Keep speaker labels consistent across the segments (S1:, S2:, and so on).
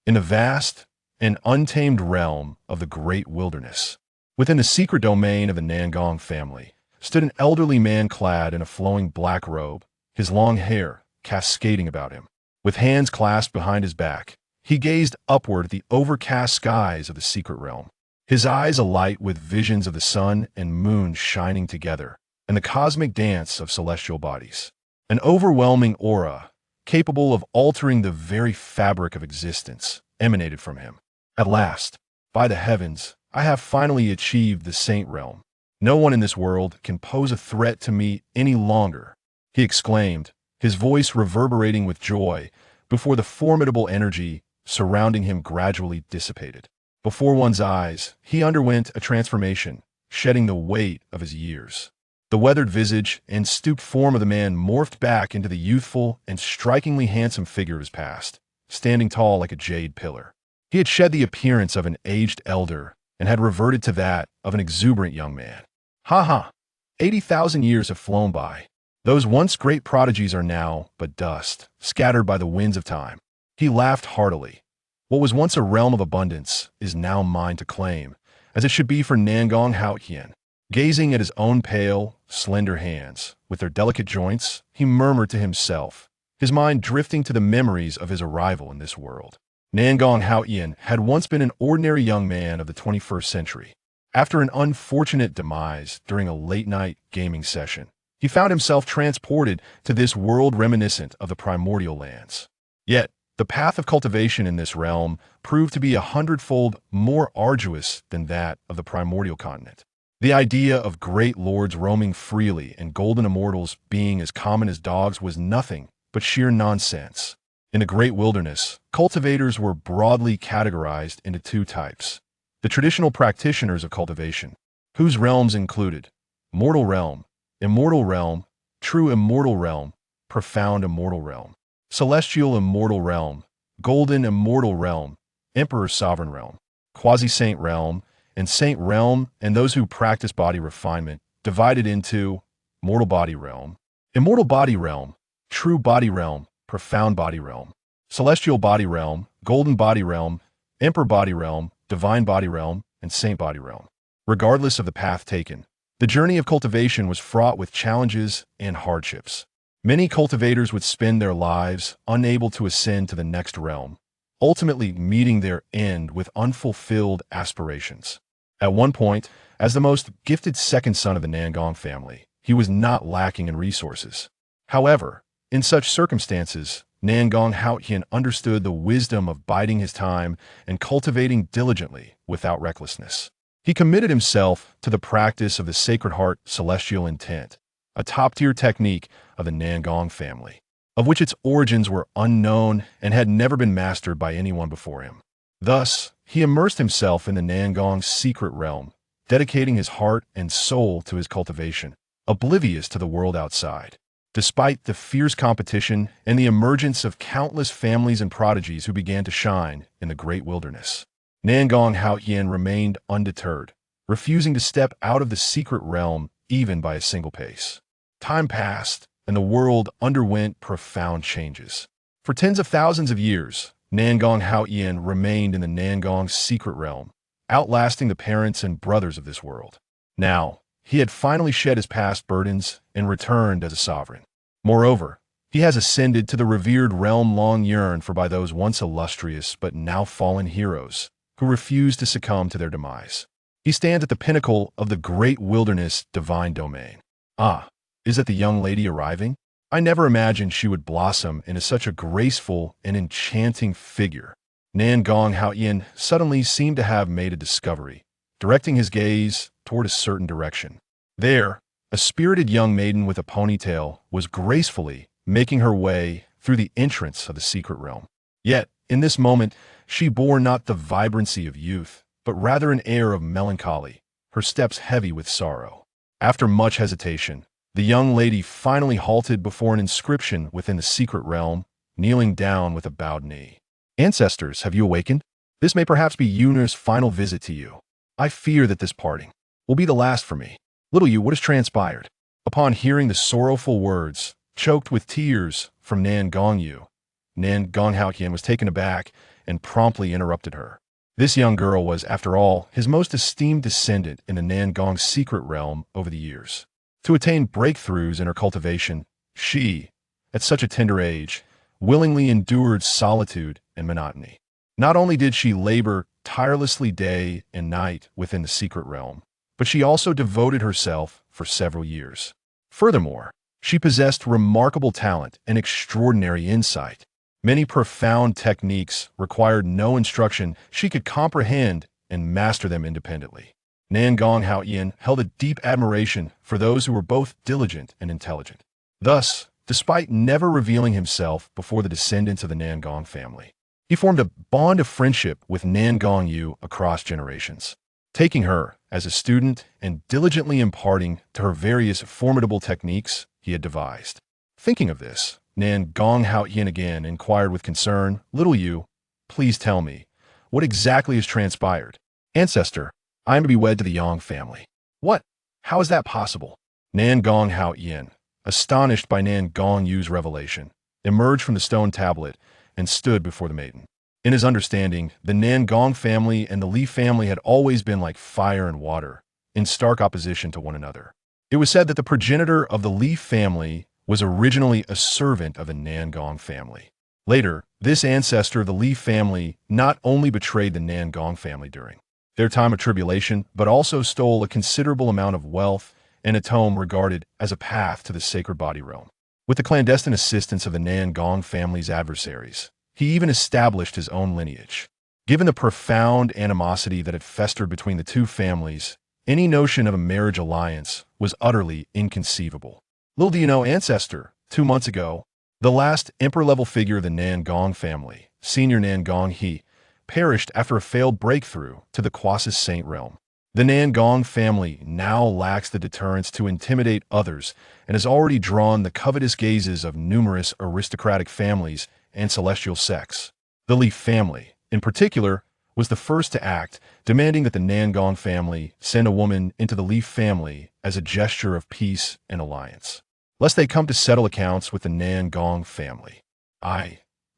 S1: in the vast and untamed realm of the great wilderness. Within the secret domain of the Nangong family stood an elderly man clad in a flowing black robe, his long hair cascading about him. With hands clasped behind his back, he gazed upward at the overcast skies of the secret realm, his eyes alight with visions of the sun and moon shining together, and the cosmic dance of celestial bodies. An overwhelming aura, capable of altering the very fabric of existence, emanated from him. At last, by the heavens, I have finally achieved the Saint Realm. No one in this world can pose a threat to me any longer, he exclaimed, his voice reverberating with joy before the formidable energy surrounding him gradually dissipated. Before one's eyes, he underwent a transformation, shedding the weight of his years. The weathered visage and stooped form of the man morphed back into the youthful and strikingly handsome figure of his past, standing tall like a jade pillar. He had shed the appearance of an aged elder and had reverted to that of an exuberant young man. Ha ha! 80,000 years have flown by. Those once great prodigies are now but dust, scattered by the winds of time. He laughed heartily. What was once a realm of abundance is now mine to claim, as it should be for Nangong Haotian. Gazing at his own pale, slender hands, with their delicate joints, he murmured to himself, his mind drifting to the memories of his arrival in this world. Nangong Haotian had once been an ordinary young man of the 21st century. After an unfortunate demise during a late-night gaming session, he found himself transported to this world reminiscent of the primordial lands. Yet, the path of cultivation in this realm proved to be 100-fold more arduous than that of the primordial continent. The idea of great lords roaming freely and golden immortals being as common as dogs was nothing but sheer nonsense. In the great wilderness, cultivators were broadly categorized into two types. The traditional practitioners of cultivation, whose realms included mortal realm, immortal realm, true immortal realm, profound immortal realm, celestial immortal realm, golden immortal realm, emperor sovereign realm, quasi-saint realm, and saint realm, and those who practice body refinement, divided into mortal body realm, immortal body realm, true body realm, profound body realm, celestial body realm, golden body realm, emperor body realm, divine body realm, and saint body realm. Regardless of the path taken, the journey of cultivation was fraught with challenges and hardships. Many cultivators would spend their lives unable to ascend to the next realm, ultimately meeting their end with unfulfilled aspirations. At one point, as the most gifted second son of the Nangong family, he was not lacking in resources. However, in such circumstances, Nangong Haotian understood the wisdom of biding his time and cultivating diligently without recklessness. He committed himself to the practice of the Sacred Heart Celestial Intent, a top-tier technique of the Nangong family, of which its origins were unknown and had never been mastered by anyone before him. Thus, he immersed himself in the Nangong's secret realm, dedicating his heart and soul to his cultivation, oblivious to the world outside. Despite the fierce competition and the emergence of countless families and prodigies who began to shine in the great wilderness, Nangong Haotian remained undeterred, refusing to step out of the secret realm even by a single pace. Time passed, and the world underwent profound changes. For tens of thousands of years, Nangong Haotian remained in the Nangong's secret realm, outlasting the parents and brothers of this world. Now, he had finally shed his past burdens and returned as a sovereign. Moreover, he has ascended to the revered realm long yearned for by those once illustrious but now fallen heroes who refused to succumb to their demise. He stands at the pinnacle of the great wilderness divine domain. Ah, is that the young lady arriving? I never imagined she would blossom into such a graceful and enchanting figure. Nangong Haotian suddenly seemed to have made a discovery, directing his gaze toward a certain direction. There, a spirited young maiden with a ponytail was gracefully making her way through the entrance of the secret realm. Yet, in this moment, she bore not the vibrancy of youth, but rather an air of melancholy, her steps heavy with sorrow. After much hesitation, the young lady finally halted before an inscription within the secret realm, kneeling down with a bowed knee. "Ancestors, have you awakened? This may perhaps be Yunar's final visit to you. I fear that this parting will be the last for me. Little you, what has transpired?" Upon hearing the sorrowful words, choked with tears from Nangong Yu, Nangong Haotian was taken aback and promptly interrupted her. This young girl was, after all, his most esteemed descendant in the Nangong's secret realm over the years. To attain breakthroughs in her cultivation, she, at such a tender age, willingly endured solitude and monotony. Not only did she labor tirelessly day and night within the secret realm, but she also devoted herself for several years. Furthermore, she possessed remarkable talent and extraordinary insight. Many profound techniques required no instruction. She could comprehend and master them independently. Nangong Haoyan held a deep admiration for those who were both diligent and intelligent. Thus, despite never revealing himself before the descendants of the Nangong family, he formed a bond of friendship with Nangong Yu across generations, taking her as a student and diligently imparting to her various formidable techniques he had devised. Thinking of this, Nangong Haoyan again inquired with concern, "Little Yu, please tell me, what exactly has transpired? Ancestor, I am to be wed to the Yang family." "What? How is that possible?" Nangong Haoyan, astonished by Nangong Yu's revelation, emerged from the stone tablet and stood before the maiden. In his understanding, the Nangong family and the Li family had always been like fire and water, in stark opposition to one another. It was said that the progenitor of the Li family was originally a servant of the Nangong family. Later, this ancestor of the Li family not only betrayed the Nangong family during their time of tribulation, but also stole a considerable amount of wealth and a tome regarded as a path to the sacred body realm. With the clandestine assistance of the Nangong family's adversaries, he even established his own lineage. Given the profound animosity that had festered between the two families, any notion of a marriage alliance was utterly inconceivable. Little do you know, Ancestor, 2 months ago, the last emperor-level figure of the Nangong family, Senior Nangong He, perished after a failed breakthrough to the Kwasis Saint realm. The Nangong family now lacks the deterrence to intimidate others and has already drawn the covetous gazes of numerous aristocratic families and celestial sects. The Li family, in particular, was the first to act, demanding that the Nangong family send a woman into the Li family as a gesture of peace and alliance, lest they come to settle accounts with the Nangong family.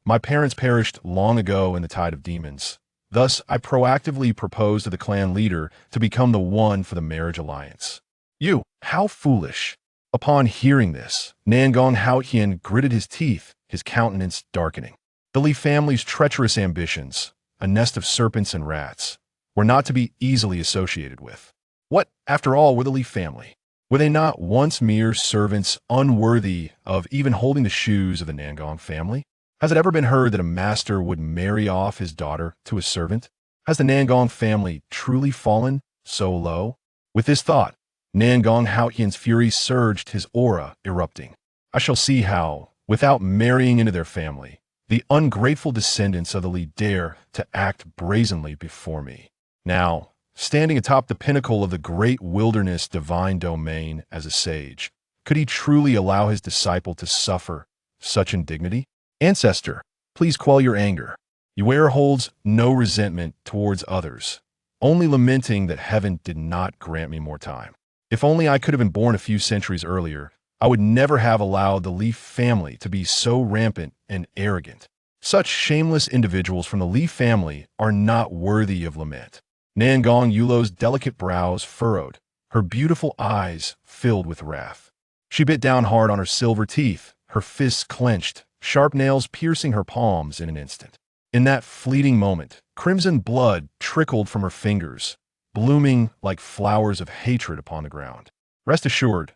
S1: My parents perished long ago in the tide of demons. Thus, I proactively proposed to the clan leader to become the one for the marriage alliance. You, how foolish. Upon hearing this, Nangong Haoyan gritted his teeth, his countenance darkening. The Li family's treacherous ambitions, a nest of serpents and rats, were not to be easily associated with. What, after all, were the Li family? Were they not once mere servants unworthy of even holding the shoes of the Nangong family? Has it ever been heard that a master would marry off his daughter to a servant? Has the Nangong family truly fallen so low? With this thought, Nangong Haoyan's fury surged, his aura erupting. I shall see how, without marrying into their family, the ungrateful descendants of the Li dare to act brazenly before me. Now, standing atop the pinnacle of the great wilderness divine domain as a sage, could he truly allow his disciple to suffer such indignity? Ancestor, please quell your anger. Yuer holds no resentment towards others, only lamenting that heaven did not grant me more time. If only I could have been born a few centuries earlier, I would never have allowed the Li family to be so rampant and arrogant. Such shameless individuals from the Li family are not worthy of lament. Nangong Yulo's delicate brows furrowed, her beautiful eyes filled with wrath. She bit down hard on her silver teeth, her fists clenched, sharp nails piercing her palms in an instant. In that fleeting moment, crimson blood trickled from her fingers, blooming like flowers of hatred upon the ground. Rest assured,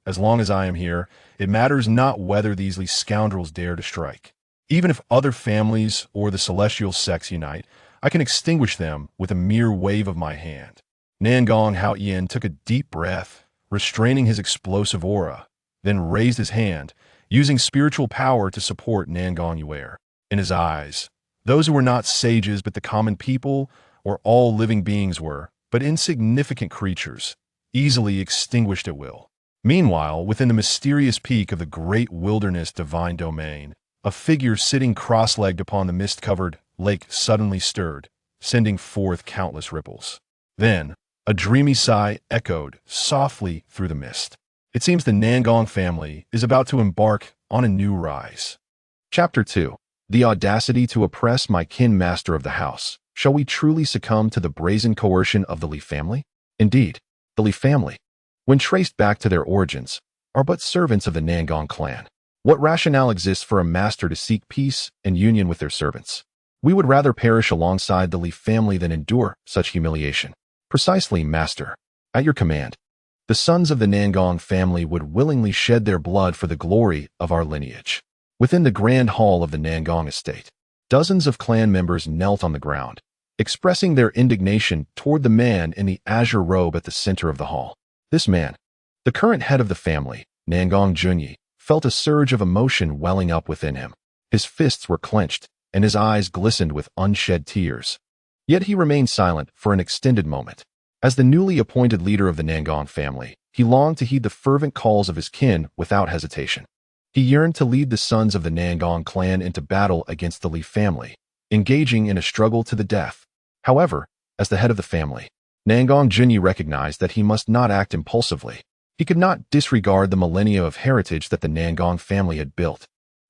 S1: as long as I am here, it matters not whether these Li scoundrels dare to strike. Even if other families or the celestial sects unite, I can extinguish them with a mere wave of my hand. Nangong Haoyan took a deep breath, restraining his explosive aura, then raised his hand, using spiritual power to support Nangong Yuer. In his eyes, those who were not sages but the common people, or all living beings were, but insignificant creatures, easily extinguished at will. Meanwhile, within the mysterious peak of the great wilderness divine domain, a figure sitting cross-legged upon the mist-covered lake suddenly stirred, sending forth countless ripples. Then, a dreamy sigh echoed softly through the mist. It seems the Nangong family is about to embark on a new rise. Chapter 2. The audacity to oppress my kin master of the house. Shall we truly succumb to the brazen coercion of the Li family? Indeed, the Li family, when traced back to their origins, are but servants of the Nangong clan. What rationale exists for a master to seek peace and union with their servants? We would rather perish alongside the Li family than endure such humiliation. Precisely, master. At your command, the sons of the Nangong family would willingly shed their blood for the glory of our lineage. Within the grand hall of the Nangong estate, dozens of clan members knelt on the ground, expressing their indignation toward the man in the azure robe at the center of the hall. This man, the current head of the family, Nangong Junyi, felt a surge of emotion welling up within him. His fists were clenched, and his eyes glistened with unshed tears. Yet he remained silent for an extended moment. As the newly appointed leader of the Nangong family, he longed to heed the fervent calls of his kin without hesitation. He yearned to lead the sons of the Nangong clan into battle against the Li family, engaging in a struggle to the death. However, as the head of the family, Nangong Junyi recognized that he must not act impulsively. He could not disregard the millennia of heritage that the Nangong family had built,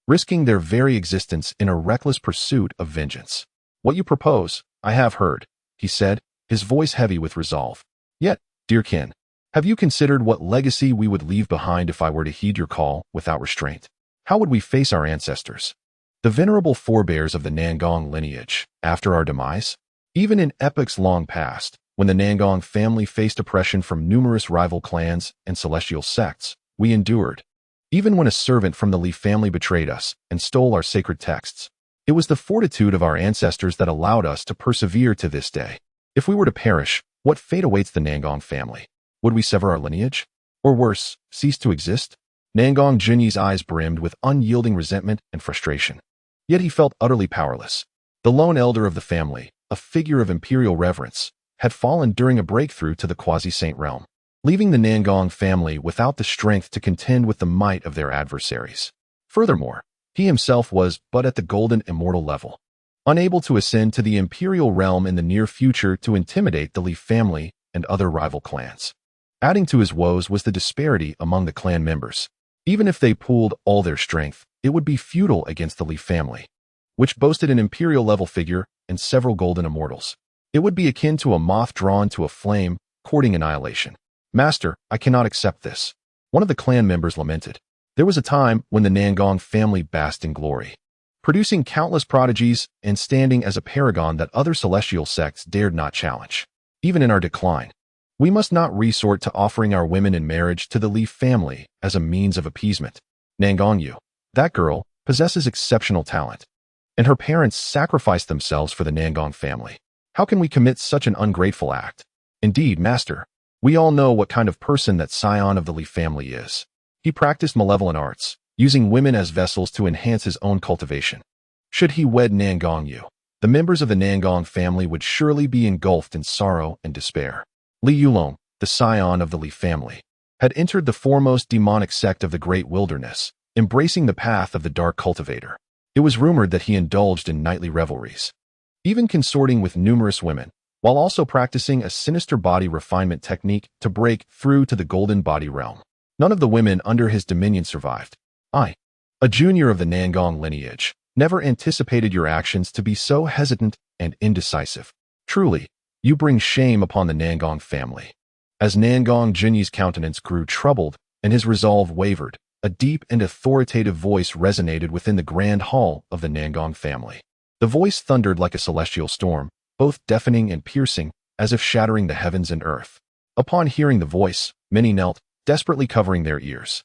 S1: risking their very existence in a reckless pursuit of vengeance. "What you propose, I have heard," he said, his voice heavy with resolve. "Yet, dear kin, have you considered what legacy we would leave behind if I were to heed your call without restraint? How would we face our ancestors, the venerable forebears of the Nangong lineage, after our demise? Even in epochs long past, when the Nangong family faced oppression from numerous rival clans and celestial sects, we endured. Even when a servant from the Li family betrayed us and stole our sacred texts, it was the fortitude of our ancestors that allowed us to persevere to this day. If we were to perish, what fate awaits the Nangong family? Would we sever our lineage? Or worse, cease to exist?" Nangong Junyi's eyes brimmed with unyielding resentment and frustration. Yet he felt utterly powerless. The lone elder of the family, a figure of imperial reverence, had fallen during a breakthrough to the quasi-saint realm, leaving the Nangong family without the strength to contend with the might of their adversaries. Furthermore, he himself was but at the golden immortal level, unable to ascend to the imperial realm in the near future to intimidate the Li family and other rival clans. Adding to his woes was the disparity among the clan members. Even if they pooled all their strength, it would be futile against the Li family, which boasted an imperial-level figure and several golden immortals. It would be akin to a moth drawn to a flame, courting annihilation. "Master, I cannot accept this," one of the clan members lamented. There was a time when the Nangong family basked in glory, producing countless prodigies and standing as a paragon that other celestial sects dared not challenge. Even in our decline, we must not resort to offering our women in marriage to the Li family as a means of appeasement. Nangong Yu, that girl, possesses exceptional talent, and her parents sacrificed themselves for the Nangong family. How can we commit such an ungrateful act? Indeed, master, we all know what kind of person that scion of the Li family is. He practiced malevolent arts, using women as vessels to enhance his own cultivation. Should he wed Nangong Yu, the members of the Nangong family would surely be engulfed in sorrow and despair. Li Yulong, the scion of the Li family, had entered the foremost demonic sect of the Great Wilderness, embracing the path of the Dark Cultivator. It was rumored that he indulged in nightly revelries, even consorting with numerous women, while also practicing a sinister body refinement technique to break through to the golden body realm. None of the women under his dominion survived. I, a junior of the Nangong lineage, never anticipated your actions to be so hesitant and indecisive. Truly, you bring shame upon the Nangong family. As Nangong Junyi's countenance grew troubled and his resolve wavered, a deep and authoritative voice resonated within the grand hall of the Nangong family. The voice thundered like a celestial storm, both deafening and piercing, as if shattering the heavens and earth. Upon hearing the voice, many knelt, desperately covering their ears.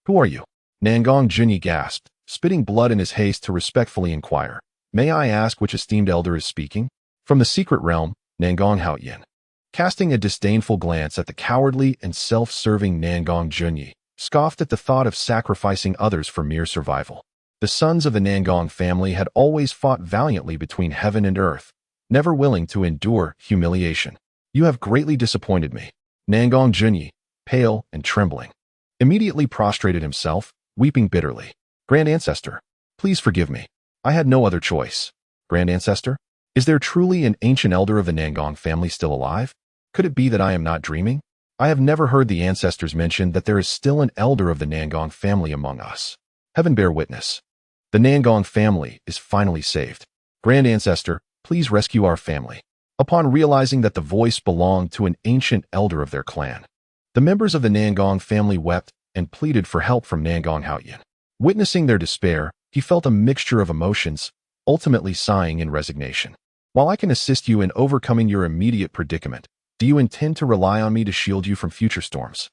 S1: "Who are you?" Nangong Junyi gasped, spitting blood in his haste to respectfully inquire. "May I ask which esteemed elder is speaking?" From the secret realm, Nangong Haoyin, casting a disdainful glance at the cowardly and self-serving Nangong Junyi, scoffed at the thought of sacrificing others for mere survival. The sons of the Nangong family had always fought valiantly between heaven and earth, never willing to endure humiliation. "You have greatly disappointed me." Nangong Junyi, pale and trembling, immediately prostrated himself, weeping bitterly. "Grand Ancestor, please forgive me. I had no other choice." "Grand Ancestor? Is there truly an ancient elder of the Nangong family still alive? Could it be that I am not dreaming? I have never heard the ancestors mention that there is still an elder of the Nangong family among us. Heaven bear witness." The Nangong family is finally saved. Grand Ancestor, please rescue our family. Upon realizing that the voice belonged to an ancient elder of their clan, the members of the Nangong family wept and pleaded for help from Nangong Haoyan. Witnessing their despair, he felt a mixture of emotions, ultimately sighing in resignation. While I can assist you in overcoming your immediate predicament, do you intend to rely on me to shield you from future storms?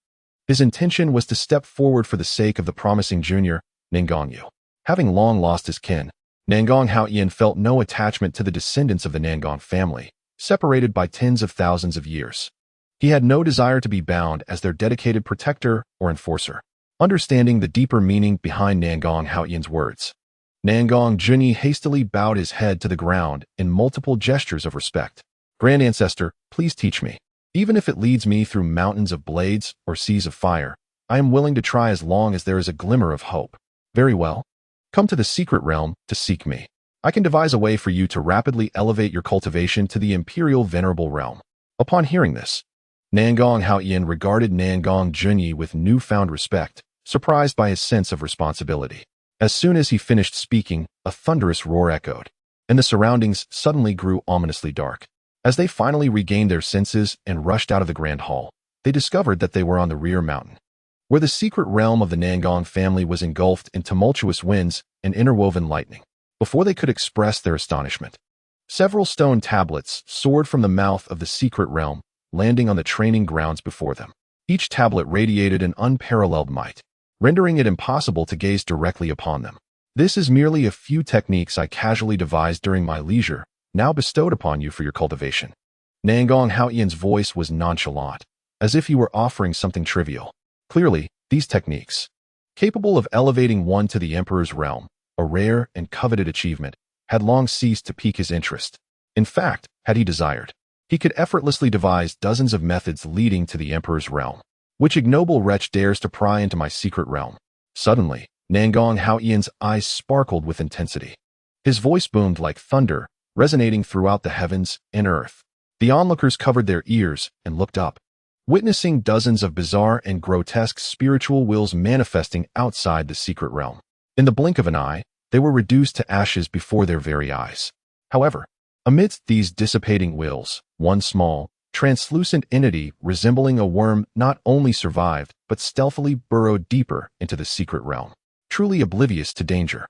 S1: His intention was to step forward for the sake of the promising junior, Nangong Yu. Having long lost his kin, Nangong Haoyan felt no attachment to the descendants of the Nangong family, separated by tens of thousands of years. He had no desire to be bound as their dedicated protector or enforcer. Understanding the deeper meaning behind Nangong Haoyan's words, Nangong Junyi hastily bowed his head to the ground in multiple gestures of respect. Grand Ancestor, please teach me. Even if it leads me through mountains of blades or seas of fire, I am willing to try as long as there is a glimmer of hope. Very well. Come to the secret realm to seek me. I can devise a way for you to rapidly elevate your cultivation to the imperial venerable realm. Upon hearing this, Nangong Haoyan regarded Nangong Junyi with newfound respect, surprised by his sense of responsibility. As soon as he finished speaking, a thunderous roar echoed, and the surroundings suddenly grew ominously dark. As they finally regained their senses and rushed out of the grand hall, they discovered that they were on the rear mountain, where the secret realm of the Nangong family was engulfed in tumultuous winds and interwoven lightning. Before they could express their astonishment, several stone tablets soared from the mouth of the secret realm, landing on the training grounds before them. Each tablet radiated an unparalleled might, rendering it impossible to gaze directly upon them. This is merely a few techniques I casually devised during my leisure, now bestowed upon you for your cultivation. Nangong Haoyan's voice was nonchalant, as if he were offering something trivial. Clearly, these techniques, capable of elevating one to the emperor's realm, a rare and coveted achievement, had long ceased to pique his interest. In fact, had he desired, he could effortlessly devise dozens of methods leading to the emperor's realm. Which ignoble wretch dares to pry into my secret realm? Suddenly, Nangong Haoyan's eyes sparkled with intensity. His voice boomed like thunder, resonating throughout the heavens and earth. The onlookers covered their ears and looked up, witnessing dozens of bizarre and grotesque spiritual wills manifesting outside the secret realm. In the blink of an eye, they were reduced to ashes before their very eyes. However, amidst these dissipating wills, one small, translucent entity resembling a worm not only survived, but stealthily burrowed deeper into the secret realm, truly oblivious to danger.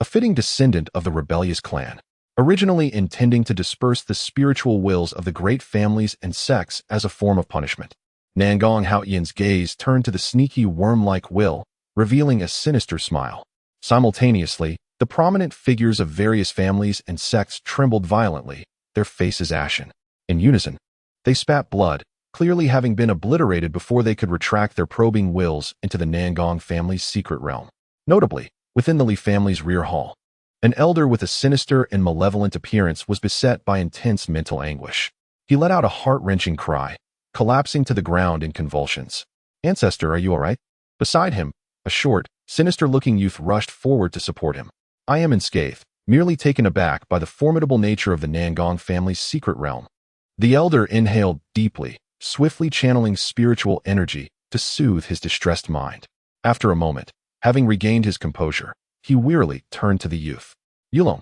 S1: A fitting descendant of the rebellious clan, originally intending to disperse the spiritual wills of the great families and sects as a form of punishment. Nangong Haoyan's gaze turned to the sneaky worm-like will, revealing a sinister smile. Simultaneously, the prominent figures of various families and sects trembled violently, their faces ashen. In unison, they spat blood, clearly having been obliterated before they could retract their probing wills into the Nangong family's secret realm. Notably, within the Li family's rear hall, an elder with a sinister and malevolent appearance was beset by intense mental anguish. He let out a heart-wrenching cry, collapsing to the ground in convulsions. "Ancestor, are you all right?" Beside him, a short, sinister-looking youth rushed forward to support him. "I am unscathed, merely taken aback by the formidable nature of the Nangong family's secret realm." The elder inhaled deeply, swiftly channeling spiritual energy to soothe his distressed mind. After a moment, having regained his composure, he wearily turned to the youth. "Yulong,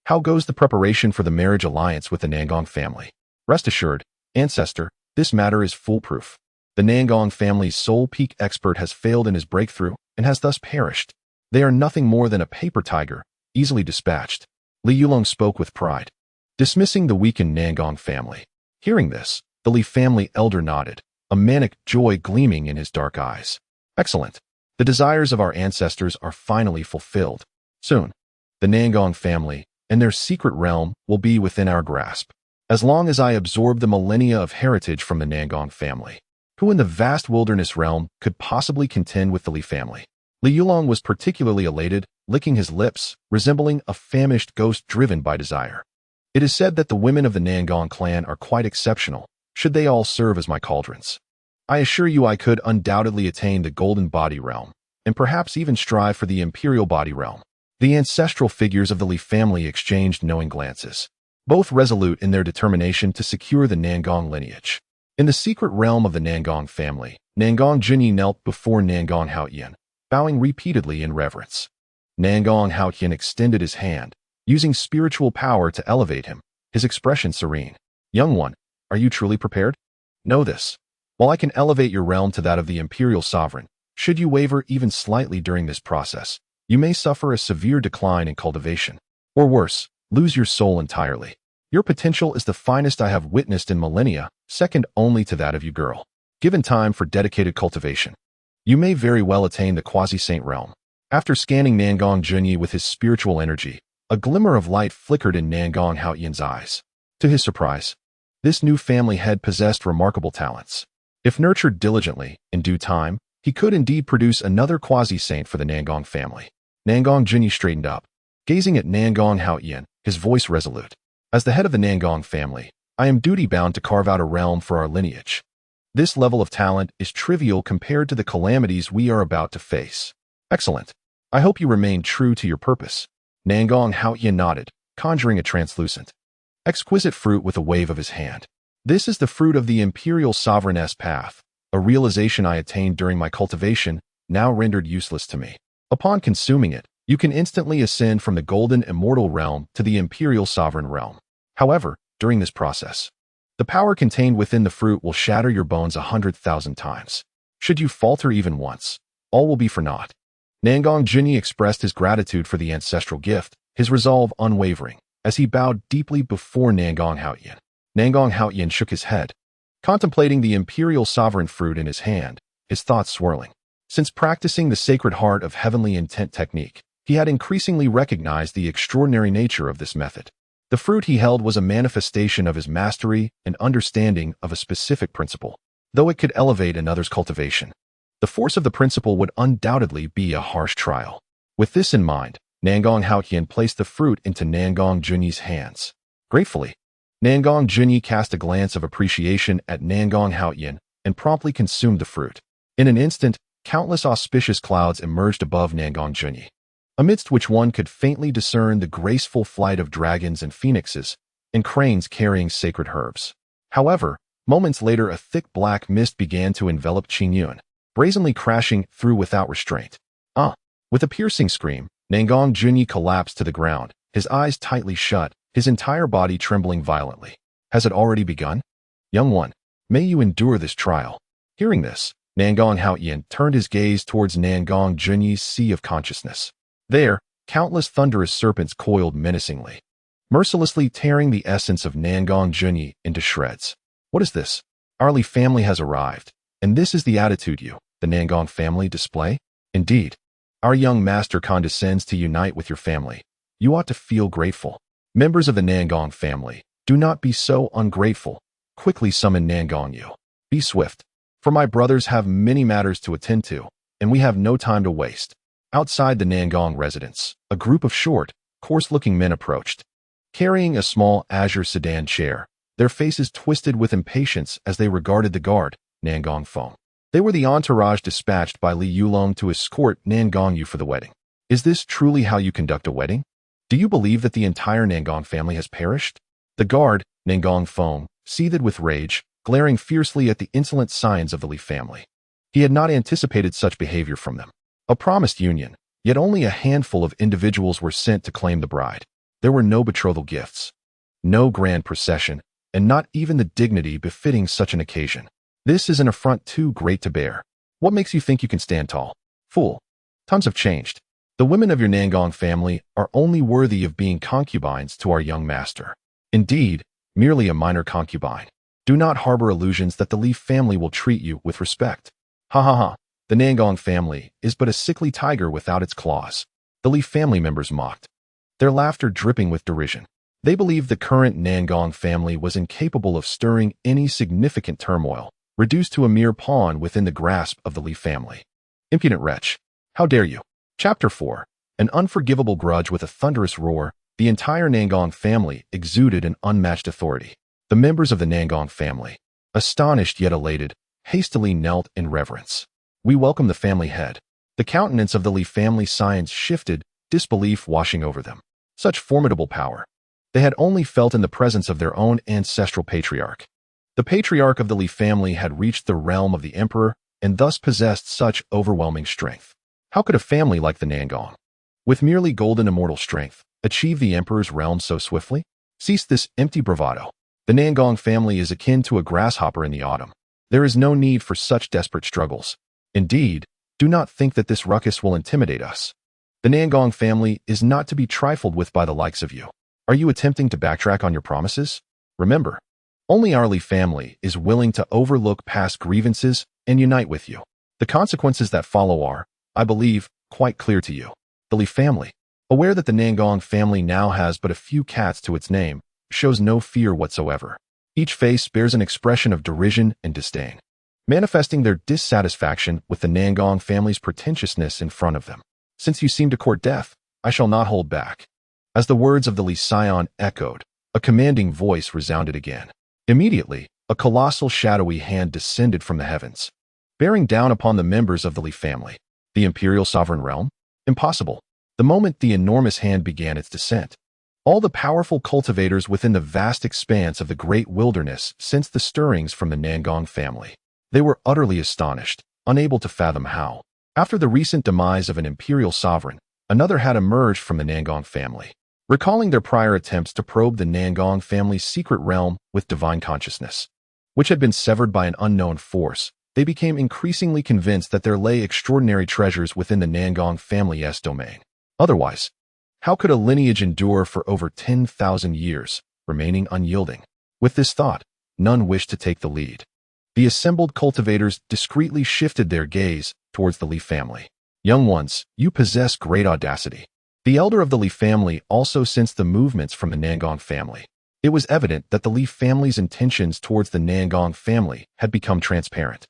S1: how goes the preparation for the marriage alliance with the Nangong family?" "Rest assured, Ancestor, this matter is foolproof. The Nangong family's sole peak expert has failed in his breakthrough and has thus perished. They are nothing more than a paper tiger, easily dispatched." Li Yulong spoke with pride, dismissing the weakened Nangong family. Hearing this, the Li family elder nodded, a manic joy gleaming in his dark eyes. "Excellent. The desires of our ancestors are finally fulfilled. Soon, the Nangong family and their secret realm will be within our grasp. As long as I absorb the millennia of heritage from the Nangong family, who in the vast wilderness realm could possibly contend with the Li family?" Li Yulong was particularly elated, licking his lips, resembling a famished ghost driven by desire. "It is said that the women of the Nangong clan are quite exceptional, should they all serve as my cauldrons. I assure you I could undoubtedly attain the golden body realm, and perhaps even strive for the imperial body realm." The ancestral figures of the Li family exchanged knowing glances, both resolute in their determination to secure the Nangong lineage. In the secret realm of the Nangong family, Nangong Junyi knelt before Nangong Haoyan, bowing repeatedly in reverence. Nangong Haotian extended his hand, using spiritual power to elevate him, his expression serene. Young one, are you truly prepared? Know this. While I can elevate your realm to that of the imperial sovereign, should you waver even slightly during this process, you may suffer a severe decline in cultivation. Or worse, lose your soul entirely. Your potential is the finest I have witnessed in millennia, second only to that of you, girl. Given time for dedicated cultivation, you may very well attain the quasi-saint realm. After scanning Nangong Junyi with his spiritual energy, a glimmer of light flickered in Nangong Haotian's eyes. To his surprise, this new family head possessed remarkable talents. If nurtured diligently, in due time, he could indeed produce another quasi-saint for the Nangong family. Nangong Junyi straightened up, gazing at Nangong Haotian, his voice resolute. As the head of the Nangong family, I am duty-bound to carve out a realm for our lineage. This level of talent is trivial compared to the calamities we are about to face. Excellent. I hope you remain true to your purpose. Nangong Haotian nodded, conjuring a translucent, exquisite fruit with a wave of his hand. This is the fruit of the imperial sovereigness path, a realization I attained during my cultivation, now rendered useless to me. Upon consuming it, you can instantly ascend from the golden immortal realm to the imperial sovereign realm. However, during this process, the power contained within the fruit will shatter your bones 100,000 times. Should you falter even once, all will be for naught. Nangong Junyi expressed his gratitude for the ancestral gift, his resolve unwavering, as he bowed deeply before Nangong Haotian. Nangong Haotian shook his head, contemplating the imperial sovereign fruit in his hand, his thoughts swirling. Since practicing the sacred heart of heavenly intent technique, he had increasingly recognized the extraordinary nature of this method. The fruit he held was a manifestation of his mastery and understanding of a specific principle. Though it could elevate another's cultivation, the force of the principle would undoubtedly be a harsh trial. With this in mind, Nangong Haotian placed the fruit into Nangong Junyi's hands. Gratefully, Nangong Junyi cast a glance of appreciation at Nangong Haotian and promptly consumed the fruit. In an instant, countless auspicious clouds emerged above Nangong Junyi, amidst which one could faintly discern the graceful flight of dragons and phoenixes, and cranes carrying sacred herbs. However, moments later a thick black mist began to envelop Qingyun, brazenly crashing through without restraint. With a piercing scream, Nangong Junyi collapsed to the ground, his eyes tightly shut, his entire body trembling violently. Has it already begun? Young one, may you endure this trial. Hearing this, Nangong Haotian turned his gaze towards Nangong Junyi's sea of consciousness. There, countless thunderous serpents coiled menacingly, mercilessly tearing the essence of Nangong Junyi into shreds. What is this? Our Li family has arrived, and this is the attitude you, the Nangong family, display? Indeed, our young master condescends to unite with your family. You ought to feel grateful. Members of the Nangong family, do not be so ungrateful. Quickly summon Nangong Yu. Be swift, for my brothers have many matters to attend to, and we have no time to waste. Outside the Nangong residence, a group of short, coarse-looking men approached, carrying a small azure sedan chair, their faces twisted with impatience as they regarded the guard, Nangong Feng. They were the entourage dispatched by Li Yulong to escort Nangong Yu for the wedding. Is this truly how you conduct a wedding? Do you believe that the entire Nangong family has perished? The guard, Nangong Feng, seethed with rage, glaring fiercely at the insolent scions of the Li family. He had not anticipated such behavior from them. A promised union, yet only a handful of individuals were sent to claim the bride. There were no betrothal gifts, no grand procession, and not even the dignity befitting such an occasion. This is an affront too great to bear. What makes you think you can stand tall? Fool. Times have changed. The women of your Nangong family are only worthy of being concubines to our young master. Indeed, merely a minor concubine. Do not harbor illusions that the Li family will treat you with respect. Ha ha ha. The Nangong family is but a sickly tiger without its claws. The Li family members mocked, their laughter dripping with derision. They believed the current Nangong family was incapable of stirring any significant turmoil, reduced to a mere pawn within the grasp of the Li family. Impudent wretch. How dare you? Chapter 4. An unforgivable grudge. With a thunderous roar, the entire Nangong family exuded an unmatched authority. The members of the Nangong family, astonished yet elated, hastily knelt in reverence. We welcome the family head. The countenance of the Li family scions shifted, disbelief washing over them. Such formidable power they had only felt in the presence of their own ancestral patriarch. The patriarch of the Li family had reached the realm of the emperor and thus possessed such overwhelming strength. How could a family like the Nangong with merely golden immortal strength, achieve the emperor's realm so swiftly? Cease this empty bravado. The Nangong family is akin to a grasshopper in the autumn. There is no need for such desperate struggles. Indeed, do not think that this ruckus will intimidate us. The Nangong family is not to be trifled with by the likes of you. Are you attempting to backtrack on your promises? Remember, only our Li family is willing to overlook past grievances and unite with you. The consequences that follow are, I believe, quite clear to you. The Li family, aware that the Nangong family now has but a few cats to its name, shows no fear whatsoever. Each face bears an expression of derision and disdain, manifesting their dissatisfaction with the Nangong family's pretentiousness in front of them. Since you seem to court death, I shall not hold back. As the words of the Li scion echoed, a commanding voice resounded again. Immediately, a colossal shadowy hand descended from the heavens, bearing down upon the members of the Li family. The imperial sovereign realm? Impossible. The moment the enormous hand began its descent, all the powerful cultivators within the vast expanse of the great wilderness sensed the stirrings from the Nangong family. They were utterly astonished, unable to fathom how, after the recent demise of an imperial sovereign, another had emerged from the Nangong family. Recalling their prior attempts to probe the Nangong family's secret realm with divine consciousness, which had been severed by an unknown force, they became increasingly convinced that there lay extraordinary treasures within the Nangong family's domain. Otherwise, how could a lineage endure for over 10,000 years, remaining unyielding? With this thought, none wished to take the lead. The assembled cultivators discreetly shifted their gaze towards the Li family. Young ones, you possess great audacity. The elder of the Li family also sensed the movements from the Nangong family. It was evident that the Li family's intentions towards the Nangong family had become transparent.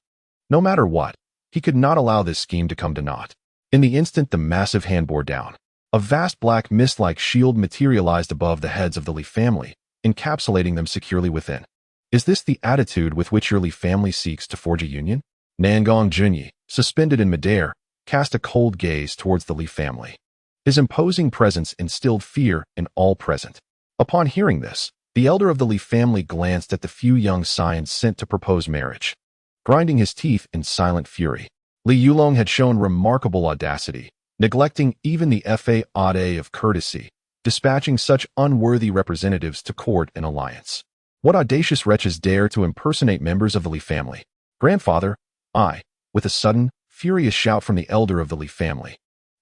S1: No matter what, he could not allow this scheme to come to naught. In the instant the massive hand bore down, a vast black mist-like shield materialized above the heads of the Li family, encapsulating them securely within. Is this the attitude with which your Li family seeks to forge a union? Nangong Junyi, suspended in midair, cast a cold gaze towards the Li family. His imposing presence instilled fear in all present. Upon hearing this, the elder of the Li family glanced at the few young scions sent to propose marriage, grinding his teeth in silent fury. Li Yulong had shown remarkable audacity, neglecting even the fa of courtesy, dispatching such unworthy representatives to court an alliance. What audacious wretches dare to impersonate members of the Li family? Grandfather, with a sudden, furious shout from the elder of the Li family.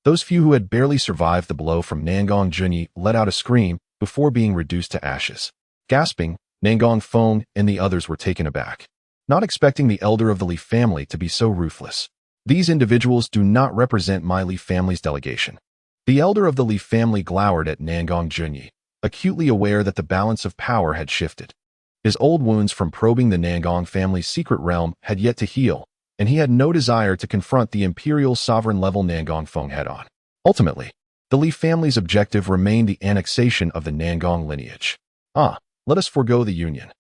S1: Those few who had barely survived the blow from Nangong Junyi let out a scream before being reduced to ashes. Gasping, Nangong Feng and the others were taken aback, not expecting the elder of the Li family to be so ruthless. These individuals do not represent my Li family's delegation. The elder of the Li family glowered at Nangong Junyi, acutely aware that the balance of power had shifted. His old wounds from probing the Nangong family's secret realm had yet to heal, and he had no desire to confront the imperial sovereign-level Nangong Feng head-on. Ultimately, the Li family's objective remained the annexation of the Nangong lineage. Let us forego the union.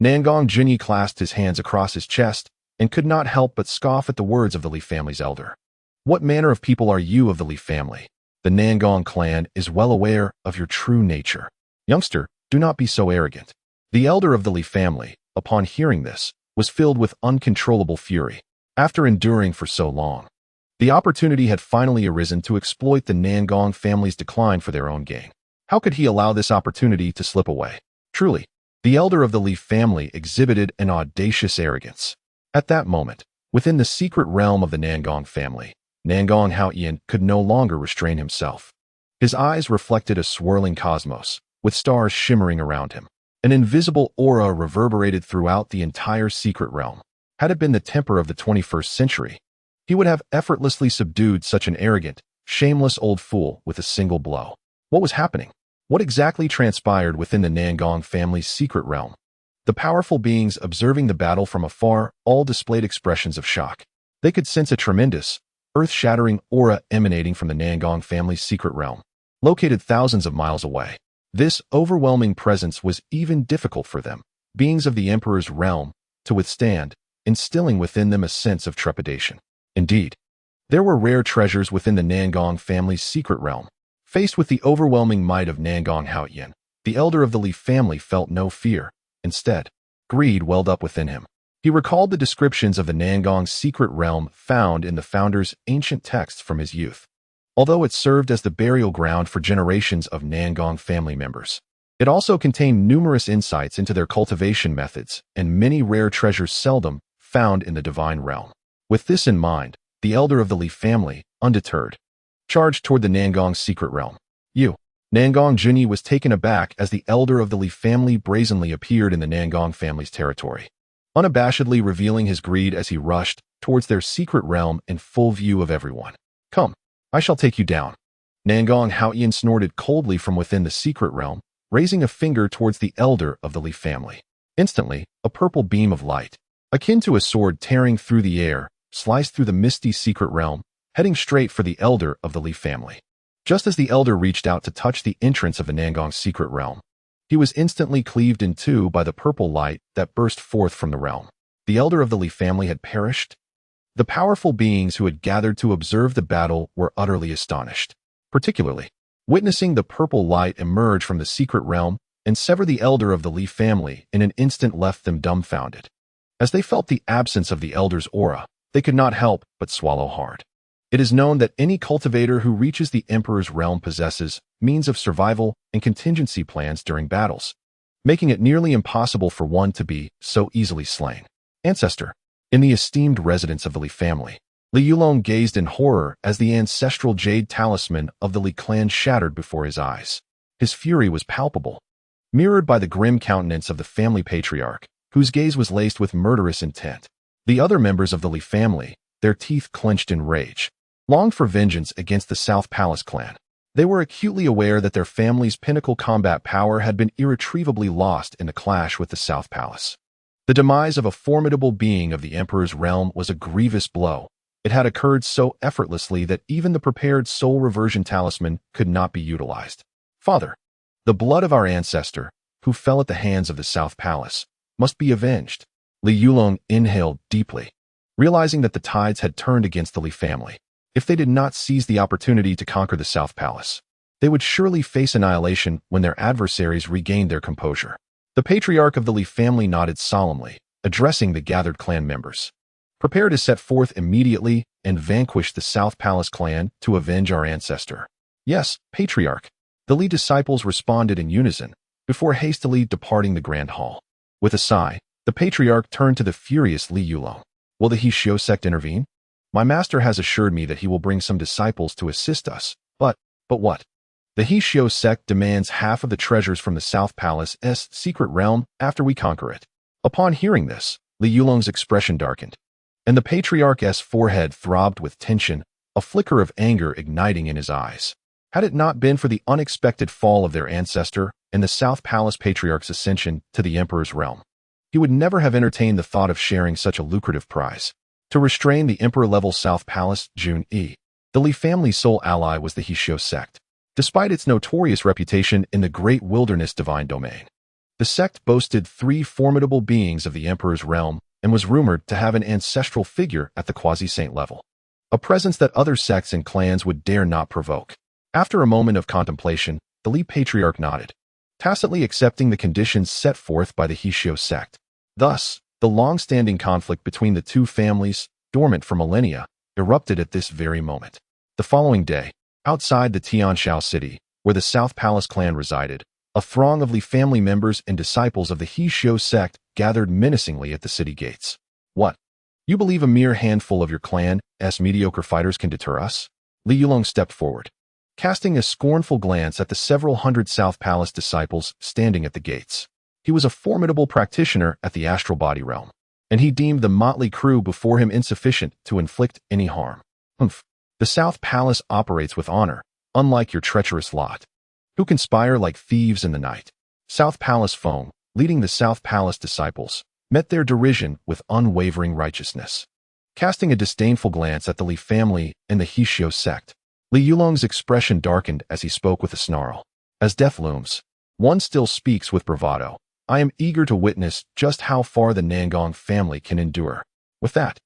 S1: Nangong Junyi clasped his hands across his chest and could not help but scoff at the words of the Li family's elder. What manner of people are you of the Li family? The Nangong clan is well aware of your true nature. Youngster, do not be so arrogant. The elder of the Li family, upon hearing this, was filled with uncontrollable fury. After enduring for so long, the opportunity had finally arisen to exploit the Nangong family's decline for their own gain. How could he allow this opportunity to slip away? Truly, the elder of the Li family exhibited an audacious arrogance. At that moment, within the secret realm of the Nangong family, Nangong Haoyan could no longer restrain himself. His eyes reflected a swirling cosmos, with stars shimmering around him. An invisible aura reverberated throughout the entire secret realm. Had it been the temper of the 21st century, he would have effortlessly subdued such an arrogant, shameless old fool with a single blow. What was happening? What exactly transpired within the Nangong family's secret realm? The powerful beings observing the battle from afar all displayed expressions of shock. They could sense a tremendous, earth-shattering aura emanating from the Nangong family's secret realm, located thousands of miles away. This overwhelming presence was even difficult for them, beings of the Emperor's realm, to withstand, instilling within them a sense of trepidation. Indeed, there were rare treasures within the Nangong family's secret realm. Faced with the overwhelming might of Nangong Haoyan, the elder of the Li family felt no fear. Instead, greed welled up within him. He recalled the descriptions of the Nangong's secret realm found in the founder's ancient texts from his youth. although it served as the burial ground for generations of Nangong family members. It also contained numerous insights into their cultivation methods and many rare treasures seldom found in the divine realm. With this in mind, the elder of the Li family, undeterred, charged toward the Nangong's secret realm. Nangong Junyi was taken aback as the elder of the Li family brazenly appeared in the Nangong family's territory, unabashedly revealing his greed as he rushed towards their secret realm in full view of everyone. "Come, I shall take you down." Nangong Haoyan snorted coldly from within the secret realm, raising a finger towards the elder of the Li family. Instantly, a purple beam of light, akin to a sword tearing through the air, sliced through the misty secret realm, heading straight for the elder of the Li family. Just as the elder reached out to touch the entrance of the Nangong secret realm, he was instantly cleaved in two by the purple light that burst forth from the realm. The elder of the Li family had perished. The powerful beings who had gathered to observe the battle were utterly astonished, particularly witnessing the purple light emerge from the secret realm and sever the elder of the Li family in an instant left them dumbfounded. As they felt the absence of the elder's aura, they could not help but swallow hard. It is known that any cultivator who reaches the Emperor's realm possesses means of survival and contingency plans during battles, making it nearly impossible for one to be so easily slain. Ancestor. In the esteemed residence of the Li family, Li Yulong gazed in horror as the ancestral jade talisman of the Li clan shattered before his eyes. His fury was palpable, mirrored by the grim countenance of the family patriarch, whose gaze was laced with murderous intent. The other members of the Li family, their teeth clenched in rage, longed for vengeance against the South Palace clan. They were acutely aware that their family's pinnacle combat power had been irretrievably lost in the clash with the South Palace. The demise of a formidable being of the Emperor's realm was a grievous blow. It had occurred so effortlessly that even the prepared soul reversion talisman could not be utilized. "Father, the blood of our ancestor, who fell at the hands of the South Palace, must be avenged." Li Yulong inhaled deeply, realizing that the tides had turned against the Li family. If they did not seize the opportunity to conquer the South Palace, they would surely face annihilation when their adversaries regained their composure. The patriarch of the Li family nodded solemnly, addressing the gathered clan members. "Prepare to set forth immediately and vanquish the South Palace clan to avenge our ancestor." "Yes, patriarch." The Li disciples responded in unison, before hastily departing the grand hall. With a sigh, the patriarch turned to the furious Li Yulong. "Will the Hishio sect intervene? My master has assured me that he will bring some disciples to assist us, but what? The Hishio sect demands half of the treasures from the South Palace's secret realm after we conquer it." Upon hearing this, Li Yulong's expression darkened, and the patriarch's forehead throbbed with tension, a flicker of anger igniting in his eyes. Had it not been for the unexpected fall of their ancestor and the South Palace patriarch's ascension to the Emperor's realm, he would never have entertained the thought of sharing such a lucrative prize. To restrain the Emperor-level South Palace, Jun-E, the Li family's sole ally was the Hishio sect. Despite its notorious reputation in the Great Wilderness divine domain, the sect boasted 3 formidable beings of the Emperor's realm and was rumored to have an ancestral figure at the quasi-saint level, a presence that other sects and clans would dare not provoke. After a moment of contemplation, the Li patriarch nodded, tacitly accepting the conditions set forth by the Hishio sect. Thus, the long-standing conflict between the two families, dormant for millennia, erupted at this very moment. The following day, outside the Tianshao city, where the South Palace clan resided, a throng of Li family members and disciples of the Hishio sect gathered menacingly at the city gates. "What? You believe a mere handful of your clan's mediocre fighters can deter us?" Li Yulong stepped forward, casting a scornful glance at the several hundred South Palace disciples standing at the gates. He was a formidable practitioner at the astral body realm, and he deemed the motley crew before him insufficient to inflict any harm. "Humph. The South Palace operates with honor, unlike your treacherous lot, who conspire like thieves in the night." South Palace Feng, leading the South Palace disciples, met their derision with unwavering righteousness. Casting a disdainful glance at the Li family and the Hishio sect, Li Yulong's expression darkened as he spoke with a snarl. "As death looms, one still speaks with bravado. I am eager to witness just how far the Nangong family can endure." With that,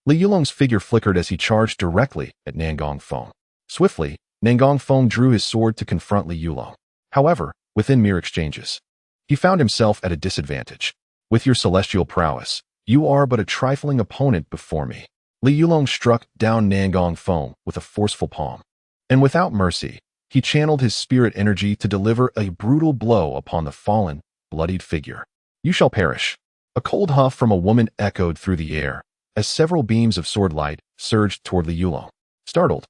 S1: Li Yulong's figure flickered as he charged directly at Nangong Feng. Swiftly, Nangong Feng drew his sword to confront Li Yulong. However, within mere exchanges, he found himself at a disadvantage. "With your celestial prowess, you are but a trifling opponent before me." Li Yulong struck down Nangong Feng with a forceful palm, and without mercy, he channeled his spirit energy to deliver a brutal blow upon the fallen, bloodied figure. You shall perish. A cold huff from a woman echoed through the air as several beams of sword light surged toward Li Yulong. Startled,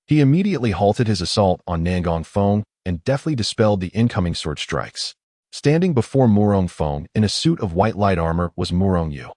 S1: he immediately halted his assault on Nangong Feng and deftly dispelled the incoming sword strikes. Standing before Murong Feng in a suit of white light armor was Murong Yu.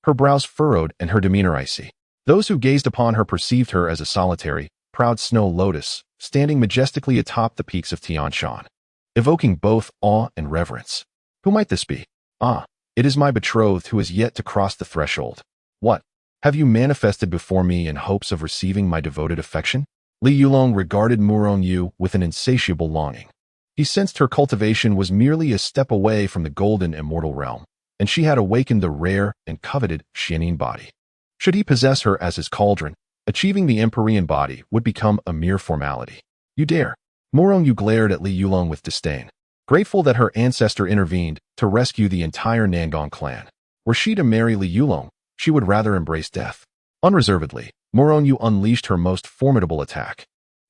S1: Her brows furrowed and her demeanor icy. Those who gazed upon her perceived her as a solitary, proud snow lotus, standing majestically atop the peaks of Tianshan, evoking both awe and reverence. Who might this be? Ah, it is my betrothed who has yet to cross the threshold. What? Have you manifested before me in hopes of receiving my devoted affection? Li Yulong regarded Murong Yu with an insatiable longing. He sensed her cultivation was merely a step away from the golden immortal realm, and she had awakened the rare and coveted Xianin body. Should he possess her as his cauldron, achieving the Empyrean body would become a mere formality. You dare. Murong Yu glared at Li Yulong with disdain, grateful that her ancestor intervened to rescue the entire Nangong clan. Were she to marry Li Yulong, she would rather embrace death. Unreservedly, Murong Yu unleashed her most formidable attack.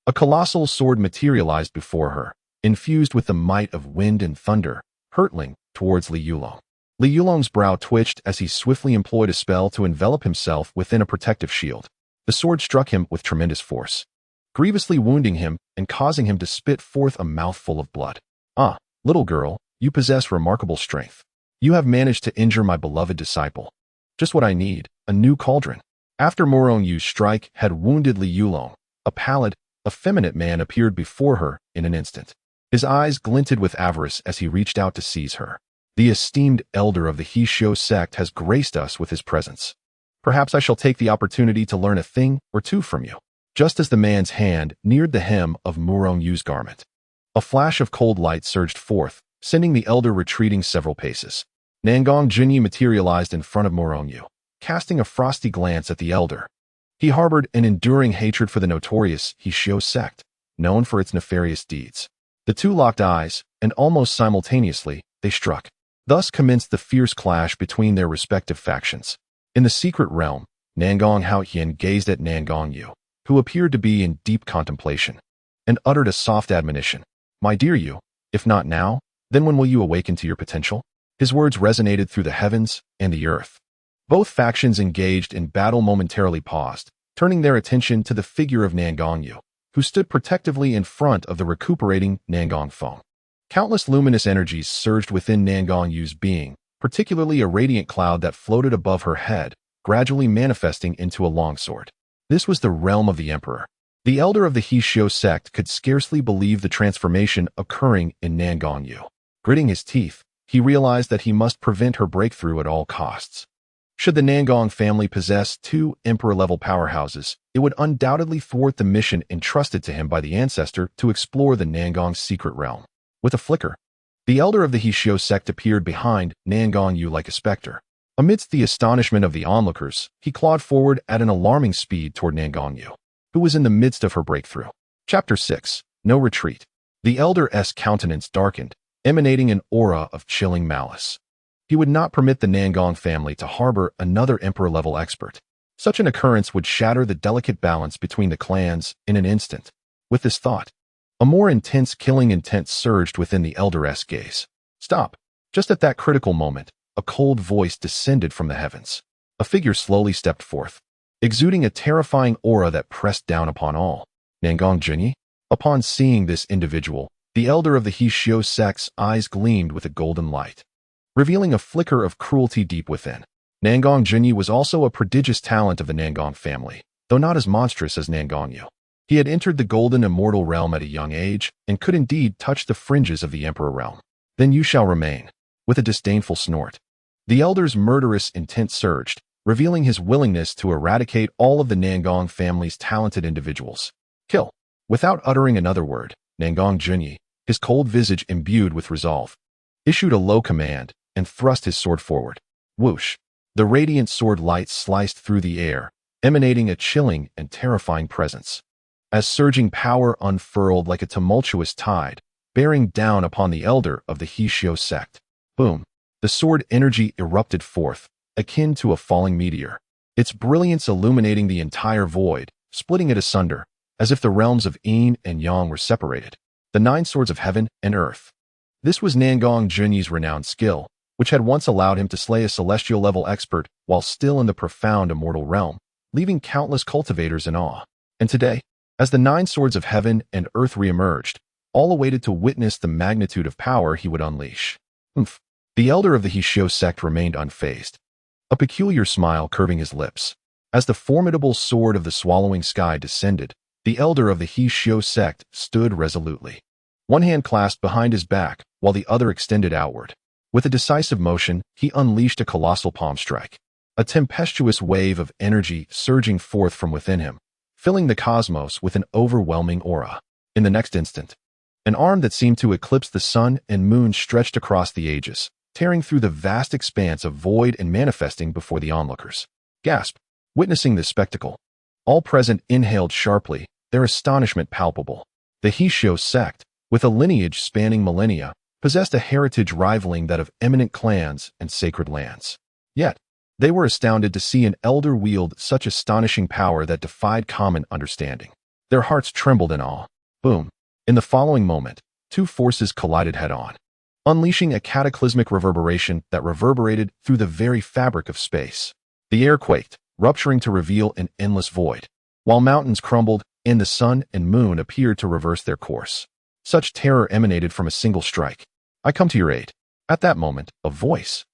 S1: A colossal sword materialized before her, infused with the might of wind and thunder, hurtling towards Li Yulong. Li Yulong's brow twitched as he swiftly employed a spell to envelop himself within a protective shield. The sword struck him with tremendous force, grievously wounding him and causing him to spit forth a mouthful of blood. Ah, little girl, you possess remarkable strength. You have managed to injure my beloved disciple. Just what I need, a new cauldron. After Murong Yu's strike had wounded Li Yulong, a pallid, effeminate man appeared before her in an instant. His eyes glinted with avarice as he reached out to seize her. The esteemed elder of the He Shou sect has graced us with his presence. Perhaps I shall take the opportunity to learn a thing or two from you. Just as the man's hand neared the hem of Murong Yu's garment, a flash of cold light surged forth, sending the elder retreating several paces. Nangong Jinyi materialized in front of Murong Yu, casting a frosty glance at the elder. He harbored an enduring hatred for the notorious He Shou sect, known for its nefarious deeds. The two locked eyes, and almost simultaneously, they struck. Thus commenced the fierce clash between their respective factions. In the secret realm, Nangong Haotian gazed at Nangong Yu, who appeared to be in deep contemplation, and uttered a soft admonition. My dear Yu, if not now, then when will you awaken to your potential? His words resonated through the heavens and the earth. Both factions engaged in battle momentarily paused, turning their attention to the figure of Nangong Yu, who stood protectively in front of the recuperating Nangong Feng. Countless luminous energies surged within Nangong Yu's being, particularly a radiant cloud that floated above her head, gradually manifesting into a longsword. This was the realm of the Emperor. The elder of the He Shou sect could scarcely believe the transformation occurring in Nangong Yu. Gritting his teeth, he realized that he must prevent her breakthrough at all costs. Should the Nangong family possess two emperor-level powerhouses, it would undoubtedly thwart the mission entrusted to him by the ancestor to explore the Nangong's secret realm. With a flicker, the elder of the He Shou sect appeared behind Nangong Yu like a specter. Amidst the astonishment of the onlookers, he clawed forward at an alarming speed toward Nangong Yu, who was in the midst of her breakthrough. Chapter 6. No Retreat. The elder's countenance darkened, emanating an aura of chilling malice. He would not permit the Nangong family to harbor another emperor-level expert. Such an occurrence would shatter the delicate balance between the clans in an instant. With this thought, a more intense killing intent surged within the elder's gaze. Stop. Just at that critical moment, a cold voice descended from the heavens. A figure slowly stepped forth, exuding a terrifying aura that pressed down upon all. Nangong Jinyi? Upon seeing this individual, the elder of the He Shou sect's eyes gleamed with a golden light, revealing a flicker of cruelty deep within. Nangong Jinyi was also a prodigious talent of the Nangong family, though not as monstrous as Nangong Yu. He had entered the golden immortal realm at a young age, and could indeed touch the fringes of the emperor realm. Then you shall remain. With a disdainful snort, the elder's murderous intent surged, revealing his willingness to eradicate all of the Nangong family's talented individuals. Kill. Without uttering another word, Nangong Jinyi, his cold visage imbued with resolve, issued a low command and thrust his sword forward. Whoosh! The radiant sword light sliced through the air, emanating a chilling and terrifying presence. As surging power unfurled like a tumultuous tide, bearing down upon the elder of the He Shou sect. Boom! The sword energy erupted forth, akin to a falling meteor, its brilliance illuminating the entire void, splitting it asunder, as if the realms of yin and yang were separated. The 9 swords of heaven and earth. This was Nangong Junyi's renowned skill, which had once allowed him to slay a celestial-level expert while still in the profound immortal realm, leaving countless cultivators in awe. And today, as the 9 swords of heaven and earth re-emerged, all awaited to witness the magnitude of power he would unleash. The elder of the Hishio sect remained unfazed, a peculiar smile curving his lips. As the formidable sword of the swallowing sky descended, the elder of the Hishio sect stood resolutely, one hand clasped behind his back while the other extended outward. With a decisive motion, he unleashed a colossal palm strike, a tempestuous wave of energy surging forth from within him, filling the cosmos with an overwhelming aura. In the next instant, an arm that seemed to eclipse the sun and moon stretched across the ages, tearing through the vast expanse of void and manifesting before the onlookers. Gasp! Witnessing this spectacle, all present inhaled sharply, their astonishment palpable. The Hishio sect, with a lineage spanning millennia, possessed a heritage rivaling that of eminent clans and sacred lands. Yet, they were astounded to see an elder wield such astonishing power that defied common understanding. Their hearts trembled in awe. Boom! In the following moment, 2 forces collided head-on, unleashing a cataclysmic reverberation that reverberated through the very fabric of space. The air quaked, rupturing to reveal an endless void, while mountains crumbled and the sun and moon appeared to reverse their course. Such terror emanated from a single strike. I come to your aid. At that moment, a voice,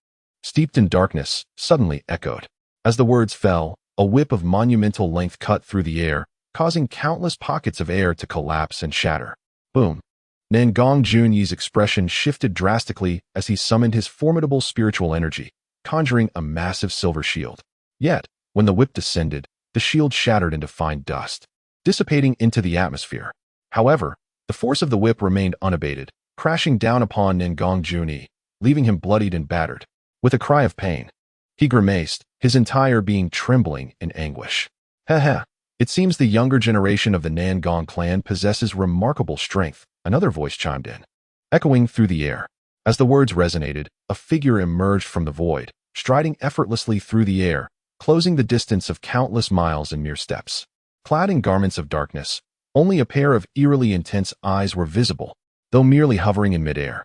S1: steeped in darkness, suddenly echoed. As the words fell, a whip of monumental length cut through the air, causing countless pockets of air to collapse and shatter. Boom! Nangong Junyi's expression shifted drastically as he summoned his formidable spiritual energy, conjuring a massive silver shield. Yet, when the whip descended, the shield shattered into fine dust, dissipating into the atmosphere. However, the force of the whip remained unabated, crashing down upon Nangong Junyi, leaving him bloodied and battered. With a cry of pain, he grimaced, his entire being trembling in anguish. Haha, it seems the younger generation of the Nangong clan possesses remarkable strength, another voice chimed in, echoing through the air. As the words resonated, a figure emerged from the void, striding effortlessly through the air, closing the distance of countless miles in mere steps. Clad in garments of darkness, only a pair of eerily intense eyes were visible, though merely hovering in midair.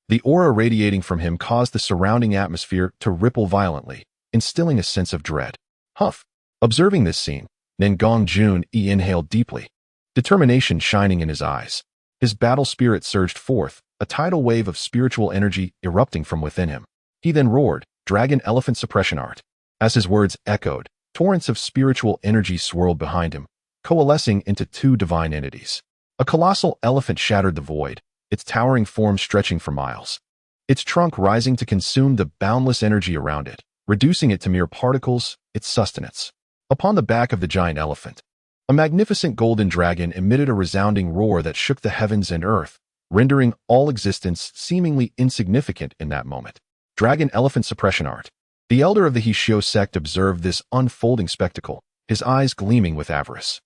S1: The aura radiating from him caused the surrounding atmosphere to ripple violently, instilling a sense of dread. Huff! Observing this scene, Nangong Junyi inhaled deeply, determination shining in his eyes. His battle spirit surged forth, a tidal wave of spiritual energy erupting from within him. He then roared, "Dragon Elephant Suppression Art." As his words echoed, torrents of spiritual energy swirled behind him, coalescing into 2 divine entities. A colossal elephant shattered the void, its towering form stretching for miles, its trunk rising to consume the boundless energy around it, reducing it to mere particles, its sustenance. Upon the back of the giant elephant, a magnificent golden dragon emitted a resounding roar that shook the heavens and earth, rendering all existence seemingly insignificant in that moment. Dragon Elephant Suppression Art. The elder of the Hishio sect observed this unfolding spectacle, his eyes gleaming with avarice.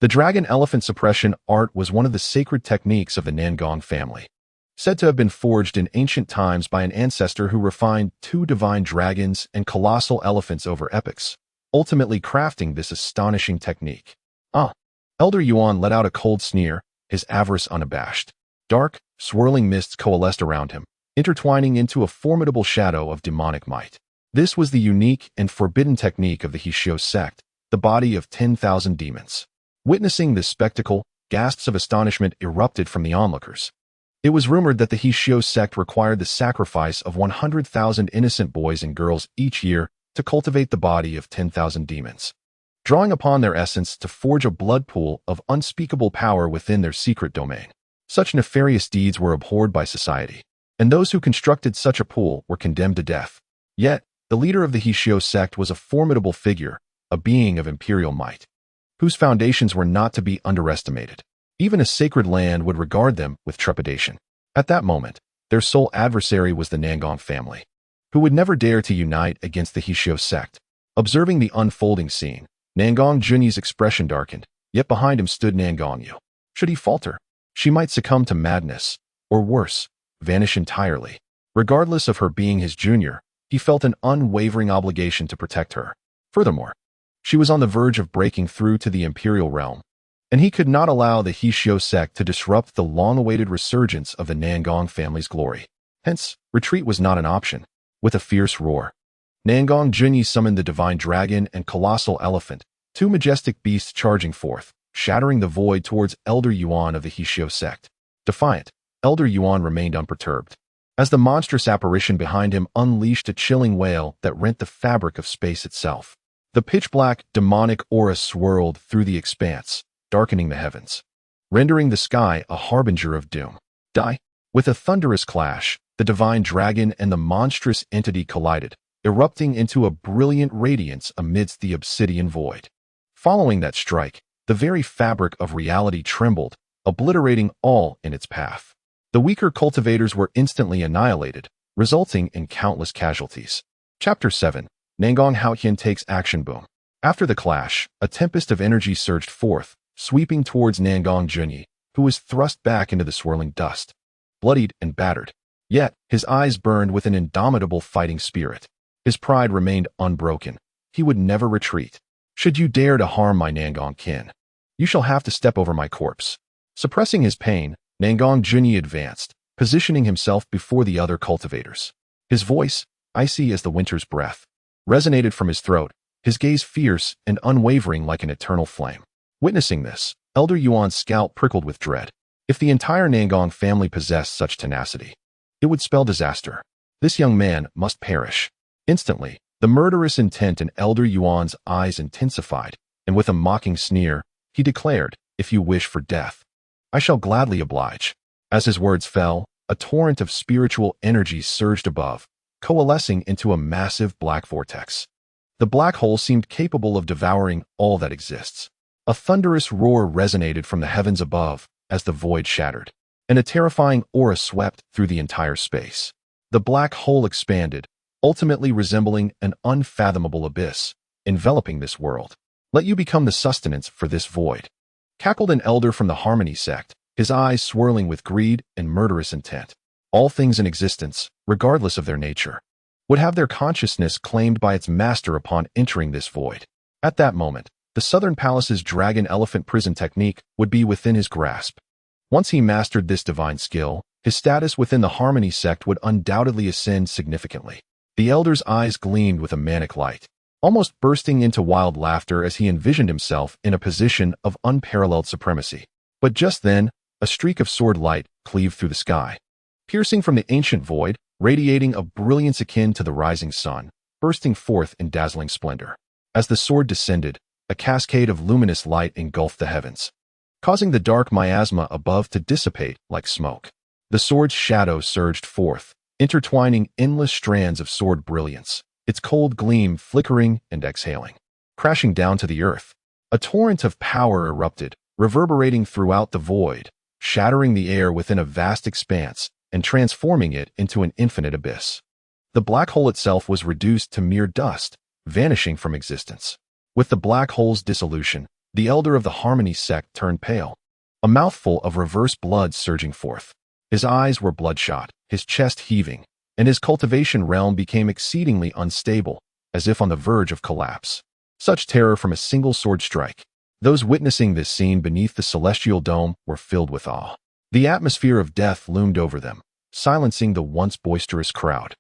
S1: The dragon elephant suppression art was one of the sacred techniques of the Nangong family, said to have been forged in ancient times by an ancestor who refined 2 divine dragons and colossal elephants over epochs, ultimately crafting this astonishing technique. Elder Yuan let out a cold sneer, his avarice unabashed. Dark, swirling mists coalesced around him, intertwining into a formidable shadow of demonic might. This was the unique and forbidden technique of the Hishio sect, the body of 10,000 demons. Witnessing this spectacle, gasps of astonishment erupted from the onlookers. It was rumored that the Hishio sect required the sacrifice of 100,000 innocent boys and girls each year to cultivate the body of 10,000 demons, drawing upon their essence to forge a blood pool of unspeakable power within their secret domain. Such nefarious deeds were abhorred by society, and those who constructed such a pool were condemned to death. Yet, the leader of the Hishio sect was a formidable figure, a being of imperial might, whose foundations were not to be underestimated. Even a sacred land would regard them with trepidation. At that moment, their sole adversary was the Nangong family, who would never dare to unite against the Hishio sect. Observing the unfolding scene, Nangong Junyi's expression darkened, yet behind him stood Nangong Yu. Should he falter, she might succumb to madness, or worse, vanish entirely. Regardless of her being his junior, he felt an unwavering obligation to protect her. Furthermore, she was on the verge of breaking through to the imperial realm, and he could not allow the Hixio sect to disrupt the long-awaited resurgence of the Nangong family's glory. Hence, retreat was not an option. With a fierce roar, Nangong Junyi summoned the divine dragon and colossal elephant, two majestic beasts charging forth, shattering the void towards Elder Yuan of the Hixio sect. Defiant, Elder Yuan remained unperturbed, as the monstrous apparition behind him unleashed a chilling wail that rent the fabric of space itself. The pitch-black, demonic aura swirled through the expanse, darkening the heavens, rendering the sky a harbinger of doom. Die! With a thunderous clash, the divine dragon and the monstrous entity collided, erupting into a brilliant radiance amidst the obsidian void. Following that strike, the very fabric of reality trembled, obliterating all in its path. The weaker cultivators were instantly annihilated, resulting in countless casualties. Chapter 7. Nangong Haotian takes action. Boom. After the clash, a tempest of energy surged forth, sweeping towards Nangong Junyi, who was thrust back into the swirling dust. Bloodied and battered, yet his eyes burned with an indomitable fighting spirit. His pride remained unbroken. He would never retreat. Should you dare to harm my Nangong kin, you shall have to step over my corpse. Suppressing his pain, Nangong Junyi advanced, positioning himself before the other cultivators. His voice, icy as the winter's breath, resonated from his throat, his gaze fierce and unwavering like an eternal flame. Witnessing this, Elder Yuan's scalp prickled with dread. If the entire Nangong family possessed such tenacity, it would spell disaster. This young man must perish. Instantly, the murderous intent in Elder Yuan's eyes intensified, and with a mocking sneer, he declared, "If you wish for death, I shall gladly oblige." As his words fell, a torrent of spiritual energy surged above, coalescing into a massive black vortex. The black hole seemed capable of devouring all that exists. A thunderous roar resonated from the heavens above as the void shattered, and a terrifying aura swept through the entire space. The black hole expanded, ultimately resembling an unfathomable abyss, enveloping this world. "Let you become the sustenance for this void," cackled an elder from the Harmony sect, his eyes swirling with greed and murderous intent. All things in existence, regardless of their nature, would have their consciousness claimed by its master upon entering this void. At that moment, the Southern Palace's dragon-elephant prison technique would be within his grasp. Once he mastered this divine skill, his status within the Harmony sect would undoubtedly ascend significantly. The elder's eyes gleamed with a manic light, almost bursting into wild laughter as he envisioned himself in a position of unparalleled supremacy. But just then, a streak of sword light cleaved through the sky, piercing from the ancient void, radiating a brilliance akin to the rising sun, bursting forth in dazzling splendor. As the sword descended, a cascade of luminous light engulfed the heavens, causing the dark miasma above to dissipate like smoke. The sword's shadow surged forth, intertwining endless strands of sword brilliance, its cold gleam flickering and exhaling. Crashing down to the earth, a torrent of power erupted, reverberating throughout the void, shattering the air within a vast expanse and transforming it into an infinite abyss. The black hole itself was reduced to mere dust, vanishing from existence. With the black hole's dissolution, the elder of the Harmony sect turned pale, a mouthful of reverse blood surging forth. His eyes were bloodshot, his chest heaving, and his cultivation realm became exceedingly unstable, as if on the verge of collapse. Such terror from a single sword strike. Those witnessing this scene beneath the celestial dome were filled with awe. The atmosphere of death loomed over them, silencing the once boisterous crowd,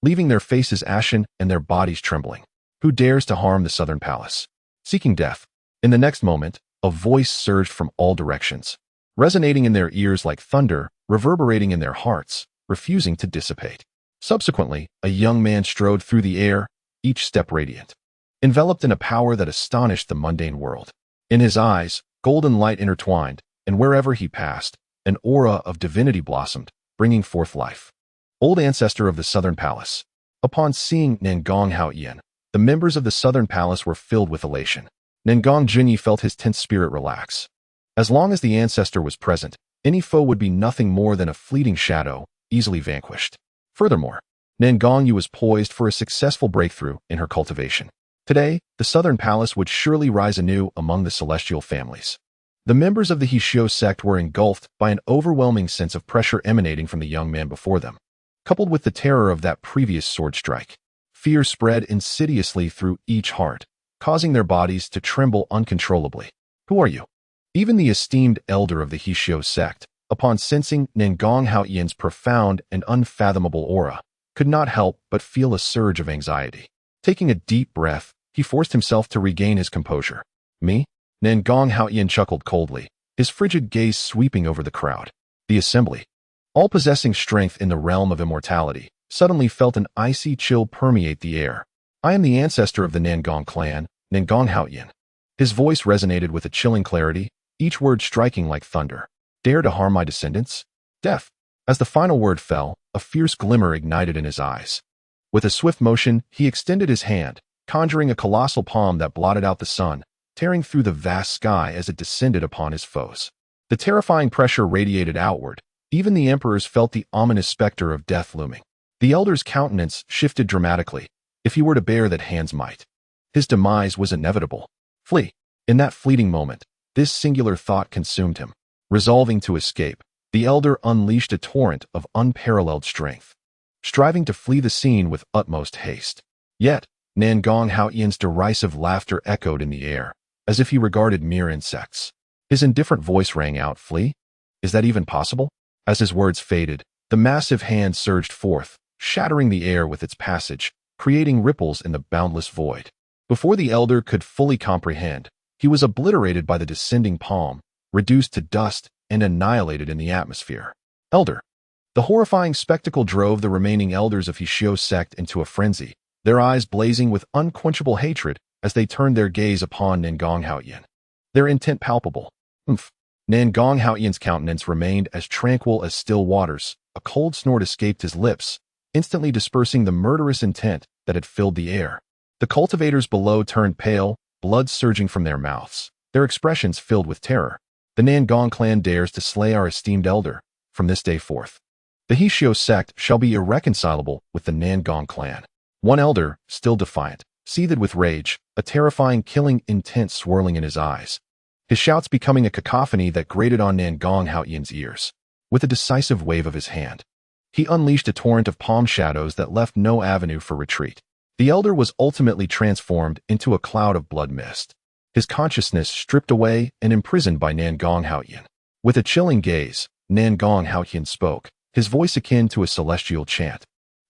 S1: leaving their faces ashen and their bodies trembling. Who dares to harm the Southern Palace? Seeking death. In the next moment, a voice surged from all directions, resonating in their ears like thunder, reverberating in their hearts, refusing to dissipate. Subsequently, a young man strode through the air, each step radiant, enveloped in a power that astonished the mundane world. In his eyes, golden light intertwined, and wherever he passed, an aura of divinity blossomed, bringing forth life. Old ancestor of the Southern Palace. Upon seeing Nangong Haotian, the members of the Southern Palace were filled with elation. Nangong Junyi felt his tense spirit relax. As long as the ancestor was present, any foe would be nothing more than a fleeting shadow, easily vanquished. Furthermore, Nangong Yu was poised for a successful breakthrough in her cultivation. Today, the Southern Palace would surely rise anew among the celestial families. The members of the Hixio sect were engulfed by an overwhelming sense of pressure emanating from the young man before them, coupled with the terror of that previous sword strike. Fear spread insidiously through each heart, causing their bodies to tremble uncontrollably. "Who are you?" Even the esteemed elder of the Hixio sect, upon sensing Nangong Haoyan's profound and unfathomable aura, could not help but feel a surge of anxiety. Taking a deep breath, he forced himself to regain his composure. Me? Nangong Haoyan chuckled coldly, his frigid gaze sweeping over the crowd. The assembly, all possessing strength in the realm of immortality, suddenly felt an icy chill permeate the air. I am the ancestor of the Nangong clan, Nangong Haoyan. His voice resonated with a chilling clarity, each word striking like thunder. Dare to harm my descendants? Death. As the final word fell, a fierce glimmer ignited in his eyes. With a swift motion, he extended his hand, conjuring a colossal palm that blotted out the sun, tearing through the vast sky as it descended upon his foes. The terrifying pressure radiated outward. Even the emperors felt the ominous specter of death looming. The elder's countenance shifted dramatically. If he were to bear that hand's might, his demise was inevitable. Flee. In that fleeting moment, this singular thought consumed him. Resolving to escape, the elder unleashed a torrent of unparalleled strength, striving to flee the scene with utmost haste. Yet, Nangong Haoyan's derisive laughter echoed in the air, as if he regarded mere insects. His indifferent voice rang out, "Flee? Is that even possible?" As his words faded, the massive hand surged forth, shattering the air with its passage, creating ripples in the boundless void. Before the elder could fully comprehend, he was obliterated by the descending palm, reduced to dust, and annihilated in the atmosphere. Elder. The horrifying spectacle drove the remaining elders of Hixio sect into a frenzy, their eyes blazing with unquenchable hatred as they turned their gaze upon Nangong Haoyan. Their intent palpable. Nangong Haoyan's countenance remained as tranquil as still waters. A cold snort escaped his lips, instantly dispersing the murderous intent that had filled the air. The cultivators below turned pale, blood surging from their mouths, their expressions filled with terror. The Nangong clan dares to slay our esteemed elder. From this day forth, the Hixio sect shall be irreconcilable with the Nangong clan. One elder, still defiant, seethed with rage, a terrifying killing intent swirling in his eyes. His shouts becoming a cacophony that grated on Nangong Haoyan's ears. With a decisive wave of his hand, he unleashed a torrent of palm shadows that left no avenue for retreat. The elder was ultimately transformed into a cloud of blood mist, his consciousness stripped away and imprisoned by Nangong Haoyan. With a chilling gaze, Nangong Haoyan spoke, his voice akin to a celestial chant.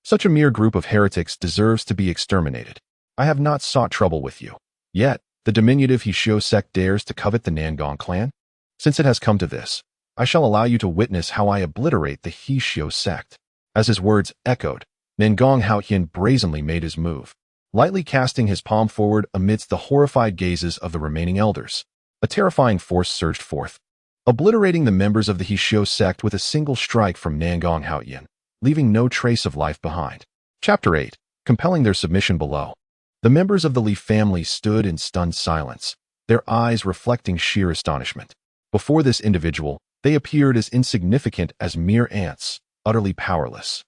S1: Such a mere group of heretics deserves to be exterminated. I have not sought trouble with you. Yet, the diminutive Hixio sect dares to covet the Nangong clan? Since it has come to this, I shall allow you to witness how I obliterate the Hixio sect. As his words echoed, Nangong Haoyan brazenly made his move, lightly casting his palm forward amidst the horrified gazes of the remaining elders. A terrifying force surged forth, obliterating the members of the Hixio sect with a single strike from Nangong Haoyan, leaving no trace of life behind. Chapter 8. Compelling their submission below. The members of the Li family stood in stunned silence, their eyes reflecting sheer astonishment. Before this individual, they appeared as insignificant as mere ants, utterly powerless.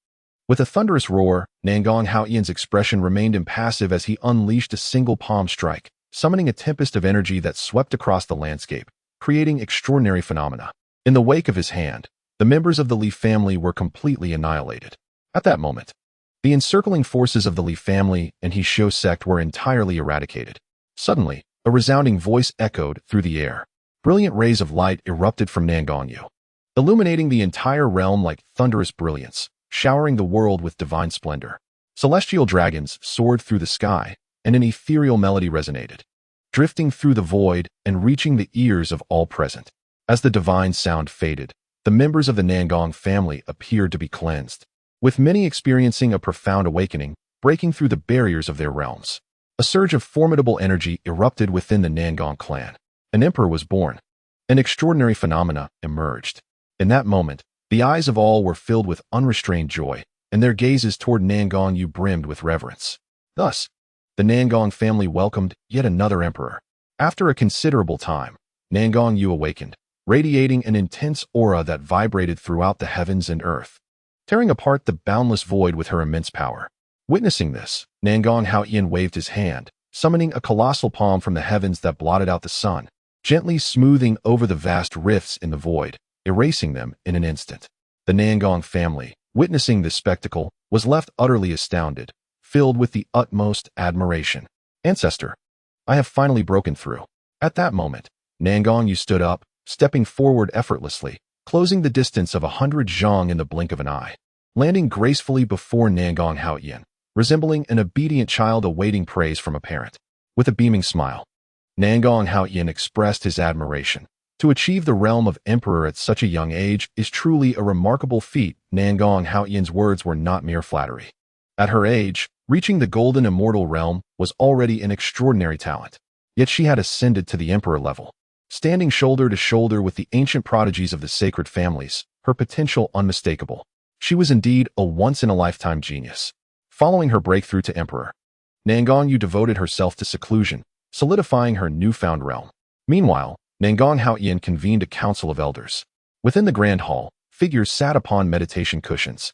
S1: With a thunderous roar, Nangong Haoyan's expression remained impassive as he unleashed a single palm strike, summoning a tempest of energy that swept across the landscape, creating extraordinary phenomena. In the wake of his hand, the members of the Li family were completely annihilated. At that moment, the encircling forces of the Li family and Hixio sect were entirely eradicated. Suddenly, a resounding voice echoed through the air. Brilliant rays of light erupted from Nangongyu, illuminating the entire realm like thunderous brilliance, showering the world with divine splendor. Celestial dragons soared through the sky, and an ethereal melody resonated, drifting through the void and reaching the ears of all present. As the divine sound faded, the members of the Nangong family appeared to be cleansed, with many experiencing a profound awakening, breaking through the barriers of their realms. A surge of formidable energy erupted within the Nangong clan. An emperor was born. An extraordinary phenomena emerged. In that moment, the eyes of all were filled with unrestrained joy, and their gazes toward Nangongyu brimmed with reverence. Thus, the Nangong family welcomed yet another emperor. After a considerable time, Nangongyu awakened, radiating an intense aura that vibrated throughout the heavens and earth, tearing apart the boundless void with her immense power. Witnessing this, Nangong Haoyan waved his hand, summoning a colossal palm from the heavens that blotted out the sun, gently smoothing over the vast rifts in the void, erasing them in an instant. The Nangong family, witnessing this spectacle, was left utterly astounded, filled with the utmost admiration. Ancestor, I have finally broken through. At that moment, Nangong stood up, stepping forward effortlessly, closing the distance of 100 zhang in the blink of an eye, landing gracefully before Nangong Haoyan, resembling an obedient child awaiting praise from a parent. With a beaming smile, Nangong Haoyan expressed his admiration. To achieve the realm of emperor at such a young age is truly a remarkable feat. Nangong Haoyan's words were not mere flattery. At her age, reaching the golden immortal realm was already an extraordinary talent. Yet she had ascended to the emperor level, standing shoulder to shoulder with the ancient prodigies of the sacred families, her potential unmistakable. She was indeed a once-in-a-lifetime genius. Following her breakthrough to emperor, Nangong devoted herself to seclusion, solidifying her newfound realm. Meanwhile, Nangong Haoyan convened a council of elders. Within the grand hall, figures sat upon meditation cushions,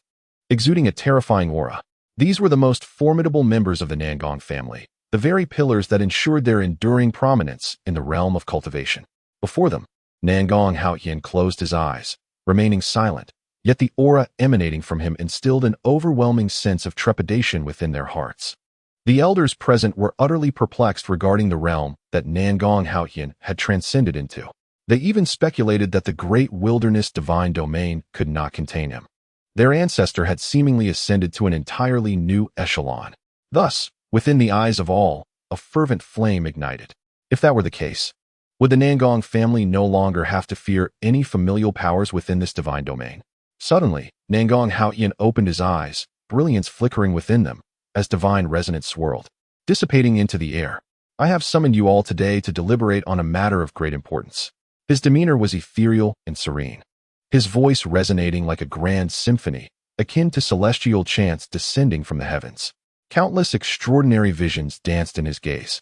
S1: exuding a terrifying aura. These were the most formidable members of the Nangong family, the very pillars that ensured their enduring prominence in the realm of cultivation. Before them, Nangong Haoyan closed his eyes, remaining silent, yet the aura emanating from him instilled an overwhelming sense of trepidation within their hearts. The elders present were utterly perplexed regarding the realm that Nangong Haoyan had transcended into. They even speculated that the great wilderness divine domain could not contain him. Their ancestor had seemingly ascended to an entirely new echelon. Thus, within the eyes of all, a fervent flame ignited. If that were the case, would the Nangong family no longer have to fear any familial powers within this divine domain? Suddenly, Nangong Haoyan opened his eyes, brilliance flickering within them, as divine resonance swirled, dissipating into the air. I have summoned you all today to deliberate on a matter of great importance. His demeanor was ethereal and serene, his voice resonating like a grand symphony, akin to celestial chants descending from the heavens. Countless extraordinary visions danced in his gaze,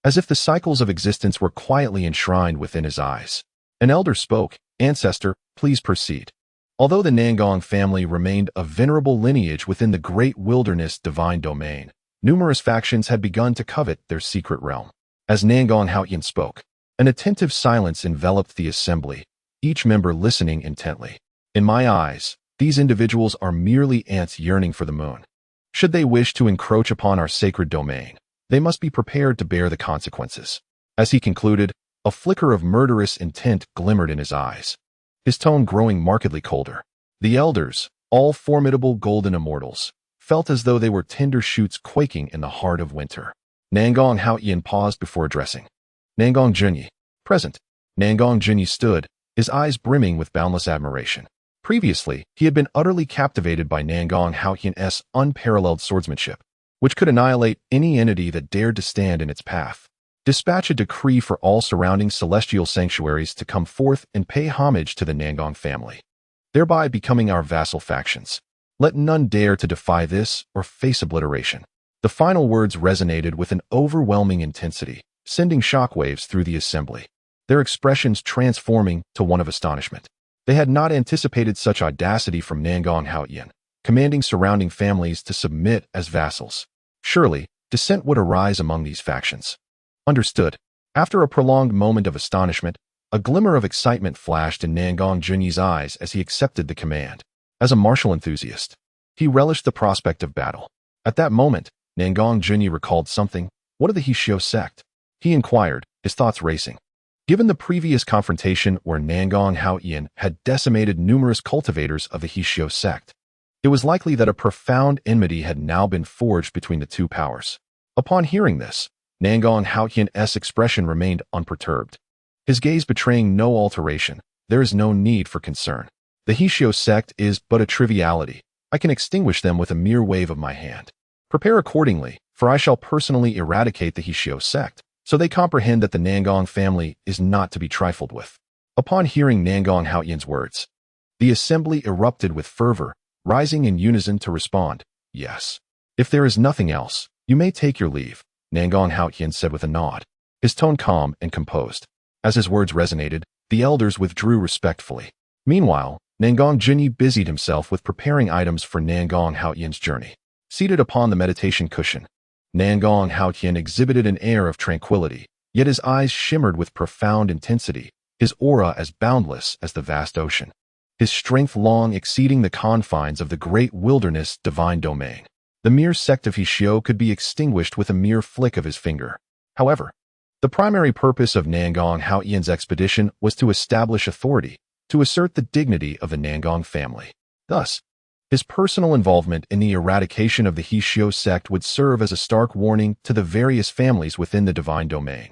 S1: as if the cycles of existence were quietly enshrined within his eyes. An elder spoke, "Ancestor, please proceed." Although the Nangong family remained a venerable lineage within the great wilderness divine domain, numerous factions had begun to covet their secret realm. As Nangong Haoyan spoke, an attentive silence enveloped the assembly, each member listening intently. In my eyes, these individuals are merely ants yearning for the moon. Should they wish to encroach upon our sacred domain, they must be prepared to bear the consequences. As he concluded, a flicker of murderous intent glimmered in his eyes, his tone growing markedly colder. The elders, all formidable golden immortals, felt as though they were tender shoots quaking in the heart of winter. Nangong Haoyan paused before addressing Nangong Junyi. Present. Nangong Junyi stood, his eyes brimming with boundless admiration. Previously, he had been utterly captivated by Nangong Haoyan's unparalleled swordsmanship, which could annihilate any entity that dared to stand in its path. Dispatch a decree for all surrounding celestial sanctuaries to come forth and pay homage to the Nangong family, thereby becoming our vassal factions. Let none dare to defy this or face obliteration. The final words resonated with an overwhelming intensity, sending shockwaves through the assembly, their expressions transforming to one of astonishment. They had not anticipated such audacity from Nangong Haoyan, commanding surrounding families to submit as vassals. Surely, dissent would arise among these factions. Understood. After a prolonged moment of astonishment, a glimmer of excitement flashed in Nangong Junyi's eyes as he accepted the command. As a martial enthusiast, he relished the prospect of battle. At that moment, Nangong Junyi recalled something. What of the Hishio sect? He inquired, his thoughts racing. Given the previous confrontation where Nangong Haoyan had decimated numerous cultivators of the Hishio sect, it was likely that a profound enmity had now been forged between the two powers. Upon hearing this, Nangong Haoyan's expression remained unperturbed, his gaze betraying no alteration. There is no need for concern. The Hishio sect is but a triviality. I can extinguish them with a mere wave of my hand. Prepare accordingly, for I shall personally eradicate the Hishio sect, so they comprehend that the Nangong family is not to be trifled with. Upon hearing Nangong Haoyan's words, the assembly erupted with fervor, rising in unison to respond, "Yes. If there is nothing else, you may take your leave," Nangong Haoyan said with a nod, his tone calm and composed. As his words resonated, the elders withdrew respectfully. Meanwhile, Nangong Junyi busied himself with preparing items for Nangong Haoyan's journey. Seated upon the meditation cushion, Nangong Haoyan exhibited an air of tranquility, yet his eyes shimmered with profound intensity, his aura as boundless as the vast ocean, his strength long exceeding the confines of the great wilderness divine domain. The mere sect of Hishio could be extinguished with a mere flick of his finger. However, The primary purpose of Nangong Haoyan's expedition was to establish authority, to assert the dignity of the Nangong family. Thus, his personal involvement in the eradication of the Hixio sect would serve as a stark warning to the various families within the divine domain,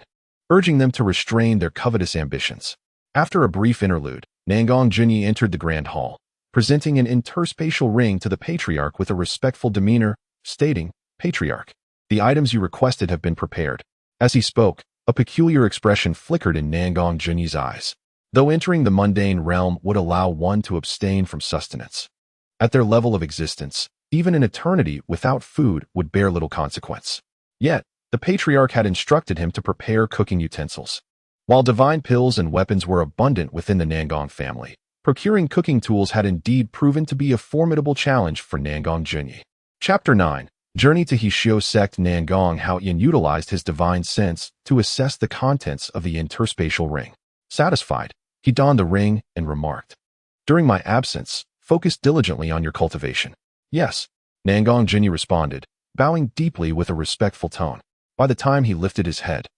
S1: urging them to restrain their covetous ambitions. After a brief interlude, Nangong Junyi entered the grand hall, presenting an interspatial ring to the patriarch with a respectful demeanor, stating, "Patriarch, the items you requested have been prepared." As he spoke, a peculiar expression flickered in Nangong Junyi's eyes. Though entering the mundane realm would allow one to abstain from sustenance, at their level of existence, even an eternity without food would bear little consequence. Yet, the patriarch had instructed him to prepare cooking utensils. While divine pills and weapons were abundant within the Nangong family, procuring cooking tools had indeed proven to be a formidable challenge for Nangong Junyi. Chapter 9. Journey to Hixio sect. Nangong Haoyan utilized his divine sense to assess the contents of the interspatial ring. Satisfied, he donned the ring and remarked, "During my absence, focus diligently on your cultivation." "Yes," Nangong Junyi responded, bowing deeply with a respectful tone. By the time he lifted his head,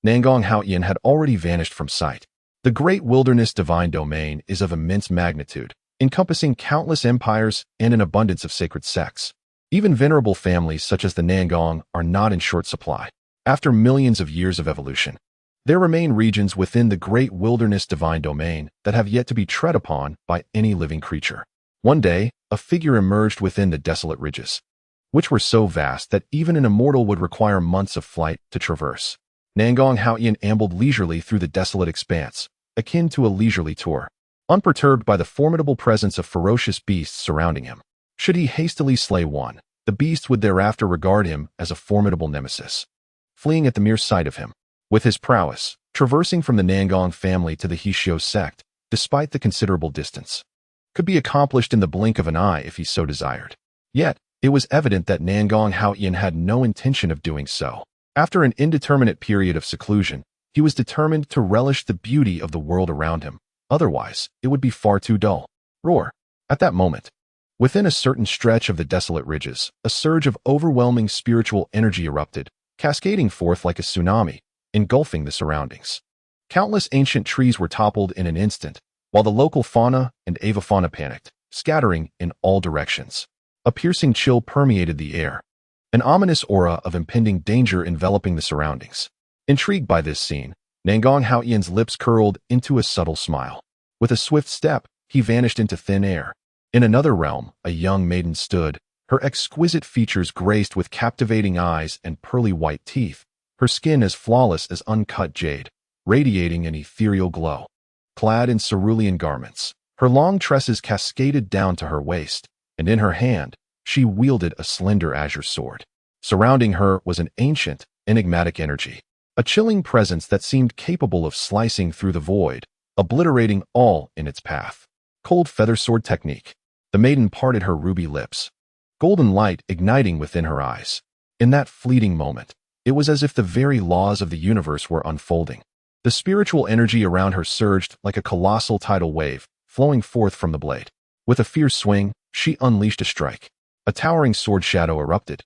S1: Nangong Haoyan had already vanished from sight. The great wilderness divine domain is of immense magnitude, encompassing countless empires and an abundance of sacred sects. Even venerable families such as the Nangong are not in short supply. After millions of years of evolution, there remain regions within the great wilderness divine domain that have yet to be tread upon by any living creature. One day, a figure emerged within the desolate ridges, which were so vast that even an immortal would require months of flight to traverse. Nangong Haoyan ambled leisurely through the desolate expanse, akin to a leisurely tour, unperturbed by the formidable presence of ferocious beasts surrounding him. Should he hastily slay one, the beast would thereafter regard him as a formidable nemesis, fleeing at the mere sight of him. With his prowess, traversing from the Nangong family to the Hixio sect, despite the considerable distance, could be accomplished in the blink of an eye if he so desired. Yet, it was evident that Nangong Haoyan had no intention of doing so. After an indeterminate period of seclusion, he was determined to relish the beauty of the world around him. Otherwise, it would be far too dull. Roar. At that moment, within a certain stretch of the desolate ridges, a surge of overwhelming spiritual energy erupted, cascading forth like a tsunami, engulfing the surroundings. Countless ancient trees were toppled in an instant, while the local fauna and avifauna panicked, scattering in all directions. A piercing chill permeated the air, an ominous aura of impending danger enveloping the surroundings. Intrigued by this scene, Nangong Haoyan's lips curled into a subtle smile. With a swift step, he vanished into thin air. In another realm, a young maiden stood, her exquisite features graced with captivating eyes and pearly white teeth, her skin as flawless as uncut jade, radiating an ethereal glow. Clad in cerulean garments, her long tresses cascaded down to her waist, and in her hand, she wielded a slender azure sword. Surrounding her was an ancient, enigmatic energy, a chilling presence that seemed capable of slicing through the void, obliterating all in its path. Cold feather sword technique. The maiden parted her ruby lips, golden light igniting within her eyes. In that fleeting moment, it was as if the very laws of the universe were unfolding. The spiritual energy around her surged like a colossal tidal wave, flowing forth from the blade. With a fierce swing, she unleashed a strike. A towering sword shadow erupted,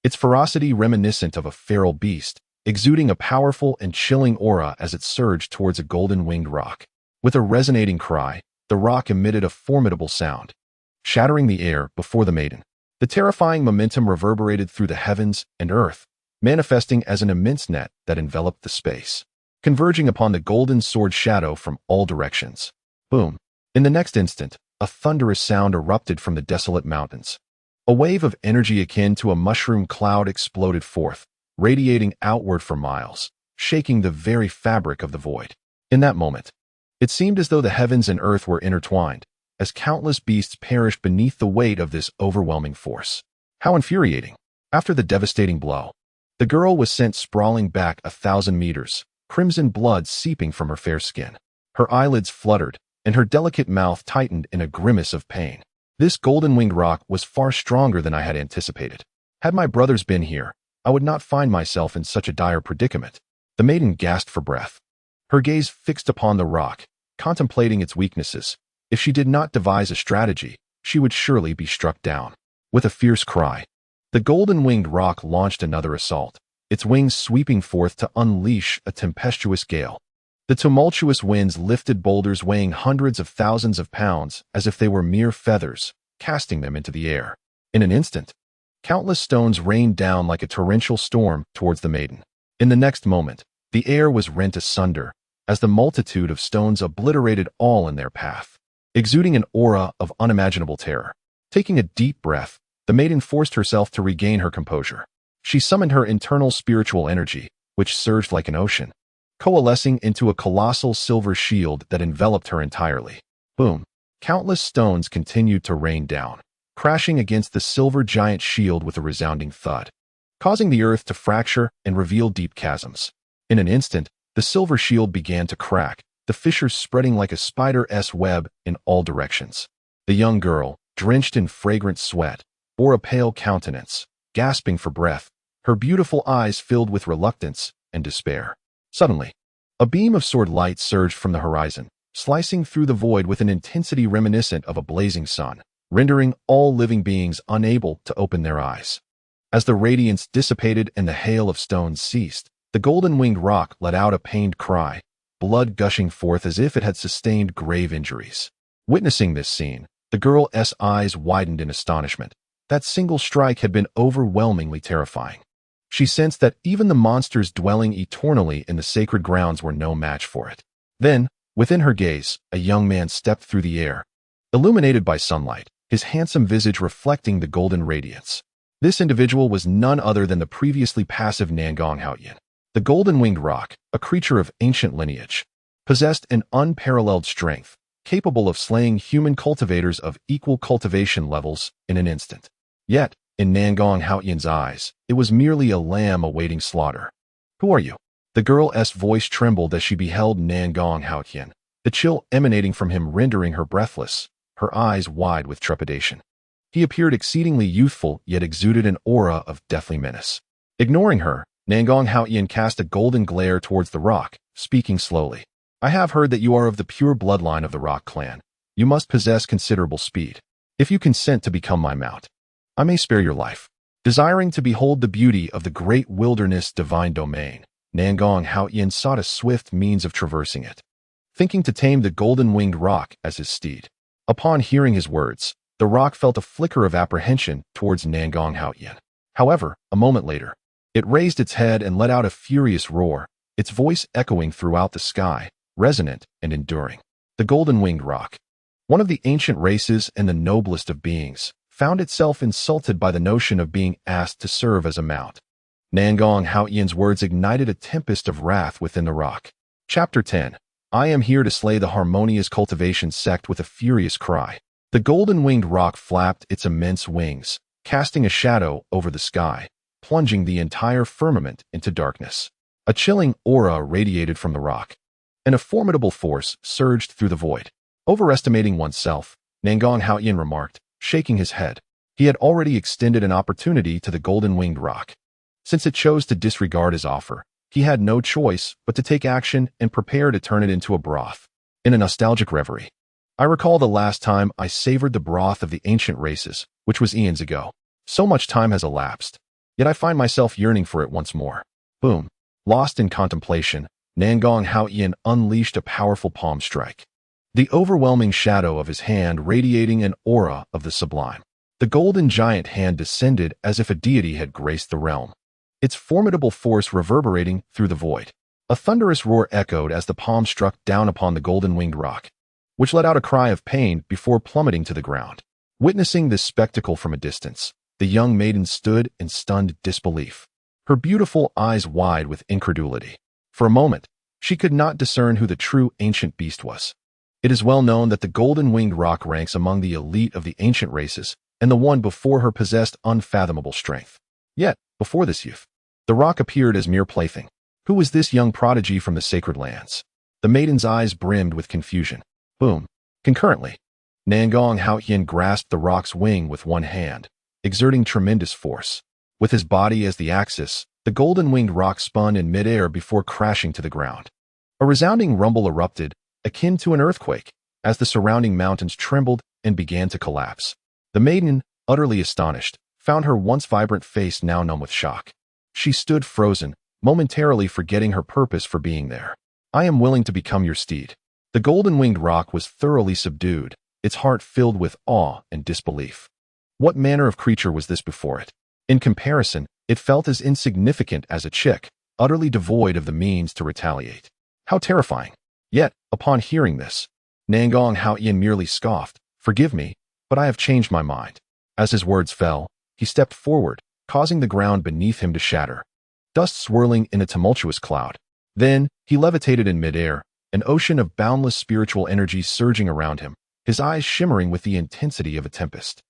S1: its ferocity reminiscent of a feral beast, exuding a powerful and chilling aura as it surged towards a golden-winged rock. With a resonating cry, the rock emitted a formidable sound, shattering the air before the maiden. The terrifying momentum reverberated through the heavens and earth, manifesting as an immense net that enveloped the space, converging upon the golden sword shadow from all directions. Boom! In the next instant, a thunderous sound erupted from the desolate mountains. A wave of energy akin to a mushroom cloud exploded forth, radiating outward for miles, shaking the very fabric of the void. In that moment, it seemed as though the heavens and earth were intertwined, as countless beasts perished beneath the weight of this overwhelming force. How infuriating! After the devastating blow, the girl was sent sprawling back 1,000 meters, crimson blood seeping from her fair skin. Her eyelids fluttered, and her delicate mouth tightened in a grimace of pain. This golden-winged rock was far stronger than I had anticipated. Had my brothers been here, I would not find myself in such a dire predicament. The maiden gasped for breath, her gaze fixed upon the rock, contemplating its weaknesses. If she did not devise a strategy, she would surely be struck down. With a fierce cry, the golden-winged rock launched another assault, its wings sweeping forth to unleash a tempestuous gale. The tumultuous winds lifted boulders weighing hundreds of thousands of pounds as if they were mere feathers, casting them into the air. In an instant, countless stones rained down like a torrential storm towards the maiden. In the next moment, the air was rent asunder as the multitude of stones obliterated all in their path, exuding an aura of unimaginable terror. Taking a deep breath, the maiden forced herself to regain her composure. She summoned her internal spiritual energy, which surged like an ocean, coalescing into a colossal silver shield that enveloped her entirely. Boom! Countless stones continued to rain down, crashing against the silver giant shield with a resounding thud, causing the earth to fracture and reveal deep chasms. In an instant, the silver shield began to crack, the fissures spreading like a spider's web in all directions. The young girl, drenched in fragrant sweat, bore a pale countenance, gasping for breath, her beautiful eyes filled with reluctance and despair. Suddenly, a beam of sword light surged from the horizon, slicing through the void with an intensity reminiscent of a blazing sun, rendering all living beings unable to open their eyes. As the radiance dissipated and the hail of stones ceased, the golden-winged rock let out a pained cry, blood gushing forth as if it had sustained grave injuries. Witnessing this scene, the girl's eyes widened in astonishment. That single strike had been overwhelmingly terrifying. She sensed that even the monsters dwelling eternally in the sacred grounds were no match for it. Then, within her gaze, a young man stepped through the air, illuminated by sunlight, his handsome visage reflecting the golden radiance. This individual was none other than the previously passive Nangong Haoyan. The golden-winged rock, a creature of ancient lineage, possessed an unparalleled strength, capable of slaying human cultivators of equal cultivation levels in an instant. Yet, in Nangong Haoyan's eyes, it was merely a lamb awaiting slaughter. "Who are you?" The girl's voice trembled as she beheld Nangong Haoyan, the chill emanating from him rendering her breathless, her eyes wide with trepidation. He appeared exceedingly youthful yet exuded an aura of deathly menace. Ignoring her, Nangong Haoyan cast a golden glare towards the rock, speaking slowly. "I have heard that you are of the pure bloodline of the Rock clan. You must possess considerable speed. If you consent to become my mount, I may spare your life." Desiring to behold the beauty of the great wilderness divine domain, Nangong Haoyan sought a swift means of traversing it, thinking to tame the golden-winged rock as his steed. Upon hearing his words, the rock felt a flicker of apprehension towards Nangong Haoyan. However, a moment later, it raised its head and let out a furious roar, its voice echoing throughout the sky, resonant and enduring. The golden-winged rock, one of the ancient races and the noblest of beings, found itself insulted by the notion of being asked to serve as a mount. Nangong Haoyan's words ignited a tempest of wrath within the rock. Chapter 10. I am here to slay the harmonious cultivation sect. With a furious cry, the golden-winged rock flapped its immense wings, casting a shadow over the sky, plunging the entire firmament into darkness. A chilling aura radiated from the rock, and a formidable force surged through the void. Overestimating oneself, Nangong Haoyan remarked, shaking his head. He had already extended an opportunity to the golden-winged rock. Since it chose to disregard his offer, he had no choice but to take action and prepare to turn it into a broth. In a nostalgic reverie, I recall the last time I savored the broth of the ancient races, which was eons ago. So much time has elapsed, yet I find myself yearning for it once more. Boom. Lost in contemplation, Nangong Haoyan unleashed a powerful palm strike, the overwhelming shadow of his hand radiating an aura of the sublime. The golden giant hand descended as if a deity had graced the realm, its formidable force reverberating through the void. A thunderous roar echoed as the palm struck down upon the golden-winged rock, which let out a cry of pain before plummeting to the ground. Witnessing this spectacle from a distance, the young maiden stood in stunned disbelief, her beautiful eyes wide with incredulity. For a moment, she could not discern who the true ancient beast was. It is well known that the golden-winged rock ranks among the elite of the ancient races, and the one before her possessed unfathomable strength. Yet, before this youth, the rock appeared as mere plaything. Who was this young prodigy from the sacred lands? The maiden's eyes brimmed with confusion. Boom. Concurrently, Nangong Haoyan grasped the rock's wing with one hand, exerting tremendous force. With his body as the axis, the golden-winged rock spun in midair before crashing to the ground. A resounding rumble erupted, akin to an earthquake, as the surrounding mountains trembled and began to collapse. The maiden, utterly astonished, found her once vibrant face now numb with shock. She stood frozen, momentarily forgetting her purpose for being there. I am willing to become your steed. The golden-winged roc was thoroughly subdued, its heart filled with awe and disbelief. What manner of creature was this before it? In comparison, it felt as insignificant as a chick, utterly devoid of the means to retaliate. How terrifying! Yet, upon hearing this, Nangong Haoyan merely scoffed, "Forgive me, but I have changed my mind." As his words fell, he stepped forward, causing the ground beneath him to shatter, dust swirling in a tumultuous cloud. Then, he levitated in midair, an ocean of boundless spiritual energy surging around him, his eyes shimmering with the intensity of a tempest.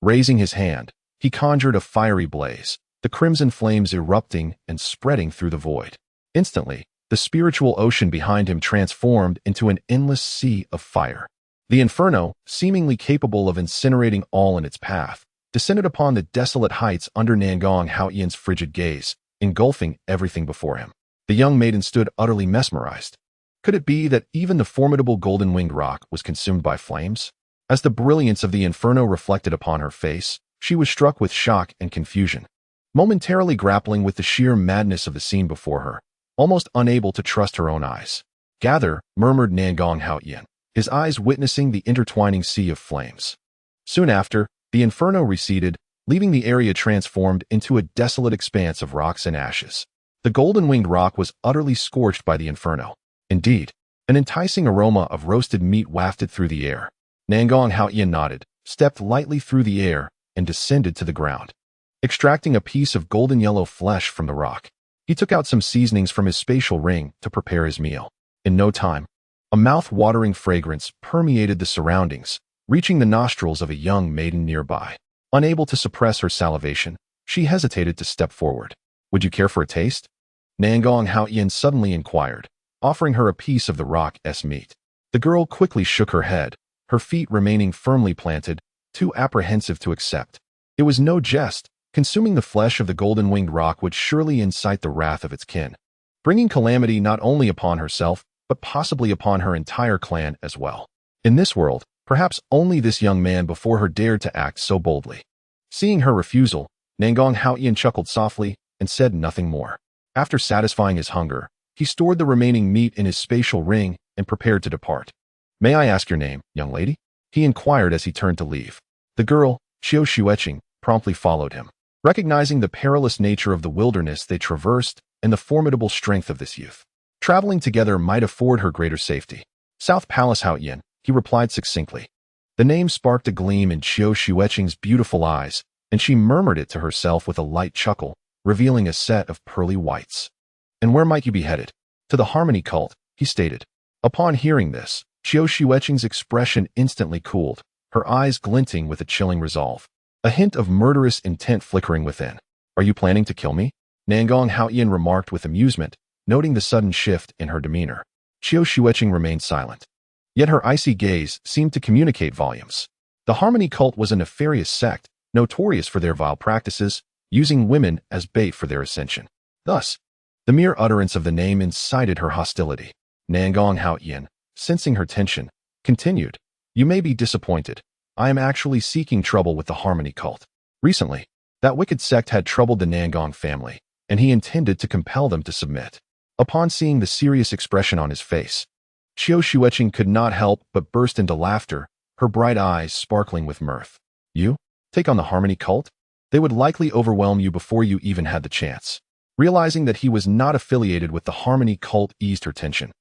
S1: Raising his hand, he conjured a fiery blaze, the crimson flames erupting and spreading through the void. Instantly, the spiritual ocean behind him transformed into an endless sea of fire. The inferno, seemingly capable of incinerating all in its path, descended upon the desolate heights under Nangong Haoyan's frigid gaze, engulfing everything before him. The young maiden stood utterly mesmerized. Could it be that even the formidable golden-winged roc was consumed by flames? As the brilliance of the inferno reflected upon her face, she was struck with shock and confusion. Momentarily grappling with the sheer madness of the scene before her, almost unable to trust her own eyes. "Gather," murmured Nangong Haoyan, his eyes witnessing the intertwining sea of flames. Soon after, the inferno receded, leaving the area transformed into a desolate expanse of rocks and ashes. The golden-winged roc was utterly scorched by the inferno. Indeed, an enticing aroma of roasted meat wafted through the air. Nangong Haoyan nodded, stepped lightly through the air, and descended to the ground. Extracting a piece of golden-yellow flesh from the rock, he took out some seasonings from his spatial ring to prepare his meal. In no time, a mouth-watering fragrance permeated the surroundings, reaching the nostrils of a young maiden nearby. Unable to suppress her salivation, she hesitated to step forward. "Would you care for a taste?" Nangong Haoyan suddenly inquired, offering her a piece of the roc's meat. The girl quickly shook her head, her feet remaining firmly planted, too apprehensive to accept. It was no jest. Consuming the flesh of the golden-winged roc would surely incite the wrath of its kin, bringing calamity not only upon herself, but possibly upon her entire clan as well. In this world, perhaps only this young man before her dared to act so boldly. Seeing her refusal, Nangong Haoyan chuckled softly and said nothing more. After satisfying his hunger, he stored the remaining meat in his spatial ring and prepared to depart. "May I ask your name, young lady?" he inquired as he turned to leave. The girl, Xuanhuan, promptly followed him. Recognizing the perilous nature of the wilderness they traversed and the formidable strength of this youth, traveling together might afford her greater safety. "South Palace Haoyan," he replied succinctly. The name sparked a gleam in Xuanhuan's beautiful eyes, and she murmured it to herself with a light chuckle, revealing a set of pearly whites. "And where might you be headed?" "To the Harmony Cult," he stated. Upon hearing this, Xuanhuan's expression instantly cooled, her eyes glinting with a chilling resolve, a hint of murderous intent flickering within. "Are you planning to kill me?" Nangong Haoyan remarked with amusement, noting the sudden shift in her demeanor. Xuanhuan remained silent. Yet her icy gaze seemed to communicate volumes. The Harmony Cult was a nefarious sect, notorious for their vile practices, using women as bait for their ascension. Thus, the mere utterance of the name incited her hostility. Nangong Haoyan, sensing her tension, continued, "You may be disappointed. I am actually seeking trouble with the Harmony Cult. Recently, that wicked sect had troubled the Nangong family, and he intended to compel them to submit." Upon seeing the serious expression on his face, Xuanhuan could not help but burst into laughter, her bright eyes sparkling with mirth. "You? Take on the Harmony Cult? They would likely overwhelm you before you even had the chance." Realizing that he was not affiliated with the Harmony Cult eased her tension,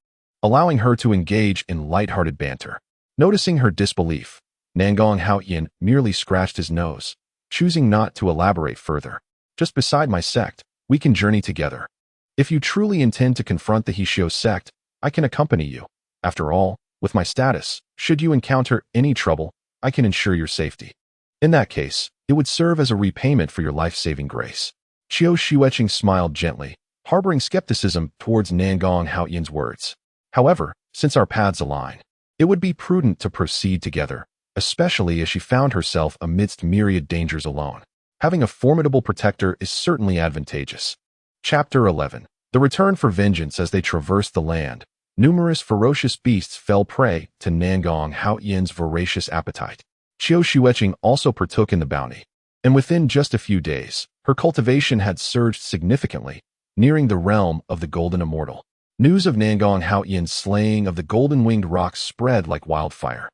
S1: allowing her to engage in light-hearted banter. Noticing her disbelief, Nangong Haoyan merely scratched his nose, choosing not to elaborate further. "Just beside my sect, we can journey together. If you truly intend to confront the Hishio sect, I can accompany you. After all, with my status, should you encounter any trouble, I can ensure your safety. In that case, it would serve as a repayment for your life-saving grace." Xuanhuan smiled gently, harboring skepticism towards Nangong Haoyan's words. However, since our paths align, it would be prudent to proceed together, especially as she found herself amidst myriad dangers alone. Having a formidable protector is certainly advantageous. Chapter 11. The return for vengeance. As they traversed the land, numerous ferocious beasts fell prey to Nangong Haoyan's voracious appetite. Xuanhuan also partook in the bounty, and within just a few days, Her cultivation had surged significantly, nearing the realm of the Golden Immortal. News of Nangong Haotian's slaying of the golden-winged roc spread like wildfire,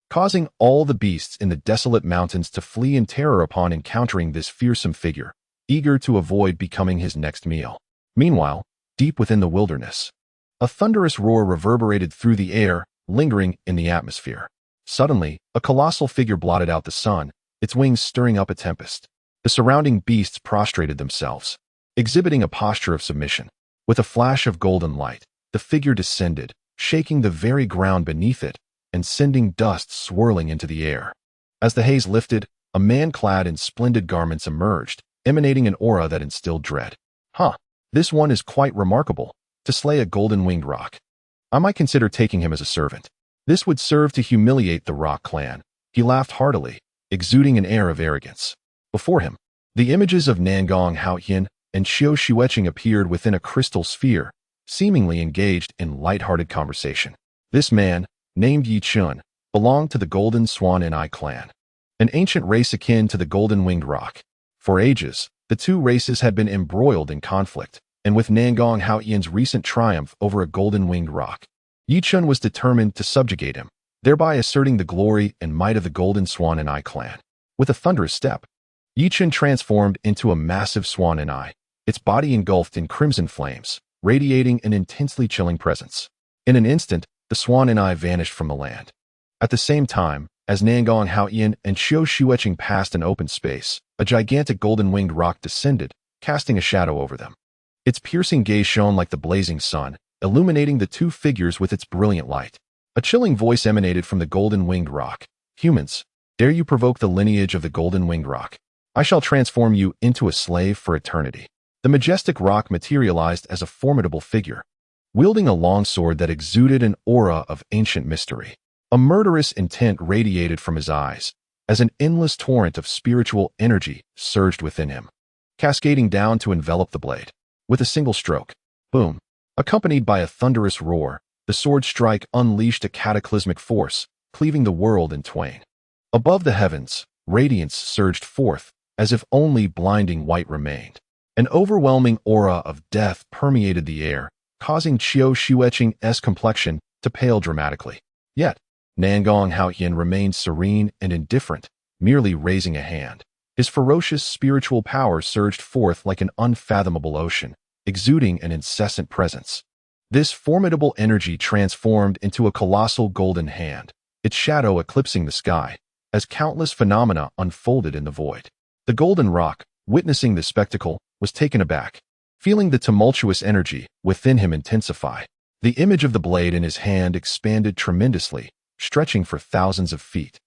S1: causing all the beasts in the desolate mountains to flee in terror upon encountering this fearsome figure, eager to avoid becoming his next meal. Meanwhile, deep within the wilderness, a thunderous roar reverberated through the air, lingering in the atmosphere. Suddenly, a colossal figure blotted out the sun, its wings stirring up a tempest. The surrounding beasts prostrated themselves, exhibiting a posture of submission. With a flash of golden light, the figure descended, shaking the very ground beneath it and sending dust swirling into the air. As the haze lifted, a man clad in splendid garments emerged, emanating an aura that instilled dread. This one is quite remarkable. To slay a golden-winged roc, I might consider taking him as a servant. This would serve to humiliate the roc clan. He laughed heartily, exuding an air of arrogance. Before him, the images of Nangong Haotian and Xiao Xueqing appeared within a crystal sphere, seemingly engaged in light-hearted conversation. This man, named Yi Chun, belonged to the Golden Xuanhuan clan, an ancient race akin to the golden-winged roc. For ages, the two races had been embroiled in conflict, and with Nangong Haotian's recent triumph over a golden-winged roc, Yi Chun was determined to subjugate him, thereby asserting the glory and might of the Golden Xuanhuan clan. With a thunderous step, Yi Chun transformed into a massive Xuanhuan, its body engulfed in crimson flames, radiating an intensely chilling presence. In an instant, the Xuanhuan vanished from the land. At the same time, as Nangong Haotian and Xiao Xueqing passed an open space, a gigantic golden-winged roc descended, casting a shadow over them. Its piercing gaze shone like the blazing sun, illuminating the two figures with its brilliant light. A chilling voice emanated from the golden-winged roc. "Humans, dare you provoke the lineage of the golden-winged roc? I shall transform you into a slave for eternity." The majestic roc materialized as a formidable figure, wielding a long sword that exuded an aura of ancient mystery. A murderous intent radiated from his eyes, as an endless torrent of spiritual energy surged within him, cascading down to envelop the blade. With a single stroke, boom, accompanied by a thunderous roar, the sword strike unleashed a cataclysmic force, cleaving the world in twain. Above the heavens, radiance surged forth, as if only blinding white remained. An overwhelming aura of death permeated the air, causing Xiao Xueqing's complexion to pale dramatically. Yet, Nangong Haotian remained serene and indifferent, merely raising a hand. His ferocious spiritual power surged forth like an unfathomable ocean, exuding an incessant presence. This formidable energy transformed into a colossal golden hand, its shadow eclipsing the sky, as countless phenomena unfolded in the void. The golden roc, witnessing the spectacle, was taken aback, feeling the tumultuous energy within him intensify. The image of the blade in his hand expanded tremendously, stretching for thousands of feet,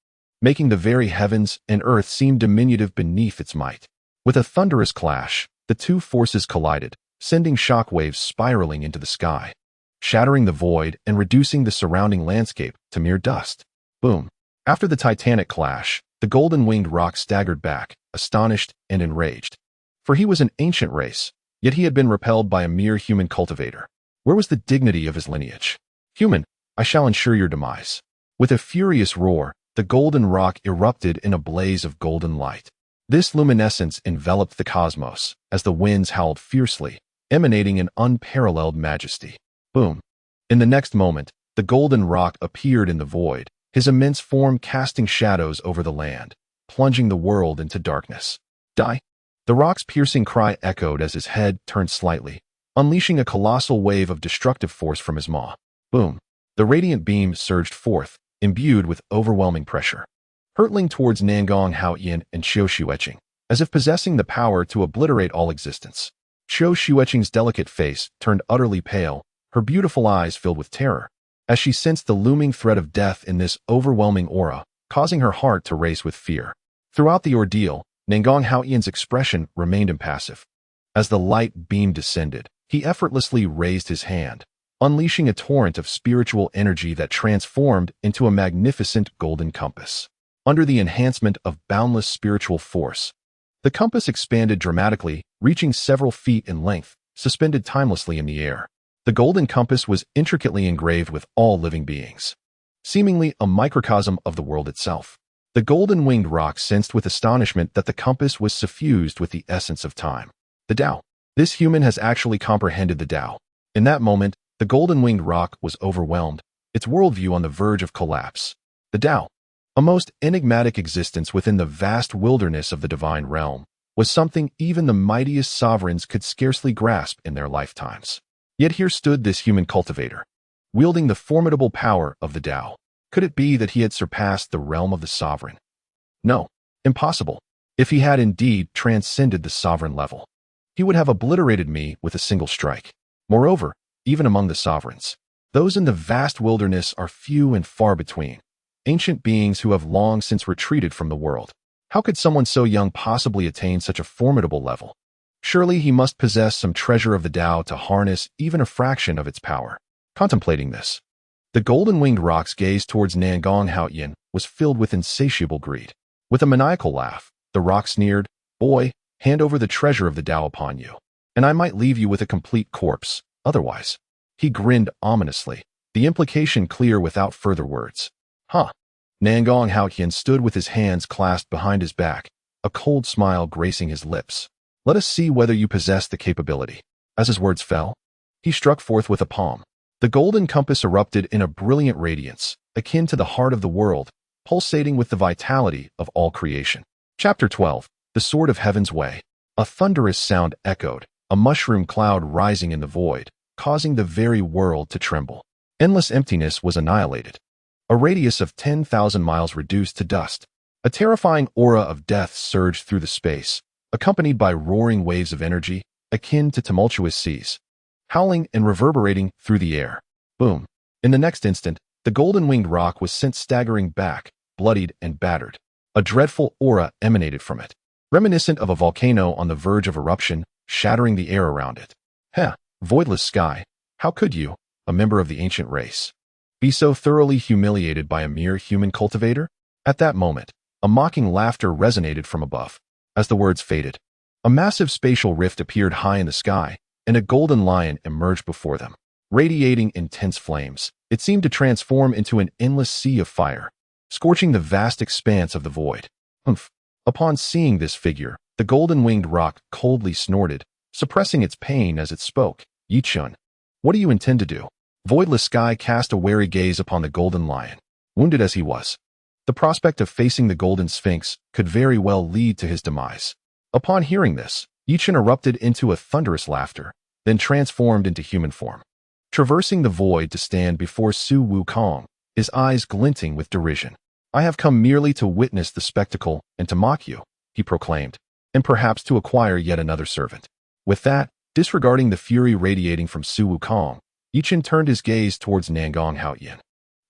S1: making the very heavens and earth seem diminutive beneath its might. With a thunderous clash, the two forces collided, sending shock waves spiraling into the sky, shattering the void and reducing the surrounding landscape to mere dust. Boom! After the titanic clash, the golden-winged roc staggered back, astonished and enraged. For he was an ancient race, yet he had been repelled by a mere human cultivator. Where was the dignity of his lineage? "Human, I shall ensure your demise." With a furious roar, the golden roc erupted in a blaze of golden light. This luminescence enveloped the cosmos, as the winds howled fiercely, emanating an unparalleled majesty. Boom! In the next moment, the golden roc appeared in the void, his immense form casting shadows over the land, plunging the world into darkness. "Die!" The roc's piercing cry echoed as his head turned slightly, unleashing a colossal wave of destructive force from his maw. Boom! The radiant beam surged forth, imbued with overwhelming pressure, hurtling towards Nangong Haotian and Xiao Xueqing, as if possessing the power to obliterate all existence. Xiao Xueqing's delicate face turned utterly pale, her beautiful eyes filled with terror, as she sensed the looming threat of death in this overwhelming aura, causing her heart to race with fear. Throughout the ordeal, Nangong Haotian's expression remained impassive. As the light beam descended, he effortlessly raised his hand, unleashing a torrent of spiritual energy that transformed into a magnificent golden compass. Under the enhancement of boundless spiritual force, the compass expanded dramatically, reaching several feet in length, suspended timelessly in the air. The golden compass was intricately engraved with all living beings, seemingly a microcosm of the world itself. The golden-winged roc sensed with astonishment that the compass was suffused with the essence of time. The Tao. This human has actually comprehended the Tao. In that moment, the golden-winged roc was overwhelmed, its worldview on the verge of collapse. The Tao, a most enigmatic existence within the vast wilderness of the divine realm, was something even the mightiest sovereigns could scarcely grasp in their lifetimes. Yet here stood this human cultivator, wielding the formidable power of the Tao. Could it be that he had surpassed the realm of the sovereign? No, impossible. If he had indeed transcended the sovereign level, he would have obliterated me with a single strike. Moreover, even among the sovereigns, those in the vast wilderness are few and far between, ancient beings who have long since retreated from the world. How could someone so young possibly attain such a formidable level? Surely he must possess some treasure of the Tao to harness even a fraction of its power. Contemplating this, the golden-winged roc's gaze towards Nangong Haoyan was filled with insatiable greed. With a maniacal laugh, the roc sneered, "Boy, hand over the treasure of the Tao upon you, and I might leave you with a complete corpse, otherwise." He grinned ominously, the implication clear without further words. Huh. Nangong Haoyan stood with his hands clasped behind his back, a cold smile gracing his lips. "Let us see whether you possess the capability." As his words fell, he struck forth with a palm. The golden compass erupted in a brilliant radiance, akin to the heart of the world, pulsating with the vitality of all creation. Chapter 12. The Sword of Heaven's Way. A thunderous sound echoed, a mushroom cloud rising in the void, causing the very world to tremble. Endless emptiness was annihilated. A radius of 10,000 miles reduced to dust. A terrifying aura of death surged through the space, accompanied by roaring waves of energy, akin to tumultuous seas, howling and reverberating through the air. Boom. In the next instant, the golden-winged roc was sent staggering back, bloodied and battered. A dreadful aura emanated from it, reminiscent of a volcano on the verge of eruption, shattering the air around it. Heh, voidless sky, how could you, a member of the ancient race, be so thoroughly humiliated by a mere human cultivator? At that moment, a mocking laughter resonated from above. As the words faded, a massive spatial rift appeared high in the sky, and a golden lion emerged before them. Radiating intense flames, it seemed to transform into an endless sea of fire, scorching the vast expanse of the void. Humph! Upon seeing this figure, the golden-winged roc coldly snorted, suppressing its pain as it spoke. "Yichun, what do you intend to do?" Voidless Sky cast a wary gaze upon the golden lion. Wounded as he was, the prospect of facing the golden sphinx could very well lead to his demise. Upon hearing this, Yichun erupted into a thunderous laughter, then transformed into human form. Traversing the void to stand before Su Wukong, his eyes glinting with derision. "I have come merely to witness the spectacle and to mock you," he proclaimed, "and perhaps to acquire yet another servant." With that, disregarding the fury radiating from Su Wukong, Yichun turned his gaze towards Nangong Haoyan,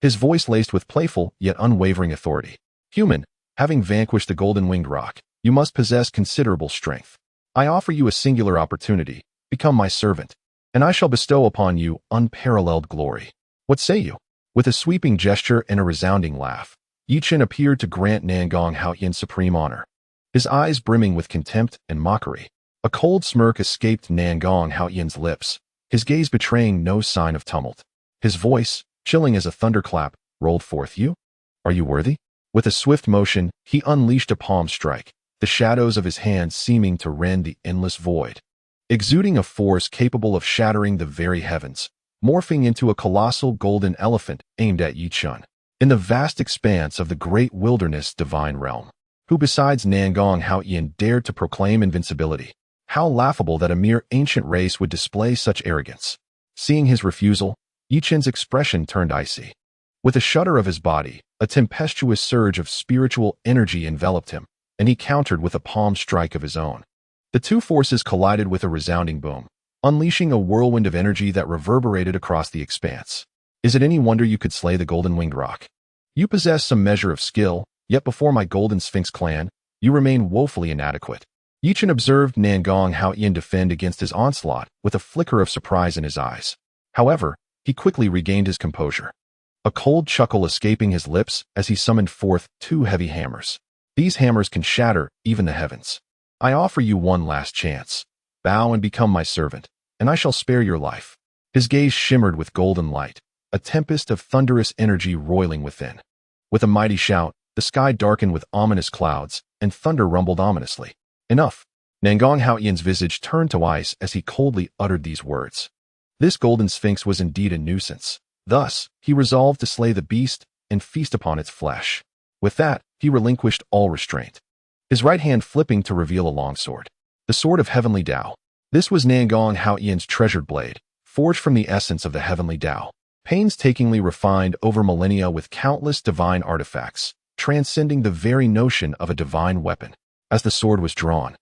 S1: his voice laced with playful yet unwavering authority. "Human, having vanquished the golden-winged roc, you must possess considerable strength. I offer you a singular opportunity. Become my servant, and I shall bestow upon you unparalleled glory. What say you?" With a sweeping gesture and a resounding laugh, Yichun appeared to grant Nangong Haoyan supreme honor, his eyes brimming with contempt and mockery. A cold smirk escaped Nangong Haoyan's lips, his gaze betraying no sign of tumult. His voice, chilling as a thunderclap, rolled forth, Are you worthy?" With a swift motion, he unleashed a palm strike, the shadows of his hands seeming to rend the endless void, exuding a force capable of shattering the very heavens, morphing into a colossal golden elephant aimed at Yichun. In the vast expanse of the great wilderness divine realm, who besides Nangong Haoyan dared to proclaim invincibility? How laughable that a mere ancient race would display such arrogance. Seeing his refusal, Yichun's expression turned icy. With a shudder of his body, a tempestuous surge of spiritual energy enveloped him, and he countered with a palm strike of his own. The two forces collided with a resounding boom, unleashing a whirlwind of energy that reverberated across the expanse. Is it any wonder you could slay the golden-winged roc? You possess some measure of skill, yet before my golden sphinx clan, you remain woefully inadequate. Yichun observed Nangong Haoyan defend against his onslaught with a flicker of surprise in his eyes. However, he quickly regained his composure, a cold chuckle escaping his lips as he summoned forth two heavy hammers. "These hammers can shatter even the heavens. I offer you one last chance. Bow and become my servant, and I shall spare your life." His gaze shimmered with golden light, a tempest of thunderous energy roiling within. With a mighty shout, the sky darkened with ominous clouds, and thunder rumbled ominously. Enough! Nangong Haoyan's visage turned to ice as he coldly uttered these words. This golden sphinx was indeed a nuisance. Thus, he resolved to slay the beast and feast upon its flesh. With that, he relinquished all restraint, his right hand flipping to reveal a long sword. The Sword of Heavenly Tao. This was Nangong Haoyan's treasured blade, forged from the essence of the Heavenly Tao, painstakingly refined over millennia with countless divine artifacts, transcending the very notion of a divine weapon. As the sword was drawn,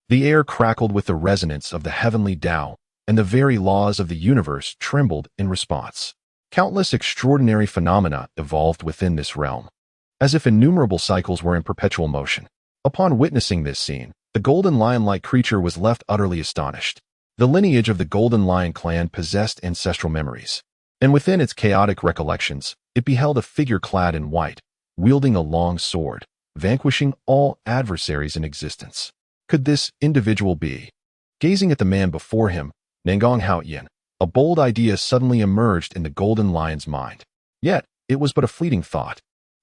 S1: the air crackled with the resonance of the Heavenly Tao, and the very laws of the universe trembled in response. Countless extraordinary phenomena evolved within this realm, as if innumerable cycles were in perpetual motion. Upon witnessing this scene, the golden lion-like creature was left utterly astonished. The lineage of the Golden Lion clan possessed ancestral memories, and within its chaotic recollections, it beheld a figure clad in white, wielding a long sword, vanquishing all adversaries in existence. Could this individual be? Gazing at the man before him, Nangong Haoyan, a bold idea suddenly emerged in the Golden Lion's mind. Yet, it was but a fleeting thought.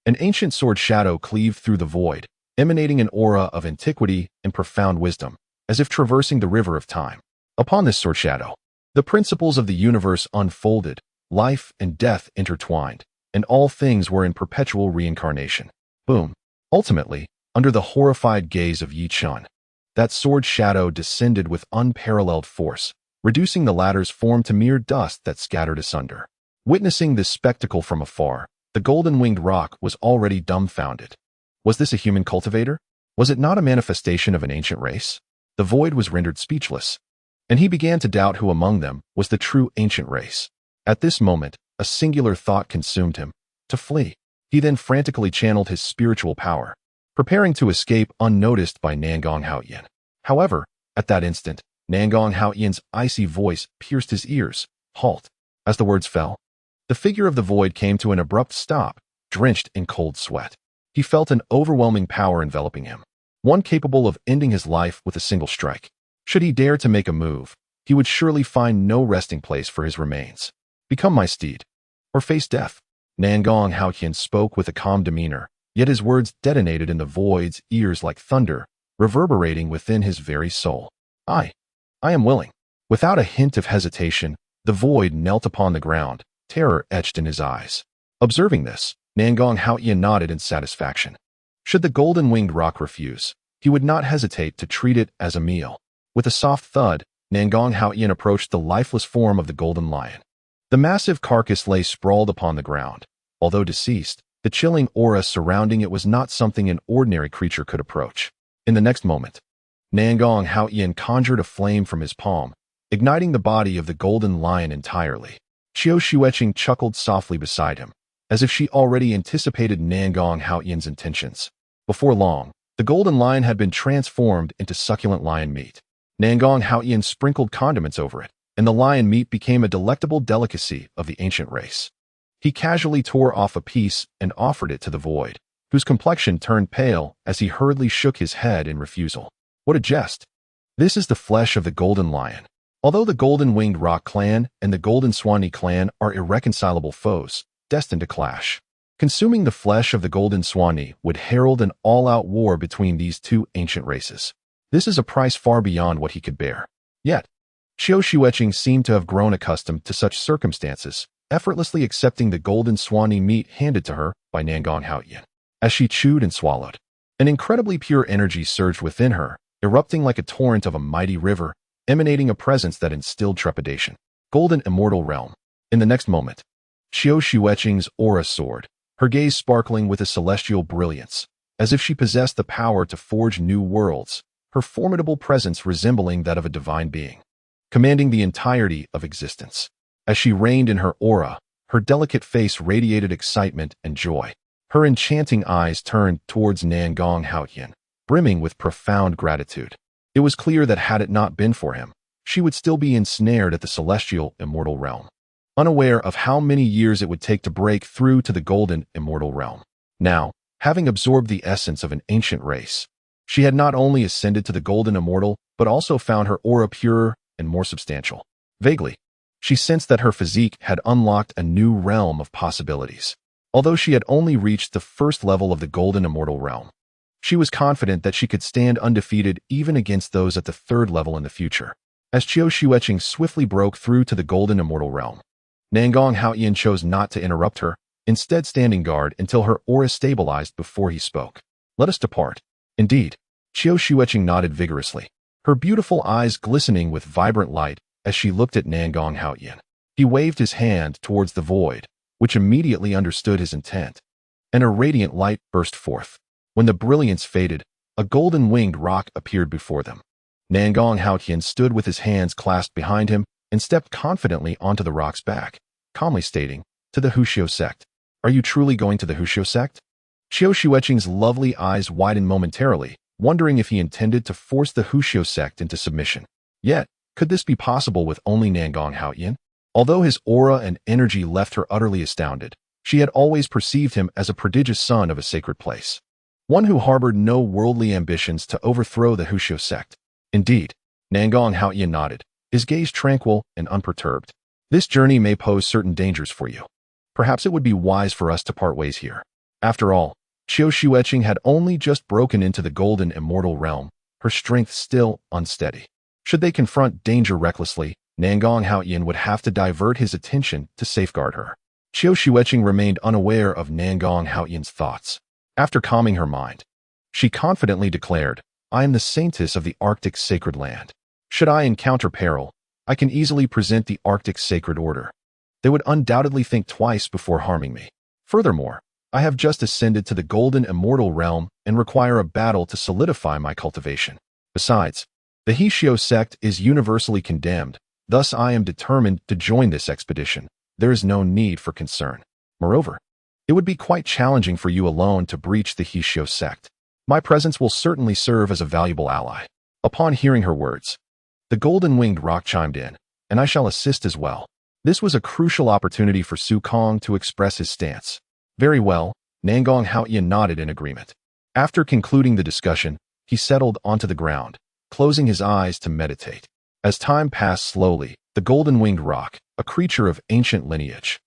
S1: An ancient sword shadow cleaved through the void, emanating an aura of antiquity and profound wisdom, as if traversing the river of time. Upon this sword shadow, the principles of the universe unfolded, life and death intertwined, and all things were in perpetual reincarnation. Boom. Ultimately, under the horrified gaze of Yi Chun, that sword shadow descended with unparalleled force, reducing the latter's form to mere dust that scattered asunder. Witnessing this spectacle from afar, the golden-winged roc was already dumbfounded. Was this a human cultivator? Was it not a manifestation of an ancient race? The void was rendered speechless, and he began to doubt who among them was the true ancient race. At this moment, a singular thought consumed him: to flee. He then frantically channeled his spiritual power, preparing to escape unnoticed by Nangong Haoyan. However, at that instant, Nangong Haoyan's icy voice pierced his ears. Halt! As the words fell, the figure of the void came to an abrupt stop, drenched in cold sweat. He felt an overwhelming power enveloping him, one capable of ending his life with a single strike. Should he dare to make a move, he would surely find no resting place for his remains. Become my steed, or face death. Nangong Haoyan spoke with a calm demeanor, yet his words detonated in the void's ears like thunder, reverberating within his very soul. I am willing. Without a hint of hesitation, the void knelt upon the ground, terror etched in his eyes. Observing this, Nangong Haoyan nodded in satisfaction. Should the golden-winged roc refuse, he would not hesitate to treat it as a meal. With a soft thud, Nangong Haoyan approached the lifeless form of the golden lion. The massive carcass lay sprawled upon the ground. Although deceased, the chilling aura surrounding it was not something an ordinary creature could approach. In the next moment, Nangong Haoyan conjured a flame from his palm, igniting the body of the golden lion entirely. Qiu Xueqing chuckled softly beside him, as if she already anticipated Nangong Haoyan's intentions. Before long, the golden lion had been transformed into succulent lion meat. Nangong Haoyan sprinkled condiments over it, and the lion meat became a delectable delicacy of the ancient race. He casually tore off a piece and offered it to the void, whose complexion turned pale as he hurriedly shook his head in refusal. What a jest! This is the flesh of the golden lion. Although the golden-winged roc clan and the golden Xuanhuan clan are irreconcilable foes, destined to clash, consuming the flesh of the golden Xuanhuan would herald an all-out war between these two ancient races. This is a price far beyond what he could bear. Yet, Qiu Xueqing seemed to have grown accustomed to such circumstances, effortlessly accepting the golden Xuanhuan meat handed to her by Nangong Haoyan. As she chewed and swallowed, an incredibly pure energy surged within her, erupting like a torrent of a mighty river, emanating a presence that instilled trepidation. Golden immortal realm. In the next moment, Qiu Xueqing's aura soared, her gaze sparkling with a celestial brilliance, as if she possessed the power to forge new worlds, her formidable presence resembling that of a divine being, commanding the entirety of existence. As she reigned in her aura, her delicate face radiated excitement and joy. Her enchanting eyes turned towards Nangong Haoyan, brimming with profound gratitude. It was clear that had it not been for him, she would still be ensnared at the celestial immortal realm, unaware of how many years it would take to break through to the golden immortal realm. Now, having absorbed the essence of an ancient race, she had not only ascended to the golden immortal, but also found her aura purer and more substantial. Vaguely, she sensed that her physique had unlocked a new realm of possibilities. Although she had only reached the first level of the Golden Immortal Realm, she was confident that she could stand undefeated even against those at the third level in the future. As Xuanhuan swiftly broke through to the Golden Immortal Realm, Nangong Haoyan chose not to interrupt her, instead standing guard until her aura stabilized before he spoke. Let us depart. Indeed, Xuanhuan nodded vigorously, her beautiful eyes glistening with vibrant light as she looked at Nangong Haoyan. He waved his hand towards the void, which immediately understood his intent, and a radiant light burst forth. When the brilliance faded, a golden-winged rock appeared before them. Nangong Haoyan stood with his hands clasped behind him and stepped confidently onto the rock's back, calmly stating, "To the Huxiu sect. Are you truly going to the Huxiu sect?" Xuanhuan's lovely eyes widened momentarily, wondering if he intended to force the Huxiu sect into submission. Yet, could this be possible with only Nangong Haoyan? Although his aura and energy left her utterly astounded, she had always perceived him as a prodigious son of a sacred place, one who harbored no worldly ambitions to overthrow the Huxiu sect. Indeed, Nangong Haoyan nodded, his gaze tranquil and unperturbed. "This journey may pose certain dangers for you. Perhaps it would be wise for us to part ways here." After all, Xuanhuan had only just broken into the Golden Immortal Realm, her strength still unsteady. Should they confront danger recklessly, Nangong Haoyan would have to divert his attention to safeguard her. Xuanhuan remained unaware of Nangong Haoyan's thoughts. After calming her mind, she confidently declared, "I am the saintess of the Arctic Sacred Land. Should I encounter peril, I can easily present the Arctic Sacred Order. They would undoubtedly think twice before harming me. Furthermore, I have just ascended to the Golden Immortal Realm and require a battle to solidify my cultivation. Besides, the Huxiu sect is universally condemned, thus I am determined to join this expedition. There is no need for concern. Moreover, it would be quite challenging for you alone to breach the Huxiu sect. My presence will certainly serve as a valuable ally." Upon hearing her words, the golden-winged rock chimed in, "And I shall assist as well." This was a crucial opportunity for Su Kong to express his stance. "Very well," Nangong Haoyan nodded in agreement. After concluding the discussion, he settled onto the ground, closing his eyes to meditate. As time passed slowly, the golden-winged rock, a creature of ancient lineage,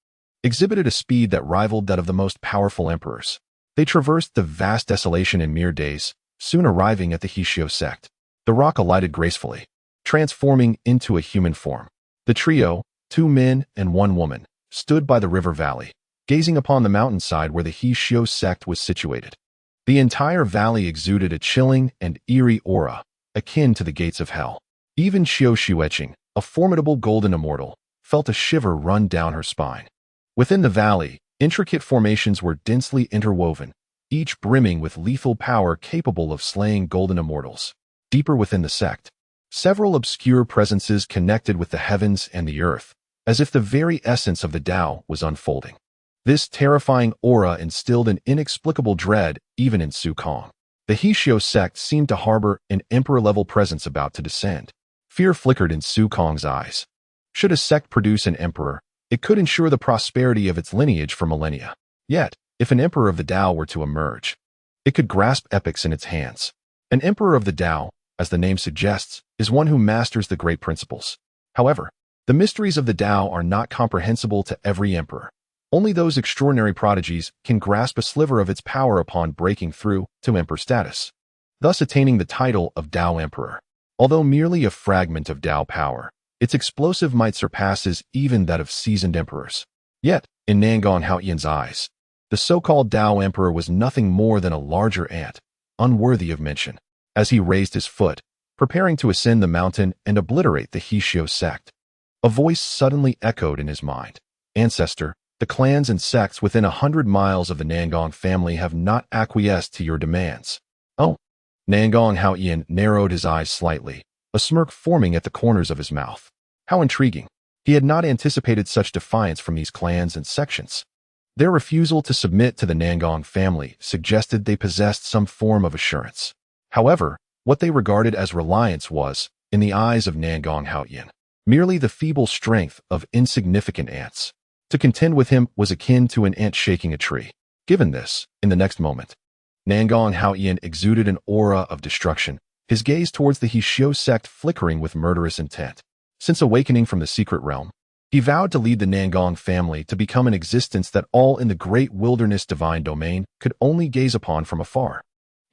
S1: exhibited a speed that rivaled that of the most powerful emperors. They traversed the vast desolation in mere days, soon arriving at the Huxiu sect. The rock alighted gracefully, transforming into a human form. The trio, 2 men and 1 woman, stood by the river valley, gazing upon the mountainside where the Huxiu sect was situated. The entire valley exuded a chilling and eerie aura, akin to the gates of hell. Even Xuanhuan, a formidable golden immortal, felt a shiver run down her spine. Within the valley, intricate formations were densely interwoven, each brimming with lethal power capable of slaying golden immortals. Deeper within the sect, several obscure presences connected with the heavens and the earth, as if the very essence of the Tao was unfolding. This terrifying aura instilled an inexplicable dread even in Su Kong. The Huxiu sect seemed to harbor an emperor-level presence about to descend. Fear flickered in Su Kong's eyes. Should a sect produce an emperor, it could ensure the prosperity of its lineage for millennia. Yet, if an emperor of the Tao were to emerge, it could grasp epics in its hands. An emperor of the Tao, as the name suggests, is one who masters the great principles. However, the mysteries of the Tao are not comprehensible to every emperor. Only those extraordinary prodigies can grasp a sliver of its power upon breaking through to emperor status, thus attaining the title of Tao Emperor. Although merely a fragment of Tao power, its explosive might surpasses even that of seasoned emperors. Yet, in Nangong Haoyan's eyes, the so-called Tao Emperor was nothing more than a larger ant, unworthy of mention. As he raised his foot, preparing to ascend the mountain and obliterate the Huxiu sect, a voice suddenly echoed in his mind. "Ancestor, the clans and sects within 100 miles of the Nangong family have not acquiesced to your demands." "Oh." Nangong Haoyan narrowed his eyes slightly, a smirk forming at the corners of his mouth. How intriguing. He had not anticipated such defiance from these clans and sections. Their refusal to submit to the Nangong family suggested they possessed some form of assurance. However, what they regarded as reliance was, in the eyes of Nangong Haoyan, merely the feeble strength of insignificant ants. To contend with him was akin to an ant shaking a tree. Given this, in the next moment, Nangong Haoyan exuded an aura of destruction, his gaze towards the Huxiu sect flickering with murderous intent. Since awakening from the secret realm, He vowed to lead the Nangong family to become an existence that all in the great wilderness divine domain could only gaze upon from afar.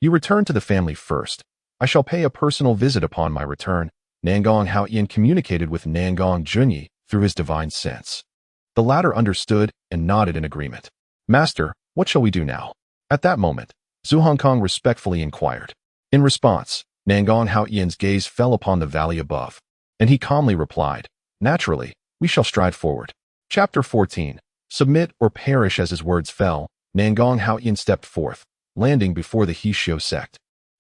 S1: You return to the family first. I shall pay a personal visit upon my return. Nangong Haoyan communicated with Nangong Junyi through his divine sense. The latter understood and nodded in agreement. Master, what shall we do now? At that moment, Zhu Hongkong respectfully inquired. In response, Nangong Haoyan's gaze fell upon the valley above, and he calmly replied, Naturally, we shall stride forward. Chapter 14. Submit or perish. As his words fell, Nangong Haoyan stepped forth, landing before the Hixio sect.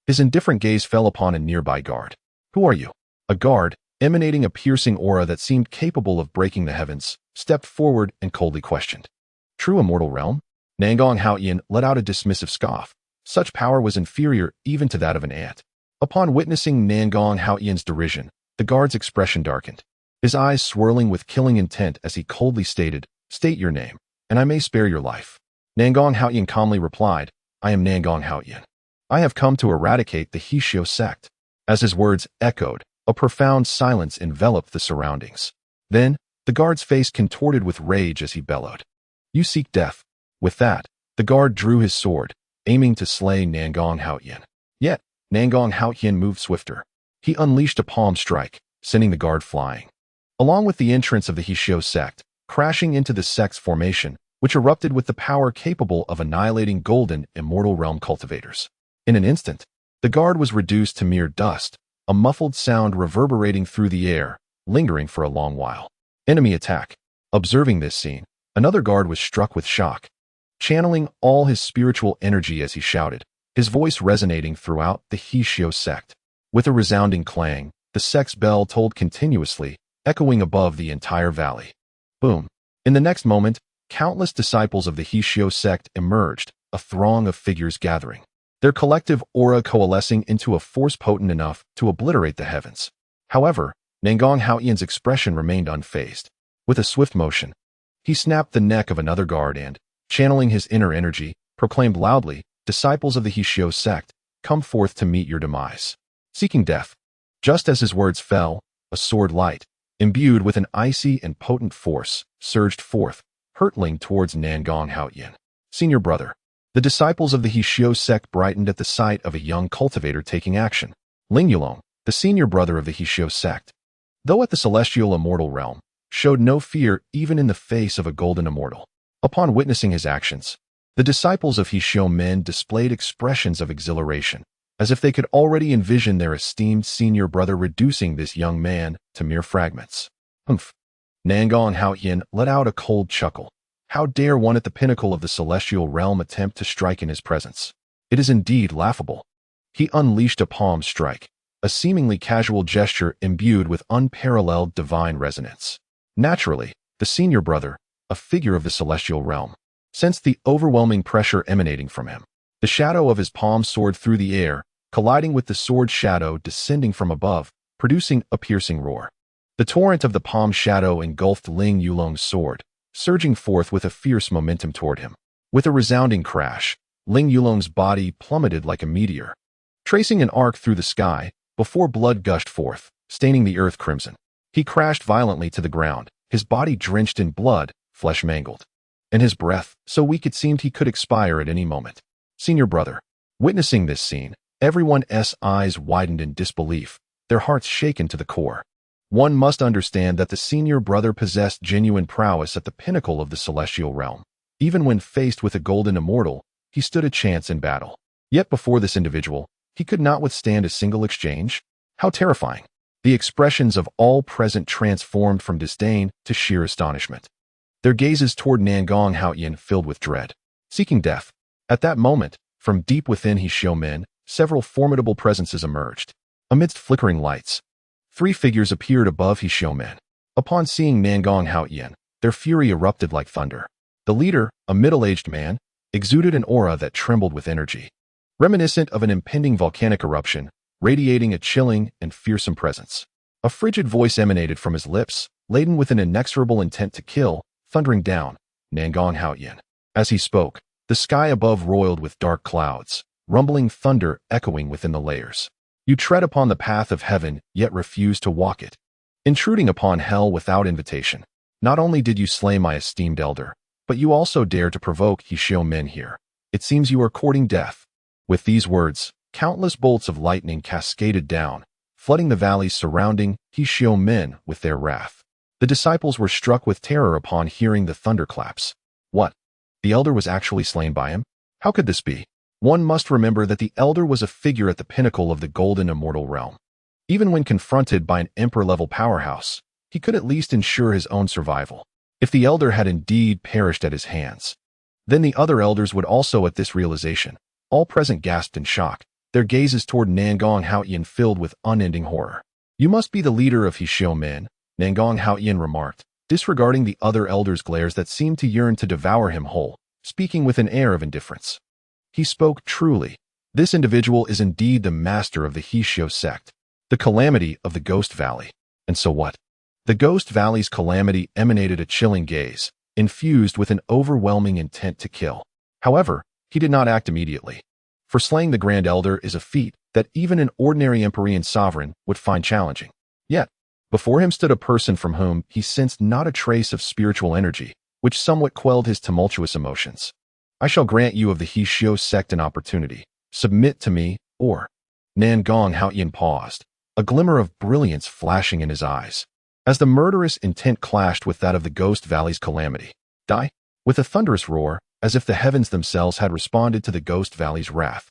S1: His indifferent gaze fell upon a nearby guard. Who are you? A guard, emanating a piercing aura that seemed capable of breaking the heavens, stepped forward and coldly questioned. True immortal realm? Nangong Haoyan let out a dismissive scoff. Such power was inferior even to that of an ant. Upon witnessing Nangong Haoyan's derision, the guard's expression darkened, his eyes swirling with killing intent as he coldly stated, State your name, and I may spare your life. Nangong Haoyan calmly replied, I am Nangong Haoyan. I have come to eradicate the Hixio sect. As his words echoed, a profound silence enveloped the surroundings. Then, the guard's face contorted with rage as he bellowed. You seek death. With that, the guard drew his sword, aiming to slay Nangong Haoyan. Yet, Nangong Haoyan moved swifter. He unleashed a palm strike, sending the guard flying. Along with the entrance of the Hixio sect, crashing into the sect's formation, which erupted with the power capable of annihilating golden, immortal realm cultivators. In an instant, the guard was reduced to mere dust, a muffled sound reverberating through the air, lingering for a long while. Enemy attack. Observing this scene, another guard was struck with shock. Channeling all his spiritual energy as he shouted, his voice resonating throughout the Hixio sect. With a resounding clang, the sect's bell tolled continuously, echoing above the entire valley. Boom. In the next moment, countless disciples of the Hixio sect emerged, a throng of figures gathering, their collective aura coalescing into a force potent enough to obliterate the heavens. However, Nangong Haoyan's expression remained unfazed. With a swift motion, he snapped the neck of another guard and, channeling his inner energy, proclaimed loudly, Disciples of the Hixio sect, come forth to meet your demise. Seeking death. Just as his words fell, a sword light, imbued with an icy and potent force, surged forth, hurtling towards Nangong Haoyan. Senior brother. The disciples of the Hixio sect brightened at the sight of a young cultivator taking action. Ling Yulong, the senior brother of the Hixio sect, though at the celestial immortal realm, showed no fear even in the face of a golden immortal. Upon witnessing his actions, the disciples of Hixio men displayed expressions of exhilaration, as if they could already envision their esteemed senior brother reducing this young man to mere fragments. Humph. Nangong Haoyan let out a cold chuckle. How dare one at the pinnacle of the celestial realm attempt to strike in his presence? It is indeed laughable. He unleashed a palm strike, a seemingly casual gesture imbued with unparalleled divine resonance. Naturally, the senior brother, a figure of the celestial realm, sensed the overwhelming pressure emanating from him. The shadow of his palm soared through the air, colliding with the sword shadow descending from above, producing a piercing roar. The torrent of the palm shadow engulfed Ling Yulong's sword, surging forth with a fierce momentum toward him. With a resounding crash, Ling Yulong's body plummeted like a meteor, tracing an arc through the sky, before blood gushed forth, staining the earth crimson. He crashed violently to the ground, his body drenched in blood, flesh mangled, and his breath so weak it seemed he could expire at any moment. Senior brother. Witnessing this scene, everyone's eyes widened in disbelief, their hearts shaken to the core. One must understand that the senior brother possessed genuine prowess at the pinnacle of the celestial realm. Even when faced with a golden immortal, he stood a chance in battle. Yet before this individual, he could not withstand a single exchange. How terrifying. The expressions of all present transformed from disdain to sheer astonishment. Their gazes toward Nangong Haoyan filled with dread. Seeking death. At that moment, from deep within Hixio men, several formidable presences emerged. Amidst flickering lights, 3 figures appeared above Hixio men. Upon seeing Nangong Haoyan, their fury erupted like thunder. The leader, a middle-aged man, exuded an aura that trembled with energy, reminiscent of an impending volcanic eruption, radiating a chilling and fearsome presence. A frigid voice emanated from his lips, laden with an inexorable intent to kill, thundering down, Nangong Haoyan. As he spoke, the sky above roiled with dark clouds, rumbling thunder echoing within the layers. You tread upon the path of heaven, yet refuse to walk it. Intruding upon hell without invitation. Not only did you slay my esteemed elder, but you also dare to provoke He Xiaomin here. It seems you are courting death." With these words, countless bolts of lightning cascaded down, flooding the valleys surrounding He Xiaomin with their wrath. The disciples were struck with terror upon hearing the thunderclaps. What? The elder was actually slain by him? How could this be? One must remember that the elder was a figure at the pinnacle of the golden immortal realm. Even when confronted by an emperor-level powerhouse, he could at least ensure his own survival. If the elder had indeed perished at his hands, then the other elders would also. At this realization, all present gasped in shock, their gazes toward Nangong Haoyan filled with unending horror. "You must be the leader of He Xiaomin," Nangong Haoyan remarked, disregarding the other elders' glares that seemed to yearn to devour him whole, speaking with an air of indifference. He spoke truly. This individual is indeed the master of the He Xiao sect, the calamity of the Ghost Valley. And so what? The Ghost Valley's calamity emanated a chilling gaze, infused with an overwhelming intent to kill. However, he did not act immediately. For slaying the Grand Elder is a feat that even an ordinary Empyrean sovereign would find challenging. Yet, before him stood a person from whom he sensed not a trace of spiritual energy, which somewhat quelled his tumultuous emotions. "I shall grant you of the He Xiao sect an opportunity. Submit to me, or—" Nangong Haoyan paused, a glimmer of brilliance flashing in his eyes, as the murderous intent clashed with that of the Ghost Valley's calamity. "Die!" With a thunderous roar, as if the heavens themselves had responded to the Ghost Valley's wrath.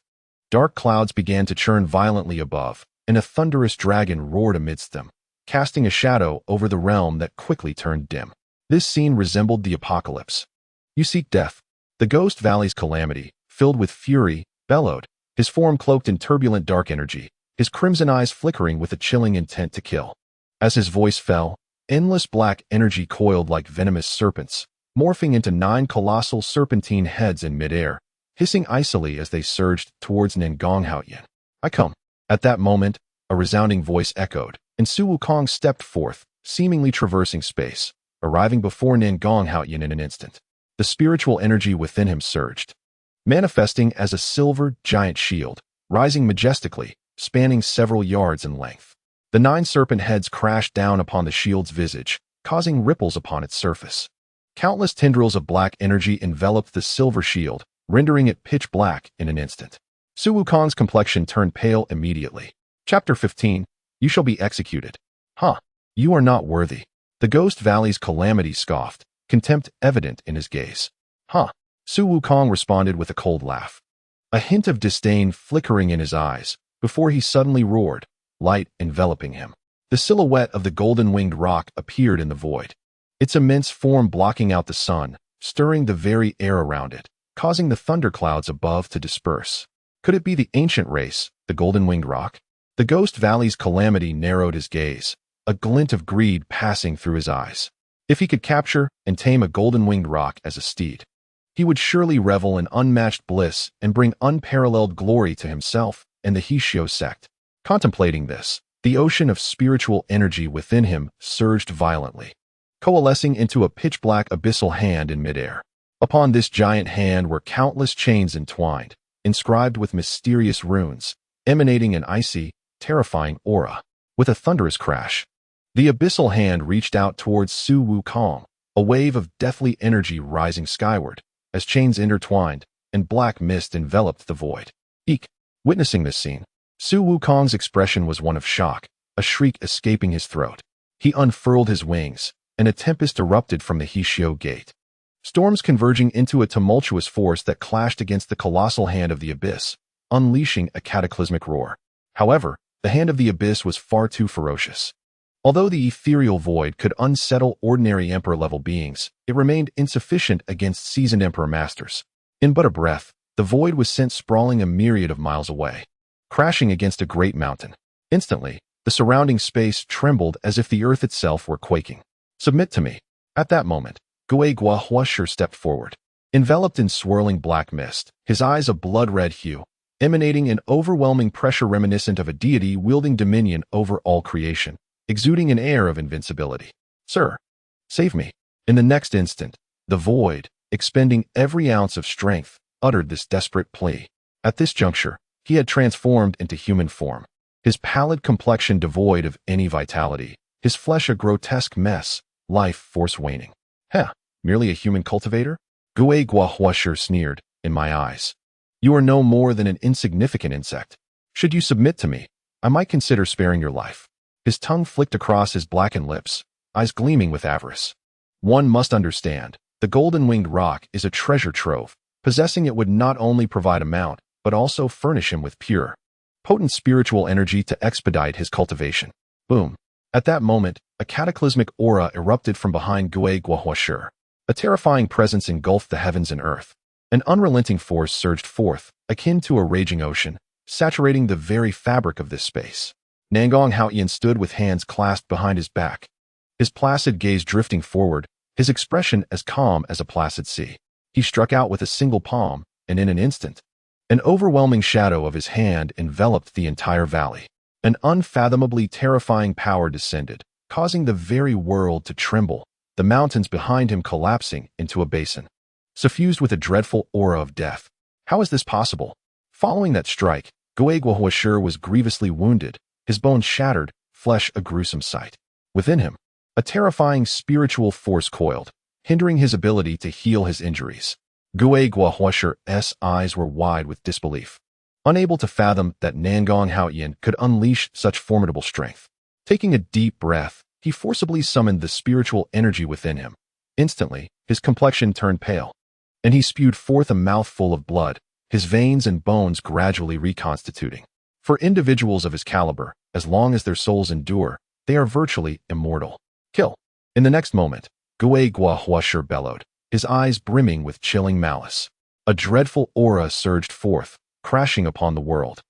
S1: Dark clouds began to churn violently above, and a thunderous dragon roared amidst them, casting a shadow over the realm that quickly turned dim. This scene resembled the apocalypse. "You seek death." The Ghost Valley's calamity, filled with fury, bellowed, his form cloaked in turbulent dark energy, his crimson eyes flickering with a chilling intent to kill. As his voice fell, endless black energy coiled like venomous serpents, morphing into 9 colossal serpentine heads in midair, hissing icily as they surged towards Nangong Haoyan. "I come." At that moment, a resounding voice echoed, and Su Wukong stepped forth, seemingly traversing space, arriving before Nangong Haoyan in an instant. The spiritual energy within him surged, manifesting as a silver giant shield, rising majestically, spanning several yards in length. The 9 serpent heads crashed down upon the shield's visage, causing ripples upon its surface. Countless tendrils of black energy enveloped the silver shield, rendering it pitch black in an instant. Su Wukong's complexion turned pale immediately. Chapter 15. You shall be executed. "Huh. You are not worthy." The Ghost Valley's calamity scoffed, contempt evident in his gaze. "Huh." Su Wukong responded with a cold laugh, a hint of disdain flickering in his eyes, before he suddenly roared, light enveloping him. The silhouette of the golden-winged rock appeared in the void, its immense form blocking out the sun, stirring the very air around it, causing the thunderclouds above to disperse. Could it be the ancient race, the golden-winged rock? The Ghost Valley's calamity narrowed his gaze, a glint of greed passing through his eyes. If he could capture and tame a golden-winged rock as a steed, he would surely revel in unmatched bliss and bring unparalleled glory to himself and the He Xiao sect. Contemplating this, the ocean of spiritual energy within him surged violently, coalescing into a pitch-black abyssal hand in midair. Upon this giant hand were countless chains entwined, inscribed with mysterious runes, emanating an icy, terrifying aura. With a thunderous crash, the abyssal hand reached out towards Su Wukong, a wave of deathly energy rising skyward, as chains intertwined, and black mist enveloped the void. Eek! Witnessing this scene, Su Wukong's expression was one of shock, a shriek escaping his throat. He unfurled his wings, and a tempest erupted from the He Xiao gate. Storms converging into a tumultuous force that clashed against the colossal hand of the abyss, unleashing a cataclysmic roar. However, the hand of the abyss was far too ferocious. Although the ethereal void could unsettle ordinary emperor-level beings, it remained insufficient against seasoned emperor masters. In but a breath, the void was sent sprawling a myriad of miles away, crashing against a great mountain. Instantly, the surrounding space trembled as if the earth itself were quaking. "Submit to me." At that moment, Gui Guahuasher stepped forward, enveloped in swirling black mist, his eyes a blood-red hue, emanating an overwhelming pressure reminiscent of a deity wielding dominion over all creation, exuding an air of invincibility. "Sir, save me." In the next instant, the void, expending every ounce of strength, uttered this desperate plea. At this juncture, he had transformed into human form, his pallid complexion devoid of any vitality, his flesh a grotesque mess, life force waning. Heh, merely a human cultivator? Gue Guahuasher sneered, in my eyes. You are no more than an insignificant insect. Should you submit to me, I might consider sparing your life. His tongue flicked across his blackened lips, eyes gleaming with avarice. One must understand, the golden-winged rock is a treasure trove. Possessing it would not only provide a mount, but also furnish him with pure, potent spiritual energy to expedite his cultivation. Boom. At that moment, a cataclysmic aura erupted from behind Gue Guahuasher. A terrifying presence engulfed the heavens and earth. An unrelenting force surged forth, akin to a raging ocean, saturating the very fabric of this space. Nangong Haoyan stood with hands clasped behind his back, his placid gaze drifting forward, his expression as calm as a placid sea. He struck out with a single palm, and in an instant, an overwhelming shadow of his hand enveloped the entire valley. An unfathomably terrifying power descended, causing the very world to tremble, the mountains behind him collapsing into a basin, suffused with a dreadful aura of death. How is this possible? Following that strike, Gue Guahuasher was grievously wounded, his bones shattered, flesh a gruesome sight. Within him, a terrifying spiritual force coiled, hindering his ability to heal his injuries. Gue Guahuasher's eyes were wide with disbelief, unable to fathom that Nangong Haoyan could unleash such formidable strength. Taking a deep breath, he forcibly summoned the spiritual energy within him. Instantly, his complexion turned pale, and he spewed forth a mouthful of blood, his veins and bones gradually reconstituting. For individuals of his caliber, as long as their souls endure, they are virtually immortal. Kill. In the next moment, Gue Guahuasher bellowed, his eyes brimming with chilling malice. A dreadful aura surged forth, crashing upon the world,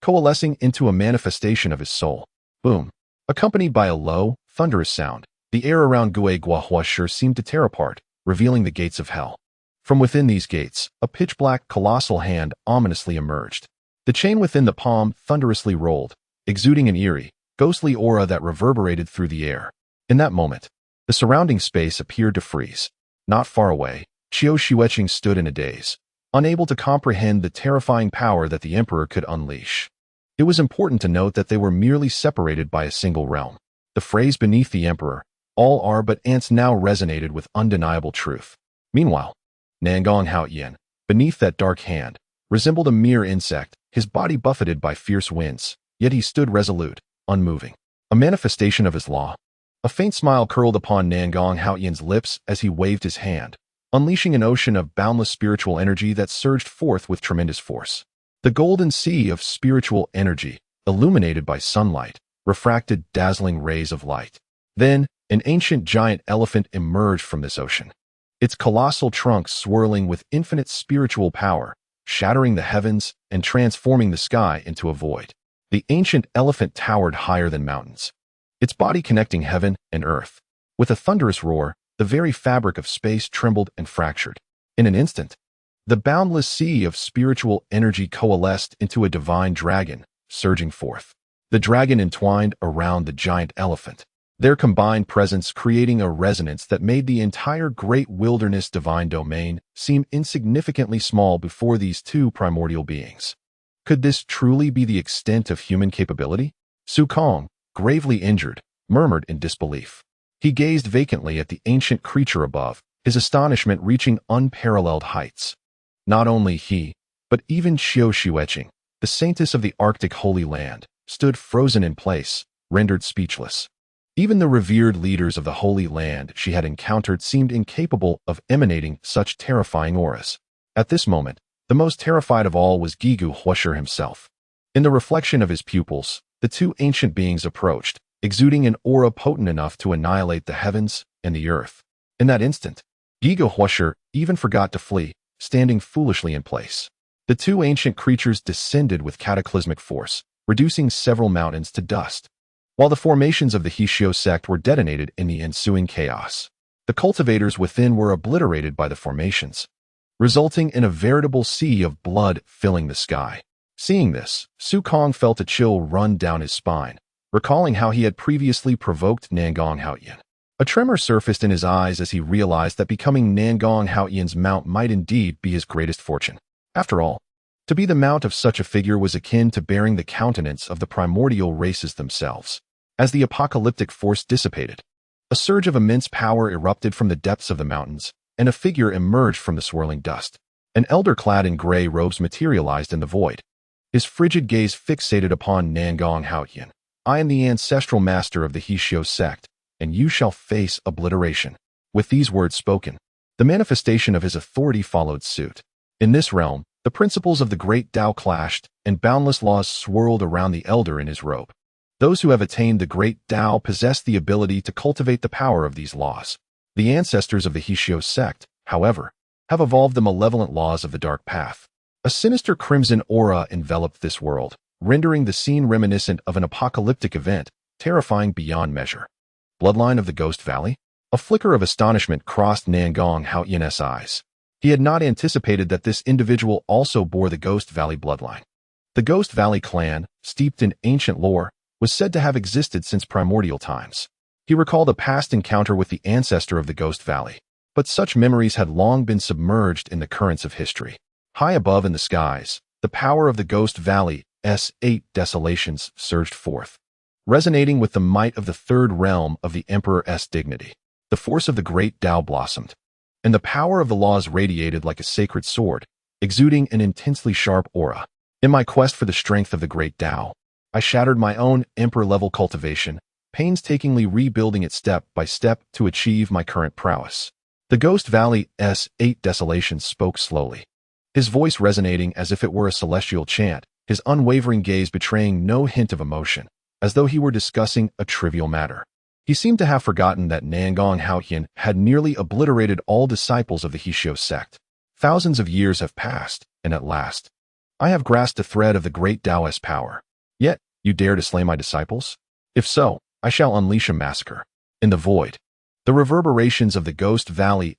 S1: coalescing into a manifestation of his soul. Boom. Accompanied by a low, thunderous sound, the air around Gue Guahuasher seemed to tear apart, revealing the gates of hell. From within these gates, a pitch-black, colossal hand ominously emerged. The chain within the palm thunderously rolled, exuding an eerie, ghostly aura that reverberated through the air. In that moment, the surrounding space appeared to freeze. Not far away, Qiu Xueqing stood in a daze, unable to comprehend the terrifying power that the emperor could unleash. It was important to note that they were merely separated by a single realm. The phrase beneath the emperor, all are but ants, now resonated with undeniable truth. Meanwhile, Nangong Haoyan, beneath that dark hand, resembled a mere insect, his body buffeted by fierce winds, yet he stood resolute, unmoving. A manifestation of his law. A faint smile curled upon Nangong Haoyan's lips as he waved his hand, unleashing an ocean of boundless spiritual energy that surged forth with tremendous force. The golden sea of spiritual energy, illuminated by sunlight, refracted dazzling rays of light. Then, an ancient giant elephant emerged from this ocean, its colossal trunk swirling with infinite spiritual power, shattering the heavens and transforming the sky into a void. The ancient elephant towered higher than mountains, its body connecting heaven and earth. With a thunderous roar, the very fabric of space trembled and fractured. In an instant, the boundless sea of spiritual energy coalesced into a divine dragon, surging forth. The dragon entwined around the giant elephant, their combined presence creating a resonance that made the entire great wilderness divine domain seem insignificantly small before these two primordial beings. Could this truly be the extent of human capability? Su Kong, gravely injured, murmured in disbelief. He gazed vacantly at the ancient creature above, his astonishment reaching unparalleled heights. Not only he, but even Qiu Xueqing, the saintess of the Arctic Holy Land, stood frozen in place, rendered speechless. Even the revered leaders of the Holy Land she had encountered seemed incapable of emanating such terrifying auras. At this moment, the most terrified of all was Gue Guahuasher himself. In the reflection of his pupils, the two ancient beings approached, exuding an aura potent enough to annihilate the heavens and the earth. In that instant, Gue Guahuasher even forgot to flee, standing foolishly in place. The two ancient creatures descended with cataclysmic force, reducing several mountains to dust, while the formations of the Hishio sect were detonated in the ensuing chaos. The cultivators within were obliterated by the formations, resulting in a veritable sea of blood filling the sky. Seeing this, Su Kong felt a chill run down his spine, recalling how he had previously provoked Nangong Haoyan. A tremor surfaced in his eyes as he realized that becoming Nangong Haoyan's mount might indeed be his greatest fortune. After all, to be the mount of such a figure was akin to bearing the countenance of the primordial races themselves. As the apocalyptic force dissipated, A surge of immense power erupted from the depths of the mountains, and a figure emerged from the swirling dust. An elder clad in gray robes materialized in the void. His frigid gaze fixated upon Nangong Haotian. I am the ancestral master of the Hixio sect, and you shall face obliteration. With these words spoken, the manifestation of his authority followed suit. In this realm, the principles of the great Tao clashed, and boundless laws swirled around the elder in his robe. Those who have attained the great Tao possess the ability to cultivate the power of these laws. The ancestors of the Hixio sect, however, have evolved the malevolent laws of the dark path. A sinister crimson aura enveloped this world, rendering the scene reminiscent of an apocalyptic event, terrifying beyond measure. Bloodline of the Ghost Valley? A flicker of astonishment crossed Nangong Haotian's eyes. He had not anticipated that this individual also bore the Ghost Valley bloodline. The Ghost Valley clan, steeped in ancient lore, was said to have existed since primordial times. He recalled a past encounter with the ancestor of the Ghost Valley, but such memories had long been submerged in the currents of history. High above in the skies, the power of the Ghost Valley's 8 desolations surged forth, resonating with the might of the third realm of the Emperor's dignity. The force of the great Tao blossomed, and the power of the laws radiated like a sacred sword, exuding an intensely sharp aura. In my quest for the strength of the great Tao, I shattered my own emperor-level cultivation, painstakingly rebuilding it step by step to achieve my current prowess. The Ghost Valley's 8 desolations spoke slowly, his voice resonating as if it were a celestial chant, his unwavering gaze betraying no hint of emotion, as though he were discussing a trivial matter. He seemed to have forgotten that Nangong Haotian had nearly obliterated all disciples of the Hixio sect. Thousands of years have passed, and at last, I have grasped a thread of the great Taoist power. Yet, you dare to slay my disciples? If so, I shall unleash a massacre. In the void, the reverberations of the Ghost Valley's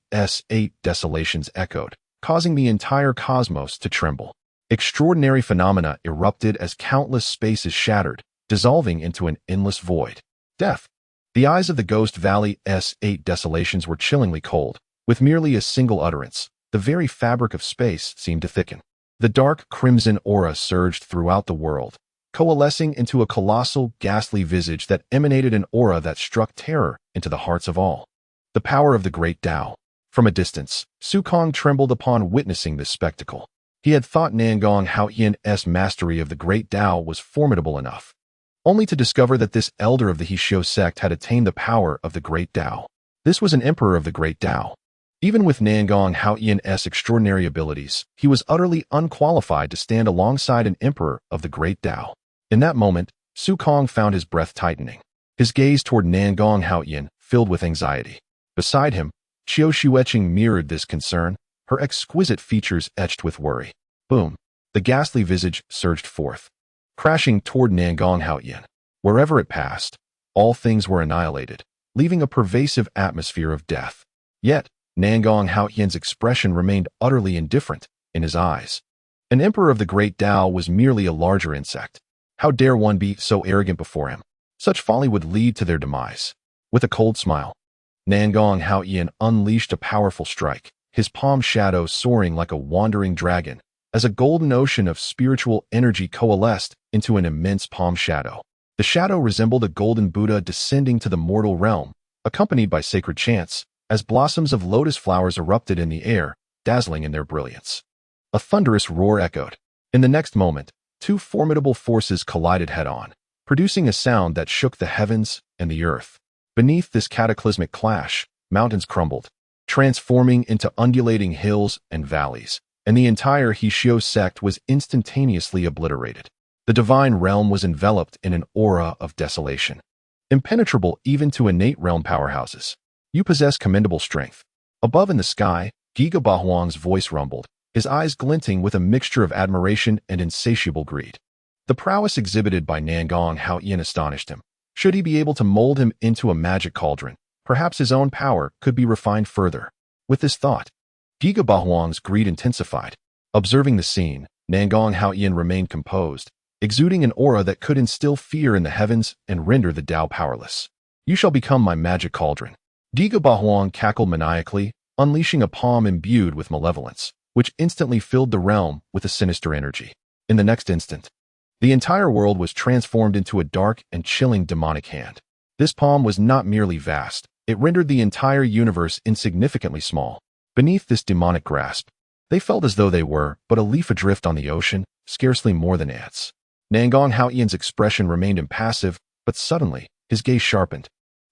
S1: 8 desolations echoed, causing the entire cosmos to tremble. Extraordinary phenomena erupted as countless spaces shattered, dissolving into an endless void. Death. The eyes of the Ghost Valley's 8 desolations were chillingly cold. With merely a single utterance, the very fabric of space seemed to thicken. The dark crimson aura surged throughout the world, coalescing into a colossal, ghastly visage that emanated an aura that struck terror into the hearts of all. The power of the great Tao. From a distance, Su Kong trembled upon witnessing this spectacle. He had thought Nangong Haotian's mastery of the great Tao was formidable enough, only to discover that this elder of the Hixio sect had attained the power of the great Tao. This was an emperor of the great Tao. Even with Nangong Haotian's extraordinary abilities, he was utterly unqualified to stand alongside an emperor of the great Tao. In that moment, Su Kong found his breath tightening. His gaze toward Nangong Haotian filled with anxiety. Beside him, Qiu Shueqing mirrored this concern, her exquisite features etched with worry. Boom! The ghastly visage surged forth, crashing toward Nangong Haotian. Wherever it passed, all things were annihilated, leaving a pervasive atmosphere of death. Yet, Nangong Haotian's expression remained utterly indifferent. In his eyes, an emperor of the great Tao was merely a larger insect. How dare one be so arrogant before him? Such folly would lead to their demise. With a cold smile, Nangong Haotian unleashed a powerful strike, his palm shadow soaring like a wandering dragon, as a golden ocean of spiritual energy coalesced into an immense palm shadow. The shadow resembled a golden Buddha descending to the mortal realm, accompanied by sacred chants, as blossoms of lotus flowers erupted in the air, dazzling in their brilliance. A thunderous roar echoed. In the next moment, two formidable forces collided head-on, producing a sound that shook the heavens and the earth. Beneath this cataclysmic clash, mountains crumbled, transforming into undulating hills and valleys, and the entire Hixio sect was instantaneously obliterated. The divine realm was enveloped in an aura of desolation, impenetrable even to innate realm powerhouses. You possess commendable strength. Above in the sky, Giga Bahuang's voice rumbled, his eyes glinting with a mixture of admiration and insatiable greed. The prowess exhibited by Nangong Haotian astonished him. Should he be able to mold him into a magic cauldron, perhaps his own power could be refined further. With this thought, Giga Bahuang's greed intensified. Observing the scene, Nangong Haotian remained composed, exuding an aura that could instill fear in the heavens and render the Tao powerless. You shall become my magic cauldron. Giga Bahuang cackled maniacally, unleashing a palm imbued with malevolence, which instantly filled the realm with a sinister energy. In the next instant, the entire world was transformed into a dark and chilling demonic hand. This palm was not merely vast, It rendered the entire universe insignificantly small. Beneath this demonic grasp, they felt as though they were but a leaf adrift on the ocean, scarcely more than ants. Nangong Haoyan's expression remained impassive, but suddenly, his gaze sharpened.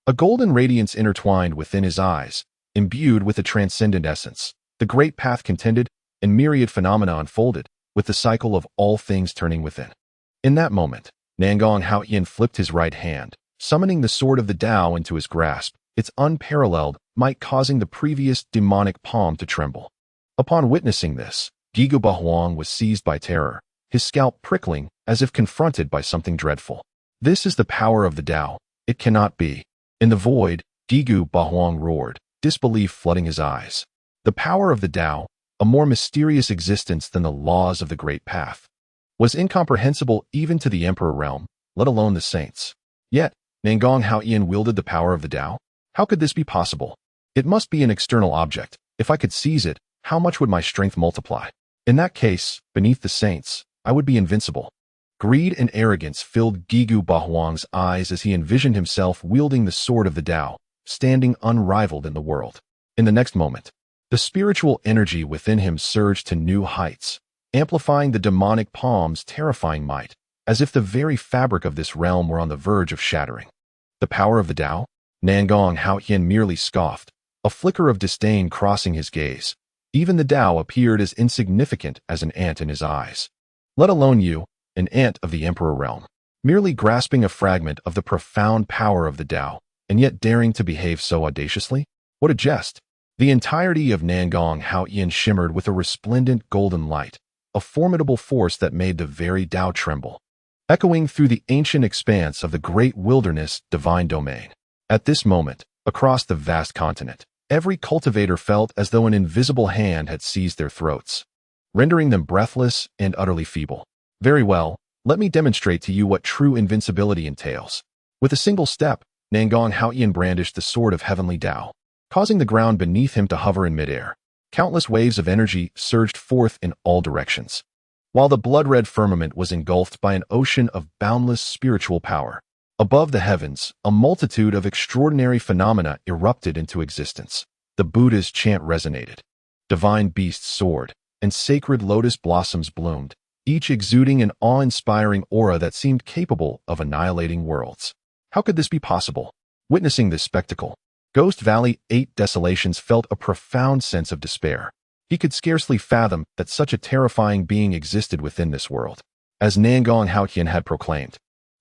S1: A golden radiance intertwined within his eyes, imbued with a transcendent essence. The great path contended, and myriad phenomena unfolded, with the cycle of all things turning within. In that moment, Nangong Haoyan flipped his right hand, summoning the sword of the Tao into his grasp, its unparalleled might causing the previous demonic palm to tremble. Upon witnessing this, Gigu Bahuang was seized by terror, his scalp prickling as if confronted by something dreadful. This is the power of the Tao. It cannot be. In the void, Gigu Bahuang roared, disbelief flooding his eyes. The power of the Tao, a more mysterious existence than the laws of the Great Path, was incomprehensible even to the Emperor realm, let alone the saints. Yet, Nangong Haoyan wielded the power of the Tao? How could this be possible? It must be an external object. If I could seize it, how much would my strength multiply? In that case, beneath the saints, I would be invincible. Greed and arrogance filled Gigu Bahuang's eyes as he envisioned himself wielding the sword of the Tao, standing unrivaled in the world. In the next moment, the spiritual energy within him surged to new heights, amplifying the demonic palm's terrifying might, as if the very fabric of this realm were on the verge of shattering. The power of the Tao? Nangong Haoyan merely scoffed, a flicker of disdain crossing his gaze. Even the Tao appeared as insignificant as an ant in his eyes. Let alone you, an ant of the Emperor realm, merely grasping a fragment of the profound power of the Tao, and yet daring to behave so audaciously? What a jest! The entirety of Nangong Haoyan shimmered with a resplendent golden light, a formidable force that made the very Tao tremble. Echoing through the ancient expanse of the great wilderness divine domain. At this moment, across the vast continent, every cultivator felt as though an invisible hand had seized their throats, rendering them breathless and utterly feeble. Very well, let me demonstrate to you what true invincibility entails. With a single step, Nangong Haoyan brandished the sword of heavenly Tao, causing the ground beneath him to hover in midair. Countless waves of energy surged forth in all directions, while the blood-red firmament was engulfed by an ocean of boundless spiritual power. Above the heavens, a multitude of extraordinary phenomena erupted into existence. The Buddha's chant resonated. Divine beasts soared, and sacred lotus blossoms bloomed, each exuding an awe-inspiring aura that seemed capable of annihilating worlds. How could this be possible? Witnessing this spectacle, Ghost Valley 8 Desolations felt a profound sense of despair. He could scarcely fathom that such a terrifying being existed within this world, as Nangong Haoyan had proclaimed.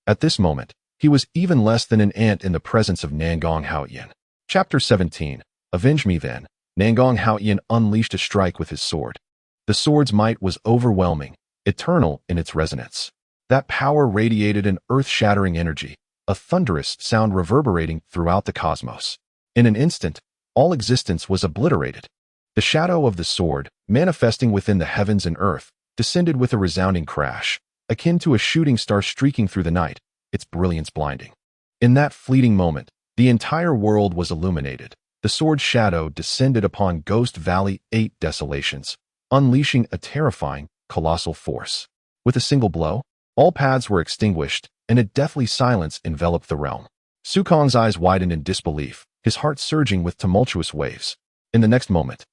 S1: At this moment, he was even less than an ant in the presence of Nangong Haoyan. Chapter 17. Avenge me then. Nangong Haoyan unleashed a strike with his sword. The sword's might was overwhelming, eternal in its resonance. That power radiated an earth-shattering energy, a thunderous sound reverberating throughout the cosmos. In an instant, all existence was obliterated. The shadow of the sword, manifesting within the heavens and earth, descended with a resounding crash, akin to a shooting star streaking through the night, its brilliance blinding. In that fleeting moment, the entire world was illuminated. The sword's shadow descended upon Ghost Valley 8 Desolations, unleashing a terrifying, colossal force. With a single blow, all paths were extinguished, and a deathly silence enveloped the realm. Sukong's eyes widened in disbelief, his heart surging with tumultuous waves. In the next moment,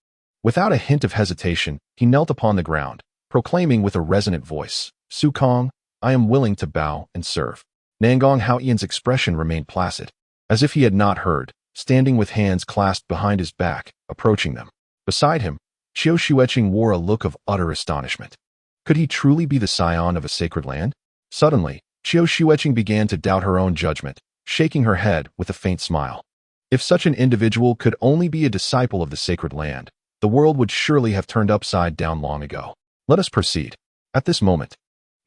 S1: without a hint of hesitation, he knelt upon the ground, proclaiming with a resonant voice, "Sukong, I am willing to bow and serve." Nangong Haoyan's expression remained placid, as if he had not heard, standing with hands clasped behind his back, approaching them. Beside him, Qiu Xueqing wore a look of utter astonishment. Could he truly be the scion of a sacred land? Suddenly, Qiu Xueqing began to doubt her own judgment, shaking her head with a faint smile. If such an individual could only be a disciple of the sacred land, the world would surely have turned upside down long ago. Let us proceed. At this moment,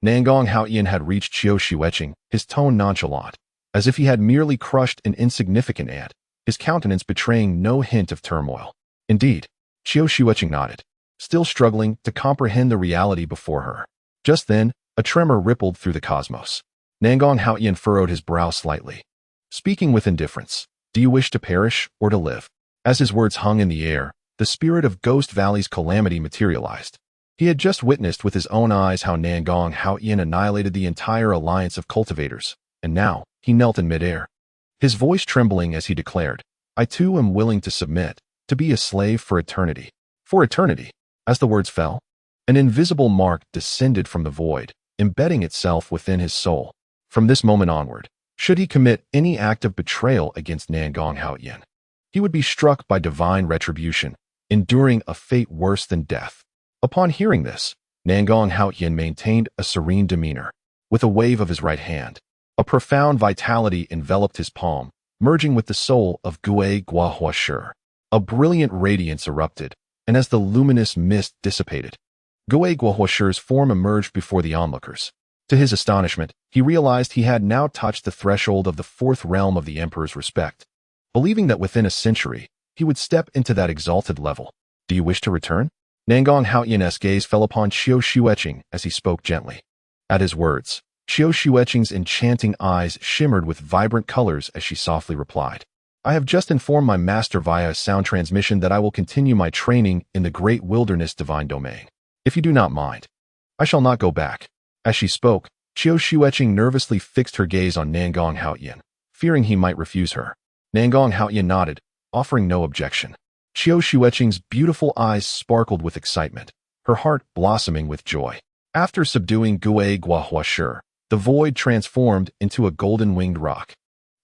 S1: Nangong Haoyan had reached Qiu Xueqing, his tone nonchalant, as if he had merely crushed an insignificant ant, his countenance betraying no hint of turmoil. Indeed, Qiu Xueqing nodded, still struggling to comprehend the reality before her. Just then, a tremor rippled through the cosmos. Nangong Haoyan furrowed his brow slightly. Speaking with indifference, "Do you wish to perish or to live?" As his words hung in the air, the spirit of Ghost Valley's calamity materialized. He had just witnessed with his own eyes how Nangong Haoyan annihilated the entire alliance of cultivators, and now he knelt in midair, his voice trembling as he declared, I too am willing to submit, to be a slave for eternity. For eternity. As the words fell, an invisible mark descended from the void, embedding itself within his soul. From this moment onward, should he commit any act of betrayal against Nangong Haoyin, he would be struck by divine retribution, enduring a fate worse than death. Upon hearing this, Nangong Haoyin maintained a serene demeanor. With a wave of his right hand, a profound vitality enveloped his palm, merging with the soul of Gui Guahuashi. A brilliant radiance erupted, and as the luminous mist dissipated, Gui Guahuashi's form emerged before the onlookers. To his astonishment, he realized he had now touched the threshold of the fourth realm of the emperor's respect, believing that within a century, he would step into that exalted level. Do you wish to return? Nangong Haoyin's gaze fell upon Qiu Xueqing as he spoke gently. At his words, Qiu Xueqing's enchanting eyes shimmered with vibrant colors as she softly replied, I have just informed my master via a sound transmission that I will continue my training in the great wilderness divine domain. If you do not mind, I shall not go back. As she spoke, Qiu Xueqing nervously fixed her gaze on Nangong Haoyin, fearing he might refuse her. Nangong Haoyin nodded, offering no objection. Qiu Xueqing's beautiful eyes sparkled with excitement, her heart blossoming with joy. After subduing Gui Guahuashi, the void transformed into a golden-winged roc,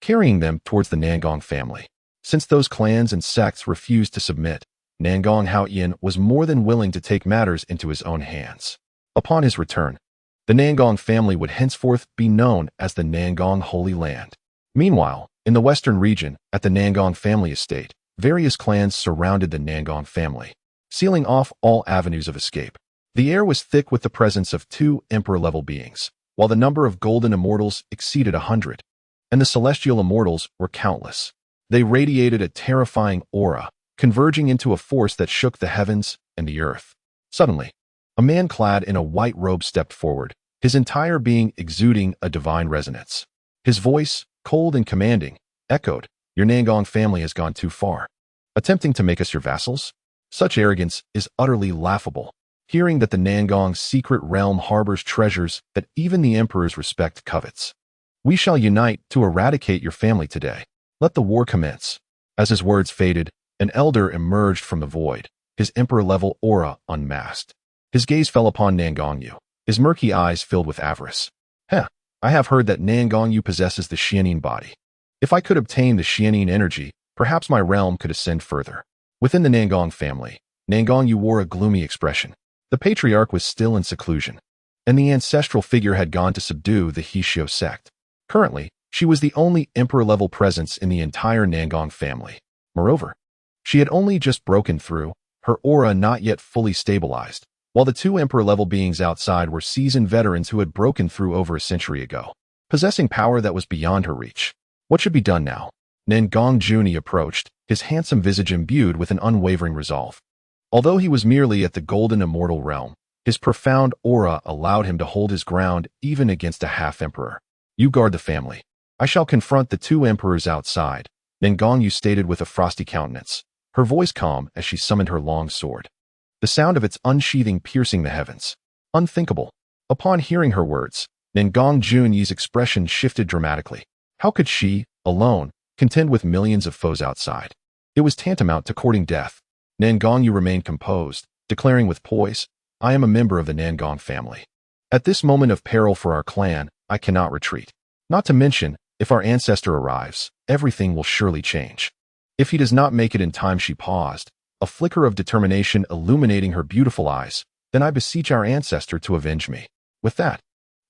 S1: carrying them towards the Nangong family. Since those clans and sects refused to submit, Nangong Haoyin was more than willing to take matters into his own hands. Upon his return, the Nangong family would henceforth be known as the Nangong Holy Land. Meanwhile, in the western region, at the Nangong family estate, various clans surrounded the Nangong family, sealing off all avenues of escape. The air was thick with the presence of 2 emperor-level beings, while the number of golden immortals exceeded 100, and the celestial immortals were countless. They radiated a terrifying aura, converging into a force that shook the heavens and the earth. Suddenly, a man clad in a white robe stepped forward, his entire being exuding a divine resonance. His voice, cold and commanding, echoed, Your Nangong family has gone too far. Attempting to make us your vassals? Such arrogance is utterly laughable. Hearing that the Nangong's secret realm harbors treasures that even the emperor's respect covets. We shall unite to eradicate your family today. Let the war commence. As his words faded, an elder emerged from the void, his emperor-level aura unmasked. His gaze fell upon Nangong Yu, his murky eyes filled with avarice. I have heard that Nangong Yu possesses the Xianyin body. If I could obtain the Xianyin energy, perhaps my realm could ascend further. Within the Nangong family, Nangong Yu wore a gloomy expression. The patriarch was still in seclusion, and the ancestral figure had gone to subdue the Hixio sect. Currently, she was the only emperor-level presence in the entire Nangong family. Moreover, she had only just broken through, her aura not yet fully stabilized, while the 2 emperor-level beings outside were seasoned veterans who had broken through over a century ago, possessing power that was beyond her reach. What should be done now? Nangong Juni approached, his handsome visage imbued with an unwavering resolve. Although he was merely at the golden immortal realm, his profound aura allowed him to hold his ground even against a half-emperor. You guard the family. I shall confront the 2 emperors outside, Nangong Yu stated with a frosty countenance, her voice calm as she summoned her long sword, the sound of its unsheathing piercing the heavens. Unthinkable. Upon hearing her words, Nangong Junyi's expression shifted dramatically. How could she, alone, contend with millions of foes outside? It was tantamount to courting death. Nangong Yu remained composed, declaring with poise, I am a member of the Nangong family. At this moment of peril for our clan, I cannot retreat. Not to mention, if our ancestor arrives, everything will surely change. If he does not make it in time, she paused, a flicker of determination illuminating her beautiful eyes. Then I beseech our ancestor to avenge me. With that,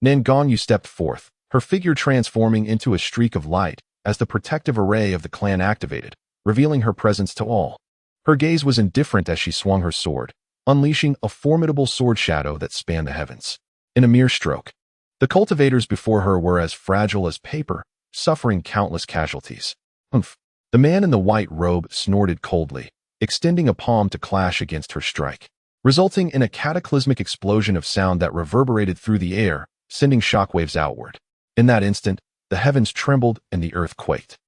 S1: Nangong Yu stepped forth, her figure transforming into a streak of light as the protective array of the clan activated, revealing her presence to all. Her gaze was indifferent as she swung her sword, unleashing a formidable sword shadow that spanned the heavens. In a mere stroke, the cultivators before her were as fragile as paper, suffering countless casualties. Humph! The man in the white robe snorted coldly, extending a palm to clash against her strike, resulting in a cataclysmic explosion of sound that reverberated through the air, sending shockwaves outward. In that instant, the heavens trembled and the earth quaked.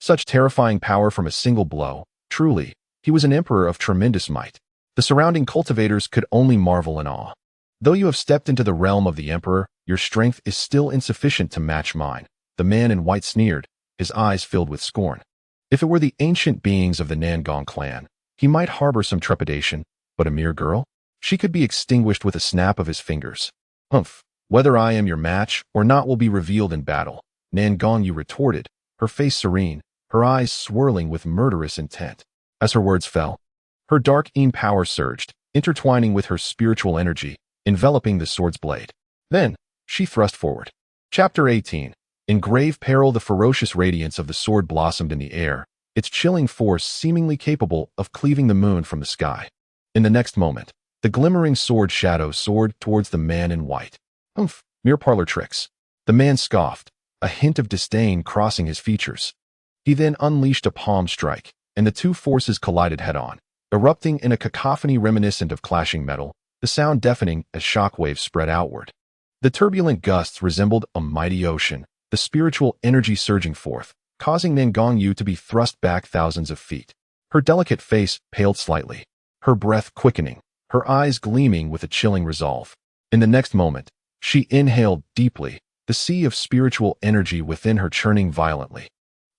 S1: Such terrifying power from a single blow. Truly, he was an emperor of tremendous might. The surrounding cultivators could only marvel in awe. Though you have stepped into the realm of the emperor, your strength is still insufficient to match mine. The man in white sneered, his eyes filled with scorn. If it were the ancient beings of the Nangong clan, he might harbor some trepidation, but a mere girl? She could be extinguished with a snap of his fingers. Humph, whether I am your match or not will be revealed in battle, Nangong Yu retorted, her face serene, her eyes swirling with murderous intent. As her words fell, her dark power surged, intertwining with her spiritual energy, enveloping the sword's blade. Then, she thrust forward. Chapter 18. In grave peril, the ferocious radiance of the sword blossomed in the air, its chilling force seemingly capable of cleaving the moon from the sky. In the next moment, the glimmering sword shadow soared towards the man in white. Humph, mere parlor tricks. The man scoffed, a hint of disdain crossing his features. He then unleashed a palm strike, and the two forces collided head-on, erupting in a cacophony reminiscent of clashing metal, the sound deafening as shockwaves spread outward. The turbulent gusts resembled a mighty ocean, the spiritual energy surging forth, causing Nangong Yu to be thrust back thousands of feet. Her delicate face paled slightly, her breath quickening, her eyes gleaming with a chilling resolve. In the next moment, she inhaled deeply, the sea of spiritual energy within her churning violently.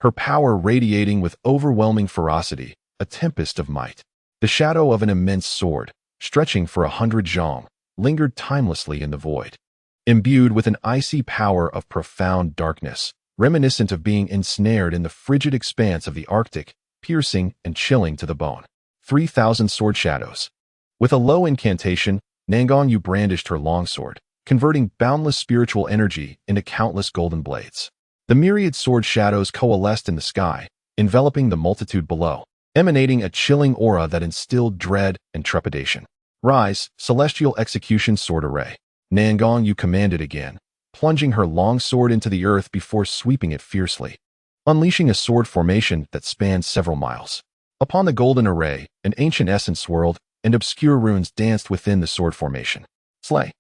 S1: Her power radiating with overwhelming ferocity, a tempest of might. The shadow of an immense sword, stretching for 100 zhong, lingered timelessly in the void. Imbued with an icy power of profound darkness, reminiscent of being ensnared in the frigid expanse of the Arctic, piercing and chilling to the bone. 3,000 sword shadows. With a low incantation, Nangong Yu brandished her longsword, converting boundless spiritual energy into countless golden blades. The myriad sword shadows coalesced in the sky, enveloping the multitude below, emanating a chilling aura that instilled dread and trepidation. Rise, celestial execution sword array. Nangong Yu commanded again, plunging her long sword into the earth before sweeping it fiercely, unleashing a sword formation that spanned several miles. Upon the golden array, an ancient essence swirled, and obscure runes danced within the sword formation. Slay.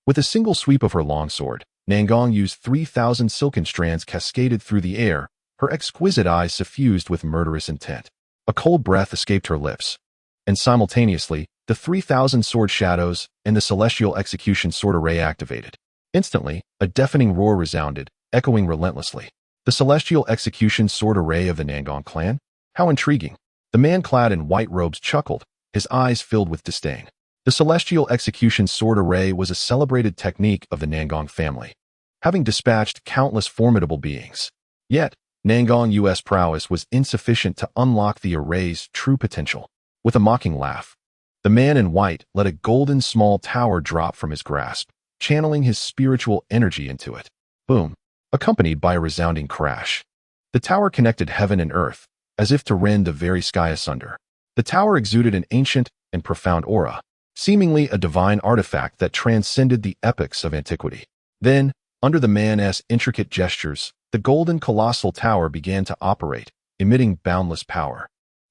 S1: With a single sweep of her longsword, Nangong Yu's 3,000 silken strands cascaded through the air, her exquisite eyes suffused with murderous intent. A cold breath escaped her lips, and simultaneously, the 3,000 sword shadows and the celestial execution sword array activated. Instantly, a deafening roar resounded, echoing relentlessly. The celestial execution sword array of the Nangong clan? How intriguing. The man clad in white robes chuckled, his eyes filled with disdain. The celestial execution sword array was a celebrated technique of the Nangong family, having dispatched countless formidable beings. Yet, Nangong Yu's prowess was insufficient to unlock the array's true potential. With a mocking laugh, the man in white let a golden small tower drop from his grasp, channeling his spiritual energy into it. Boom, accompanied by a resounding crash. The tower connected heaven and earth, as if to rend the very sky asunder. The tower exuded an ancient and profound aura, seemingly a divine artifact that transcended the epochs of antiquity. Then, under the man's intricate gestures, the golden colossal tower began to operate, emitting boundless power,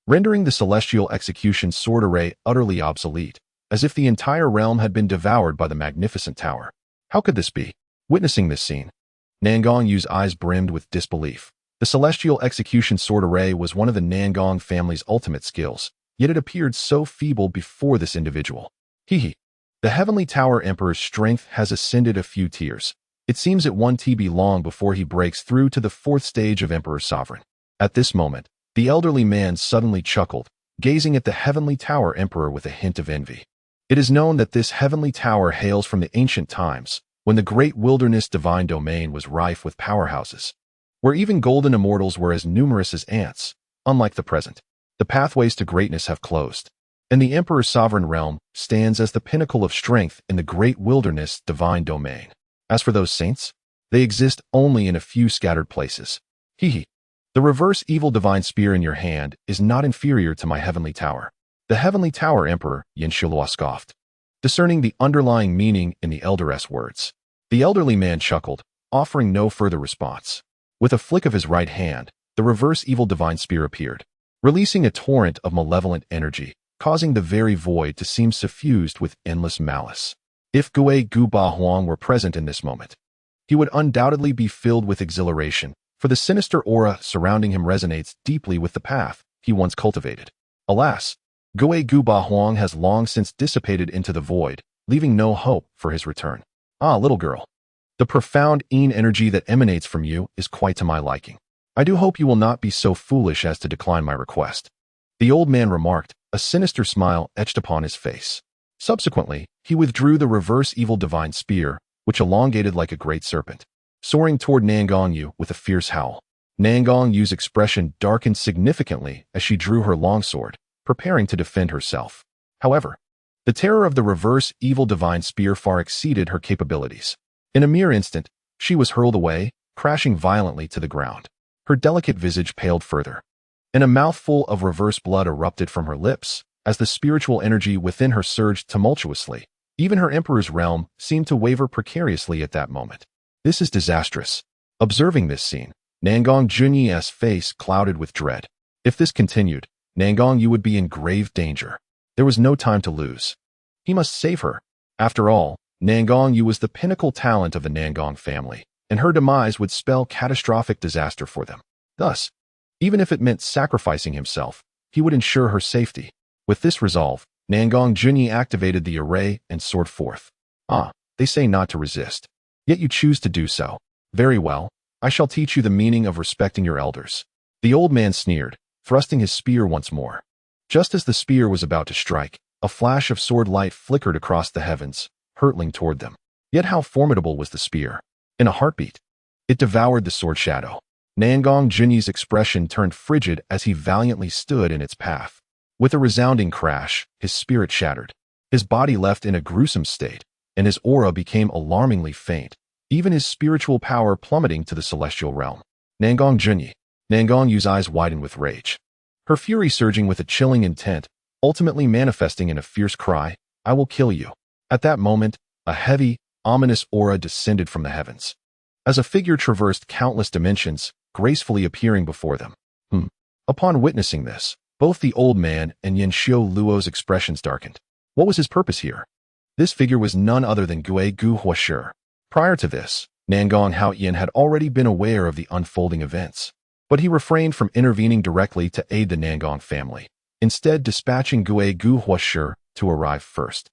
S1: rendering the celestial execution sword array utterly obsolete, as if the entire realm had been devoured by the magnificent tower. How could this be? Witnessing this scene, Nangong Yu's eyes brimmed with disbelief. The celestial execution sword array was one of the Nangong family's ultimate skills, yet it appeared so feeble before this individual. Hee. The Heavenly Tower Emperor's strength has ascended a few tiers. It seems it won't be long before he breaks through to the 4th stage of Emperor Sovereign. At this moment, the elderly man suddenly chuckled, gazing at the Heavenly Tower Emperor with a hint of envy. It is known that this Heavenly Tower hails from the ancient times, when the great wilderness divine domain was rife with powerhouses, where even golden immortals were as numerous as ants. Unlike the present, the pathways to greatness have closed, and the Emperor's sovereign realm stands as the pinnacle of strength in the great wilderness divine domain. As for those saints, they exist only in a few scattered places. Hee. The reverse evil divine spear in your hand is not inferior to my Heavenly Tower. The Heavenly Tower Emperor Yin Shilua scoffed, discerning the underlying meaning in the elder's words. The elderly man chuckled, offering no further response. With a flick of his right hand, the reverse evil divine spear appeared, releasing a torrent of malevolent energy, causing the very void to seem suffused with endless malice. If Gue Gu Ba Huang were present in this moment, he would undoubtedly be filled with exhilaration, for the sinister aura surrounding him resonates deeply with the path he once cultivated. Alas, Gue Gu Ba Huang has long since dissipated into the void, leaving no hope for his return. Ah, little girl, the profound energy that emanates from you is quite to my liking. I do hope you will not be so foolish as to decline my request." The old man remarked, a sinister smile etched upon his face. Subsequently, he withdrew the reverse evil divine spear, which elongated like a great serpent, soaring toward Nangong Yu with a fierce howl. Nangong Yu's expression darkened significantly as she drew her longsword, preparing to defend herself. However, the terror of the reverse evil divine spear far exceeded her capabilities. In a mere instant, she was hurled away, crashing violently to the ground. Her delicate visage paled further, and a mouthful of reverse blood erupted from her lips as the spiritual energy within her surged tumultuously. Even her emperor's realm seemed to waver precariously at that moment. This is disastrous. Observing this scene, Nangong Junyi's face clouded with dread. If this continued, Nangong Yu would be in grave danger. There was no time to lose. He must save her. After all, Nangong Yu was the pinnacle talent of the Nangong family, and her demise would spell catastrophic disaster for them. Thus, even if it meant sacrificing himself, he would ensure her safety. With this resolve, Nangong Junyi activated the array and soared forth. "Ah, they say not to resist. Yet you choose to do so. Very well, I shall teach you the meaning of respecting your elders." The old man sneered, thrusting his spear once more. Just as the spear was about to strike, a flash of sword light flickered across the heavens, hurtling toward them. Yet how formidable was the spear! In a heartbeat, it devoured the sword shadow. Nangong Junyi's expression turned frigid as he valiantly stood in its path. With a resounding crash, his spirit shattered. His body left in a gruesome state, and his aura became alarmingly faint, even his spiritual power plummeting to the celestial realm. Nangong Junyi. Nangong Yu's eyes widened with rage, her fury surging with a chilling intent, ultimately manifesting in a fierce cry, "I will kill you." At that moment, a heavy, ominous aura descended from the heavens. As a figure traversed countless dimensions, gracefully appearing before them. Upon witnessing this, both the old man and Xuanhuan Laozu's expressions darkened. What was his purpose here? This figure was none other than Gui Gu Huashi. Prior to this, Nangong Haoyan had already been aware of the unfolding events, but he refrained from intervening directly to aid the Nangong family, instead dispatching Gui Gu Huashi to arrive first.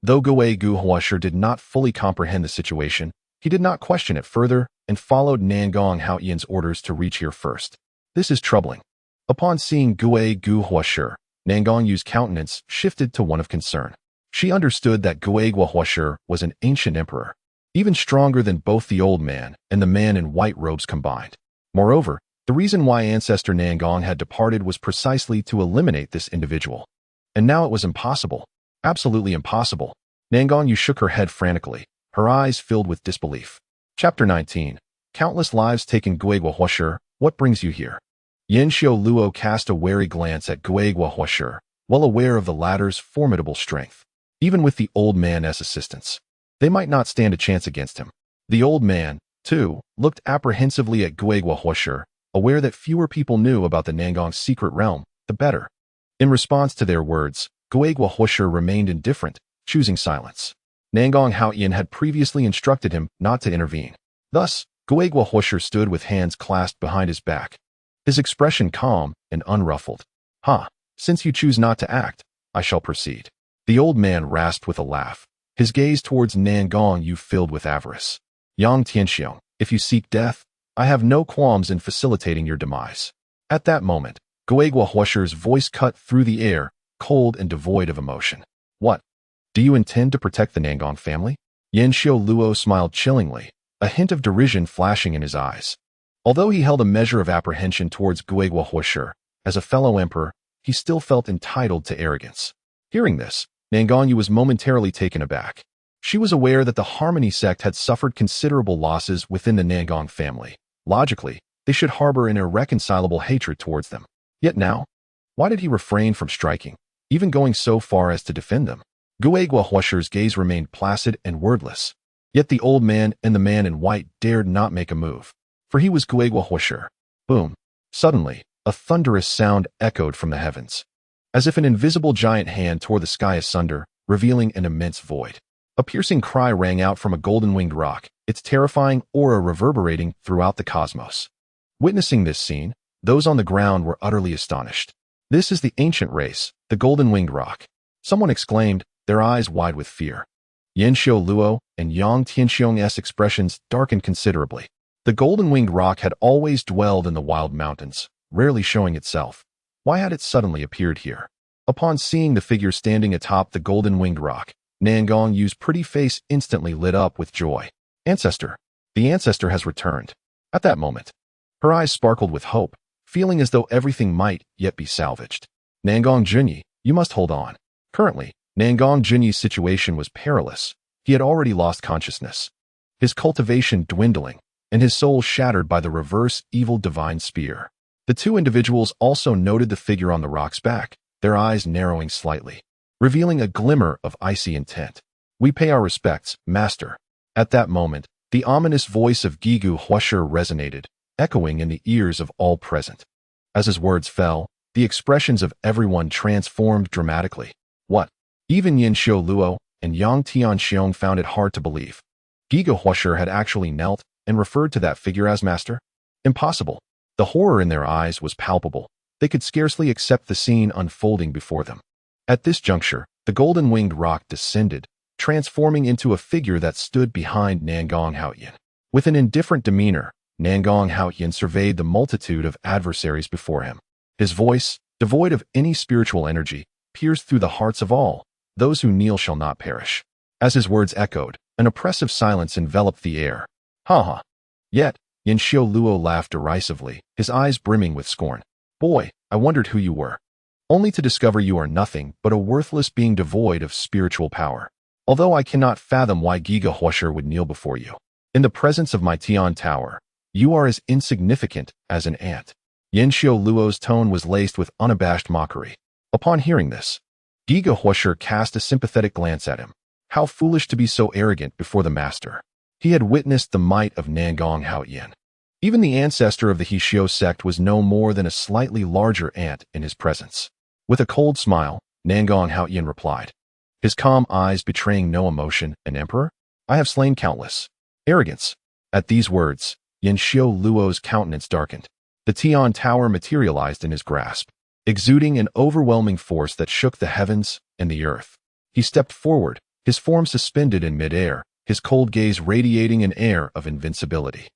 S1: Though Gui Gu Huashi did not fully comprehend the situation, he did not question it further and followed Nangong Haoyan's orders to reach here first. This is troubling. Upon seeing Gui Gu Huashi, Nangong Yu's countenance shifted to one of concern. She understood that Gui Gu Huashi was an ancient emperor, even stronger than both the old man and the man in white robes combined. Moreover, the reason why ancestor Nangong had departed was precisely to eliminate this individual. And now it was impossible. Absolutely impossible. Nangong Yu shook her head frantically, her eyes filled with disbelief. Chapter 19. Countless lives taken. Gui Gu Huashi, what brings you here? Xuanhuan Laozu cast a wary glance at Gui Gu Huashi, well aware of the latter's formidable strength. Even with the old man's assistance, they might not stand a chance against him. The old man, too, looked apprehensively at Gui Gu Huashi, aware that fewer people knew about the Nangong's secret realm, the better. In response to their words, Gui Gu Huashi remained indifferent, choosing silence. Nangong Haoyan had previously instructed him not to intervene. Thus, Gui Gu Huashi stood with hands clasped behind his back, his expression calm and unruffled. Since you choose not to act, I shall proceed." The old man rasped with a laugh, his gaze towards Nangong Yu filled with avarice. "Yang Tianxiong, if you seek death, I have no qualms in facilitating your demise." At that moment, Gui Gu Huashi's voice cut through the air, cold and devoid of emotion. "What? Do you intend to protect the Nangong family?" Xuanhuan Laozu smiled chillingly, a hint of derision flashing in his eyes. Although he held a measure of apprehension towards Gui Gu Huashi, as a fellow emperor, he still felt entitled to arrogance. Hearing this, Nangong Yu was momentarily taken aback. She was aware that the Harmony sect had suffered considerable losses within the Nangong family. Logically, they should harbor an irreconcilable hatred towards them. Yet now, why did he refrain from striking, even going so far as to defend them? Gui Gu Huashi's gaze remained placid and wordless. Yet the old man and the man in white dared not make a move, for he was Gui Gu Huashi. Boom! Suddenly, a thunderous sound echoed from the heavens, as if an invisible giant hand tore the sky asunder, revealing an immense void. A piercing cry rang out from a golden-winged rock, its terrifying aura reverberating throughout the cosmos. Witnessing this scene, those on the ground were utterly astonished. "This is the ancient race, the golden-winged rock," someone exclaimed, their eyes wide with fear. Xuanhuan Laozu and Yang Tianxiong's expressions darkened considerably. The golden-winged rock had always dwelled in the wild mountains, rarely showing itself. Why had it suddenly appeared here? Upon seeing the figure standing atop the golden-winged rock, Nangong Yu's pretty face instantly lit up with joy. Ancestor! The ancestor has returned. At that moment, her eyes sparkled with hope, feeling as though everything might yet be salvaged. Nangong Junyi, you must hold on. Currently, Nangong Junyi's situation was perilous. He had already lost consciousness, his cultivation dwindling, and his soul shattered by the reverse evil divine spear. The two individuals also noted the figure on the rock's back, their eyes narrowing slightly, revealing a glimmer of icy intent. We pay our respects, master. At that moment, the ominous voice of Gigu Huasher resonated, echoing in the ears of all present. As his words fell, the expressions of everyone transformed dramatically. What? Even Yin Xiu Luo and Yang Tianxiong found it hard to believe. Gigu Huasher had actually knelt and referred to that figure as master? Impossible. The horror in their eyes was palpable. They could scarcely accept the scene unfolding before them. At this juncture, the golden-winged rock descended, transforming into a figure that stood behind Nangong Haoyan. With an indifferent demeanor, Nangong Haoyan surveyed the multitude of adversaries before him. His voice, devoid of any spiritual energy, pierced through the hearts of all. Those who kneel shall not perish. As his words echoed, an oppressive silence enveloped the air. Ha ha. Yet, Yin Xiu Luo laughed derisively, his eyes brimming with scorn. Boy, I wondered who you were. Only to discover you are nothing but a worthless being devoid of spiritual power. Although I cannot fathom why Giga Huasher would kneel before you. In the presence of my Tian Tower, you are as insignificant as an ant. Yin Xiu Luo's tone was laced with unabashed mockery. Upon hearing this, Giga Huasher cast a sympathetic glance at him. How foolish to be so arrogant before the master. He had witnessed the might of Nangong Haoyan. Even the ancestor of the Hixio sect was no more than a slightly larger ant in his presence. With a cold smile, Nangong Haoyan replied, his calm eyes betraying no emotion, an emperor? I have slain countless. Arrogance. At these words, Yin Xiu Luo's countenance darkened. The Tian Tower materialized in his grasp, exuding an overwhelming force that shook the heavens and the earth. He stepped forward, his form suspended in midair, his cold gaze radiating an air of invincibility.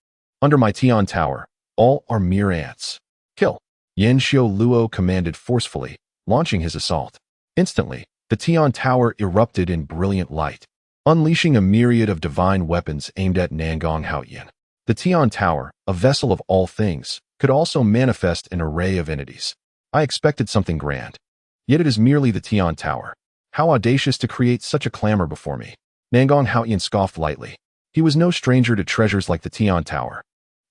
S1: Under my Tian Tower, all are mere ants. Kill! Yin Xiu Luo commanded forcefully, launching his assault. Instantly, the Tian Tower erupted in brilliant light, unleashing a myriad of divine weapons aimed at Nangong Haoyan. The Tian Tower, a vessel of all things, could also manifest an array of entities. I expected something grand. Yet it is merely the Tian Tower. How audacious to create such a clamor before me. Nangong Haoyan scoffed lightly. He was no stranger to treasures like the Tian Tower.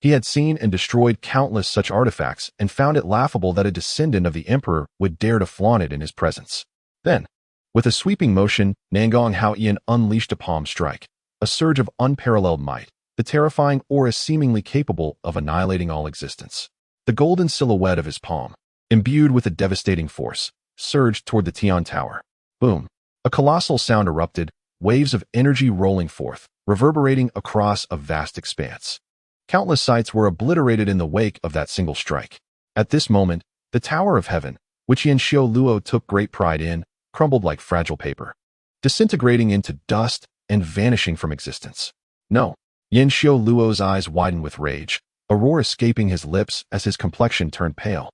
S1: He had seen and destroyed countless such artifacts and found it laughable that a descendant of the emperor would dare to flaunt it in his presence. Then, with a sweeping motion, Nangong Haoyan unleashed a palm strike, a surge of unparalleled might, the terrifying aura seemingly capable of annihilating all existence. The golden silhouette of his palm, imbued with a devastating force, surged toward the Tian Tower. Boom! A colossal sound erupted, waves of energy rolling forth, reverberating across a vast expanse. Countless sites were obliterated in the wake of that single strike. At this moment, the Tower of Heaven, which Yin Xiu Luo took great pride in, crumbled like fragile paper, disintegrating into dust and vanishing from existence. No! Yin Xiu Luo's eyes widened with rage, a roar escaping his lips as his complexion turned pale,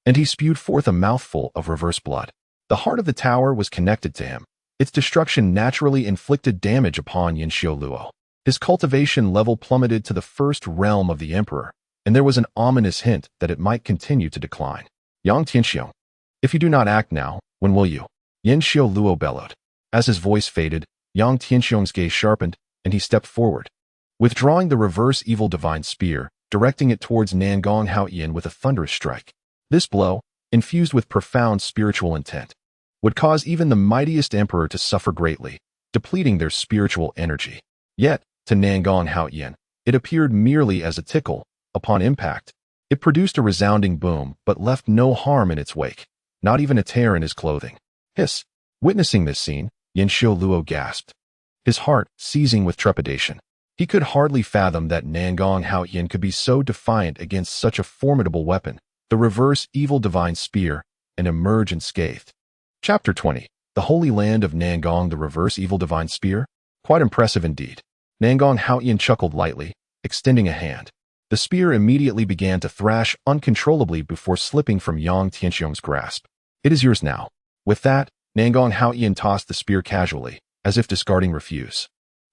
S1: and he spewed forth a mouthful of reverse blood. The heart of the tower was connected to him. Its destruction naturally inflicted damage upon Yin Xiu Luo. His cultivation level plummeted to the first realm of the emperor, and there was an ominous hint that it might continue to decline. Yang Tianxiong, if you do not act now, when will you? Yin Xiu Luo bellowed. As his voice faded, Yang Tianxiong's gaze sharpened, and he stepped forward, withdrawing the reverse evil divine spear, directing it towards Nangong Haoyan with a thunderous strike. This blow, infused with profound spiritual intent, would cause even the mightiest emperor to suffer greatly, depleting their spiritual energy. Yet, to Nangong Haoyan, it appeared merely as a tickle. Upon impact, it produced a resounding boom but left no harm in its wake, not even a tear in his clothing. Hiss! Witnessing this scene, Yin Xiu Luo gasped, his heart seizing with trepidation. He could hardly fathom that Nangong Haoyan could be so defiant against such a formidable weapon, the reverse evil divine spear, and emerge unscathed. Chapter 20. The Holy Land of Nangong, the reverse evil divine spear? Quite impressive indeed. Nangong Haoyan chuckled lightly, extending a hand. The spear immediately began to thrash uncontrollably before slipping from Yang Tianxiong's grasp. "It is yours now." With that, Nangong Haoyan tossed the spear casually, as if discarding refuse,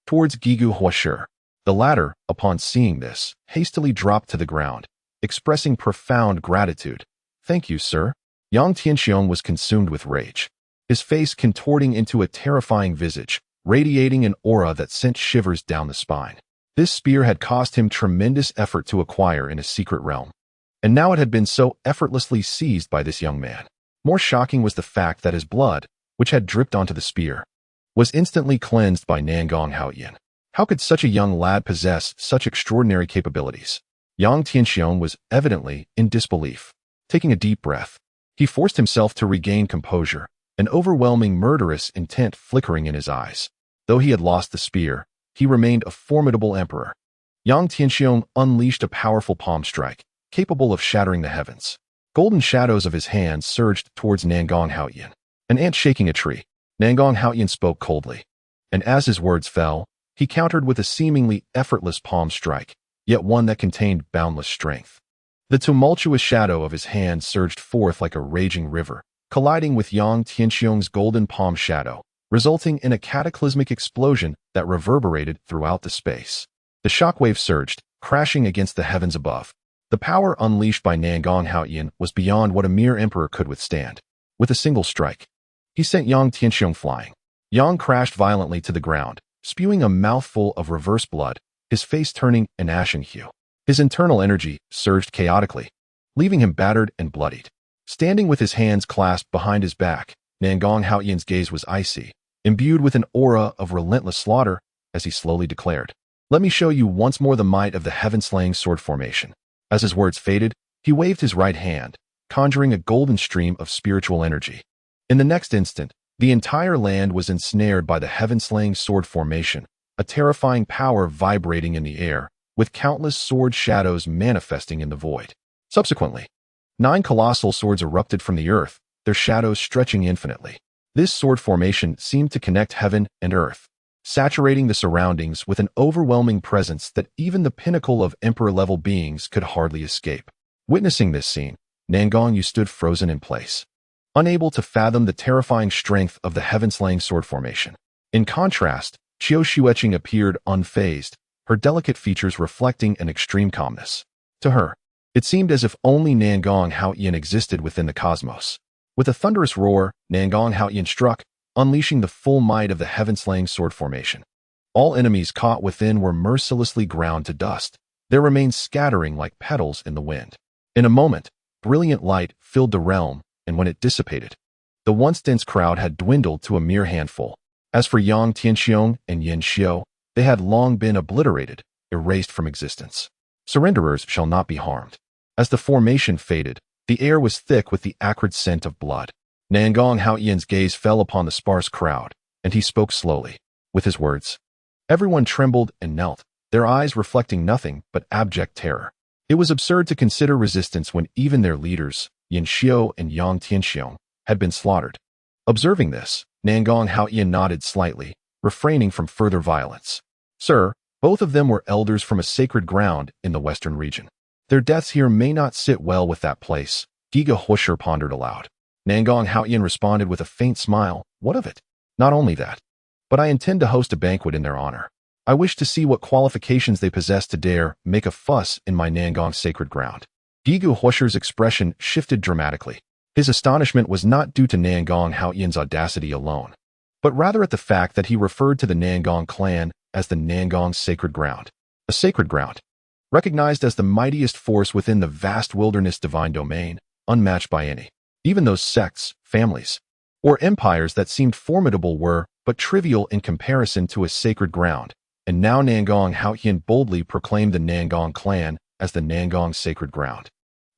S1: towards Gigu Huashi. The latter, upon seeing this, hastily dropped to the ground, expressing profound gratitude. "Thank you, sir." Yang Tianxiong was consumed with rage, his face contorting into a terrifying visage, radiating an aura that sent shivers down the spine. This spear had cost him tremendous effort to acquire in a secret realm, and now it had been so effortlessly seized by this young man. More shocking was the fact that his blood, which had dripped onto the spear, was instantly cleansed by Nangong Haoyan. How could such a young lad possess such extraordinary capabilities? Yang Tianxiong was evidently in disbelief. Taking a deep breath, he forced himself to regain composure, an overwhelming murderous intent flickering in his eyes. Though he had lost the spear, he remained a formidable emperor. Yang Tianxiong unleashed a powerful palm strike, capable of shattering the heavens. Golden shadows of his hands surged towards Nangong Haoyan. An ant shaking a tree. Nangong Haoyan spoke coldly, and as his words fell, he countered with a seemingly effortless palm strike, yet one that contained boundless strength. The tumultuous shadow of his hand surged forth like a raging river, colliding with Yang Tianxiong's golden palm shadow, resulting in a cataclysmic explosion that reverberated throughout the space. The shockwave surged, crashing against the heavens above. The power unleashed by Nangong Haoyan was beyond what a mere emperor could withstand. With a single strike, he sent Yang Tianxiong flying. Yang crashed violently to the ground, spewing a mouthful of reverse blood, his face turning an ashen hue. His internal energy surged chaotically, leaving him battered and bloodied. Standing with his hands clasped behind his back, Nangong Haoyan's gaze was icy, imbued with an aura of relentless slaughter, as he slowly declared, "Let me show you once more the might of the heaven-slaying sword formation." As his words faded, he waved his right hand, conjuring a golden stream of spiritual energy. In the next instant, the entire land was ensnared by the heaven-slaying sword formation, a terrifying power vibrating in the air, with countless sword shadows manifesting in the void. Subsequently, 9 colossal swords erupted from the earth, their shadows stretching infinitely. This sword formation seemed to connect heaven and earth, saturating the surroundings with an overwhelming presence that even the pinnacle of emperor-level beings could hardly escape. Witnessing this scene, Nangong Yu stood frozen in place, unable to fathom the terrifying strength of the heaven-slaying sword formation. In contrast, Qiu Xueqing appeared unfazed, her delicate features reflecting an extreme calmness. To her, it seemed as if only Nangong Haoyan existed within the cosmos. With a thunderous roar, Nangong Haoyan struck, unleashing the full might of the heaven-slaying sword formation. All enemies caught within were mercilessly ground to dust, their remains scattering like petals in the wind. In a moment, brilliant light filled the realm, and when it dissipated, the once dense crowd had dwindled to a mere handful. As for Yang Tianxiong and Yin Xiu, they had long been obliterated, erased from existence. Surrenderers shall not be harmed. As the formation faded, the air was thick with the acrid scent of blood. Nangong Haoyan's gaze fell upon the sparse crowd, and he spoke slowly. With his words, everyone trembled and knelt, their eyes reflecting nothing but abject terror. It was absurd to consider resistance when even their leaders, Yin Xiu and Yang Tianxiong, had been slaughtered. Observing this, Nangong Haoyan nodded slightly, refraining from further violence. "Sir, both of them were elders from a sacred ground in the western region. Their deaths here may not sit well with that place," Giga Huashi pondered aloud. Nangong Haoyan responded with a faint smile. "What of it? Not only that, but I intend to host a banquet in their honor. I wish to see what qualifications they possess to dare make a fuss in my Nangong sacred ground." Gigu Huashi's expression shifted dramatically. His astonishment was not due to Nangong Haoyan's audacity alone, but rather at the fact that he referred to the Nangong clan as the Nangong sacred ground. A sacred ground, recognized as the mightiest force within the vast wilderness divine domain, unmatched by any. Even those sects, families, or empires that seemed formidable were but trivial in comparison to a sacred ground, and now Nangong Haoyan boldly proclaimed the Nangong clan as the Nangong sacred ground.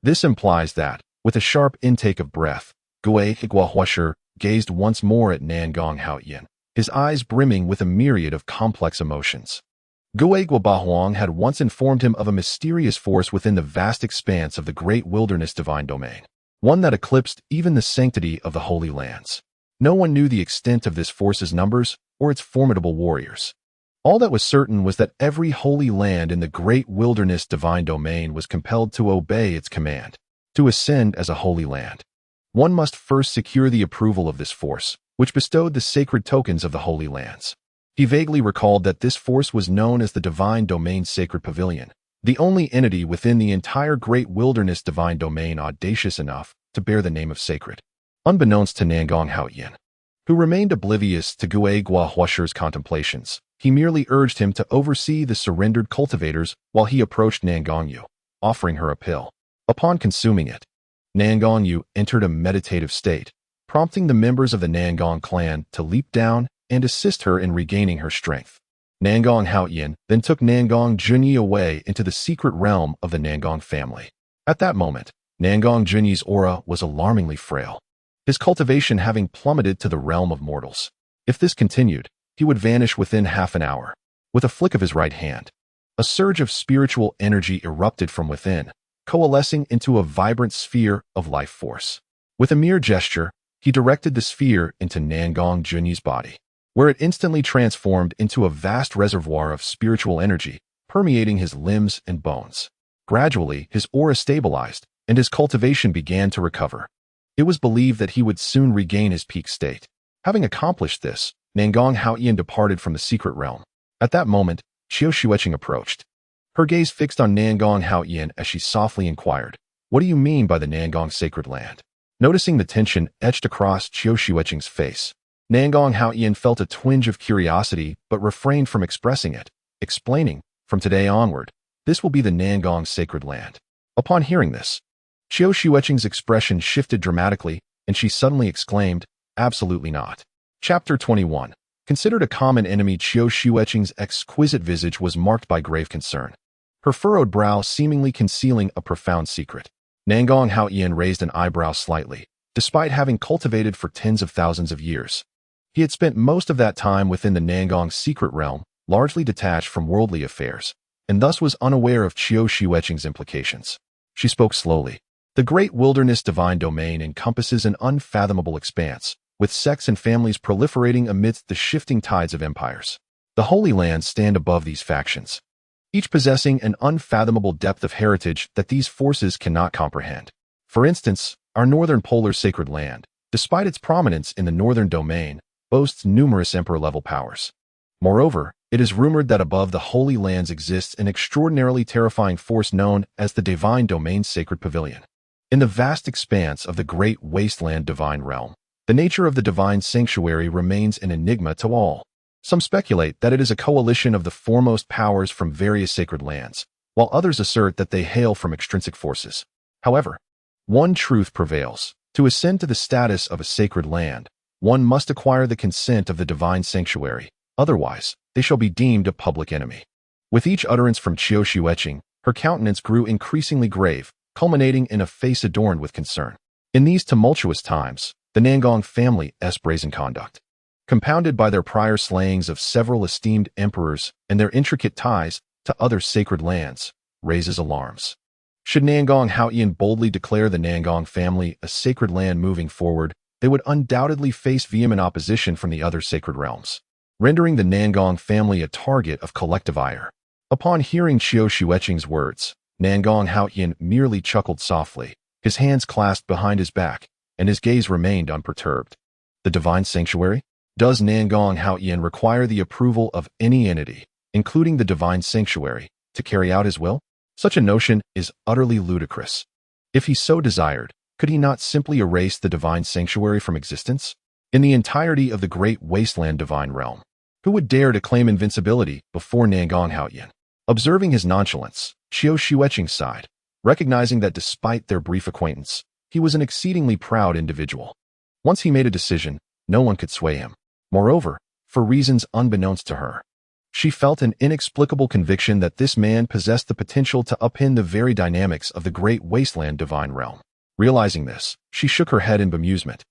S1: This implies that, with a sharp intake of breath, Gui Huashi gazed once more at Nangong Haoyan, his eyes brimming with a myriad of complex emotions. Gui Huang had once informed him of a mysterious force within the vast expanse of the great wilderness divine domain, one that eclipsed even the sanctity of the Holy Lands. No one knew the extent of this force's numbers or its formidable warriors. All that was certain was that every holy land in the great wilderness divine domain was compelled to obey its command. To ascend as a holy land, one must first secure the approval of this force, which bestowed the sacred tokens of the holy lands. He vaguely recalled that this force was known as the Divine Domain Sacred Pavilion, the only entity within the entire great wilderness divine domain audacious enough to bear the name of sacred. Unbeknownst to Nangong Haoyan, who remained oblivious to Gue Guahuasher's contemplations, he merely urged him to oversee the surrendered cultivators while he approached Nangong Yu, offering her a pill. Upon consuming it, Nangong Yu entered a meditative state, prompting the members of the Nangong clan to leap down and assist her in regaining her strength. Nangong Haoyan then took Nangong Junyi away into the secret realm of the Nangong family. At that moment, Nangong Junyi's aura was alarmingly frail, his cultivation having plummeted to the realm of mortals. If this continued, he would vanish within half an hour. With a flick of his right hand, a surge of spiritual energy erupted from within, coalescing into a vibrant sphere of life force. With a mere gesture, he directed the sphere into Nangong Junyi's body, where it instantly transformed into a vast reservoir of spiritual energy, permeating his limbs and bones. Gradually, his aura stabilized, and his cultivation began to recover. It was believed that he would soon regain his peak state. Having accomplished this, Nangong Haoyan departed from the secret realm. At that moment, Qiu Xueqing approached. Her gaze fixed on Nangong Haoyan as she softly inquired, "What do you mean by the Nangong sacred land?" Noticing the tension etched across Qiu Xueqing's face, Nangong Haoyan felt a twinge of curiosity but refrained from expressing it, explaining, "From today onward, this will be the Nangong sacred land." Upon hearing this, Qiu Xueqing's expression shifted dramatically, and she suddenly exclaimed, "Absolutely not." Chapter 21. Considered a common enemy, Qiu Xueqing's exquisite visage was marked by grave concern, her furrowed brow seemingly concealing a profound secret. Nangong Haoyan raised an eyebrow slightly, despite having cultivated for tens of thousands of years. He had spent most of that time within the Nangong secret realm, largely detached from worldly affairs, and thus was unaware of Qiu Xueqing's implications. She spoke slowly. The great wilderness divine domain encompasses an unfathomable expanse, with sects and families proliferating amidst the shifting tides of empires. The Holy Lands stand above these factions, each possessing an unfathomable depth of heritage that these forces cannot comprehend. For instance, our northern polar sacred land, despite its prominence in the northern domain, boasts numerous emperor-level powers. Moreover, it is rumored that above the Holy Lands exists an extraordinarily terrifying force known as the Divine Domain Sacred Pavilion. In the vast expanse of the great wasteland divine realm, the nature of the divine sanctuary remains an enigma to all. Some speculate that it is a coalition of the foremost powers from various sacred lands, while others assert that they hail from extrinsic forces. However, one truth prevails. To ascend to the status of a sacred land, one must acquire the consent of the divine sanctuary, otherwise, they shall be deemed a public enemy. With each utterance from Qiu Xueqing, her countenance grew increasingly grave, culminating in a face adorned with concern. In these tumultuous times, the Nangong family's brazen conduct, compounded by their prior slayings of several esteemed emperors and their intricate ties to other sacred lands, raises alarms. Should Nangong Haoyan boldly declare the Nangong family a sacred land moving forward, they would undoubtedly face vehement opposition from the other sacred realms, rendering the Nangong family a target of collective ire. Upon hearing Qiu Xueqing's words, Nangong Haoyan merely chuckled softly, his hands clasped behind his back, and his gaze remained unperturbed. The divine sanctuary? Does Nangong Haoyan require the approval of any entity, including the divine sanctuary, to carry out his will? Such a notion is utterly ludicrous. If he so desired, could he not simply erase the divine sanctuary from existence? In the entirety of the great wasteland divine realm, who would dare to claim invincibility before Nangong Haoyan? Observing his nonchalance, Qiu Xueqing sighed, recognizing that despite their brief acquaintance, he was an exceedingly proud individual. Once he made a decision, no one could sway him. Moreover, for reasons unbeknownst to her, she felt an inexplicable conviction that this man possessed the potential to upend the very dynamics of the great wasteland divine realm. Realizing this, she shook her head in bemusement,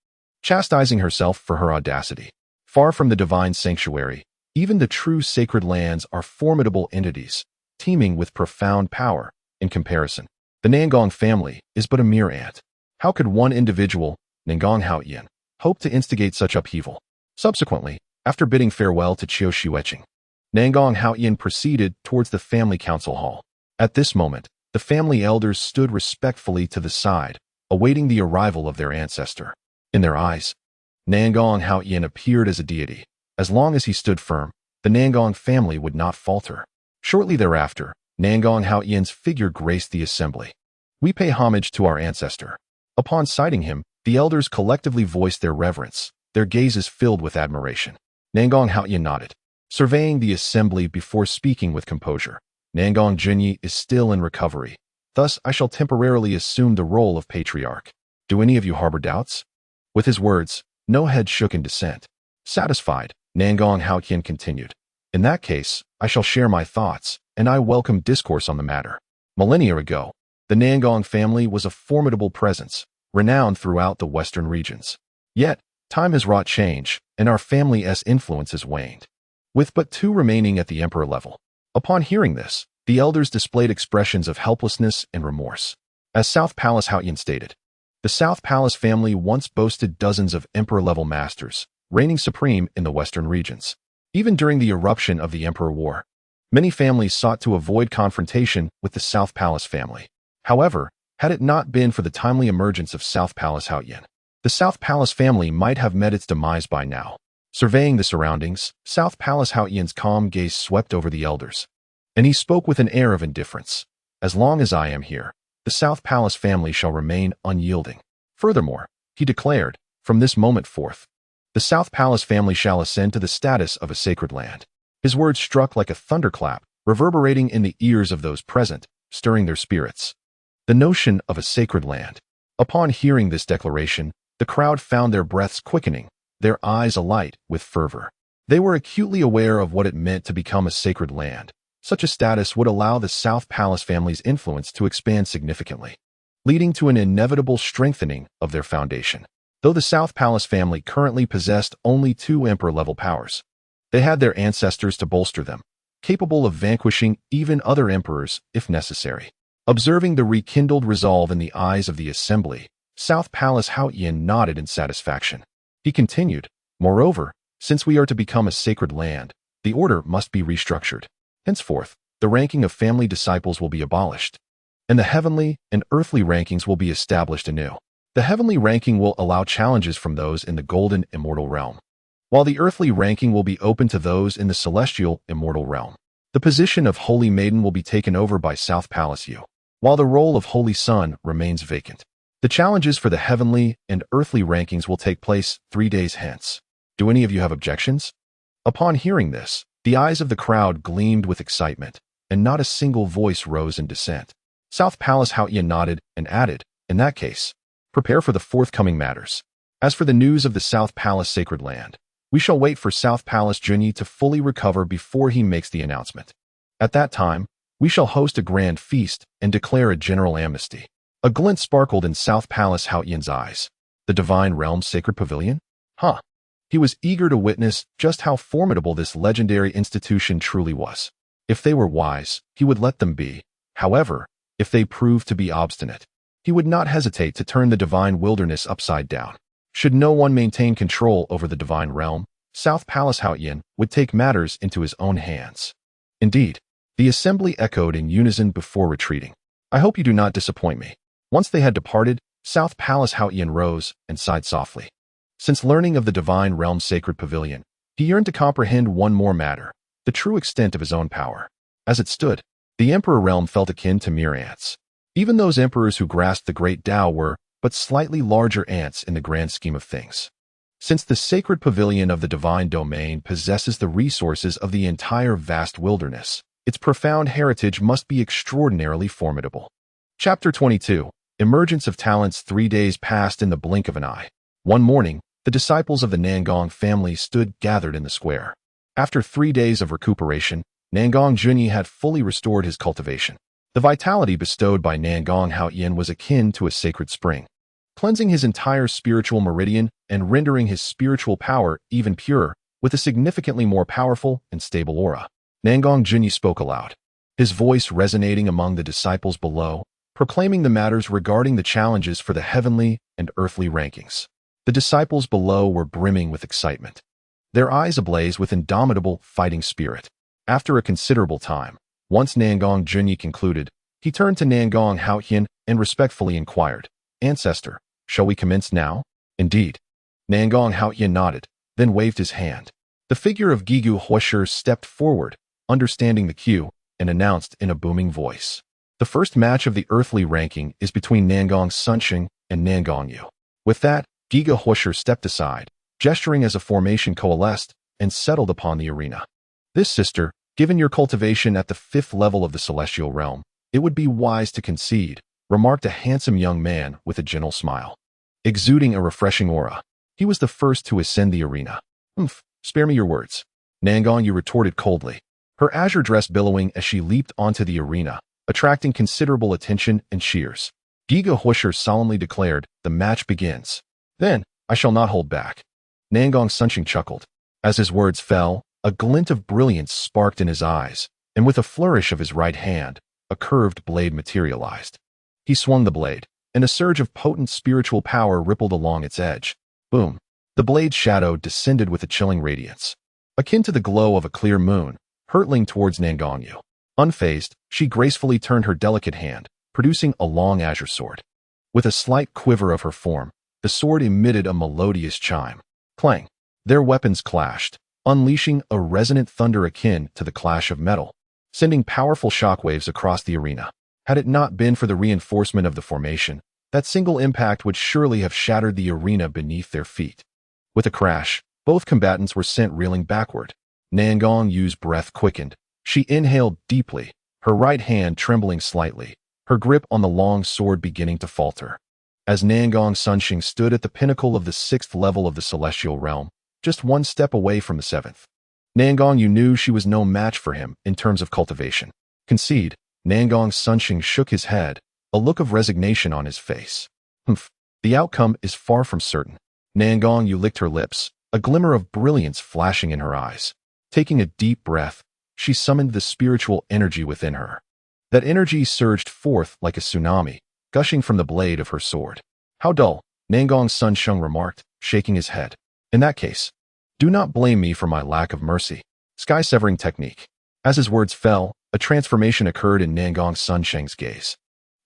S1: chastising herself for her audacity. Far from the divine sanctuary, even the true sacred lands are formidable entities, teeming with profound power. In comparison, the Nangong family is but a mere ant. How could one individual, Nangong Haoyan, hope to instigate such upheaval? Subsequently, after bidding farewell to Qiu Xueqing, Nangong Haoyan proceeded towards the family council hall. At this moment, the family elders stood respectfully to the side, awaiting the arrival of their ancestor. In their eyes, Nangong Haoyan appeared as a deity. As long as he stood firm, the Nangong family would not falter. Shortly thereafter, Nangong Haoyan's figure graced the assembly. We pay homage to our ancestor. Upon sighting him, the elders collectively voiced their reverence, their gazes filled with admiration. Nangong Haoyan nodded, surveying the assembly before speaking with composure. Nangong Junyi is still in recovery. Thus, I shall temporarily assume the role of patriarch. Do any of you harbor doubts? With his words, no head shook in dissent. Satisfied, Nangong Haoyan continued. In that case, I shall share my thoughts, and I welcome discourse on the matter. Millennia ago, the Nangong family was a formidable presence, renowned throughout the western regions. Yet, time has wrought change, and our family's influence has waned. With but 2 remaining at the emperor level. Upon hearing this, the elders displayed expressions of helplessness and remorse. As South Palace Haoyan stated, the South Palace family once boasted dozens of emperor-level masters, reigning supreme in the western regions. Even during the eruption of the Emperor War, many families sought to avoid confrontation with the South Palace family. However, had it not been for the timely emergence of South Palace Haoyan, the South Palace family might have met its demise by now. Surveying the surroundings, South Palace Haoyan's calm gaze swept over the elders, and he spoke with an air of indifference. As long as I am here, the South Palace family shall remain unyielding. Furthermore, he declared, from this moment forth, the South Palace family shall ascend to the status of a sacred land. His words struck like a thunderclap, reverberating in the ears of those present, stirring their spirits. The notion of a sacred land. Upon hearing this declaration, the crowd found their breaths quickening, their eyes alight with fervor. They were acutely aware of what it meant to become a sacred land. Such a status would allow the South Palace family's influence to expand significantly, leading to an inevitable strengthening of their foundation. Though the South Palace family currently possessed only 2 emperor-level powers, they had their ancestors to bolster them, capable of vanquishing even other emperors if necessary. Observing the rekindled resolve in the eyes of the assembly, South Palace Haoyan nodded in satisfaction. He continued, moreover, since we are to become a sacred land, the order must be restructured. Henceforth, the ranking of family disciples will be abolished, and the heavenly and earthly rankings will be established anew. The heavenly ranking will allow challenges from those in the golden immortal realm, while the earthly ranking will be open to those in the celestial immortal realm. The position of Holy Maiden will be taken over by South Palace U, while the role of Holy Son remains vacant. The challenges for the heavenly and earthly rankings will take place 3 days hence. Do any of you have objections? Upon hearing this, the eyes of the crowd gleamed with excitement, and not a single voice rose in dissent. South Palace Haoyan nodded and added, in that case, prepare for the forthcoming matters. As for the news of the South Palace Sacred Land, we shall wait for South Palace Junyi to fully recover before he makes the announcement. At that time, we shall host a grand feast and declare a general amnesty. A glint sparkled in South Palace Haoyan's eyes. The Divine Realm's Sacred Pavilion? Huh. He was eager to witness just how formidable this legendary institution truly was. If they were wise, he would let them be. However, if they proved to be obstinate, he would not hesitate to turn the divine wilderness upside down. Should no one maintain control over the divine realm, South Palace Haoyan would take matters into his own hands. Indeed, the assembly echoed in unison before retreating. I hope you do not disappoint me. Once they had departed, South Palace Haoyan rose and sighed softly. Since learning of the divine realm's sacred pavilion, he yearned to comprehend one more matter, the true extent of his own power. As it stood, the emperor realm felt akin to mere ants. Even those emperors who grasped the great Tao were but slightly larger ants in the grand scheme of things. Since the sacred pavilion of the divine domain possesses the resources of the entire vast wilderness, its profound heritage must be extraordinarily formidable. Chapter 22. Emergence of Talents. 3 days passed in the blink of an eye. One morning, the disciples of the Nangong family stood gathered in the square. After 3 days of recuperation, Nangong Junyi had fully restored his cultivation. The vitality bestowed by Nangong Haoyan was akin to a sacred spring, cleansing his entire spiritual meridian and rendering his spiritual power even purer, with a significantly more powerful and stable aura. Nangong Junyi spoke aloud, his voice resonating among the disciples below, proclaiming the matters regarding the challenges for the heavenly and earthly rankings. The disciples below were brimming with excitement, their eyes ablaze with indomitable fighting spirit. After a considerable time, once Nangong Junyi concluded, he turned to Nangong Haotian and respectfully inquired, "Ancestor, shall we commence now?" "Indeed." Nangong Haotian nodded, then waved his hand. The figure of Gigu Huasher stepped forward, understanding the cue, and announced in a booming voice, "The first match of the earthly ranking is between Nangong Sunsheng and Nangong Yu." With that, Giga Huasher stepped aside, gesturing as a formation coalesced and settled upon the arena. "This sister, given your cultivation at the 5th level of the celestial realm, it would be wise to concede," remarked a handsome young man with a gentle smile. Exuding a refreshing aura, he was the first to ascend the arena. Spare me your words." Nangong Yu retorted coldly, her azure dress billowing as she leaped onto the arena, attracting considerable attention and cheers. Giga Huasher solemnly declared, "The match begins. Then, I shall not hold back." Nangong Sunsheng chuckled. As his words fell, a glint of brilliance sparked in his eyes, and with a flourish of his right hand, a curved blade materialized. He swung the blade, and a surge of potent spiritual power rippled along its edge. Boom! The blade's shadow descended with a chilling radiance, akin to the glow of a clear moon, hurtling towards Nangong Yu. Unfazed, she gracefully turned her delicate hand, producing a long azure sword. With a slight quiver of her form, the sword emitted a melodious chime. Clang! Their weapons clashed, unleashing a resonant thunder akin to the clash of metal, sending powerful shockwaves across the arena. Had it not been for the reinforcement of the formation, that single impact would surely have shattered the arena beneath their feet. With a crash, both combatants were sent reeling backward. Nangong Yu's breath quickened. She inhaled deeply, her right hand trembling slightly, her grip on the long sword beginning to falter. As Nangong Sunsheng stood at the pinnacle of the 6th level of the celestial realm, just one step away from the 7th, Nangong Yu knew she was no match for him in terms of cultivation. "Concede." Nangong Sunsheng shook his head, a look of resignation on his face. The outcome is far from certain." Nangong Yu licked her lips, a glimmer of brilliance flashing in her eyes. Taking a deep breath, she summoned the spiritual energy within her. That energy surged forth like a tsunami, gushing from the blade of her sword. "How dull," Nangong Sunsheng remarked, shaking his head. "In that case, do not blame me for my lack of mercy." Sky-severing technique. As his words fell, a transformation occurred in Nangong Sunsheng's gaze.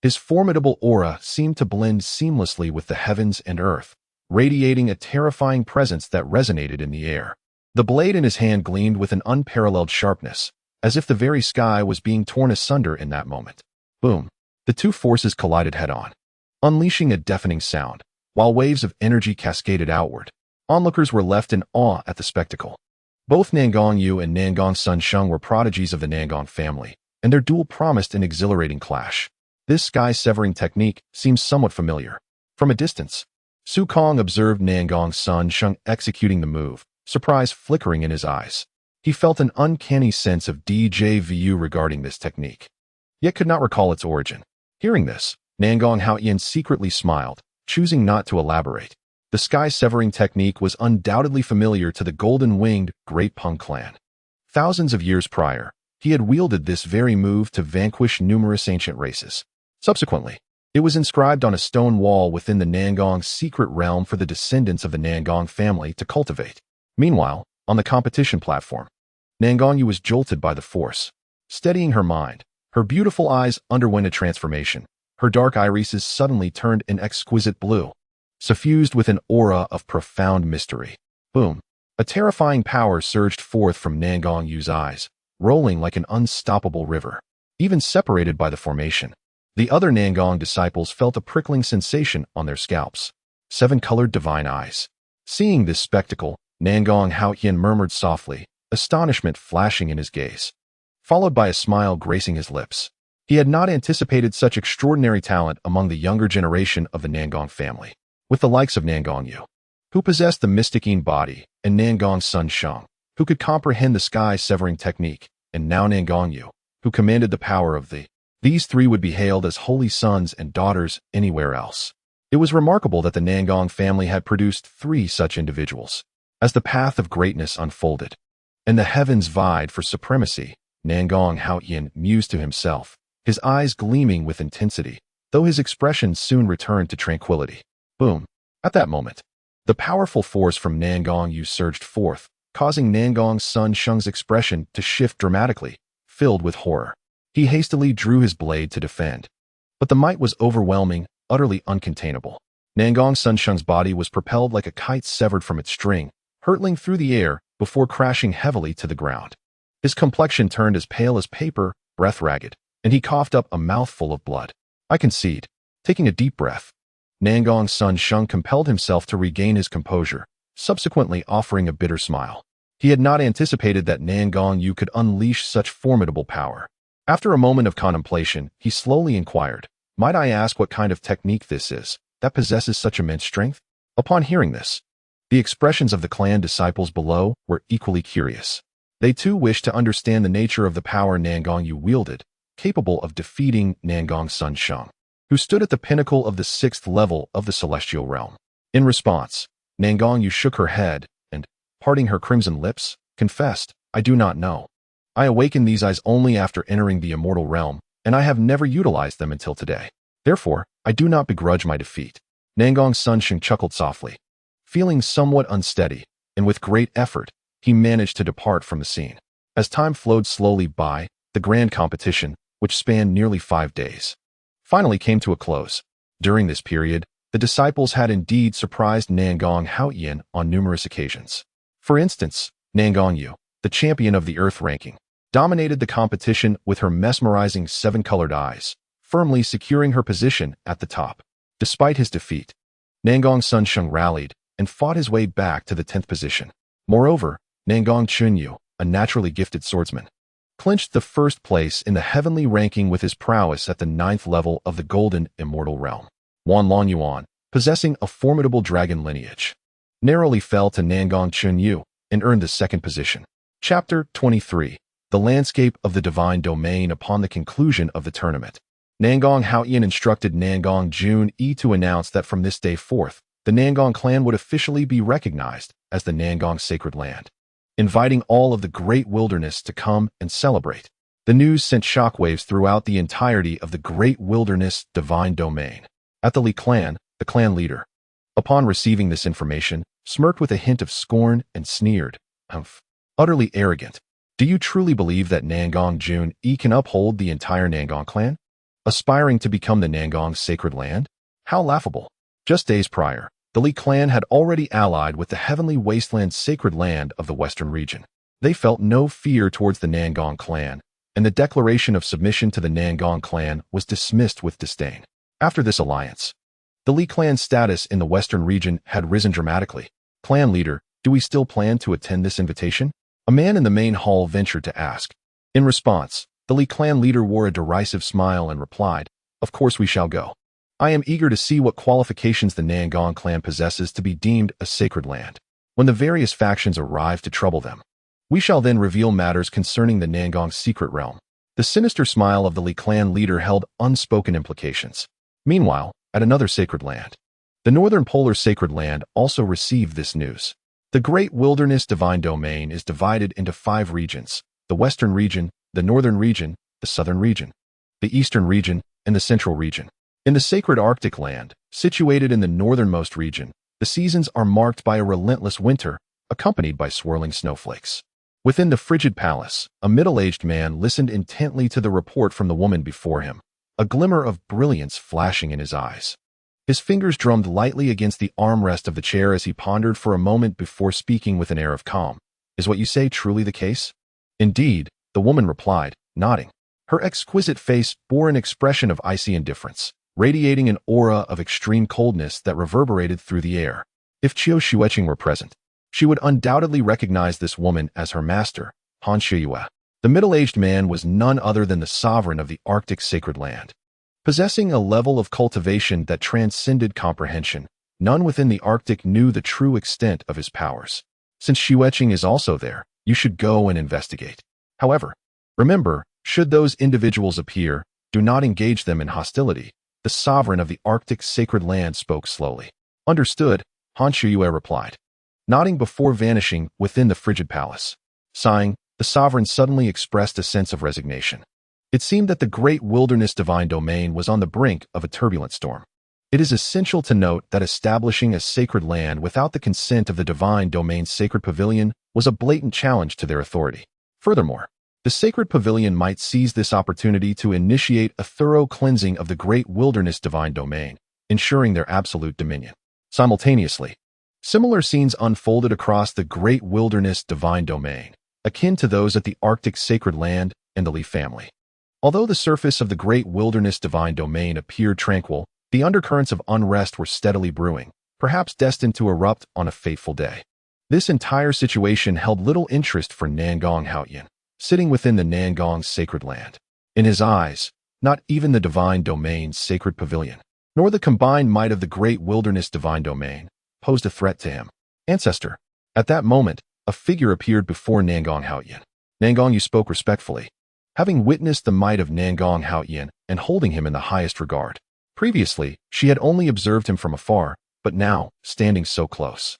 S1: His formidable aura seemed to blend seamlessly with the heavens and earth, radiating a terrifying presence that resonated in the air. The blade in his hand gleamed with an unparalleled sharpness, as if the very sky was being torn asunder in that moment. Boom! The two forces collided head-on, unleashing a deafening sound, while waves of energy cascaded outward. Onlookers were left in awe at the spectacle. Both Nangong Yu and Nangong Sunsheng were prodigies of the Nangong family, and their duel promised an exhilarating clash. This sky-severing technique seems somewhat familiar. From a distance, Su Kong observed Nangong Sunsheng executing the move, surprise flickering in his eyes. He felt an uncanny sense of déjà vu regarding this technique, yet could not recall its origin. Hearing this, Nangong Haotian secretly smiled, choosing not to elaborate. The sky-severing technique was undoubtedly familiar to the golden-winged Great Peng clan. Thousands of years prior, he had wielded this very move to vanquish numerous ancient races. Subsequently, it was inscribed on a stone wall within the Nangong secret realm for the descendants of the Nangong family to cultivate. Meanwhile, on the competition platform, Nangong Yu was jolted by the force. Steadying her mind, her beautiful eyes underwent a transformation. Her dark irises suddenly turned an exquisite blue, suffused with an aura of profound mystery. Boom! A terrifying power surged forth from Nangong Yu's eyes, rolling like an unstoppable river. Even separated by the formation, the other Nangong disciples felt a prickling sensation on their scalps. 7-colored divine eyes. Seeing this spectacle, Nangong Haotian murmured softly, astonishment flashing in his gaze, followed by a smile gracing his lips. He had not anticipated such extraordinary talent among the younger generation of the Nangong family. With the likes of Nangong Yu, who possessed the mystic-ine body, and Nangong Sunsheng, who could comprehend the sky-severing technique, and now Nangong Yu, who commanded the power of these three would be hailed as holy sons and daughters anywhere else. It was remarkable that the Nangong family had produced 3 such individuals. As the path of greatness unfolded, and the heavens vied for supremacy, Nangong Haotian mused to himself, his eyes gleaming with intensity, though his expression soon returned to tranquility. Boom! At that moment, the powerful force from Nangong Yu surged forth, causing Nangong's son Sheng's expression to shift dramatically, filled with horror. He hastily drew his blade to defend. But the might was overwhelming, utterly uncontainable. Nangong's son Sheng's body was propelled like a kite severed from its string, hurtling through the air before crashing heavily to the ground. His complexion turned as pale as paper, breath ragged, and he coughed up a mouthful of blood. I concede. Taking a deep breath, Nangong's son Sheng compelled himself to regain his composure, subsequently offering a bitter smile. He had not anticipated that Nangong Yu could unleash such formidable power. After a moment of contemplation, he slowly inquired, "Might I ask what kind of technique this is that possesses such immense strength?" Upon hearing this, the expressions of the clan disciples below were equally curious. They too wished to understand the nature of the power Nangong Yu wielded, capable of defeating Nangong's son Sheng, who stood at the pinnacle of the 6th level of the celestial realm. In response, Nangong Yu shook her head and, parting her crimson lips, confessed, "I do not know. I awakened these eyes only after entering the immortal realm, and I have never utilized them until today. Therefore, I do not begrudge my defeat." Nangong's son Sheng chuckled softly. Feeling somewhat unsteady, and with great effort, he managed to depart from the scene. As time flowed slowly by, the grand competition, which spanned nearly 5 days, finally came to a close. During this period, the disciples had indeed surprised Nangong Haoyan on numerous occasions. For instance, Nangong Yu, the champion of the Earth ranking, dominated the competition with her mesmerizing 7-colored eyes, firmly securing her position at the top. Despite his defeat, Nangong's son Sheng rallied and fought his way back to the 10th position. Moreover, Nangong Chunyu, a naturally gifted swordsman, clinched the 1st place in the heavenly ranking with his prowess at the 9th level of the golden immortal realm. Xuanhuan Laozu, possessing a formidable dragon lineage, narrowly fell to Nangong Chunyu and earned the 2nd position. Chapter 23. The landscape of the divine domain. Upon the conclusion of the tournament, Nangong Haoyan instructed Nangong Jun-yi to announce that from this day forth, the Nangong clan would officially be recognized as the Nangong Sacred Land, inviting all of the Great Wilderness to come and celebrate. The news sent shockwaves throughout the entirety of the Great Wilderness divine domain. At the Li clan, the clan leader, upon receiving this information, smirked with a hint of scorn and sneered, "Humph, utterly arrogant. Do you truly believe that Nangong Jun-yi can uphold the entire Nangong clan, aspiring to become the Nangong Sacred Land? How laughable." Just days prior, the Li clan had already allied with the heavenly wasteland Sacred Land of the Western region. They felt no fear towards the Nangong clan, and the declaration of submission to the Nangong clan was dismissed with disdain. After this alliance, the Li clan's status in the Western region had risen dramatically. "Clan leader, do we still plan to attend this invitation?" a man in the main hall ventured to ask. In response, the Li clan leader wore a derisive smile and replied, "Of course we shall go. I am eager to see what qualifications the Nangong clan possesses to be deemed a sacred land. When the various factions arrive to trouble them, we shall then reveal matters concerning the Nangong secret realm." The sinister smile of the Li clan leader held unspoken implications. Meanwhile, at another sacred land, the Northern Polar Sacred Land also received this news. The Great Wilderness Divine Domain is divided into 5 regions: the Western region, the Northern region, the Southern region, the Eastern region, and the Central region. In the Sacred Arctic Land, situated in the northernmost region, the seasons are marked by a relentless winter, accompanied by swirling snowflakes. Within the frigid palace, a middle-aged man listened intently to the report from the woman before him, a glimmer of brilliance flashing in his eyes. His fingers drummed lightly against the armrest of the chair as he pondered for a moment before speaking with an air of calm. "Is what you say truly the case?" "Indeed," the woman replied, nodding. Her exquisite face bore an expression of icy indifference, radiating an aura of extreme coldness that reverberated through the air. If Qiu Xueqing were present, she would undoubtedly recognize this woman as her master, Han Shiyue. The middle-aged man was none other than the sovereign of the Arctic Sacred Land. Possessing a level of cultivation that transcended comprehension, none within the Arctic knew the true extent of his powers. "Since Xueqing is also there, you should go and investigate. However, remember, should those individuals appear, do not engage them in hostility." The sovereign of the Arctic Sacred Land spoke slowly. "Understood," Han Shiyue replied, nodding before vanishing within the frigid palace. Sighing, the sovereign suddenly expressed a sense of resignation. It seemed that the Great Wilderness Divine Domain was on the brink of a turbulent storm. It is essential to note that establishing a sacred land without the consent of the divine domain's sacred pavilion was a blatant challenge to their authority. Furthermore, the sacred pavilion might seize this opportunity to initiate a thorough cleansing of the great wilderness divine domain, ensuring their absolute dominion. Simultaneously, similar scenes unfolded across the great wilderness divine domain, akin to those at the Arctic sacred land and the Li family. Although the surface of the great wilderness divine domain appeared tranquil, the undercurrents of unrest were steadily brewing, perhaps destined to erupt on a fateful day. This entire situation held little interest for Nangong Haoyan, sitting within the Nangong's sacred land. In his eyes, not even the divine domain's sacred pavilion, nor the combined might of the great wilderness divine domain, posed a threat to him. Ancestor. At that moment, a figure appeared before Nangong Haoyan. Nangong, you spoke respectfully. Having witnessed the might of Nangong Haoyan and holding him in the highest regard. Previously, she had only observed him from afar, but now, standing so close.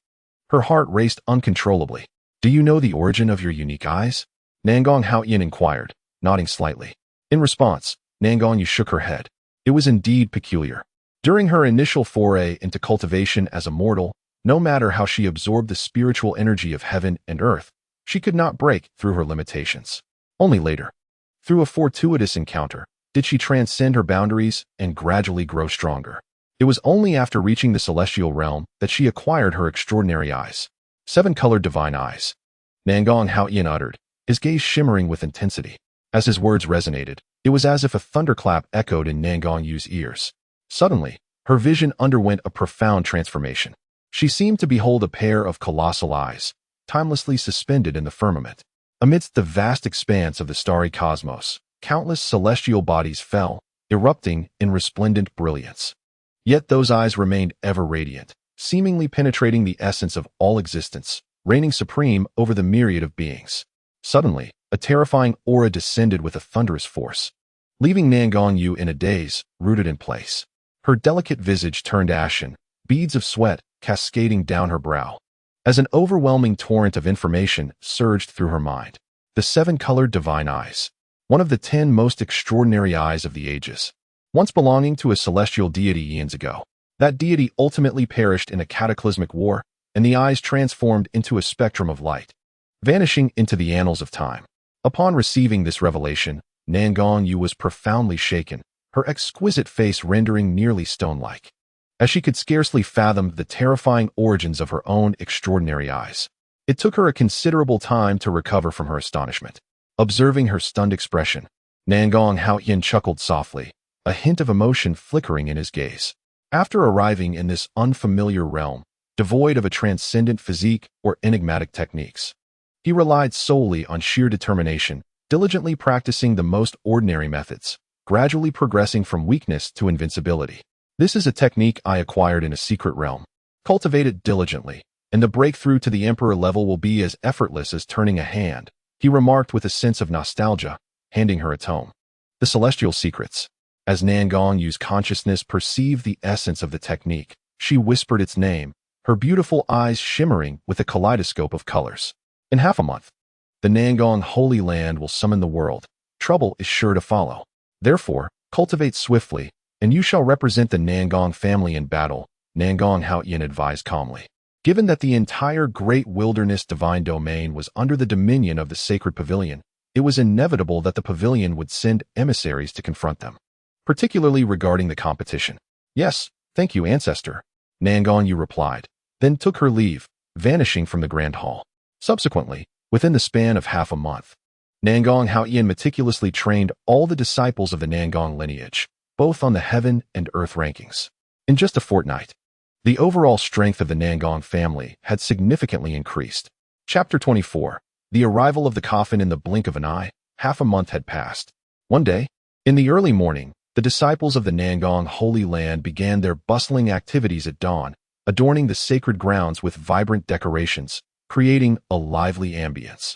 S1: Her heart raced uncontrollably. Do you know the origin of your unique eyes? Nangong Haoyan inquired, nodding slightly. In response, Nangong Yu shook her head. It was indeed peculiar. During her initial foray into cultivation as a mortal, no matter how she absorbed the spiritual energy of heaven and earth, she could not break through her limitations. Only later, through a fortuitous encounter, did she transcend her boundaries and gradually grow stronger. It was only after reaching the celestial realm that she acquired her extraordinary eyes. 7-colored divine eyes. Nangong Haoyan uttered, his gaze shimmering with intensity. As his words resonated, it was as if a thunderclap echoed in Nangong Yu's ears. Suddenly, her vision underwent a profound transformation. She seemed to behold a pair of colossal eyes, timelessly suspended in the firmament. Amidst the vast expanse of the starry cosmos, countless celestial bodies fell, erupting in resplendent brilliance. Yet those eyes remained ever radiant, seemingly penetrating the essence of all existence, reigning supreme over the myriad of beings. Suddenly, a terrifying aura descended with a thunderous force, leaving Nangong Yu in a daze, rooted in place. Her delicate visage turned ashen, beads of sweat cascading down her brow. As an overwhelming torrent of information surged through her mind. The 7-colored divine eyes. One of the 10 most extraordinary eyes of the ages. Once belonging to a celestial deity eons ago, that deity ultimately perished in a cataclysmic war, and the eyes transformed into a spectrum of light, vanishing into the annals of time. Upon receiving this revelation, Nangong Yu was profoundly shaken, her exquisite face rendering nearly stone-like, as she could scarcely fathom the terrifying origins of her own extraordinary eyes. It took her a considerable time to recover from her astonishment. Observing her stunned expression, Nangong Haoyan chuckled softly, a hint of emotion flickering in his gaze. After arriving in this unfamiliar realm, devoid of a transcendent physique or enigmatic techniques, he relied solely on sheer determination, diligently practicing the most ordinary methods, gradually progressing from weakness to invincibility. This is a technique I acquired in a secret realm. Cultivate it diligently, and the breakthrough to the emperor level will be as effortless as turning a hand, he remarked with a sense of nostalgia, handing her a tome. The Celestial Secrets. As Nangong Yu's consciousness perceived the essence of the technique, she whispered its name, her beautiful eyes shimmering with a kaleidoscope of colors. In half a month, the Nangong Holy Land will summon the world. Trouble is sure to follow. Therefore, cultivate swiftly, and you shall represent the Nangong family in battle, Nangong Haoyan advised calmly. Given that the entire great wilderness divine domain was under the dominion of the sacred pavilion, it was inevitable that the pavilion would send emissaries to confront them, particularly regarding the competition. Yes, thank you, ancestor, Nangong Yu replied, then took her leave, vanishing from the grand hall. Subsequently, within the span of half a month, Nangong Haoyan meticulously trained all the disciples of the Nangong lineage, both on the heaven and earth rankings. In just a fortnight, the overall strength of the Nangong family had significantly increased. Chapter 24. The arrival of the coffin in the blink of an eye. Half a month had passed. One day, in the early morning, the disciples of the Nangong Holy Land began their bustling activities at dawn, adorning the sacred grounds with vibrant decorations, creating a lively ambience.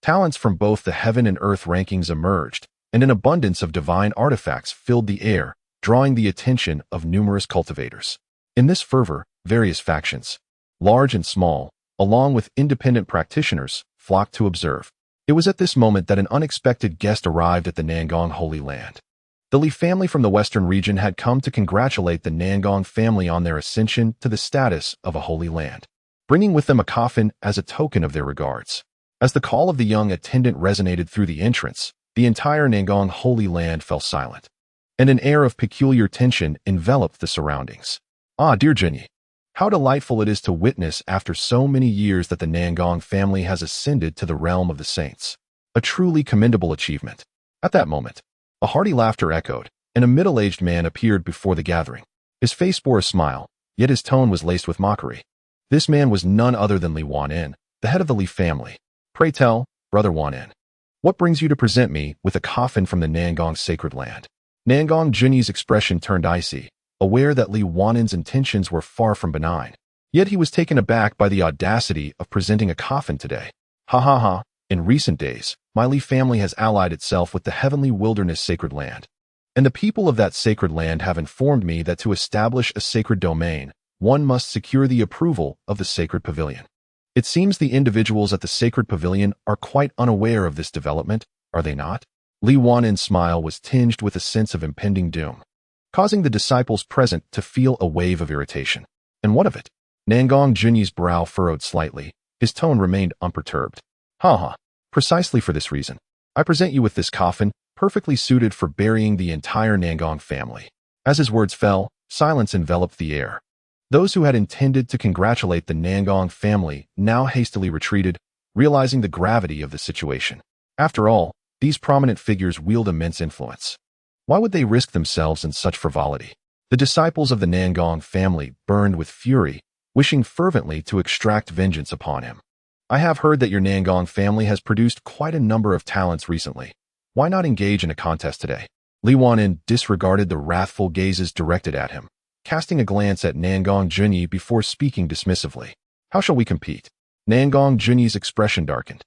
S1: Talents from both the heaven and earth rankings emerged, and an abundance of divine artifacts filled the air, drawing the attention of numerous cultivators. In this fervor, various factions, large and small, along with independent practitioners, flocked to observe. It was at this moment that an unexpected guest arrived at the Nangong Holy Land. The Li family from the western region had come to congratulate the Nangong family on their ascension to the status of a holy land, bringing with them a coffin as a token of their regards. As the call of the young attendant resonated through the entrance, the entire Nangong holy land fell silent, and an air of peculiar tension enveloped the surroundings. Ah, dear Jinyi, how delightful it is to witness after so many years that the Nangong family has ascended to the realm of the saints. A truly commendable achievement. At that moment, a hearty laughter echoed, and a middle-aged man appeared before the gathering. His face bore a smile, yet his tone was laced with mockery. This man was none other than Li Xuanhuan, the head of the Li family. Pray tell, brother Xuanhuan, what brings you to present me with a coffin from the Nangong sacred land? Nangong Jinyi's expression turned icy, aware that Li Xuanhuan's intentions were far from benign. Yet he was taken aback by the audacity of presenting a coffin today. Ha ha ha, in recent days, my Li family has allied itself with the heavenly wilderness sacred land. And the people of that sacred land have informed me that to establish a sacred domain, one must secure the approval of the sacred pavilion. It seems the individuals at the sacred pavilion are quite unaware of this development, are they not? Li Xuanhuan's smile was tinged with a sense of impending doom, causing the disciples present to feel a wave of irritation. And what of it? Nangong Jinyi's brow furrowed slightly. His tone remained unperturbed. Ha ha. Precisely for this reason, I present you with this coffin, perfectly suited for burying the entire Nangong family. As his words fell, silence enveloped the air. Those who had intended to congratulate the Nangong family now hastily retreated, realizing the gravity of the situation. After all, these prominent figures wield immense influence. Why would they risk themselves in such frivolity? The disciples of the Nangong family burned with fury, wishing fervently to extract vengeance upon him. I have heard that your Nangong family has produced quite a number of talents recently. Why not engage in a contest today? Li Xuanhuan disregarded the wrathful gazes directed at him, casting a glance at Nangong Jinyi before speaking dismissively. How shall we compete? Nangong Jinyi's expression darkened.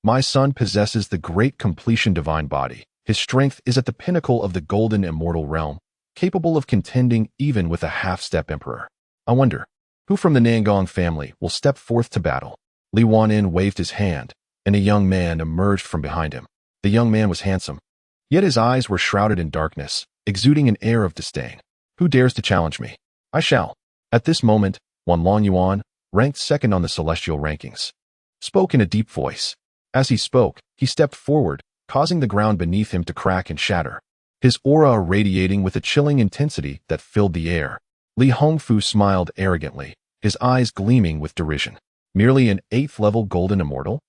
S1: My son possesses the great completion divine body. His strength is at the pinnacle of the golden immortal realm, capable of contending even with a half-step emperor. I wonder, who from the Nangong family will step forth to battle? Li Xuanhuan waved his hand, and a young man emerged from behind him. The young man was handsome, yet his eyes were shrouded in darkness, exuding an air of disdain. Who dares to challenge me? I shall. At this moment, Xuanhuan Laozu, ranked second on the celestial rankings, spoke in a deep voice. As he spoke, he stepped forward, causing the ground beneath him to crack and shatter, his aura irradiating with a chilling intensity that filled the air. Li Hongfu smiled arrogantly, his eyes gleaming with derision. Merely an 8th-level golden immortal?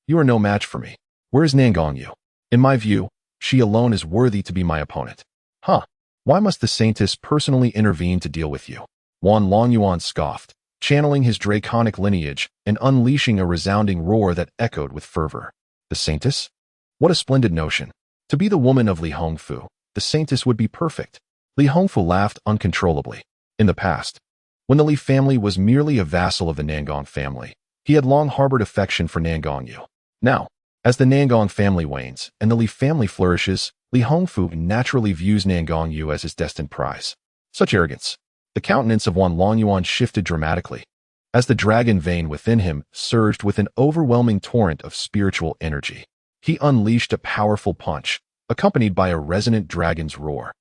S1: You are no match for me. Where is Nangong Yu? In my view, she alone is worthy to be my opponent. Huh. Why must the saintess personally intervene to deal with you? Xuanhuan Laozu scoffed, channeling his draconic lineage and unleashing a resounding roar that echoed with fervor. The saintess? What a splendid notion. To be the woman of Li Hongfu, the saintess would be perfect. Li Hongfu laughed uncontrollably. In the past, when the Li family was merely a vassal of the Nangong family, he had long harbored affection for Nangong Yu. Now, as the Nangong family wanes and the Li family flourishes, Li Hongfu naturally views Nangong Yu as his destined prize. Such arrogance. The countenance of Xuanhuan Laozu shifted dramatically, as the dragon vein within him surged with an overwhelming torrent of spiritual energy. He unleashed a powerful punch, accompanied by a resonant dragon's roar,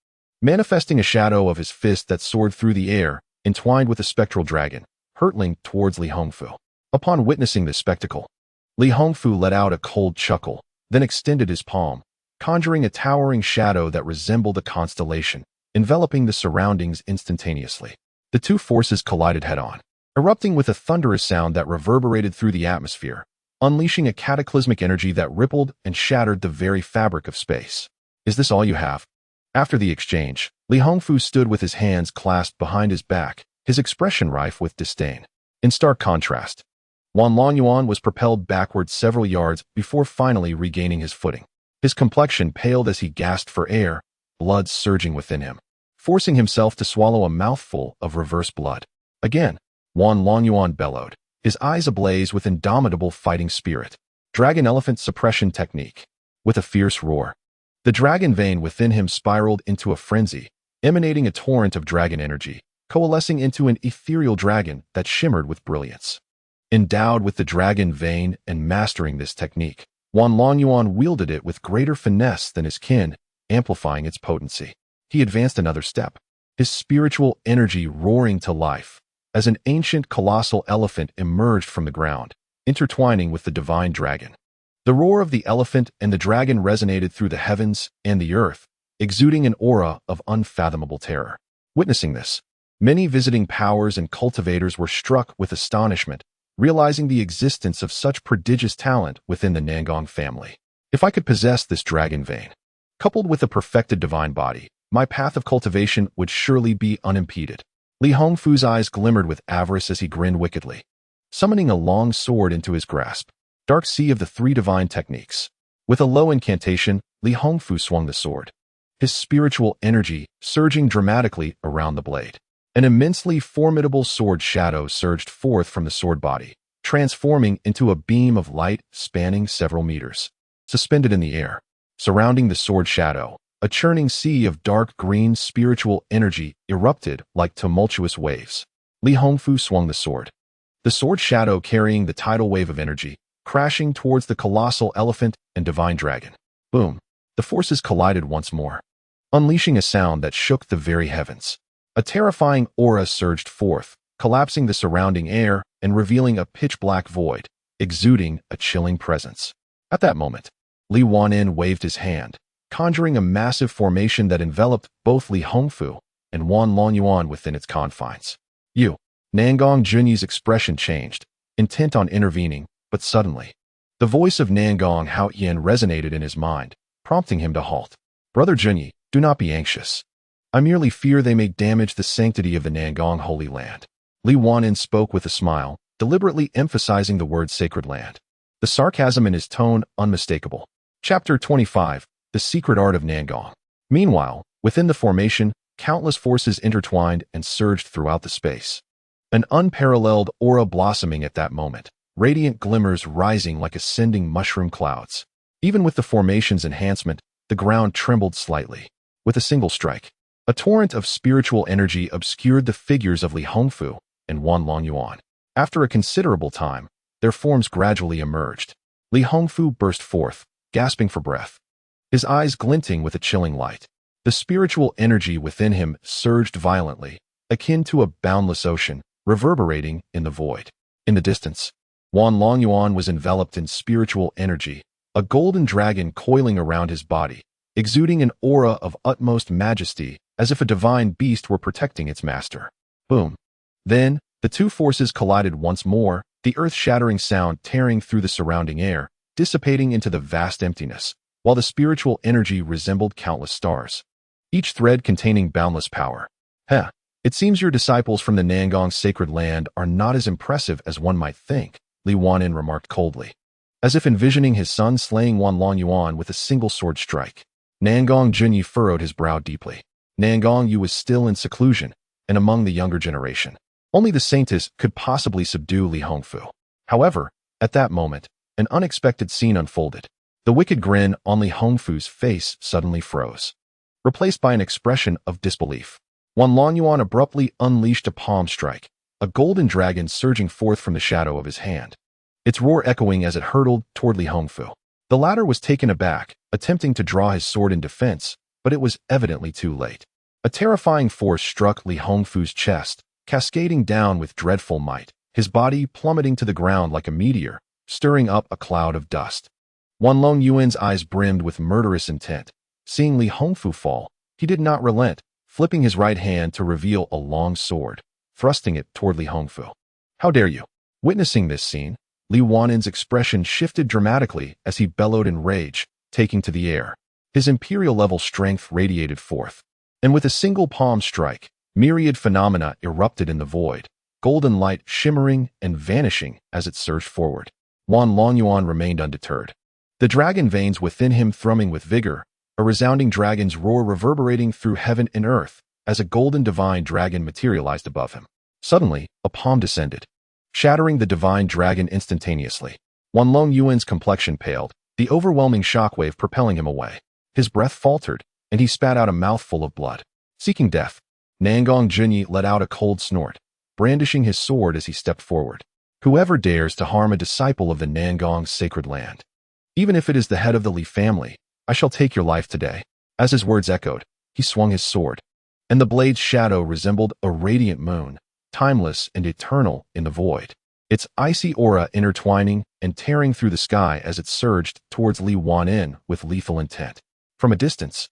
S1: manifesting a shadow of his fist that soared through the air, entwined with a spectral dragon, hurtling towards Li Hongfu. Upon witnessing this spectacle, Li Hongfu let out a cold chuckle, then extended his palm, conjuring a towering shadow that resembled a constellation, enveloping the surroundings instantaneously. The two forces collided head-on, erupting with a thunderous sound that reverberated through the atmosphere, unleashing a cataclysmic energy that rippled and shattered the very fabric of space. Is this all you have? After the exchange, Li Hongfu stood with his hands clasped behind his back, his expression rife with disdain. In stark contrast, Xuanhuan Laozu was propelled backward several yards before finally regaining his footing. His complexion paled as he gasped for air, blood surging within him, forcing himself to swallow a mouthful of reverse blood. Again, Xuanhuan Laozu bellowed, his eyes ablaze with indomitable fighting spirit. Dragon Elephant Suppression Technique. With a fierce roar, the dragon vein within him spiraled into a frenzy, emanating a torrent of dragon energy, coalescing into an ethereal dragon that shimmered with brilliance. Endowed with the dragon vein and mastering this technique, Xuanhuan Laozu wielded it with greater finesse than his kin, amplifying its potency. he advanced another step, his spiritual energy roaring to life, as an ancient colossal elephant emerged from the ground, intertwining with the divine dragon. The roar of the elephant and the dragon resonated through the heavens and the earth, exuding an aura of unfathomable terror. Witnessing this, many visiting powers and cultivators were struck with astonishment, realizing the existence of such prodigious talent within the Nangong family. If I could possess this dragon vein, coupled with a perfected divine body, my path of cultivation would surely be unimpeded. Li Hongfu's eyes glimmered with avarice as he grinned wickedly, summoning a long sword into his grasp. Dark Sea of the Three Divine Techniques. With a low incantation, Li Hongfu swung the sword, his spiritual energy surging dramatically around the blade. An immensely formidable sword shadow surged forth from the sword body, transforming into a beam of light spanning several meters. Suspended in the air, surrounding the sword shadow, a churning sea of dark green spiritual energy erupted like tumultuous waves. Li Hongfu swung the sword, shadow carrying the tidal wave of energy, crashing towards the colossal elephant and divine dragon. Boom! The forces collided once more, unleashing a sound that shook the very heavens. A terrifying aura surged forth, collapsing the surrounding air and revealing a pitch-black void, exuding a chilling presence. At that moment, Li Wanyin waved his hand, conjuring a massive formation that enveloped both Li Hongfu and Wan Longyuan within its confines. Nangong Junyi's expression changed, intent on intervening, but suddenly, the voice of Nangong Haoyan resonated in his mind, prompting him to halt. Brother Junyi, do not be anxious. I merely fear they may damage the sanctity of the Nangong Holy Land. Li Wanyin spoke with a smile, deliberately emphasizing the word sacred land. The sarcasm in his tone unmistakable. Chapter 25, The Secret Art of Nangong. Meanwhile, within the formation, countless forces intertwined and surged throughout the space. An unparalleled aura blossoming at that moment, radiant glimmers rising like ascending mushroom clouds. Even with the formation's enhancement, the ground trembled slightly. With a single strike, a torrent of spiritual energy obscured the figures of Li Hongfu and Wan Longyuan. After a considerable time, their forms gradually emerged. Li Hongfu burst forth, gasping for breath, his eyes glinting with a chilling light. The spiritual energy within him surged violently, akin to a boundless ocean, reverberating in the void. In the distance, Wan Longyuan was enveloped in spiritual energy, a golden dragon coiling around his body, exuding an aura of utmost majesty as if a divine beast were protecting its master. Boom! Then, the two forces collided once more, the earth-shattering sound tearing through the surrounding air, dissipating into the vast emptiness, while the spiritual energy resembled countless stars, each thread containing boundless power. It seems your disciples from the Nangong sacred land are not as impressive as one might think, Li Wanyin remarked coldly, as if envisioning his son slaying Wan Longyuan with a single sword strike. Nangong Junyi furrowed his brow deeply. Nangong Yu was still in seclusion, and among the younger generation. Only the saintess could possibly subdue Li Hongfu. However, at that moment, an unexpected scene unfolded. The wicked grin on Li Hongfu's face suddenly froze, replaced by an expression of disbelief. Wan Longyuan abruptly unleashed a palm strike, a golden dragon surging forth from the shadow of his hand, its roar echoing as it hurtled toward Li Hongfu. The latter was taken aback, attempting to draw his sword in defense, but it was evidently too late. A terrifying force struck Li Hongfu's chest, cascading down with dreadful might, his body plummeting to the ground like a meteor, stirring up a cloud of dust. Wan Longyuan's eyes brimmed with murderous intent. Seeing Li Hongfu fall, he did not relent, flipping his right hand to reveal a long sword, thrusting it toward Li Hongfu. How dare you? Witnessing this scene, Li Wanyin's expression shifted dramatically as he bellowed in rage, taking to the air. His imperial-level strength radiated forth, and with a single palm strike, myriad phenomena erupted in the void, golden light shimmering and vanishing as it surged forward. Wan Longyuan remained undeterred, the dragon veins within him thrumming with vigor, a resounding dragon's roar reverberating through heaven and earth as a golden divine dragon materialized above him. Suddenly, a palm descended, shattering the divine dragon instantaneously. Wan Longyuan's complexion paled, the overwhelming shockwave propelling him away. His breath faltered, and he spat out a mouthful of blood. Seeking death, Nangong Junyi let out a cold snort, brandishing his sword as he stepped forward. Whoever dares to harm a disciple of the Nangong sacred land, even if it is the head of the Li family, I shall take your life today. As his words echoed, he swung his sword, and the blade's shadow resembled a radiant moon, timeless and eternal in the void, its icy aura intertwining and tearing through the sky as it surged towards Li Wanin with lethal intent. From a distance,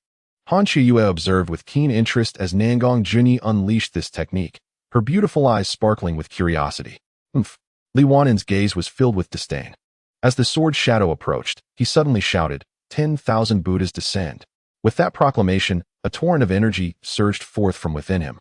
S1: Han Qiuyue observed with keen interest as Nangong Junyi unleashed this technique, her beautiful eyes sparkling with curiosity. Li Wanin's gaze was filled with disdain. As the sword shadow approached, he suddenly shouted, 10,000 Buddhas descend. With that proclamation, a torrent of energy surged forth from within him,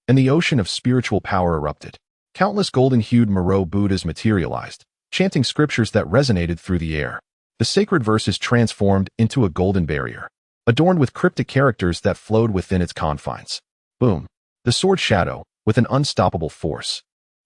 S1: and the ocean of spiritual power erupted. Countless golden-hued Moreau Buddhas materialized, chanting scriptures that resonated through the air. The sacred verses transformed into a golden barrier, adorned with cryptic characters that flowed within its confines. Boom! The sword shadow, with an unstoppable force,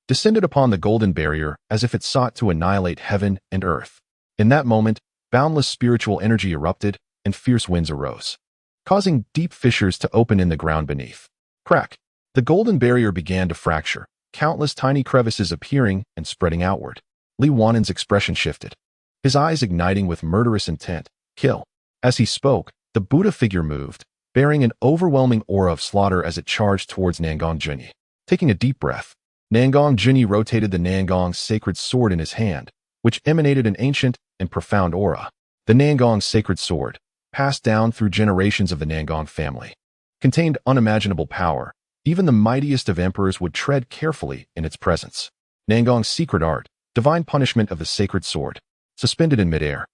S1: descended upon the golden barrier as if it sought to annihilate heaven and earth. In that moment, boundless spiritual energy erupted, and fierce winds arose, causing deep fissures to open in the ground beneath. Crack! The golden barrier began to fracture, countless tiny crevices appearing and spreading outward. Li Wanin's expression shifted, his eyes igniting with murderous intent. Kill! As he spoke, the Buddha figure moved, bearing an overwhelming aura of slaughter as it charged towards Nangong Junyi. Taking a deep breath, Nangong Junyi rotated the Nangong sacred sword in his hand, which emanated an ancient and profound aura. The Nangong sacred sword, passed down through generations of the Nangong family, contained unimaginable power. Even the mightiest of emperors would tread carefully in its presence. Nangong's secret art, divine punishment of the sacred sword, suspended in midair.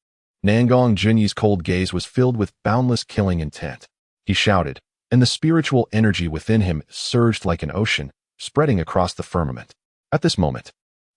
S1: Nangong Junyi's cold gaze was filled with boundless killing intent. He shouted, and the spiritual energy within him surged like an ocean, spreading across the firmament. At this moment,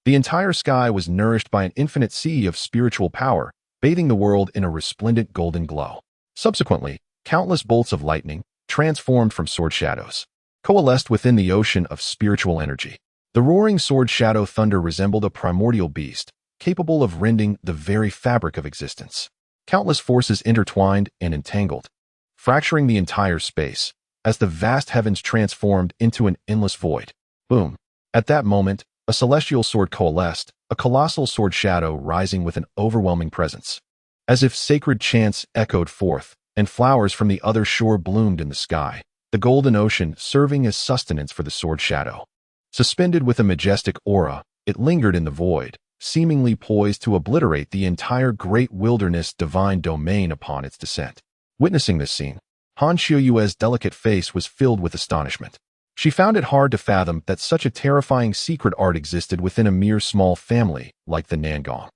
S1: the entire sky was nourished by an infinite sea of spiritual power, bathing the world in a resplendent golden glow. Subsequently, countless bolts of lightning, transformed from sword shadows, coalesced within the ocean of spiritual energy. The roaring sword shadow thunder resembled a primordial beast, capable of rending the very fabric of existence. Countless forces intertwined and entangled, fracturing the entire space, as the vast heavens transformed into an endless void. Boom! At that moment, a celestial sword coalesced, a colossal sword shadow rising with an overwhelming presence. As if sacred chants echoed forth, and flowers from the other shore bloomed in the sky, the golden ocean serving as sustenance for the sword shadow. Suspended with a majestic aura, it lingered in the void, seemingly poised to obliterate the entire great wilderness divine domain upon its descent. Witnessing this scene, Han Qiuyue's delicate face was filled with astonishment. She found it hard to fathom that such a terrifying secret art existed within a mere small family like the Nangong.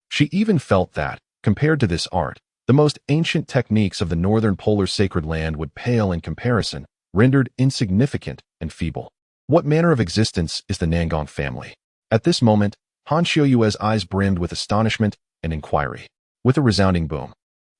S1: She even felt that, compared to this art, the most ancient techniques of the northern polar sacred land would pale in comparison, rendered insignificant and feeble. What manner of existence is the Nangong family? At this moment, Han Qiuyue's eyes brimmed with astonishment and inquiry. With a resounding boom,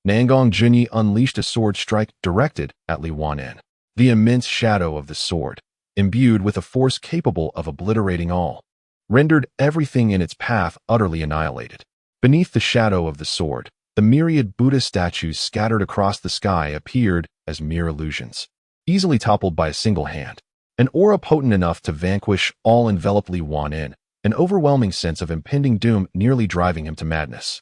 S1: Nangong Junyi unleashed a sword strike directed at Li Wanin. The immense shadow of the sword, imbued with a force capable of obliterating all, rendered everything in its path utterly annihilated. Beneath the shadow of the sword, the myriad Buddha statues scattered across the sky appeared as mere illusions, easily toppled by a single hand. An aura potent enough to vanquish all enveloped Li Wanin, an overwhelming sense of impending doom nearly driving him to madness.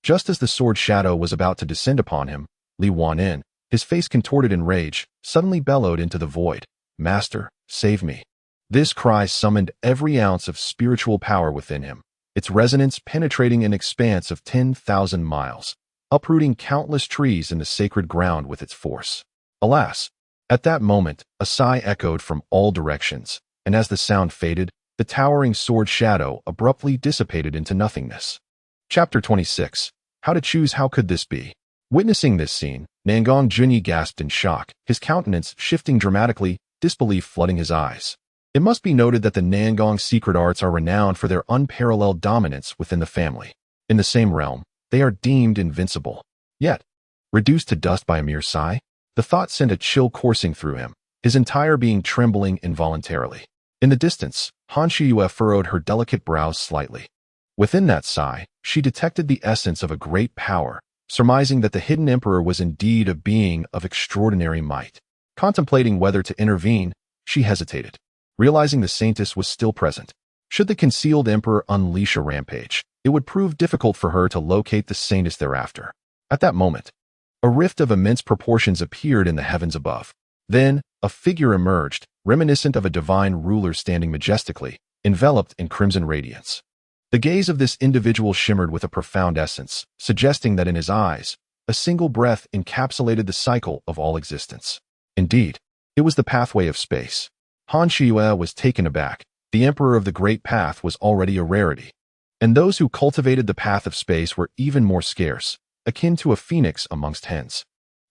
S1: Just as the sword shadow was about to descend upon him, Li Wanin, his face contorted in rage, suddenly bellowed into the void, "Master, save me." This cry summoned every ounce of spiritual power within him, its resonance penetrating an expanse of 10,000 miles, uprooting countless trees in the sacred ground with its force. Alas! At that moment, a sigh echoed from all directions, and as the sound faded, the towering sword shadow abruptly dissipated into nothingness. Chapter 26. How to choose. How could this be? Witnessing this scene, Nangong Junyi gasped in shock, his countenance shifting dramatically, disbelief flooding his eyes. It must be noted that the Nangong secret arts are renowned for their unparalleled dominance within the family. In the same realm, they are deemed invincible. Yet, reduced to dust by a mere sigh? The thought sent a chill coursing through him, his entire being trembling involuntarily. In the distance, Han Qiuyue furrowed her delicate brows slightly. Within that sigh, she detected the essence of a great power, surmising that the hidden emperor was indeed a being of extraordinary might. Contemplating whether to intervene, she hesitated, realizing the saintess was still present. Should the concealed emperor unleash a rampage, it would prove difficult for her to locate the saintess thereafter. At that moment, a rift of immense proportions appeared in the heavens above. Then, a figure emerged, reminiscent of a divine ruler standing majestically, enveloped in crimson radiance. The gaze of this individual shimmered with a profound essence, suggesting that in his eyes, a single breath encapsulated the cycle of all existence. Indeed, it was the pathway of space. Han Shiyue was taken aback. The Emperor of the Great Path was already a rarity, and those who cultivated the path of space were even more scarce, akin to a phoenix amongst hens.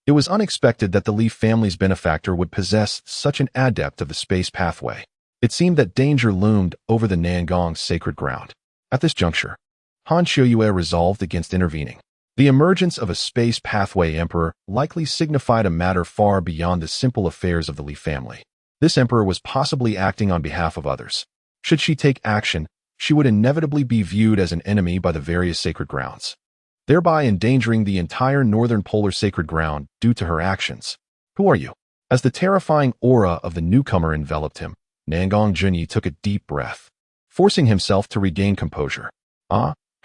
S1: It was unexpected that the Li family's benefactor would possess such an adept of the space pathway. It seemed that danger loomed over the Nangong's sacred ground. At this juncture, Han Shiyue resolved against intervening. The emergence of a space pathway emperor likely signified a matter far beyond the simple affairs of the Li family. This emperor was possibly acting on behalf of others. Should she take action, she would inevitably be viewed as an enemy by the various sacred grounds, thereby endangering the entire northern polar sacred ground due to her actions. Who are you? As the terrifying aura of the newcomer enveloped him, Nangong Junyi took a deep breath, forcing himself to regain composure.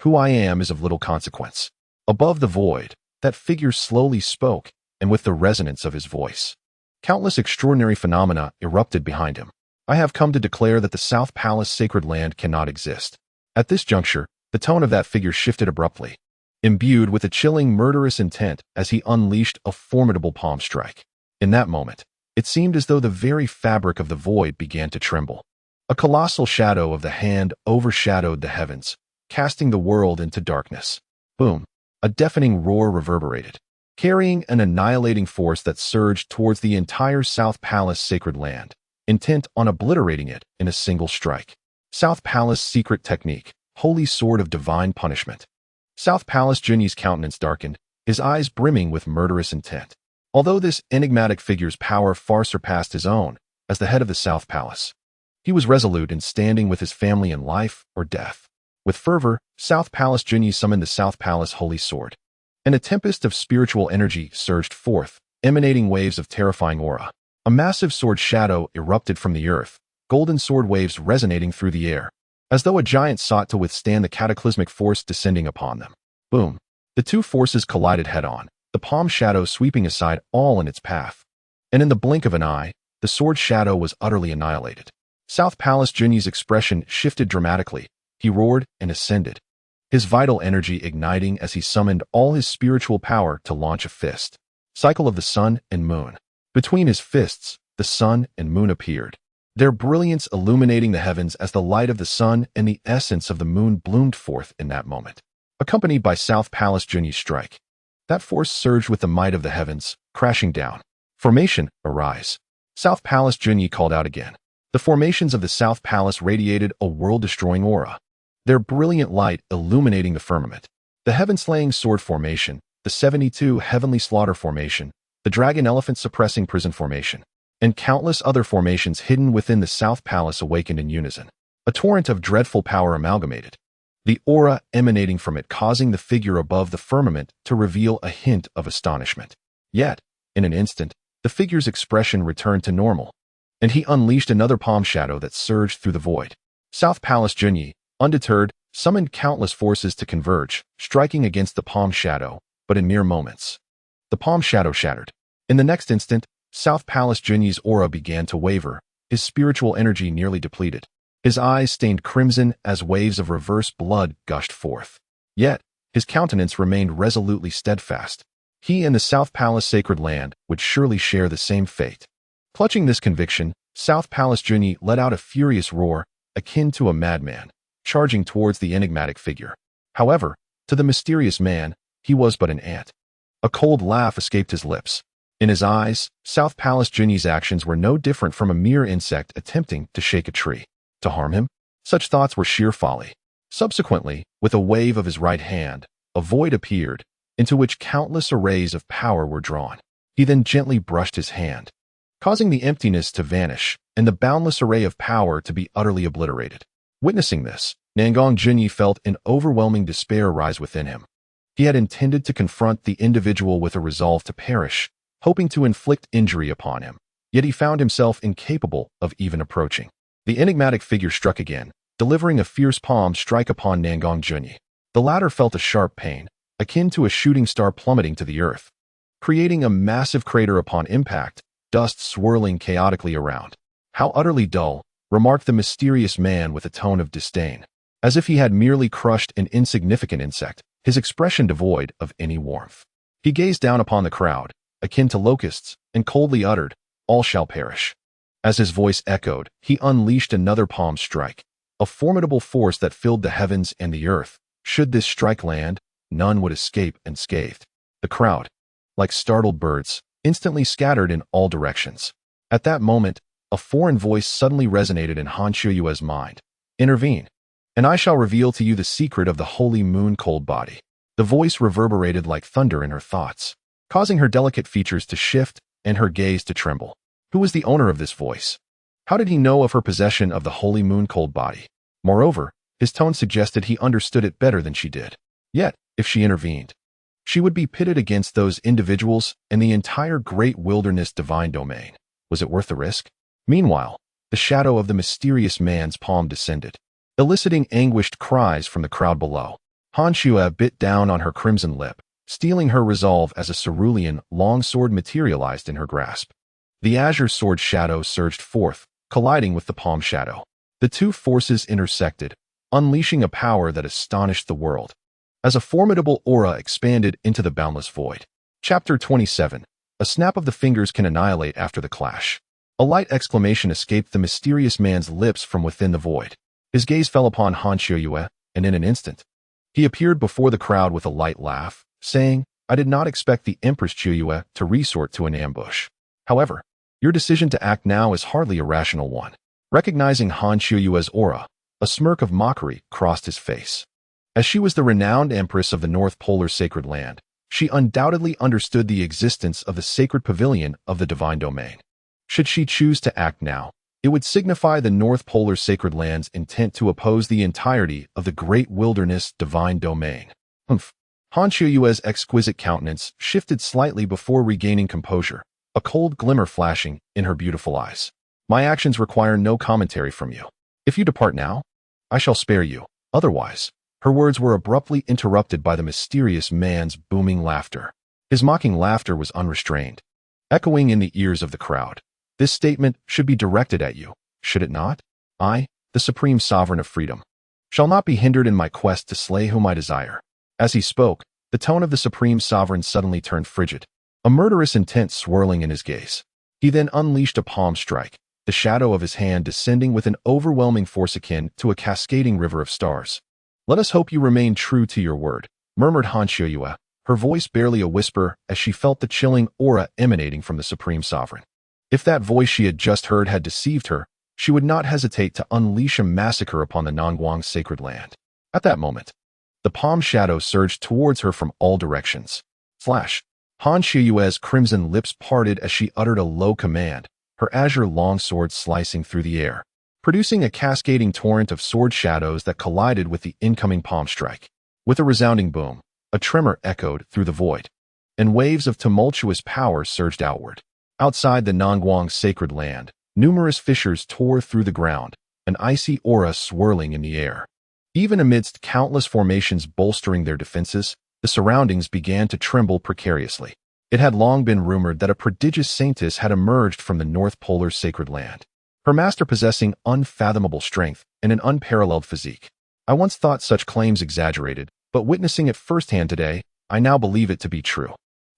S1: Who I am is of little consequence. Above the void, that figure slowly spoke, and with the resonance of his voice, countless extraordinary phenomena erupted behind him. I have come to declare that the South Palace sacred land cannot exist. At this juncture, the tone of that figure shifted abruptly, imbued with a chilling, murderous intent as he unleashed a formidable palm strike. In that moment, it seemed as though the very fabric of the void began to tremble. A colossal shadow of the hand overshadowed the heavens, casting the world into darkness. Boom! A deafening roar reverberated, carrying an annihilating force that surged towards the entire South Palace sacred land, intent on obliterating it in a single strike. South Palace secret technique, holy sword of divine punishment. South Palace Junyi's countenance darkened, his eyes brimming with murderous intent. Although this enigmatic figure's power far surpassed his own, as the head of the South Palace, he was resolute in standing with his family in life or death. With fervor, South Palace Junyi summoned the South Palace Holy Sword, and a tempest of spiritual energy surged forth, emanating waves of terrifying aura. A massive sword shadow erupted from the earth, golden sword waves resonating through the air, as though a giant sought to withstand the cataclysmic force descending upon them. Boom! The two forces collided head-on, the palm shadow sweeping aside all in its path. And in the blink of an eye, the sword shadow was utterly annihilated. South Palace Junyi's expression shifted dramatically. He roared and ascended, his vital energy igniting as he summoned all his spiritual power to launch a fist. Cycle of the sun and moon. Between his fists, the sun and moon appeared, their brilliance illuminating the heavens as the light of the sun and the essence of the moon bloomed forth in that moment. Accompanied by South Palace Junyi's strike, that force surged with the might of the heavens, crashing down. Formation, arise. South Palace Junyi called out again. The formations of the South Palace radiated a world-destroying aura, their brilliant light illuminating the firmament. The Heaven-Slaying Sword Formation, the 72 Heavenly Slaughter Formation, the Dragon Elephant Suppressing Prison Formation, and countless other formations hidden within the South Palace awakened in unison. A torrent of dreadful power amalgamated, the aura emanating from it causing the figure above the firmament to reveal a hint of astonishment. Yet, in an instant, the figure's expression returned to normal, and he unleashed another palm shadow that surged through the void. South Palace Junyi, undeterred, summoned countless forces to converge, striking against the palm shadow, but in mere moments, the palm shadow shattered. In the next instant, South Palace Junyi's aura began to waver, his spiritual energy nearly depleted. His eyes stained crimson as waves of reverse blood gushed forth. Yet, his countenance remained resolutely steadfast. He and the South Palace sacred land would surely share the same fate. Clutching this conviction, South Palace Junyi let out a furious roar, akin to a madman, charging towards the enigmatic figure. However, to the mysterious man, he was but an ant. A cold laugh escaped his lips. In his eyes, South Palace Junyi's actions were no different from a mere insect attempting to shake a tree. To harm him? Such thoughts were sheer folly. Subsequently, with a wave of his right hand, a void appeared, into which countless arrays of power were drawn. He then gently brushed his hand, causing the emptiness to vanish and the boundless array of power to be utterly obliterated. Witnessing this, Nangong Junyi felt an overwhelming despair rise within him. He had intended to confront the individual with a resolve to perish, hoping to inflict injury upon him, yet he found himself incapable of even approaching. The enigmatic figure struck again, delivering a fierce palm strike upon Nangong Junyi. The latter felt a sharp pain, akin to a shooting star plummeting to the earth, creating a massive crater upon impact. dust swirling chaotically around. "How utterly dull," remarked the mysterious man with a tone of disdain. As if he had merely crushed an insignificant insect, his expression devoid of any warmth. He gazed down upon the crowd, akin to locusts, and coldly uttered, "All shall perish." As his voice echoed, he unleashed another palm strike, a formidable force that filled the heavens and the earth. Should this strike land, none would escape unscathed. The crowd, like startled birds, instantly scattered in all directions. At that moment, a foreign voice suddenly resonated in Han Shui's mind. "Intervene, and I shall reveal to you the secret of the holy moon-cold body." The voice reverberated like thunder in her thoughts, causing her delicate features to shift and her gaze to tremble. Who was the owner of this voice? How did he know of her possession of the holy moon-cold body? Moreover, his tone suggested he understood it better than she did. Yet, if she intervened, she would be pitted against those individuals and the entire great wilderness divine domain. Was it worth the risk? Meanwhile, the shadow of the mysterious man's palm descended, eliciting anguished cries from the crowd below. Han Shui bit down on her crimson lip, steeling her resolve as a cerulean longsword materialized in her grasp. The azure sword shadow surged forth, colliding with the palm shadow. The two forces intersected, unleashing a power that astonished the world, as a formidable aura expanded into the boundless void. Chapter 27. A snap of the fingers can annihilate after the clash. A light exclamation escaped the mysterious man's lips from within the void. His gaze fell upon Han Shuiyue, and in an instant, he appeared before the crowd with a light laugh, saying, "I did not expect the Empress Shuiyue to resort to an ambush. However, your decision to act now is hardly a rational one." Recognizing Han Shuiyue's aura, a smirk of mockery crossed his face. As she was the renowned Empress of the North Polar Sacred Land, she undoubtedly understood the existence of the sacred pavilion of the divine domain. Should she choose to act now, it would signify the North Polar Sacred Land's intent to oppose the entirety of the great wilderness divine domain. Han Shuiyue's exquisite countenance shifted slightly before regaining composure, a cold glimmer flashing in her beautiful eyes. "My actions require no commentary from you. If you depart now, I shall spare you. Otherwise," her words were abruptly interrupted by the mysterious man's booming laughter. His mocking laughter was unrestrained, echoing in the ears of the crowd. "This statement should be directed at you, should it not? I, the supreme sovereign of freedom, shall not be hindered in my quest to slay whom I desire." As he spoke, the tone of the supreme sovereign suddenly turned frigid, a murderous intent swirling in his gaze. He then unleashed a palm strike, the shadow of his hand descending with an overwhelming force akin to a cascading river of stars. "Let us hope you remain true to your word," murmured Han Shuiyue, her voice barely a whisper as she felt the chilling aura emanating from the supreme sovereign. If that voice she had just heard had deceived her, she would not hesitate to unleash a massacre upon the Nangguang sacred land. At that moment, the palm shadow surged towards her from all directions. Flash! Han Shuiyue's crimson lips parted as she uttered a low command, her azure longsword slicing through the air, producing a cascading torrent of sword shadows that collided with the incoming palm strike. With a resounding boom, a tremor echoed through the void, and waves of tumultuous power surged outward. Outside the Nangguang sacred land, numerous fissures tore through the ground, an icy aura swirling in the air. Even amidst countless formations bolstering their defenses, the surroundings began to tremble precariously. It had long been rumored that a prodigious saintess had emerged from the North Polar sacred land, her master possessing unfathomable strength and an unparalleled physique. I once thought such claims exaggerated, but witnessing it firsthand today, I now believe it to be true.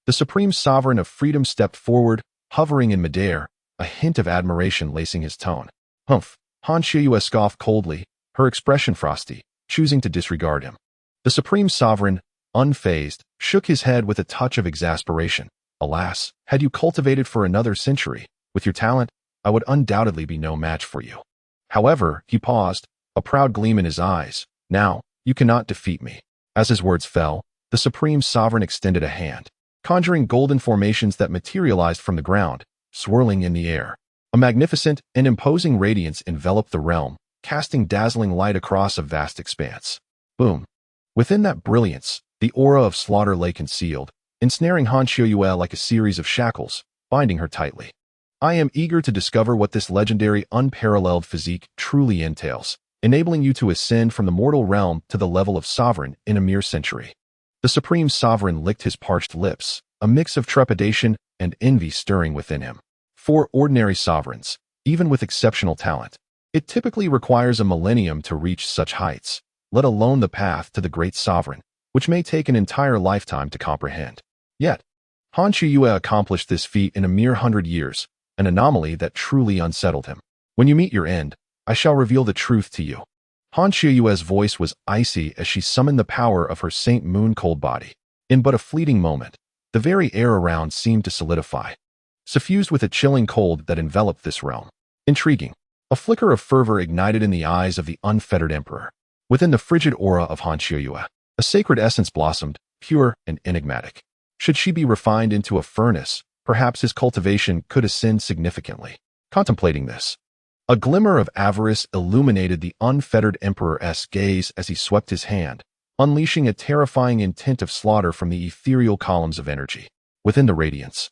S1: The supreme sovereign of freedom stepped forward, hovering in midair, a hint of admiration lacing his tone. "Humph," Han Shuiyue scoffed coldly, her expression frosty, choosing to disregard him. The supreme sovereign, unfazed, shook his head with a touch of exasperation. "Alas, had you cultivated for another century, with your talent, I would undoubtedly be no match for you." However, he paused, a proud gleam in his eyes. "Now, you cannot defeat me." As his words fell, the supreme sovereign extended a hand, conjuring golden formations that materialized from the ground, swirling in the air. A magnificent and imposing radiance enveloped the realm, casting dazzling light across a vast expanse. Boom! Within that brilliance, the aura of slaughter lay concealed, ensnaring Han Shuiyue like a series of shackles, binding her tightly. I am eager to discover what this legendary unparalleled physique truly entails, enabling you to ascend from the mortal realm to the level of sovereign in a mere century. The supreme sovereign licked his parched lips, a mix of trepidation and envy stirring within him. For ordinary sovereigns, even with exceptional talent, it typically requires a millennium to reach such heights, let alone the path to the great sovereign, which may take an entire lifetime to comprehend. Yet, Han Shiyue accomplished this feat in a mere 100 years, an anomaly that truly unsettled him. When you meet your end, I shall reveal the truth to you. Han Shiyue's voice was icy as she summoned the power of her Saint Moon cold body. In but a fleeting moment, the very air around seemed to solidify, suffused with a chilling cold that enveloped this realm. Intriguing. A flicker of fervor ignited in the eyes of the unfettered emperor. Within the frigid aura of Han Shiyue, a sacred essence blossomed, pure and enigmatic. Should she be refined into a furnace, perhaps his cultivation could ascend significantly. Contemplating this, a glimmer of avarice illuminated the unfettered emperor's gaze as he swept his hand, unleashing a terrifying intent of slaughter from the ethereal columns of energy. Within the radiance,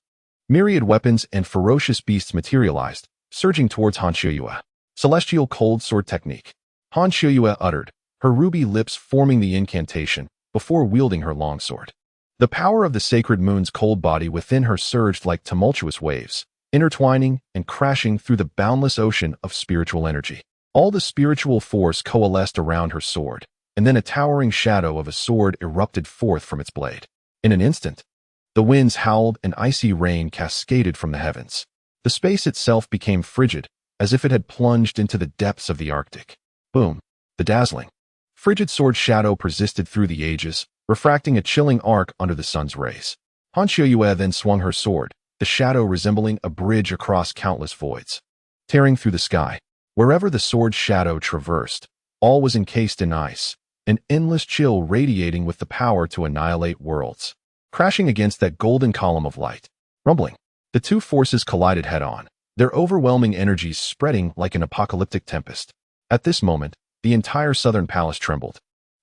S1: myriad weapons and ferocious beasts materialized, surging towards Han Shiyue. Celestial cold sword technique. Han Shiyue uttered, her ruby lips forming the incantation, before wielding her longsword. The power of the sacred moon's cold body within her surged like tumultuous waves, intertwining and crashing through the boundless ocean of spiritual energy. All the spiritual force coalesced around her sword, and then a towering shadow of a sword erupted forth from its blade. In an instant, the winds howled and icy rain cascaded from the heavens. The space itself became frigid, as if it had plunged into the depths of the Arctic. Boom! The dazzling, frigid sword shadow persisted through the ages, refracting a chilling arc under the sun's rays. Han Shiyue then swung her sword, the shadow resembling a bridge across countless voids. Tearing through the sky, wherever the sword's shadow traversed, all was encased in ice, an endless chill radiating with the power to annihilate worlds. Crashing against that golden column of light, rumbling, the two forces collided head-on, their overwhelming energies spreading like an apocalyptic tempest. At this moment, the entire southern palace trembled,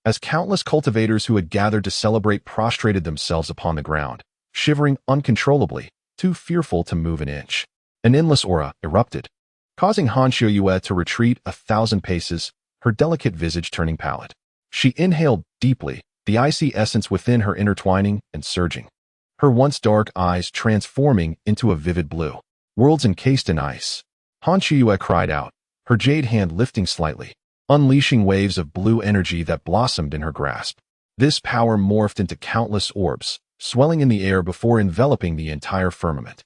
S1: as countless cultivators who had gathered to celebrate prostrated themselves upon the ground, shivering uncontrollably, too fearful to move an inch. An endless aura erupted, causing Han Shiyue to retreat 1,000 paces, her delicate visage turning pallid. She inhaled deeply, the icy essence within her intertwining and surging, her once dark eyes transforming into a vivid blue. Worlds encased in ice. Han Shiyue cried out, her jade hand lifting slightly, unleashing waves of blue energy that blossomed in her grasp. This power morphed into countless orbs, swelling in the air before enveloping the entire firmament.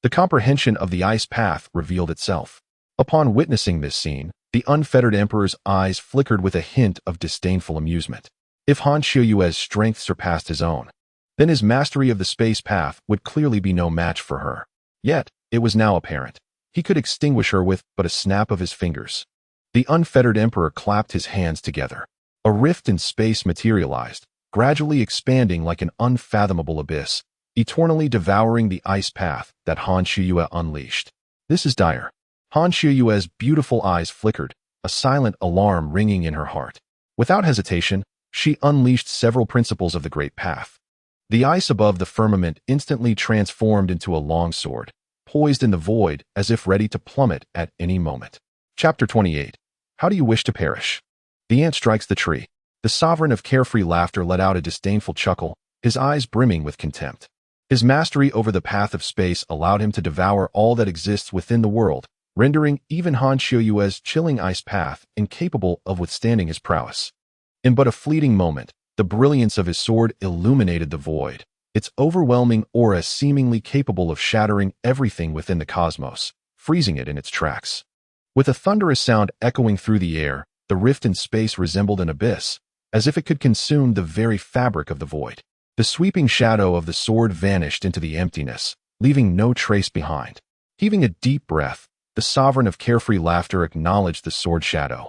S1: The comprehension of the ice path revealed itself. Upon witnessing this scene, the unfettered emperor's eyes flickered with a hint of disdainful amusement. If Han Shiyue's strength surpassed his own, then his mastery of the space path would clearly be no match for her. Yet, it was now apparent. He could extinguish her with but a snap of his fingers. The unfettered emperor clapped his hands together. A rift in space materialized, gradually expanding like an unfathomable abyss, eternally devouring the ice path that Han Shiyue unleashed. This is dire. Han Shiyue's beautiful eyes flickered, a silent alarm ringing in her heart. Without hesitation, she unleashed several principles of the great path. The ice above the firmament instantly transformed into a long sword, poised in the void as if ready to plummet at any moment. Chapter 28. How do you wish to perish? The ant strikes the tree. The sovereign of carefree laughter let out a disdainful chuckle, his eyes brimming with contempt. His mastery over the path of space allowed him to devour all that exists within the world, rendering even Han Shiyue's chilling ice path incapable of withstanding his prowess. In but a fleeting moment, the brilliance of his sword illuminated the void, its overwhelming aura seemingly capable of shattering everything within the cosmos, freezing it in its tracks. With a thunderous sound echoing through the air, the rift in space resembled an abyss, as if it could consume the very fabric of the void. The sweeping shadow of the sword vanished into the emptiness, leaving no trace behind. Heaving a deep breath, the sovereign of carefree laughter acknowledged the sword shadow,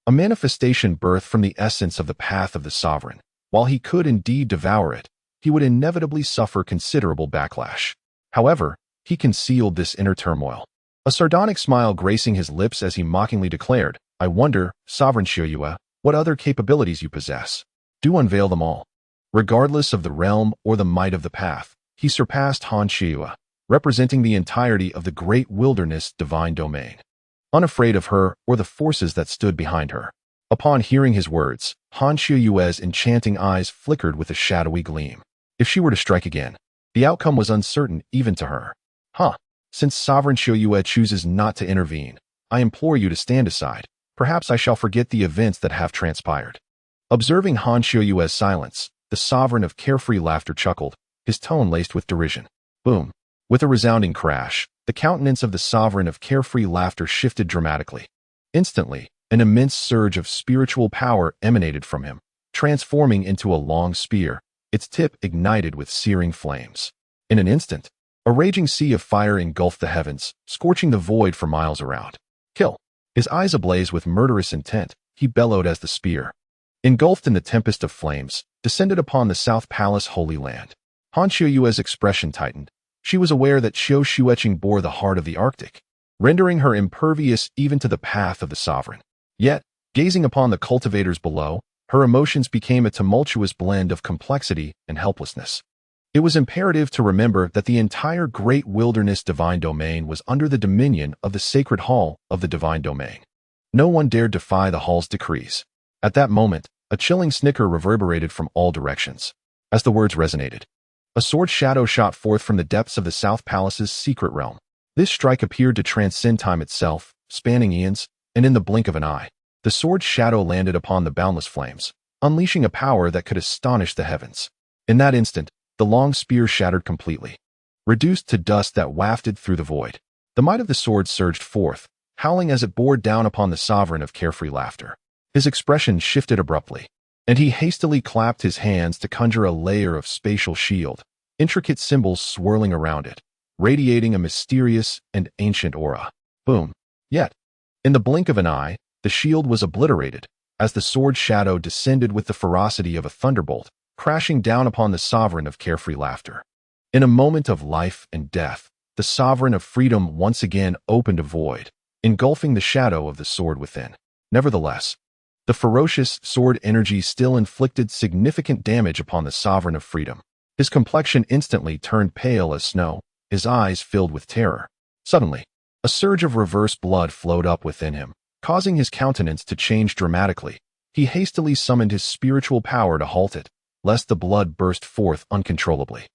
S1: a manifestation birthed from the essence of the path of the sovereign. While he could indeed devour it, he would inevitably suffer considerable backlash. However, he concealed this inner turmoil, a sardonic smile gracing his lips as he mockingly declared, I wonder, Sovereign Shiyue, what other capabilities you possess. Do unveil them all. Regardless of the realm or the might of the path, he surpassed Han Shiyue, representing the entirety of the great wilderness divine domain, unafraid of her or the forces that stood behind her. Upon hearing his words, Han Shiyue's enchanting eyes flickered with a shadowy gleam. If she were to strike again, the outcome was uncertain even to her. Since Sovereign Xuanhuan chooses not to intervene, I implore you to stand aside. Perhaps I shall forget the events that have transpired." Observing Han Xuanhuan's silence, the sovereign of carefree laughter chuckled, his tone laced with derision. Boom! With a resounding crash, the countenance of the sovereign of carefree laughter shifted dramatically. Instantly, an immense surge of spiritual power emanated from him, transforming into a long spear, its tip ignited with searing flames. In an instant, a raging sea of fire engulfed the heavens, scorching the void for miles around. "Kill!" His eyes ablaze with murderous intent, he bellowed as the spear, engulfed in the tempest of flames, descended upon the South Palace Holy Land. Han Xuanhuan's expression tightened. She was aware that Xiu Xueqing bore the heart of the Arctic, rendering her impervious even to the path of the sovereign. Yet, gazing upon the cultivators below, her emotions became a tumultuous blend of complexity and helplessness. It was imperative to remember that the entire great wilderness divine domain was under the dominion of the sacred hall of the divine domain. No one dared defy the hall's decrees. At that moment, a chilling snicker reverberated from all directions. As the words resonated, a sword shadow shot forth from the depths of the South Palace's secret realm. This strike appeared to transcend time itself, spanning eons, and in the blink of an eye, the sword's shadow landed upon the boundless flames, unleashing a power that could astonish the heavens. In that instant, the long spear shattered completely, reduced to dust that wafted through the void. The might of the sword surged forth, howling as it bore down upon the sovereign of carefree laughter. His expression shifted abruptly, and he hastily clapped his hands to conjure a layer of spatial shield, intricate symbols swirling around it, radiating a mysterious and ancient aura. Boom! Yet, in the blink of an eye, the shield was obliterated, as the sword shadow descended with the ferocity of a thunderbolt, crashing down upon the sovereign of carefree laughter. In a moment of life and death, the sovereign of freedom once again opened a void, engulfing the shadow of the sword within. Nevertheless, the ferocious sword energy still inflicted significant damage upon the sovereign of freedom. His complexion instantly turned pale as snow, his eyes filled with terror. Suddenly, a surge of reverse blood flowed up within him, causing his countenance to change dramatically. He hastily summoned his spiritual power to halt it, lest the blood burst forth uncontrollably.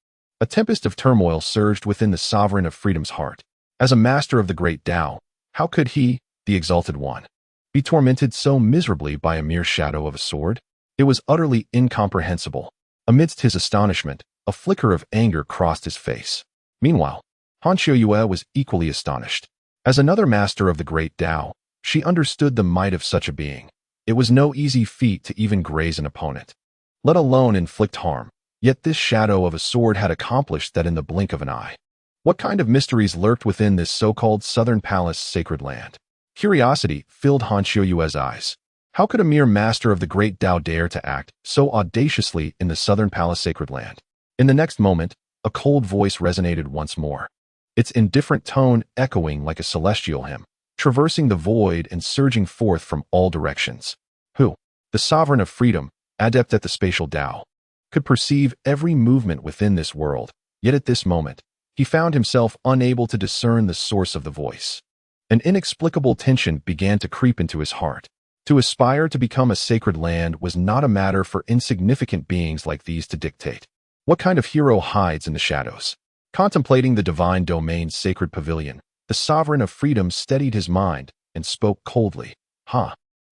S1: A tempest of turmoil surged within the sovereign of freedom's heart. As a master of the great Tao, how could he, the exalted one, be tormented so miserably by a mere shadow of a sword? It was utterly incomprehensible. Amidst his astonishment, a flicker of anger crossed his face. Meanwhile, Han Xuanhuan was equally astonished. As another master of the great Tao, she understood the might of such a being. It was no easy feat to even graze an opponent, let alone inflict harm. Yet this shadow of a sword had accomplished that in the blink of an eye. What kind of mysteries lurked within this so-called Southern Palace sacred land? Curiosity filled Han Xuanhuan's eyes. How could a mere master of the great Tao dare to act so audaciously in the Southern Palace sacred land? In the next moment, a cold voice resonated once more, its indifferent tone echoing like a celestial hymn, traversing the void and surging forth from all directions. Who? The sovereign of freedom, adept at the spatial Tao, could perceive every movement within this world, yet at this moment, he found himself unable to discern the source of the voice. An inexplicable tension began to creep into his heart. To aspire to become a sacred land was not a matter for insignificant beings like these to dictate. What kind of hero hides in the shadows? Contemplating the divine domain's sacred pavilion, the sovereign of freedom steadied his mind and spoke coldly.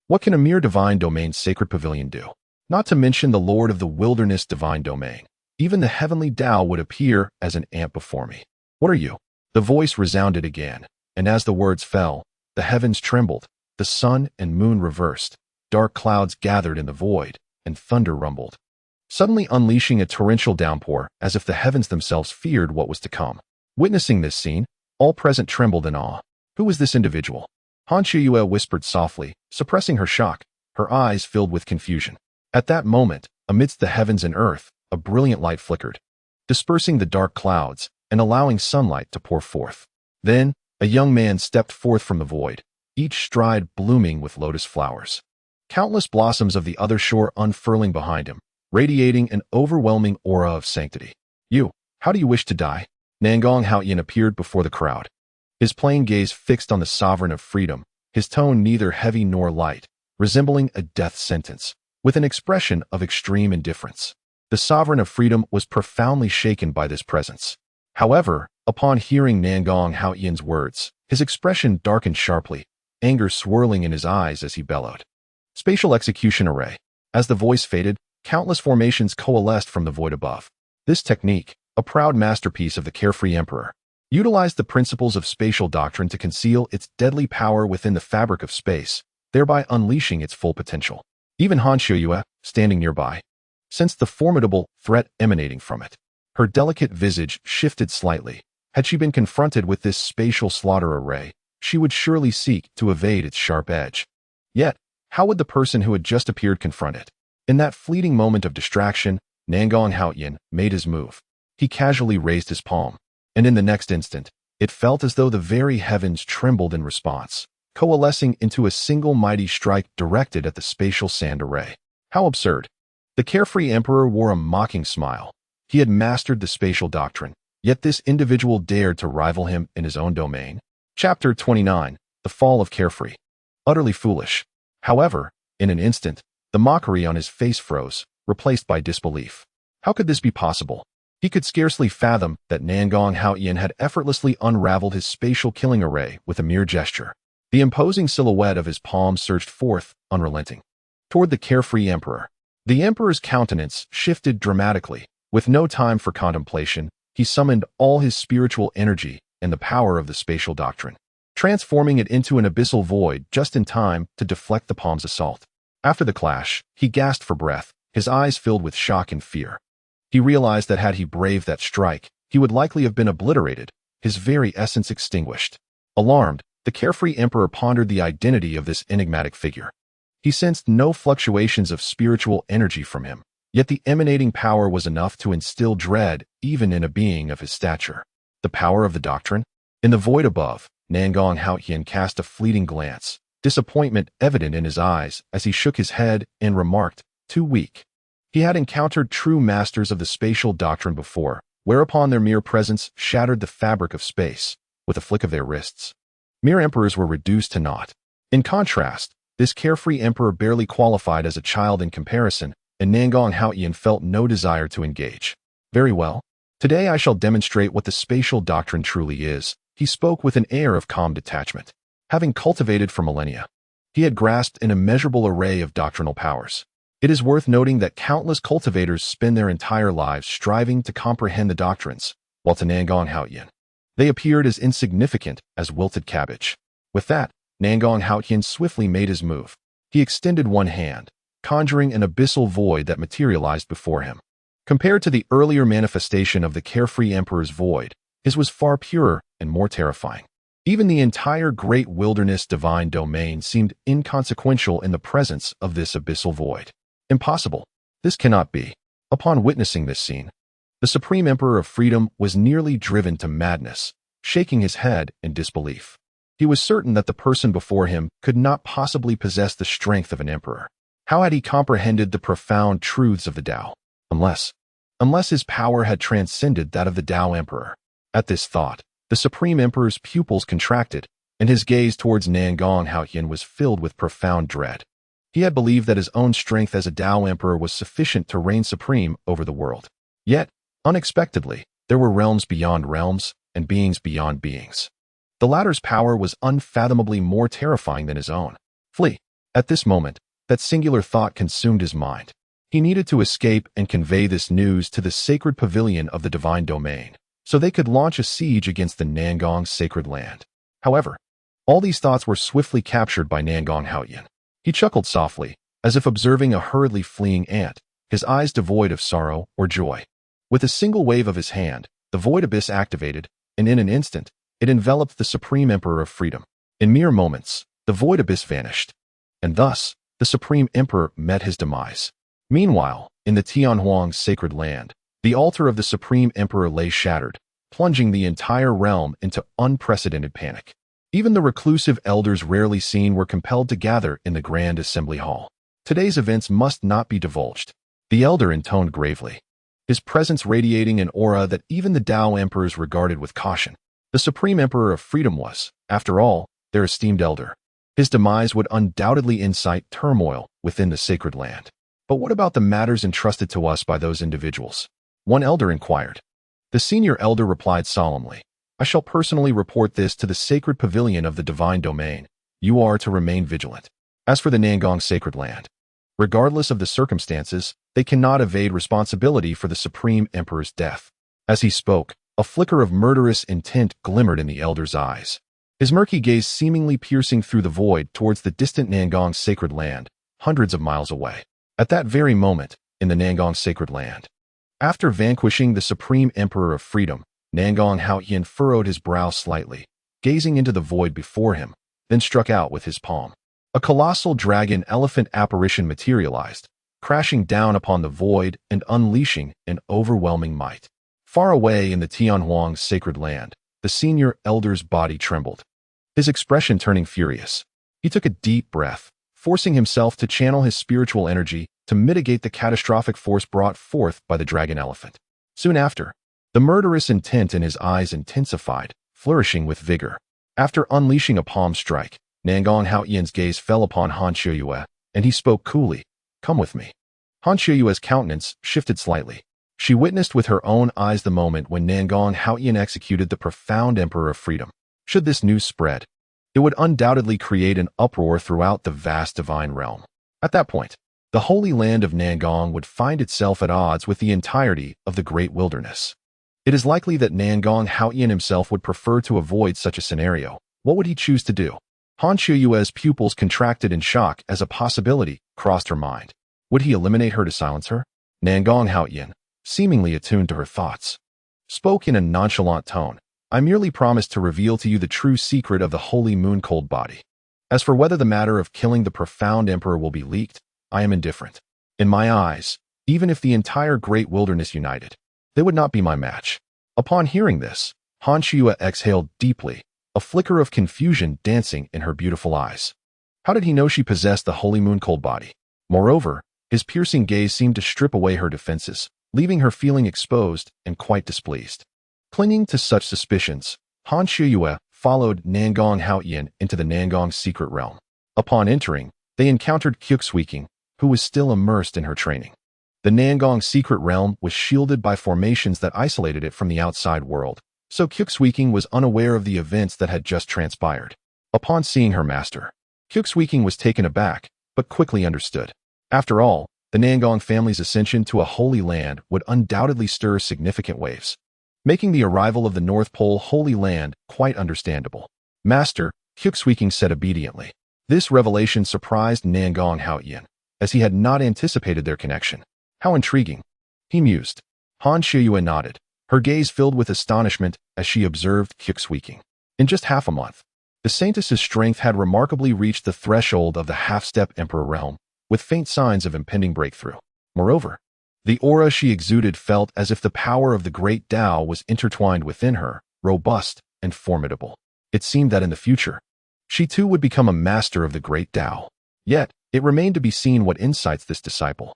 S1: What can a mere divine domain's sacred pavilion do? Not to mention the lord of the wilderness divine domain. Even the heavenly Tao would appear as an ant before me. What are you? The voice resounded again, and as the words fell, the heavens trembled, the sun and moon reversed, dark clouds gathered in the void, and thunder rumbled, suddenly unleashing a torrential downpour as if the heavens themselves feared what was to come. Witnessing this scene, all present trembled in awe. Who was this individual? Han Xuanhuan whispered softly, suppressing her shock, her eyes filled with confusion. At that moment, amidst the heavens and earth, a brilliant light flickered, dispersing the dark clouds and allowing sunlight to pour forth. Then, a young man stepped forth from the void, each stride blooming with lotus flowers. Countless blossoms of the other shore unfurling behind him, radiating an overwhelming aura of sanctity. You, how do you wish to die? Nangong Haoyan appeared before the crowd, his plain gaze fixed on the sovereign of freedom, his tone neither heavy nor light, resembling a death sentence, with an expression of extreme indifference. The sovereign of freedom was profoundly shaken by this presence. However, Upon hearing Nangong Haoyan's words, his expression darkened sharply, anger swirling in his eyes as he bellowed. Spatial execution array. As the voice faded, countless formations coalesced from the void above. This technique, a proud masterpiece of the carefree emperor, utilized the principles of spatial doctrine to conceal its deadly power within the fabric of space, thereby unleashing its full potential. Even Han Xueyue, standing nearby, sensed the formidable threat emanating from it. Her delicate visage shifted slightly. Had she been confronted with this spatial slaughter array, she would surely seek to evade its sharp edge. Yet, how would the person who had just appeared confront it? In that fleeting moment of distraction, Nangong Haoyan made his move. He casually raised his palm, and in the next instant, it felt as though the very heavens trembled in response, coalescing into a single mighty strike directed at the spatial sand array. How absurd! The carefree emperor wore a mocking smile. He had mastered the spatial doctrine, yet this individual dared to rival him in his own domain. Chapter 29. The Fall of Carefree. Utterly foolish. However, in an instant, the mockery on his face froze, replaced by disbelief. How could this be possible? He could scarcely fathom that Nangong Haoyan had effortlessly unraveled his spatial killing array with a mere gesture. The imposing silhouette of his palm surged forth, unrelenting, toward the carefree emperor. The emperor's countenance shifted dramatically. With no time for contemplation, he summoned all his spiritual energy and the power of the spatial doctrine, transforming it into an abyssal void just in time to deflect the palm's assault. After the clash, he gasped for breath, his eyes filled with shock and fear. He realized that had he braved that strike, he would likely have been obliterated, his very essence extinguished. Alarmed, the carefree emperor pondered the identity of this enigmatic figure. He sensed no fluctuations of spiritual energy from him, yet the emanating power was enough to instill dread even in a being of his stature. The power of the doctrine? In the void above, Nangong Haoyan cast a fleeting glance, disappointment evident in his eyes as he shook his head and remarked, "Too weak." He had encountered true masters of the spatial doctrine before, whereupon their mere presence shattered the fabric of space with a flick of their wrists. Mere emperors were reduced to naught. In contrast, this carefree emperor barely qualified as a child in comparison, and Nangong Haoyan felt no desire to engage. Very well. Today I shall demonstrate what the spatial doctrine truly is. He spoke with an air of calm detachment. Having cultivated for millennia, he had grasped an immeasurable array of doctrinal powers. It is worth noting that countless cultivators spend their entire lives striving to comprehend the doctrines, while to Nangong Haoyan, they appeared as insignificant as wilted cabbage. With that, Nangong Haoyan swiftly made his move. He extended one hand, conjuring an abyssal void that materialized before him. Compared to the earlier manifestation of the carefree emperor's void, his was far purer and more terrifying. Even the entire great wilderness divine domain seemed inconsequential in the presence of this abyssal void. Impossible. This cannot be. Upon witnessing this scene, the Supreme Emperor of Freedom was nearly driven to madness, shaking his head in disbelief. He was certain that the person before him could not possibly possess the strength of an emperor. How had he comprehended the profound truths of the Tao? Unless his power had transcended that of the Tao Emperor. At this thought, the Supreme Emperor's pupils contracted, and his gaze towards Nangong Haoyan was filled with profound dread. He had believed that his own strength as a Tao Emperor was sufficient to reign supreme over the world. Yet, unexpectedly, there were realms beyond realms and beings beyond beings. The latter's power was unfathomably more terrifying than his own. Flee. At this moment, that singular thought consumed his mind. He needed to escape and convey this news to the sacred pavilion of the divine domain, so they could launch a siege against the Nangong sacred land. However, all these thoughts were swiftly captured by Nangong Haoyan. He chuckled softly, as if observing a hurriedly fleeing ant, his eyes devoid of sorrow or joy. With a single wave of his hand, the void abyss activated, and in an instant, it enveloped the Supreme Emperor of Freedom. In mere moments, the void abyss vanished, and thus, the Supreme Emperor met his demise. Meanwhile, in the Tianhuang sacred land, the altar of the Supreme Emperor lay shattered, plunging the entire realm into unprecedented panic. Even the reclusive elders rarely seen were compelled to gather in the grand assembly hall. Today's events must not be divulged, the elder intoned gravely, his presence radiating an aura that even the Tao emperors regarded with caution. The Supreme Emperor of Freedom was, after all, their esteemed elder. His demise would undoubtedly incite turmoil within the sacred land. But what about the matters entrusted to us by those individuals? One elder inquired. The senior elder replied solemnly, I shall personally report this to the sacred pavilion of the divine domain. You are to remain vigilant. As for the Nangong sacred land, regardless of the circumstances, they cannot evade responsibility for the Supreme Emperor's death. As he spoke, a flicker of murderous intent glimmered in the elder's eyes. His murky gaze seemingly piercing through the void towards the distant Nangong sacred land, hundreds of miles away. At that very moment, in the Nangong sacred land, after vanquishing the Supreme Emperor of Freedom, Nangong Haoyan furrowed his brow slightly, gazing into the void before him, then struck out with his palm. A colossal dragon elephant apparition materialized, crashing down upon the void and unleashing an overwhelming might. Far away in the Tianhuang sacred land, the senior elder's body trembled, his expression turning furious. He took a deep breath, forcing himself to channel his spiritual energy to mitigate the catastrophic force brought forth by the dragon elephant. Soon after, the murderous intent in his eyes intensified, flourishing with vigor. After unleashing a palm strike, Nangong Haoyan's gaze fell upon Han Shiyue, and he spoke coolly, "Come with me." Han Shiyue's countenance shifted slightly. She witnessed with her own eyes the moment when Nangong Haoyan executed the profound Emperor of Freedom. Should this news spread, it would undoubtedly create an uproar throughout the vast divine realm. At that point, the holy land of Nangong would find itself at odds with the entirety of the great wilderness. It is likely that Nangong Haoyan himself would prefer to avoid such a scenario. What would he choose to do? Han Shiyue's pupils contracted in shock as a possibility crossed her mind. Would he eliminate her to silence her? Nangong Haoyan, seemingly attuned to her thoughts, spoke in a nonchalant tone. "I merely promised to reveal to you the true secret of the holy moon-cold body. As for whether the matter of killing the profound emperor will be leaked, I am indifferent. In my eyes, even if the entire great wilderness united, they would not be my match." Upon hearing this, Han Shiyue exhaled deeply, a flicker of confusion dancing in her beautiful eyes. How did he know she possessed the holy moon-cold body? Moreover, his piercing gaze seemed to strip away her defenses, leaving her feeling exposed and quite displeased. Clinging to such suspicions, Han Shiyue followed Nangong Haoyan into the Nangong secret realm. Upon entering, they encountered Xuanhuan, who was still immersed in her training. The Nangong secret realm was shielded by formations that isolated it from the outside world, so Xuanhuan was unaware of the events that had just transpired. Upon seeing her master, Xuanhuan was taken aback, but quickly understood. After all, the Nangong family's ascension to a holy land would undoubtedly stir significant waves, making the arrival of the North Pole Holy Land quite understandable. "Master," Xuanhuan said obediently. This revelation surprised Nangong Haoyan, as he had not anticipated their connection. How intriguing, he mused. Han Shiyue nodded, her gaze filled with astonishment as she observed Xuanhuan. In just half a month, the Saintess's strength had remarkably reached the threshold of the half-step Emperor realm, with faint signs of impending breakthrough. Moreover, the aura she exuded felt as if the power of the great Tao was intertwined within her, robust and formidable. It seemed that in the future, she too would become a master of the great Tao. Yet, it remained to be seen what insights this disciple,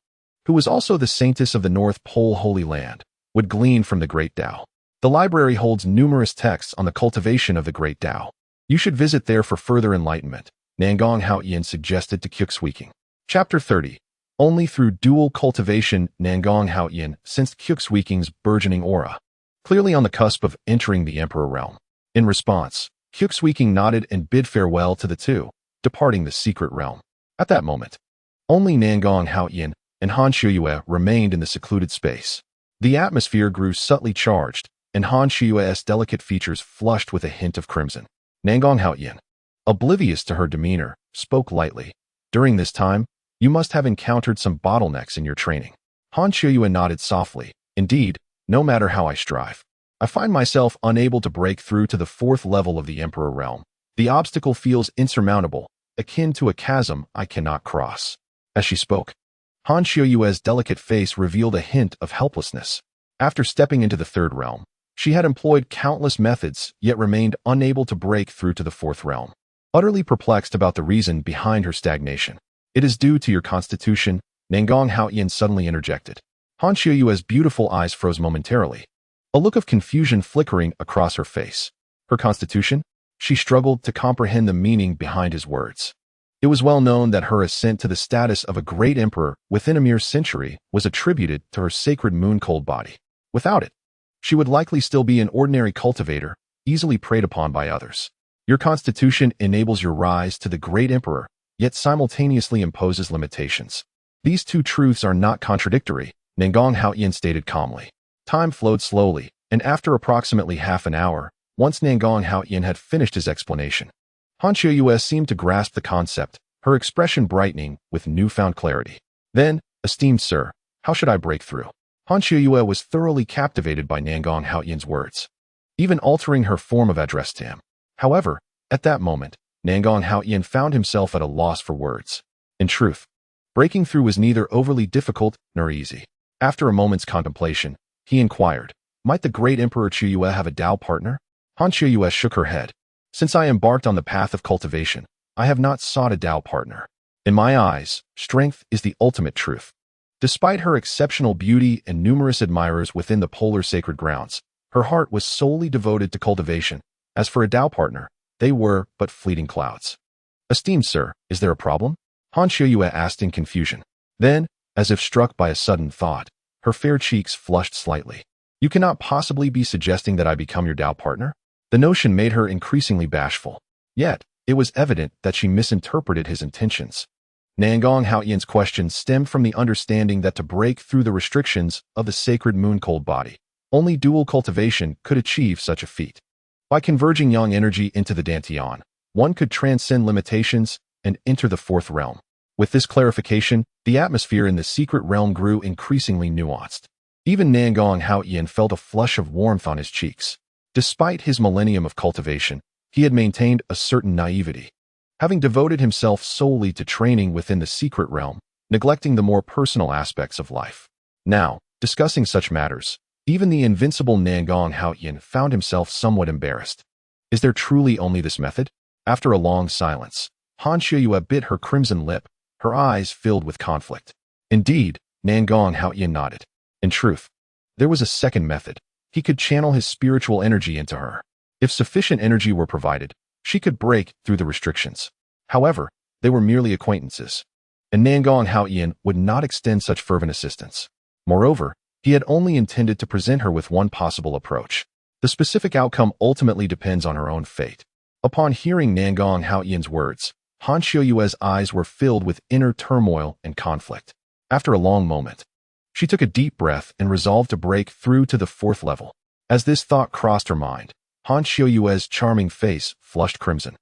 S1: who was also the Saintess of the North Pole Holy Land, would glean from the great Tao. The library holds numerous texts on the cultivation of the great Tao. You should visit there for further enlightenment, Nangong Haoyan suggested to Xuanhuan. Chapter 30. Only through dual cultivation Nangong Haoyan sensed Xuanhuan's burgeoning aura, clearly on the cusp of entering the Emperor realm. In response, Xuanhuan nodded and bid farewell to the two, departing the secret realm. At that moment, only Nangong Haoyan and Han Shiyue remained in the secluded space. The atmosphere grew subtly charged, and Han Shiyue's delicate features flushed with a hint of crimson. Nangong Haoyan, oblivious to her demeanor, spoke lightly. "During this time, you must have encountered some bottlenecks in your training." Han Shiyue nodded softly. "Indeed, no matter how I strive, I find myself unable to break through to the fourth level of the Emperor realm. The obstacle feels insurmountable, akin to a chasm I cannot cross." As she spoke, Han Shiyue's delicate face revealed a hint of helplessness. After stepping into the third realm, she had employed countless methods, yet remained unable to break through to the fourth realm. Utterly perplexed about the reason behind her stagnation, "It is due to your constitution," Nangong Haoyan suddenly interjected. Han Shiyue's beautiful eyes froze momentarily, a look of confusion flickering across her face. Her constitution? She struggled to comprehend the meaning behind his words. It was well known that her ascent to the status of a great emperor within a mere century was attributed to her sacred moon-cold body. Without it, she would likely still be an ordinary cultivator, easily preyed upon by others. Your constitution enables your rise to the great emperor, yet simultaneously imposes limitations. These two truths are not contradictory, Nangong Haoyan stated calmly. Time flowed slowly, and after approximately half an hour, once Nangong Haoyan had finished his explanation, Han Qiuyue seemed to grasp the concept, her expression brightening with newfound clarity. Then, esteemed sir, how should I break through? Han Qiuyue was thoroughly captivated by Nangong Haoyan's words, even altering her form of address to him. However, at that moment, Nangong Haoyan found himself at a loss for words. In truth, breaking through was neither overly difficult nor easy. After a moment's contemplation, he inquired, might the great Emperor Qiuyue have a Dao partner? Han Qiuyue shook her head. Since I embarked on the path of cultivation, I have not sought a Dao partner. In my eyes, strength is the ultimate truth. Despite her exceptional beauty and numerous admirers within the polar sacred grounds, her heart was solely devoted to cultivation. As for a Dao partner, they were but fleeting clouds. Esteemed sir, is there a problem? Han Qiuyue asked in confusion. Then, as if struck by a sudden thought, her fair cheeks flushed slightly. You cannot possibly be suggesting that I become your Dao partner? The notion made her increasingly bashful. Yet, it was evident that she misinterpreted his intentions. Nangong Haoyan's question stemmed from the understanding that to break through the restrictions of the sacred moon-cold body, only dual cultivation could achieve such a feat. By converging yang energy into the Dantian, one could transcend limitations and enter the fourth realm. With this clarification, the atmosphere in the secret realm grew increasingly nuanced. Even Nangong Haoyan felt a flush of warmth on his cheeks. Despite his millennium of cultivation, he had maintained a certain naivety, having devoted himself solely to training within the secret realm, neglecting the more personal aspects of life. Now, discussing such matters, even the invincible Nangong Haoyan found himself somewhat embarrassed. Is there truly only this method? After a long silence, Han Qiuyue bit her crimson lip, her eyes filled with conflict. Indeed, Nangong Haoyan nodded. In truth, there was a second method. He could channel his spiritual energy into her. If sufficient energy were provided, she could break through the restrictions. However, they were merely acquaintances, and Nangong Haoyan would not extend such fervent assistance. Moreover, he had only intended to present her with one possible approach. The specific outcome ultimately depends on her own fate. Upon hearing Nangong Haoyan's words, Han Qiuyue's eyes were filled with inner turmoil and conflict. After a long moment, she took a deep breath and resolved to break through to the fourth level. As this thought crossed her mind, Han Qiuyue's charming face flushed crimson,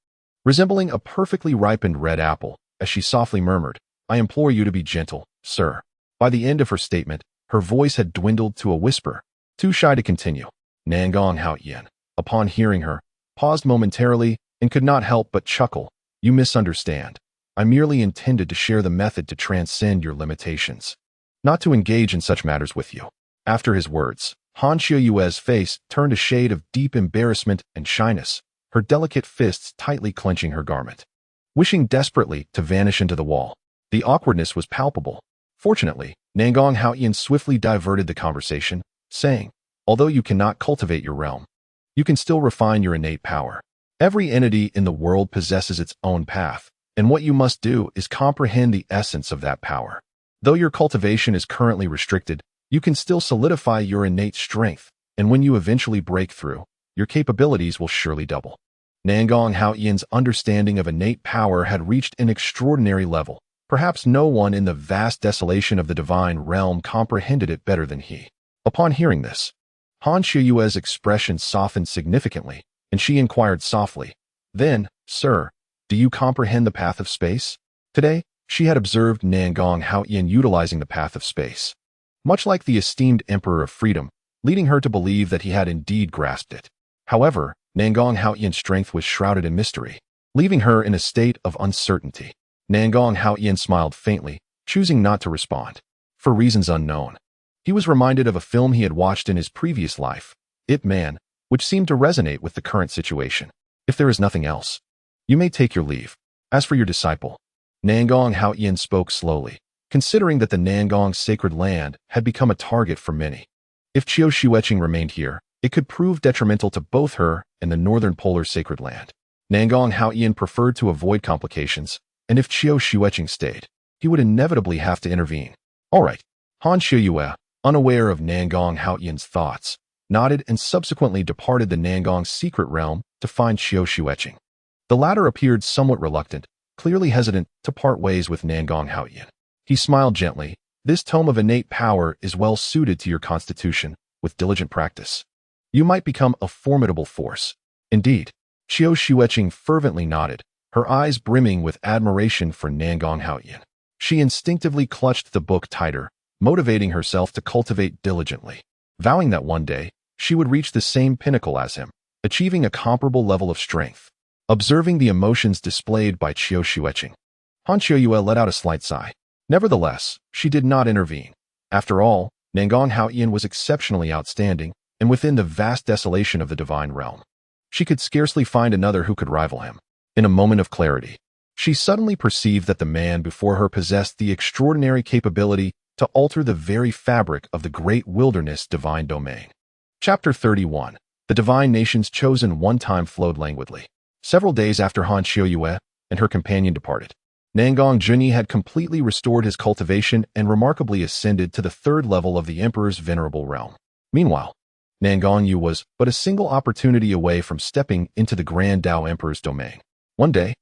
S1: resembling a perfectly ripened red apple, as she softly murmured, I implore you to be gentle, sir. By the end of her statement, her voice had dwindled to a whisper. Too shy to continue, Nangong Haoyan, upon hearing her, paused momentarily and could not help but chuckle. You misunderstand. I merely intended to share the method to transcend your limitations, not to engage in such matters with you. After his words, Han Qiuyue's face turned a shade of deep embarrassment and shyness, her delicate fists tightly clenching her garment, wishing desperately to vanish into the wall. The awkwardness was palpable. Fortunately, Nangong Haoyan swiftly diverted the conversation, saying, although you cannot cultivate your realm, you can still refine your innate power. Every entity in the world possesses its own path, and what you must do is comprehend the essence of that power. Though your cultivation is currently restricted, you can still solidify your innate strength, and when you eventually break through, your capabilities will surely double. Nangong Haoyan's understanding of innate power had reached an extraordinary level. Perhaps no one in the vast desolation of the divine realm comprehended it better than he. Upon hearing this, Han Qiuyue's expression softened significantly, and she inquired softly, then, sir, do you comprehend the path of space? Today, she had observed Nangong Haoyan utilizing the path of space, much like the esteemed Emperor of Freedom, leading her to believe that he had indeed grasped it. However, Nangong Haoyan's strength was shrouded in mystery, leaving her in a state of uncertainty. Nangong Haoyan smiled faintly, choosing not to respond. For reasons unknown, he was reminded of a film he had watched in his previous life, Ip Man, which seemed to resonate with the current situation. If there is nothing else, you may take your leave. As for your disciple, Nangong Haoyan spoke slowly, considering that the Nangong sacred land had become a target for many. If Qiu Xueqing remained here, it could prove detrimental to both her and the northern polar sacred land. Nangong Haoyan preferred to avoid complications, and if Qiu Xueqing stayed, he would inevitably have to intervene. All right. Han Qiuyue, unaware of Nangong Haoyan's thoughts, nodded and subsequently departed the Nangong secret realm to find Xuanhuan. The latter appeared somewhat reluctant, clearly hesitant to part ways with Nangong Haoyan. He smiled gently. This tome of innate power is well suited to your constitution. With diligent practice, you might become a formidable force. Indeed, Xuanhuan fervently nodded, her eyes brimming with admiration for Nangong Haoyan. She instinctively clutched the book tighter, motivating herself to cultivate diligently, vowing that one day she would reach the same pinnacle as him, achieving a comparable level of strength. Observing the emotions displayed by Xuanhuan, Han Qiuyue let out a slight sigh. Nevertheless, she did not intervene. After all, Nangong Haoyan was exceptionally outstanding, and within the vast desolation of the divine realm, she could scarcely find another who could rival him. In a moment of clarity, she suddenly perceived that the man before her possessed the extraordinary capability to alter the very fabric of the great wilderness divine domain. Chapter 31. The divine nation's chosen one time flowed languidly. Several days after Han Qiuyue and her companion departed, Nangong Junyi had completely restored his cultivation and remarkably ascended to the third level of the emperor's venerable realm. Meanwhile, Nangong Yu was but a single opportunity away from stepping into the Grand Dao Emperor's domain. One day,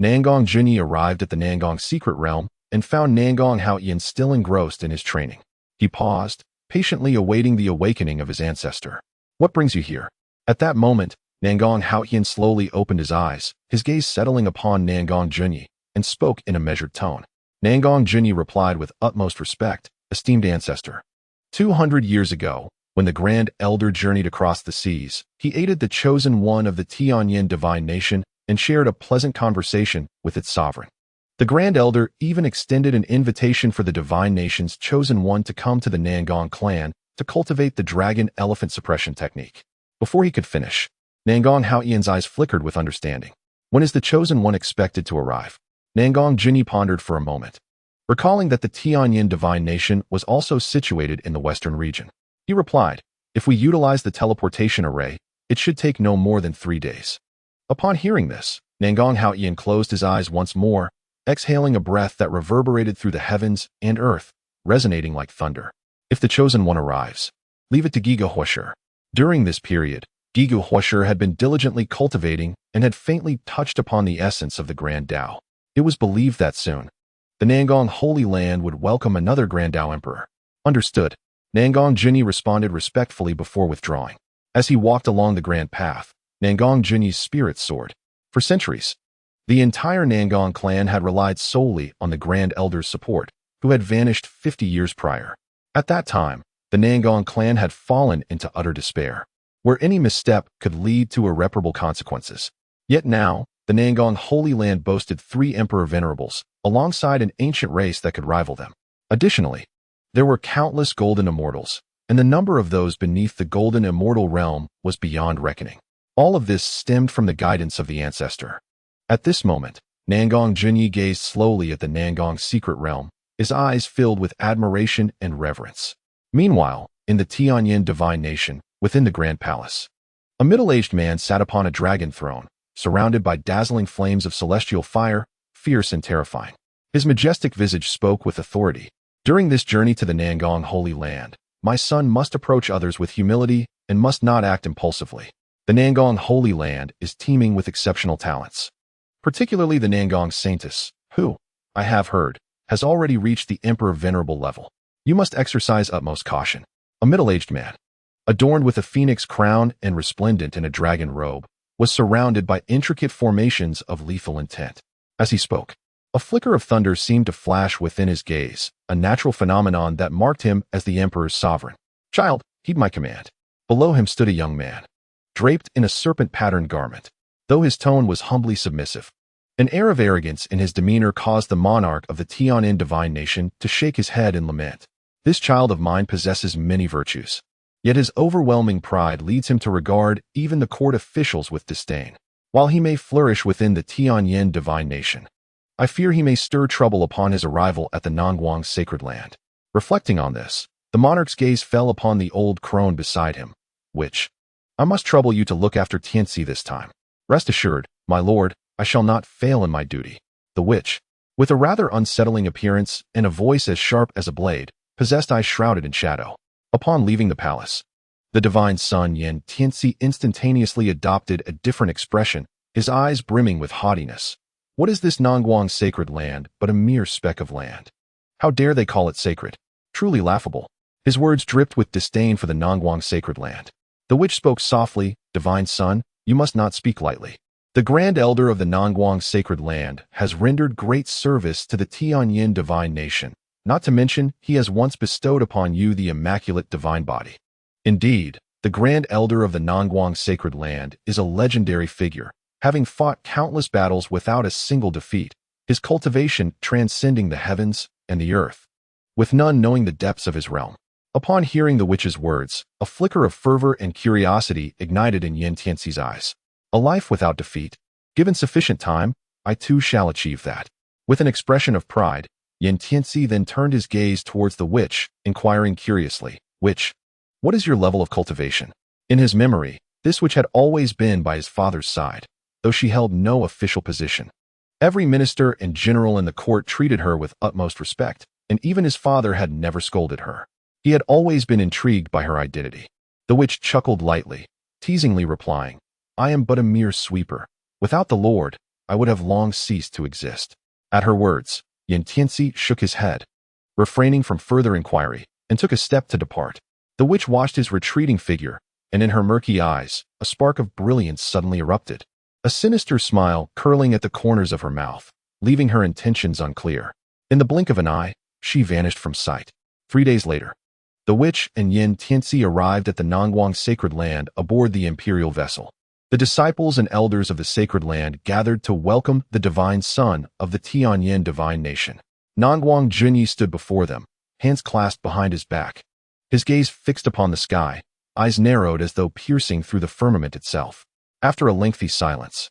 S1: Nangong Junyi arrived at the Nangong secret realm and found Nangong Haoyan still engrossed in his training. He paused, patiently awaiting the awakening of his ancestor. "What brings you here?" At that moment, Nangong Haoyan slowly opened his eyes, his gaze settling upon Nangong Junyi, and spoke in a measured tone. Nangong Junyi replied with utmost respect, "Esteemed ancestor, 200 years ago, when the Grand Elder journeyed across the seas, he aided the chosen one of the Tianyin divine nation and shared a pleasant conversation with its sovereign. The Grand Elder even extended an invitation for the divine nation's chosen one to come to the Nangong clan to cultivate the dragon elephant suppression technique." Before he could finish, Nangong Haoyan's eyes flickered with understanding. "When is the chosen one expected to arrive?" Nangong Junyi pondered for a moment, recalling that the Tianyin divine nation was also situated in the western region. He replied, "If we utilize the teleportation array, it should take no more than 3 days." Upon hearing this, Nangong Haoyan closed his eyes once more, exhaling a breath that reverberated through the heavens and earth, resonating like thunder. "If the chosen one arrives, leave it to Giga Huasher." During this period, Giga Huasher had been diligently cultivating and had faintly touched upon the essence of the Grand Dao. It was believed that soon, the Nangong Holy Land would welcome another Grand Dao Emperor. "Understood." Nangong Junyi responded respectfully before withdrawing. As he walked along the Grand Path, Nangong Junyi's spirit soared. For centuries, the entire Nangong clan had relied solely on the Grand Elder's support, who had vanished 50 years prior. At that time, the Nangong clan had fallen into utter despair, where any misstep could lead to irreparable consequences. Yet now, the Nangong Holy Land boasted 3 Emperor Venerables, alongside an ancient race that could rival them. Additionally, there were countless golden immortals, and the number of those beneath the golden immortal realm was beyond reckoning. All of this stemmed from the guidance of the ancestor. At this moment, Nangong Junyi gazed slowly at the Nangong secret realm, his eyes filled with admiration and reverence. Meanwhile, in the Tianyin divine nation, within the Grand Palace, a middle-aged man sat upon a dragon throne, surrounded by dazzling flames of celestial fire, fierce and terrifying. His majestic visage spoke with authority. "During this journey to the Nangong Holy Land, my son must approach others with humility and must not act impulsively. The Nangong Holy Land is teeming with exceptional talents, particularly the Nangong Saintess, who, I have heard, has already reached the Emperor Venerable level. You must exercise utmost caution." A middle-aged man, adorned with a phoenix crown and resplendent in a dragon robe, was surrounded by intricate formations of lethal intent. As he spoke, a flicker of thunder seemed to flash within his gaze, a natural phenomenon that marked him as the Emperor's sovereign. "Child, heed my command." Below him stood a young man, draped in a serpent-patterned garment, though his tone was humbly submissive. An air of arrogance in his demeanor caused the monarch of the Tianyin divine nation to shake his head in lament. "This child of mine possesses many virtues, yet his overwhelming pride leads him to regard even the court officials with disdain. While he may flourish within the Tianyin divine nation, I fear he may stir trouble upon his arrival at the Nangguang sacred land." Reflecting on this, the monarch's gaze fell upon the old crone beside him, which, "I must trouble you to look after Tianxi this time. Rest assured, my lord, I shall not fail in my duty." The witch, with a rather unsettling appearance and a voice as sharp as a blade, possessed eyes shrouded in shadow. Upon leaving the palace, The divine son Yin Tianxi instantaneously adopted a different expression, his eyes brimming with haughtiness. What is this Nangguang sacred land but a mere speck of land? How dare they call it sacred? Truly laughable. His words dripped with disdain for the Nangguang sacred land. The witch spoke softly, "Divine son, you must not speak lightly. The grand elder of the Nangguang sacred land has rendered great service to the Tianyin divine nation. Not to mention, he has once bestowed upon you the immaculate divine body. Indeed, the grand elder of the Nangguang sacred land is a legendary figure, having fought countless battles without a single defeat, his cultivation transcending the heavens and the earth, with none knowing the depths of his realm." Upon hearing the witch's words, a flicker of fervor and curiosity ignited in Yin Tianxi's eyes. A life without defeat. Given sufficient time, I too shall achieve that. With an expression of pride, Yin Tianxi then turned his gaze towards the witch, inquiring curiously, "Witch, what is your level of cultivation?" In his memory, this witch had always been by his father's side, though she held no official position. Every minister and general in the court treated her with utmost respect, and even his father had never scolded her. He had always been intrigued by her identity. The witch chuckled lightly, teasingly replying, "I am but a mere sweeper. Without the Lord, I would have long ceased to exist." At her words, Yin Tianxi shook his head, refraining from further inquiry, and took a step to depart. The witch watched his retreating figure, and in her murky eyes, a spark of brilliance suddenly erupted. A sinister smile curling at the corners of her mouth, leaving her intentions unclear. In the blink of an eye, she vanished from sight. 3 days later, the witch and Yin Tianxi arrived at the Nangguang sacred land aboard the imperial vessel. The disciples and elders of the sacred land gathered to welcome the divine son of the Tianyin divine nation. Nangguang Junyi stood before them, hands clasped behind his back, his gaze fixed upon the sky, eyes narrowed as though piercing through the firmament itself. After a lengthy silence,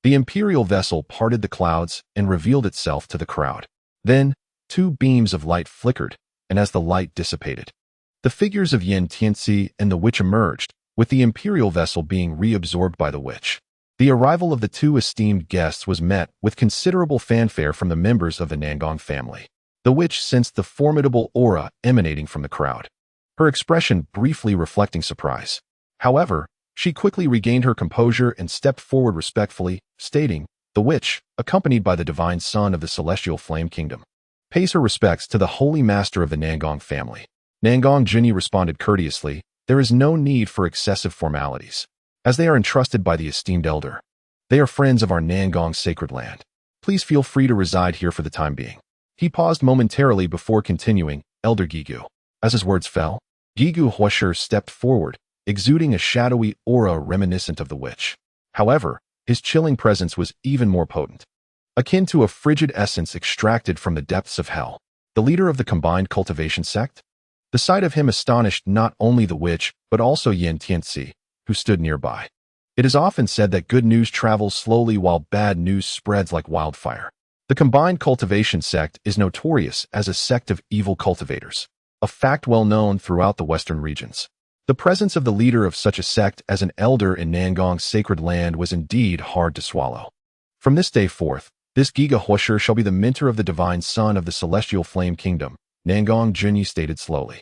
S1: the imperial vessel parted the clouds and revealed itself to the crowd. Then, 2 beams of light flickered, and as the light dissipated, the figures of Yin Tianxi and the witch emerged, with the imperial vessel being reabsorbed by the witch. The arrival of the 2 esteemed guests was met with considerable fanfare from the members of the Nangguang family. The witch sensed the formidable aura emanating from the crowd, her expression briefly reflecting surprise. However, she quickly regained her composure and stepped forward respectfully, stating, "The witch, accompanied by the divine son of the celestial flame kingdom, pays her respects to the holy master of the Nangguang family." Nangguang Junyi responded courteously, "There is no need for excessive formalities, as they are entrusted by the esteemed elder. They are friends of our Nangguang sacred land. Please feel free to reside here for the time being." He paused momentarily before continuing, "Elder Gigu." As his words fell, Gigu Huasher stepped forward, exuding a shadowy aura reminiscent of the witch. However, his chilling presence was even more potent, akin to a frigid essence extracted from the depths of hell. The leader of the combined cultivation sect? The sight of him astonished not only the witch, but also Yin Tianxi, who stood nearby. It is often said that good news travels slowly while bad news spreads like wildfire. The combined cultivation sect is notorious as a sect of evil cultivators, a fact well known throughout the western regions. The presence of the leader of such a sect as an elder in Nangguang's sacred land was indeed hard to swallow. From this day forth, this Giga Huasher shall be the mentor of the divine son of the celestial flame kingdom, Nangguang Junyi stated slowly.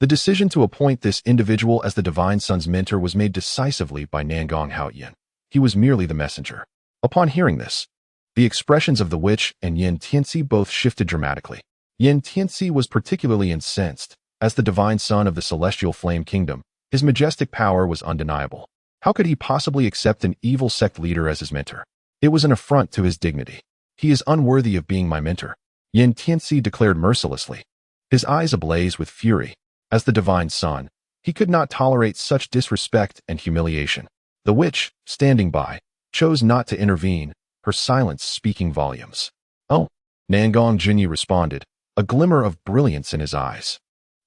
S1: The decision to appoint this individual as the divine son's mentor was made decisively by Nangguang Haoyin. He was merely the messenger. Upon hearing this, the expressions of the witch and Yin Tianxi both shifted dramatically. Yin Tianxi was particularly incensed. As the divine son of the celestial flame kingdom, his majestic power was undeniable. How could he possibly accept an evil sect leader as his mentor? It was an affront to his dignity. "He is unworthy of being my mentor," Yin Tianxi declared mercilessly, his eyes ablaze with fury. As the divine son, he could not tolerate such disrespect and humiliation. The witch, standing by, chose not to intervene, her silence speaking volumes. "Oh," Nangguang Junyi responded, a glimmer of brilliance in his eyes.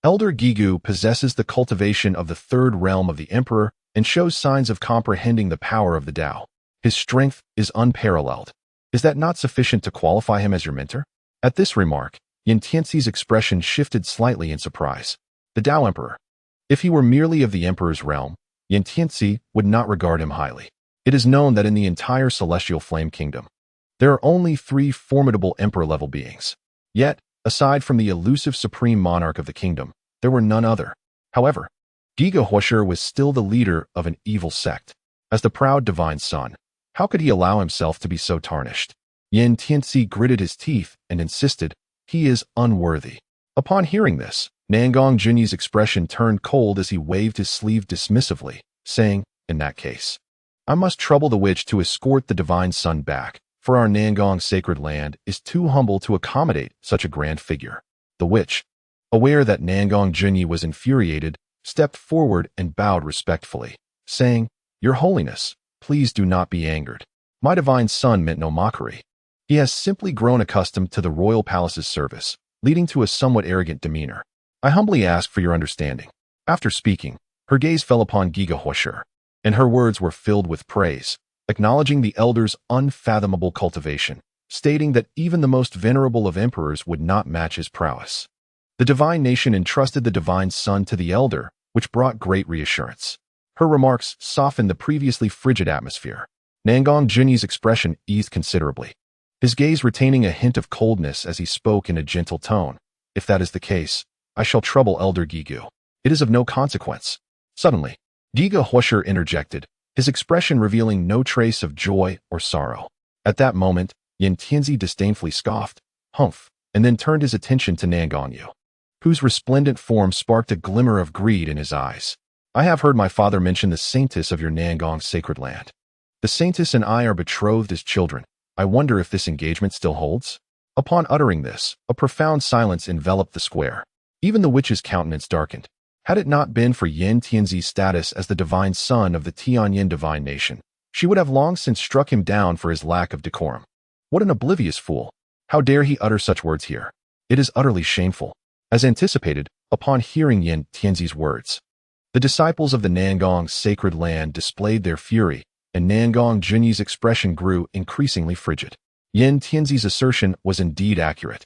S1: "Elder Gigu possesses the cultivation of the 3rd realm of the emperor and shows signs of comprehending the power of the Tao. His strength is unparalleled. Is that not sufficient to qualify him as your mentor?" At this remark, Yin Tianxi's expression shifted slightly in surprise. The Tao Emperor. If he were merely of the Emperor's realm, Yin Tianxi would not regard him highly. It is known that in the entire Celestial Flame Kingdom, there are only 3 formidable Emperor-level beings. Yet, aside from the elusive Supreme Monarch of the Kingdom, there were none other. However, Giga Huasher was still the leader of an evil sect. As the proud divine son, how could he allow himself to be so tarnished? Yin Tianzi gritted his teeth and insisted, he is unworthy. Upon hearing this, Nangong Junyi's expression turned cold as he waved his sleeve dismissively, saying, in that case, I must trouble the witch to escort the divine son back, for our Nangong sacred land is too humble to accommodate such a grand figure. The witch, aware that Nangong Junyi was infuriated, stepped forward and bowed respectfully, saying, Your Holiness, please do not be angered. My divine son meant no mockery. He has simply grown accustomed to the royal palace's service, leading to a somewhat arrogant demeanor. I humbly ask for your understanding. After speaking, her gaze fell upon Giga Huasher, and her words were filled with praise, acknowledging the elder's unfathomable cultivation, stating that even the most venerable of emperors would not match his prowess. The divine nation entrusted the divine son to the elder, which brought great reassurance. Her remarks softened the previously frigid atmosphere. Nangong Junyi's expression eased considerably, his gaze retaining a hint of coldness as he spoke in a gentle tone. If that is the case, I shall trouble Elder Gigu. It is of no consequence. Suddenly, Giga Huasher interjected, his expression revealing no trace of joy or sorrow. At that moment, Yin Tianzi disdainfully scoffed, humph, and then turned his attention to Nangong Yu, whose resplendent form sparked a glimmer of greed in his eyes. I have heard my father mention the saintess of your Nangong sacred land. The saintess and I are betrothed as children. I wonder if this engagement still holds? Upon uttering this, a profound silence enveloped the square. Even the witch's countenance darkened. Had it not been for Yin Tianzi's status as the divine son of the Tianyin divine nation, she would have long since struck him down for his lack of decorum. What an oblivious fool! How dare he utter such words here? It is utterly shameful. As anticipated, upon hearing Yin Tianzi's words, the disciples of the Nangong sacred land displayed their fury, and Nangong Junyi's expression grew increasingly frigid. Yin Tianzi's assertion was indeed accurate.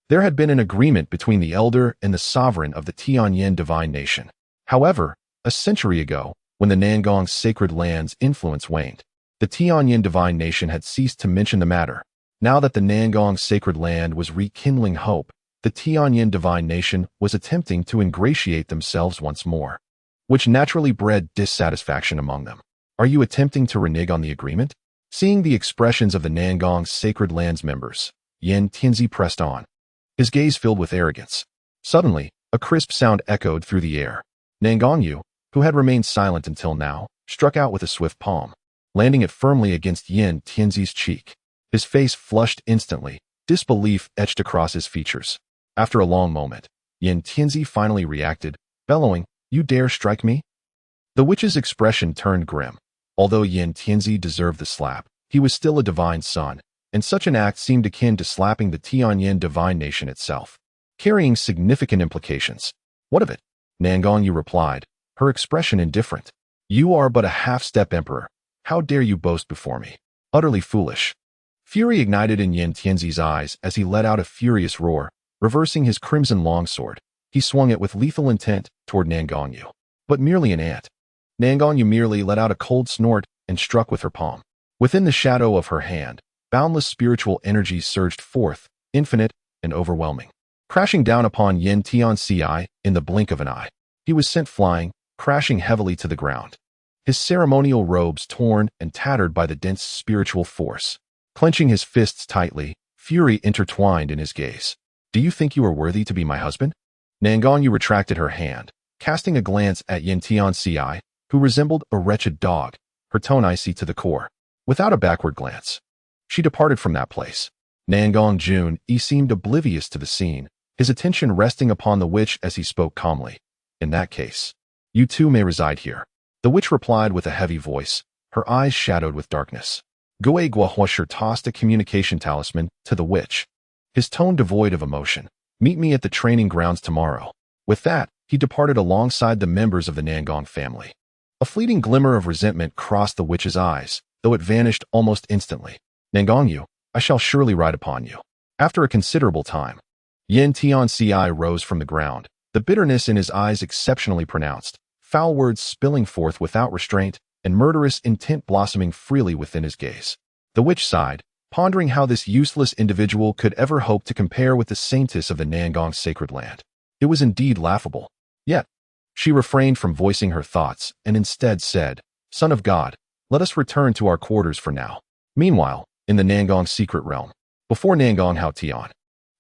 S1: There had been an agreement between the elder and the sovereign of the Tianyin divine nation. However, a century ago, when the Nangong sacred land's influence waned, the Tianyin divine nation had ceased to mention the matter. Now that the Nangong sacred land was rekindling hope, the Tianyin divine nation was attempting to ingratiate themselves once more, which naturally bred dissatisfaction among them. Are you attempting to renege on the agreement? Seeing the expressions of the Nangong sacred land's members, Yin Tianzi pressed on, his gaze filled with arrogance. Suddenly, a crisp sound echoed through the air. Nangong Yu, who had remained silent until now, struck out with a swift palm, landing it firmly against Yin Tianzi's cheek. His face flushed instantly, disbelief etched across his features. After a long moment, Yin Tianzi finally reacted, bellowing, You dare strike me? The witch's expression turned grim. Although Yin Tianzi deserved the slap, he was still a divine son, and such an act seemed akin to slapping the Tianyin divine nation itself, carrying significant implications. What of it? Nangong Yu replied, her expression indifferent. You are but a half-step emperor. How dare you boast before me? Utterly foolish. Fury ignited in Yin Tianzi's eyes as he let out a furious roar. Reversing his crimson longsword, he swung it with lethal intent toward Nangong Yu. But merely an ant. Nangong Yu merely let out a cold snort and struck with her palm. Within the shadow of her hand, boundless spiritual energy surged forth, infinite and overwhelming, crashing down upon Yin Tianzi in the blink of an eye. He was sent flying, crashing heavily to the ground, his ceremonial robes torn and tattered by the dense spiritual force. Clenching his fists tightly, fury intertwined in his gaze. Do you think you are worthy to be my husband? Nangong Yu retracted her hand, casting a glance at Yin Tianzi, who resembled a wretched dog, her tone icy to the core. Without a backward glance, she departed from that place. Nangong Junyi seemed oblivious to the scene, his attention resting upon the witch as he spoke calmly. In that case, you too may reside here. The witch replied with a heavy voice, her eyes shadowed with darkness. Giga Huasher tossed a communication talisman to the witch, his tone devoid of emotion. Meet me at the training grounds tomorrow. With that, he departed alongside the members of the Nangong family. A fleeting glimmer of resentment crossed the witch's eyes, though it vanished almost instantly. Nangong Yu, I shall surely ride upon you. After a considerable time, Yin Tianzi rose from the ground, the bitterness in his eyes exceptionally pronounced, foul words spilling forth without restraint, and murderous intent blossoming freely within his gaze. The witch sighed, pondering how this useless individual could ever hope to compare with the saintess of the Nangong sacred land. It was indeed laughable. Yet, She refrained from voicing her thoughts and instead said, "Son of God, let us return to our quarters for now." Meanwhile, in the Nangong secret realm, before Nangong Haotian,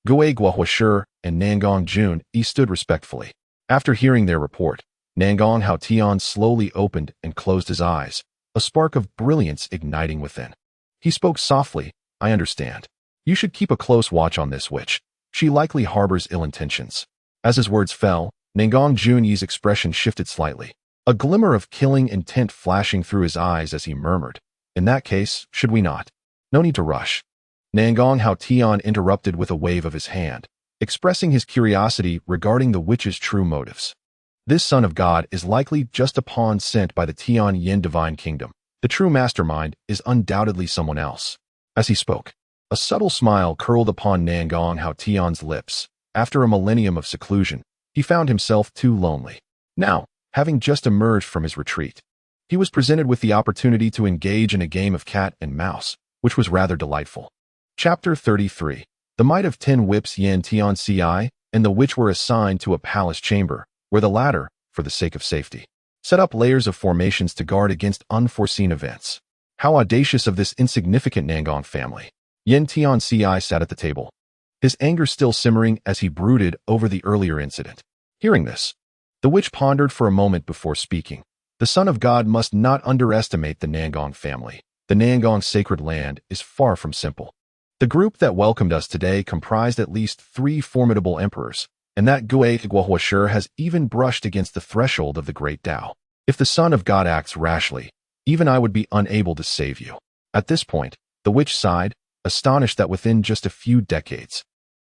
S1: Gui Guohuashi and Nangong Jun stood respectfully. After hearing their report, Nangong Haotian slowly opened and closed his eyes, a spark of brilliance igniting within. He spoke softly, "I understand. You should keep a close watch on this witch. She likely harbors ill intentions." As his words fell, Nangong Junyi's expression shifted slightly, a glimmer of killing intent flashing through his eyes as he murmured, "In that case, should we not? No need to rush." Nangong Haotian interrupted with a wave of his hand, expressing his curiosity regarding the witch's true motives. This son of God is likely just a pawn sent by the Tian Yin divine kingdom. The true mastermind is undoubtedly someone else. As he spoke, a subtle smile curled upon Nangong Haotian's lips. After a millennium of seclusion, he found himself too lonely. Now, having just emerged from his retreat, he was presented with the opportunity to engage in a game of cat and mouse, which was rather delightful. Chapter 33. The might of 10 whips Yan Tian Ci and the witch were assigned to a palace chamber, where the latter, for the sake of safety, set up layers of formations to guard against unforeseen events. How audacious of this insignificant Nangong family. Yan Tian Ci sat at the table, his anger still simmering as he brooded over the earlier incident. Hearing this, the witch pondered for a moment before speaking. The Son of God must not underestimate the Nangong family. The Nangong sacred land is far from simple. The group that welcomed us today comprised at least 3 formidable emperors, and that Gui Guohuashi has even brushed against the threshold of the great Tao. If the Son of God acts rashly, even I would be unable to save you. At this point, the witch sighed, astonished that within just a few decades,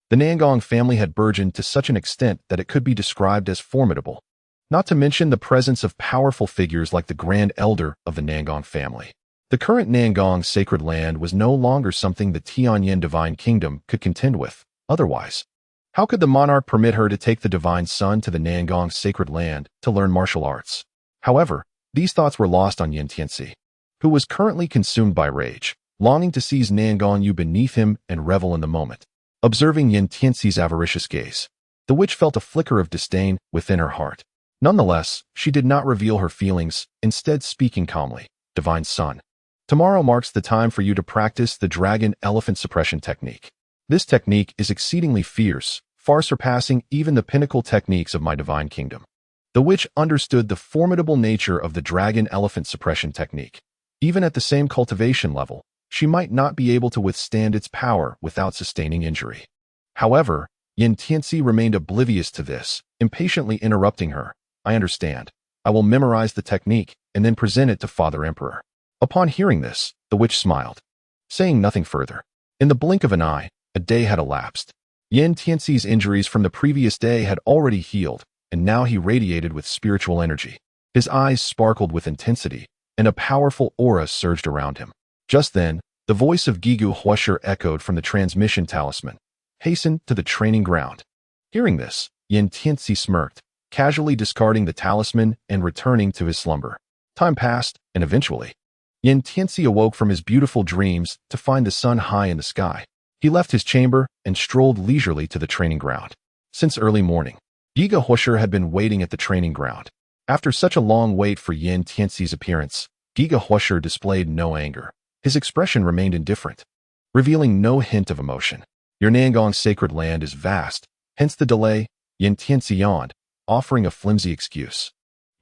S1: the Nangong family had burgeoned to such an extent that it could be described as formidable, not to mention the presence of powerful figures like the Grand Elder of the Nangong family. The current Nangong sacred land was no longer something the Tianyin divine kingdom could contend with. Otherwise, how could the monarch permit her to take the divine son to the Nangong sacred land to learn martial arts? However, these thoughts were lost on Yin Tianci, who was currently consumed by rage, longing to seize Nangong Yu beneath him and revel in the moment. Observing Yin Tianci's avaricious gaze, the witch felt a flicker of disdain within her heart. Nonetheless, she did not reveal her feelings, instead speaking calmly, "Divine son, tomorrow marks the time for you to practice the dragon elephant suppression technique. This technique is exceedingly fierce, far surpassing even the pinnacle techniques of my divine kingdom." The witch understood the formidable nature of the dragon elephant suppression technique. Even at the same cultivation level, she might not be able to withstand its power without sustaining injury. However, Yin Tianci remained oblivious to this, impatiently interrupting her. "I understand. I will memorize the technique and then present it to Father Emperor." Upon hearing this, the witch smiled, saying nothing further. In the blink of an eye, a day had elapsed. Yin Tianci's injuries from the previous day had already healed, and now he radiated with spiritual energy. His eyes sparkled with intensity, and a powerful aura surged around him. Just then, the voice of Gigu Huasher echoed from the transmission talisman. "Hasten to the training ground." Hearing this, Yin Tianci smirked, casually discarding the talisman and returning to his slumber. Time passed, and eventually, Yin Tianci awoke from his beautiful dreams to find the sun high in the sky. He left his chamber and strolled leisurely to the training ground. Since early morning, Giga Huasher had been waiting at the training ground. After such a long wait for Yin Tianci's appearance, Giga Huasher displayed no anger. His expression remained indifferent, revealing no hint of emotion. "Your Nangong sacred land is vast, hence the delay," Yin Tianci yawned, offering a flimsy excuse.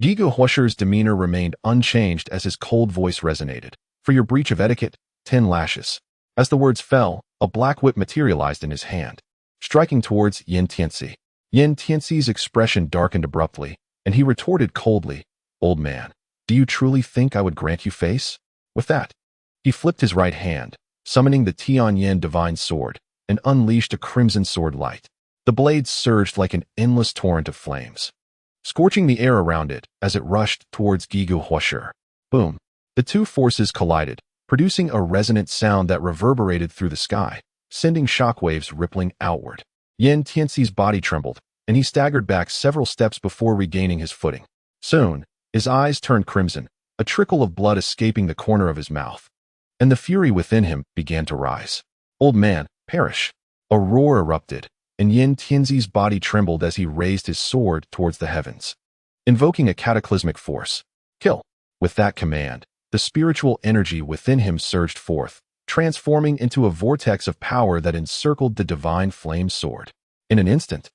S1: Giga Huasher's demeanor remained unchanged as his cold voice resonated. "For your breach of etiquette, 10 lashes." As the words fell, a black whip materialized in his hand, striking towards Yin Tianci. Yin Tianci's expression darkened abruptly, and he retorted coldly, "Old man, do you truly think I would grant you face?" With that, he flipped his right hand, summoning the Tianyin divine sword, and unleashed a crimson sword light. The blade surged like an endless torrent of flames, scorching the air around it as it rushed towards Gigu Huasher. Boom! The two forces collided, producing a resonant sound that reverberated through the sky, sending shockwaves rippling outward. Yin Tianci's body trembled, and he staggered back several steps before regaining his footing. Soon, his eyes turned crimson, a trickle of blood escaping the corner of his mouth, and the fury within him began to rise. "Old man, perish!" A roar erupted, and Yin Tianzi's body trembled as he raised his sword towards the heavens. invoking a cataclysmic force. Kill. With that command, the spiritual energy within him surged forth, transforming into a vortex of power that encircled the divine flame sword. In an instant,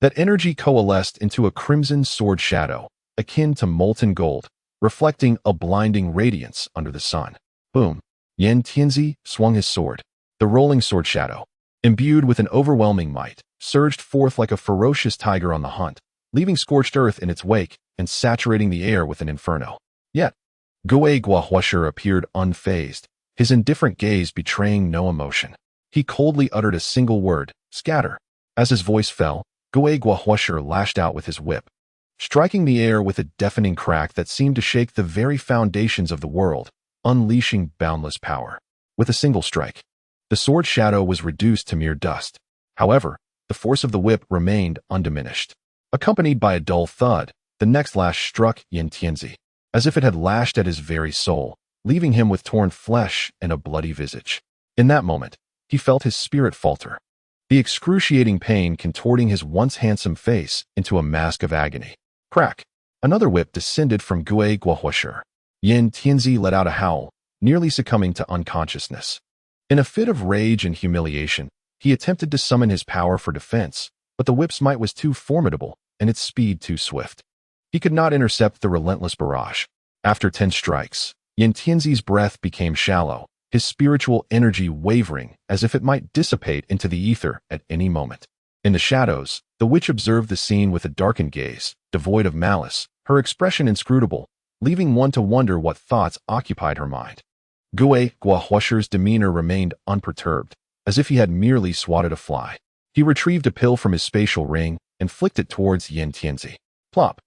S1: that energy coalesced into a crimson sword shadow, akin to molten gold, reflecting a blinding radiance under the sun. Boom! Yan Tianzi swung his sword. The rolling sword shadow, imbued with an overwhelming might, surged forth like a ferocious tiger on the hunt, leaving scorched earth in its wake and saturating the air with an inferno. Yet, Gui Guahuasher appeared unfazed, his indifferent gaze betraying no emotion. He coldly uttered a single word, scatter. As his voice fell, Gui Guahuasher lashed out with his whip, striking the air with a deafening crack that seemed to shake the very foundations of the world, unleashing boundless power. With a single strike, the sword shadow was reduced to mere dust. However, the force of the whip remained undiminished. Accompanied by a dull thud, the next lash struck Yan Tianzi, as if it had lashed at his very soul, leaving him with torn flesh and a bloody visage. In that moment, he felt his spirit falter, the excruciating pain contorting his once handsome face into a mask of agony. Crack! Another whip descended from Gui Guahuasher. Yan Tianzi let out a howl, nearly succumbing to unconsciousness. In a fit of rage and humiliation, he attempted to summon his power for defense, but the whip's might was too formidable and its speed too swift. He could not intercept the relentless barrage. After 10 strikes, Yan Tianzi's breath became shallow, his spiritual energy wavering as if it might dissipate into the ether at any moment. In the shadows, the witch observed the scene with a darkened gaze, devoid of malice, her expression inscrutable, leaving one to wonder what thoughts occupied her mind. Gui Guahuasher's demeanor remained unperturbed, as if he had merely swatted a fly. He retrieved a pill from his spatial ring and flicked it towards Yan Tianzi. Plop!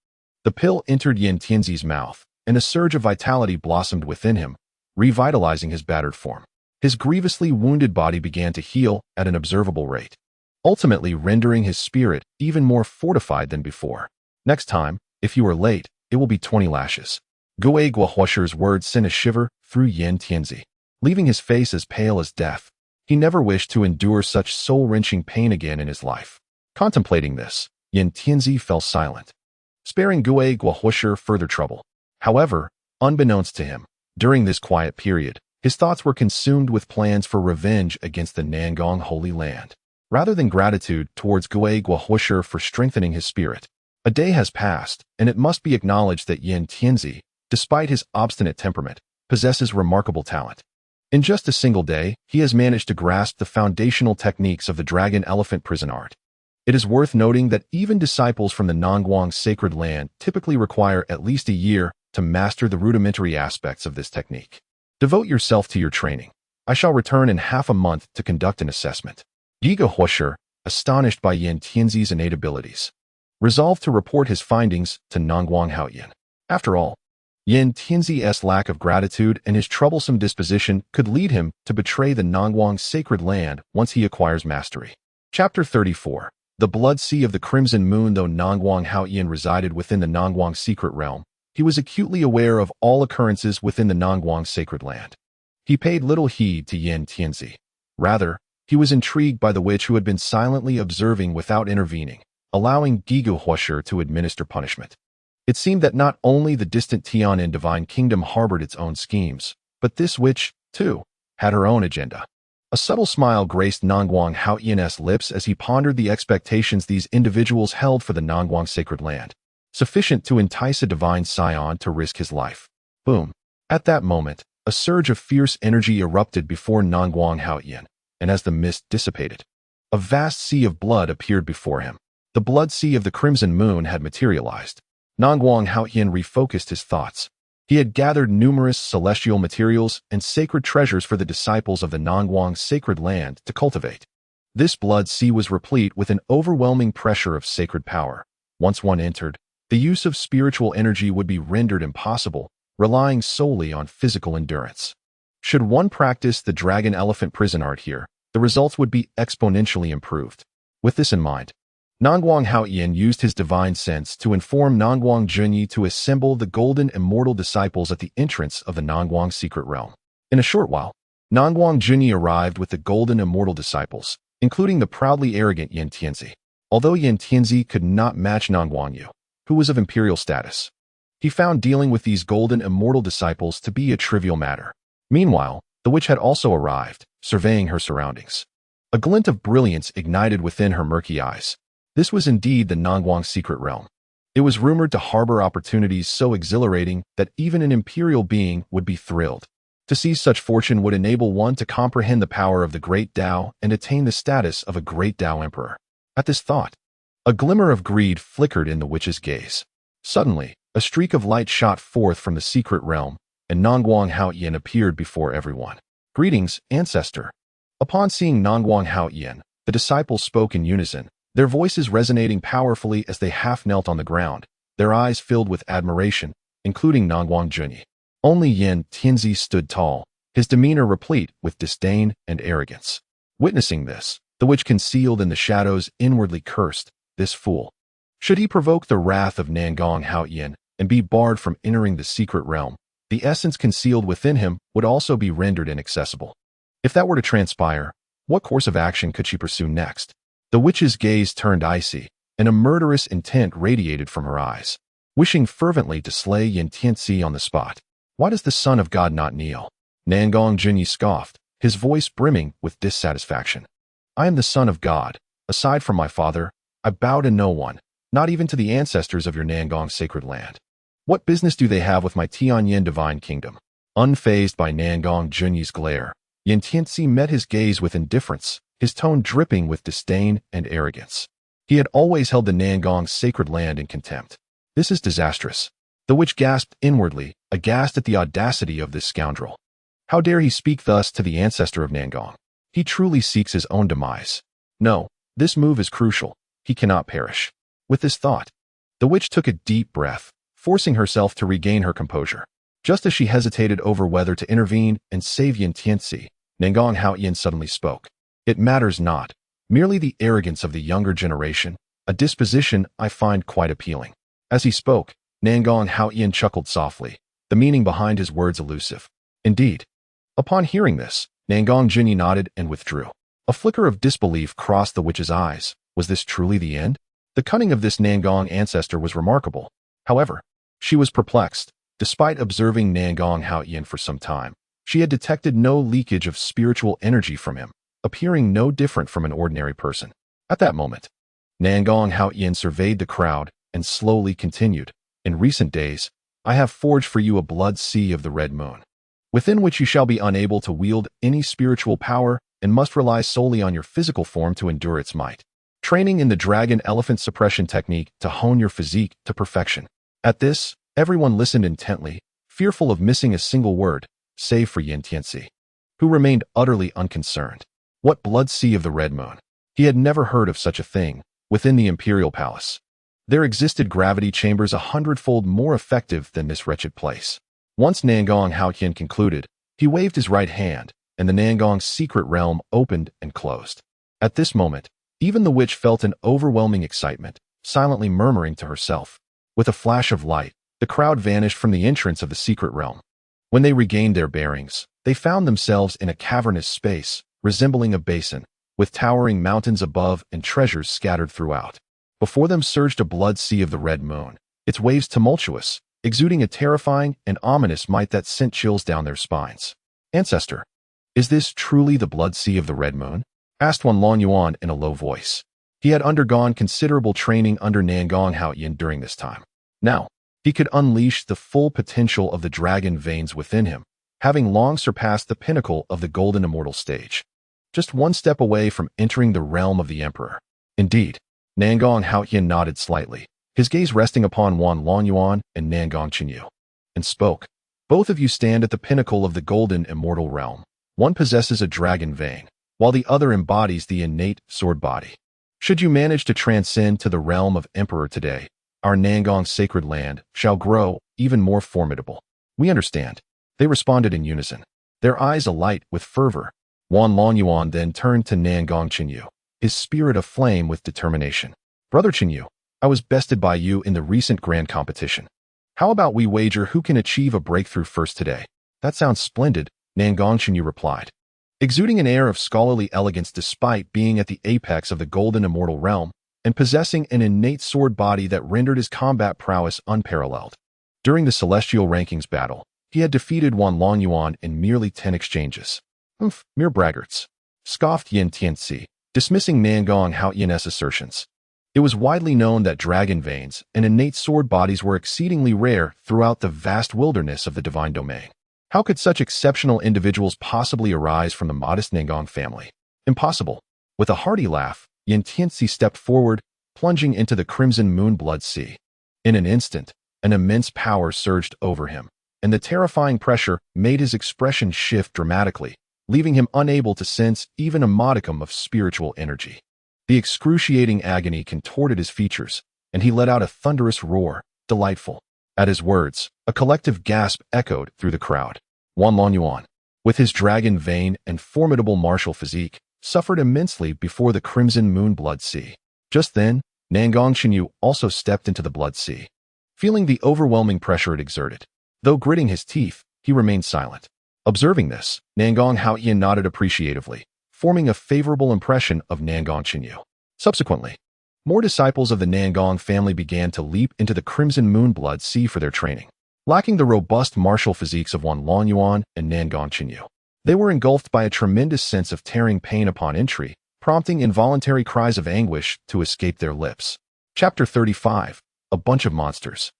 S1: The pill entered Yan Tianzi's mouth, and a surge of vitality blossomed within him, revitalizing his battered form. His grievously wounded body began to heal at an observable rate, ultimately rendering his spirit even more fortified than before. Next time, if you are late, it will be 20 lashes. Gui Guahuasher's words sent a shiver through Yan Tianzi, leaving his face as pale as death. He never wished to endure such soul-wrenching pain again in his life. Contemplating this, Yan Tianzi fell silent, sparing Gui Guahuasher further trouble. However, unbeknownst to him, during this quiet period, his thoughts were consumed with plans for revenge against the Nangong Holy Land, rather than gratitude towards Gui Guahuasher for strengthening his spirit. A day has passed, and it must be acknowledged that Yan Tianzi, despite his obstinate temperament, possesses remarkable talent. In just a single day, he has managed to grasp the foundational techniques of the dragon-elephant prison art. It is worth noting that even disciples from the Nangguang sacred land typically require at least a year to master the rudimentary aspects of this technique. Devote yourself to your training. I shall return in half a month to conduct an assessment. Gui Guahuasher, astonished by Yan Tianzi's innate abilities, resolved to report his findings to Nangguang Haoyan. After all, Yan Tianzi's lack of gratitude and his troublesome disposition could lead him to betray the Nangguang sacred land once he acquires mastery. Chapter 34. The Blood Sea of the Crimson Moon. Though Nangguang Haoyan resided within the Nangguang secret realm, he was acutely aware of all occurrences within the Nangguang sacred land. He paid little heed to Yan Tianzi. Rather, he was intrigued by the witch who had been silently observing without intervening, allowing Gui Guahuasher to administer punishment. It seemed that not only the distant Tianan divine kingdom harbored its own schemes, but this witch, too, had her own agenda. A subtle smile graced Nangguang Haoyan's lips as he pondered the expectations these individuals held for the Nangguang sacred land, sufficient to entice a divine scion to risk his life. Boom! At that moment, a surge of fierce energy erupted before Nangguang Haoyan, and as the mist dissipated, a vast sea of blood appeared before him. The blood sea of the Crimson Moon had materialized. Nangguang Haoyan refocused his thoughts. He had gathered numerous celestial materials and sacred treasures for the disciples of the Nangguang sacred land to cultivate. This blood sea was replete with an overwhelming pressure of sacred power. Once one entered, the use of spiritual energy would be rendered impossible, relying solely on physical endurance. Should one practice the dragon-elephant prison art here, the results would be exponentially improved. With this in mind, Nangguang Haoyan used his divine sense to inform Nangguang Junyi to assemble the golden immortal disciples at the entrance of the Nangguang secret realm. In a short while, Nangguang Junyi arrived with the golden immortal disciples, including the proudly arrogant Yan Tianzi. Although Yan Tianzi could not match Nangguang Yu, who was of imperial status. He found dealing with these golden immortal disciples to be a trivial matter. Meanwhile, the witch had also arrived, surveying her surroundings. A glint of brilliance ignited within her murky eyes. This was indeed the Nangguang secret realm. It was rumored to harbor opportunities so exhilarating that even an imperial being would be thrilled. To seize such fortune would enable one to comprehend the power of the great Tao and attain the status of a great Tao emperor. At this thought, a glimmer of greed flickered in the witch's gaze. Suddenly, a streak of light shot forth from the secret realm, and Nangguang Haoyan appeared before everyone. "Greetings, ancestor." Upon seeing Nangguang Haoyan, the disciples spoke in unison, their voices resonating powerfully as they half knelt on the ground, their eyes filled with admiration, including Nangguang Junyi. Only Yin Tianzi stood tall, his demeanor replete with disdain and arrogance. Witnessing this, the witch concealed in the shadows inwardly cursed, "This fool. Should he provoke the wrath of Nangguang Haoyan and be barred from entering the secret realm, the essence concealed within him would also be rendered inaccessible. If that were to transpire, what course of action could she pursue next?" The witch's gaze turned icy, and a murderous intent radiated from her eyes. Wishing fervently to slay Yin Tianzi on the spot. "Why does the Son of God not kneel?" Nangguang Junyi scoffed, his voice brimming with dissatisfaction. "I am the Son of God. Aside from my father, I bow to no one, not even to the ancestors of your Nangguang sacred land. What business do they have with my Tianyin divine kingdom?" Unfazed by Nangguang Junyi's glare, Yin Tianzi met his gaze with indifference, his tone dripping with disdain and arrogance. He had always held the Nangguang sacred land in contempt. "This is disastrous." The witch gasped inwardly, aghast at the audacity of this scoundrel. How dare he speak thus to the ancestor of Nangguang? He truly seeks his own demise. No, this move is crucial. He cannot perish. With this thought, the witch took a deep breath, forcing herself to regain her composure. Just as she hesitated over whether to intervene and save Yin Tianzi, Nangguang Haoyan suddenly spoke. "It matters not. Merely the arrogance of the younger generation, a disposition I find quite appealing." As he spoke, Nangguang Haoyan chuckled softly, the meaning behind his words elusive. "Indeed." Upon hearing this, Nangguang Junyi nodded and withdrew. A flicker of disbelief crossed the witch's eyes. Was this truly the end? The cunning of this Nangguang ancestor was remarkable. However, she was perplexed. Despite observing Nangguang Haoyan for some time, she had detected no leakage of spiritual energy from him, appearing no different from an ordinary person. At that moment, Nangguang Haoyan surveyed the crowd and slowly continued. "In recent days, I have forged for you a blood sea of the red moon, within which you shall be unable to wield any spiritual power and must rely solely on your physical form to endure its might. Training in the dragon-elephant suppression technique to hone your physique to perfection." At this, everyone listened intently, fearful of missing a single word, save for Yin Tianzi, who remained utterly unconcerned. What blood sea of the red moon? He had never heard of such a thing within the imperial palace. There existed gravity chambers 100-fold more effective than this wretched place. Once Nangguang Haoyan concluded, he waved his right hand, and the Nangguang secret realm opened and closed. At this moment, even the witch felt an overwhelming excitement, silently murmuring to herself. With a flash of light, the crowd vanished from the entrance of the secret realm. When they regained their bearings, they found themselves in a cavernous space, resembling a basin, with towering mountains above and treasures scattered throughout. Before them surged a blood sea of the red moon, its waves tumultuous, exuding a terrifying and ominous might that sent chills down their spines. "Ancestor, is this truly the blood sea of the red moon?" asked Xuanhuan in a low voice. He had undergone considerable training under Nangguang Haoyan during this time. Now, he could unleash the full potential of the dragon veins within him, having long surpassed the pinnacle of the golden immortal stage. Just one step away from entering the realm of the emperor. Indeed, Nangguang Haoyan nodded slightly, his gaze resting upon Xuanhuan and Nangguang Chenyu, and spoke. "Both of you stand at the pinnacle of the golden immortal realm. One possesses a dragon vein, while the other embodies the innate sword body. Should you manage to transcend to the realm of emperor today, our Nangguang sacred land shall grow even more formidable." "We understand," they responded in unison, their eyes alight with fervor. Xuanhuan then turned to Nangguang Chenyu, his spirit aflame with determination. "Brother Chenyu, I was bested by you in the recent grand competition. How about we wager who can achieve a breakthrough first today?" "That sounds splendid," Nangguang Chenyu replied. Exuding an air of scholarly elegance despite being at the apex of the golden immortal realm, and possessing an innate sword body that rendered his combat prowess unparalleled. During the Celestial Rankings battle, he had defeated Xuanhuan in merely 10 exchanges. Mere braggarts, scoffed Yin Tianzi, dismissing Nangong Haoyan's assertions. It was widely known that dragon veins and innate sword bodies were exceedingly rare throughout the vast wilderness of the divine domain. How could such exceptional individuals possibly arise from the modest Nangong family? Impossible. With a hearty laugh, Yin Tianzi stepped forward, plunging into the crimson moon blood sea. In an instant, an immense power surged over him, and the terrifying pressure made his expression shift dramatically, leaving him unable to sense even a modicum of spiritual energy. The excruciating agony contorted his features, and he let out a thunderous roar, delightful. At his words, a collective gasp echoed through the crowd. Xuanhuan, with his dragon vein and formidable martial physique, suffered immensely before the crimson moon blood sea. Just then, Nangong Xinyu also stepped into the blood sea. Feeling the overwhelming pressure it exerted, though gritting his teeth, he remained silent. Observing this, Nangong Haoyan nodded appreciatively, forming a favorable impression of Nangong Xinyu. Subsequently, more disciples of the Nangong family began to leap into the crimson moon blood sea for their training. Lacking the robust martial physiques of Xuanhuan and Nangong Xinyu, they were engulfed by a tremendous sense of tearing pain upon entry, prompting involuntary cries of anguish to escape their lips. Chapter 35. A bunch of monsters.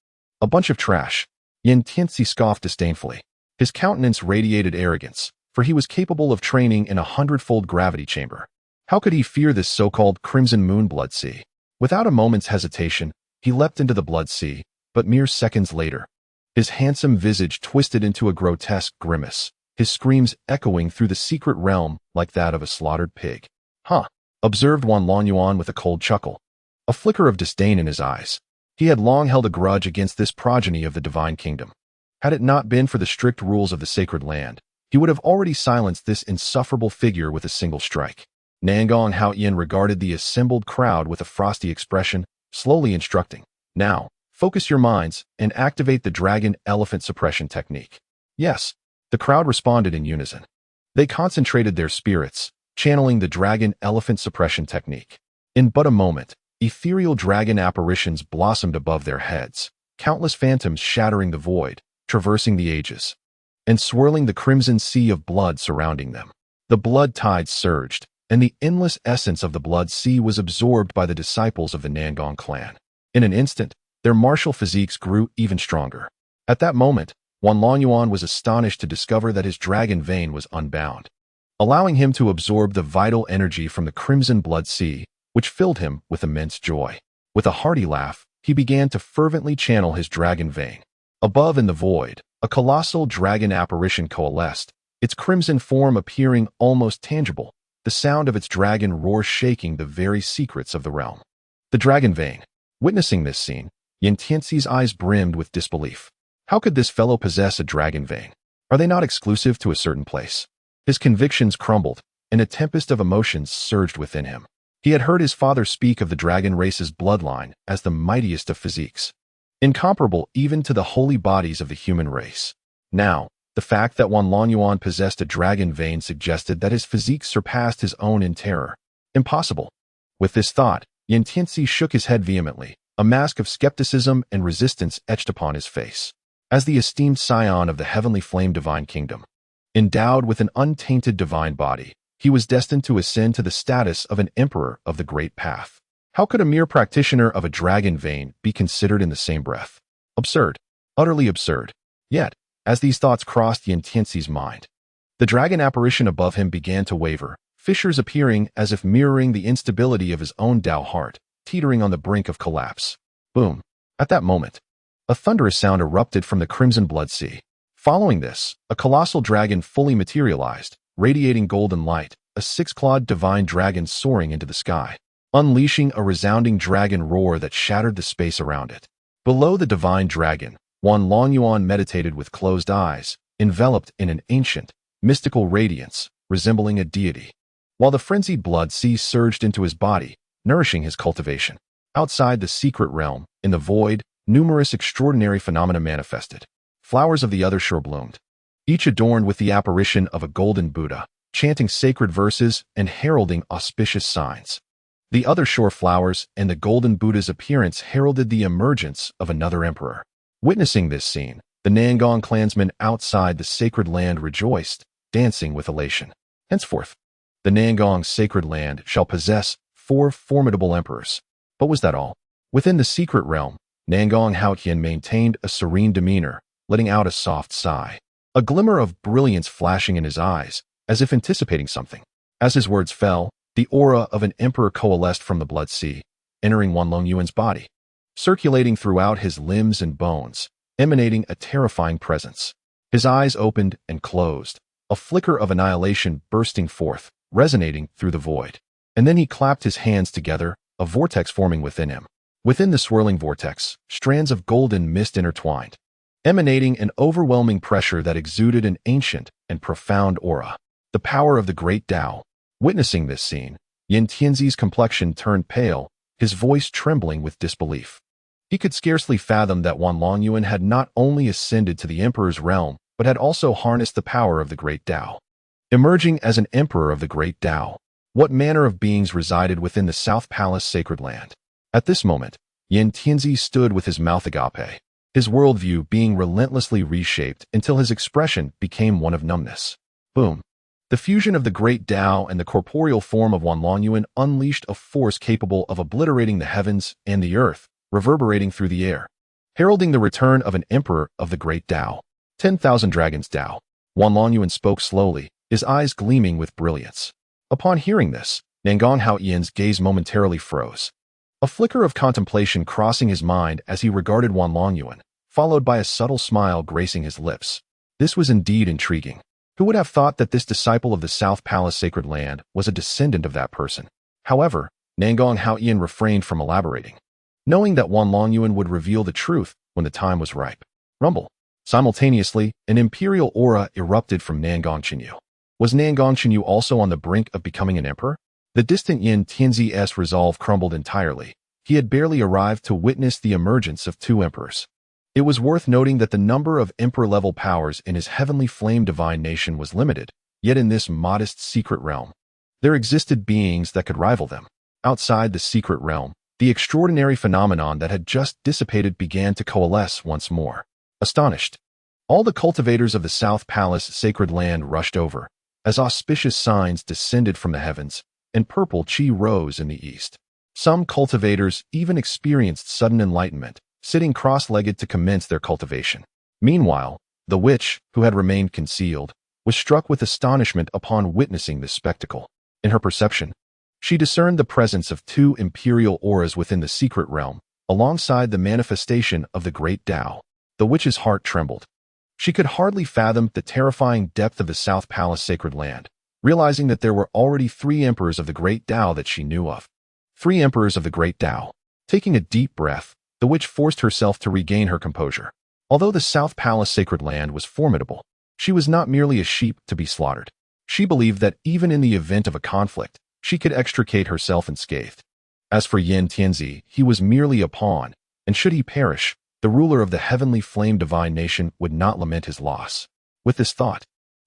S1: A bunch of trash. Yin Tianzi scoffed disdainfully. His countenance radiated arrogance, for he was capable of training in a 100-fold gravity chamber. How could he fear this so-called crimson moon blood sea? Without a moment's hesitation, he leapt into the blood sea, but mere seconds later, his handsome visage twisted into a grotesque grimace, his screams echoing through the secret realm like that of a slaughtered pig. Huh, observed Xuanhuan with a cold chuckle, a flicker of disdain in his eyes. He had long held a grudge against this progeny of the divine kingdom. Had it not been for the strict rules of the sacred land, he would have already silenced this insufferable figure with a single strike. Nangong Haoyan regarded the assembled crowd with a frosty expression, slowly instructing, "Now, focus your minds and activate the dragon elephant suppression technique." Yes, the crowd responded in unison. They concentrated their spirits, channeling the dragon elephant suppression technique. In but a moment, ethereal dragon apparitions blossomed above their heads, countless phantoms shattering the void, traversing the ages, and swirling the crimson sea of blood surrounding them. The blood tides surged, and the endless essence of the blood sea was absorbed by the disciples of the Nangong clan. In an instant, their martial physiques grew even stronger. At that moment, Xuanhuan was astonished to discover that his dragon vein was unbound, allowing him to absorb the vital energy from the crimson blood sea, which filled him with immense joy. With a hearty laugh, he began to fervently channel his dragon vein. Above in the void, a colossal dragon apparition coalesced, its crimson form appearing almost tangible, the sound of its dragon roar shaking the very secrets of the realm. The dragon vein. Witnessing this scene, Yin Tianzi's eyes brimmed with disbelief. How could this fellow possess a dragon vein? Are they not exclusive to a certain place? His convictions crumbled, and a tempest of emotions surged within him. He had heard his father speak of the dragon race's bloodline as the mightiest of physiques, incomparable even to the holy bodies of the human race. Now, the fact that Xuanhuan possessed a dragon vein suggested that his physique surpassed his own in terror. Impossible. With this thought, Yin Tianzi shook his head vehemently, a mask of skepticism and resistance etched upon his face. As the esteemed scion of the heavenly flame divine kingdom, endowed with an untainted divine body, he was destined to ascend to the status of an emperor of the great path. How could a mere practitioner of a dragon vein be considered in the same breath? Absurd. Utterly absurd. Yet, as these thoughts crossed Yin Tianzi's mind, the dragon apparition above him began to waver, fissures appearing as if mirroring the instability of his own Tao heart, teetering on the brink of collapse. Boom. At that moment, a thunderous sound erupted from the crimson blood sea. Following this, a colossal dragon fully materialized, radiating golden light, a six-clawed divine dragon soaring into the sky, unleashing a resounding dragon roar that shattered the space around it. Below the divine dragon, Xuanhuan meditated with closed eyes, enveloped in an ancient, mystical radiance, resembling a deity, while the frenzied blood sea surged into his body, nourishing his cultivation. Outside the secret realm, in the void, numerous extraordinary phenomena manifested. Flowers of the other shore bloomed, each adorned with the apparition of a golden Buddha, chanting sacred verses and heralding auspicious signs. The other shore flowers and the golden Buddha's appearance heralded the emergence of another emperor. Witnessing this scene, the Nangong clansmen outside the sacred land rejoiced, dancing with elation. Henceforth, the Nangong sacred land shall possess 4 formidable emperors. But was that all? Within the secret realm, Nangong Haotian maintained a serene demeanor, letting out a soft sigh, a glimmer of brilliance flashing in his eyes, as if anticipating something. As his words fell, the aura of an emperor coalesced from the blood sea, entering Xuanhuan Laozu's body, circulating throughout his limbs and bones, emanating a terrifying presence. His eyes opened and closed, a flicker of annihilation bursting forth, resonating through the void. And then he clapped his hands together, a vortex forming within him. Within the swirling vortex, strands of golden mist intertwined, emanating an overwhelming pressure that exuded an ancient and profound aura. The power of the great Tao. Witnessing this scene, Yin Tianzi's complexion turned pale, his voice trembling with disbelief. He could scarcely fathom that Xuanhuan Laozu had not only ascended to the emperor's realm, but had also harnessed the power of the great Tao. Emerging as an emperor of the great Tao, what manner of beings resided within the South Palace sacred land? At this moment, Yin Tianzi stood with his mouth agape, his worldview being relentlessly reshaped until his expression became one of numbness. Boom. The fusion of the great Tao and the corporeal form of Xuanhuan Laozu unleashed a force capable of obliterating the heavens and the earth, reverberating through the air, heralding the return of an emperor of the great Tao. 10,000 dragons Tao. Xuanhuan Laozu spoke slowly, his eyes gleaming with brilliance. Upon hearing this, Nangong Haotian's gaze momentarily froze. A flicker of contemplation crossing his mind as he regarded Xuanhuan Laozu, followed by a subtle smile gracing his lips. This was indeed intriguing. Who would have thought that this disciple of the South Palace sacred land was a descendant of that person? However, Nangong Haotian refrained from elaborating, knowing that Xuanhuan Laozu would reveal the truth when the time was ripe. Rumble. Simultaneously, an imperial aura erupted from Nangong Chenyu. Was Nangong Chenyu also on the brink of becoming an emperor? The distant Yin Tianzi's resolve crumbled entirely. He had barely arrived to witness the emergence of 2 emperors. It was worth noting that the number of emperor-level powers in his heavenly flame divine nation was limited, yet in this modest secret realm, there existed beings that could rival them. Outside the secret realm, the extraordinary phenomenon that had just dissipated began to coalesce once more. Astonished, all the cultivators of the South Palace sacred land rushed over, as auspicious signs descended from the heavens, and purple chi rose in the east. Some cultivators even experienced sudden enlightenment, sitting cross-legged to commence their cultivation. Meanwhile, the witch, who had remained concealed, was struck with astonishment upon witnessing this spectacle. In her perception, she discerned the presence of 2 imperial auras within the secret realm, alongside the manifestation of the great Tao. The witch's heart trembled. She could hardly fathom the terrifying depth of the South Palace sacred land, realizing that there were already 3 emperors of the great Tao that she knew of. 3 emperors of the great Tao. Taking a deep breath, the witch forced herself to regain her composure. Although the South Palace sacred land was formidable, she was not merely a sheep to be slaughtered. She believed that even in the event of a conflict, she could extricate herself unscathed. As for Yin Tianzi, he was merely a pawn, and should he perish, the ruler of the heavenly flame divine nation would not lament his loss. With this thought,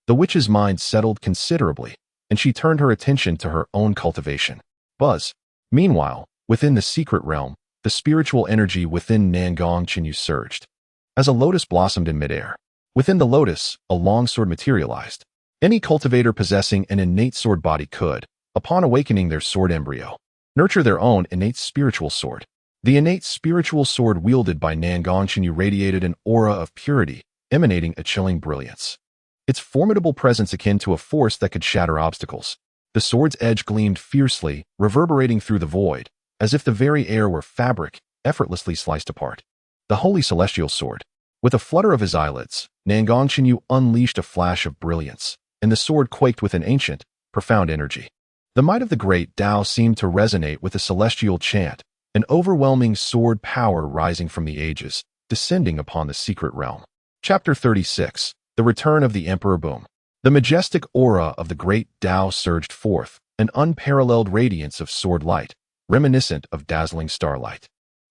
S1: the witch's mind settled considerably, and she turned her attention to her own cultivation. Buzz. Meanwhile, within the secret realm, the spiritual energy within Nangong Chenyu surged. As a lotus blossomed in midair, within the lotus, a long sword materialized. Any cultivator possessing an innate sword body could, upon awakening their sword embryo, nurture their own innate spiritual sword. The innate spiritual sword wielded by Nangong Chenyu radiated an aura of purity, emanating a chilling brilliance. Its formidable presence akin to a force that could shatter obstacles. The sword's edge gleamed fiercely, reverberating through the void, as if the very air were fabric, effortlessly sliced apart. The holy celestial sword. With a flutter of his eyelids, Nangong Chenyu unleashed a flash of brilliance, and the sword quaked with an ancient, profound energy. The might of the great Tao seemed to resonate with a celestial chant, an overwhelming sword power rising from the ages, descending upon the secret realm. Chapter 36. The Return of the Emperor Boom. The majestic aura of the great Tao surged forth, an unparalleled radiance of sword light, reminiscent of dazzling starlight.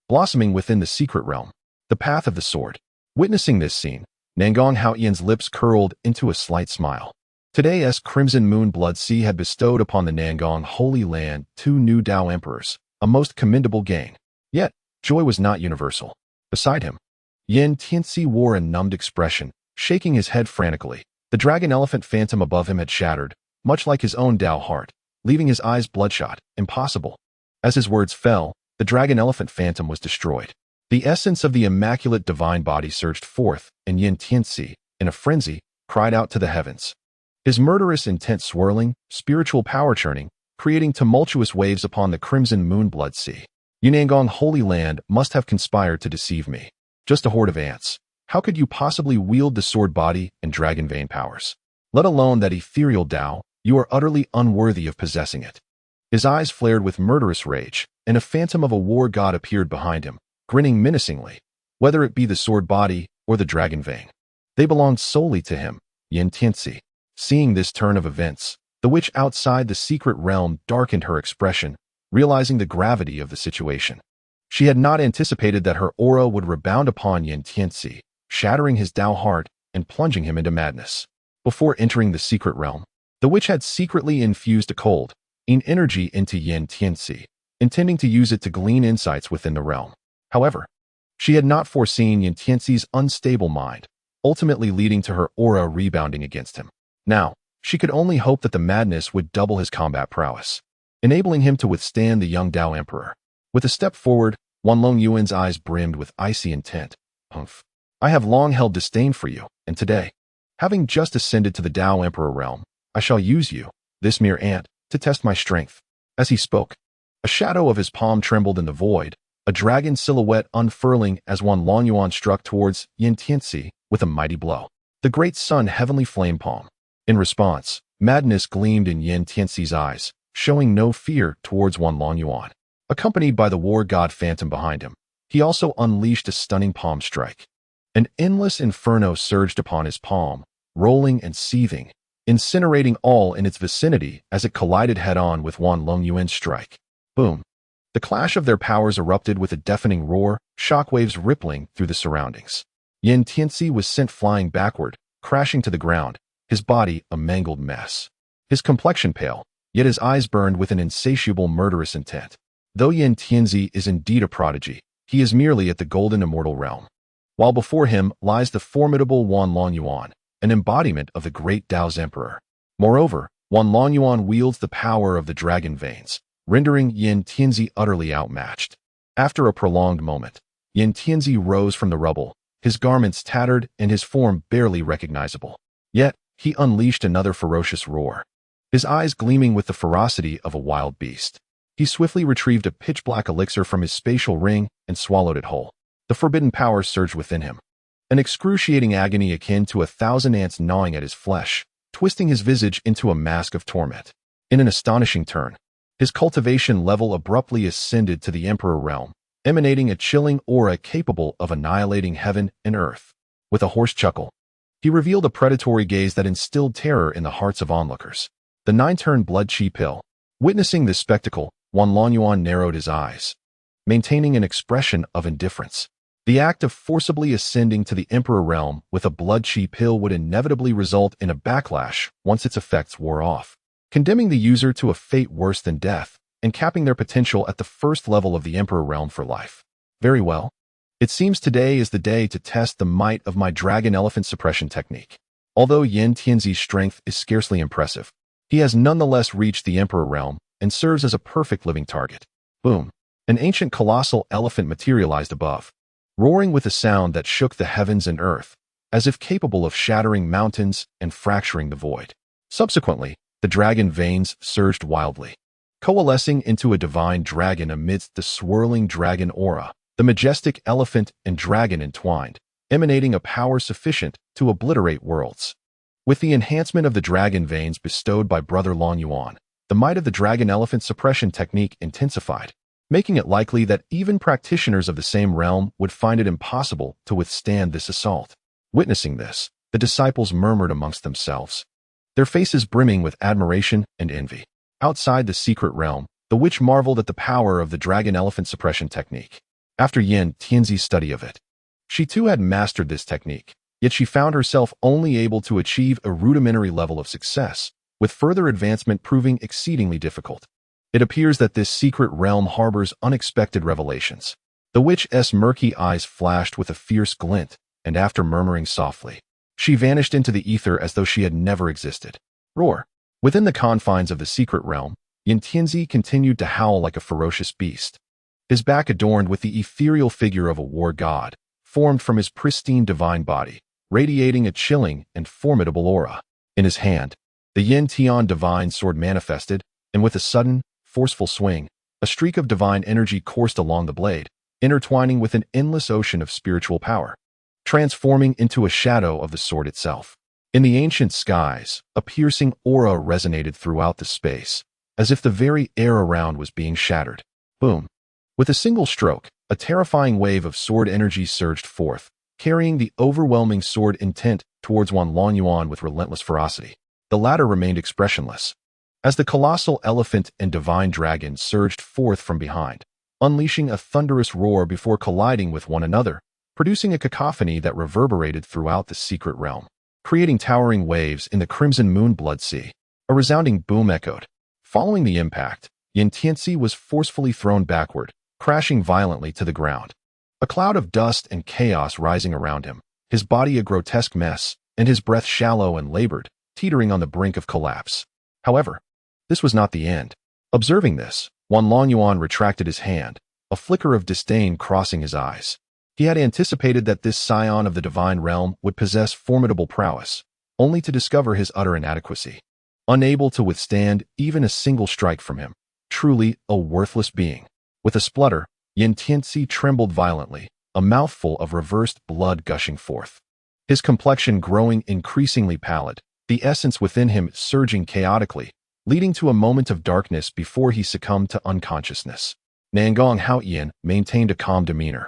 S1: Blossoming within the secret realm, the path of the sword. Witnessing this scene, Nangong Haotian's lips curled into a slight smile. Today's Crimson Moon Blood Sea had bestowed upon the Nangong Holy Land 2 new Tao emperors, a most commendable gain. Yet, joy was not universal. Beside him, Yin Tianxi wore a numbed expression, shaking his head frantically. The dragon elephant phantom above him had shattered, much like his own Tao heart, leaving his eyes bloodshot, impossible. As his words fell, the dragon elephant phantom was destroyed. The essence of the immaculate divine body surged forth, and Yin Tianxi, in a frenzy, cried out to the heavens. His murderous intent swirling, spiritual power churning, creating tumultuous waves upon the Crimson Moon Blood Sea. Yunangong Holy Land must have conspired to deceive me. Just a horde of ants. How could you possibly wield the sword body and dragon vein powers? Let alone that ethereal Tao, you are utterly unworthy of possessing it. His eyes flared with murderous rage, and a phantom of a war god appeared behind him, grinning menacingly, whether it be the sword body or the dragon vein. They belonged solely to him, Yin Tianxi. Seeing this turn of events, the witch outside the secret realm darkened her expression, realizing the gravity of the situation. She had not anticipated that her aura would rebound upon Yin Tianxi, shattering his Tao heart and plunging him into madness. Before entering the secret realm, the witch had secretly infused a cold, energy into Yin Tianxi, intending to use it to glean insights within the realm. However, she had not foreseen Yin Tianxi's unstable mind, ultimately leading to her aura rebounding against him. Now, she could only hope that the madness would double his combat prowess, enabling him to withstand the young Tao Emperor. With a step forward, Xuanhuan Laozu's eyes brimmed with icy intent. Humph. I have long held disdain for you, and today, having just ascended to the Tao Emperor realm, I shall use you, this mere ant, to test my strength. As he spoke, a shadow of his palm trembled in the void, a dragon silhouette unfurling as Xuanhuan Laozu struck towards Yin Tianxi with a mighty blow. The great sun heavenly flame palm. In response, madness gleamed in Yin Tianxi's eyes, showing no fear towards Xuanhuan Laozu. Accompanied by the war god phantom behind him, he also unleashed a stunning palm strike. An endless inferno surged upon his palm, rolling and seething, incinerating all in its vicinity as it collided head-on with Xuanhuan Laozu's strike. Boom! The clash of their powers erupted with a deafening roar, shockwaves rippling through the surroundings. Yin Tianxi was sent flying backward, crashing to the ground, his body a mangled mess. His complexion pale, yet his eyes burned with an insatiable murderous intent. Though Yin Tianxi is indeed a prodigy, he is merely at the golden immortal realm, while before him lies the formidable Xuanhuan Laozu, an embodiment of the great Tao's emperor. Moreover, Xuanhuan Laozu wields the power of the dragon veins, rendering Yin Tianxi utterly outmatched. After a prolonged moment, Yin Tianxi rose from the rubble, his garments tattered and his form barely recognizable. Yet, he unleashed another ferocious roar, his eyes gleaming with the ferocity of a wild beast. He swiftly retrieved a pitch-black elixir from his spatial ring and swallowed it whole. The forbidden power surged within him, an excruciating agony akin to 1,000 ants gnawing at his flesh, twisting his visage into a mask of torment. In an astonishing turn, his cultivation level abruptly ascended to the Emperor realm, emanating a chilling aura capable of annihilating heaven and earth. With a hoarse chuckle, he revealed a predatory gaze that instilled terror in the hearts of onlookers. The 9-turn blood chi pill. Witnessing this spectacle, Xuanhuan Laozu narrowed his eyes, maintaining an expression of indifference. The act of forcibly ascending to the Emperor realm with a blood chi pill would inevitably result in a backlash once its effects wore off, condemning the user to a fate worse than death and capping their potential at the first level of the Emperor realm for life. Very well. It seems today is the day to test the might of my dragon elephant suppression technique. Although Yin Tianxi's strength is scarcely impressive, he has nonetheless reached the Emperor realm and serves as a perfect living target. Boom! An ancient colossal elephant materialized above, roaring with a sound that shook the heavens and earth, as if capable of shattering mountains and fracturing the void. Subsequently, the dragon veins surged wildly, coalescing into a divine dragon amidst the swirling dragon aura, the majestic elephant and dragon entwined, emanating a power sufficient to obliterate worlds. With the enhancement of the dragon veins bestowed by Brother Xuanhuan, the might of the dragon elephant suppression technique intensified, making it likely that even practitioners of the same realm would find it impossible to withstand this assault. Witnessing this, the disciples murmured amongst themselves, their faces brimming with admiration and envy. Outside the secret realm, the witch marveled at the power of the dragon elephant suppression technique. After Yin Tianxi's study of it, she too had mastered this technique, Yet she found herself only able to achieve a rudimentary level of success, with further advancement proving exceedingly difficult. It appears that this secret realm harbors unexpected revelations. The witch's murky eyes flashed with a fierce glint, and after murmuring softly, she vanished into the ether as though she had never existed. Roar! Within the confines of the secret realm, Yin Tianzi continued to howl like a ferocious beast. His back adorned with the ethereal figure of a war god, formed from his pristine divine body, radiating a chilling and formidable aura. In his hand, the Yin Tian divine sword manifested, and with a sudden, forceful swing, a streak of divine energy coursed along the blade, intertwining with an endless ocean of spiritual power, transforming into a shadow of the sword itself. In the ancient skies, a piercing aura resonated throughout the space, as if the very air around was being shattered. Boom! With a single stroke, a terrifying wave of sword energy surged forth, carrying the overwhelming sword intent towards Xuanhuan with relentless ferocity. The latter remained expressionless, as the colossal elephant and divine dragon surged forth from behind, unleashing a thunderous roar before colliding with one another, producing a cacophony that reverberated throughout the secret realm, creating towering waves in the crimson moon blood sea. A resounding boom echoed. Following the impact, Yin Tianzi was forcefully thrown backward, crashing violently to the ground. A cloud of dust and chaos rising around him, his body a grotesque mess, and his breath shallow and labored, teetering on the brink of collapse. However, this was not the end. Observing this, Xuanhuan retracted his hand, a flicker of disdain crossing his eyes. He had anticipated that this scion of the divine realm would possess formidable prowess, only to discover his utter inadequacy. Unable to withstand even a single strike from him, truly a worthless being. With a splutter, Yin Tianzi trembled violently, a mouthful of reversed blood gushing forth. His complexion growing increasingly pallid, the essence within him surging chaotically, leading to a moment of darkness before he succumbed to unconsciousness. Nangong Haoyan maintained a calm demeanor,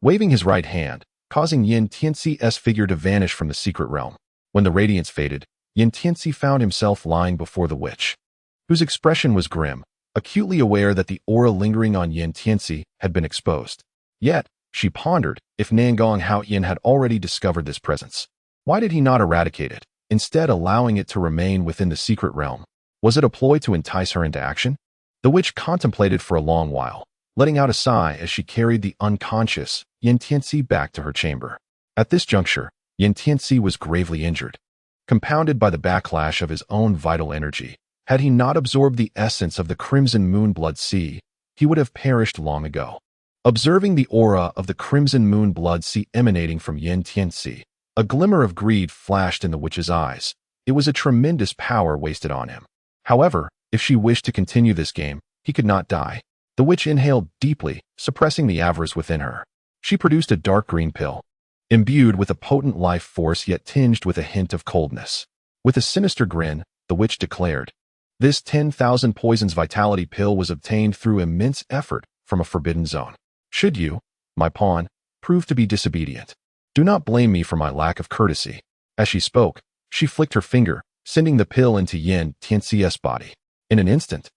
S1: waving his right hand, causing Yin Tianzi's figure to vanish from the secret realm. When the radiance faded, Yin Tianzi found himself lying before the witch, whose expression was grim, acutely aware that the aura lingering on Yin Tianzi had been exposed. Yet, she pondered if Nangong Haoyan had already discovered this presence. Why did he not eradicate it, instead allowing it to remain within the secret realm? Was it a ploy to entice her into action? The witch contemplated for a long while, letting out a sigh as she carried the unconscious Yin Tianzi back to her chamber. At this juncture, Yin Tianzi was gravely injured, compounded by the backlash of his own vital energy. Had he not absorbed the essence of the crimson moon blood sea, he would have perished long ago. Observing the aura of the crimson moon blood sea emanating from Yin Tianzi, a glimmer of greed flashed in the witch's eyes. It was a tremendous power wasted on him. However, if she wished to continue this game, he could not die. The witch inhaled deeply, suppressing the avarice within her. She produced a dark green pill, imbued with a potent life force yet tinged with a hint of coldness. With a sinister grin, the witch declared, "This 10,000 poisons vitality pill was obtained through immense effort from a forbidden zone. Should you, my pawn, prove to be disobedient, do not blame me for my lack of courtesy." As she spoke, she flicked her finger, sending the pill into Yin Tianzi's body. In an instant,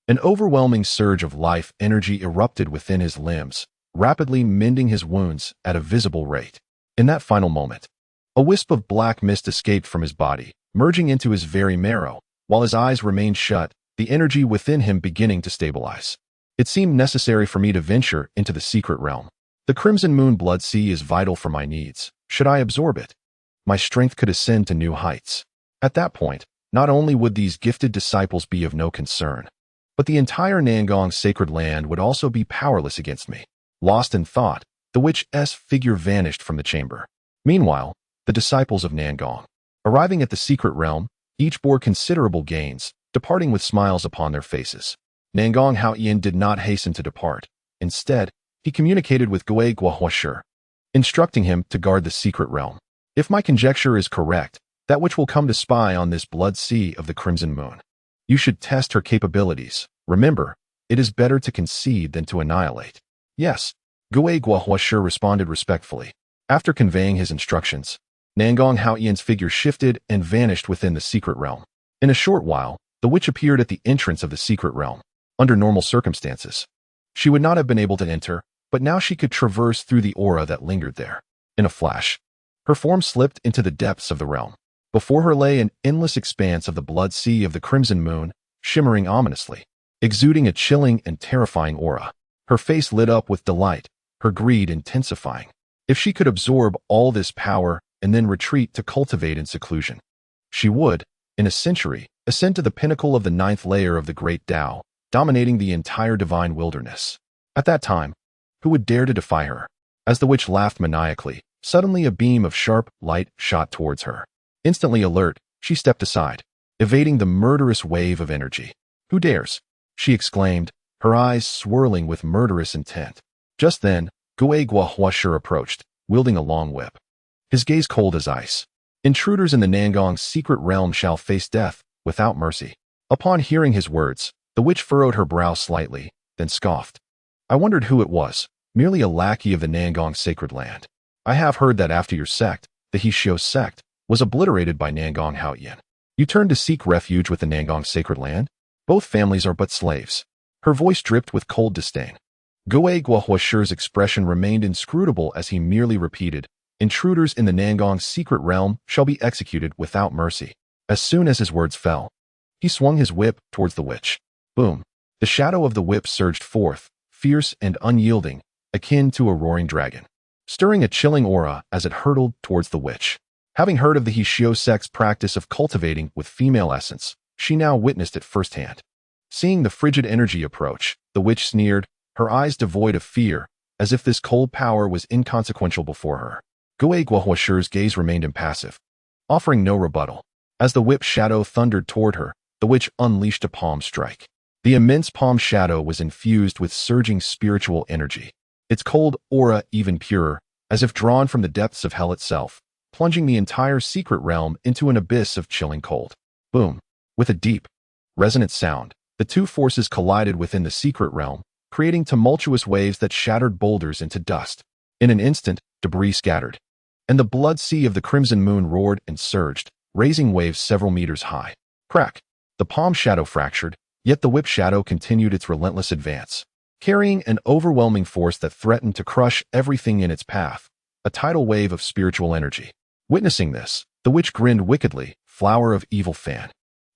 S1: an overwhelming surge of life energy erupted within his limbs, rapidly mending his wounds at a visible rate. In that final moment, a wisp of black mist escaped from his body, merging into his very marrow. While his eyes remained shut, the energy within him beginning to stabilize. It seemed necessary for me to venture into the secret realm. The crimson moon blood sea is vital for my needs. Should I absorb it, my strength could ascend to new heights. At that point, not only would these gifted disciples be of no concern, but the entire Nangong sacred land would also be powerless against me. Lost in thought, the witch's figure vanished from the chamber. Meanwhile, the disciples of Nangong, arriving at the secret realm, each bore considerable gains, departing with smiles upon their faces. Nangong Haoyan did not hasten to depart. Instead, he communicated with Gui Guahuasher, instructing him to guard the secret realm. If my conjecture is correct, that which will come to spy on this blood sea of the crimson moon, you should test her capabilities. Remember, it is better to concede than to annihilate. Yes, Gui Guahuasher responded respectfully. After conveying his instructions, Nangong Haoyan's figure shifted and vanished within the secret realm. In a short while, the witch appeared at the entrance of the secret realm. Under normal circumstances, she would not have been able to enter, but now she could traverse through the aura that lingered there. In a flash, Her form slipped into the depths of the realm. Before her lay an endless expanse of the blood sea of the crimson moon, shimmering ominously, exuding a chilling and terrifying aura. Her face lit up with delight, her greed intensifying. If she could absorb all this power and then retreat to cultivate in seclusion, she would, in a century, ascend to the pinnacle of the 9th layer of the great Tao, dominating the entire divine wilderness. At that time, who would dare to defy her? As the witch laughed maniacally, suddenly a beam of sharp light shot towards her. Instantly alert, she stepped aside, evading the murderous wave of energy. Who dares? She exclaimed, her eyes swirling with murderous intent. Just then, Xuanhuan approached, wielding a long whip. His gaze cold as ice. Intruders in the Nangong's secret realm shall face death, without mercy. Upon hearing his words, the witch furrowed her brow slightly, then scoffed. I wondered who it was, merely a lackey of the Nangong sacred land. I have heard that after your sect, the Hixio sect, was obliterated by Nangong Haoyan. You turned to seek refuge with the Nangong sacred land? Both families are but slaves. Her voice dripped with cold disdain. Xuanhuan's expression remained inscrutable as he merely repeated, intruders in the Nangong's secret realm shall be executed without mercy. As soon as his words fell, he swung his whip towards the witch. Boom! The shadow of the whip surged forth, fierce and unyielding, akin to a roaring dragon, stirring a chilling aura as it hurtled towards the witch. Having heard of the Hixio sect's practice of cultivating with female essence, she now witnessed it firsthand. Seeing the frigid energy approach, the witch sneered, her eyes devoid of fear, as if this cold power was inconsequential before her. Xuanhuan's gaze remained impassive, offering no rebuttal. As the whip shadow thundered toward her, the witch unleashed a palm strike. The immense palm shadow was infused with surging spiritual energy, its cold aura even purer, as if drawn from the depths of hell itself, plunging the entire secret realm into an abyss of chilling cold. Boom! With a deep, resonant sound, the two forces collided within the secret realm, creating tumultuous waves that shattered boulders into dust. In an instant, debris scattered, and the blood sea of the crimson moon roared and surged, raising waves several meters high. Crack! The palm shadow fractured, yet the whip shadow continued its relentless advance, carrying an overwhelming force that threatened to crush everything in its path, a tidal wave of spiritual energy. Witnessing this, the witch grinned wickedly, flower of evil fan.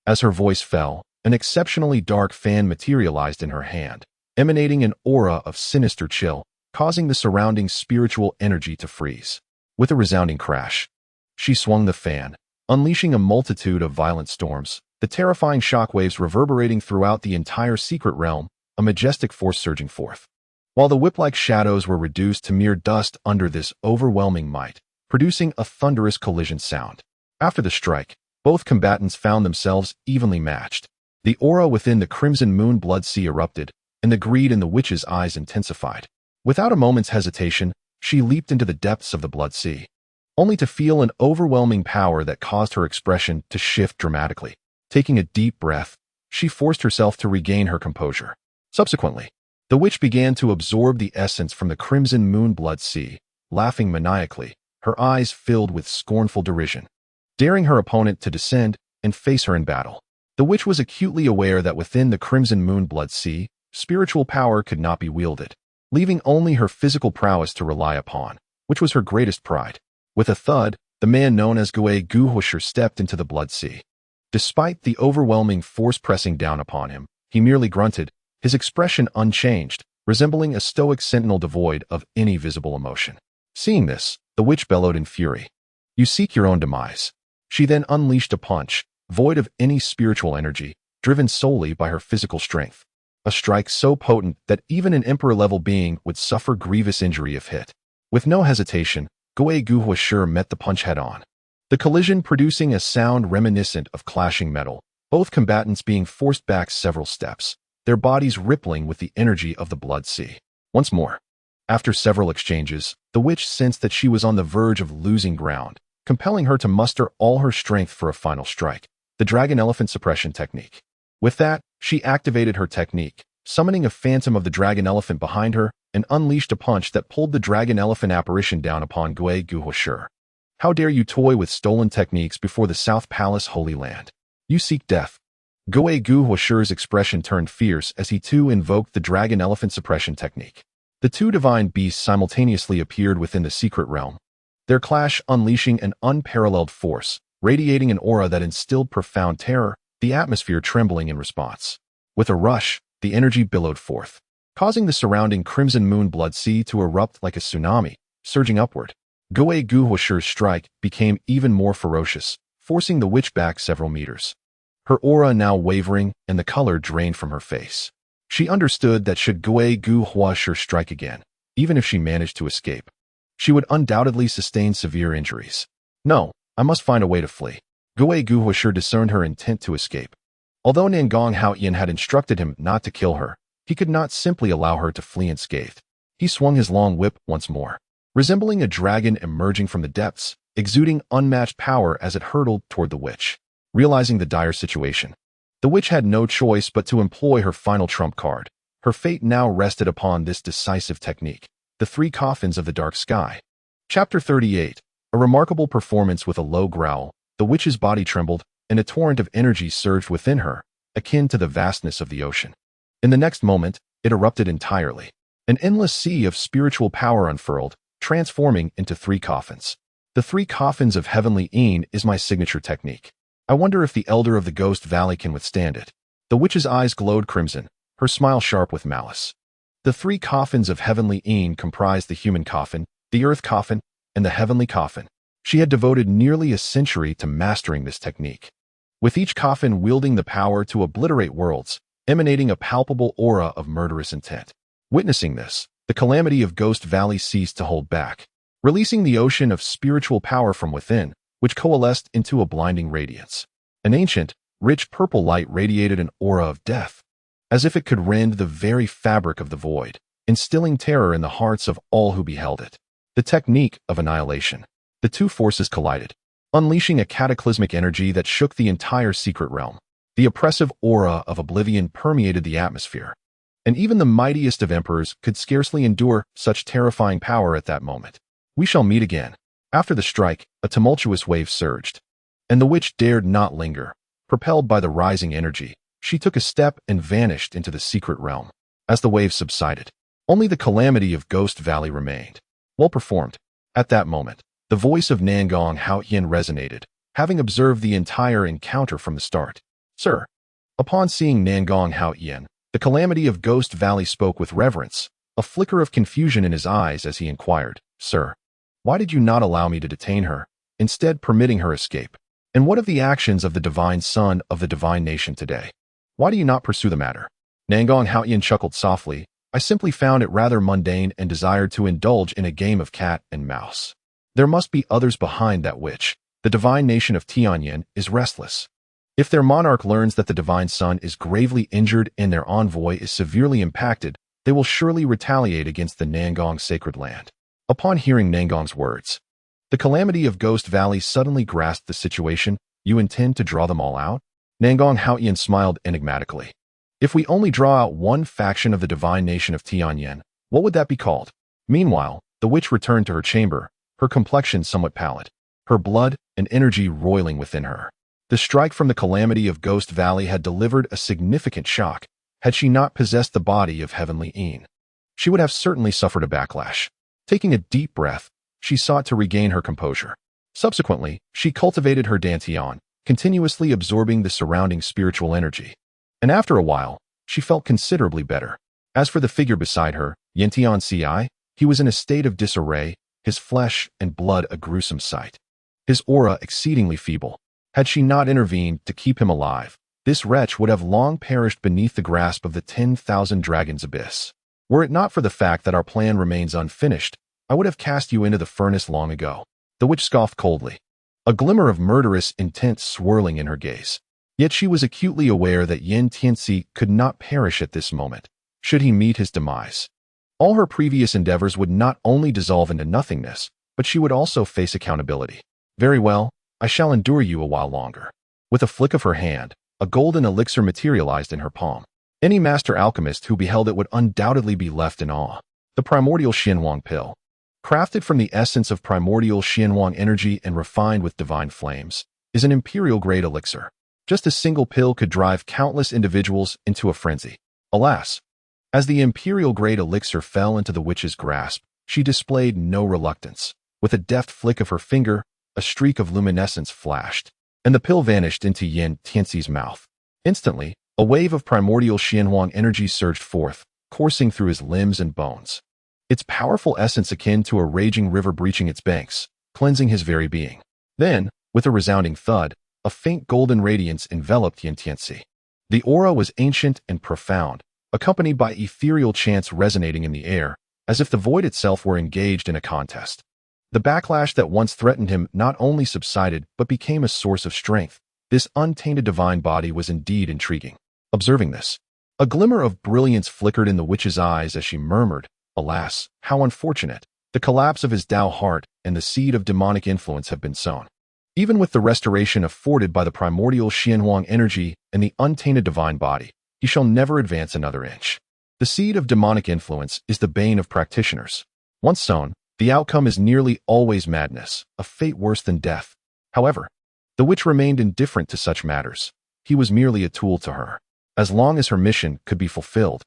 S1: As her voice fell, an exceptionally dark fan materialized in her hand, emanating an aura of sinister chill, causing the surrounding spiritual energy to freeze. With a resounding crash, she swung the fan, unleashing a multitude of violent storms, the terrifying shockwaves reverberating throughout the entire secret realm, a majestic force surging forth. While the whip-like shadows were reduced to mere dust under this overwhelming might, producing a thunderous collision sound. After the strike, both combatants found themselves evenly matched. The aura within the crimson moon blood sea erupted, and the greed in the witch's eyes intensified. Without a moment's hesitation, she leaped into the depths of the blood sea, only to feel an overwhelming power that caused her expression to shift dramatically. Taking a deep breath, she forced herself to regain her composure. Subsequently, the witch began to absorb the essence from the crimson moon blood sea, laughing maniacally, her eyes filled with scornful derision, daring her opponent to descend and face her in battle. The witch was acutely aware that within the crimson moon blood sea, spiritual power could not be wielded, leaving only her physical prowess to rely upon, which was her greatest pride. With a thud, the man known as Xuanhuan stepped into the blood sea. Despite the overwhelming force pressing down upon him, he merely grunted, his expression unchanged, resembling a stoic sentinel devoid of any visible emotion. Seeing this, the witch bellowed in fury. You seek your own demise. She then unleashed a punch, void of any spiritual energy, driven solely by her physical strength. A strike so potent that even an emperor-level being would suffer grievous injury if hit. With no hesitation, Xuanhuan met the punch head-on, the collision producing a sound reminiscent of clashing metal, both combatants being forced back several steps, their bodies rippling with the energy of the blood sea. Once more, after several exchanges, the witch sensed that she was on the verge of losing ground, compelling her to muster all her strength for a final strike, the dragon-elephant suppression technique. With that, she activated her technique, summoning a phantom of the dragon-elephant behind her, and unleashed a punch that pulled the dragon-elephant apparition down upon Xuanhuan. How dare you toy with stolen techniques before the South Palace Holy Land? You seek death. Xuanhuan's expression turned fierce as he too invoked the dragon-elephant suppression technique. The two divine beasts simultaneously appeared within the secret realm, their clash unleashing an unparalleled force, radiating an aura that instilled profound terror, the atmosphere trembling in response. With a rush, the energy billowed forth, causing the surrounding crimson moon blood sea to erupt like a tsunami, surging upward. Goe Guohusher's strike became even more ferocious, forcing the witch back several meters. Her aura now wavering and the color drained from her face. She understood that should Goe Guohusher strike again, even if she managed to escape, she would undoubtedly sustain severe injuries. No, I must find a way to flee. Goe Guohusher discerned her intent to escape. Although Nangong Haoyan had instructed him not to kill her, he could not simply allow her to flee unscathed. He swung his long whip once more, resembling a dragon emerging from the depths, exuding unmatched power as it hurtled toward the witch. Realizing the dire situation, the witch had no choice but to employ her final trump card. Her fate now rested upon this decisive technique, the three coffins of the dark sky. Chapter 38. A remarkable performance. With a low growl, the witch's body trembled, and a torrent of energy surged within her, akin to the vastness of the ocean. In the next moment, it erupted entirely. An endless sea of spiritual power unfurled, transforming into three coffins. The three coffins of Heavenly Een is my signature technique. I wonder if the Elder of the Ghost Valley can withstand it. The witch's eyes glowed crimson, her smile sharp with malice. The three coffins of Heavenly Een comprised the human coffin, the earth coffin, and the heavenly coffin. She had devoted nearly a century to mastering this technique, with each coffin wielding the power to obliterate worlds, emanating a palpable aura of murderous intent. Witnessing this, the calamity of Ghost Valley ceased to hold back, releasing the ocean of spiritual power from within, which coalesced into a blinding radiance. An ancient, rich purple light radiated an aura of death, as if it could rend the very fabric of the void, instilling terror in the hearts of all who beheld it. The technique of annihilation. The two forces collided, unleashing a cataclysmic energy that shook the entire secret realm. The oppressive aura of oblivion permeated the atmosphere, and even the mightiest of emperors could scarcely endure such terrifying power at that moment. We shall meet again. After the strike, a tumultuous wave surged, and the witch dared not linger. Propelled by the rising energy, she took a step and vanished into the secret realm. As the wave subsided, only the calamity of Ghost Valley remained. Well performed. At that moment, the voice of Nangong Haoyan resonated, having observed the entire encounter from the start. Sir. Upon seeing Nangong Haoyan, the calamity of Ghost Valley spoke with reverence, a flicker of confusion in his eyes as he inquired, Sir, why did you not allow me to detain her, instead permitting her escape? And what of the actions of the divine son of the divine nation today? Why do you not pursue the matter? Nangong Haoyan chuckled softly. I simply found it rather mundane and desired to indulge in a game of cat and mouse. There must be others behind that witch. The divine nation of Tianyan is restless. If their monarch learns that the divine son is gravely injured and their envoy is severely impacted, they will surely retaliate against the Nangong sacred land. Upon hearing Nangong's words, the calamity of Ghost Valley suddenly grasped the situation. You intend to draw them all out? Nangong Haoyan smiled enigmatically. If we only draw out one faction of the divine nation of Tianyan, what would that be called? Meanwhile, the witch returned to her chamber, her complexion somewhat pallid, her blood and energy roiling within her. The strike from the calamity of Ghost Valley had delivered a significant shock. Had she not possessed the body of Heavenly Een, she would have certainly suffered a backlash. Taking a deep breath, she sought to regain her composure. Subsequently, she cultivated her dantian, continuously absorbing the surrounding spiritual energy. And after a while, she felt considerably better. As for the figure beside her, Yentian Ci, he was in a state of disarray, his flesh and blood a gruesome sight, his aura exceedingly feeble. Had she not intervened to keep him alive, this wretch would have long perished beneath the grasp of the 10,000 dragons' abyss. Were it not for the fact that our plan remains unfinished, I would have cast you into the furnace long ago. The witch scoffed coldly, a glimmer of murderous intent swirling in her gaze. Yet she was acutely aware that Yen Tianxi could not perish at this moment, should he meet his demise. All her previous endeavors would not only dissolve into nothingness, but she would also face accountability. Very well, I shall endure you a while longer. With a flick of her hand, a golden elixir materialized in her palm. Any master alchemist who beheld it would undoubtedly be left in awe. The primordial Xuanhuan pill. Crafted from the essence of primordial Xuanhuan energy and refined with divine flames, is an imperial-grade elixir. Just a single pill could drive countless individuals into a frenzy. Alas, as the imperial-grade elixir fell into the witch's grasp, she displayed no reluctance. With a deft flick of her finger, a streak of luminescence flashed, and the pill vanished into Yin Tianxi's mouth. Instantly, a wave of primordial Xuanhuan energy surged forth, coursing through his limbs and bones. Its powerful essence akin to a raging river breaching its banks, cleansing his very being. Then, with a resounding thud, a faint golden radiance enveloped Yin Tianxi. The aura was ancient and profound, accompanied by ethereal chants resonating in the air, as if the void itself were engaged in a contest. The backlash that once threatened him not only subsided but became a source of strength. This untainted divine body was indeed intriguing. Observing this, a glimmer of brilliance flickered in the witch's eyes as she murmured, "Alas, how unfortunate! The collapse of his Tao heart and the seed of demonic influence have been sown. Even with the restoration afforded by the primordial Xuanhuan energy and the untainted divine body, he shall never advance another inch." The seed of demonic influence is the bane of practitioners. Once sown, the outcome is nearly always madness, a fate worse than death. However, the witch remained indifferent to such matters. He was merely a tool to her. As long as her mission could be fulfilled,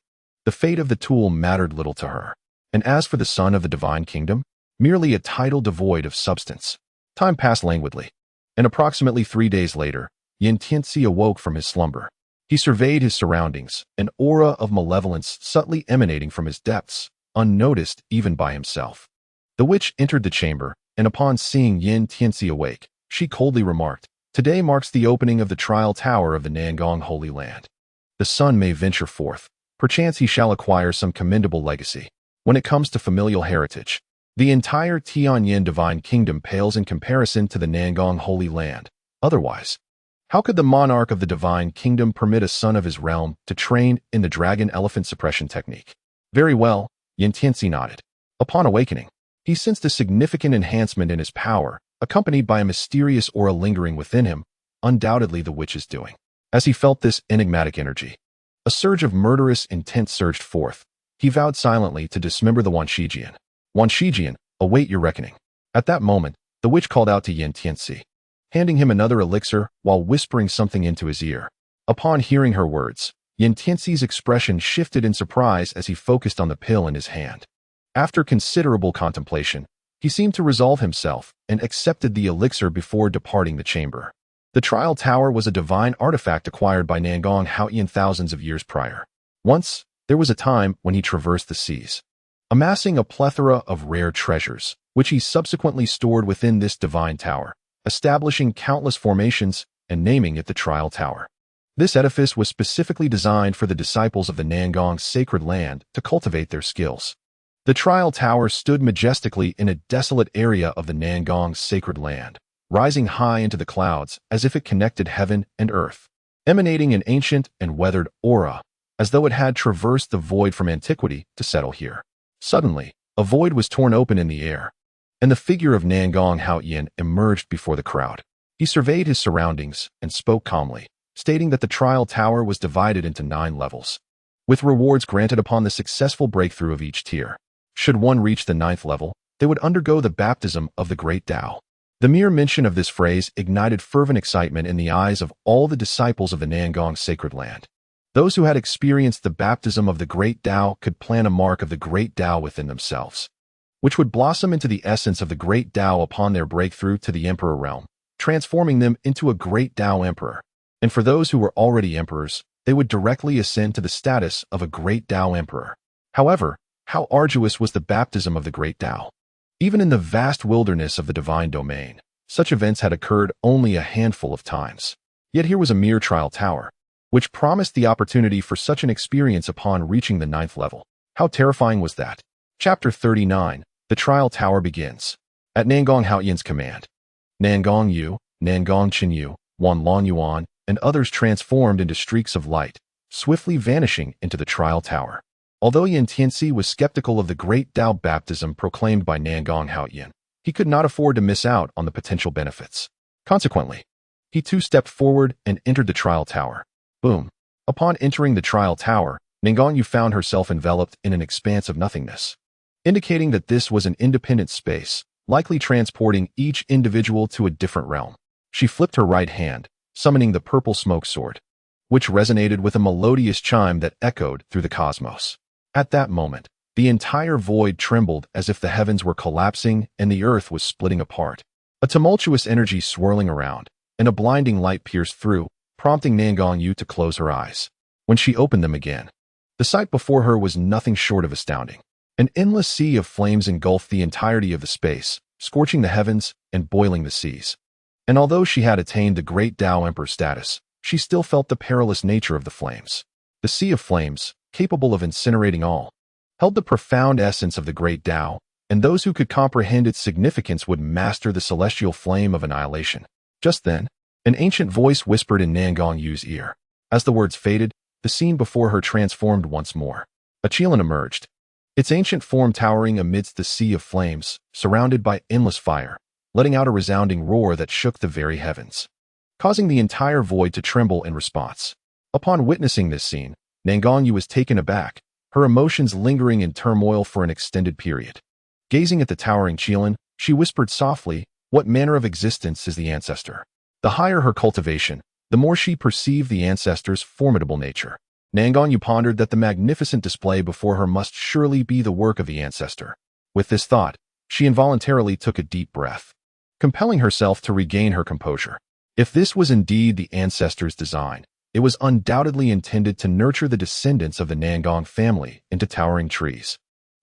S1: the fate of the tool mattered little to her. And as for the son of the divine kingdom, merely a title devoid of substance. Time passed languidly, and approximately 3 days later, Yin Tianxi awoke from his slumber. He surveyed his surroundings, an aura of malevolence subtly emanating from his depths, unnoticed even by himself. The witch entered the chamber, and upon seeing Yin Tianxi awake, she coldly remarked, "Today marks the opening of the trial tower of the Nangong Holy Land. The son may venture forth. Perchance he shall acquire some commendable legacy. When it comes to familial heritage, the entire Tianyin divine kingdom pales in comparison to the Nangong Holy Land. Otherwise, how could the monarch of the divine kingdom permit a son of his realm to train in the dragon elephant suppression technique?" "Very well," Yin Tianxi nodded. Upon awakening, he sensed a significant enhancement in his power, accompanied by a mysterious aura lingering within him, undoubtedly the witch's doing. As he felt this enigmatic energy, a surge of murderous intent surged forth. He vowed silently to dismember the Wanshijian. "Wanshijian, await your reckoning." At that moment, the witch called out to Yin Tianxi, handing him another elixir while whispering something into his ear. Upon hearing her words, Yin Tianxi's expression shifted in surprise as he focused on the pill in his hand. After considerable contemplation, he seemed to resolve himself and accepted the elixir before departing the chamber. The trial tower was a divine artifact acquired by Nangong Haoyan thousands of years prior. Once, there was a time when he traversed the seas, amassing a plethora of rare treasures, which he subsequently stored within this divine tower, establishing countless formations and naming it the trial tower. This edifice was specifically designed for the disciples of the Nangong sacred land to cultivate their skills. The trial tower stood majestically in a desolate area of the Nangong sacred land, rising high into the clouds as if it connected heaven and earth, emanating an ancient and weathered aura, as though it had traversed the void from antiquity to settle here. Suddenly, a void was torn open in the air, and the figure of Nangong Haoyan emerged before the crowd. He surveyed his surroundings and spoke calmly, stating that the trial tower was divided into 9 levels, with rewards granted upon the successful breakthrough of each tier. Should one reach the 9th level, they would undergo the baptism of the Great Tao. The mere mention of this phrase ignited fervent excitement in the eyes of all the disciples of the Nangong sacred land. Those who had experienced the baptism of the Great Tao could plant a mark of the Great Tao within themselves, which would blossom into the essence of the Great Tao upon their breakthrough to the Emperor realm, transforming them into a Great Tao Emperor. And for those who were already emperors, they would directly ascend to the status of a Great Tao Emperor. However, how arduous was the baptism of the Great Tao? Even in the vast wilderness of the divine domain, such events had occurred only a handful of times. Yet here was a mere trial tower, which promised the opportunity for such an experience upon reaching the 9th level. How terrifying was that? Chapter 39, The Trial Tower begins. At Nangong Haoyan's command, Nangong Yu, Nangong Chenyu, Wanlong Yuan, and others transformed into streaks of light, swiftly vanishing into the trial tower. Although Yin Tianxi was skeptical of the Great Tao baptism proclaimed by Nangong Haoyan, he could not afford to miss out on the potential benefits. Consequently, he too stepped forward and entered the trial tower. Boom. Upon entering the trial tower, Nangong Yu found herself enveloped in an expanse of nothingness, indicating that this was an independent space, likely transporting each individual to a different realm. She flipped her right hand, summoning the purple smoke sword, which resonated with a melodious chime that echoed through the cosmos. At that moment, The entire void trembled as if the heavens were collapsing and the earth was splitting apart. A tumultuous energy swirling around, and a blinding light pierced through, prompting Nangongyu to close her eyes. When she opened them again, the sight before her was nothing short of astounding. An endless sea of flames engulfed the entirety of the space, scorching the heavens and boiling the seas. And although she had attained the great Tao Emperor status, she still felt the perilous nature of the flames. The sea of flames, capable of incinerating all, held the profound essence of the great Tao, and those who could comprehend its significance would master the celestial flame of annihilation. Just then, an ancient voice whispered in Nangongyu's ear. As the words faded, the scene before her transformed once more. A Qilin emerged, its ancient form towering amidst the sea of flames, surrounded by endless fire, letting out a resounding roar that shook the very heavens, causing the entire void to tremble in response. Upon witnessing this scene, Nangongyu was taken aback, her emotions lingering in turmoil for an extended period. Gazing at the towering Qilin, she whispered softly, "What manner of existence is the ancestor?" The higher her cultivation, the more she perceived the ancestor's formidable nature. Nangongyu pondered that the magnificent display before her must surely be the work of the ancestor. With this thought, she involuntarily took a deep breath, compelling herself to regain her composure. If this was indeed the ancestor's design, it was undoubtedly intended to nurture the descendants of the Nangong family into towering trees.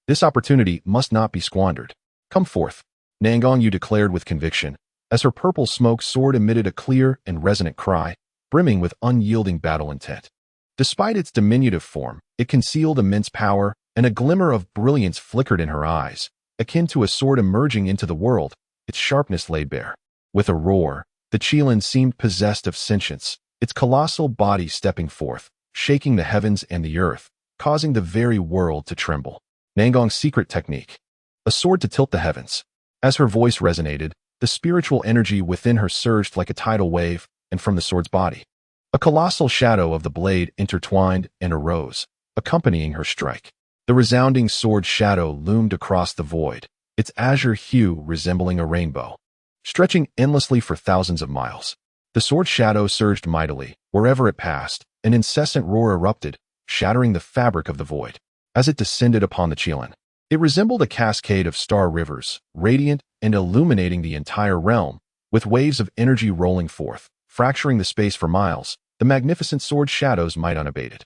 S1: This opportunity must not be squandered. "Come forth," Nangongyu declared with conviction, as her purple smoke sword emitted a clear and resonant cry, brimming with unyielding battle intent. Despite its diminutive form, it concealed immense power, and a glimmer of brilliance flickered in her eyes, akin to a sword emerging into the world, its sharpness laid bare. With a roar, the Qilin seemed possessed of sentience, its colossal body stepping forth, shaking the heavens and the earth, causing the very world to tremble. Nangong's secret technique. A sword to tilt the heavens. As her voice resonated, the spiritual energy within her surged like a tidal wave, and from the sword's body, a colossal shadow of the blade intertwined and arose, accompanying her strike. The resounding sword shadow loomed across the void, its azure hue resembling a rainbow, stretching endlessly for thousands of miles. The sword shadow surged mightily. Wherever it passed, an incessant roar erupted, shattering the fabric of the void. As it descended upon the Qilin, it resembled a cascade of star rivers, radiant and illuminating the entire realm, with waves of energy rolling forth, fracturing the space for miles. The magnificent sword shadows might unabated.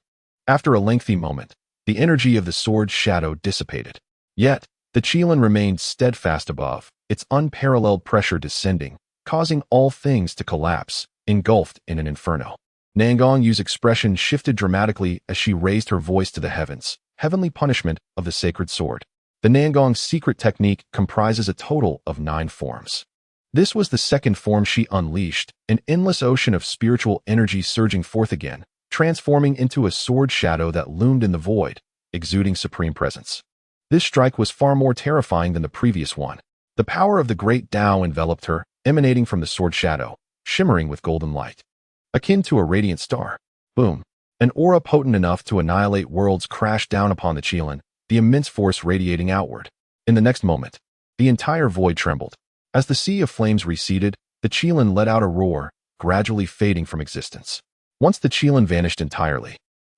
S1: After a lengthy moment, the energy of the sword shadow dissipated. Yet, the Qilin remained steadfast above, its unparalleled pressure descending, causing all things to collapse, engulfed in an inferno. Nangongyu's expression shifted dramatically as she raised her voice to the heavens. Heavenly punishment of the sacred sword. The Nangong's secret technique comprises a total of 9 forms. This was the second form she unleashed, an endless ocean of spiritual energy surging forth again, transforming into a sword shadow that loomed in the void, exuding supreme presence. This strike was far more terrifying than the previous one. The power of the great Tao enveloped her, emanating from the sword shadow, shimmering with golden light, akin to a radiant star. Boom! An aura potent enough to annihilate worlds crashed down upon the Qilin, the immense force radiating outward. In the next moment, the entire void trembled. As the sea of flames receded, the Qilin let out a roar, gradually fading from existence. Once the Qilin vanished entirely,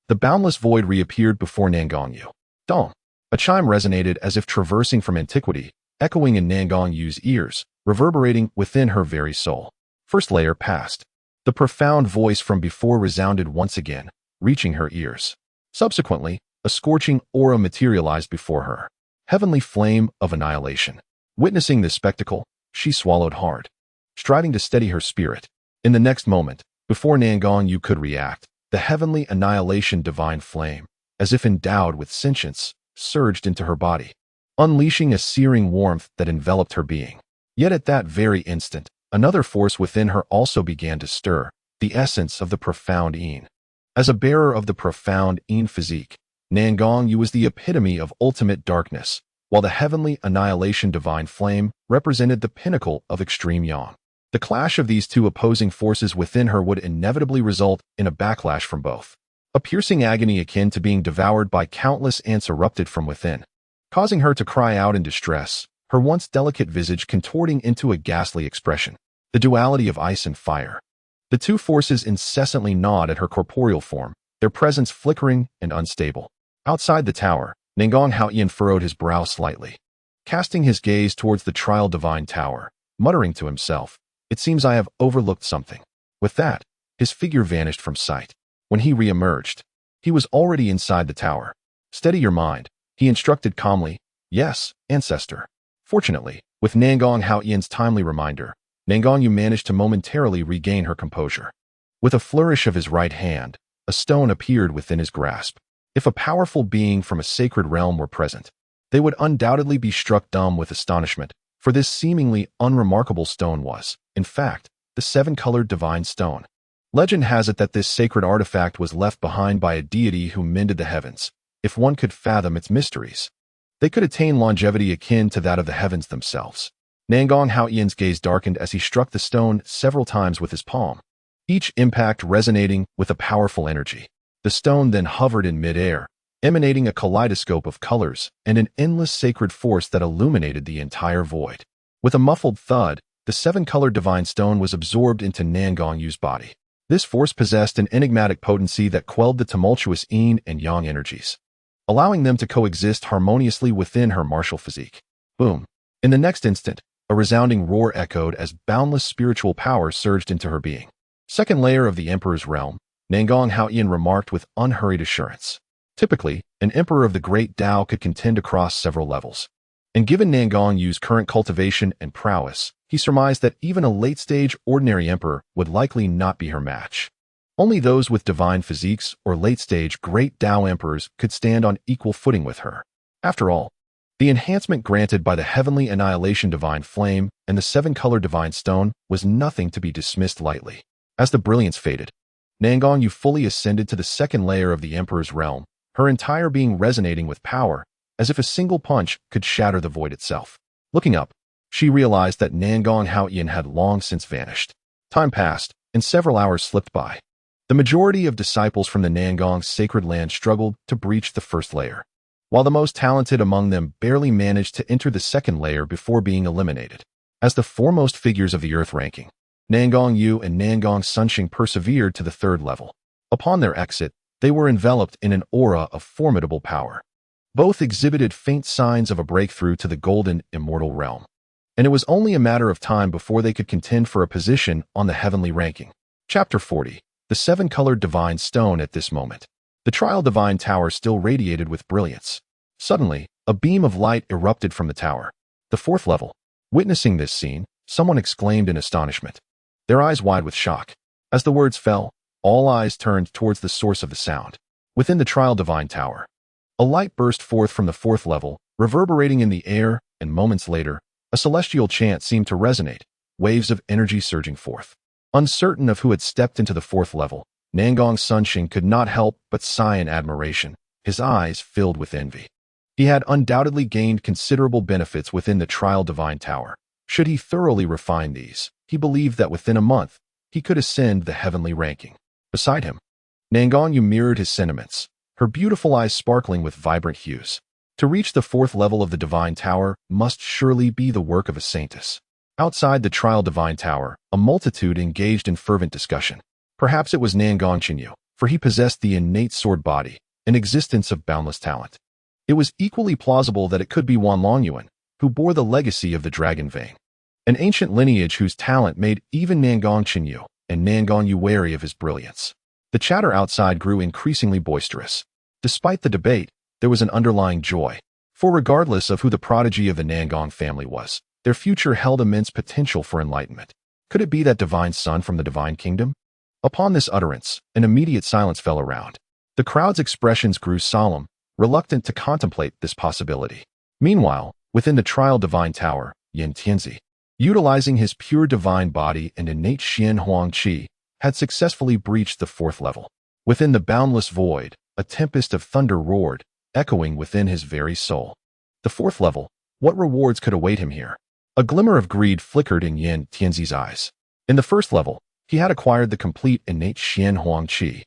S1: the boundless void reappeared before Nangongyu. Dong! A chime resonated as if traversing from antiquity, echoing in Nangongyu's ears, reverberating within her very soul. First layer passed. The profound voice from before resounded once again, reaching her ears. Subsequently, a scorching aura materialized before her. Heavenly flame of annihilation. Witnessing this spectacle, she swallowed hard, striving to steady her spirit. In the next moment, before Nangongyu could react, the heavenly annihilation divine flame, as if endowed with sentience, surged into her body, unleashing a searing warmth that enveloped her being. Yet at that very instant, another force within her also began to stir, the essence of the profound Yin. As a bearer of the profound Yin physique, Nangongyu was the epitome of ultimate darkness, while the heavenly annihilation divine flame represented the pinnacle of extreme yang. The clash of these two opposing forces within her would inevitably result in a backlash from both. A piercing agony akin to being devoured by countless ants erupted from within, causing her to cry out in distress, her once delicate visage contorting into a ghastly expression. The duality of ice and fire. The two forces incessantly gnawed at her corporeal form, their presence flickering and unstable. Outside the tower, Nangong Haoyan furrowed his brow slightly, casting his gaze towards the Trial Divine Tower, muttering to himself, "It seems I have overlooked something." With that, his figure vanished from sight. When he re-emerged, he was already inside the tower. "Steady your mind," he instructed calmly. "Yes, ancestor." Fortunately, with Nangong Haoyan's timely reminder, Nangong Yu managed to momentarily regain her composure. With a flourish of his right hand, a stone appeared within his grasp. If a powerful being from a sacred realm were present, they would undoubtedly be struck dumb with astonishment, for this seemingly unremarkable stone was, in fact, the seven-colored divine stone. Legend has it that this sacred artifact was left behind by a deity who mended the heavens. If one could fathom its mysteries, they could attain longevity akin to that of the heavens themselves. Nangong Haoyan's gaze darkened as he struck the stone several times with his palm, each impact resonating with a powerful energy. The stone then hovered in mid-air, emanating a kaleidoscope of colors and an endless sacred force that illuminated the entire void. With a muffled thud, the seven-colored divine stone was absorbed into Nangong Yu's body. This force possessed an enigmatic potency that quelled the tumultuous yin and yang energies, allowing them to coexist harmoniously within her martial physique. Boom! In the next instant, a resounding roar echoed as boundless spiritual power surged into her being. "Second layer of the Emperor's realm," Nangong Haoyan remarked with unhurried assurance. Typically, an emperor of the great Tao could contend across several levels. And given Nangong Yu's current cultivation and prowess, he surmised that even a late-stage ordinary emperor would likely not be her match. Only those with divine physiques or late-stage great Tao emperors could stand on equal footing with her. After all, the enhancement granted by the heavenly annihilation divine flame and the seven-colored divine stone was nothing to be dismissed lightly. As the brilliance faded, Nangong Yu fully ascended to the second layer of the Emperor's realm, her entire being resonating with power, as if a single punch could shatter the void itself. Looking up, she realized that Nangong Haoyan had long since vanished. Time passed, and several hours slipped by. The majority of disciples from the Nangong sacred land struggled to breach the first layer, while the most talented among them barely managed to enter the second layer before being eliminated. As the foremost figures of the Earth ranking, Nangong Yu and Nangong Sunshing persevered to the third level. Upon their exit, they were enveloped in an aura of formidable power. Both exhibited faint signs of a breakthrough to the golden, immortal realm, and it was only a matter of time before they could contend for a position on the heavenly ranking. Chapter 40. The Seven-Colored Divine Stone. At this moment, the Trial Divine Tower still radiated with brilliance. Suddenly, a beam of light erupted from the tower. The fourth level. Witnessing this scene, someone exclaimed in astonishment, their eyes wide with shock. As the words fell, all eyes turned towards the source of the sound. Within the Trial Divine Tower, a light burst forth from the fourth level, reverberating in the air, and moments later, a celestial chant seemed to resonate, waves of energy surging forth. Uncertain of who had stepped into the fourth level, Nangong Sunshing could not help but sigh in admiration, his eyes filled with envy. He had undoubtedly gained considerable benefits within the Trial Divine Tower. Should he thoroughly refine these, he believed that within a month, he could ascend the heavenly ranking. Beside him, Nangong Yu mirrored his sentiments, her beautiful eyes sparkling with vibrant hues. To reach the fourth level of the Divine Tower must surely be the work of a saintess. Outside the Trial Divine Tower, a multitude engaged in fervent discussion. Perhaps it was Nangong Chenyu, for he possessed the innate sword body, an existence of boundless talent. It was equally plausible that it could be Xuanhuan Laozu, who bore the legacy of the dragon vein, an ancient lineage whose talent made even Nangong Chenyu and Nangong Yu wary of his brilliance. The chatter outside grew increasingly boisterous. Despite the debate, there was an underlying joy, for regardless of who the prodigy of the Nangong family was, their future held immense potential for enlightenment. Could it be that divine son from the divine kingdom? Upon this utterance, an immediate silence fell around. The crowd's expressions grew solemn, reluctant to contemplate this possibility. Meanwhile, within the Trial Divine Tower, Yin Tianzi, utilizing his pure divine body and innate Xuanhuan Qi, had successfully breached the fourth level. Within the boundless void, a tempest of thunder roared, echoing within his very soul. The fourth level, what rewards could await him here? A glimmer of greed flickered in Yin Tianzi's eyes. In the first level, he had acquired the complete innate Xuanhuan Qi,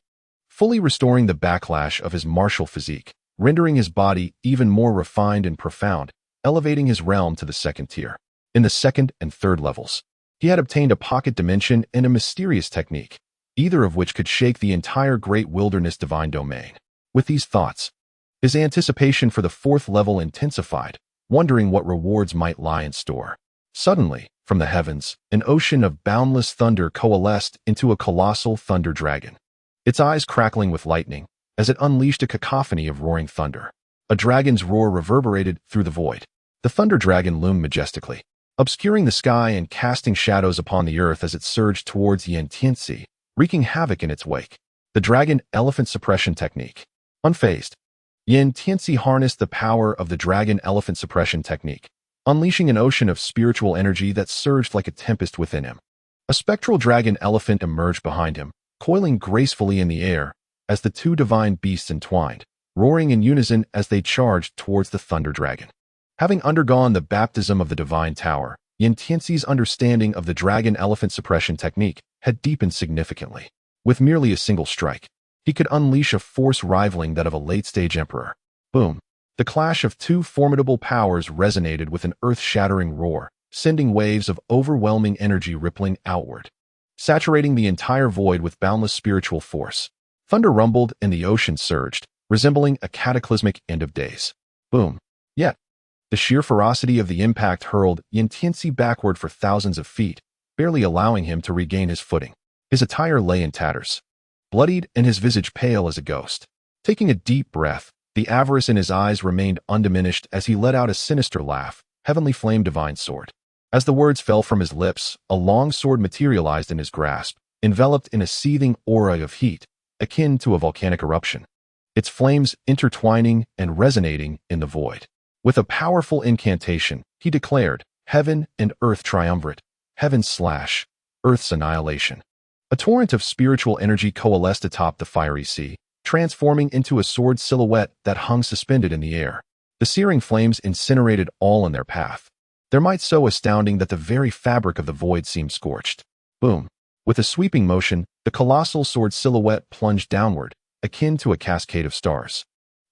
S1: fully restoring the backlash of his martial physique, rendering his body even more refined and profound, elevating his realm to the second tier. In the second and third levels, he had obtained a pocket dimension and a mysterious technique, either of which could shake the entire great wilderness divine domain. With these thoughts, His anticipation for the fourth level intensified, wondering what rewards might lie in store. Suddenly, from the heavens, an ocean of boundless thunder coalesced into a colossal thunder dragon. Its eyes crackling with lightning, as it unleashed a cacophony of roaring thunder. A dragon's roar reverberated through the void. The thunder dragon loomed majestically, obscuring the sky and casting shadows upon the earth as it surged towards Yan Tianzi, wreaking havoc in its wake. The dragon elephant suppression technique. Unfazed, Yan Tianzi harnessed the power of the dragon elephant suppression technique, unleashing an ocean of spiritual energy that surged like a tempest within him. A spectral dragon elephant emerged behind him, coiling gracefully in the air as the two divine beasts entwined, roaring in unison as they charged towards the thunder dragon. Having undergone the baptism of the divine tower, Yan Tianzi's understanding of the dragon elephant suppression technique had deepened significantly. With merely a single strike, he could unleash a force rivaling that of a late-stage emperor. Boom! The clash of two formidable powers resonated with an earth-shattering roar, sending waves of overwhelming energy rippling outward, saturating the entire void with boundless spiritual force. Thunder rumbled and the ocean surged, resembling a cataclysmic end of days. Boom! Yet, the sheer ferocity of the impact hurled Yan Tianzi backward for thousands of feet, barely allowing him to regain his footing. His attire lay in tatters, bloodied and his visage pale as a ghost. Taking a deep breath, the avarice in his eyes remained undiminished as he let out a sinister laugh. Heavenly flame divine sword. As the words fell from his lips, a long sword materialized in his grasp, enveloped in a seething aura of heat, akin to a volcanic eruption, its flames intertwining and resonating in the void. With a powerful incantation, he declared, "Heaven and Earth triumvirate, Heaven/Earth's annihilation." A torrent of spiritual energy coalesced atop the fiery sea, transforming into a sword silhouette that hung suspended in the air. The searing flames incinerated all in their path, their might so astounding that the very fabric of the void seemed scorched. Boom! With a sweeping motion, the colossal sword silhouette plunged downward, akin to a cascade of stars,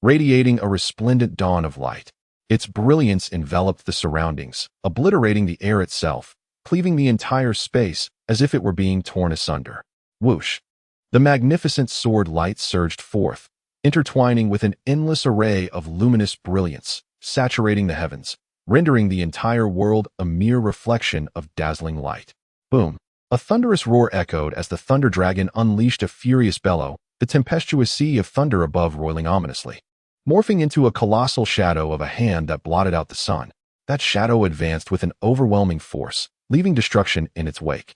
S1: radiating a resplendent dawn of light. Its brilliance enveloped the surroundings, obliterating the air itself, cleaving the entire space as if it were being torn asunder. Whoosh! The magnificent sword light surged forth, intertwining with an endless array of luminous brilliance, saturating the heavens, rendering the entire world a mere reflection of dazzling light. Boom! A thunderous roar echoed as the thunder dragon unleashed a furious bellow, the tempestuous sea of thunder above roiling ominously. Morphing into a colossal shadow of a hand that blotted out the sun, that shadow advanced with an overwhelming force, leaving destruction in its wake.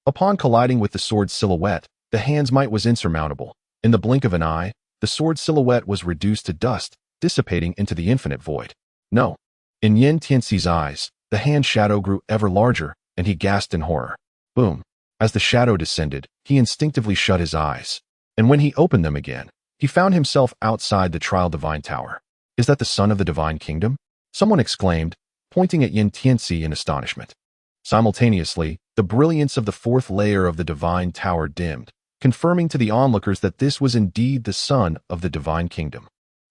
S1: Upon colliding with the sword's silhouette, the hand's might was insurmountable. In the blink of an eye, the sword silhouette was reduced to dust, dissipating into the infinite void. No. In Yan Tianzi's eyes, the hand shadow grew ever larger, and he gasped in horror. Boom! As the shadow descended, he instinctively shut his eyes. And when he opened them again, he found himself outside the Trial Divine Tower. Is that the son of the Divine Kingdom? Someone exclaimed, pointing at Yan Tianzi in astonishment. Simultaneously, the brilliance of the fourth layer of the Divine Tower dimmed, confirming to the onlookers that this was indeed the son of the Divine Kingdom.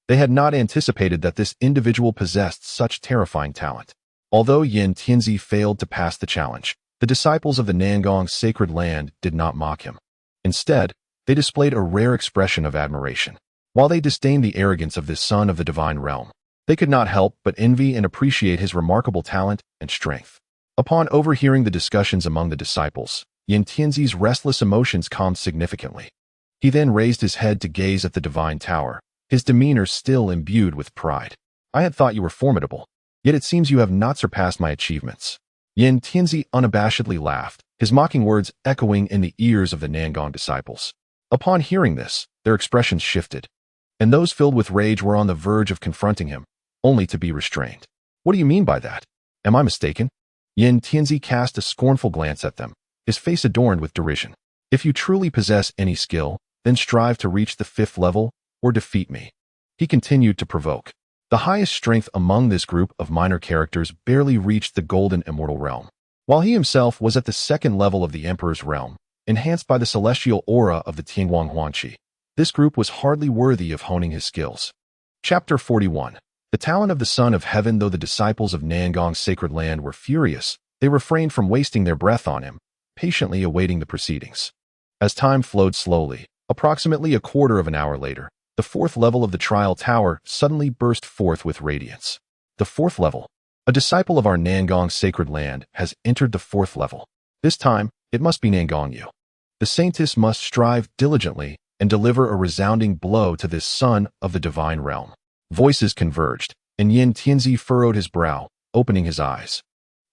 S1: They had not anticipated that this individual possessed such terrifying talent. Although Yan Tianzi failed to pass the challenge, the disciples of the Nangong sacred land did not mock him. Instead, they displayed a rare expression of admiration. While they disdained the arrogance of this son of the divine realm, they could not help but envy and appreciate his remarkable talent and strength. Upon overhearing the discussions among the disciples, Yan Tianzi's restless emotions calmed significantly. He then raised his head to gaze at the divine tower, his demeanor still imbued with pride. "I had thought you were formidable, yet it seems you have not surpassed my achievements." Yan Tianzi unabashedly laughed, his mocking words echoing in the ears of the Nangong disciples. Upon hearing this, their expressions shifted, and those filled with rage were on the verge of confronting him, only to be restrained. "What do you mean by that? Am I mistaken?" Yan Tianzi cast a scornful glance at them, his face adorned with derision. "If you truly possess any skill, then strive to reach the 5th level, or defeat me." He continued to provoke. The highest strength among this group of minor characters barely reached the golden immortal realm, while he himself was at the 2nd level of the Emperor's realm, enhanced by the celestial aura of the Tianguang Huanqi. This group was hardly worthy of honing his skills. Chapter 41. The talent of the Son of Heaven. Though the disciples of Nangong's sacred land were furious, they refrained from wasting their breath on him, patiently awaiting the proceedings. As time flowed slowly, approximately a quarter of an hour later, the fourth level of the trial tower suddenly burst forth with radiance. The fourth level. A disciple of our Nangong sacred land has entered the fourth level. This time, it must be Nangongyu. The saintess must strive diligently and deliver a resounding blow to this son of the divine realm. Voices converged, and Yin Tianzi furrowed his brow, opening his eyes.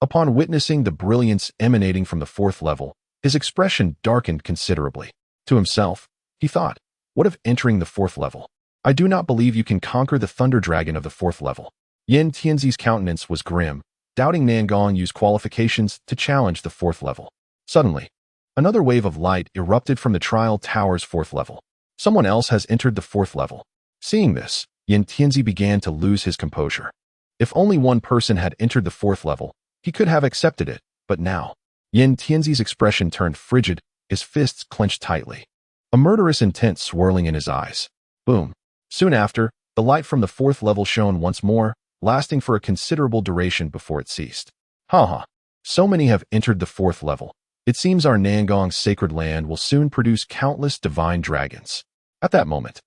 S1: Upon witnessing the brilliance emanating from the fourth level, his expression darkened considerably. To himself, he thought, what of entering the fourth level? I do not believe you can conquer the thunder dragon of the fourth level. Yin Tianzi's countenance was grim, doubting Nangongyu's qualifications to challenge the fourth level. Suddenly, another wave of light erupted from the trial tower's fourth level. Someone else has entered the fourth level. Seeing this, Yin Tianzi began to lose his composure. If only one person had entered the fourth level, he could have accepted it, but now, Yin Tianzi's expression turned frigid, his fists clenched tightly. A murderous intent swirling in his eyes. Boom. Soon after, the light from the fourth level shone once more, lasting for a considerable duration before it ceased. Ha. So many have entered the fourth level. It seems our Nangong sacred land will soon produce countless divine dragons. At that moment,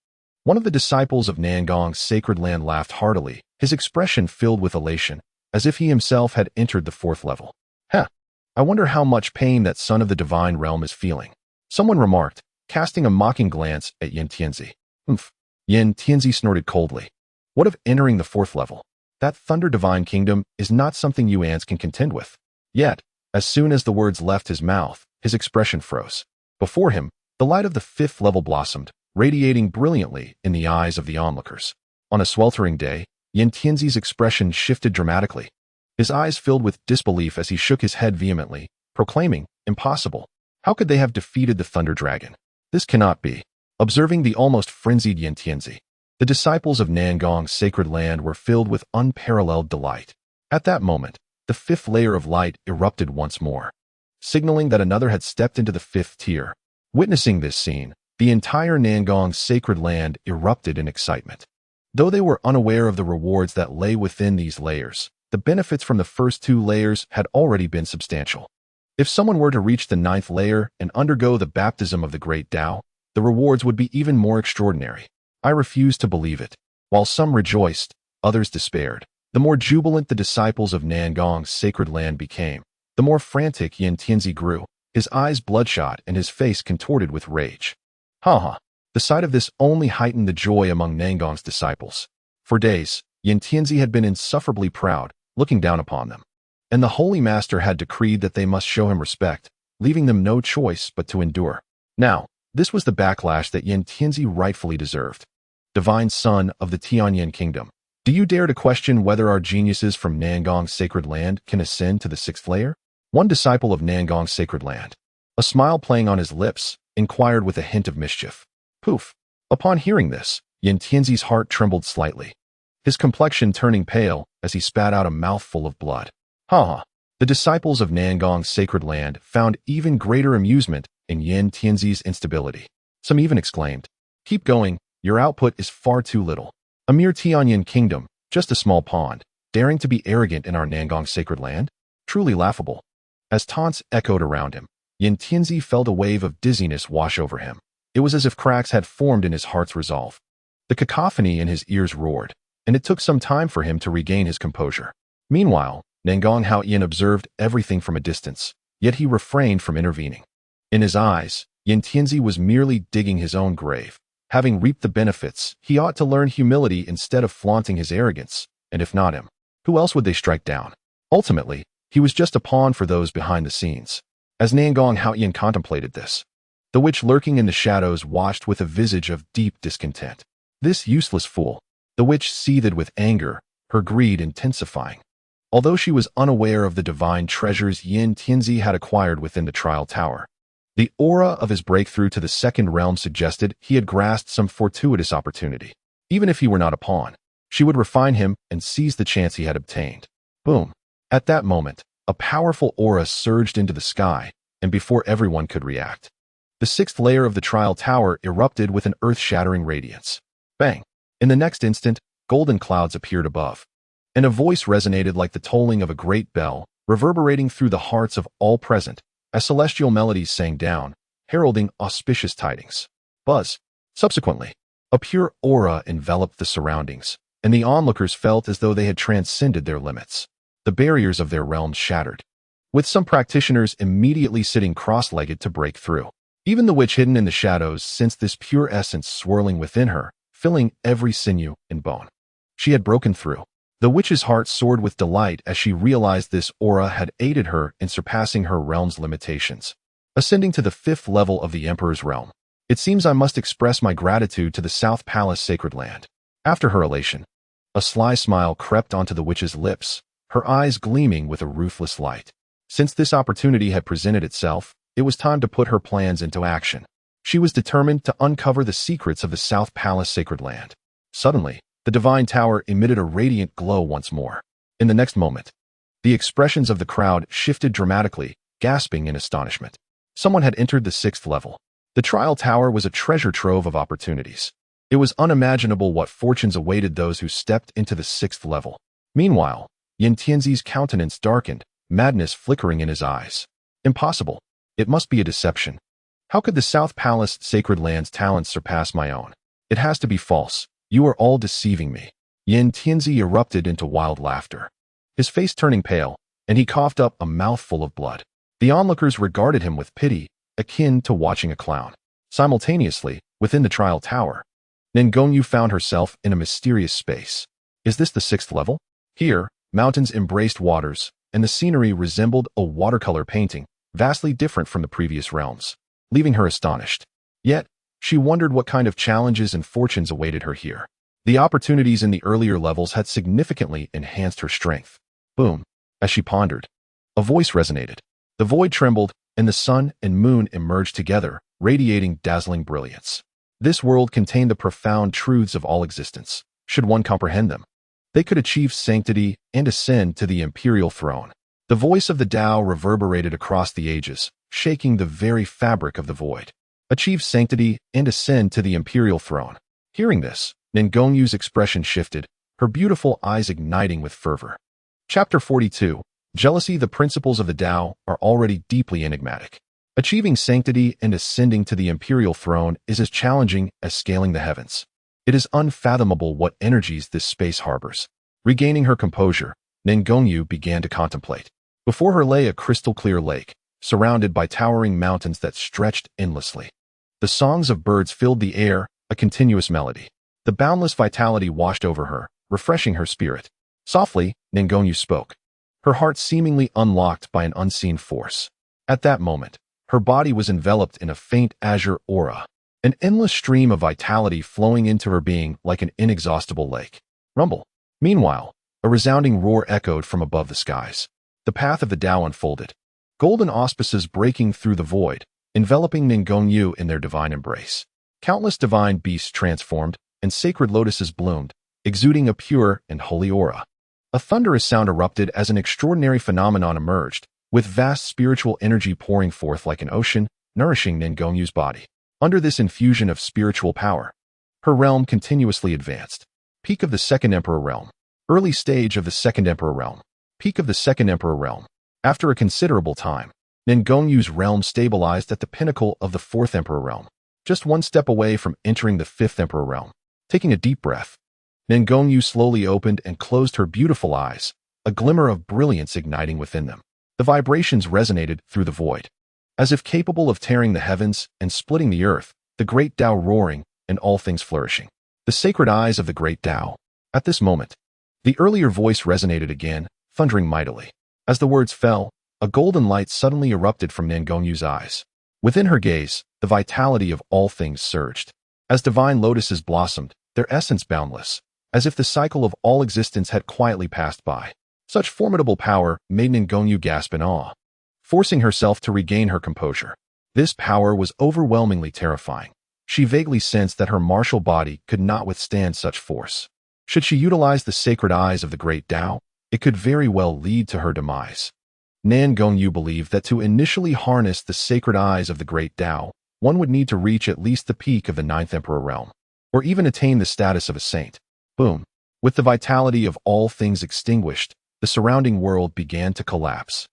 S1: one of the disciples of Nangong's sacred land laughed heartily, his expression filled with elation, as if he himself had entered the fourth level. I wonder how much pain that son of the divine realm is feeling. Someone remarked, casting a mocking glance at Yin Tianzi. Yin Tianzi snorted coldly. What of entering the fourth level? That thunder divine kingdom is not something you ants can contend with. Yet, as soon as the words left his mouth, his expression froze. Before him, the light of the fifth level blossomed, radiating brilliantly in the eyes of the onlookers. On a sweltering day, Yin Tianzi's expression shifted dramatically. His eyes filled with disbelief as he shook his head vehemently, proclaiming, impossible. How could they have defeated the thunder dragon? This cannot be. Observing the almost frenzied Yin Tianzi, the disciples of Nangong's sacred land were filled with unparalleled delight. At that moment, the fifth layer of light erupted once more, signaling that another had stepped into the fifth tier. Witnessing this scene, the entire Nangong's sacred land erupted in excitement. Though they were unaware of the rewards that lay within these layers, the benefits from the first two layers had already been substantial. If someone were to reach the ninth layer and undergo the baptism of the great Tao, the rewards would be even more extraordinary. I refused to believe it. While some rejoiced, others despaired. The more jubilant the disciples of Nangong's sacred land became, the more frantic Yin Tianzi grew, his eyes bloodshot and his face contorted with rage. The sight of this only heightened the joy among Nangong's disciples. For days, Yin Tianzi had been insufferably proud, looking down upon them. And the Holy Master had decreed that they must show him respect, leaving them no choice but to endure. Now, this was the backlash that Yin Tianzi rightfully deserved. Divine Son of the Tianyin Kingdom, do you dare to question whether our geniuses from Nangong's sacred land can ascend to the sixth layer? One disciple of Nangong's sacred land, a smile playing on his lips, inquired with a hint of mischief. Poof! Upon hearing this, Yin Tianzi's heart trembled slightly, his complexion turning pale as he spat out a mouthful of blood. The disciples of Nangong's sacred land found even greater amusement in Yin Tianzi's instability. Some even exclaimed, "Keep going, your output is far too little. A mere Tianyin kingdom, just a small pond, daring to be arrogant in our Nangong sacred land? Truly laughable." As taunts echoed around him, Yin Tianzi felt a wave of dizziness wash over him. It was as if cracks had formed in his heart's resolve. The cacophony in his ears roared, and it took some time for him to regain his composure. Meanwhile, Nangong Haoyin observed everything from a distance, yet he refrained from intervening. In his eyes, Yin Tianzi was merely digging his own grave. Having reaped the benefits, he ought to learn humility instead of flaunting his arrogance, and if not him, who else would they strike down? Ultimately, he was just a pawn for those behind the scenes. As Nangong Haoyin contemplated this, the witch lurking in the shadows watched with a visage of deep discontent. This useless fool. The witch seethed with anger, her greed intensifying. Although she was unaware of the divine treasures Yin Tianzi had acquired within the trial tower, the aura of his breakthrough to the second realm suggested he had grasped some fortuitous opportunity. Even if he were not a pawn, she would refine him and seize the chance he had obtained. Boom. At that moment, a powerful aura surged into the sky, and before everyone could react, the sixth layer of the trial tower erupted with an earth-shattering radiance. Bang! In the next instant, golden clouds appeared above, and a voice resonated like the tolling of a great bell, reverberating through the hearts of all present, as celestial melodies sang down, heralding auspicious tidings. Buzz. Subsequently, A pure aura enveloped the surroundings, and the onlookers felt as though they had transcended their limits. The barriers of their realm shattered, with some practitioners immediately sitting cross-legged to break through. Even the witch hidden in the shadows sensed this pure essence swirling within her, filling every sinew and bone. She had broken through. The witch's heart soared with delight as she realized this aura had aided her in surpassing her realm's limitations. Ascending to the 5th level of the Emperor's realm. It seems I must express my gratitude to the South Palace Sacred Land. After her elation, a sly smile crept onto the witch's lips, her eyes gleaming with a ruthless light. Since this opportunity had presented itself, it was time to put her plans into action. She was determined to uncover the secrets of the South Palace Sacred Land. Suddenly, the divine tower emitted a radiant glow once more. In the next moment, the expressions of the crowd shifted dramatically, gasping in astonishment. Someone had entered the 6th level. The trial tower was a treasure trove of opportunities. It was unimaginable what fortunes awaited those who stepped into the 6th level. Meanwhile, Yin Tianzi's countenance darkened, madness flickering in his eyes. Impossible. It must be a deception. How could the South Palace Sacred Land's talents surpass my own? It has to be false. You are all deceiving me. Yin Tianzi erupted into wild laughter, his face turning pale, and he coughed up a mouthful of blood. The onlookers regarded him with pity, akin to watching a clown. Simultaneously, within the trial tower, Ningongyu found herself in a mysterious space. Is this the 6th level? Here, mountains embraced waters, and the scenery resembled a watercolor painting, vastly different from the previous realms, leaving her astonished. Yet, she wondered what kind of challenges and fortunes awaited her here. The opportunities in the earlier levels had significantly enhanced her strength. Boom. As she pondered, a voice resonated. The void trembled, and the sun and moon emerged together, radiating dazzling brilliance. This world contained the profound truths of all existence. Should one comprehend them, they could achieve sanctity and ascend to the imperial throne. The voice of the Tao reverberated across the ages, shaking the very fabric of the void. Achieve sanctity and ascend to the imperial throne. Hearing this, Ningongyu's expression shifted, her beautiful eyes igniting with fervor. Chapter 42. Jealousy. The principles of the Tao are already deeply enigmatic. Achieving sanctity and ascending to the imperial throne is as challenging as scaling the heavens. It is unfathomable what energies this space harbors. Regaining her composure, Ningongyu began to contemplate. Before her lay a crystal-clear lake, surrounded by towering mountains that stretched endlessly. The songs of birds filled the air, a continuous melody. The boundless vitality washed over her, refreshing her spirit. Softly, Ningongyu spoke, her heart seemingly unlocked by an unseen force. At that moment, her body was enveloped in a faint azure aura, an endless stream of vitality flowing into her being like an inexhaustible lake. Rumble. Meanwhile, a resounding roar echoed from above the skies. The path of the Tao unfolded, golden auspices breaking through the void, enveloping Ningongyu in their divine embrace. Countless divine beasts transformed, and sacred lotuses bloomed, exuding a pure and holy aura. A thunderous sound erupted as an extraordinary phenomenon emerged, with vast spiritual energy pouring forth like an ocean, nourishing Ningongyu's body. Under this infusion of spiritual power, her realm continuously advanced. Peak of the 2nd Emperor Realm. Early stage of the 2nd Emperor Realm. Peak of the 2nd Emperor Realm. After a considerable time, Ningongyu's realm stabilized at the pinnacle of the 4th Emperor Realm, just one step away from entering the 5th Emperor Realm. Taking a deep breath, Ningongyu slowly opened and closed her beautiful eyes, a glimmer of brilliance igniting within them. The vibrations resonated through the void, as if capable of tearing the heavens and splitting the earth, the great Tao roaring and all things flourishing. The sacred eyes of the great Tao. At this moment, the earlier voice resonated again, thundering mightily. As the words fell, a golden light suddenly erupted from Ningongyu's eyes. Within her gaze, the vitality of all things surged. As divine lotuses blossomed, their essence boundless, as if the cycle of all existence had quietly passed by. Such formidable power made Ningongyu gasp in awe, forcing herself to regain her composure. This power was overwhelmingly terrifying. She vaguely sensed that her martial body could not withstand such force. Should she utilize the sacred eyes of the great Tao, it could very well lead to her demise. Ningongyu believed that to initially harness the sacred eyes of the great Tao, one would need to reach at least the peak of the 9th Emperor Realm, or even attain the status of a saint. Boom. With the vitality of all things extinguished, the surrounding world began to collapse.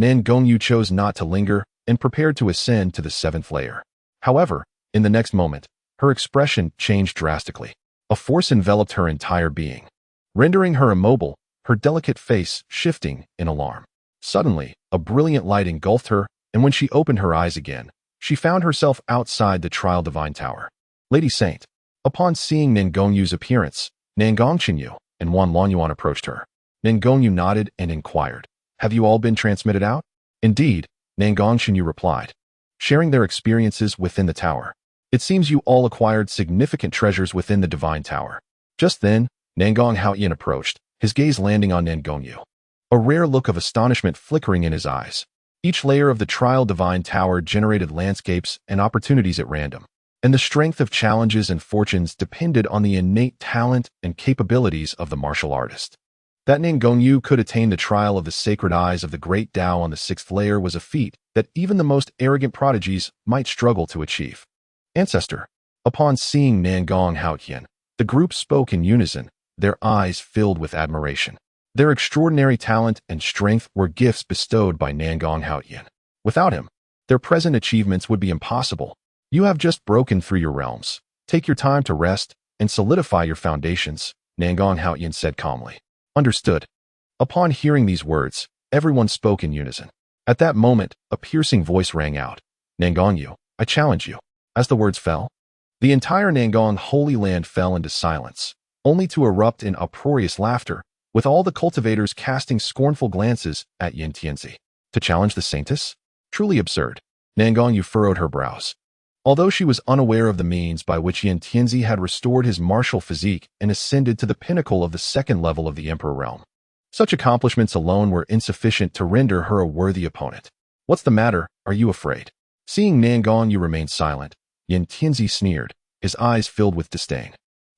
S1: Ningongyu chose not to linger and prepared to ascend to the 7th layer. However, in the next moment, Her expression changed drastically. A force enveloped her entire being, rendering her immobile, her delicate face shifting in alarm. Suddenly, a brilliant light engulfed her, and when she opened her eyes again, she found herself outside the Trial Divine Tower. Lady Saint. Upon seeing Nangongyu's appearance, Nangongqinyu and Xuanhuan approached her. Nangongyu nodded and inquired, "Have you all been transmitted out?" "Indeed," Nangongqinyu replied, sharing their experiences within the tower. "It seems you all acquired significant treasures within the Divine Tower." Just then, Nangong Haoyan approached, his gaze landing on Nangongyu. A rare look of astonishment flickering in his eyes. Each layer of the Trial Divine Tower generated landscapes and opportunities at random, and the strength of challenges and fortunes depended on the innate talent and capabilities of the martial artist. That Nangongyu could attain the trial of the sacred eyes of the great Tao on the 6th layer was a feat that even the most arrogant prodigies might struggle to achieve. Ancestor. Upon seeing Nangong Haoyan, the group spoke in unison, their eyes filled with admiration. Their extraordinary talent and strength were gifts bestowed by Nangong Haoyan. Without him, their present achievements would be impossible. You have just broken through your realms. Take your time to rest and solidify your foundations, Nangong Haoyan said calmly. Understood. Upon hearing these words, everyone spoke in unison. At that moment, a piercing voice rang out. Nangongyu, I challenge you. As the words fell, the entire Nangong Holy Land fell into silence, only to erupt in uproarious laughter, with all the cultivators casting scornful glances at Yin Tianzi. To challenge the saintess? Truly absurd. Nangongyu furrowed her brows. Although she was unaware of the means by which Yin Tianzi had restored his martial physique and ascended to the pinnacle of the 2nd level of the Emperor realm, such accomplishments alone were insufficient to render her a worthy opponent. What's the matter? Are you afraid? Seeing Nangongyu remain silent, Yin Tianzi sneered, his eyes filled with disdain.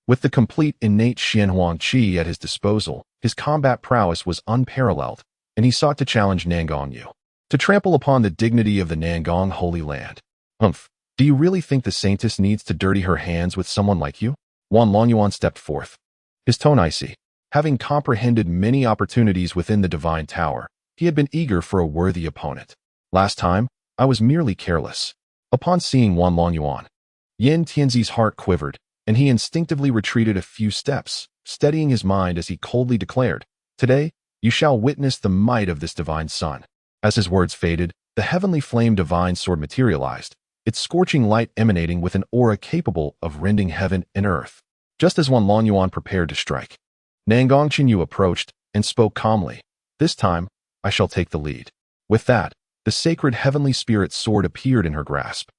S1: With the complete innate Xuanhuan Qi at his disposal, his combat prowess was unparalleled, and he sought to challenge Nangongyu, to trample upon the dignity of the Nangong Holy Land. Humph. Do you really think the saintess needs to dirty her hands with someone like you? Xuanhuan stepped forth, his tone icy. Having comprehended many opportunities within the Divine Tower, he had been eager for a worthy opponent. Last time, I was merely careless. Upon seeing Xuanhuan, Yin Tianzi's heart quivered, and he instinctively retreated a few steps, steadying his mind as he coldly declared, Today, you shall witness the might of this divine sun. As his words faded, the heavenly flame divine sword materialized, its scorching light emanating with an aura capable of rending heaven and earth. Just as Xuanhuan prepared to strike, Nangongqinyu approached and spoke calmly. This time, I shall take the lead. With that, the sacred heavenly spirit sword appeared in her grasp,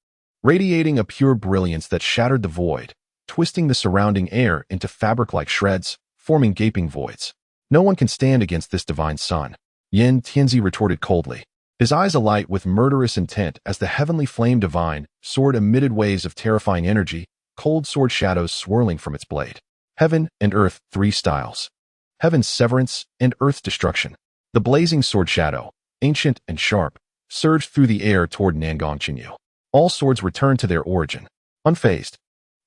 S1: radiating a pure brilliance that shattered the void, twisting the surrounding air into fabric-like shreds, forming gaping voids. No one can stand against this divine sun, Yin Tianzi retorted coldly, his eyes alight with murderous intent as the heavenly flame divine sword emitted waves of terrifying energy, cold sword shadows swirling from its blade. Heaven and earth, 3 styles. Heaven's severance and earth's destruction. The blazing sword shadow, ancient and sharp, surged through the air toward Nangongqinyu. All swords returned to their origin. Unfazed,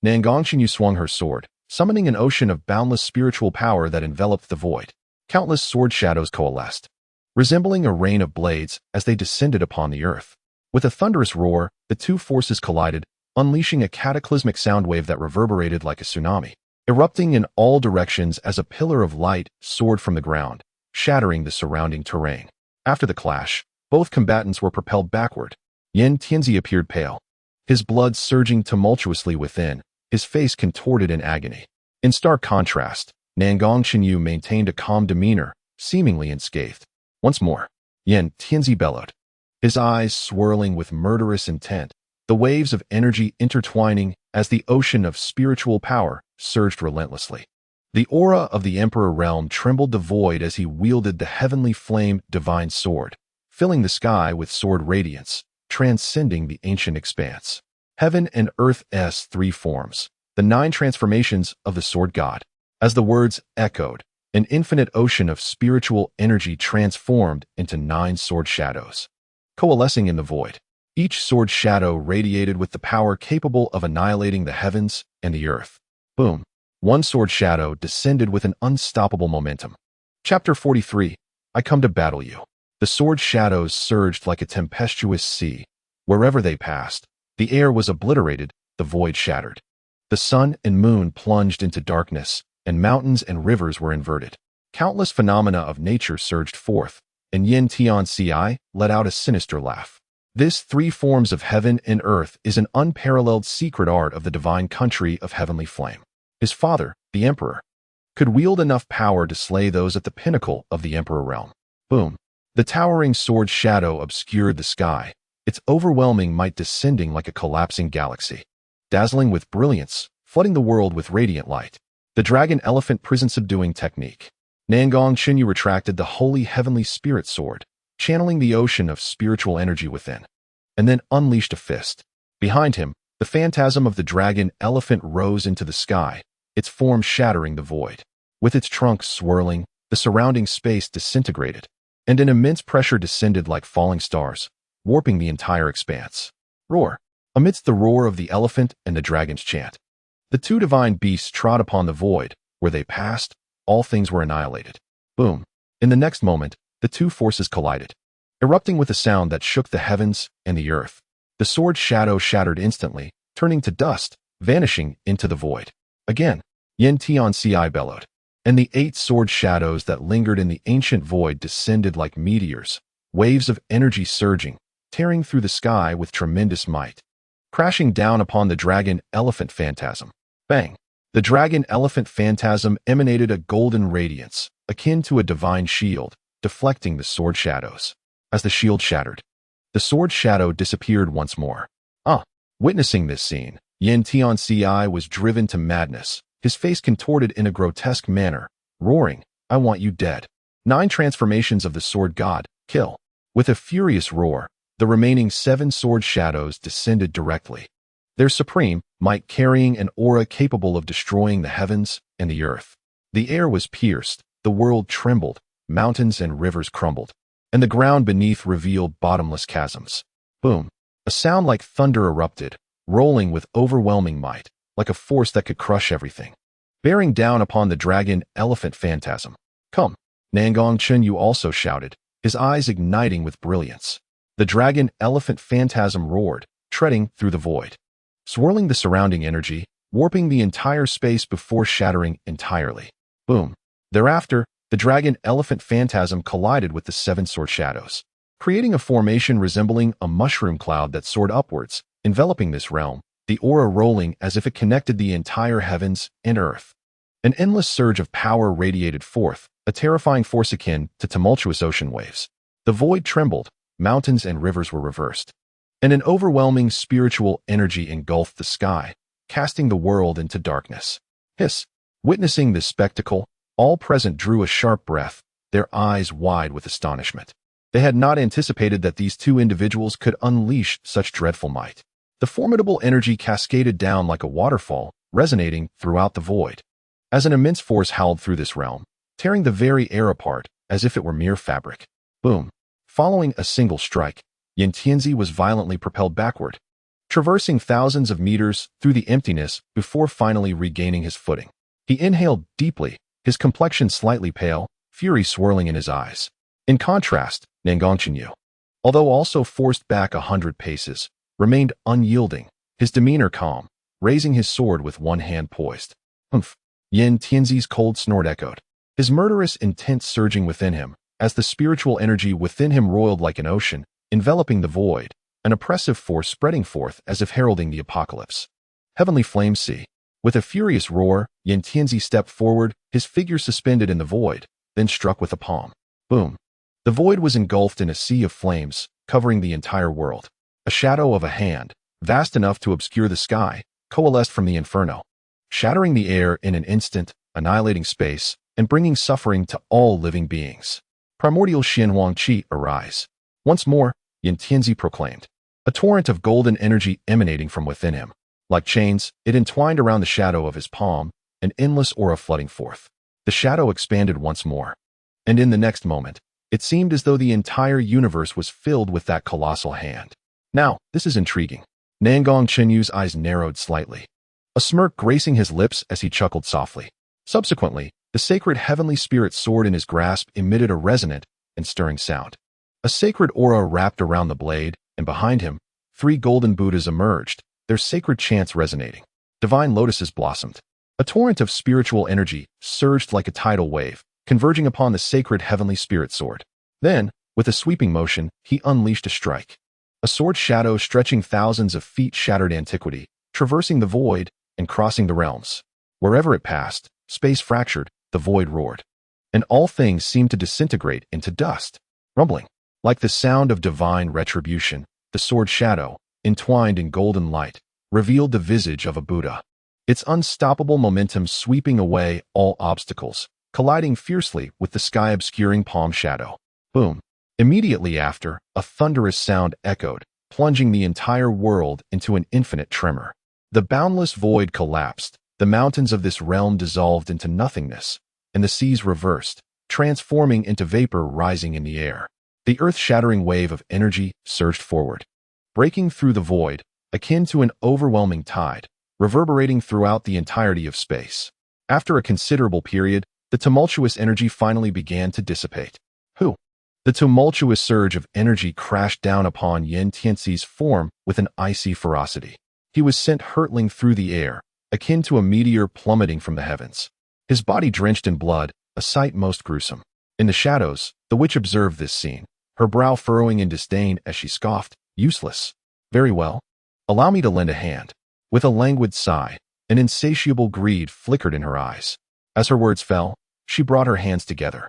S1: Nangongqinyu swung her sword, summoning an ocean of boundless spiritual power that enveloped the void. Countless sword shadows coalesced, resembling a rain of blades as they descended upon the earth. With a thunderous roar, the two forces collided, unleashing a cataclysmic sound wave that reverberated like a tsunami, erupting in all directions as a pillar of light soared from the ground, shattering the surrounding terrain. After the clash, both combatants were propelled backward. Yin Tianzi appeared pale, his blood surging tumultuously within, his face contorted in agony. In stark contrast, Nangongqinyu maintained a calm demeanor, seemingly unscathed. Once more, Yin Tianzi bellowed, his eyes swirling with murderous intent, the waves of energy intertwining as the ocean of spiritual power surged relentlessly. The aura of the Emperor realm trembled the void as he wielded the heavenly flame divine sword, filling the sky with sword radiance, transcending the ancient expanse. Heaven and earth's 3 forms, the 9 transformations of the sword god. As the words echoed, an infinite ocean of spiritual energy transformed into 9 sword shadows, coalescing in the void. Each sword shadow radiated with the power capable of annihilating the heavens and the earth. Boom! One sword shadow descended with an unstoppable momentum. Chapter 43. I come to battle you. The sword shadows surged like a tempestuous sea. Wherever they passed, the air was obliterated, the void shattered. The sun and moon plunged into darkness, and mountains and rivers were inverted. Countless phenomena of nature surged forth, and Yin Tianci let out a sinister laugh. This three forms of heaven and earth is an unparalleled secret art of the divine country of heavenly flame. His father, the emperor, could wield enough power to slay those at the pinnacle of the emperor realm. Boom. The towering sword shadow obscured the sky, its overwhelming might descending like a collapsing galaxy, dazzling with brilliance, flooding the world with radiant light. The dragon elephant prison subduing technique. Nangong Chenyu retracted the holy heavenly spirit sword, channeling the ocean of spiritual energy within, and then unleashed a fist. Behind him, the phantasm of the dragon elephant rose into the sky, its form shattering the void. With its trunk swirling, the surrounding space disintegrated, and an immense pressure descended like falling stars, warping the entire expanse. Roar! Amidst the roar of the elephant and the dragon's chant, the two divine beasts trod upon the void. Where they passed, all things were annihilated. Boom! In the next moment, the two forces collided, erupting with a sound that shook the heavens and the earth. The sword shadow shattered instantly, turning to dust, vanishing into the void. Again, Yin Tianci bellowed, and the 8 sword shadows that lingered in the ancient void descended like meteors, waves of energy surging, tearing through the sky with tremendous might, crashing down upon the dragon elephant phantasm. Bang! The dragon elephant phantasm emanated a golden radiance, akin to a divine shield, deflecting the sword shadows. As the shield shattered, the sword shadow disappeared once more. Witnessing this scene, Yin Tianci was driven to madness, his face contorted in a grotesque manner, roaring, "I want you dead." 9 transformations of the sword god, kill. With a furious roar, the remaining 7 sword shadows descended directly, their supreme might carrying an aura capable of destroying the heavens and the earth. The air was pierced, the world trembled, mountains and rivers crumbled, and the ground beneath revealed bottomless chasms. Boom! A sound like thunder erupted, rolling with overwhelming might, like a force that could crush everything, bearing down upon the dragon elephant phantasm. "Come!" Nangong Chenyu also shouted, his eyes igniting with brilliance. The dragon elephant phantasm roared, treading through the void, swirling the surrounding energy, warping the entire space before shattering entirely. Boom! Thereafter, the dragon elephant phantasm collided with the 7 sword shadows, creating a formation resembling a mushroom cloud that soared upwards, enveloping this realm, the aura rolling as if it connected the entire heavens and earth. An endless surge of power radiated forth, a terrifying force akin to tumultuous ocean waves. The void trembled, mountains and rivers were reversed, and an overwhelming spiritual energy engulfed the sky, casting the world into darkness. Hiss! Witnessing this spectacle, all present drew a sharp breath, their eyes wide with astonishment. They had not anticipated that these 2 individuals could unleash such dreadful might. The formidable energy cascaded down like a waterfall, resonating throughout the void, as an immense force howled through this realm, tearing the very air apart as if it were mere fabric. Boom! Following a single strike, Yin Tianci was violently propelled backward, traversing thousands of meters through the emptiness before finally regaining his footing. He inhaled deeply, his complexion slightly pale, fury swirling in his eyes. In contrast, Nangong Chenyu, although also forced back 100 paces, remained unyielding, his demeanor calm, raising his sword with one hand poised. Humph! Yin Tianzi's cold snort echoed, his murderous intent surging within him, as the spiritual energy within him roiled like an ocean, enveloping the void, an oppressive force spreading forth as if heralding the apocalypse. Heavenly flames see. With a furious roar, Yin Tianzi stepped forward, his figure suspended in the void, then struck with a palm. Boom! The void was engulfed in a sea of flames, covering the entire world. A shadow of a hand, vast enough to obscure the sky, coalesced from the inferno, shattering the air in an instant, annihilating space, and bringing suffering to all living beings. Primordial Xuanhuan Qi, arise. Once more, Yin Tianzi proclaimed, a torrent of golden energy emanating from within him. Like chains, it entwined around the shadow of his palm, an endless aura flooding forth. The shadow expanded once more, and in the next moment, it seemed as though the entire universe was filled with that colossal hand. Now, this is intriguing. Nangong Chenyu's eyes narrowed slightly, a smirk gracing his lips as he chuckled softly. Subsequently, the sacred heavenly spirit sword in his grasp emitted a resonant and stirring sound. A sacred aura wrapped around the blade, and behind him, 3 golden Buddhas emerged, their sacred chants resonating. divine lotuses blossomed. A torrent of spiritual energy surged like a tidal wave, converging upon the sacred heavenly spirit sword. Then, with a sweeping motion, he unleashed a strike. A sword shadow stretching thousands of feet shattered antiquity, traversing the void and crossing the realms. Wherever it passed, space fractured, the void roared, and all things seemed to disintegrate into dust. Rumbling, like the sound of divine retribution, the sword shadow, entwined in golden light, revealed the visage of a Buddha. Its unstoppable momentum sweeping away all obstacles, colliding fiercely with the sky-obscuring palm shadow. Boom! Immediately after, a thunderous sound echoed, plunging the entire world into an infinite tremor. The boundless void collapsed, the mountains of this realm dissolved into nothingness, and the seas reversed, transforming into vapor rising in the air. The earth-shattering wave of energy surged forward, breaking through the void, akin to an overwhelming tide, reverberating throughout the entirety of space. After a considerable period, the tumultuous energy finally began to dissipate. The tumultuous surge of energy crashed down upon Yin Tianxi's form with an icy ferocity. He was sent hurtling through the air, akin to a meteor plummeting from the heavens. His body drenched in blood, a sight most gruesome. In the shadows, the witch observed this scene, her brow furrowing in disdain as she scoffed, "Useless. Very well. Allow me to lend a hand." With a languid sigh, an insatiable greed flickered in her eyes. As her words fell, she brought her hands together,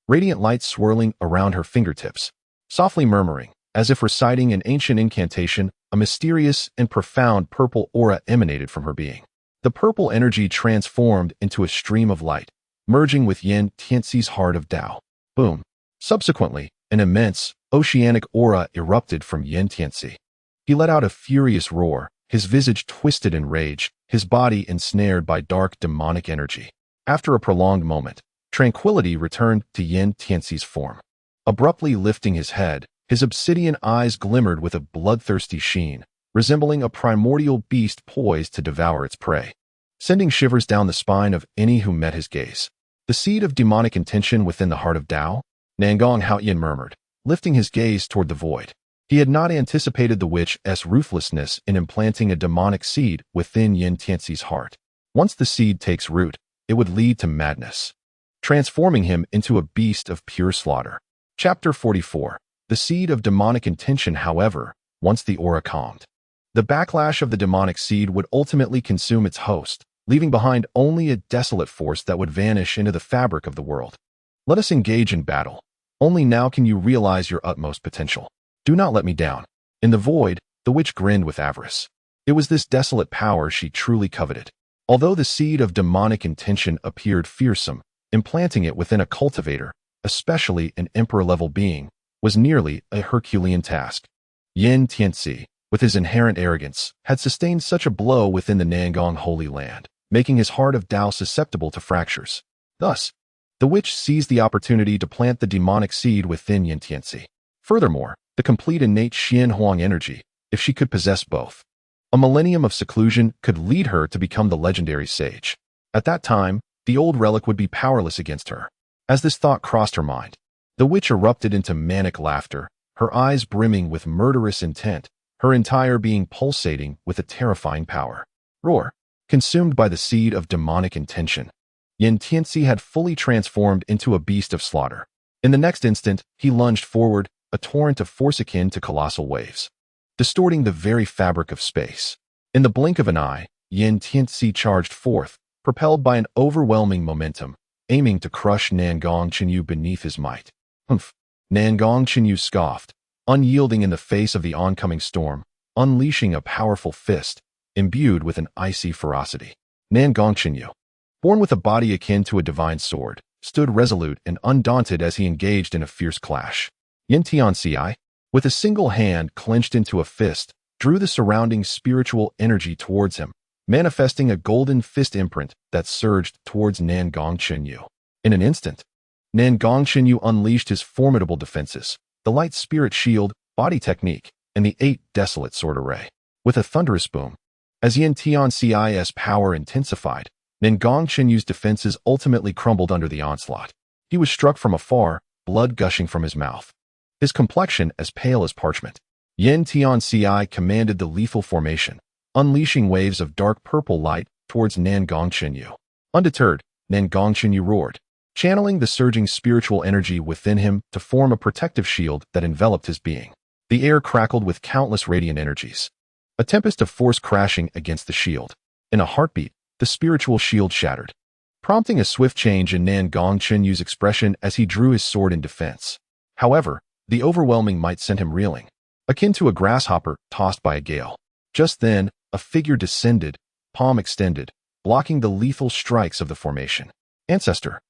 S1: radiant light swirling around her fingertips. Softly murmuring, as if reciting an ancient incantation, a mysterious and profound purple aura emanated from her being. The purple energy transformed into a stream of light, merging with Yin Tianxi's heart of Tao. Boom! Subsequently, an immense, oceanic aura erupted from Yin Tianxi. He let out a furious roar, his visage twisted in rage, his body ensnared by dark demonic energy. After a prolonged moment, tranquility returned to Yin Tianxi's form. Abruptly lifting his head, his obsidian eyes glimmered with a bloodthirsty sheen, resembling a primordial beast poised to devour its prey, sending shivers down the spine of any who met his gaze. The seed of demonic intention within the heart of Tao? Nangong Haoyin murmured, lifting his gaze toward the void. He had not anticipated the witch's ruthlessness in implanting a demonic seed within Yin Tianxi's heart. Once the seed takes root, it would lead to madness, transforming him into a beast of pure slaughter. Chapter 44. The seed of demonic intention, however, once the aura calmed, the backlash of the demonic seed would ultimately consume its host, leaving behind only a desolate force that would vanish into the fabric of the world. Let us engage in battle. Only now can you realize your utmost potential. Do not let me down. In the void, the witch grinned with avarice. It was this desolate power she truly coveted. Although the seed of demonic intention appeared fearsome, implanting it within a cultivator, especially an emperor-level being, was nearly a Herculean task. Yin Tianxi, with his inherent arrogance, had sustained such a blow within the Nangong Holy Land, making his heart of Tao susceptible to fractures. Thus, the witch seized the opportunity to plant the demonic seed within Yin Tianxi. Furthermore, the complete innate Xuanhuan energy, if she could possess both, a millennium of seclusion could lead her to become the legendary sage. At that time, the old relic would be powerless against her. As this thought crossed her mind, the witch erupted into manic laughter, her eyes brimming with murderous intent, her entire being pulsating with a terrifying power. Roar! Consumed by the seed of demonic intention, Yin Tianxi had fully transformed into a beast of slaughter. In the next instant, he lunged forward, a torrent of force akin to colossal waves, distorting the very fabric of space. In the blink of an eye, Yin Tianxi charged forth, propelled by an overwhelming momentum, aiming to crush Nangong Chenyu beneath his might. Humph! Nangong Chenyu scoffed, unyielding in the face of the oncoming storm, unleashing a powerful fist, imbued with an icy ferocity. Nangong Chenyu, born with a body akin to a divine sword, stood resolute and undaunted as he engaged in a fierce clash. Yin Tianxi, with a single hand clenched into a fist, drew the surrounding spiritual energy towards him, manifesting a golden fist imprint that surged towards Nangong Chenyu. In an instant, Nangong Chenyu unleashed his formidable defenses, the light spirit shield, body technique, and the 8 desolate sword array. With a thunderous boom, as Yin Tianxi's power intensified, Nangong Chenyu's defenses ultimately crumbled under the onslaught. He was struck from afar, blood gushing from his mouth, his complexion as pale as parchment. Yin Tianxi commanded the lethal formation, unleashing waves of dark purple light towards Nangong Chenyu. Undeterred, Nangong Chenyu roared, channeling the surging spiritual energy within him to form a protective shield that enveloped his being. The air crackled with countless radiant energies, a tempest of force crashing against the shield. In a heartbeat, the spiritual shield shattered, prompting a swift change in Nangong Chenyu's expression as he drew his sword in defense. However, the overwhelming might sent him reeling, akin to a grasshopper tossed by a gale. Just then, a figure descended, palm extended, blocking the lethal strikes of the formation. Ancestor.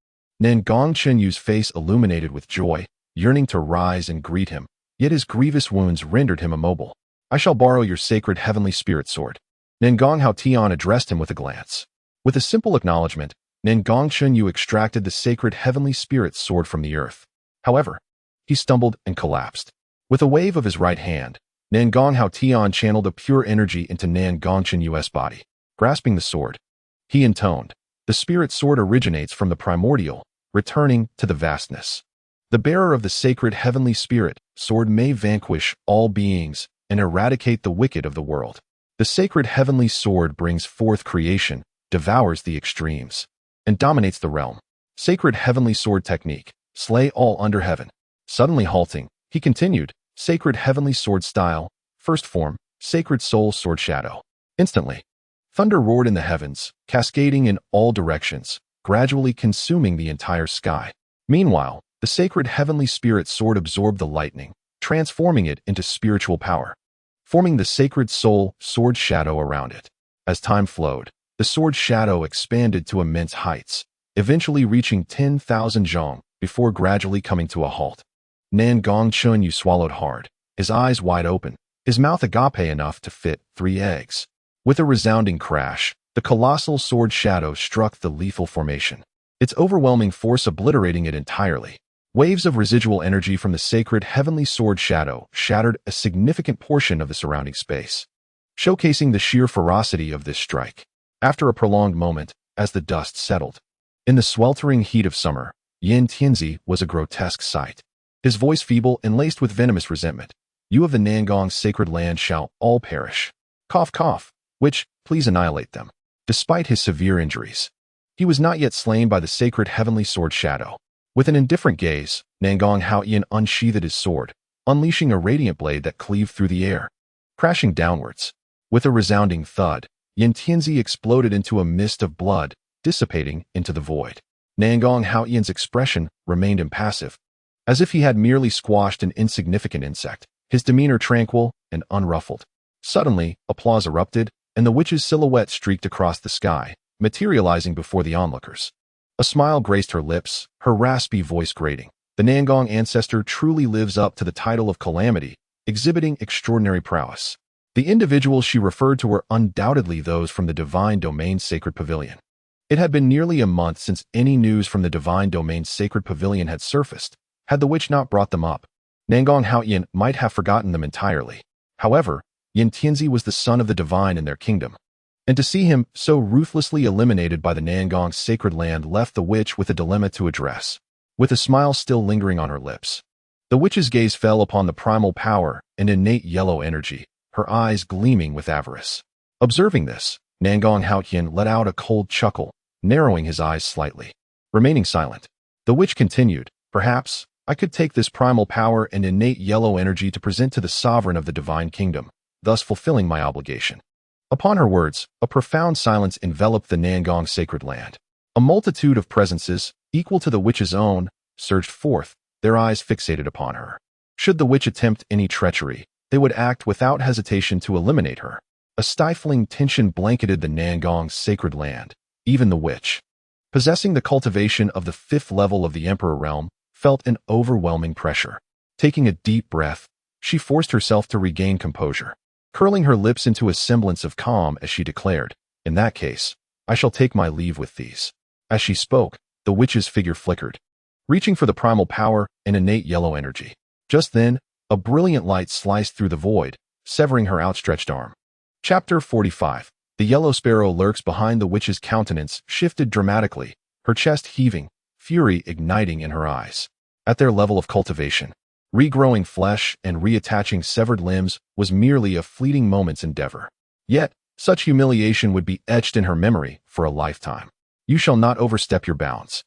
S1: Nangong Chenyu's face illuminated with joy, yearning to rise and greet him, yet his grievous wounds rendered him immobile. I shall borrow your sacred heavenly spirit sword. Nangong Haotian addressed him with a glance. With a simple acknowledgement, Nangong Chenyu extracted the sacred heavenly spirit sword from the earth. However, he stumbled and collapsed. With a wave of his right hand, Nangong Haotian channeled a pure energy into Nangong Chenyu's body. Grasping the sword, he intoned, the spirit sword originates from the primordial, returning to the vastness. The bearer of the sacred heavenly spirit sword may vanquish all beings and eradicate the wicked of the world. The sacred heavenly sword brings forth creation, devours the extremes, and dominates the realm. Sacred heavenly sword technique, slay all under heaven. Suddenly halting, he continued, sacred heavenly sword style, first form, sacred soul sword shadow. Instantly, thunder roared in the heavens, cascading in all directions, gradually consuming the entire sky. Meanwhile, the sacred heavenly spirit sword absorbed the lightning, transforming it into spiritual power, forming the sacred soul sword shadow around it. As time flowed, the sword shadow expanded to immense heights, eventually reaching 10,000 zhong before gradually coming to a halt. Nangong Chenyu swallowed hard, his eyes wide open, his mouth agape enough to fit 3 eggs. With a resounding crash, the colossal sword shadow struck the lethal formation, its overwhelming force obliterating it entirely. Waves of residual energy from the sacred heavenly sword shadow shattered a significant portion of the surrounding space, showcasing the sheer ferocity of this strike. After a prolonged moment, as the dust settled, in the sweltering heat of summer, Yin Tianzi was a grotesque sight. His voice feeble and laced with venomous resentment. You of the Nangong sacred land shall all perish. Cough, cough. Which, please annihilate them. Despite his severe injuries, he was not yet slain by the sacred heavenly sword shadow. With an indifferent gaze, Nangong Haotian unsheathed his sword, unleashing a radiant blade that cleaved through the air, crashing downwards. With a resounding thud, Yin Tianzi exploded into a mist of blood, dissipating into the void. Nangong Haotian's expression remained impassive, as if he had merely squashed an insignificant insect, his demeanor tranquil and unruffled. Suddenly, applause erupted, and the witch's silhouette streaked across the sky, materializing before the onlookers. A smile graced her lips, her raspy voice grating. The Nangong ancestor truly lives up to the title of Calamity, exhibiting extraordinary prowess. The individuals she referred to were undoubtedly those from the Divine Domain's Sacred Pavilion. It had been nearly a month since any news from the Divine Domain's Sacred Pavilion had surfaced. Had the witch not brought them up, Nangong Haotian might have forgotten them entirely. However, Yin Tianzi was the son of the divine in their kingdom, and to see him so ruthlessly eliminated by the Nangong sacred land left the witch with a dilemma to address. With a smile still lingering on her lips, the witch's gaze fell upon the primal power and innate yellow energy, her eyes gleaming with avarice. Observing this, Nangong Haotian let out a cold chuckle, narrowing his eyes slightly. Remaining silent, the witch continued, perhaps I could take this primal power and innate yellow energy to present to the sovereign of the divine kingdom, thus fulfilling my obligation. Upon her words, a profound silence enveloped the Nangong sacred land. A multitude of presences, equal to the witch's own, surged forth, their eyes fixated upon her. Should the witch attempt any treachery, they would act without hesitation to eliminate her. A stifling tension blanketed the Nangong sacred land. Even the witch, possessing the cultivation of the 5th level of the Emperor realm, felt an overwhelming pressure. Taking a deep breath, she forced herself to regain composure, curling her lips into a semblance of calm as she declared, in that case, I shall take my leave with these. As she spoke, the witch's figure flickered, reaching for the primal power and innate yellow energy. Just then, a brilliant light sliced through the void, severing her outstretched arm. Chapter 45. The yellow sparrow lurks behind the witch's countenance shifted dramatically, her chest heaving, fury igniting in her eyes. At their level of cultivation, regrowing flesh and reattaching severed limbs was merely a fleeting moment's endeavor. Yet, Such humiliation would be etched in her memory for a lifetime. You shall not overstep your bounds,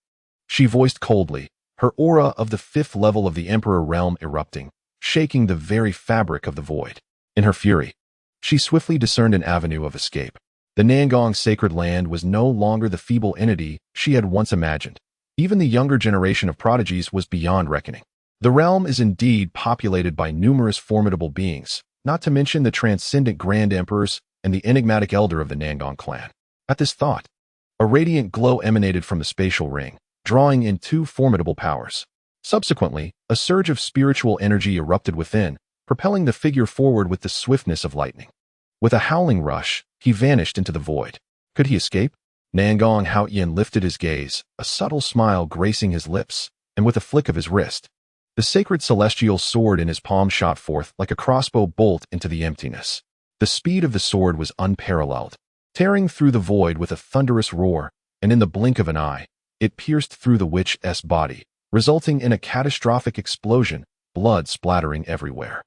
S1: she voiced coldly, her aura of the 5th level of the Emperor realm erupting, shaking the very fabric of the void. In her fury, she swiftly discerned an avenue of escape. The Nangong sacred land was no longer the feeble entity she had once imagined. Even the younger generation of prodigies was beyond reckoning. The realm is indeed populated by numerous formidable beings, not to mention the transcendent Grand Emperors and the enigmatic elder of the Nangong clan. At this thought, a radiant glow emanated from the spatial ring, drawing in 2 formidable powers. Subsequently, a surge of spiritual energy erupted within, propelling the figure forward with the swiftness of lightning. With a howling rush, he vanished into the void. Could he escape? Nangong Haoyan lifted his gaze, a subtle smile gracing his lips, and with a flick of his wrist, the sacred celestial sword in his palm shot forth like a crossbow bolt into the emptiness. The speed of the sword was unparalleled, tearing through the void with a thunderous roar, and in the blink of an eye, it pierced through the witch's body, resulting in a catastrophic explosion, blood splattering everywhere.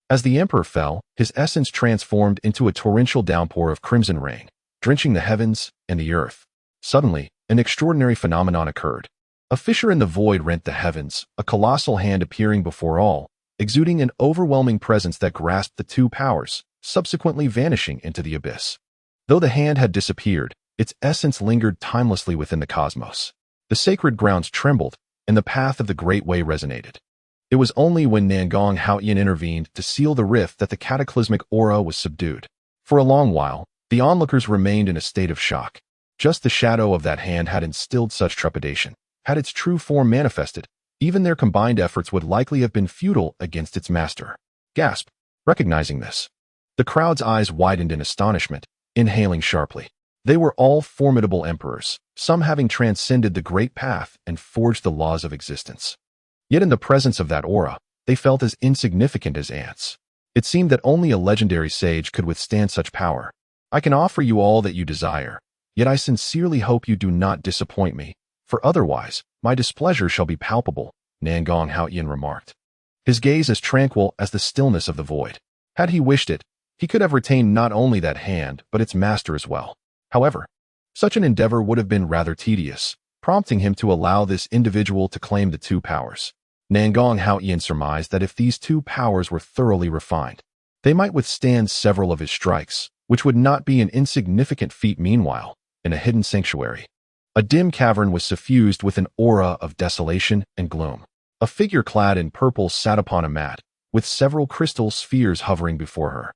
S1: As the Emperor fell, his essence transformed into a torrential downpour of crimson rain, drenching the heavens and the earth. Suddenly, an extraordinary phenomenon occurred. A fissure in the void rent the heavens, a colossal hand appearing before all, exuding an overwhelming presence that grasped the 2 powers, subsequently vanishing into the abyss. Though the hand had disappeared, its essence lingered timelessly within the cosmos. The sacred grounds trembled, and the path of the Great Way resonated. It was only when Nangong Haoyan intervened to seal the rift that the cataclysmic aura was subdued. For a long while, the onlookers remained in a state of shock. Just the shadow of that hand had instilled such trepidation. Had its true form manifested, even their combined efforts would likely have been futile against its master. Gasp! Recognizing this, the crowd's eyes widened in astonishment, inhaling sharply. They were all formidable emperors, some having transcended the great path and forged the laws of existence. Yet in the presence of that aura, they felt as insignificant as ants. It seemed that only a legendary sage could withstand such power. I can offer you all that you desire, yet I sincerely hope you do not disappoint me, for otherwise, my displeasure shall be palpable, Nangong Haoyan remarked, his gaze as tranquil as the stillness of the void. Had he wished it, he could have retained not only that hand, but its master as well. However, such an endeavor would have been rather tedious, prompting him to allow this individual to claim the 2 powers. Nangong Haoyan surmised that if these 2 powers were thoroughly refined, they might withstand several of his strikes, which would not be an insignificant feat. Meanwhile, in a hidden sanctuary, a dim cavern was suffused with an aura of desolation and gloom. A figure clad in purple sat upon a mat, with several crystal spheres hovering before her,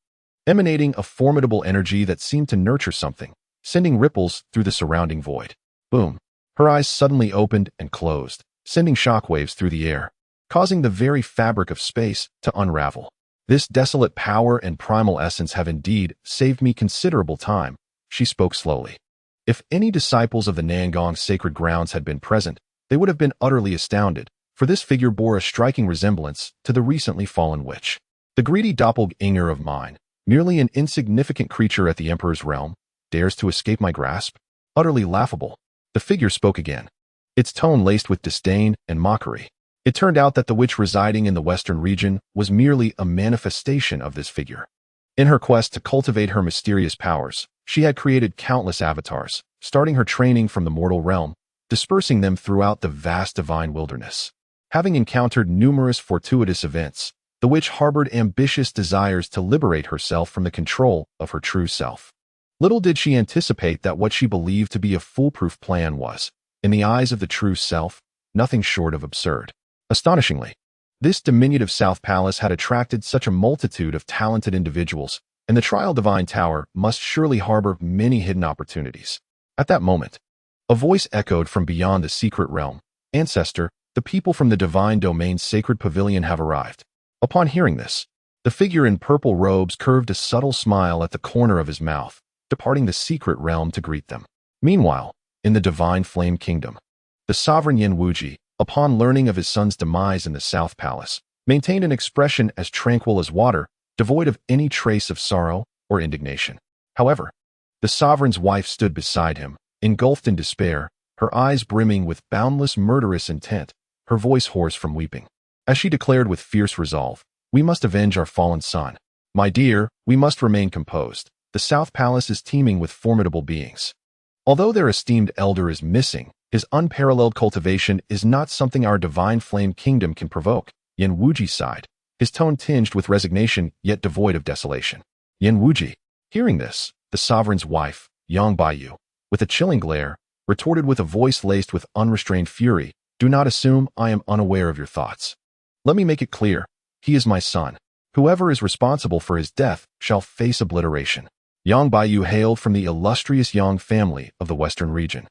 S1: emanating a formidable energy that seemed to nurture something, sending ripples through the surrounding void. Boom! Her eyes suddenly opened and closed, sending shockwaves through the air, causing the very fabric of space to unravel. This desolate power and primal essence have indeed saved me considerable time, she spoke slowly. If any disciples of the Nangong sacred grounds had been present, they would have been utterly astounded, for this figure bore a striking resemblance to the recently fallen witch. The greedy doppelganger of mine, merely an insignificant creature at the Emperor's realm, dares to escape my grasp? Utterly laughable. The figure spoke again, its tone laced with disdain and mockery. It turned out that the witch residing in the western region was merely a manifestation of this figure. In her quest to cultivate her mysterious powers, she had created countless avatars, starting her training from the mortal realm, dispersing them throughout the vast divine wilderness. Having encountered numerous fortuitous events, the witch harbored ambitious desires to liberate herself from the control of her true self. Little did she anticipate that what she believed to be a foolproof plan was, in the eyes of the true self, nothing short of absurd. Astonishingly, this diminutive South Palace had attracted such a multitude of talented individuals, and the Trial Divine Tower must surely harbor many hidden opportunities. At that moment, a voice echoed from beyond the secret realm. Ancestor, the people from the Divine Domain's sacred pavilion have arrived. Upon hearing this, the figure in purple robes curved a subtle smile at the corner of his mouth, departing the secret realm to greet them. Meanwhile, in the Divine Flame Kingdom, the sovereign Yin Wuji, upon learning of his son's demise in the South Palace, maintained an expression as tranquil as water, devoid of any trace of sorrow or indignation. However, the sovereign's wife stood beside him, engulfed in despair, her eyes brimming with boundless murderous intent, her voice hoarse from weeping. As she declared with fierce resolve, "We must avenge our fallen son. My dear, we must remain composed. the South Palace is teeming with formidable beings. Although their esteemed elder is missing, his unparalleled cultivation is not something our divine flame kingdom can provoke. Yan Wuji sighed, his tone tinged with resignation yet devoid of desolation. Yan Wuji, hearing this, the sovereign's wife, Yang Baiyu, with a chilling glare, retorted with a voice laced with unrestrained fury, "Do not assume I am unaware of your thoughts. Let me make it clear, he is my son. Whoever is responsible for his death shall face obliteration." Yang Baiyu hailed from the illustrious Yang family of the Western region,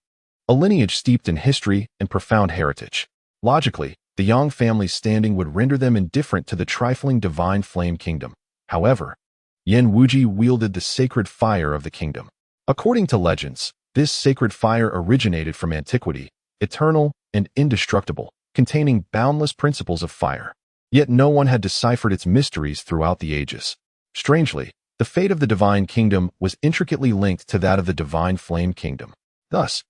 S1: a lineage steeped in history and profound heritage. Logically, the Yang family's standing would render them indifferent to the trifling divine flame kingdom. However, Yan Wuji wielded the sacred fire of the kingdom. According to legends, this sacred fire originated from antiquity, eternal and indestructible, containing boundless principles of fire. Yet no one had deciphered its mysteries throughout the ages. Strangely, the fate of the divine kingdom was intricately linked to that of the divine flame kingdom. Thus,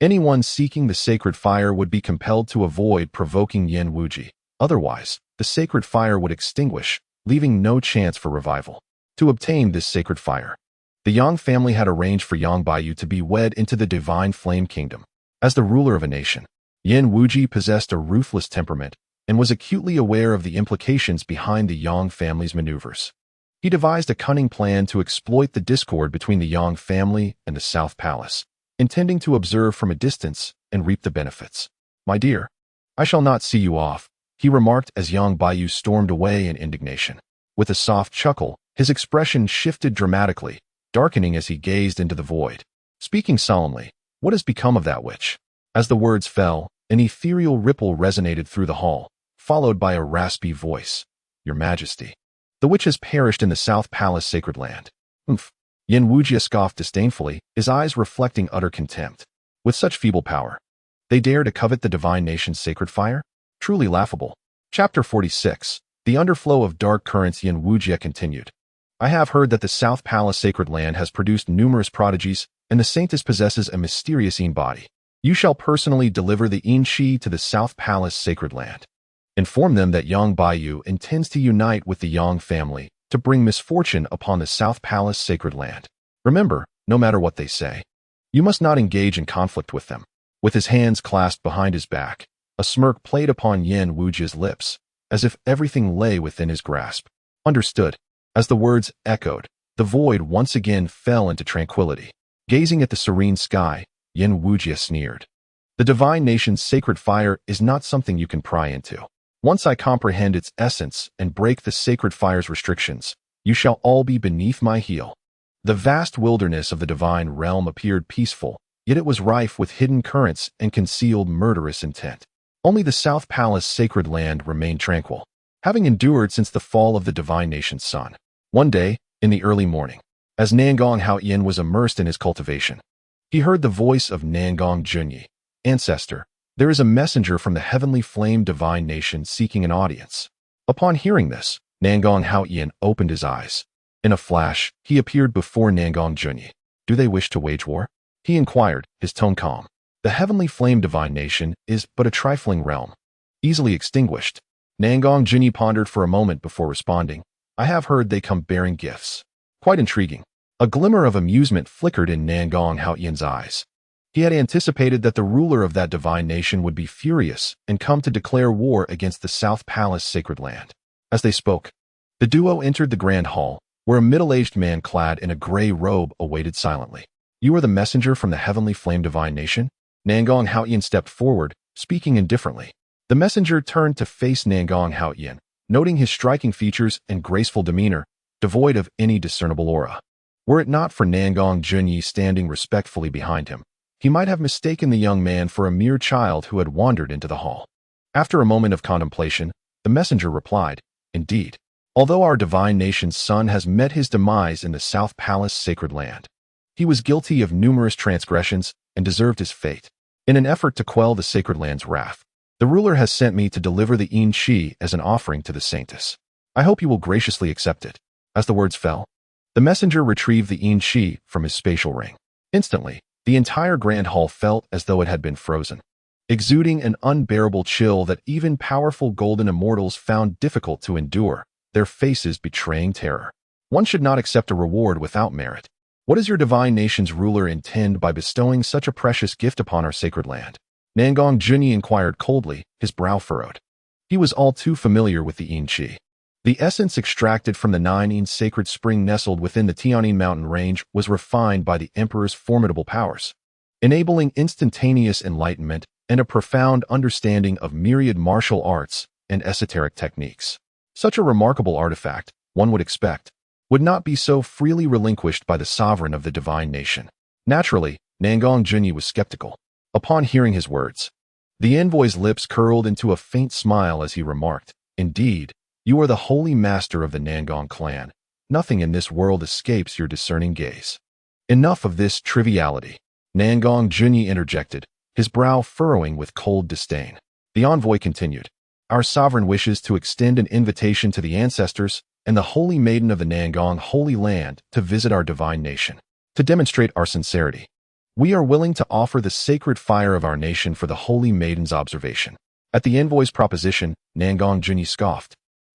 S1: anyone seeking the sacred fire would be compelled to avoid provoking Yan Wuji. Otherwise, the sacred fire would extinguish, leaving no chance for revival. To obtain this sacred fire, the Yang family had arranged for Yang Baiyu to be wed into the divine flame kingdom. As the ruler of a nation, Yan Wuji possessed a ruthless temperament and was acutely aware of the implications behind the Yang family's maneuvers. He devised a cunning plan to exploit the discord between the Yang family and the South Palace, intending to observe from a distance and reap the benefits. "My dear, I shall not see you off," he remarked as Yang Baiyu stormed away in indignation. With a soft chuckle, his expression shifted dramatically, darkening as he gazed into the void. Speaking solemnly, "What has become of that witch?" As the words fell, an ethereal ripple resonated through the hall, followed by a raspy voice. "Your Majesty, the witch has perished in the South Palace sacred land." "Oomph." Yan Wuji scoffed disdainfully, his eyes reflecting utter contempt. With such feeble power, they dare to covet the divine nation's sacred fire? Truly laughable. Chapter 46. The underflow of dark currents. Yan Wuji continued. "I have heard that the South Palace sacred land has produced numerous prodigies, and the saintess possesses a mysterious Yin body. You shall personally deliver the Yin Shi to the South Palace sacred land. Inform them that Yang Baiyu intends to unite with the Yang family to bring misfortune upon the South Palace sacred land. Remember, no matter what they say, you must not engage in conflict with them." With his hands clasped behind his back, a smirk played upon Yan Wuji's lips, as if everything lay within his grasp. "Understood." As the words echoed, the void once again fell into tranquility. Gazing at the serene sky, Yan Wuji sneered. "The divine nation's sacred fire is not something you can pry into. Once I comprehend its essence and break the sacred fire's restrictions, you shall all be beneath my heel." The vast wilderness of the divine realm appeared peaceful, yet it was rife with hidden currents and concealed murderous intent. Only the South Palace sacred land remained tranquil, having endured since the fall of the divine nation's sun. One day, in the early morning, as Nangong Haoyin was immersed in his cultivation, he heard the voice of Nangong Junyi, "Ancestor, there is a messenger from the heavenly flame divine nation seeking an audience." Upon hearing this, Nangong Haoyin opened his eyes. In a flash, he appeared before Nangong Junyi. "Do they wish to wage war?" he inquired, his tone calm. "The heavenly flame divine nation is but a trifling realm, easily extinguished." Nangong Junyi pondered for a moment before responding. "I have heard they come bearing gifts." Quite intriguing. A glimmer of amusement flickered in Nangong Haoyin's eyes. He had anticipated that the ruler of that divine nation would be furious and come to declare war against the South Palace sacred land. As they spoke, the duo entered the grand hall, where a middle-aged man clad in a gray robe awaited silently. "You are the messenger from the heavenly flame divine nation?" Nangong Haoyin stepped forward, speaking indifferently. The messenger turned to face Nangong Haoyin, noting his striking features and graceful demeanor, devoid of any discernible aura. Were it not for Nangong Junyi standing respectfully behind him, he might have mistaken the young man for a mere child who had wandered into the hall. After a moment of contemplation, the messenger replied, "Indeed, although our divine nation's son has met his demise in the South Palace sacred land, he was guilty of numerous transgressions and deserved his fate. In an effort to quell the sacred land's wrath, the ruler has sent me to deliver the Yin Shi as an offering to the saintess. I hope you will graciously accept it." As the words fell, the messenger retrieved the Yin Shi from his spatial ring. Instantly, the entire grand hall felt as though it had been frozen, exuding an unbearable chill that even powerful golden immortals found difficult to endure, their faces betraying terror. One should not accept a reward without merit. What does your divine nation's ruler intend by bestowing such a precious gift upon our sacred land? Nangong Junyi inquired coldly, his brow furrowed. He was all too familiar with the Yin Qi. The essence extracted from the 9 sacred spring nestled within the Tianyin mountain range was refined by the emperor's formidable powers, enabling instantaneous enlightenment and a profound understanding of myriad martial arts and esoteric techniques. Such a remarkable artifact, one would expect, would not be so freely relinquished by the sovereign of the divine nation. Naturally, Nangong Junyi was skeptical. Upon hearing his words, the envoy's lips curled into a faint smile as he remarked, "Indeed, you are the holy master of the Nangong clan. Nothing in this world escapes your discerning gaze." Enough of this triviality, Nangong Junyi interjected, his brow furrowing with cold disdain. The envoy continued, "Our sovereign wishes to extend an invitation to the ancestors and the holy maiden of the Nangong Holy Land to visit our divine nation. To demonstrate our sincerity, we are willing to offer the sacred fire of our nation for the holy maiden's observation." At the envoy's proposition, Nangong Junyi scoffed.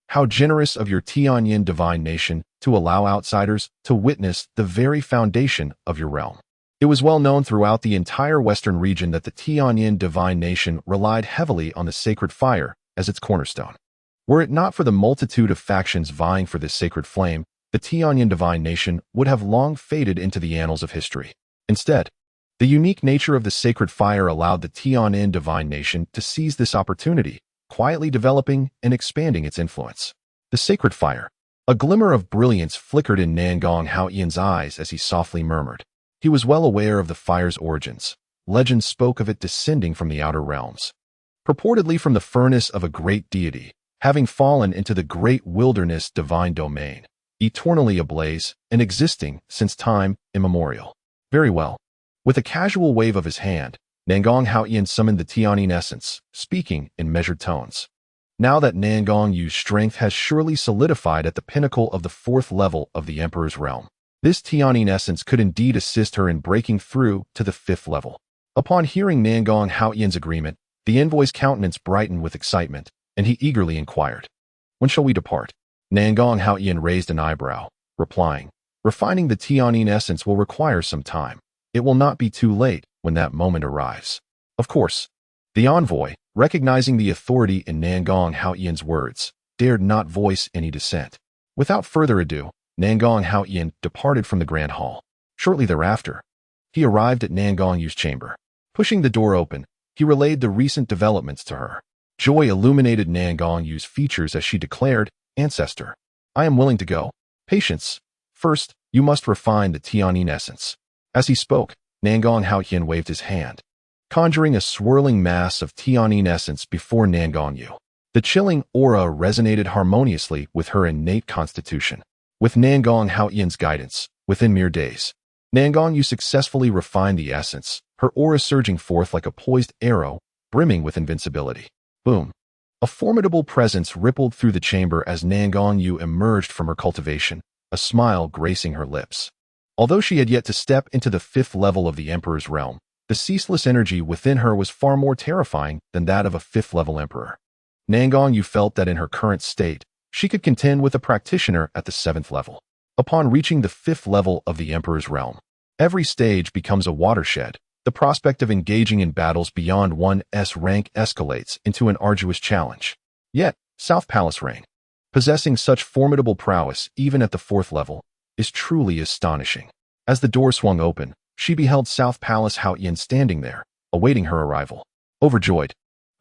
S1: "How generous of your Tianyin divine nation to allow outsiders to witness the very foundation of your realm." It was well known throughout the entire western region that the Tianyin divine nation relied heavily on the sacred fire as its cornerstone. Were it not for the multitude of factions vying for this sacred flame, the Tianyin divine nation would have long faded into the annals of history. Instead, the unique nature of the sacred fire allowed the Tianyin divine nation to seize this opportunity, quietly developing and expanding its influence. The sacred fire. A glimmer of brilliance flickered in Nangong Haoyan's eyes as he softly murmured. He was well aware of the fire's origins. Legends spoke of it descending from the outer realms, purportedly from the furnace of a great deity, having fallen into the great wilderness divine domain, eternally ablaze and existing since time immemorial. Very well. With a casual wave of his hand, Nangong Haoyan summoned the Tianyin essence, speaking in measured tones. Now that Nangong Yu's strength has surely solidified at the pinnacle of the 4th level of the Emperor's realm, this Tianyin essence could indeed assist her in breaking through to the 5th level. Upon hearing Nangong Haoyan's agreement, the envoy's countenance brightened with excitement, and he eagerly inquired, "When shall we depart?" Nangong Haoyan raised an eyebrow, replying, "Refining the Tianyin essence will require some time. It will not be too late when that moment arrives." Of course, the envoy, recognizing the authority in Nangong Haoyan's words, dared not voice any dissent. Without further ado, Nangong Haoyan departed from the grand hall. Shortly thereafter, he arrived at Nangong Yu's chamber. Pushing the door open, he relayed the recent developments to her. Joy illuminated Nangong Yu's features as she declared, "Ancestor, I am willing to go. Patience. First, you must refine the Tianyin essence." As he spoke, Nangong Haoyan waved his hand, conjuring a swirling mass of Tianyin essence before Nangong Yu. The chilling aura resonated harmoniously with her innate constitution. With Nangong Haoyan's guidance, within mere days, Nangong Yu successfully refined the essence, her aura surging forth like a poised arrow, brimming with invincibility. Boom. A formidable presence rippled through the chamber as Nangong Yu emerged from her cultivation, a smile gracing her lips. Although she had yet to step into the 5th level of the Emperor's realm, the ceaseless energy within her was far more terrifying than that of a 5th-level emperor. Nangong Yu felt that in her current state, she could contend with a practitioner at the 7th level. Upon reaching the 5th level of the Emperor's realm, every stage becomes a watershed. The prospect of engaging in battles beyond one's rank escalates into an arduous challenge. Yet, South Palace reign, possessing such formidable prowess even at the 4th level, is truly astonishing. As the door swung open, she beheld South Palace Haoyan standing there, awaiting her arrival. Overjoyed,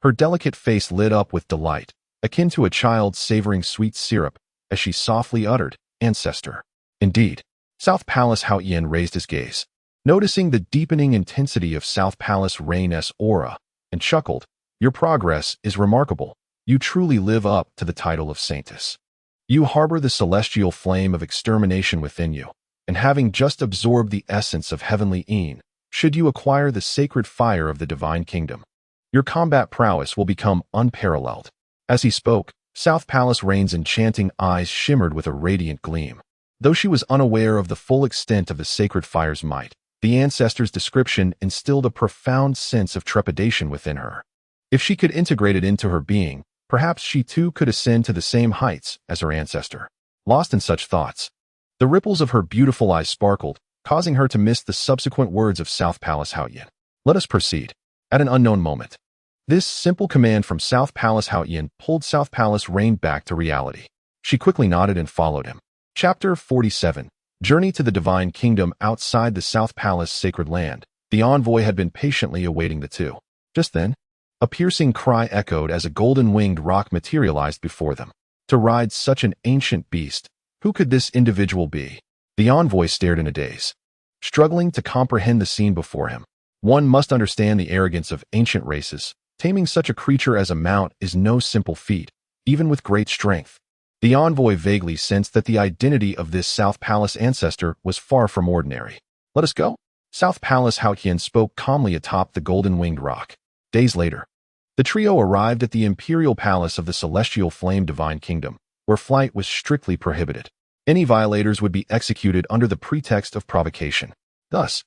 S1: her delicate face lit up with delight, akin to a child savoring sweet syrup, as she softly uttered, "Ancestor." Indeed, South Palace Haoyan raised his gaze, noticing the deepening intensity of South Palace Reigness aura, and chuckled, "Your progress is remarkable. You truly live up to the title of Saintess. You harbor the celestial flame of extermination within you, and having just absorbed the essence of heavenly Yin, should you acquire the sacred fire of the divine kingdom, your combat prowess will become unparalleled." As he spoke, South Palace Reign's enchanting eyes shimmered with a radiant gleam. Though she was unaware of the full extent of the sacred fire's might, the ancestor's description instilled a profound sense of trepidation within her. If she could integrate it into her being, perhaps she too could ascend to the same heights as her ancestor. Lost in such thoughts, The ripples of her beautiful eyes sparkled, causing her to miss the subsequent words of South Palace Haoyan. Let us proceed. At an unknown moment. This simple command from South Palace Haoyan pulled South Palace Rain back to reality. She quickly nodded and followed him. Chapter 47. Journey to the Divine Kingdom outside the South Palace Sacred Land. The envoy had been patiently awaiting the two. Just then, a piercing cry echoed as a golden-winged roc materialized before them. To ride such an ancient beast, who could this individual be? The envoy stared in a daze, struggling to comprehend the scene before him. One must understand the arrogance of ancient races. Taming such a creature as a mount is no simple feat, even with great strength. The envoy vaguely sensed that the identity of this South Palace ancestor was far from ordinary. Let us go. South Palace Haoyan spoke calmly atop the golden-winged roc. Days later, the trio arrived at the imperial palace of the Celestial Flame Divine Kingdom, where flight was strictly prohibited. Any violators would be executed under the pretext of provocation. Thus,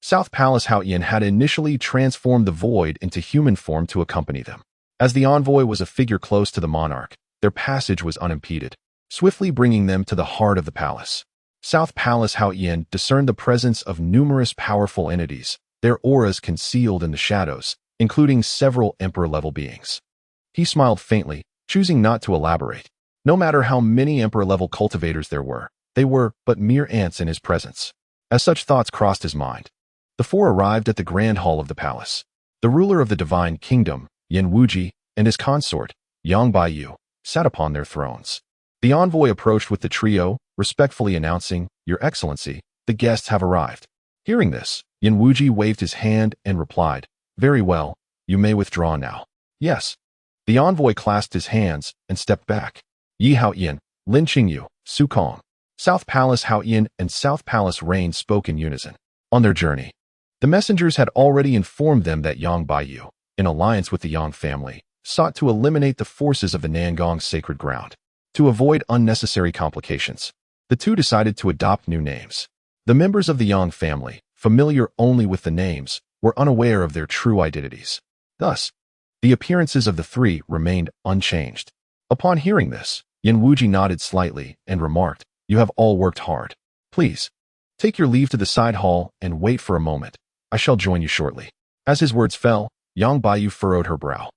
S1: South Palace Haoyan had initially transformed the Void into human form to accompany them. As the envoy was a figure close to the monarch, their passage was unimpeded, swiftly bringing them to the heart of the palace. South Palace Haoyan discerned the presence of numerous powerful entities, their auras concealed in the shadows, including several Emperor-level beings. He smiled faintly, choosing not to elaborate. No matter how many Emperor-level cultivators there were, they were but mere ants in his presence. As such thoughts crossed his mind, the four arrived at the grand hall of the palace. The ruler of the Divine Kingdom, Yin Wuji, and his consort, Yang Baiyu, sat upon their thrones. The envoy approached with the trio, respectfully announcing, "Your Excellency, the guests have arrived." Hearing this, Yin Wuji waved his hand and replied, "Very well, you may withdraw now." "Yes." The envoy clasped his hands and stepped back. Yi Haoyan, Lin Qingyu, Su Kong, South Palace Haoyan, and South Palace Rain spoke in unison. On their journey, the messengers had already informed them that Yang Baiyu, in alliance with the Yang family, sought to eliminate the forces of the Nangong sacred ground. To avoid unnecessary complications, the two decided to adopt new names. The members of the Yang family, familiar only with the names, were unaware of their true identities. Thus, the appearances of the three remained unchanged. Upon hearing this, Yin Wuji nodded slightly and remarked, "You have all worked hard. Please, take your leave to the side hall and wait for a moment. I shall join you shortly." As his words fell, Yang Baiyu furrowed her brow.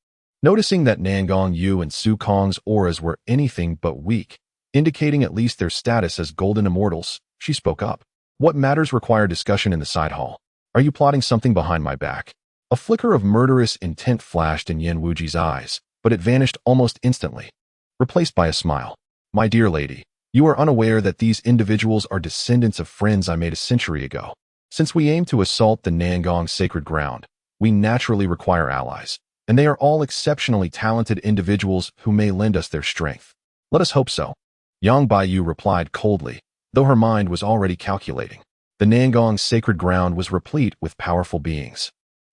S1: Noticing that Nangong Yu and Su Kong's auras were anything but weak, indicating at least their status as golden immortals, she spoke up. "What matters require discussion in the side hall? Are you plotting something behind my back?" A flicker of murderous intent flashed in Yin Wuji's eyes, but it vanished almost instantly, replaced by a smile. "My dear lady, you are unaware that these individuals are descendants of friends I made a century ago. Since we aim to assault the Nangong sacred ground, we naturally require allies, and they are all exceptionally talented individuals who may lend us their strength. Let us hope so." Yang Baiyu replied coldly, though her mind was already calculating. The Nangong sacred ground was replete with powerful beings,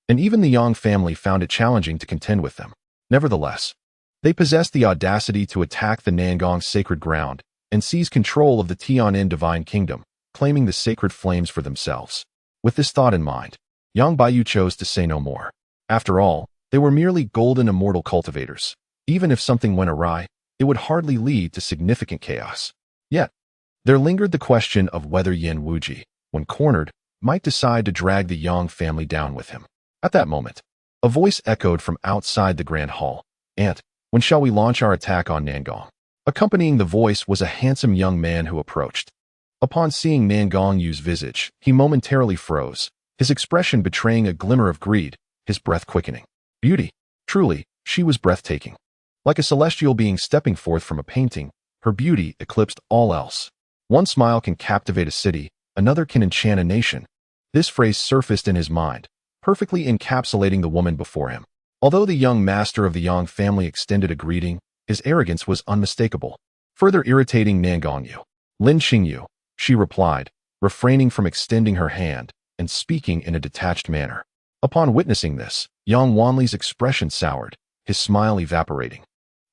S1: and even the Yang family found it challenging to contend with them. Nevertheless, they possessed the audacity to attack the Nangong sacred ground and seize control of the Tian'an Divine Kingdom, claiming the sacred flames for themselves. With this thought in mind, Yang Baiyu chose to say no more. After all, they were merely golden immortal cultivators. Even if something went awry, it would hardly lead to significant chaos. Yet, there lingered the question of whether Yin Wuji, when cornered, might decide to drag the Yang family down with him. At that moment, a voice echoed from outside the grand hall. "Aunt, when shall we launch our attack on Nangong?" Accompanying the voice was a handsome young man who approached. Upon seeing Nangong Yu's visage, he momentarily froze, his expression betraying a glimmer of greed, his breath quickening. Beauty. Truly, she was breathtaking. Like a celestial being stepping forth from a painting, her beauty eclipsed all else. One smile can captivate a city, another can enchant a nation. This phrase surfaced in his mind, perfectly encapsulating the woman before him. Although the young master of the Yang family extended a greeting, his arrogance was unmistakable, further irritating Nangong Yu. "Lin Qingyu," she replied, refraining from extending her hand and speaking in a detached manner. Upon witnessing this, Yang Wanli's expression soured, his smile evaporating,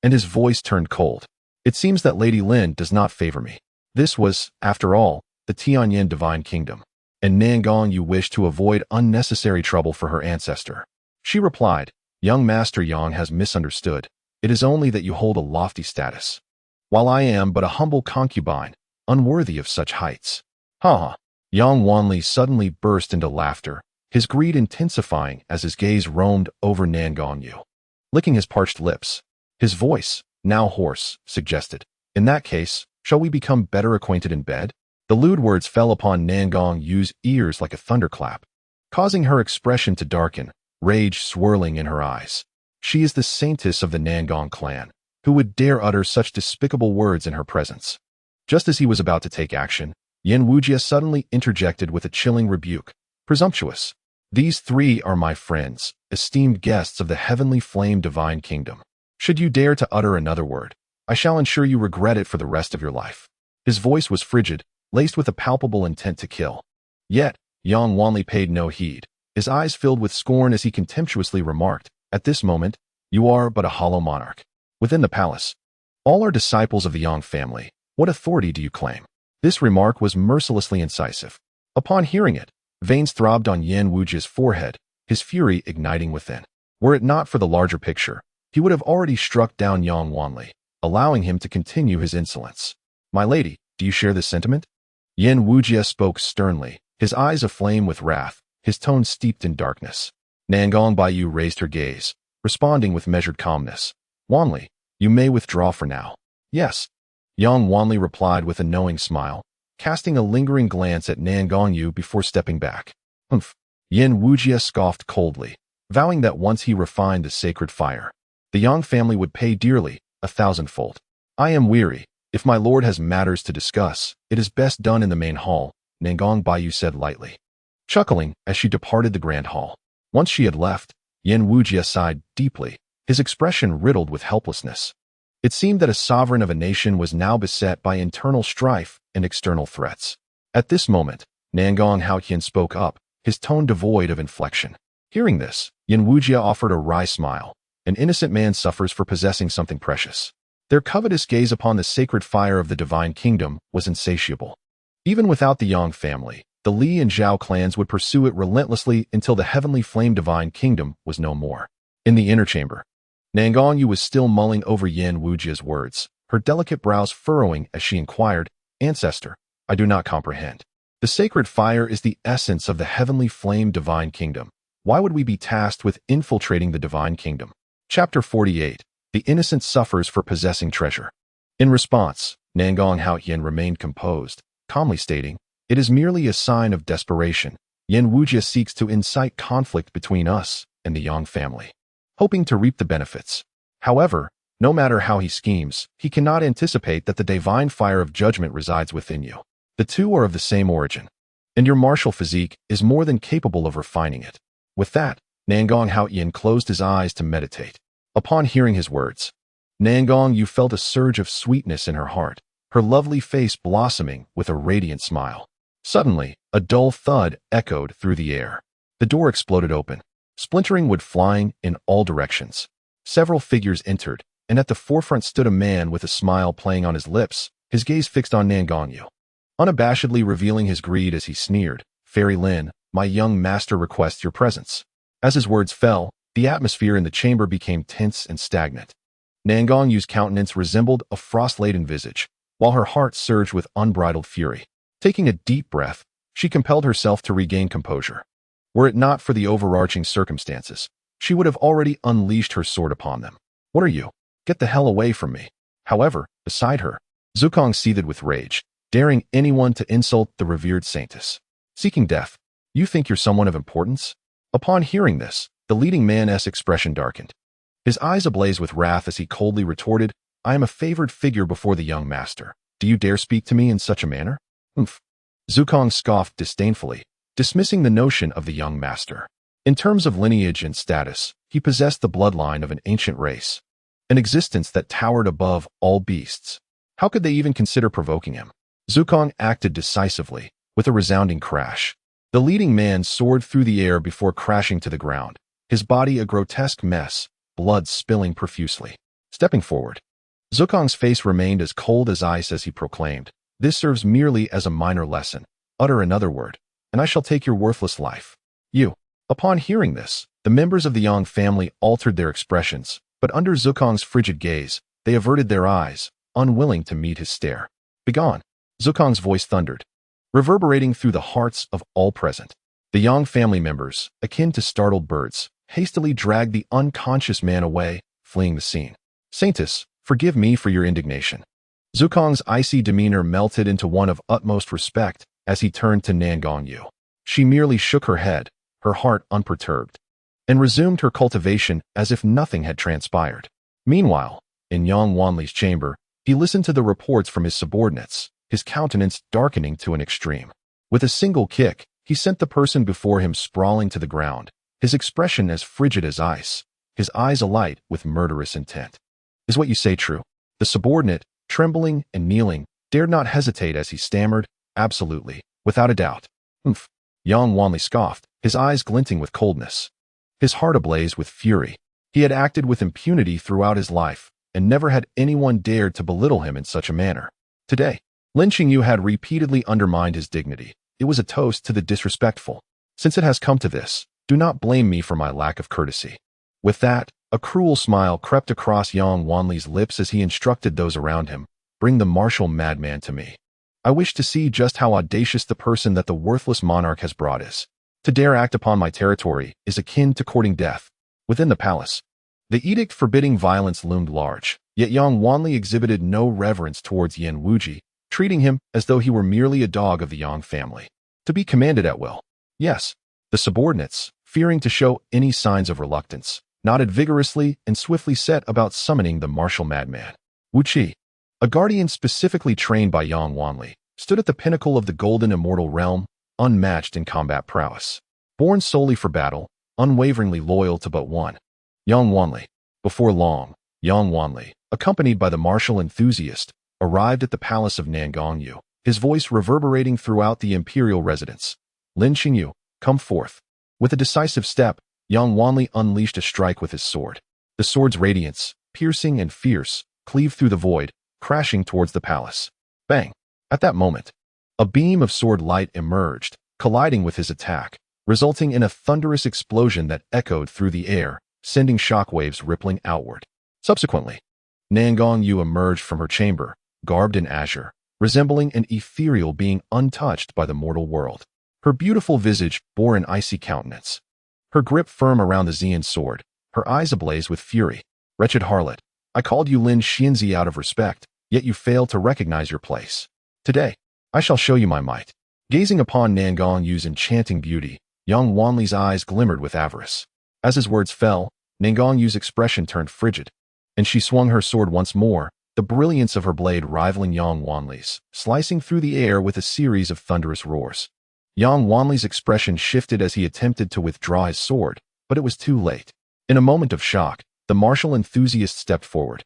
S1: and his voice turned cold. "It seems that Lady Lin does not favor me." This was, after all, the Tian'an Divine Kingdom, and Nangong Yu wished to avoid unnecessary trouble for her ancestor. She replied, "Young Master Yang has misunderstood. It is only that you hold a lofty status, while I am but a humble concubine, unworthy of such heights. Ha ha! Yang Wanli suddenly burst into laughter, his greed intensifying as his gaze roamed over Nangongyu. Licking his parched lips, his voice, now hoarse, suggested, "In that case, shall we become better acquainted in bed?" The lewd words fell upon Nangongyu's ears like a thunderclap, causing her expression to darken, rage swirling in her eyes. She is the saintess of the Nangong clan. Who would dare utter such despicable words in her presence? Just as he was about to take action, Yin Wujia suddenly interjected with a chilling rebuke. "Presumptuous! These three are my friends, esteemed guests of the heavenly flame divine kingdom. Should you dare to utter another word, I shall ensure you regret it for the rest of your life." His voice was frigid, laced with a palpable intent to kill. Yet, Yang Wanli paid no heed, his eyes filled with scorn as he contemptuously remarked, "At this moment, you are but a hollow monarch. Within the palace, all are disciples of the Yang family. What authority do you claim?" This remark was mercilessly incisive. Upon hearing it, veins throbbed on Yin Wujia's forehead, his fury igniting within. Were it not for the larger picture, he would have already struck down Yang Wanli, allowing him to continue his insolence. "My lady, do you share this sentiment?" Yin Wujia spoke sternly, his eyes aflame with wrath, his tone steeped in darkness. Nangong Baiyu raised her gaze, responding with measured calmness. "Wanli, you may withdraw for now." "Yes." Yang Wanli replied with a knowing smile, casting a lingering glance at Nangongyu before stepping back. "Humph." Yin Wujia scoffed coldly, vowing that once he refined the sacred fire, the Yang family would pay dearly, 1,000-fold. "I am weary. If my lord has matters to discuss, it is best done in the main hall," Nangong Baiyu said lightly, chuckling as she departed the grand hall. Once she had left, Yin Wujia sighed deeply, his expression riddled with helplessness. It seemed that a sovereign of a nation was now beset by internal strife and external threats. At this moment, Nangong Haoqian spoke up, his tone devoid of inflection. Hearing this, Yin Wujia offered a wry smile. An innocent man suffers for possessing something precious. Their covetous gaze upon the sacred fire of the divine kingdom was insatiable. Even without the Yang family, the Li and Zhao clans would pursue it relentlessly until the heavenly flame divine kingdom was no more. In the inner chamber, Nangongyu was still mulling over Yin Wujia's words, her delicate brows furrowing as she inquired, "Ancestor, I do not comprehend. The sacred fire is the essence of the heavenly flame divine kingdom. Why would we be tasked with infiltrating the divine kingdom?" Chapter 48. The innocent suffers for possessing treasure. In response, Nangong Haoqian remained composed, calmly stating, "It is merely a sign of desperation. Yin Wujia seeks to incite conflict between us and the Yang family, hoping to reap the benefits. However, no matter how he schemes, he cannot anticipate that the divine fire of judgment resides within you. The two are of the same origin, and your martial physique is more than capable of refining it." With that, Nangong Haoqian closed his eyes to meditate. Upon hearing his words, Nangongyu felt a surge of sweetness in her heart, her lovely face blossoming with a radiant smile. Suddenly, a dull thud echoed through the air. The door exploded open, splintering wood flying in all directions. Several figures entered, and at the forefront stood a man with a smile playing on his lips, his gaze fixed on Nangongyu, unabashedly revealing his greed as he sneered, "Fairy Lin, my young master requests your presence." As his words fell, the atmosphere in the chamber became tense and stagnant. Nangongyu's countenance resembled a frost-laden visage, while her heart surged with unbridled fury. Taking a deep breath, she compelled herself to regain composure. Were it not for the overarching circumstances, she would have already unleashed her sword upon them. "What are you? Get the hell away from me." However, beside her, Zukong seethed with rage, daring anyone to insult the revered saintess. "Seeking death? You think you're someone of importance?" Upon hearing this, the leading man's expression darkened. His eyes ablaze with wrath as he coldly retorted, "I am a favored figure before the young master. Do you dare speak to me in such a manner?" "Humph." Zukong scoffed disdainfully, dismissing the notion of the young master. In terms of lineage and status, he possessed the bloodline of an ancient race, an existence that towered above all beasts. How could they even consider provoking him? Zukong acted decisively, with a resounding crash. The leading man soared through the air before crashing to the ground, his body a grotesque mess, blood spilling profusely. Stepping forward, Zukong's face remained as cold as ice as he proclaimed, "This serves merely as a minor lesson. Utter another word, and I shall take your worthless life." "You." Upon hearing this, the members of the Yang family altered their expressions, but under Zukong's frigid gaze, they averted their eyes, unwilling to meet his stare. "Begone." Zukong's voice thundered, reverberating through the hearts of all present. The Yang family members, akin to startled birds, hastily dragged the unconscious man away, fleeing the scene. Saintess, forgive me for your indignation. Zukong's icy demeanor melted into one of utmost respect as he turned to Nangongyu. She merely shook her head, her heart unperturbed, and resumed her cultivation as if nothing had transpired. Meanwhile, in Yang Wanli's chamber, he listened to the reports from his subordinates, his countenance darkening to an extreme. With a single kick, he sent the person before him sprawling to the ground, his expression as frigid as ice, his eyes alight with murderous intent. Is what you say true? The subordinate, trembling and kneeling, dared not hesitate as he stammered, absolutely, without a doubt. Humph. Yang Wanli scoffed, his eyes glinting with coldness. His heart ablaze with fury. He had acted with impunity throughout his life, and never had anyone dared to belittle him in such a manner. Today, Lin Qingyu had repeatedly undermined his dignity. It was a toast to the disrespectful. Since it has come to this, do not blame me for my lack of courtesy. With that, a cruel smile crept across Yang Wanli's lips as he instructed those around him, bring the martial madman to me. I wish to see just how audacious the person that the worthless monarch has brought is. To dare act upon my territory is akin to courting death. Within the palace, the edict forbidding violence loomed large, yet Yang Wanli exhibited no reverence towards Yan Wuji, treating him as though he were merely a dog of the Yang family. To be commanded at will. Yes, the subordinates, fearing to show any signs of reluctance, nodded vigorously and swiftly set about summoning the martial madman. Wu Qi, a guardian specifically trained by Yang Wanli, stood at the pinnacle of the golden immortal realm, unmatched in combat prowess. Born solely for battle, unwaveringly loyal to but one. Yang Wanli. Before long, Yang Wanli, accompanied by the martial enthusiast, arrived at the palace of Nangongyu, his voice reverberating throughout the imperial residence. Lin Qingyu, come forth. With a decisive step, Yang Wanli unleashed a strike with his sword. The sword's radiance, piercing and fierce, cleaved through the void, crashing towards the palace. Bang! At that moment, a beam of sword light emerged, colliding with his attack, resulting in a thunderous explosion that echoed through the air, sending shockwaves rippling outward. Subsequently, Nangongyu emerged from her chamber, garbed in azure, resembling an ethereal being untouched by the mortal world. Her beautiful visage bore an icy countenance, her grip firm around the Xian sword, her eyes ablaze with fury. Wretched harlot, I called you Lin Xianzi out of respect, yet you failed to recognize your place. Today, I shall show you my might. Gazing upon Nangongyu's enchanting beauty, Yang Wanli's eyes glimmered with avarice. As his words fell, Nangongyu's expression turned frigid, and she swung her sword once more, the brilliance of her blade rivaling Yang Wanli's, slicing through the air with a series of thunderous roars. Yang Wanli's expression shifted as he attempted to withdraw his sword, but it was too late. In a moment of shock, the martial enthusiast stepped forward,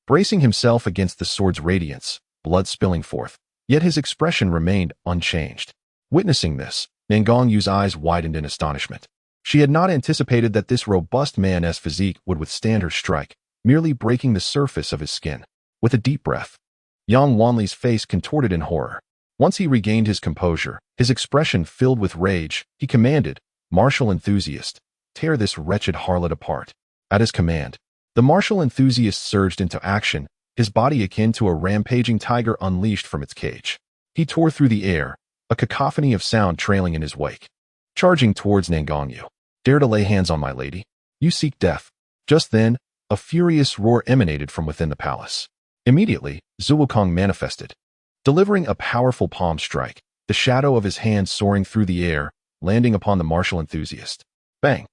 S1: bracing himself against the sword's radiance, blood spilling forth, yet his expression remained unchanged. Witnessing this, Nangongyu's eyes widened in astonishment. She had not anticipated that this robust man's physique would withstand her strike, merely breaking the surface of his skin. With a deep breath, Yang Wanli's face contorted in horror. Once he regained his composure, his expression filled with rage, he commanded, "Martial enthusiast, tear this wretched harlot apart." At his command, the martial enthusiast surged into action, his body akin to a rampaging tiger unleashed from its cage. He tore through the air, a cacophony of sound trailing in his wake. Charging towards Nangongyu. "Dare to lay hands on my lady? You seek death." Just then, a furious roar emanated from within the palace. Immediately, Xuanhuan manifested, delivering a powerful palm strike, the shadow of his hand soaring through the air, landing upon the martial enthusiast. Bang!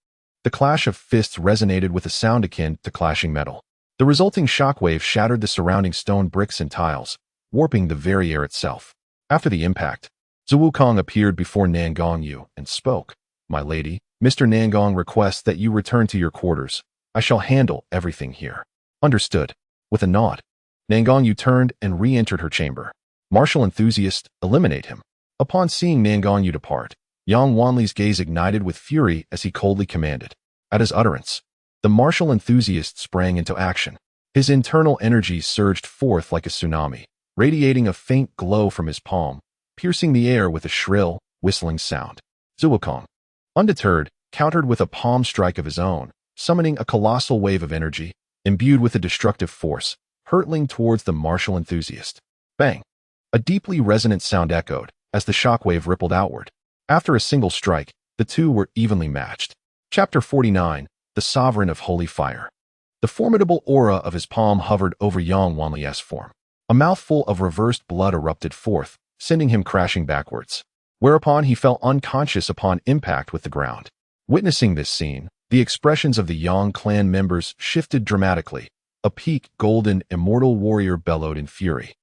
S1: The clash of fists resonated with a sound akin to clashing metal. The resulting shockwave shattered the surrounding stone bricks and tiles, warping the very air itself. After the impact, Xuanhuan appeared before Nangongyu and spoke. "My lady, Mr. Nangong requests that you return to your quarters. I shall handle everything here." "Understood." With a nod, Nangongyu turned and re-entered her chamber. Martial enthusiast, eliminate him. Upon seeing Nangongyu depart, Yang Wanli's gaze ignited with fury as he coldly commanded. At his utterance, the martial enthusiast sprang into action. His internal energy surged forth like a tsunami, radiating a faint glow from his palm, piercing the air with a shrill, whistling sound. Xuanhuan, undeterred, countered with a palm strike of his own, summoning a colossal wave of energy, imbued with a destructive force, hurtling towards the martial enthusiast. Bang! A deeply resonant sound echoed as the shockwave rippled outward. After a single strike, the two were evenly matched. Chapter 49, The Sovereign of Holy Fire. The formidable aura of his palm hovered over Xuanhuan Laozu's form. A mouthful of reversed blood erupted forth, sending him crashing backwards, whereupon he fell unconscious upon impact with the ground. Witnessing this scene, the expressions of the Yang clan members shifted dramatically. A peak, golden, immortal warrior bellowed in fury.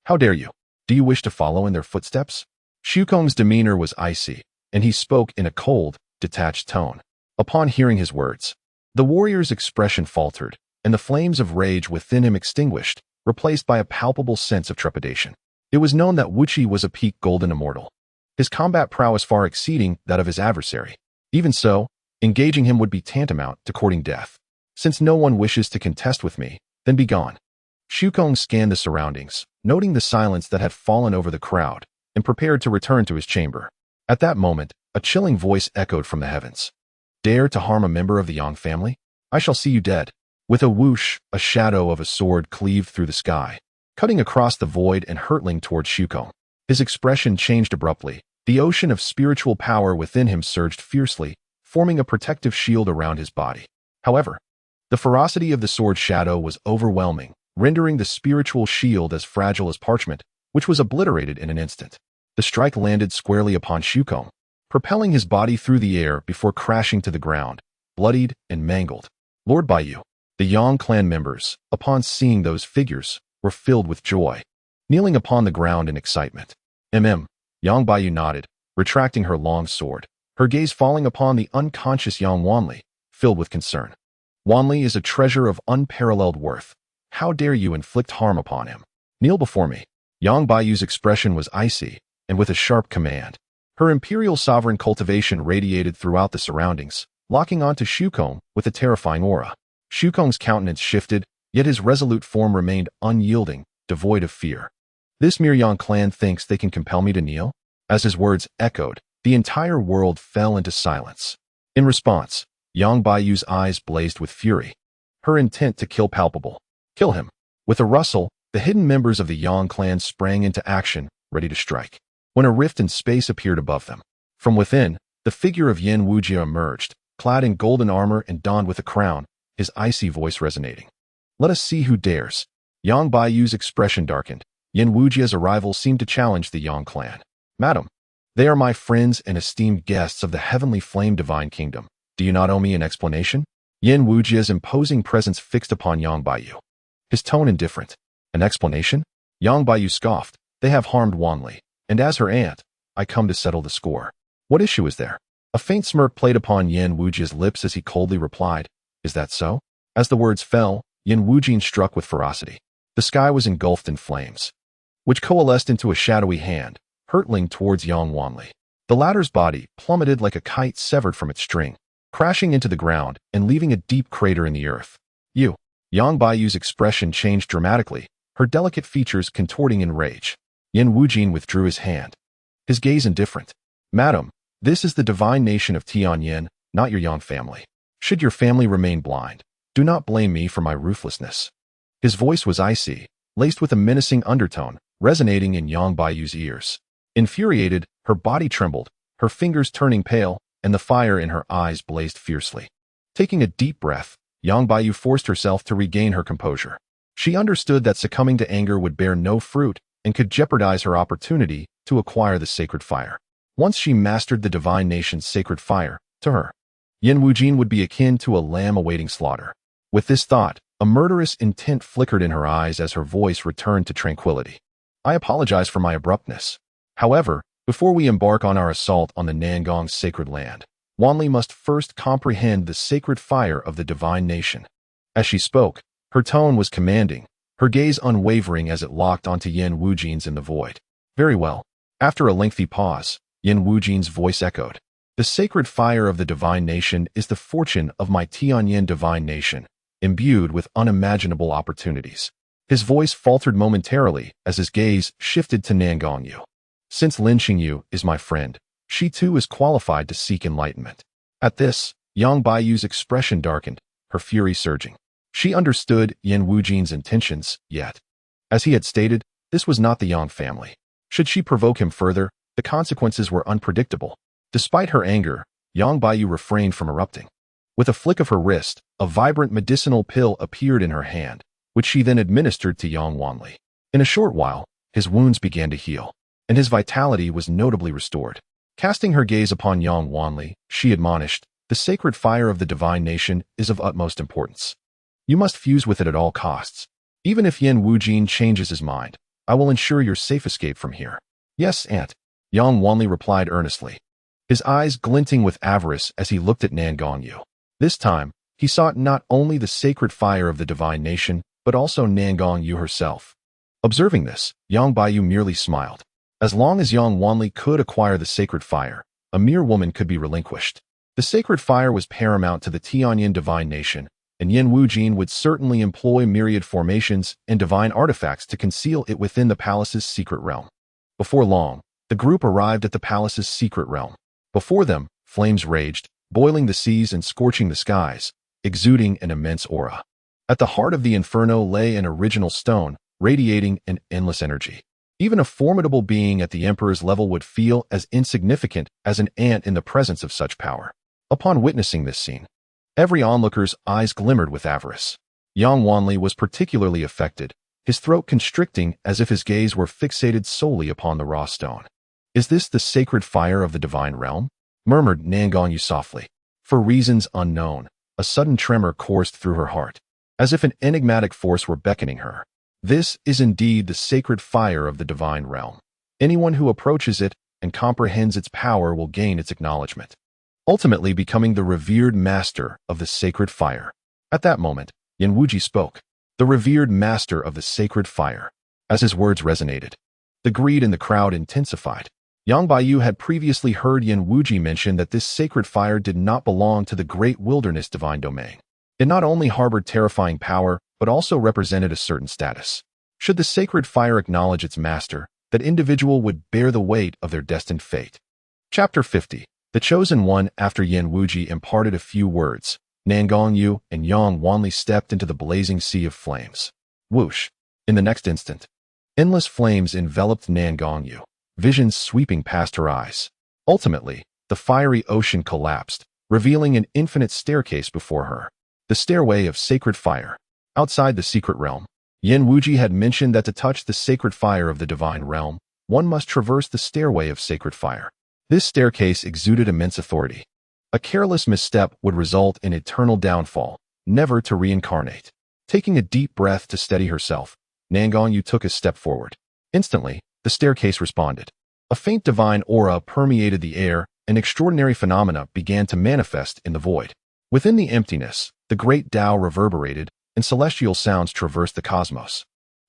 S1: "How dare you? Do you wish to follow in their footsteps?" Shukong's demeanor was icy, and he spoke in a cold, detached tone. Upon hearing his words, the warrior's expression faltered, and the flames of rage within him extinguished, replaced by a palpable sense of trepidation. It was known that Wuqi was a peak golden immortal, his combat prowess far exceeding that of his adversary. Even so, engaging him would be tantamount to courting death. "Since no one wishes to contest with me, then be gone." Shukong scanned the surroundings, noting the silence that had fallen over the crowd, and prepared to return to his chamber. At that moment, a chilling voice echoed from the heavens. "Dare to harm a member of the Yang family? I shall see you dead." With a whoosh, a shadow of a sword cleaved through the sky, cutting across the void and hurtling towards Shukong. His expression changed abruptly. The ocean of spiritual power within him surged fiercely, forming a protective shield around his body. However, the ferocity of the sword's shadow was overwhelming, rendering the spiritual shield as fragile as parchment, which was obliterated in an instant. The strike landed squarely upon Shukong, propelling his body through the air before crashing to the ground, bloodied and mangled. "Lord Baiyu." The Yang clan members, upon seeing those figures, were filled with joy, kneeling upon the ground in excitement. Yang Baiyu nodded, retracting her long sword, her gaze falling upon the unconscious Xuanhuan Laozu, filled with concern. "Huan Laozu is a treasure of unparalleled worth. How dare you inflict harm upon him? Kneel before me." Yang Baiyu's expression was icy, and with a sharp command, her imperial sovereign cultivation radiated throughout the surroundings, locking onto Shukong with a terrifying aura. Shukong's countenance shifted, yet his resolute form remained unyielding, devoid of fear. "This mere Yang clan thinks they can compel me to kneel?" As his words echoed, the entire world fell into silence. In response, Yang Baiyu's eyes blazed with fury, her intent to kill palpable. "Kill him." With a rustle, the hidden members of the Yang clan sprang into action, ready to strike. When a rift in space appeared above them, from within, the figure of Yen Wujia emerged, clad in golden armor and donned with a crown, his icy voice resonating. "Let us see who dares." Yang Baiyu's expression darkened. Yen Wujia's arrival seemed to challenge the Yang clan. "Madam, they are my friends and esteemed guests of the heavenly flame divine kingdom. Do you not owe me an explanation?" Yen Wujia's imposing presence fixed upon Yang Baiyu, his tone indifferent. "An explanation?" Yang Baiyu scoffed. "They have harmed Huan Laozu, and as her aunt, I come to settle the score. What issue is there?" A faint smirk played upon Yen Wujia's lips as he coldly replied, "Is that so?" As the words fell, Yen Wujin struck with ferocity. The sky was engulfed in flames, which coalesced into a shadowy hand, hurtling towards Xuanhuan Laozu. The latter's body plummeted like a kite severed from its string, crashing into the ground and leaving a deep crater in the earth. "You." Yang Baiyu's expression changed dramatically, her delicate features contorting in rage. Yen Wujin withdrew his hand, his gaze indifferent. "Madam, this is the divine nation of Tianyin, not your Yang family. Should your family remain blind, do not blame me for my ruthlessness." His voice was icy, laced with a menacing undertone, resonating in Yang Baiyu's ears. Infuriated, her body trembled, her fingers turning pale, and the fire in her eyes blazed fiercely. Taking a deep breath, Yang Baiyu forced herself to regain her composure. She understood that succumbing to anger would bear no fruit and could jeopardize her opportunity to acquire the sacred fire. Once she mastered the divine nation's sacred fire, to her, Yen Wujin would be akin to a lamb awaiting slaughter. With this thought, a murderous intent flickered in her eyes as her voice returned to tranquility. "I apologize for my abruptness. However, before we embark on our assault on the Nangong's sacred land, Huan Laozu must first comprehend the sacred fire of the divine nation." As she spoke, her tone was commanding, her gaze unwavering as it locked onto Yen Wujin's in the void. "Very well." After a lengthy pause, Yen Wujin's voice echoed. "The sacred fire of the divine nation is the fortune of my Tianyin divine nation, imbued with unimaginable opportunities." His voice faltered momentarily as his gaze shifted to Nangong Yu. "Since Lin Xingyu is my friend, she too is qualified to seek enlightenment." At this, Yang Baiyu's expression darkened, her fury surging. She understood Yen Wujin's intentions, yet, as he had stated, this was not the Yang family. Should she provoke him further, the consequences were unpredictable. Despite her anger, Yang Baiyu refrained from erupting. With a flick of her wrist, a vibrant medicinal pill appeared in her hand, which she then administered to Xuanhuan Laozu. In a short while, his wounds began to heal, and his vitality was notably restored. Casting her gaze upon Xuanhuan Laozu, she admonished, "The sacred fire of the divine nation is of utmost importance. You must fuse with it at all costs. Even if Yan Wujin changes his mind, I will ensure your safe escape from here." "Yes, Aunt," Xuanhuan Laozu replied earnestly, his eyes glinting with avarice as he looked at Nan Gongyu. This time, he sought not only the sacred fire of the divine nation, but also Nan Gongyu herself. Observing this, Yang Baiyu merely smiled. As long as Xuanhuan Laozu could acquire the sacred fire, a mere woman could be relinquished. The sacred fire was paramount to the Tianyin divine nation, and Yan Wujin would certainly employ myriad formations and divine artifacts to conceal it within the palace's secret realm. Before long, the group arrived at the palace's secret realm. Before them, flames raged, boiling the seas and scorching the skies, exuding an immense aura. At the heart of the inferno lay an original stone, radiating an endless energy. Even a formidable being at the emperor's level would feel as insignificant as an ant in the presence of such power. Upon witnessing this scene, every onlooker's eyes glimmered with avarice. Xuanhuan Laozu was particularly affected, his throat constricting as if his gaze were fixated solely upon the raw stone. "Is this the sacred fire of the divine realm?" murmured Nan Gongyu softly. For reasons unknown, a sudden tremor coursed through her heart, as if an enigmatic force were beckoning her. This is indeed the sacred fire of the divine realm. Anyone who approaches it and comprehends its power will gain its acknowledgement, ultimately becoming the revered master of the sacred fire. At that moment, Yan Wuji spoke, the revered master of the sacred fire. As his words resonated, the greed in the crowd intensified. Yang Baiyu had previously heard Yan Wuji mention that this sacred fire did not belong to the great wilderness divine domain. It not only harbored terrifying power, but also represented a certain status. Should the sacred fire acknowledge its master, that individual would bear the weight of their destined fate. Chapter 50. The Chosen One. After Yan Wuji imparted a few words, Nan Gongyu and Xuanhuan Laozu stepped into the blazing sea of flames. Whoosh! In the next instant, endless flames enveloped Nan Gongyu, visions sweeping past her eyes. Ultimately, the fiery ocean collapsed, revealing an infinite staircase before her. The stairway of sacred fire. Outside the secret realm, Yan Wuji had mentioned that to touch the sacred fire of the divine realm, one must traverse the stairway of sacred fire. This staircase exuded immense authority. A careless misstep would result in eternal downfall, never to reincarnate. Taking a deep breath to steady herself, Nan Gongyu took a step forward. Instantly, the staircase responded. A faint divine aura permeated the air, and extraordinary phenomena began to manifest in the void. Within the emptiness, the great Tao reverberated, and celestial sounds traversed the cosmos,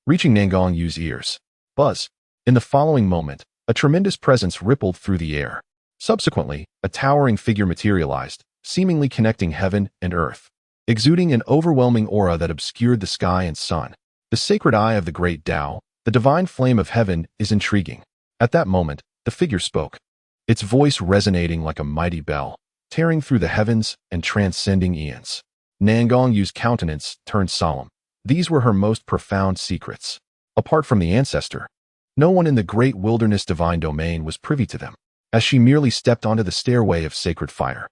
S1: reaching Nan Gongyu's ears. Buzz! In the following moment, a tremendous presence rippled through the air. Subsequently, a towering figure materialized, seemingly connecting heaven and earth, exuding an overwhelming aura that obscured the sky and sun. The sacred eye of the great Tao, the divine flame of heaven, is intriguing. At that moment, the figure spoke, its voice resonating like a mighty bell, tearing through the heavens and transcending eons. Nan Gongyu's countenance turned solemn. These were her most profound secrets. Apart from the ancestor, no one in the great wilderness divine domain was privy to them. As she merely stepped onto the stairway of sacred fire,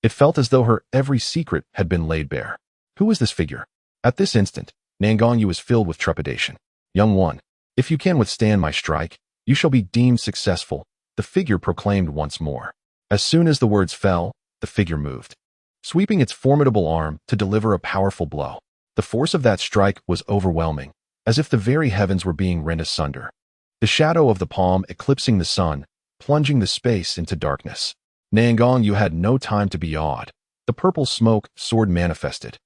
S1: it felt as though her every secret had been laid bare. Who was this figure? At this instant, Nan Gongyu was filled with trepidation. "Young one, if you can withstand my strike, you shall be deemed successful," the figure proclaimed once more. As soon as the words fell, the figure moved, sweeping its formidable arm to deliver a powerful blow. The force of that strike was overwhelming, as if the very heavens were being rent asunder. The shadow of the palm eclipsing the sun, plunging the space into darkness. Nan Gongyu had no time to be awed. The purple smoke sword manifested,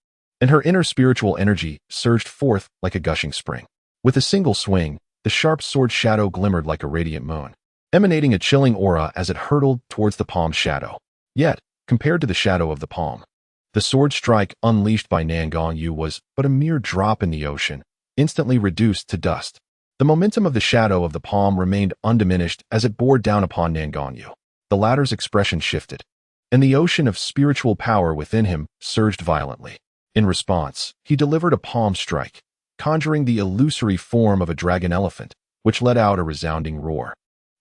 S1: and her inner spiritual energy surged forth like a gushing spring. With a single swing, the sharp sword shadow glimmered like a radiant moon, emanating a chilling aura as it hurtled towards the palm's shadow. Yet, compared to the shadow of the palm, the sword strike unleashed by Nan Gongyu was but a mere drop in the ocean, instantly reduced to dust. The momentum of the shadow of the palm remained undiminished as it bore down upon Nan Gongyu. The latter's expression shifted, and the ocean of spiritual power within him surged violently. In response, he delivered a palm strike, conjuring the illusory form of a dragon elephant, which let out a resounding roar.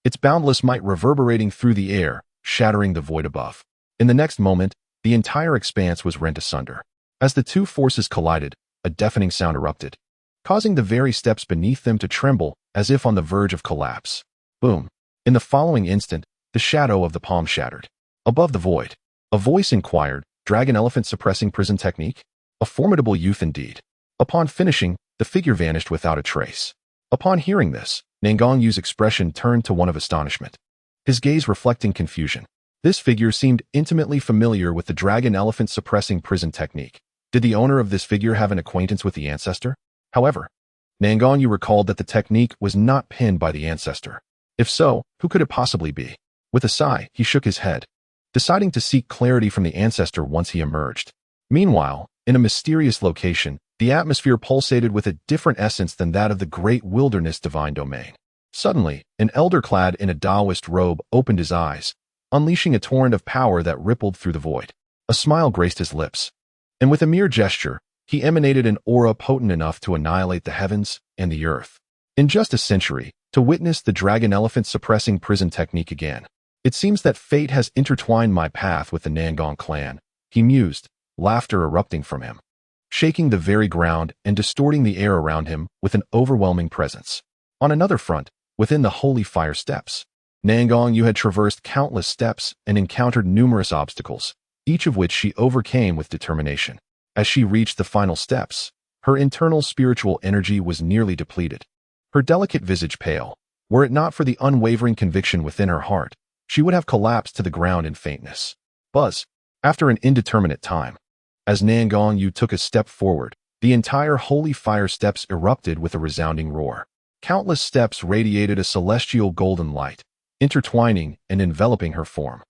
S1: Its boundless might reverberating through the air, shattering the void above. In the next moment, the entire expanse was rent asunder. As the two forces collided, a deafening sound erupted, causing the very steps beneath them to tremble as if on the verge of collapse. Boom! In the following instant, the shadow of the palm shattered. Above the void, a voice inquired, "Dragon elephant suppressing prison technique? A formidable youth indeed." Upon finishing, the figure vanished without a trace. Upon hearing this, Nangongyu's expression turned to one of astonishment, his gaze reflecting confusion. This figure seemed intimately familiar with the dragon elephant suppressing prison technique. Did the owner of this figure have an acquaintance with the ancestor? However, Nangongyu recalled that the technique was not pinned by the ancestor. If so, who could it possibly be? With a sigh, he shook his head, deciding to seek clarity from the ancestor once he emerged. Meanwhile, in a mysterious location, the atmosphere pulsated with a different essence than that of the great wilderness divine domain. Suddenly, an elder clad in a Taoist robe opened his eyes, unleashing a torrent of power that rippled through the void. A smile graced his lips, and with a mere gesture, he emanated an aura potent enough to annihilate the heavens and the earth. In just a century, to witness the dragon elephant suppressing prison technique again. It seems that fate has intertwined my path with the Nangong clan, he mused, laughter erupting from him, shaking the very ground and distorting the air around him with an overwhelming presence. On another front, within the holy fire steps, Nangongyu had traversed countless steps and encountered numerous obstacles, each of which she overcame with determination. As she reached the final steps, her internal spiritual energy was nearly depleted. Her delicate visage pale. Were it not for the unwavering conviction within her heart, she would have collapsed to the ground in faintness. Buzz. After an indeterminate time, as Nangongyu took a step forward, the entire holy fire steps erupted with a resounding roar. Countless steps radiated a celestial golden light, intertwining and enveloping her form,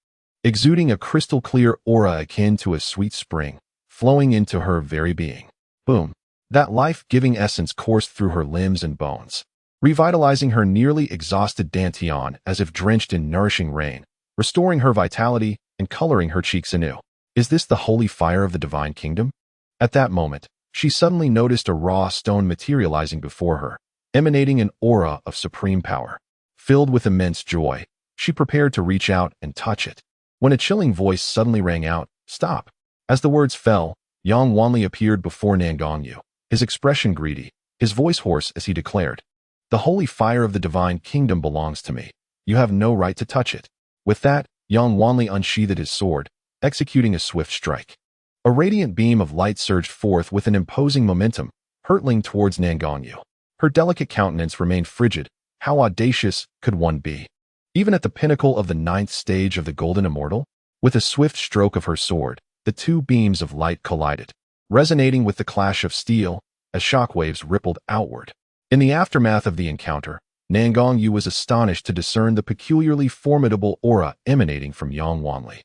S1: exuding a crystal-clear aura akin to a sweet spring, flowing into her very being. Boom! That life-giving essence coursed through her limbs and bones, revitalizing her nearly exhausted dantian as if drenched in nourishing rain, restoring her vitality and coloring her cheeks anew. Is this the holy fire of the divine kingdom? At that moment, she suddenly noticed a raw stone materializing before her, emanating an aura of supreme power. Filled with immense joy, she prepared to reach out and touch it, when a chilling voice suddenly rang out, "Stop!" As the words fell, Xuanhuan appeared before Nangongyu, his expression greedy, his voice hoarse as he declared, "The holy fire of the divine kingdom belongs to me. You have no right to touch it." With that, Xuanhuan unsheathed his sword, executing a swift strike. A radiant beam of light surged forth with an imposing momentum, hurtling towards Nangongyu. Her delicate countenance remained frigid. How audacious could one be? Even at the pinnacle of the 9th stage of the Golden Immortal? With a swift stroke of her sword, the two beams of light collided, resonating with the clash of steel as shockwaves rippled outward. In the aftermath of the encounter, Nangongyu was astonished to discern the peculiarly formidable aura emanating from Xuanhuan.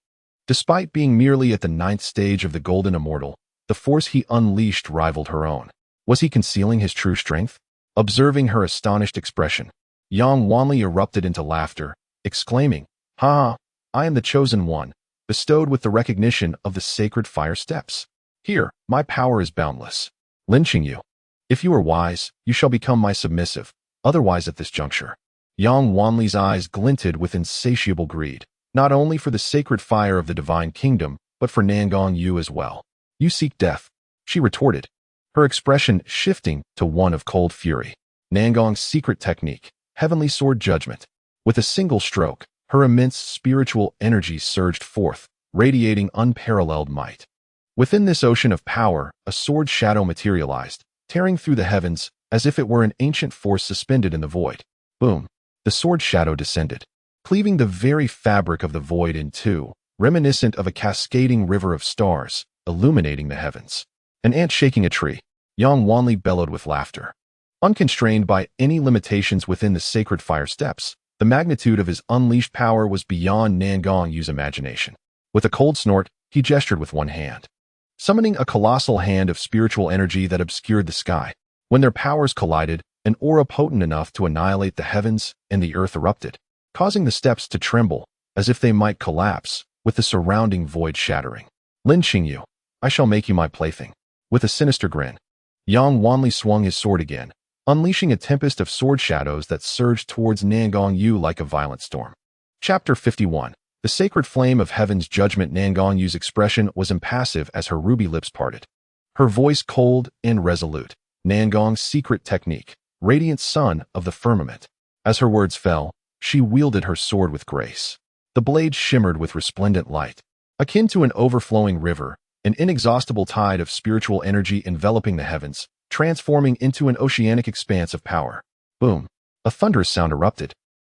S1: Despite being merely at the 9th stage of the Golden Immortal, the force he unleashed rivaled her own. Was he concealing his true strength? Observing her astonished expression, Xuanhuan erupted into laughter, exclaiming, "Ha! I am the chosen one, bestowed with the recognition of the sacred fire steps. Here, my power is boundless. Lynching you. If you are wise, you shall become my submissive, otherwise at this juncture." Xuanhuan's eyes glinted with insatiable greed, not only for the sacred fire of the divine kingdom, but for Nangongyu as well. "You seek death," she retorted, her expression shifting to one of cold fury. Nangong's secret technique, heavenly sword judgment. With a single stroke, her immense spiritual energy surged forth, radiating unparalleled might. Within this ocean of power, a sword shadow materialized, tearing through the heavens as if it were an ancient force suspended in the void. Boom! The sword shadow descended, cleaving the very fabric of the void in two, reminiscent of a cascading river of stars, illuminating the heavens. An ant shaking a tree, Xuanhuan bellowed with laughter. Unconstrained by any limitations within the sacred fire steps, the magnitude of his unleashed power was beyond Nangongyu's imagination. With a cold snort, he gestured with one hand, summoning a colossal hand of spiritual energy that obscured the sky. When their powers collided, an aura potent enough to annihilate the heavens and the earth erupted, causing the steps to tremble as if they might collapse, with the surrounding void shattering. "Lynching you, I shall make you my plaything." With a sinister grin, Xuanhuan swung his sword again, unleashing a tempest of sword shadows that surged towards Nangongyu like a violent storm. Chapter 51. The sacred flame of heaven's judgment. Nangongyu's expression was impassive as her ruby lips parted. Her voice cold and resolute. Nangong's secret technique, radiant sun of the firmament. As her words fell, she wielded her sword with grace. The blade shimmered with resplendent light, akin to an overflowing river, an inexhaustible tide of spiritual energy enveloping the heavens, transforming into an oceanic expanse of power. Boom! A thunderous sound erupted,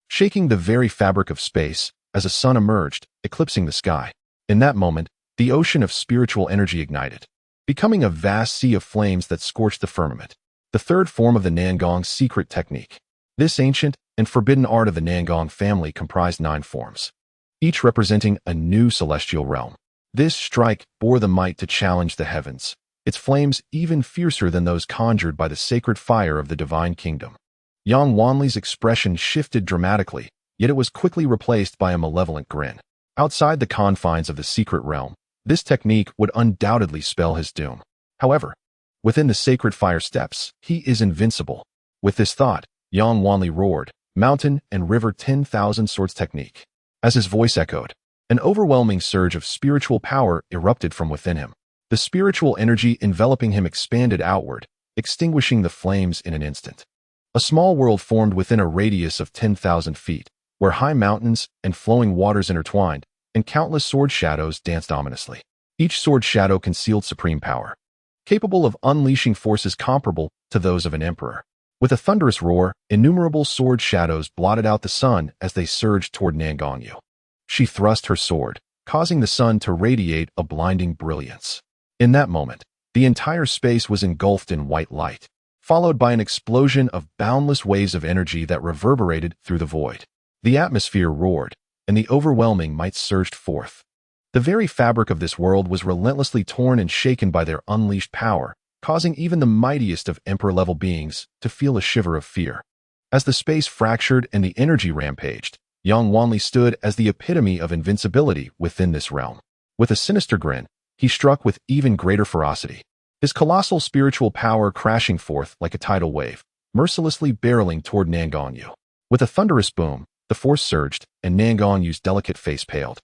S1: shaking the very fabric of space as a sun emerged, eclipsing the sky. In that moment, the ocean of spiritual energy ignited, becoming a vast sea of flames that scorched the firmament. The third form of the Nangong's secret technique. This ancient and forbidden art of the Nangong family comprised 9 forms, each representing a new celestial realm. This strike bore the might to challenge the heavens, its flames even fiercer than those conjured by the sacred fire of the divine kingdom. Xuanhuan Laozu's expression shifted dramatically, yet it was quickly replaced by a malevolent grin. Outside the confines of the secret realm, this technique would undoubtedly spell his doom. However, within the sacred fire steps, he is invincible. With this thought, Xuanhuan Laozu roared, "Mountain and river 10,000 swords technique." As his voice echoed, an overwhelming surge of spiritual power erupted from within him. The spiritual energy enveloping him expanded outward, extinguishing the flames in an instant. A small world formed within a radius of 10,000 feet, where high mountains and flowing waters intertwined, and countless sword shadows danced ominously. Each sword shadow concealed supreme power, capable of unleashing forces comparable to those of an emperor. With a thunderous roar, innumerable sword shadows blotted out the sun as they surged toward Nangongyu. She thrust her sword, causing the sun to radiate a blinding brilliance. In that moment, the entire space was engulfed in white light, followed by an explosion of boundless waves of energy that reverberated through the void. The atmosphere roared, and the overwhelming might surged forth. The very fabric of this world was relentlessly torn and shaken by their unleashed power, causing even the mightiest of emperor-level beings to feel a shiver of fear. As the space fractured and the energy rampaged, Xuanhuan Laozu stood as the epitome of invincibility within this realm. With a sinister grin, he struck with even greater ferocity, his colossal spiritual power crashing forth like a tidal wave, mercilessly barreling toward Nangongyu. With a thunderous boom, the force surged, and Nangongyu's delicate face paled,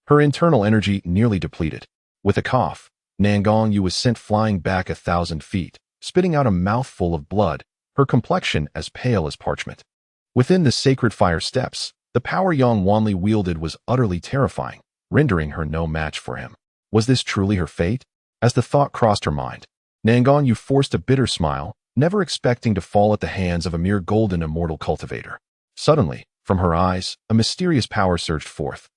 S1: her internal energy nearly depleted. With a cough, Nangongyu was sent flying back 1,000 feet, spitting out a mouthful of blood, her complexion as pale as parchment. Within the sacred fire steps, the power Xuanhuan Laozu wielded was utterly terrifying, rendering her no match for him. Was this truly her fate? As the thought crossed her mind, Nangongyu forced a bitter smile, never expecting to fall at the hands of a mere golden immortal cultivator. Suddenly, from her eyes, a mysterious power surged forth,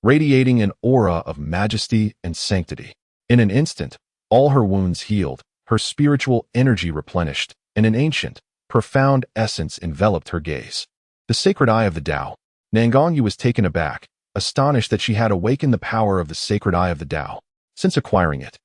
S1: radiating an aura of majesty and sanctity. In an instant, all her wounds healed, her spiritual energy replenished, and an ancient, profound essence enveloped her gaze. The sacred eye of the Tao. Nangongyu was taken aback, astonished that she had awakened the power of the sacred eye of the Tao. Since acquiring it,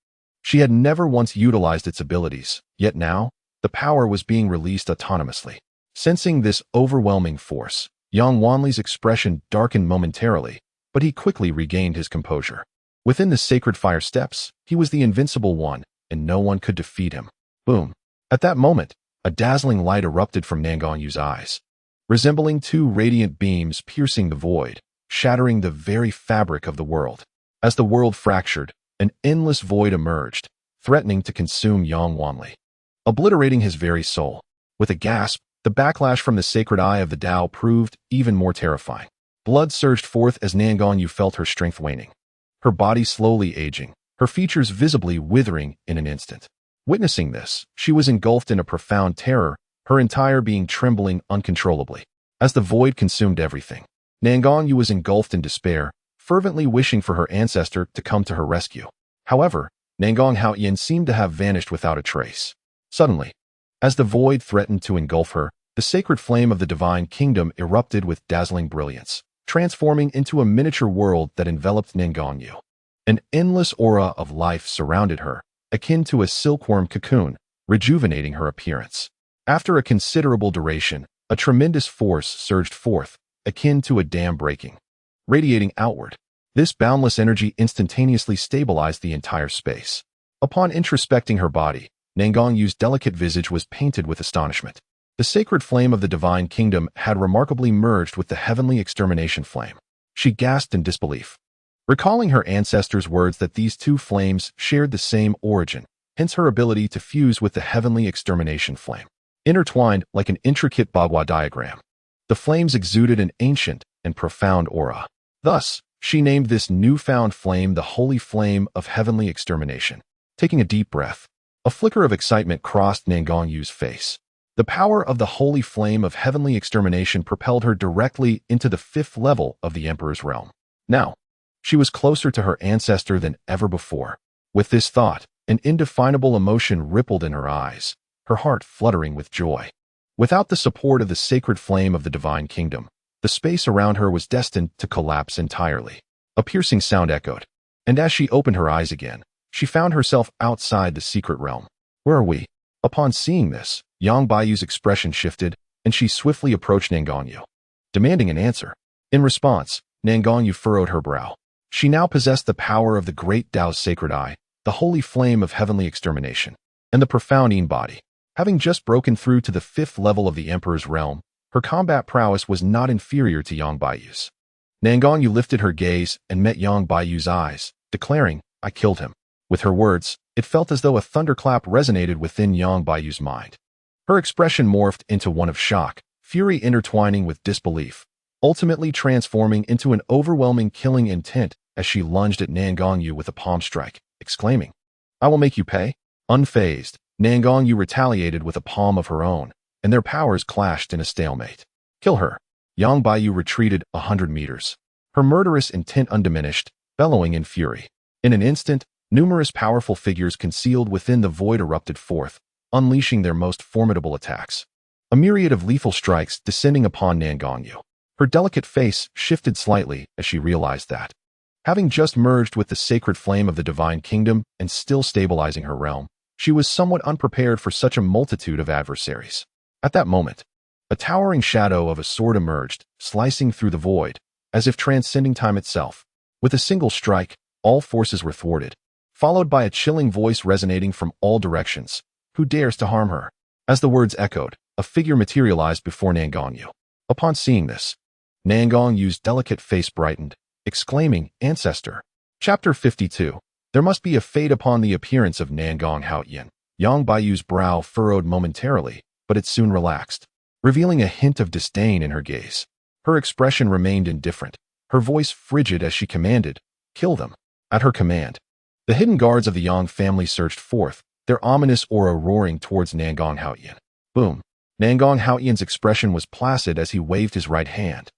S1: she had never once utilized its abilities, yet now, the power was being released autonomously. Sensing this overwhelming force, Xuanhuan Laozu's expression darkened momentarily, but he quickly regained his composure. Within the sacred fire steps, he was the invincible one, and no one could defeat him. Boom! At that moment, a dazzling light erupted from Nangongyu's eyes, resembling 2 radiant beams piercing the void, shattering the very fabric of the world. As the world fractured, an endless void emerged, threatening to consume Xuanhuan Laozu, obliterating his very soul. With a gasp, the backlash from the sacred eye of the Tao proved even more terrifying. Blood surged forth as Nangongyu felt her strength waning, her body slowly aging, her features visibly withering in an instant. Witnessing this, she was engulfed in a profound terror, her entire being trembling uncontrollably. As the void consumed everything, Nangongyu was engulfed in despair, fervently wishing for her ancestor to come to her rescue. However, Nangong Haoyan seemed to have vanished without a trace. Suddenly, as the void threatened to engulf her, the sacred flame of the divine kingdom erupted with dazzling brilliance, transforming into a miniature world that enveloped Nangongyu. An endless aura of life surrounded her, akin to a silkworm cocoon, rejuvenating her appearance. After a considerable duration, a tremendous force surged forth, akin to a dam breaking, radiating outward. This boundless energy instantaneously stabilized the entire space. Upon introspecting her body, Nangongyu's delicate visage was painted with astonishment. The sacred flame of the divine kingdom had remarkably merged with the heavenly extermination flame. She gasped in disbelief, recalling her ancestors' words that these two flames shared the same origin, hence her ability to fuse with the heavenly extermination flame. Intertwined like an intricate Bagua diagram, the flames exuded an ancient and profound aura. Thus, she named this newfound flame the Holy Flame of Heavenly Extermination. Taking a deep breath, a flicker of excitement crossed Nangongyu's face. The power of the Holy Flame of Heavenly Extermination propelled her directly into the 5th level of the Emperor's realm. Now, she was closer to her ancestor than ever before. With this thought, an indefinable emotion rippled in her eyes, her heart fluttering with joy. Without the support of the sacred flame of the divine kingdom, the space around her was destined to collapse entirely. A piercing sound echoed, and as she opened her eyes again, she found herself outside the secret realm. Where are we? Upon seeing this, Yang Baiyu's expression shifted, and she swiftly approached Nangongyu, demanding an answer. In response, Nangongyu furrowed her brow. She now possessed the power of the great Tao's sacred eye, the holy flame of heavenly extermination, and the profound Yin body. Having just broken through to the 5th level of the Emperor's realm, her combat prowess was not inferior to Yang Baiyu's. Nangongyu lifted her gaze and met Yang Baiyu's eyes, declaring, "I killed him." With her words, it felt as though a thunderclap resonated within Yang Baiyu's mind. Her expression morphed into one of shock, fury intertwining with disbelief, ultimately transforming into an overwhelming killing intent as she lunged at Nangongyu with a palm strike, exclaiming, "I will make you pay." Unfazed, Nangongyu retaliated with a palm of her own, and their powers clashed in a stalemate. "Kill her." Yang Baiyu retreated 100 meters, her murderous intent undiminished, bellowing in fury. In an instant, numerous powerful figures concealed within the void erupted forth, unleashing their most formidable attacks. A myriad of lethal strikes descending upon Nangongyu. Her delicate face shifted slightly as she realized that, having just merged with the sacred flame of the divine kingdom and still stabilizing her realm, she was somewhat unprepared for such a multitude of adversaries. At that moment, a towering shadow of a sword emerged, slicing through the void, as if transcending time itself. With a single strike, all forces were thwarted, followed by a chilling voice resonating from all directions. "Who dares to harm her?" As the words echoed, a figure materialized before Nangongyu. Upon seeing this, Nangongyu's delicate face brightened, exclaiming, "Ancestor." Chapter 52. There must be a fate upon the appearance of Nangong Haoyan. Yang Baiyu's brow furrowed momentarily, but it soon relaxed, revealing a hint of disdain in her gaze. Her expression remained indifferent, her voice frigid as she commanded, "Kill them." At her command, the hidden guards of the Yang family surged forth, their ominous aura roaring towards Nangong Haoyan. Boom. Nangong Haoyan's expression was placid as he waved his right hand,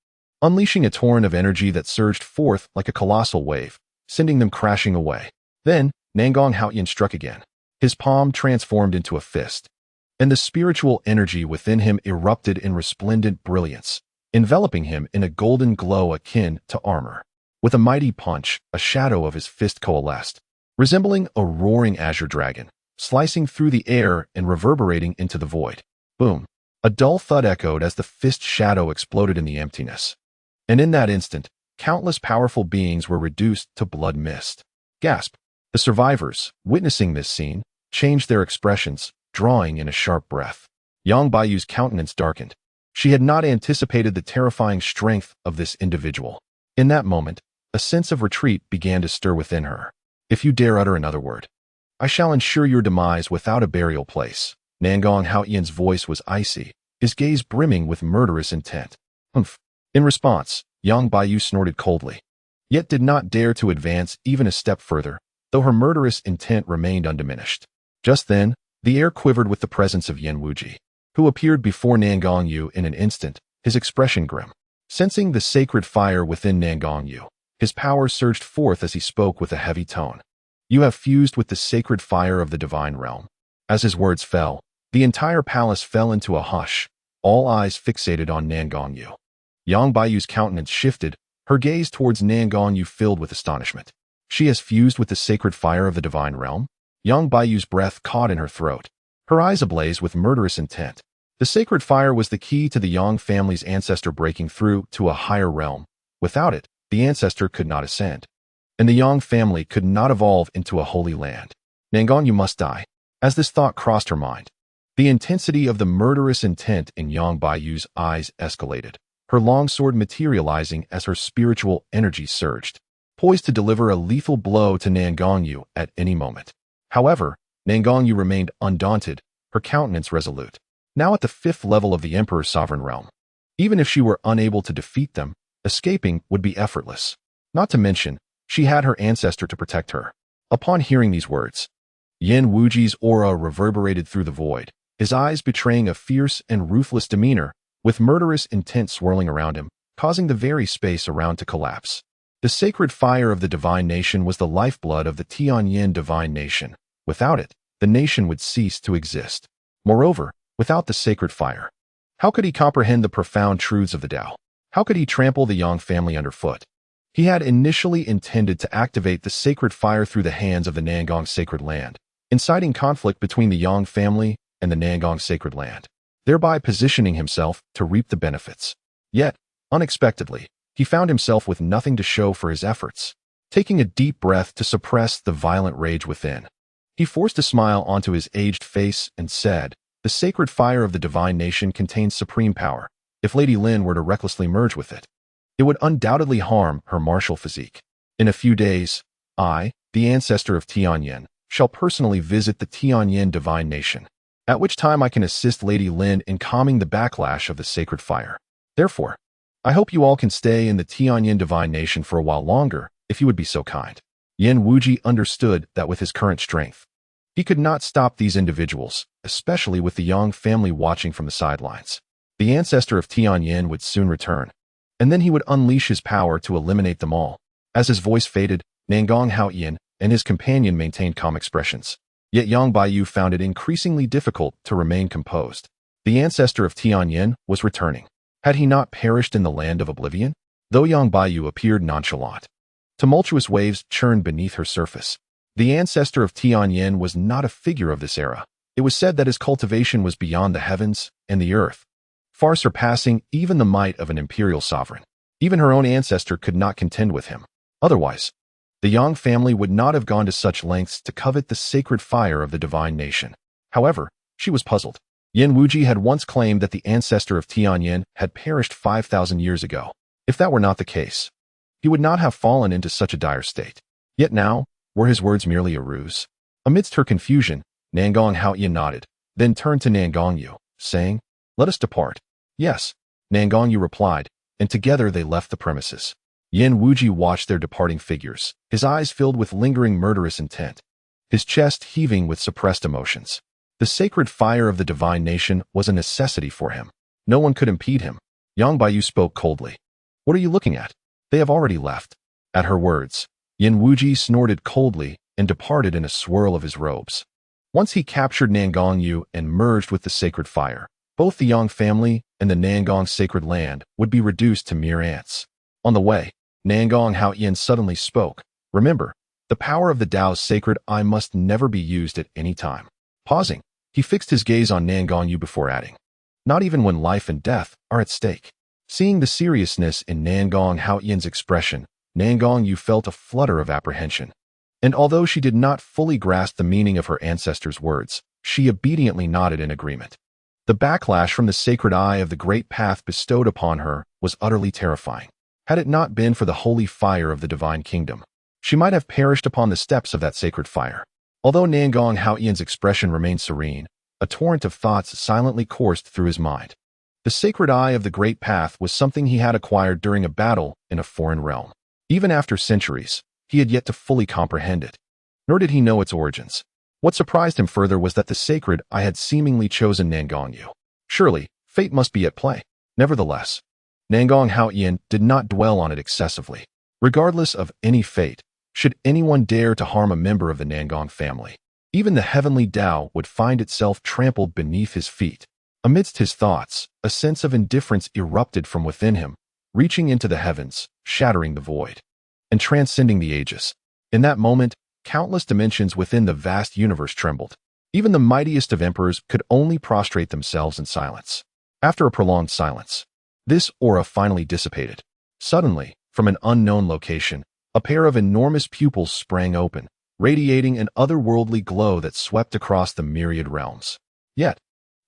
S1: unleashing a torrent of energy that surged forth like a colossal wave, sending them crashing away. Then, Nangong Haoyan struck again. His palm transformed into a fist, and the spiritual energy within him erupted in resplendent brilliance, enveloping him in a golden glow akin to armor. With a mighty punch, a shadow of his fist coalesced, resembling a roaring azure dragon, slicing through the air and reverberating into the void. Boom! A dull thud echoed as the fist shadow exploded in the emptiness. And in that instant, countless powerful beings were reduced to blood mist. Gasp! The survivors, witnessing this scene, changed their expressions, drawing in a sharp breath. Yang Baiyu's countenance darkened. She had not anticipated the terrifying strength of this individual. In that moment, a sense of retreat began to stir within her. "If you dare utter another word, I shall ensure your demise without a burial place." Nangong Haoyan's voice was icy, his gaze brimming with murderous intent. "Humph." In response, Yang Baiyu snorted coldly, yet did not dare to advance even a step further, though her murderous intent remained undiminished. Just then, the air quivered with the presence of Yan Wuji, who appeared before Nangongyu in an instant, his expression grim. Sensing the sacred fire within Nangongyu, his power surged forth as he spoke with a heavy tone. "You have fused with the sacred fire of the divine realm." As his words fell, the entire palace fell into a hush, all eyes fixated on Nangongyu. Yang Baiyu's countenance shifted, her gaze towards Nangongyu filled with astonishment. "She has fused with the sacred fire of the divine realm?" Yang Baiyu's breath caught in her throat, her eyes ablaze with murderous intent. The sacred fire was the key to the Yang family's ancestor breaking through to a higher realm. Without it, the ancestor could not ascend, and the Yang family could not evolve into a holy land. Nangongyu must die. As this thought crossed her mind, The intensity of the murderous intent in Yang Baiyu's eyes escalated, her longsword materializing as her spiritual energy surged, poised to deliver a lethal blow to Nangongyu at any moment. However, Nangongyu remained undaunted, her countenance resolute. Now at the 5th level of the Emperor's sovereign realm. Even if she were unable to defeat them, escaping would be effortless. Not to mention, she had her ancestor to protect her. Upon hearing these words, Yin Wuji's aura reverberated through the void, his eyes betraying a fierce and ruthless demeanor, with murderous intent swirling around him, causing the very space around to collapse. The sacred fire of the divine nation was the lifeblood of the Tianyin divine nation. Without it, the nation would cease to exist. Moreover, without the sacred fire, how could he comprehend the profound truths of the Tao? How could he trample the Yang family underfoot? He had initially intended to activate the sacred fire through the hands of the Nangong sacred land, inciting conflict between the Yang family and the Nangong sacred land, thereby positioning himself to reap the benefits. Yet, unexpectedly, he found himself with nothing to show for his efforts. Taking a deep breath to suppress the violent rage within, he forced a smile onto his aged face and said, "The sacred fire of the divine nation contains supreme power. If Lady Lin were to recklessly merge with it, it would undoubtedly harm her martial physique. In a few days, I, the ancestor of Tianyin, shall personally visit the Tianyin divine nation, at which time I can assist Lady Lin in calming the backlash of the sacred fire. Therefore, I hope you all can stay in the Tianyin divine nation for a while longer, if you would be so kind." Yin Wuji understood that with his current strength, he could not stop these individuals, especially with the Yang family watching from the sidelines. The ancestor of Tianyin would soon return, and then he would unleash his power to eliminate them all. As his voice faded, Nangong Haoyin and his companion maintained calm expressions. Yet Yang Baiyu found it increasingly difficult to remain composed. The ancestor of Tianyin was returning. Had he not perished in the land of oblivion? Though Yang Baiyu appeared nonchalant, tumultuous waves churned beneath her surface. The ancestor of Tianyin was not a figure of this era. It was said that his cultivation was beyond the heavens and the earth, far surpassing even the might of an imperial sovereign. Even her own ancestor could not contend with him. Otherwise, the Yang family would not have gone to such lengths to covet the sacred fire of the divine nation. However, she was puzzled. Yin Wuji had once claimed that the ancestor of Tianyin had perished 5,000 years ago. If that were not the case, he would not have fallen into such a dire state. Yet now, were his words merely a ruse? Amidst her confusion, Nangong Haoyin nodded, then turned to Nangongyu, saying, "Let us depart." "Yes," Nangongyu replied, and together they left the premises. Yin Wuji watched their departing figures, his eyes filled with lingering murderous intent, his chest heaving with suppressed emotions. The sacred fire of the divine nation was a necessity for him. No one could impede him. Yang Baiyu spoke coldly. "What are you looking at? They have already left." At her words, Yin Wuji snorted coldly and departed in a swirl of his robes. Once he captured Nangongyu and merged with the sacred fire, both the Yang family and the Nangong sacred land would be reduced to mere ants. On the way, Nangong Haoyin suddenly spoke. "Remember, the power of the Tao's sacred eye must never be used at any time." Pausing, he fixed his gaze on Nangongyu before adding, "Not even when life and death are at stake." Seeing the seriousness in Nangong Haoyin's expression, Nangongyu felt a flutter of apprehension. And although she did not fully grasp the meaning of her ancestor's words, she obediently nodded in agreement. The backlash from the sacred eye of the great path bestowed upon her was utterly terrifying. Had it not been for the holy fire of the divine kingdom, she might have perished upon the steps of that sacred fire. Although Nangong Haoyin's expression remained serene, a torrent of thoughts silently coursed through his mind. The sacred eye of the great path was something he had acquired during a battle in a foreign realm. Even after centuries, he had yet to fully comprehend it, nor did he know its origins. What surprised him further was that the sacred eye had seemingly chosen Nangongyu. Surely, fate must be at play. Nevertheless, Nangong Haoyin did not dwell on it excessively. Regardless of any fate, should anyone dare to harm a member of the Nangong family, even the heavenly Tao would find itself trampled beneath his feet. Amidst his thoughts, a sense of indifference erupted from within him, reaching into the heavens, shattering the void, and transcending the ages. In that moment, countless dimensions within the vast universe trembled. Even the mightiest of emperors could only prostrate themselves in silence. After a prolonged silence, this aura finally dissipated. Suddenly, from an unknown location, a pair of enormous pupils sprang open, radiating an otherworldly glow that swept across the myriad realms. Yet,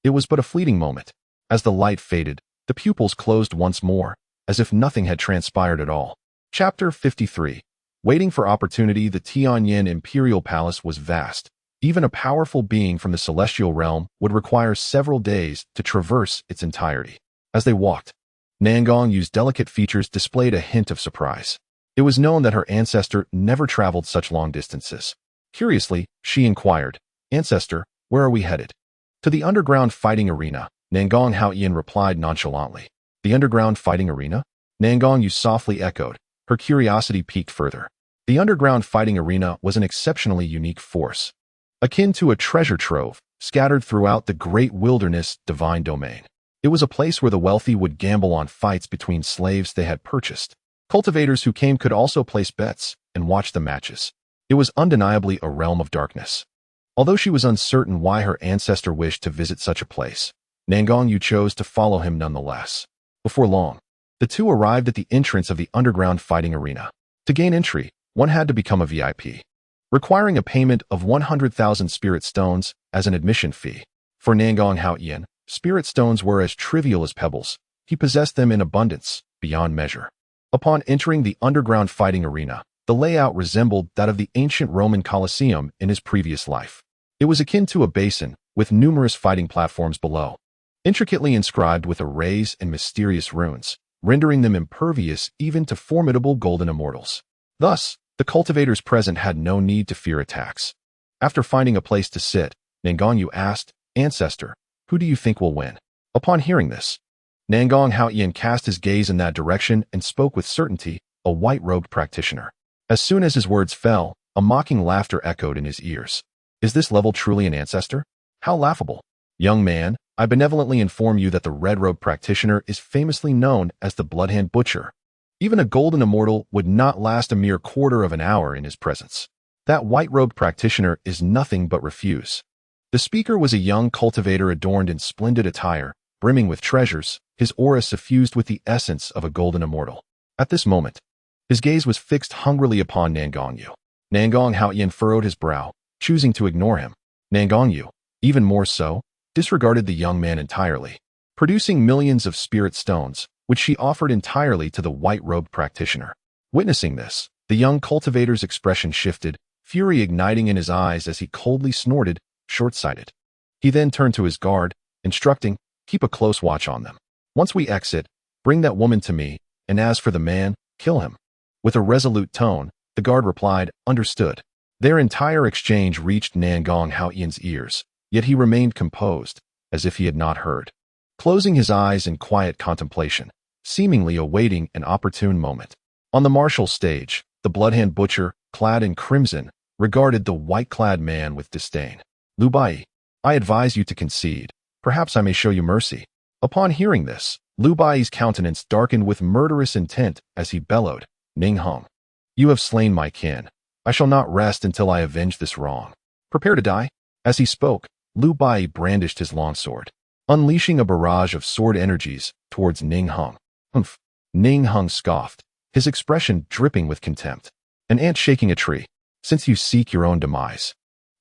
S1: It was but a fleeting moment. As the light faded, the pupils closed once more, as if nothing had transpired at all. Chapter 53. Waiting for opportunity. The Tianyin Imperial Palace was vast. Even a powerful being from the celestial realm would require several days to traverse its entirety. As they walked, Nangong's delicate features displayed a hint of surprise. It was known that her ancestor never traveled such long distances. Curiously, she inquired, "Ancestor, where are we headed?" "To the underground fighting arena," Nangong Haoyan replied nonchalantly. "The underground fighting arena?" Nangong softly echoed, her curiosity piqued further. The underground fighting arena was an exceptionally unique force, akin to a treasure trove, scattered throughout the great wilderness divine domain. It was a place where the wealthy would gamble on fights between slaves they had purchased. Cultivators who came could also place bets and watch the matches. It was undeniably a realm of darkness. Although she was uncertain why her ancestor wished to visit such a place, Nangong chose to follow him nonetheless. Before long, the two arrived at the entrance of the underground fighting arena. To gain entry, one had to become a VIP, requiring a payment of 100,000 spirit stones as an admission fee. For Nangong Haoyan, spirit stones were as trivial as pebbles. He possessed them in abundance, beyond measure. Upon entering the underground fighting arena, the layout resembled that of the ancient Roman Colosseum in his previous life. It was akin to a basin, with numerous fighting platforms below, intricately inscribed with arrays and mysterious runes, rendering them impervious even to formidable golden immortals. Thus, the cultivators present had no need to fear attacks. After finding a place to sit, Nangong asked, "Ancestor, who do you think will win?" Upon hearing this, Nangong Haoyan cast his gaze in that direction and spoke with certainty, "A white-robed practitioner." As soon as his words fell, a mocking laughter echoed in his ears. "Is this level truly an ancestor? How laughable! Young man, I benevolently inform you that the red-robed practitioner is famously known as the Bloodhand Butcher. Even a golden immortal would not last a mere quarter of an hour in his presence. That white-robed practitioner is nothing but refuse." The speaker was a young cultivator adorned in splendid attire, brimming with treasures, his aura suffused with the essence of a golden immortal. At this moment, his gaze was fixed hungrily upon Nangong. Nangong Haoyan furrowed his brow, choosing to ignore him. Nangong, even more so, disregarded the young man entirely, producing millions of spirit stones, which she offered entirely to the white-robed practitioner. Witnessing this, the young cultivator's expression shifted, fury igniting in his eyes as he coldly snorted, "Short-sighted." He then turned to his guard, instructing, "Keep a close watch on them. Once we exit, bring that woman to me, and as for the man, kill him." With a resolute tone, the guard replied, "Understood." Their entire exchange reached Nangong Haoyan's ears, yet he remained composed, as if he had not heard, closing his eyes in quiet contemplation, seemingly awaiting an opportune moment. On the martial stage, the Bloodhand Butcher, clad in crimson, regarded the white-clad man with disdain. "Lu Bai, I advise you to concede. Perhaps I may show you mercy." Upon hearing this, Lu Bai's countenance darkened with murderous intent as he bellowed, "Ning Heng, you have slain my kin. I shall not rest until I avenge this wrong. Prepare to die." As he spoke, Lu Bai brandished his longsword, unleashing a barrage of sword energies towards Ning Heng. "Humph." Ning Heng scoffed, his expression dripping with contempt. "An ant shaking a tree. Since you seek your own demise,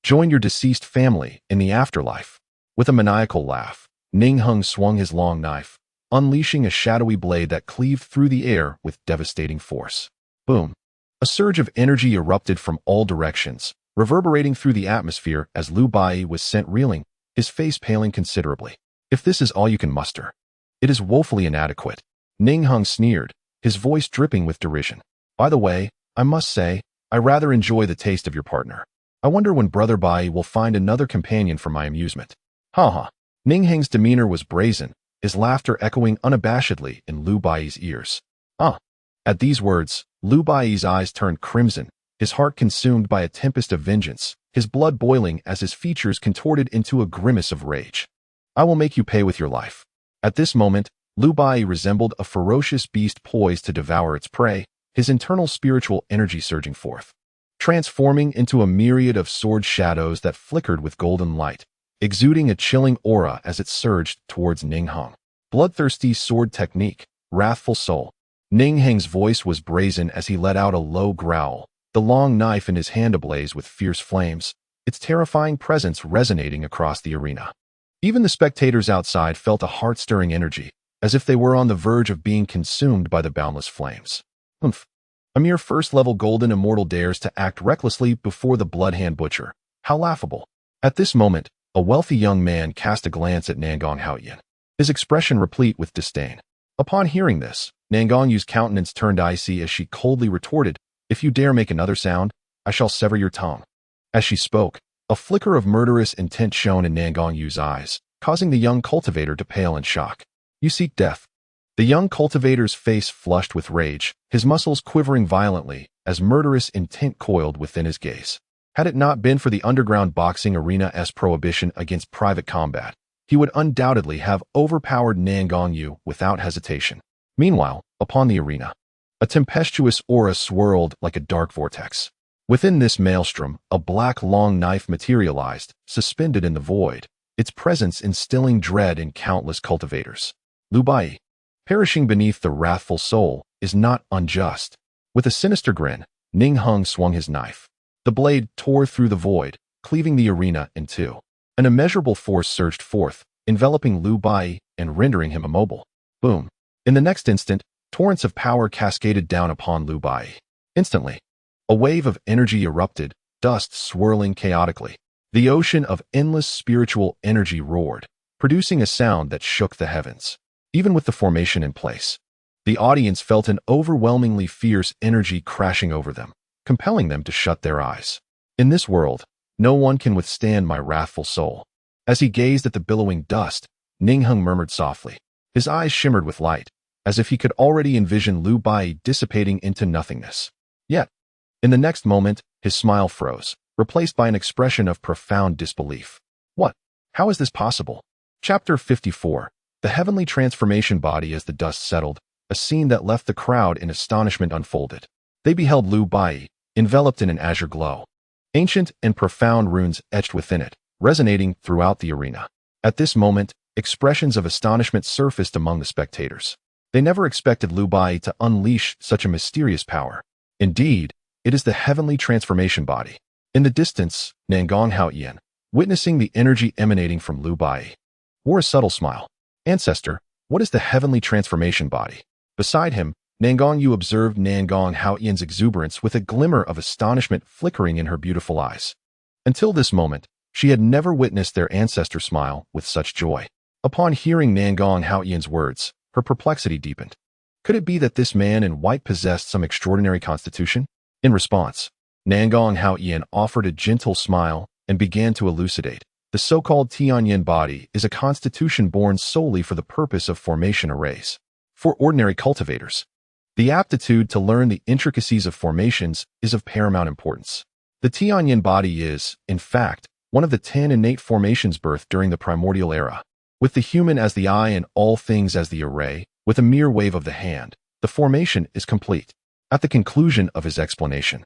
S1: join your deceased family in the afterlife." With a maniacal laugh, Ning Heng swung his long knife, unleashing a shadowy blade that cleaved through the air with devastating force. Boom! A surge of energy erupted from all directions, reverberating through the atmosphere as Lu Bai was sent reeling, his face paling considerably. "If this is all you can muster, it is woefully inadequate." Ning Heng sneered, his voice dripping with derision. "By the way, I must say, I rather enjoy the taste of your partner. I wonder when Brother Bai will find another companion for my amusement." "Ha ha." Ning Heng's demeanor was brazen, his laughter echoing unabashedly in Lu Bai's ears. "Ah." At these words, Lu Bai's eyes turned crimson, his heart consumed by a tempest of vengeance, his blood boiling as his features contorted into a grimace of rage. "I will make you pay with your life." At this moment, Lu Bai resembled a ferocious beast poised to devour its prey, his internal spiritual energy surging forth, transforming into a myriad of sword shadows that flickered with golden light, exuding a chilling aura as it surged towards Ning Heng. Bloodthirsty sword technique, wrathful soul. Ning Heng's voice was brazen as he let out a low growl, the long knife in his hand ablaze with fierce flames, its terrifying presence resonating across the arena. Even the spectators outside felt a heart-stirring energy, as if they were on the verge of being consumed by the boundless flames. Humph. A mere first-level golden immortal dares to act recklessly before the blood-hand butcher. How laughable. At this moment, a wealthy young man cast a glance at Nangong Haoyan, his expression replete with disdain. Upon hearing this, Nangong's countenance turned icy as she coldly retorted, "If you dare make another sound, I shall sever your tongue." As she spoke, a flicker of murderous intent shone in Nangong's eyes, causing the young cultivator to pale in shock. "You seek death." The young cultivator's face flushed with rage, his muscles quivering violently as murderous intent coiled within his gaze. Had it not been for the underground boxing arena's prohibition against private combat, he would undoubtedly have overpowered Nangong without hesitation. Meanwhile, upon the arena, a tempestuous aura swirled like a dark vortex. Within this maelstrom, a black long knife materialized, suspended in the void, its presence instilling dread in countless cultivators. Lu Bai, perishing beneath the wrathful soul, is not unjust. With a sinister grin, Ning Heng swung his knife. The blade tore through the void, cleaving the arena in two. An immeasurable force surged forth, enveloping Lu Bai and rendering him immobile. Boom. In the next instant, torrents of power cascaded down upon Lu Bai. Instantly, a wave of energy erupted, dust swirling chaotically. The ocean of endless spiritual energy roared, producing a sound that shook the heavens. Even with the formation in place, the audience felt an overwhelmingly fierce energy crashing over them, compelling them to shut their eyes. In this world, no one can withstand my wrathful soul. As he gazed at the billowing dust, Ning Heng murmured softly. His eyes shimmered with light, as if he could already envision Lu Bai dissipating into nothingness. Yet, in the next moment, his smile froze, replaced by an expression of profound disbelief. What? How is this possible? Chapter 54. The Heavenly Transformation Body. As the dust settled, a scene that left the crowd in astonishment unfolded. They beheld Lu Bai, enveloped in an azure glow. Ancient and profound runes etched within it, resonating throughout the arena. At this moment, expressions of astonishment surfaced among the spectators. They never expected Lu Bai to unleash such a mysterious power. Indeed, it is the Heavenly Transformation Body. In the distance, Nangong Haoyan, witnessing the energy emanating from Lu Bai, wore a subtle smile. "Ancestor, what is the Heavenly Transformation Body?" Beside him, Nangong observed Nangong Haoyan's exuberance with a glimmer of astonishment flickering in her beautiful eyes. Until this moment, she had never witnessed their ancestor smile with such joy. Upon hearing Nangong Haoyan's words, her perplexity deepened. Could it be that this man in white possessed some extraordinary constitution? In response, Nangong Haoyan offered a gentle smile and began to elucidate. The so-called Tianyin body is a constitution born solely for the purpose of formation arrays. For ordinary cultivators, the aptitude to learn the intricacies of formations is of paramount importance. The Tianyin body is, in fact, one of the 10 innate formations birthed during the primordial era. With the human as the eye and all things as the array, with a mere wave of the hand, the formation is complete. At the conclusion of his explanation,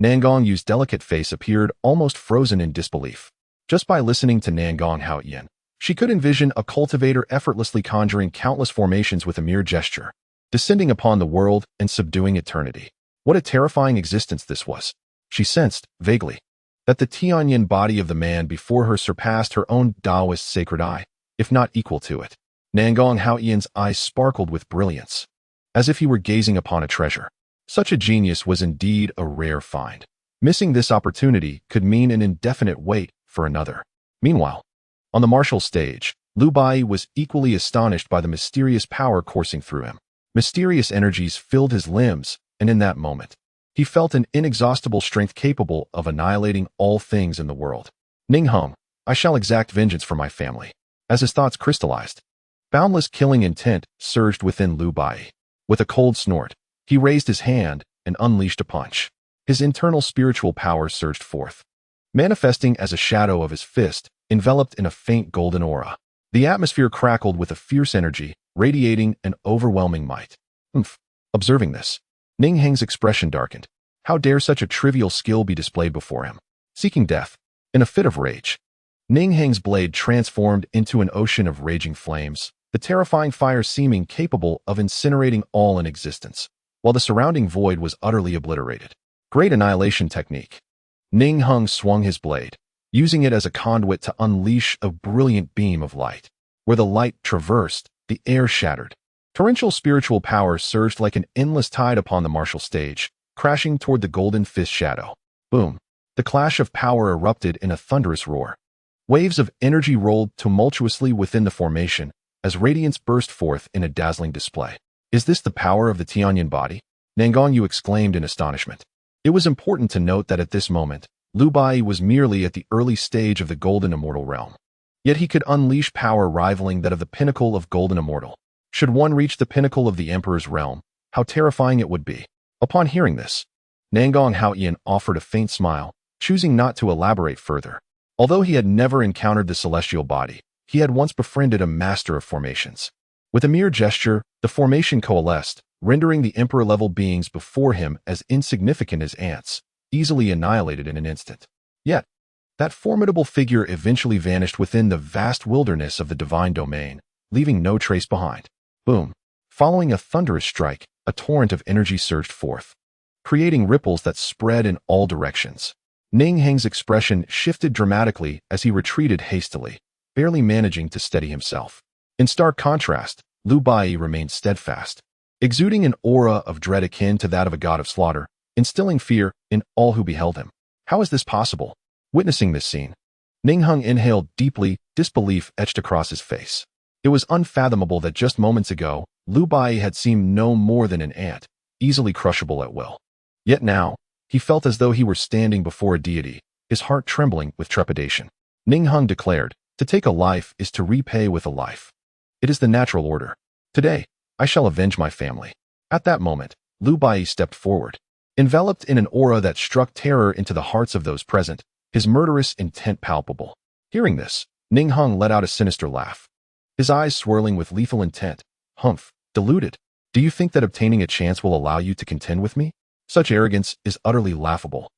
S1: Nangong's delicate face appeared almost frozen in disbelief. Just by listening to Nangong Haoyan, she could envision a cultivator effortlessly conjuring countless formations with a mere gesture, descending upon the world and subduing eternity. What a terrifying existence this was. She sensed, vaguely, that the Tianyin body of the man before her surpassed her own Taoist sacred eye, if not equal to it. Nangong Haoyan's eyes sparkled with brilliance, as if he were gazing upon a treasure. Such a genius was indeed a rare find. Missing this opportunity could mean an indefinite wait for another. Meanwhile, on the martial stage, Lu Bai was equally astonished by the mysterious power coursing through him. Mysterious energies filled his limbs, and in that moment, he felt an inexhaustible strength capable of annihilating all things in the world. Ning Heng, I shall exact vengeance for my family. As his thoughts crystallized, boundless killing intent surged within Lu Bai. With a cold snort, he raised his hand and unleashed a punch. His internal spiritual power surged forth, manifesting as a shadow of his fist, enveloped in a faint golden aura. The atmosphere crackled with a fierce energy, radiating an overwhelming might. Oomph. Observing this, Ning Heng's expression darkened. How dare such a trivial skill be displayed before him? Seeking death. In a fit of rage, Ning Heng's blade transformed into an ocean of raging flames, the terrifying fire seeming capable of incinerating all in existence, while the surrounding void was utterly obliterated. Great annihilation technique. Ning Heng swung his blade, using it as a conduit to unleash a brilliant beam of light. Where the light traversed, the air shattered. Torrential spiritual power surged like an endless tide upon the martial stage, crashing toward the golden fist shadow. Boom! The clash of power erupted in a thunderous roar. Waves of energy rolled tumultuously within the formation as radiance burst forth in a dazzling display. Is this the power of the Tianyan body? Nangang exclaimed in astonishment. It was important to note that at this moment, Lu Bai was merely at the early stage of the Golden Immortal realm. Yet he could unleash power rivaling that of the pinnacle of Golden Immortal. Should one reach the pinnacle of the Emperor's realm, how terrifying it would be. Upon hearing this, Nangang Haoyan offered a faint smile, choosing not to elaborate further. Although he had never encountered the celestial body, he had once befriended a master of formations. With a mere gesture, the formation coalesced, rendering the Emperor-level beings before him as insignificant as ants, easily annihilated in an instant. Yet, that formidable figure eventually vanished within the vast wilderness of the divine domain, leaving no trace behind. Boom! Following a thunderous strike, a torrent of energy surged forth, creating ripples that spread in all directions. Ning Heng's expression shifted dramatically as he retreated hastily, barely managing to steady himself. In stark contrast, Lu Bai remained steadfast, exuding an aura of dread akin to that of a god of slaughter, instilling fear in all who beheld him. How is this possible? Witnessing this scene, Ning Heng inhaled deeply, disbelief etched across his face. It was unfathomable that just moments ago, Lu Bai had seemed no more than an ant, easily crushable at will. Yet now, he felt as though he were standing before a deity, his heart trembling with trepidation. Ning Heng declared, "To take a life is to repay with a life. It is the natural order. Today, I shall avenge my family." At that moment, Lu Bai stepped forward. Enveloped in an aura that struck terror into the hearts of those present, his murderous intent palpable. Hearing this, Ning Heng let out a sinister laugh, his eyes swirling with lethal intent. "Humph, deluded. Do you think that obtaining a chance will allow you to contend with me? Such arrogance is utterly laughable.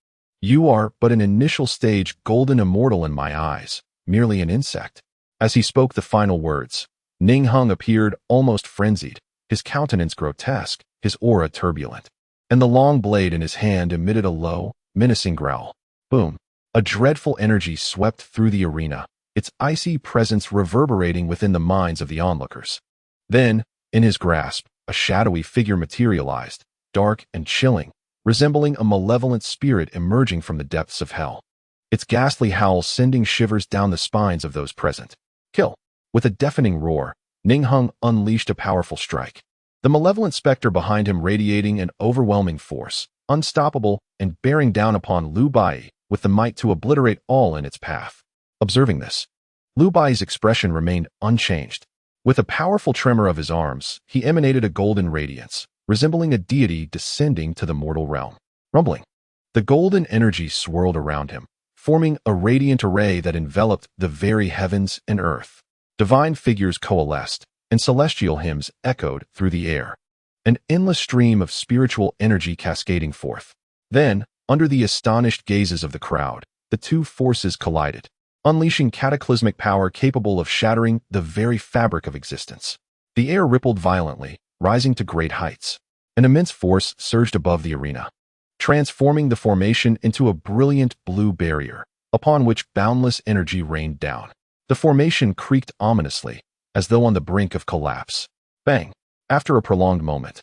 S1: You are but an initial stage golden immortal in my eyes, merely an insect." As he spoke the final words, Ning Heng appeared almost frenzied, his countenance grotesque, his aura turbulent, and the long blade in his hand emitted a low, menacing growl. Boom! A dreadful energy swept through the arena, its icy presence reverberating within the minds of the onlookers. Then, in his grasp, a shadowy figure materialized, dark and chilling, resembling a malevolent spirit emerging from the depths of hell. Its ghastly howl sending shivers down the spines of those present. Kill! With a deafening roar, Ning Heng unleashed a powerful strike. The malevolent specter behind him radiating an overwhelming force, unstoppable and bearing down upon Lu Bai with the might to obliterate all in its path. Observing this, Lu Bai's expression remained unchanged. With a powerful tremor of his arms, he emanated a golden radiance, resembling a deity descending to the mortal realm. Rumbling, the golden energy swirled around him, forming a radiant array that enveloped the very heavens and earth. Divine figures coalesced, and celestial hymns echoed through the air, an endless stream of spiritual energy cascading forth. Then, under the astonished gazes of the crowd, the two forces collided, unleashing cataclysmic power capable of shattering the very fabric of existence. The air rippled violently, rising to great heights. An immense force surged above the arena, transforming the formation into a brilliant blue barrier, upon which boundless energy rained down. The formation creaked ominously, as though on the brink of collapse. Bang! After a prolonged moment,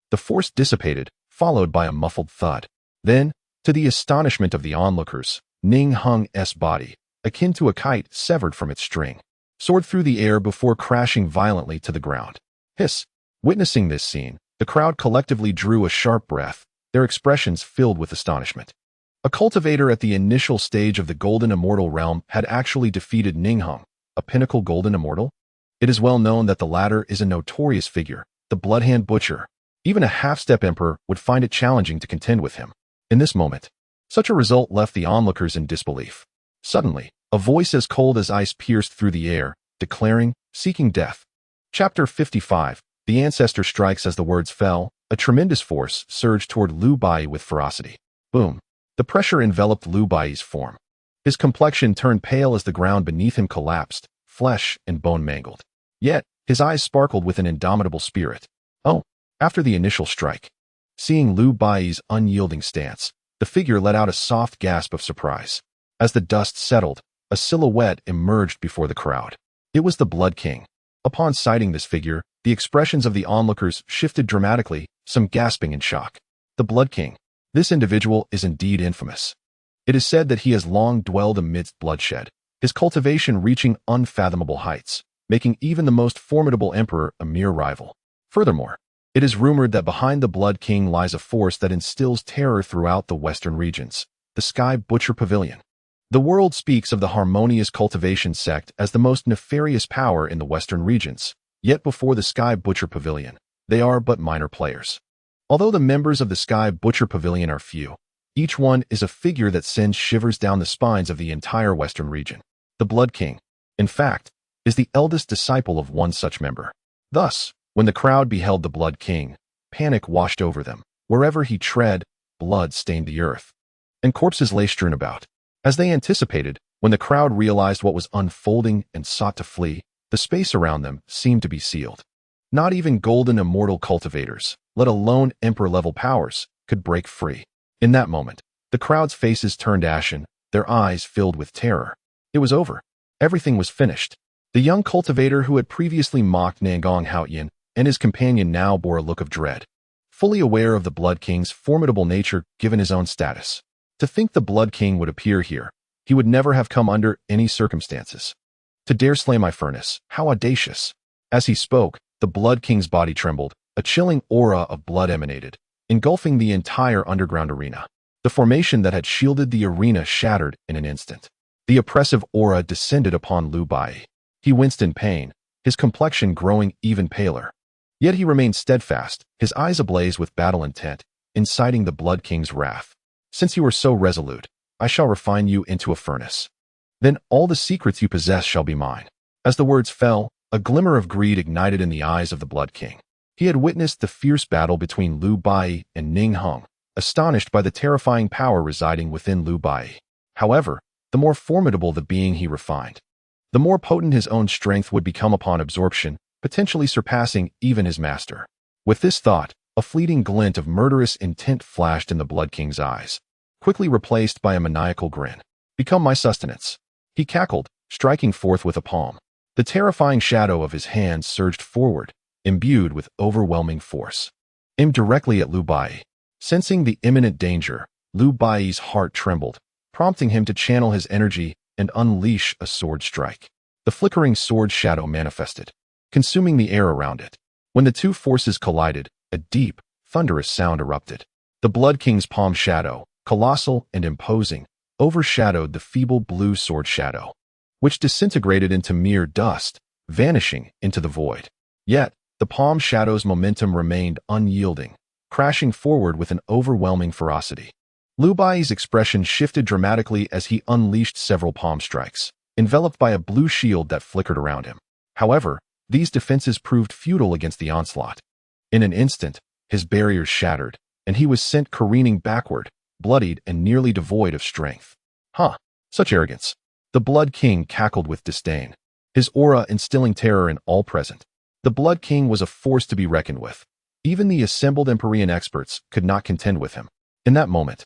S1: the force dissipated, followed by a muffled thud. Then, to the astonishment of the onlookers, Ning Heng's body, akin to a kite severed from its string, soared through the air before crashing violently to the ground. Hiss! Witnessing this scene, the crowd collectively drew a sharp breath, their expressions filled with astonishment. A cultivator at the initial stage of the Golden Immortal realm had actually defeated Ning Heng, a pinnacle Golden Immortal? It is well known that the latter is a notorious figure, the Bloodhand Butcher. Even a half-step emperor would find it challenging to contend with him. In this moment, such a result left the onlookers in disbelief. Suddenly, a voice as cold as ice pierced through the air, declaring, seeking death. Chapter 55. The ancestor strikes. As the words fell, a tremendous force surged toward Lu Bai with ferocity. Boom! The pressure enveloped Lu Bai's form. His complexion turned pale as the ground beneath him collapsed, flesh and bone mangled. Yet, his eyes sparkled with an indomitable spirit. Oh! After the initial strike, seeing Lu Bai's unyielding stance, the figure let out a soft gasp of surprise. As the dust settled, a silhouette emerged before the crowd. It was the Blood King. Upon sighting this figure, the expressions of the onlookers shifted dramatically, some gasping in shock. The Blood King. This individual is indeed infamous. It is said that he has long dwelled amidst bloodshed, his cultivation reaching unfathomable heights, making even the most formidable emperor a mere rival. Furthermore, it is rumored that behind the Blood King lies a force that instills terror throughout the western regions, the Sky Butcher Pavilion. The world speaks of the Harmonious Cultivation sect as the most nefarious power in the western regions, yet before the Sky Butcher Pavilion, they are but minor players. Although the members of the Sky Butcher Pavilion are few, each one is a figure that sends shivers down the spines of the entire western region. The Blood King, in fact, is the eldest disciple of one such member. Thus, when the crowd beheld the Blood King, panic washed over them. Wherever he tread, blood stained the earth, and corpses lay strewn about. As they anticipated, when the crowd realized what was unfolding and sought to flee, the space around them seemed to be sealed. Not even golden immortal cultivators, let alone emperor-level powers, could break free. In that moment, the crowd's faces turned ashen, their eyes filled with terror. It was over. Everything was finished. The young cultivator who had previously mocked Nangong Haoyan and his companion now bore a look of dread, fully aware of the Blood King's formidable nature given his own status. To think the Blood King would appear here, he would never have come under any circumstances. To dare slay my furnace, how audacious! As he spoke, the Blood King's body trembled, a chilling aura of blood emanated, engulfing the entire underground arena. The formation that had shielded the arena shattered in an instant. The oppressive aura descended upon Liu Bai. He winced in pain, his complexion growing even paler. Yet he remained steadfast, his eyes ablaze with battle intent, inciting the Blood King's wrath. Since you are so resolute, I shall refine you into a furnace. Then all the secrets you possess shall be mine. As the words fell, a glimmer of greed ignited in the eyes of the Blood King. He had witnessed the fierce battle between Liu Bai and Ning Heng, astonished by the terrifying power residing within Liu Bai. However, the more formidable the being he refined, the more potent his own strength would become upon absorption, potentially surpassing even his master. With this thought, a fleeting glint of murderous intent flashed in the Blood King's eyes, quickly replaced by a maniacal grin. Become my sustenance. He cackled, striking forth with a palm. The terrifying shadow of his hand surged forward, imbued with overwhelming force, aimed directly at Liu Bai. Sensing the imminent danger, Liu Bai's heart trembled, prompting him to channel his energy and unleash a sword strike. The flickering sword shadow manifested, consuming the air around it. When the two forces collided, a deep, thunderous sound erupted. The Blood King's palm shadow, colossal and imposing, overshadowed the feeble blue sword shadow, which disintegrated into mere dust, vanishing into the void. Yet, the palm shadow's momentum remained unyielding, crashing forward with an overwhelming ferocity. Liu Bai's expression shifted dramatically as he unleashed several palm strikes, enveloped by a blue shield that flickered around him. However, these defenses proved futile against the onslaught. In an instant, his barriers shattered, and he was sent careening backward, bloodied and nearly devoid of strength. Such arrogance. The Blood King cackled with disdain, his aura instilling terror in all present. The Blood King was a force to be reckoned with. Even the assembled Empyrean experts could not contend with him. In that moment,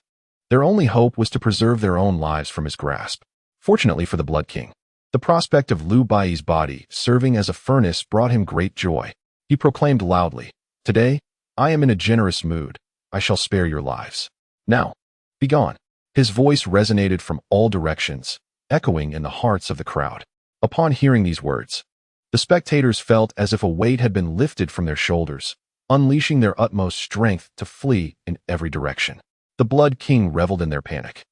S1: their only hope was to preserve their own lives from his grasp. Fortunately for the Blood King, the prospect of Liu Bai's body serving as a furnace brought him great joy. He proclaimed loudly, "Today, I am in a generous mood. I shall spare your lives. Now, be gone." His voice resonated from all directions, echoing in the hearts of the crowd. Upon hearing these words, the spectators felt as if a weight had been lifted from their shoulders, unleashing their utmost strength to flee in every direction. The Blood King reveled in their panic,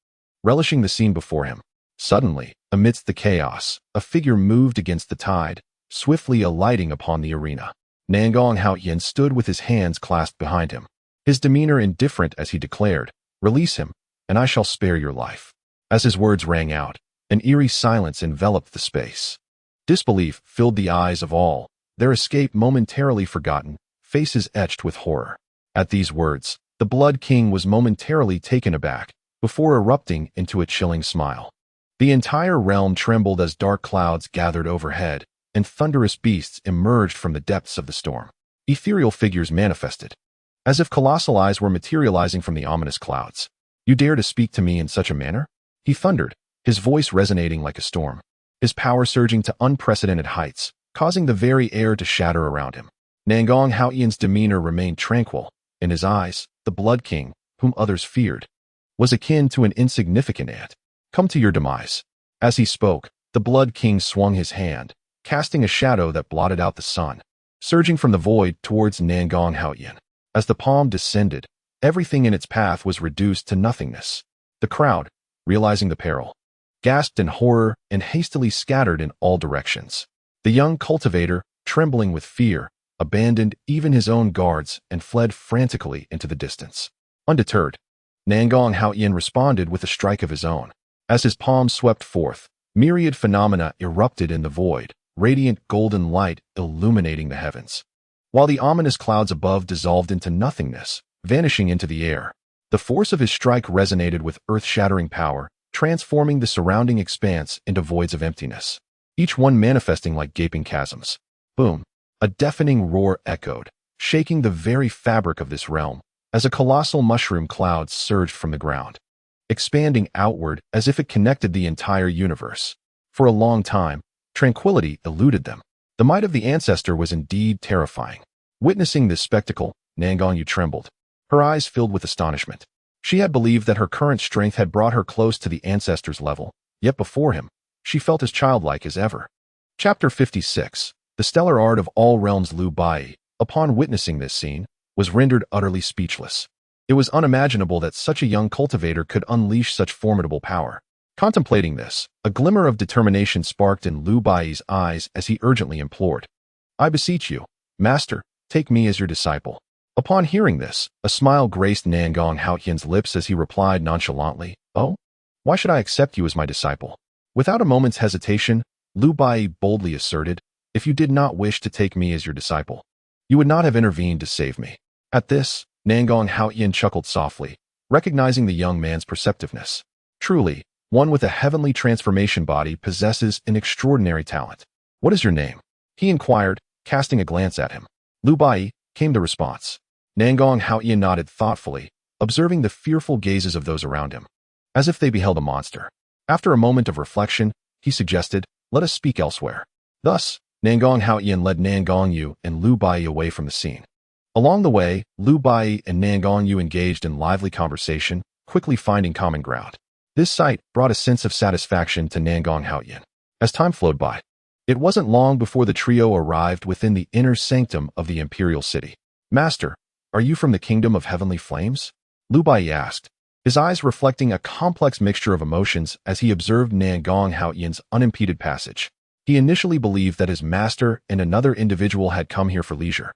S1: relishing the scene before him. Suddenly, amidst the chaos, a figure moved against the tide, swiftly alighting upon the arena. Nangong Haoyan stood with his hands clasped behind him, his demeanor indifferent as he declared, "Release him, and I shall spare your life." As his words rang out, an eerie silence enveloped the space. Disbelief filled the eyes of all, their escape momentarily forgotten, faces etched with horror. At these words, the Blood King was momentarily taken aback, before erupting into a chilling smile. The entire realm trembled as dark clouds gathered overhead, and thunderous beasts emerged from the depths of the storm. Ethereal figures manifested, as if colossal eyes were materializing from the ominous clouds. "You dare to speak to me in such a manner?" he thundered, his voice resonating like a storm, his power surging to unprecedented heights, causing the very air to shatter around him. Nangong Haoyan's demeanor remained tranquil. In his eyes, the Blood King, whom others feared, was akin to an insignificant ant. Come to your demise. As he spoke, the Blood King swung his hand, casting a shadow that blotted out the sun, surging from the void towards Nangong Haoyan. As the palm descended, everything in its path was reduced to nothingness. The crowd, realizing the peril, gasped in horror and hastily scattered in all directions. The young cultivator, trembling with fear, abandoned even his own guards and fled frantically into the distance. Undeterred, Nangong Haoyan responded with a strike of his own. As his palm swept forth, myriad phenomena erupted in the void, radiant golden light illuminating the heavens. While the ominous clouds above dissolved into nothingness, vanishing into the air, the force of his strike resonated with earth-shattering power, transforming the surrounding expanse into voids of emptiness, each one manifesting like gaping chasms. Boom! A deafening roar echoed, shaking the very fabric of this realm, as a colossal mushroom cloud surged from the ground, expanding outward as if it connected the entire universe. For a long time, tranquility eluded them. The might of the ancestor was indeed terrifying. Witnessing this spectacle, Nangong Yu trembled, her eyes filled with astonishment. She had believed that her current strength had brought her close to the ancestor's level, yet before him, she felt as childlike as ever. Chapter 56. The stellar art of all realms. Lu Bai, upon witnessing this scene, was rendered utterly speechless. It was unimaginable that such a young cultivator could unleash such formidable power. Contemplating this, a glimmer of determination sparked in Lu Bai's eyes as he urgently implored, "I beseech you, Master, take me as your disciple." Upon hearing this, a smile graced Nangong Haoyan's lips as he replied nonchalantly, "Oh? Why should I accept you as my disciple?" Without a moment's hesitation, Lu Bai boldly asserted, "If you did not wish to take me as your disciple, you would not have intervened to save me." At this, Nangong Haoyan chuckled softly, recognizing the young man's perceptiveness. Truly, one with a heavenly transformation body possesses an extraordinary talent. "What is your name?" he inquired, casting a glance at him. "Lu Bai," came the response. Nangong Haoyan nodded thoughtfully, observing the fearful gazes of those around him, as if they beheld a monster. After a moment of reflection, he suggested, "Let us speak elsewhere." Thus, Nangong Haoyan led Nangong Yu and Lu Bai away from the scene. Along the way, Lu Bai and Nangong Yu engaged in lively conversation, quickly finding common ground. This sight brought a sense of satisfaction to Nangong Haoyan. As time flowed by, it wasn't long before the trio arrived within the inner sanctum of the imperial city. "Master, are you from the kingdom of heavenly flames?" Lu Bai asked, his eyes reflecting a complex mixture of emotions as he observed Nangong Haoyan's unimpeded passage. He initially believed that his master and another individual had come here for leisure,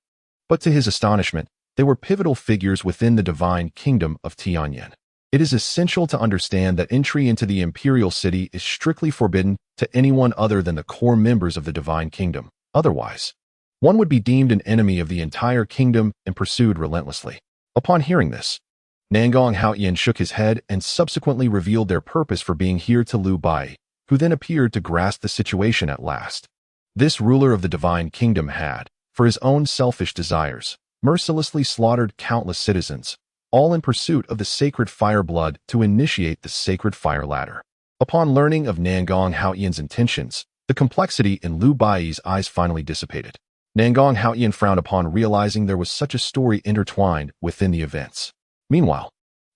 S1: but to his astonishment, they were pivotal figures within the divine kingdom of Tianyan. It is essential to understand that entry into the imperial city is strictly forbidden to anyone other than the core members of the divine kingdom. Otherwise, one would be deemed an enemy of the entire kingdom and pursued relentlessly. Upon hearing this, Nangong Haoyan shook his head and subsequently revealed their purpose for being here to Lu Bai, who then appeared to grasp the situation at last. This ruler of the divine kingdom had, for his own selfish desires, mercilessly slaughtered countless citizens, all in pursuit of the sacred fire blood to initiate the sacred fire ladder. Upon learning of Nangong Haoyan's intentions, the complexity in Lu Bai's eyes finally dissipated. Nangong Haoyan frowned upon realizing there was such a story intertwined within the events. Meanwhile,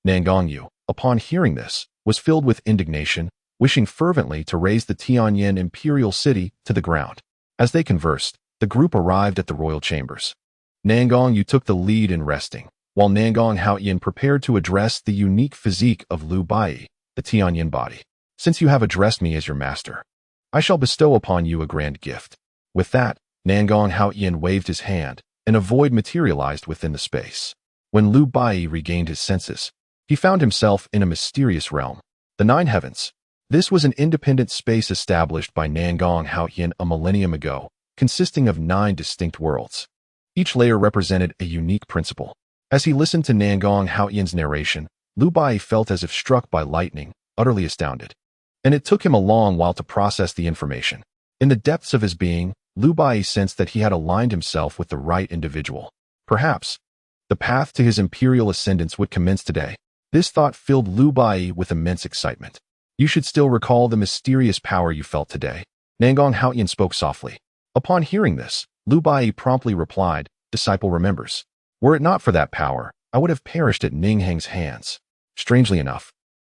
S1: Nangong Yu, upon hearing this, was filled with indignation, wishing fervently to raze the Tianyan imperial city to the ground. As they conversed, the group arrived at the royal chambers. Nangong Yu took the lead in resting, while Nangong Haoyan prepared to address the unique physique of Lu Bai, the Tianyan body. "Since you have addressed me as your master, I shall bestow upon you a grand gift." With that, Nangong Haoyan waved his hand, and a void materialized within the space. When Lu Bai regained his senses, he found himself in a mysterious realm, the Nine Heavens. This was an independent space established by Nangong Haoyan a millennium ago, consisting of 9 distinct worlds. Each layer represented a unique principle. As he listened to Nangong Haoyan's narration, Lu Bai felt as if struck by lightning, utterly astounded. And it took him a long while to process the information. In the depths of his being, Lu Bai sensed that he had aligned himself with the right individual. Perhaps, the path to his imperial ascendance would commence today. This thought filled Lu Bai with immense excitement. You should still recall the mysterious power you felt today. Nangong Haoyan spoke softly. Upon hearing this, Lu Bai promptly replied, "Disciple remembers. Were it not for that power, I would have perished at Ningheng's hands. Strangely enough,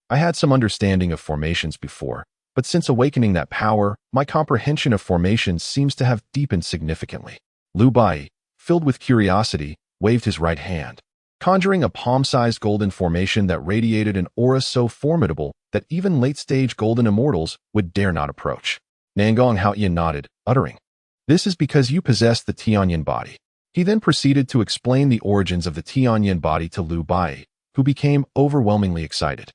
S1: I had some understanding of formations before, but since awakening that power, my comprehension of formations seems to have deepened significantly." Lu Bai, filled with curiosity, waved his right hand, conjuring a palm-sized golden formation that radiated an aura so formidable that even late-stage golden immortals would dare not approach. Nangong Haoyan nodded, uttering, "This is because you possess the Tianyan body." He then proceeded to explain the origins of the Tianyan body to Lu Bai, who became overwhelmingly excited.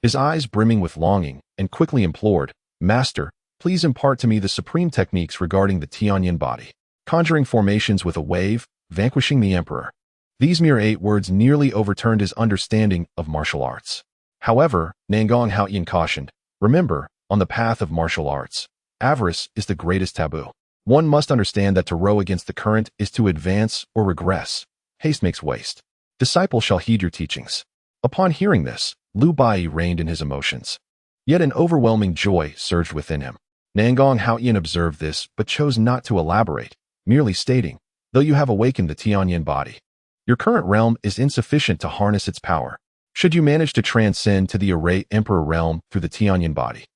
S1: His eyes brimming with longing, and quickly implored, "Master, please impart to me the supreme techniques regarding the Tianyan body." Conjuring formations with a wave, vanquishing the emperor. These mere 8 words nearly overturned his understanding of martial arts. However, Nangong Haoyan cautioned, "Remember, on the path of martial arts, avarice is the greatest taboo. One must understand that to row against the current is to advance or regress. Haste makes waste. Disciple shall heed your teachings." Upon hearing this, Lu Bai reined in his emotions. Yet an overwhelming joy surged within him. Nangong Haoyan observed this but chose not to elaborate, merely stating, "Though you have awakened the Tianyan body, your current realm is insufficient to harness its power. Should you manage to transcend to the Array Emperor realm through the Tianyan body,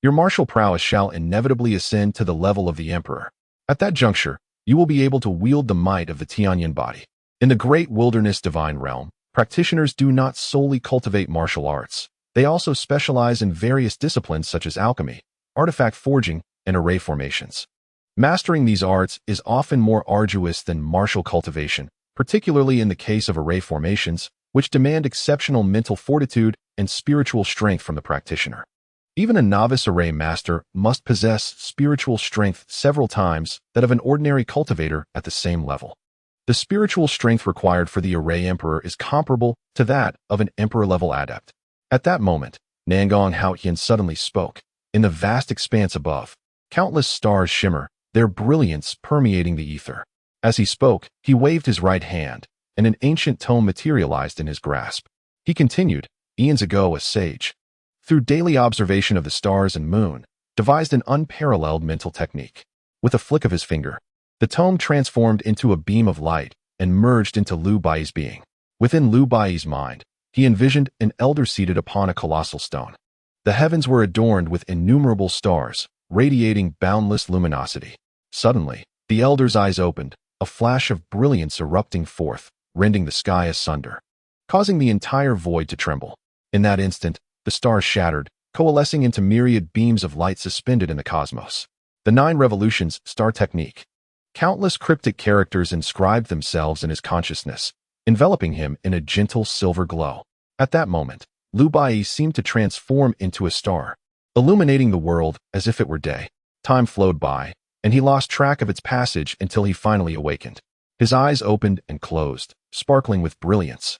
S1: your martial prowess shall inevitably ascend to the level of the Emperor. At that juncture, you will be able to wield the might of the Tianyan body. In the great wilderness divine realm, practitioners do not solely cultivate martial arts. They also specialize in various disciplines such as alchemy, artifact forging, and array formations. Mastering these arts is often more arduous than martial cultivation, particularly in the case of array formations, which demand exceptional mental fortitude and spiritual strength from the practitioner. Even a novice array master must possess spiritual strength several times that of an ordinary cultivator at the same level. The spiritual strength required for the Array Emperor is comparable to that of an Emperor-level adept. At that moment, Nangong Haoyan suddenly spoke. In the vast expanse above, countless stars shimmer, their brilliance permeating the ether. As he spoke, he waved his right hand, and an ancient tome materialized in his grasp. He continued, "Eons ago a sage, through daily observation of the stars and moon, devised an unparalleled mental technique. With a flick of his finger, the tome transformed into a beam of light and merged into Lu Bai's being. Within Lu Bai's mind, he envisioned an elder seated upon a colossal stone. The heavens were adorned with innumerable stars, radiating boundless luminosity. Suddenly, the elder's eyes opened, a flash of brilliance erupting forth, rending the sky asunder, causing the entire void to tremble. In that instant, the stars shattered, coalescing into myriad beams of light suspended in the cosmos. The 9 Revolutions Star Technique. Countless cryptic characters inscribed themselves in his consciousness, enveloping him in a gentle silver glow. At that moment, Lu Bai seemed to transform into a star, illuminating the world as if it were day. Time flowed by, and he lost track of its passage until he finally awakened. His eyes opened and closed, sparkling with brilliance,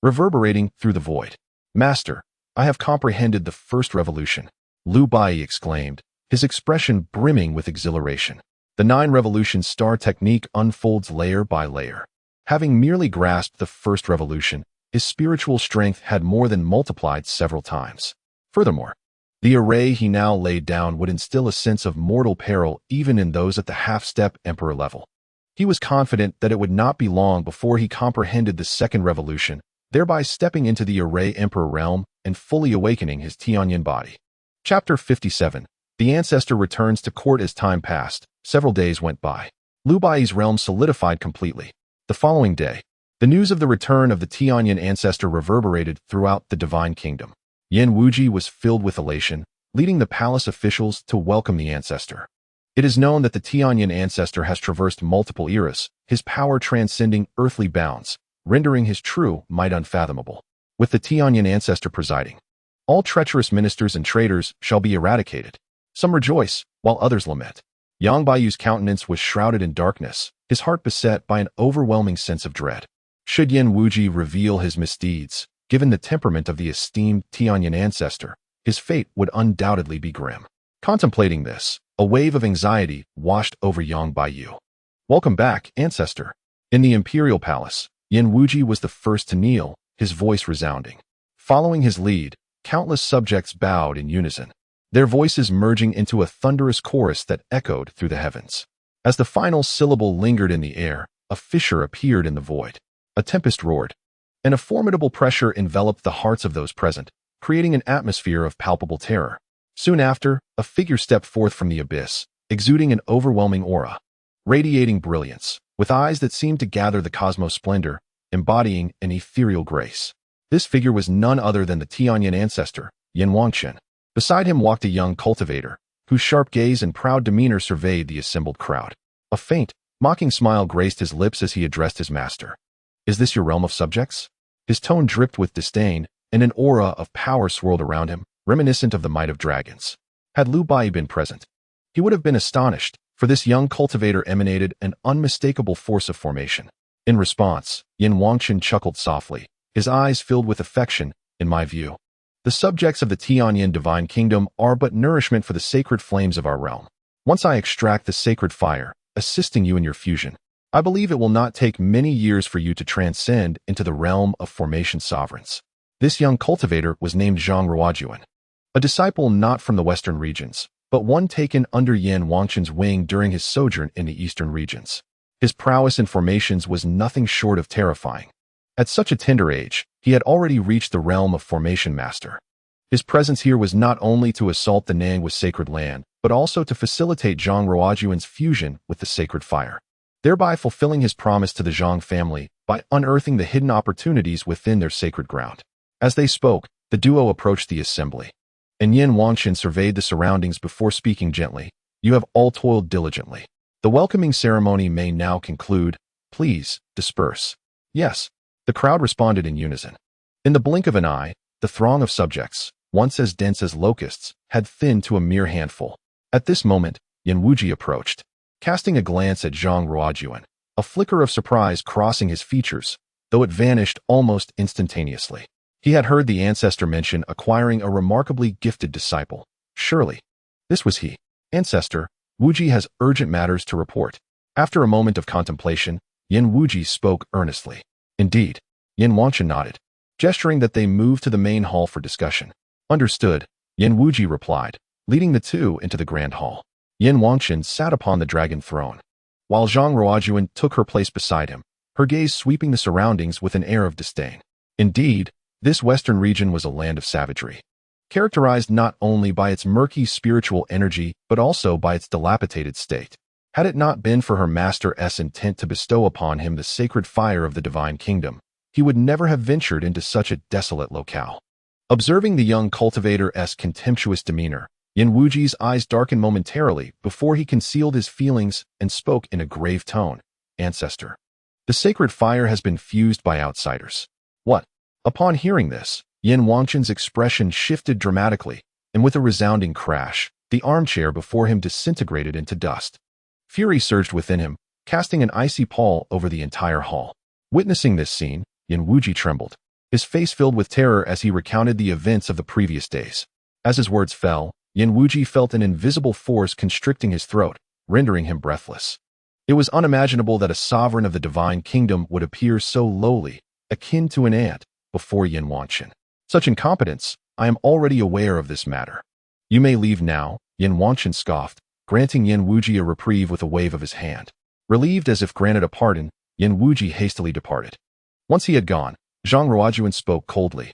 S1: reverberating through the void. "Master, I have comprehended the first revolution," Lu Bai exclaimed, his expression brimming with exhilaration. The 9 Revolutions Star Technique unfolds layer by layer. Having merely grasped the first revolution, his spiritual strength had more than multiplied several times. Furthermore, the array he now laid down would instill a sense of mortal peril even in those at the half-step Emperor level. He was confident that it would not be long before he comprehended the second revolution, thereby stepping into the Array Emperor realm and fully awakening his Tianyan body. Chapter 57. The ancestor returns to court. As time passed, several days went by. Lu Bai's realm solidified completely. The following day, the news of the return of the Tianyan ancestor reverberated throughout the divine kingdom. Yan Wuji was filled with elation, leading the palace officials to welcome the ancestor. It is known that the Tianyan ancestor has traversed multiple eras, his power transcending earthly bounds, rendering his true might unfathomable. With the Tianyan ancestor presiding, all treacherous ministers and traitors shall be eradicated. Some rejoice, while others lament. Yang Baiyu's countenance was shrouded in darkness, his heart beset by an overwhelming sense of dread. Should Yan Wuji reveal his misdeeds, given the temperament of the esteemed Tianyan ancestor, his fate would undoubtedly be grim. Contemplating this, a wave of anxiety washed over Yang Baiyu. "Welcome back, ancestor." In the imperial palace, Yan Wuji was the first to kneel, his voice resounding. Following his lead, Countless subjects bowed in unison, their voices merging into a thunderous chorus that echoed through the heavens. As the final syllable lingered in the air, a fissure appeared in the void. A tempest roared, and a formidable pressure enveloped the hearts of those present, creating an atmosphere of palpable terror. Soon after, a figure stepped forth from the abyss, exuding an overwhelming aura, radiating brilliance, with eyes that seemed to gather the cosmos' splendor, embodying an ethereal grace. This figure was none other than the Tianyin ancestor, Yin Wangchen. Beside him walked a young cultivator, whose sharp gaze and proud demeanor surveyed the assembled crowd. A faint, mocking smile graced his lips as he addressed his master. "Is this your realm of subjects?" His tone dripped with disdain, and an aura of power swirled around him, reminiscent of the might of dragons. Had Liu Bai been present, he would have been astonished, for this young cultivator emanated an unmistakable force of formation. In response, Yin Wangchen chuckled softly, his eyes filled with affection. "In my view, the subjects of the Tianyin divine kingdom are but nourishment for the sacred flames of our realm. Once I extract the sacred fire, assisting you in your fusion, I believe it will not take many years for you to transcend into the realm of formation sovereigns." This young cultivator was named Xuanhuan Laozu, a disciple not from the western regions, but one taken under Yin Wangchen's wing during his sojourn in the eastern regions. His prowess in formations was nothing short of terrifying. At such a tender age, he had already reached the realm of formation master. His presence here was not only to assault the Nang with sacred land, but also to facilitate Zhang Ruojuan's fusion with the sacred fire, thereby fulfilling his promise to the Zhang family by unearthing the hidden opportunities within their sacred ground. As they spoke, the duo approached the assembly, and Yin Wangchen surveyed the surroundings before speaking gently. "You have all toiled diligently. The welcoming ceremony may now conclude. Please, disperse." "Yes," the crowd responded in unison. In the blink of an eye, the throng of subjects, once as dense as locusts, had thinned to a mere handful. At this moment, Yin Wuji approached, casting a glance at Zhang Ruojuan, a flicker of surprise crossing his features, though it vanished almost instantaneously. He had heard the ancestor mention acquiring a remarkably gifted disciple. Surely, this was he. "Ancestor, Wuji has urgent matters to report." After a moment of contemplation, Yin Wuji spoke earnestly. "Indeed." Yin Wangchen nodded, gesturing that they move to the main hall for discussion. "Understood," Yin Wuji replied, leading the two into the grand hall. Yin Wangchen sat upon the dragon throne, while Zhang Ruojuan took her place beside him, her gaze sweeping the surroundings with an air of disdain. Indeed, this western region was a land of savagery, characterized not only by its murky spiritual energy but also by its dilapidated state. Had it not been for her master's intent to bestow upon him the sacred fire of the divine kingdom, he would never have ventured into such a desolate locale. Observing the young cultivator's contemptuous demeanor, Yin Wuji's eyes darkened momentarily before he concealed his feelings and spoke in a grave tone. "Ancestor, the sacred fire has been fused by outsiders." "What?" Upon hearing this, Yin Wangchen's expression shifted dramatically, and with a resounding crash, the armchair before him disintegrated into dust. Fury surged within him, casting an icy pall over the entire hall. Witnessing this scene, Yin Wuji trembled, his face filled with terror as he recounted the events of the previous days. As his words fell, Yin Wuji felt an invisible force constricting his throat, rendering him breathless. It was unimaginable that a sovereign of the divine kingdom would appear so lowly, akin to an ant, before Yin Wangchen. "Such incompetence, I am already aware of this matter. You may leave now," Yin Wangchen scoffed, granting Yin Wuji a reprieve with a wave of his hand. Relieved as if granted a pardon, Yin Wuji hastily departed. Once he had gone, Zhang Ruojuan spoke coldly.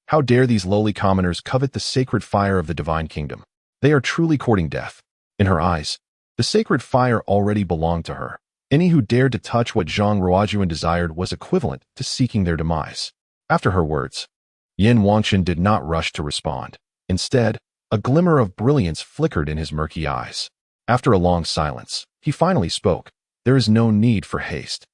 S1: How dare these lowly commoners covet the sacred fire of the divine kingdom? They are truly courting death." In her eyes, the sacred fire already belonged to her. Any who dared to touch what Zhang Ruojuan desired was equivalent to seeking their demise. After her words, Yin Wangchen did not rush to respond. Instead, a glimmer of brilliance flickered in his murky eyes. After a long silence, he finally spoke. "There is no need for haste.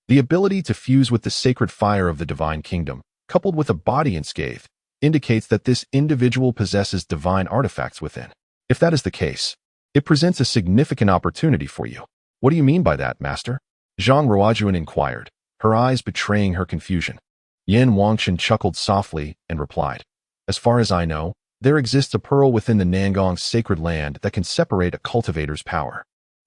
S1: The ability to fuse with the sacred fire of the divine kingdom, coupled with a body unscathed, indicates that this individual possesses divine artifacts within. If that is the case, it presents a significant opportunity for you." "What do you mean by that, master?" Zhang Ruojuan inquired, her eyes betraying her confusion. Yin Wangchen chuckled softly and replied, "As far as I know, there exists a pearl within the Nangong's sacred land that can separate a cultivator's power.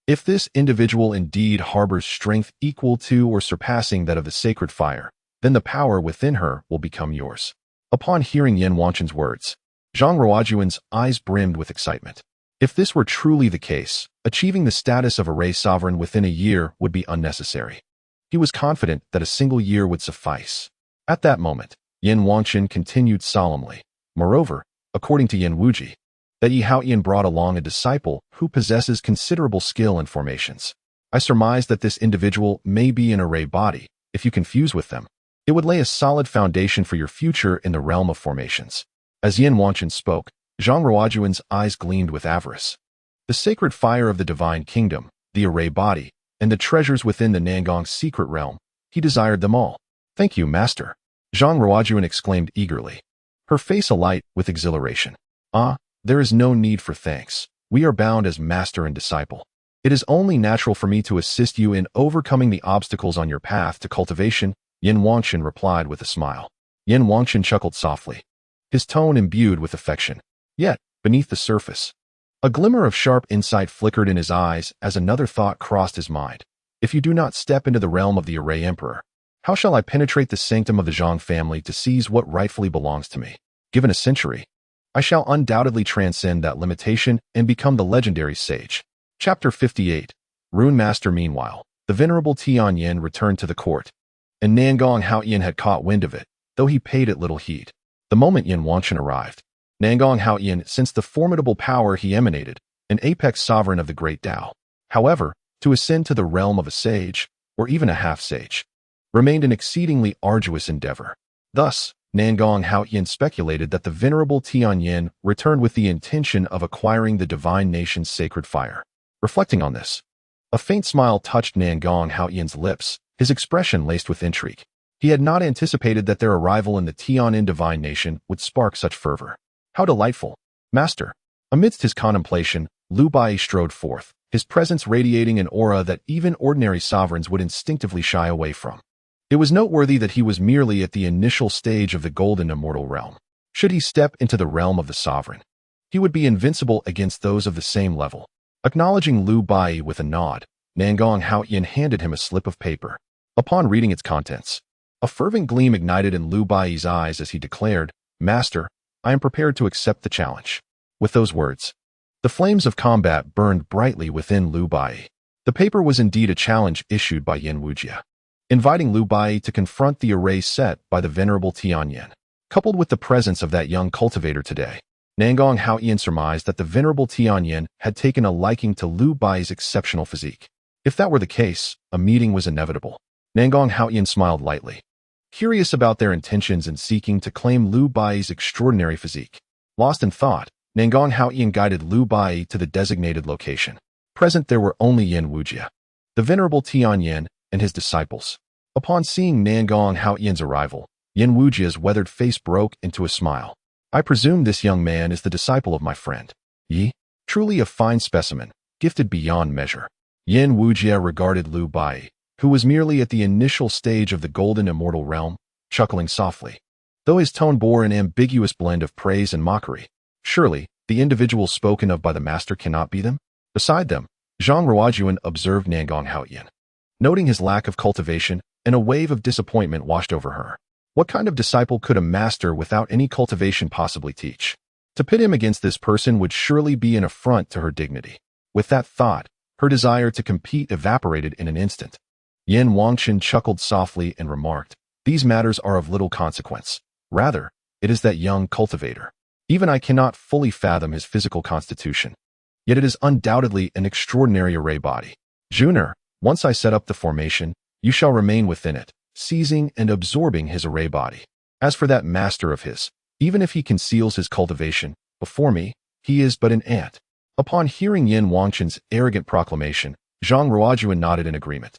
S1: If this individual indeed harbors strength equal to or surpassing that of the sacred fire, then the power within her will become yours. Upon hearing Yin Wanqin's words, Zhang Ruojuan's eyes brimmed with excitement. If this were truly the case, achieving the status of array sovereign within a year would be unnecessary. He was confident that a single year would suffice. At that moment, Yin Wanqin continued solemnly. Moreover, according to Yin Wuji, that Yi Haoyan brought along a disciple who possesses considerable skill in formations. I surmise that this individual may be an array body. If you confuse with them, it would lay a solid foundation for your future in the realm of formations. As Yin Wanqin spoke, Zhang Ruojuan's eyes gleamed with avarice. The sacred fire of the divine kingdom, the array body, and the treasures within the Nangong secret realm, he desired them all. Thank you, master, Zhang Ruojuan exclaimed eagerly, her face alight with exhilaration. Ah, there is no need for thanks. We are bound as master and disciple. It is only natural for me to assist you in overcoming the obstacles on your path to cultivation, Yin Wanqin replied with a smile. Yin Wanqin chuckled softly, his tone imbued with affection. Yet, beneath the surface, a glimmer of sharp insight flickered in his eyes as another thought crossed his mind. If you do not step into the realm of the Array Emperor, how shall I penetrate the sanctum of the Zhang family to seize what rightfully belongs to me? Given a century, I shall undoubtedly transcend that limitation and become the legendary sage. Chapter 58. Rune Master. Meanwhile, the venerable Tianyin returned to the court, and Nangong Haoyan had caught wind of it, though he paid it little heed. The moment Yin Wanqin arrived, Nangong Haoyan sensed the formidable power he emanated, an apex sovereign of the great Tao. However, to ascend to the realm of a sage, or even a half-sage, remained an exceedingly arduous endeavor. Thus, Nangong Haoyan speculated that the venerable Tianyin returned with the intention of acquiring the divine nation's sacred fire. Reflecting on this, a faint smile touched Nangong Haoyan's lips, his expression laced with intrigue. He had not anticipated that their arrival in the Tianin divine nation would spark such fervor. How delightful, master! Amidst his contemplation, Lu Bai strode forth, his presence radiating an aura that even ordinary sovereigns would instinctively shy away from. It was noteworthy that he was merely at the initial stage of the golden immortal realm. Should he step into the realm of the sovereign, he would be invincible against those of the same level. Acknowledging Lu Bai with a nod, Nangong Haoyan handed him a slip of paper. Upon reading its contents, a fervent gleam ignited in Lu Bai's eyes as he declared, "Master, I am prepared to accept the challenge." With those words, the flames of combat burned brightly within Lu Bai. The paper was indeed a challenge issued by Yin Wuji, inviting Lu Bai to confront the array set by the venerable Tianyin. Coupled with the presence of that young cultivator today, Nangong Haoyan surmised that the venerable Tianyin had taken a liking to Lu Bai's exceptional physique. If that were the case, a meeting was inevitable. Nangong Haoyan smiled lightly, curious about their intentions in seeking to claim Lu Bai's extraordinary physique. Lost in thought, Nangong Haoyan guided Lu Bai to the designated location. Present there were only Yin Wuji, the venerable Tianyin, and his disciples. Upon seeing Nangong Haoyan's arrival, Yin Wuji's weathered face broke into a smile. I presume this young man is the disciple of my friend Yi, truly a fine specimen, gifted beyond measure. Yin Wuji regarded Lu Bai, who was merely at the initial stage of the golden immortal realm, chuckling softly, though his tone bore an ambiguous blend of praise and mockery. Surely, the individuals spoken of by the master cannot be them? Beside them, Zhang Ruojuan observed Nangong Haoyan, noting his lack of cultivation, and a wave of disappointment washed over her. What kind of disciple could a master without any cultivation possibly teach? To pit him against this person would surely be an affront to her dignity. With that thought, her desire to compete evaporated in an instant. Yin Wanqin chuckled softly and remarked, "These matters are of little consequence. Rather, it is that young cultivator. Even I cannot fully fathom his physical constitution. Yet it is undoubtedly an extraordinary array body. Juner, once I set up the formation, you shall remain within it, seizing and absorbing his array body. As for that master of his, even if he conceals his cultivation, before me, he is but an ant." Upon hearing Yin Wanqin's arrogant proclamation, Zhang Ruojuan nodded in agreement,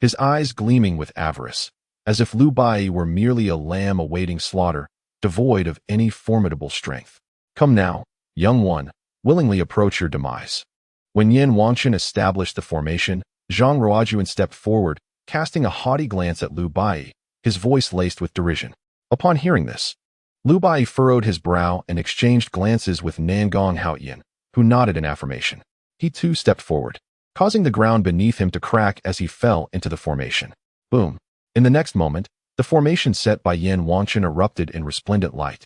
S1: his eyes gleaming with avarice, as if Lu Bai were merely a lamb awaiting slaughter, devoid of any formidable strength. "Come now, young one, willingly approach your demise." When Yin Wanqin established the formation, Zhang Ruojuan stepped forward, casting a haughty glance at Lu Bai, his voice laced with derision. Upon hearing this, Lu Bai furrowed his brow and exchanged glances with Nangong Haoyan, who nodded in affirmation. He too stepped forward, causing the ground beneath him to crack as he fell into the formation. Boom! In the next moment, The formation set by Yin Wanchen erupted in resplendent light,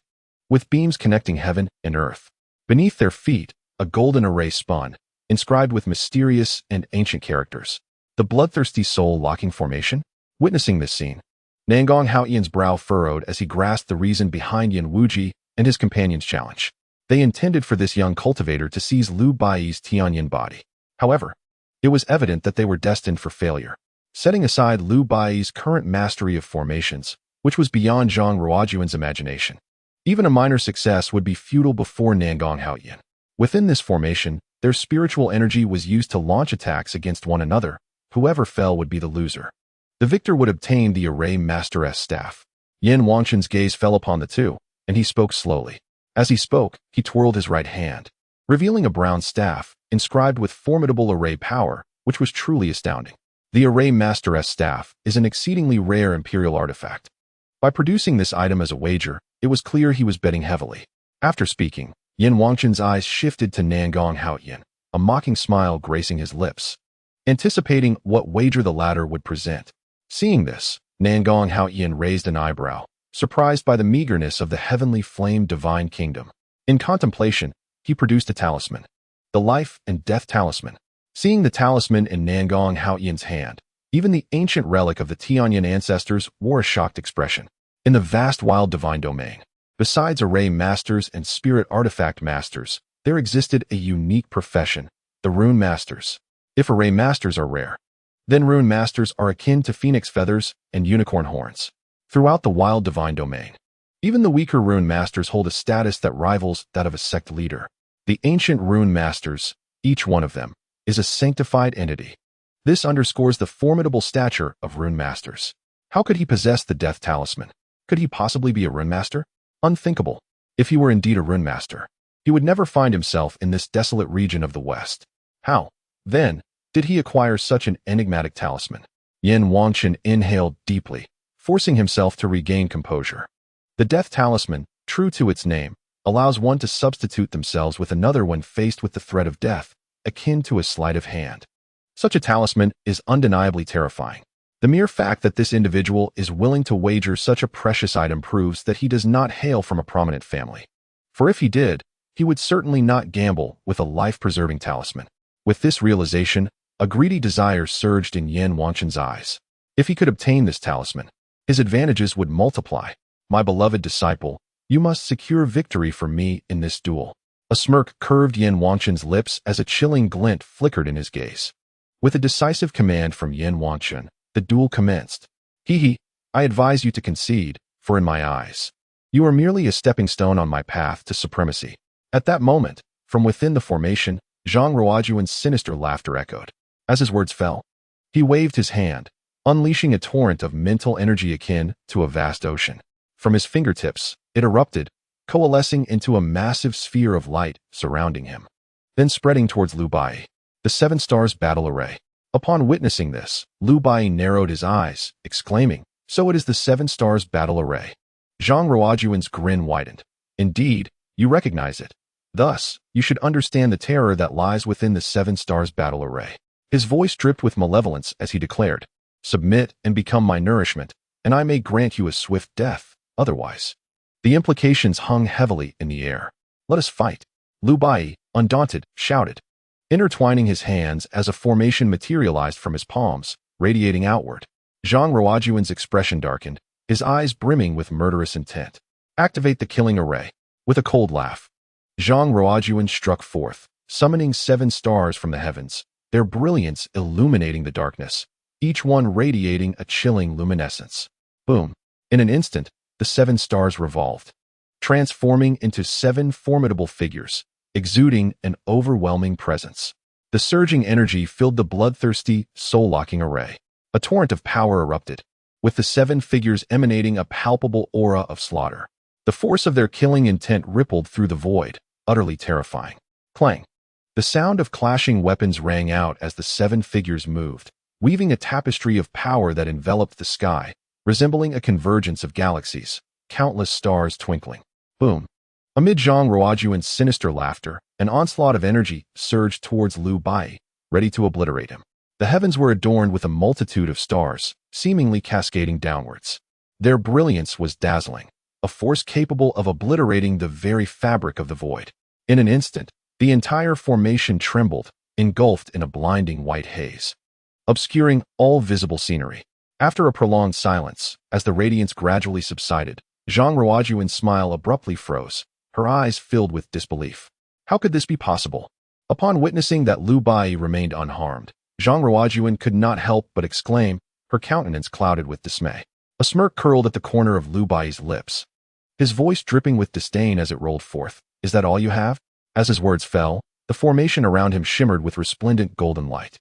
S1: with beams connecting heaven and earth. Beneath their feet, a golden array spun, inscribed with mysterious and ancient characters. The bloodthirsty soul-locking formation? Witnessing this scene, Nangong Haoyan's brow furrowed as he grasped the reason behind Yin Wuji and his companion's challenge. They intended for this young cultivator to seize Lu Bai's Tianyin body. However, it was evident that they were destined for failure. Setting aside Lu Bai's current mastery of formations, which was beyond Zhang Ruojuan's imagination, even a minor success would be futile before Nangong Haoyan. Within this formation, their spiritual energy was used to launch attacks against one another. Whoever fell would be the loser. The victor would obtain the Array Master's staff. Yin Wanchen's gaze fell upon the two, and he spoke slowly. As he spoke, he twirled his right hand, revealing a brown staff, inscribed with formidable array power, which was truly astounding. The Array Master's staff is an exceedingly rare imperial artifact. By producing this item as a wager, it was clear he was betting heavily. After speaking, Yin Wanchen's eyes shifted to Nangong Haoyan, a mocking smile gracing his lips, anticipating what wager the latter would present. Seeing this, Nangong Haoyan raised an eyebrow, surprised by the meagerness of the heavenly flame divine kingdom. In contemplation, he produced a talisman, the life and death talisman. Seeing the talisman in Nangong Haoyan's hand, even the ancient relic of the Tianyin ancestors wore a shocked expression. In the vast wild divine domain, besides array masters and spirit artifact masters, there existed a unique profession, the rune masters. If array masters are rare, then rune masters are akin to phoenix feathers and unicorn horns. Throughout the wild divine domain, even the weaker rune masters hold a status that rivals that of a sect leader. The ancient rune masters, each one of them, is a sanctified entity. This underscores the formidable stature of rune masters. How could he possess the death talisman? Could he possibly be a rune master? Unthinkable. If he were indeed a rune master, he would never find himself in this desolate region of the West. How, then, did he acquire such an enigmatic talisman? Yin Wanchen inhaled deeply, forcing himself to regain composure. The death talisman, true to its name, allows one to substitute themselves with another when faced with the threat of death, akin to a sleight of hand. Such a talisman is undeniably terrifying. The mere fact that this individual is willing to wager such a precious item proves that he does not hail from a prominent family. For if he did, he would certainly not gamble with a life-preserving talisman. With this realization, a greedy desire surged in Yin Wanchen's eyes. If he could obtain this talisman, his advantages would multiply. My beloved disciple, you must secure victory for me in this duel. A smirk curved Yin Wanchen's lips as a chilling glint flickered in his gaze. With a decisive command from Yin Wanchen, the duel commenced. Hee, I advise you to concede, for in my eyes, you are merely a stepping stone on my path to supremacy. At that moment, from within the formation, Zhang Ruojuan's sinister laughter echoed. As his words fell, he waved his hand, unleashing a torrent of mental energy akin to a vast ocean. From his fingertips, it erupted, coalescing into a massive sphere of light surrounding him, then spreading towards Lu Bai, the Seven Stars battle array. Upon witnessing this, Lu Bai narrowed his eyes, exclaiming, "So it is the Seven Stars battle array." Zhang Ruojuan's grin widened. "Indeed, you recognize it. Thus, you should understand the terror that lies within the Seven Stars battle array." His voice dripped with malevolence as he declared, "Submit and become my nourishment, and I may grant you a swift death, otherwise." The implications hung heavily in the air. "Let us fight." Lu Bai, undaunted, shouted, intertwining his hands as a formation materialized from his palms, radiating outward. Zhang Ruojuan's expression darkened, his eyes brimming with murderous intent. "Activate the killing array." With a cold laugh, Zhang Ruojuan struck forth, summoning 7 stars from the heavens, their brilliance illuminating the darkness, each one radiating a chilling luminescence. Boom! In an instant, the 7 stars revolved, transforming into 7 formidable figures, exuding an overwhelming presence. The surging energy filled the bloodthirsty, soul-locking array. A torrent of power erupted, with the 7 figures emanating a palpable aura of slaughter. The force of their killing intent rippled through the void, utterly terrifying. Clang! The sound of clashing weapons rang out as the 7 figures moved, weaving a tapestry of power that enveloped the sky, resembling a convergence of galaxies, countless stars twinkling. Boom! Amid Zhang Ruojuan's sinister laughter, an onslaught of energy surged towards Lu Bai, ready to obliterate him. The heavens were adorned with a multitude of stars, seemingly cascading downwards. Their brilliance was dazzling, a force capable of obliterating the very fabric of the void. In an instant, the entire formation trembled, engulfed in a blinding white haze, obscuring all visible scenery. After a prolonged silence, as the radiance gradually subsided, Zhang Ruojuan's smile abruptly froze, her eyes filled with disbelief. How could this be possible? Upon witnessing that Lu Bai remained unharmed, Zhang Ruojuan could not help but exclaim, her countenance clouded with dismay. A smirk curled at the corner of Lu Bai's lips, his voice dripping with disdain as it rolled forth. Is that all you have? As his words fell, the formation around him shimmered with resplendent golden light.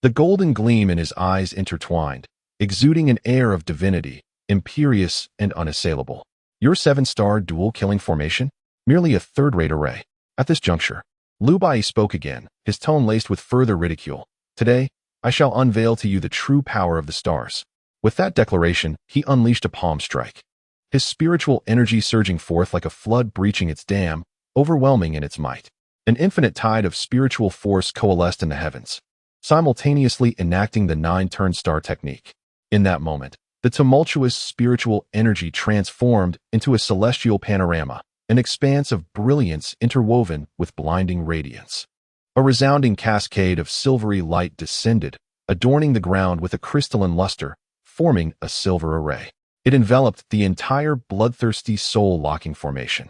S1: The golden gleam in his eyes intertwined, exuding an air of divinity, imperious and unassailable. Your 7-star dual-killing formation? Merely a third-rate array. At this juncture, Lu Bai spoke again, his tone laced with further ridicule. Today, I shall unveil to you the true power of the stars. With that declaration, he unleashed a palm strike, his spiritual energy surging forth like a flood breaching its dam, overwhelming in its might. An infinite tide of spiritual force coalesced in the heavens, simultaneously enacting the 9-turn star technique. In that moment, the tumultuous spiritual energy transformed into a celestial panorama, an expanse of brilliance interwoven with blinding radiance. A resounding cascade of silvery light descended, adorning the ground with a crystalline luster, forming a silver array. It enveloped the entire bloodthirsty soul-locking formation,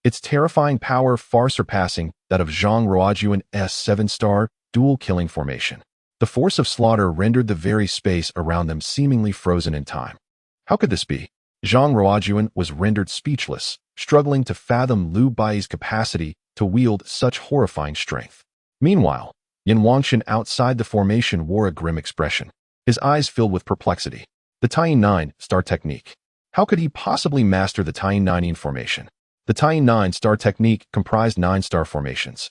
S1: its terrifying power far surpassing that of Zhang Ruojuan's 7-star dual-killing formation. The force of slaughter rendered the very space around them seemingly frozen in time. How could this be? Zhang Ruojuan was rendered speechless, struggling to fathom Lu Bai's capacity to wield such horrifying strength. Meanwhile, Yin Wangshan outside the formation wore a grim expression, his eyes filled with perplexity. The Tying 9-star technique. How could he possibly master the Tying 9 formation? The Tying 9-star technique comprised 9-star formations,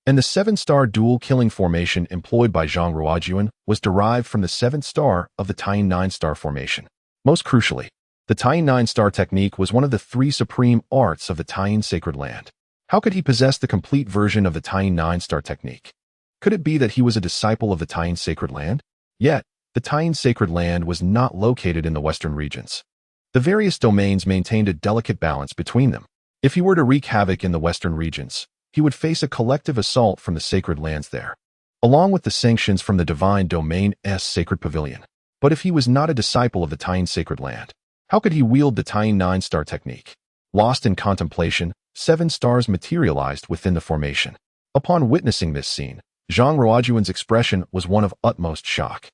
S1: and the 7-star dual-killing formation employed by Zhang Ruojuan was derived from the 7th star of the Tying 9-star formation. Most crucially, the Tying 9-star technique was one of the 3 supreme arts of the Tying sacred land. How could he possess the complete version of the Tying 9-star technique? Could it be that he was a disciple of the Tying sacred land? Yet, the Tying sacred land was not located in the western regions. The various domains maintained a delicate balance between them. If he were to wreak havoc in the western regions, he would face a collective assault from the sacred lands there, along with the sanctions from the divine domain's sacred pavilion. But if he was not a disciple of the Tying sacred land, how could he wield the Tying 9-star technique? Lost in contemplation, 7 stars materialized within the formation. Upon witnessing this scene, Zhang Ruojuan's expression was one of utmost shock.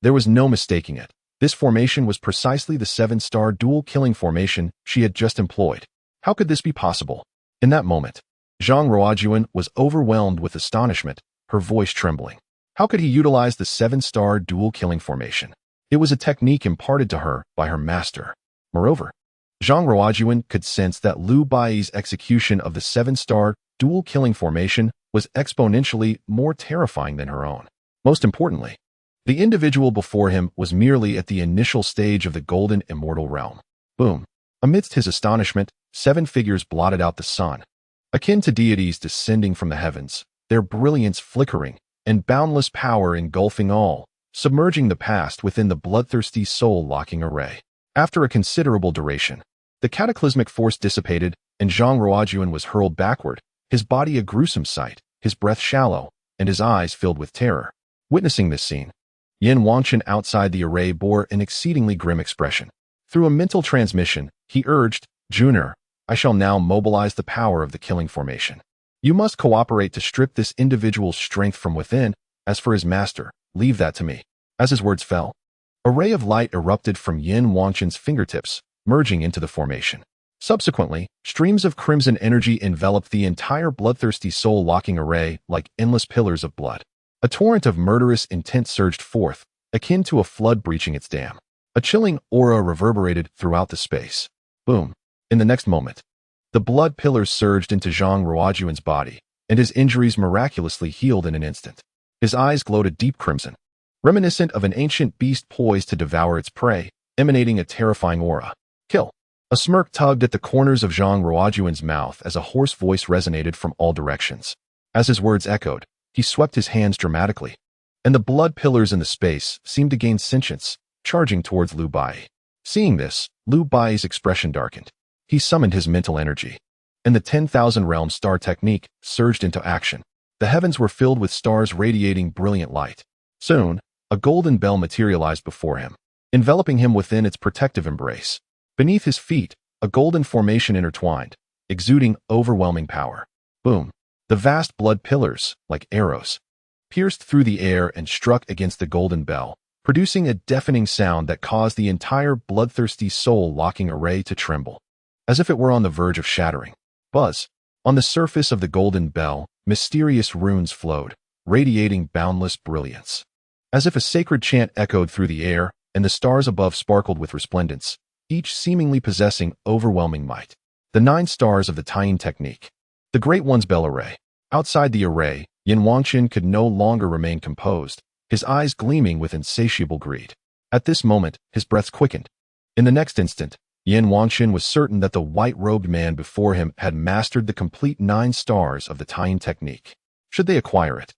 S1: There was no mistaking it. This formation was precisely the 7-star dual-killing formation she had just employed. How could this be possible? In that moment, Zhang Ruojuan was overwhelmed with astonishment, her voice trembling. How could he utilize the 7-star dual-killing formation? It was a technique imparted to her by her master. Moreover, Zhang Ruojuan could sense that Lu Bai's execution of the 7-star dual-killing formation was exponentially more terrifying than her own. Most importantly, the individual before him was merely at the initial stage of the golden immortal realm. Boom. Amidst his astonishment, 7 figures blotted out the sun, akin to deities descending from the heavens, their brilliance flickering and boundless power engulfing all, submerging the past within the bloodthirsty soul-locking array. After a considerable duration, the cataclysmic force dissipated, and Zhang Ruojuan was hurled backward, his body a gruesome sight, his breath shallow, and his eyes filled with terror. Witnessing this scene, Yin Wangshan outside the array bore an exceedingly grim expression. Through a mental transmission, he urged, Junior, I shall now mobilize the power of the killing formation. You must cooperate to strip this individual's strength from within. As for his master, leave that to me. As his words fell, a ray of light erupted from Yin Wangshan's fingertips, merging into the formation. Subsequently, streams of crimson energy enveloped the entire bloodthirsty soul-locking array like endless pillars of blood. A torrent of murderous intent surged forth, akin to a flood breaching its dam. A chilling aura reverberated throughout the space. Boom. In the next moment, the blood pillars surged into Zhang Ruojuan's body, and his injuries miraculously healed in an instant. His eyes glowed a deep crimson, reminiscent of an ancient beast poised to devour its prey, emanating a terrifying aura. Kill. A smirk tugged at the corners of Zhang Ruojuan's mouth as a hoarse voice resonated from all directions. As his words echoed, he swept his hands dramatically, and the blood pillars in the space seemed to gain sentience, charging towards Lu Bai. Seeing this, Liu Bai's expression darkened. He summoned his mental energy, and the 10,000 realm star technique surged into action. The heavens were filled with stars radiating brilliant light. Soon, a golden bell materialized before him, enveloping him within its protective embrace. Beneath his feet, a golden formation intertwined, exuding overwhelming power. Boom! The vast blood pillars, like arrows, pierced through the air and struck against the golden bell, producing a deafening sound that caused the entire bloodthirsty soul-locking array to tremble, as if it were on the verge of shattering. Buzz! On the surface of the golden bell, mysterious runes flowed, radiating boundless brilliance. As if a sacred chant echoed through the air, and the stars above sparkled with resplendence, each seemingly possessing overwhelming might. The 9 stars of the Taiyin technique. The Great One's bell array. Outside the array, Yin Wangchen could no longer remain composed, his eyes gleaming with insatiable greed. At this moment, his breath quickened. In the next instant, Yin Wangchen was certain that the white-robed man before him had mastered the complete 9 stars of the Taiyin technique. Should they acquire it,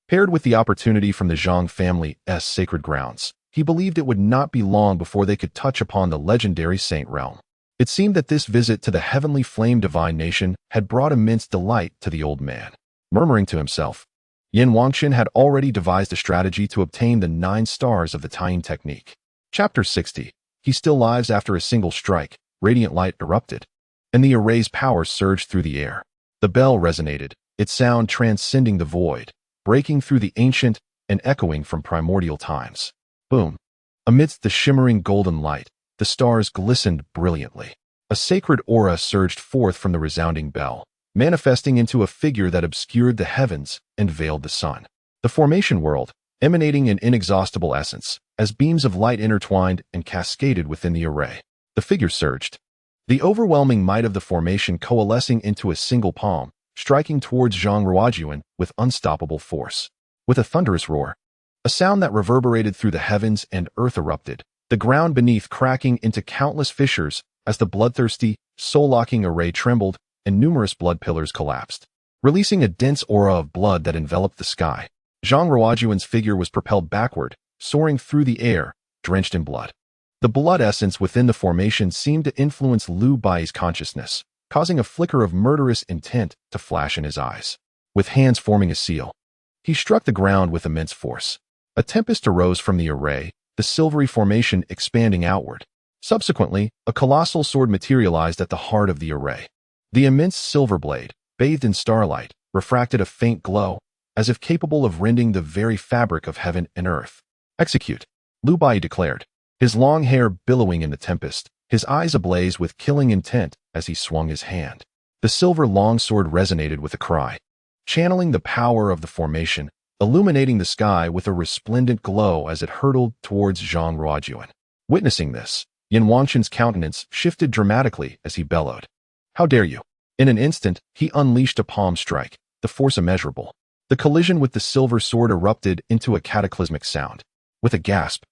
S1: paired with the opportunity from the Zhang family's sacred grounds, he believed it would not be long before they could touch upon the legendary Saint realm. It seemed that this visit to the heavenly flame divine nation had brought immense delight to the old man. Murmuring to himself, Yin Wangchen had already devised a strategy to obtain the 9 stars of the Taiyin technique. Chapter 60. He still lives after a single strike. Radiant light erupted, and the array's power surged through the air. The bell resonated, its sound transcending the void, breaking through the ancient and echoing from primordial times. Boom! Amidst the shimmering golden light, the stars glistened brilliantly. A sacred aura surged forth from the resounding bell, manifesting into a figure that obscured the heavens and veiled the sun. The formation world, emanating an inexhaustible essence, as beams of light intertwined and cascaded within the array. The figure surged, the overwhelming might of the formation coalescing into a single palm, striking towards Zhang Ruojuan with unstoppable force. With a thunderous roar, a sound that reverberated through the heavens and earth erupted, the ground beneath cracking into countless fissures as the bloodthirsty, soul-locking array trembled and numerous blood pillars collapsed, releasing a dense aura of blood that enveloped the sky. Zhang Ruojuan's figure was propelled backward, soaring through the air, drenched in blood. The blood essence within the formation seemed to influence Liu Bai's consciousness, causing a flicker of murderous intent to flash in his eyes. With hands forming a seal, he struck the ground with immense force. A tempest arose from the array, the silvery formation expanding outward. Subsequently, a colossal sword materialized at the heart of the array. The immense silver blade, bathed in starlight, refracted a faint glow, as if capable of rending the very fabric of heaven and earth. Execute, Liu Bai declared, his long hair billowing in the tempest, his eyes ablaze with killing intent as he swung his hand. The silver longsword resonated with a cry, channeling the power of the formation, illuminating the sky with a resplendent glow as it hurtled towards Zhang Ruojuan. Witnessing this, Yin Wangchen's countenance shifted dramatically as he bellowed. How dare you! In an instant, he unleashed a palm strike, the force immeasurable. The collision with the silver sword erupted into a cataclysmic sound. With a gasp,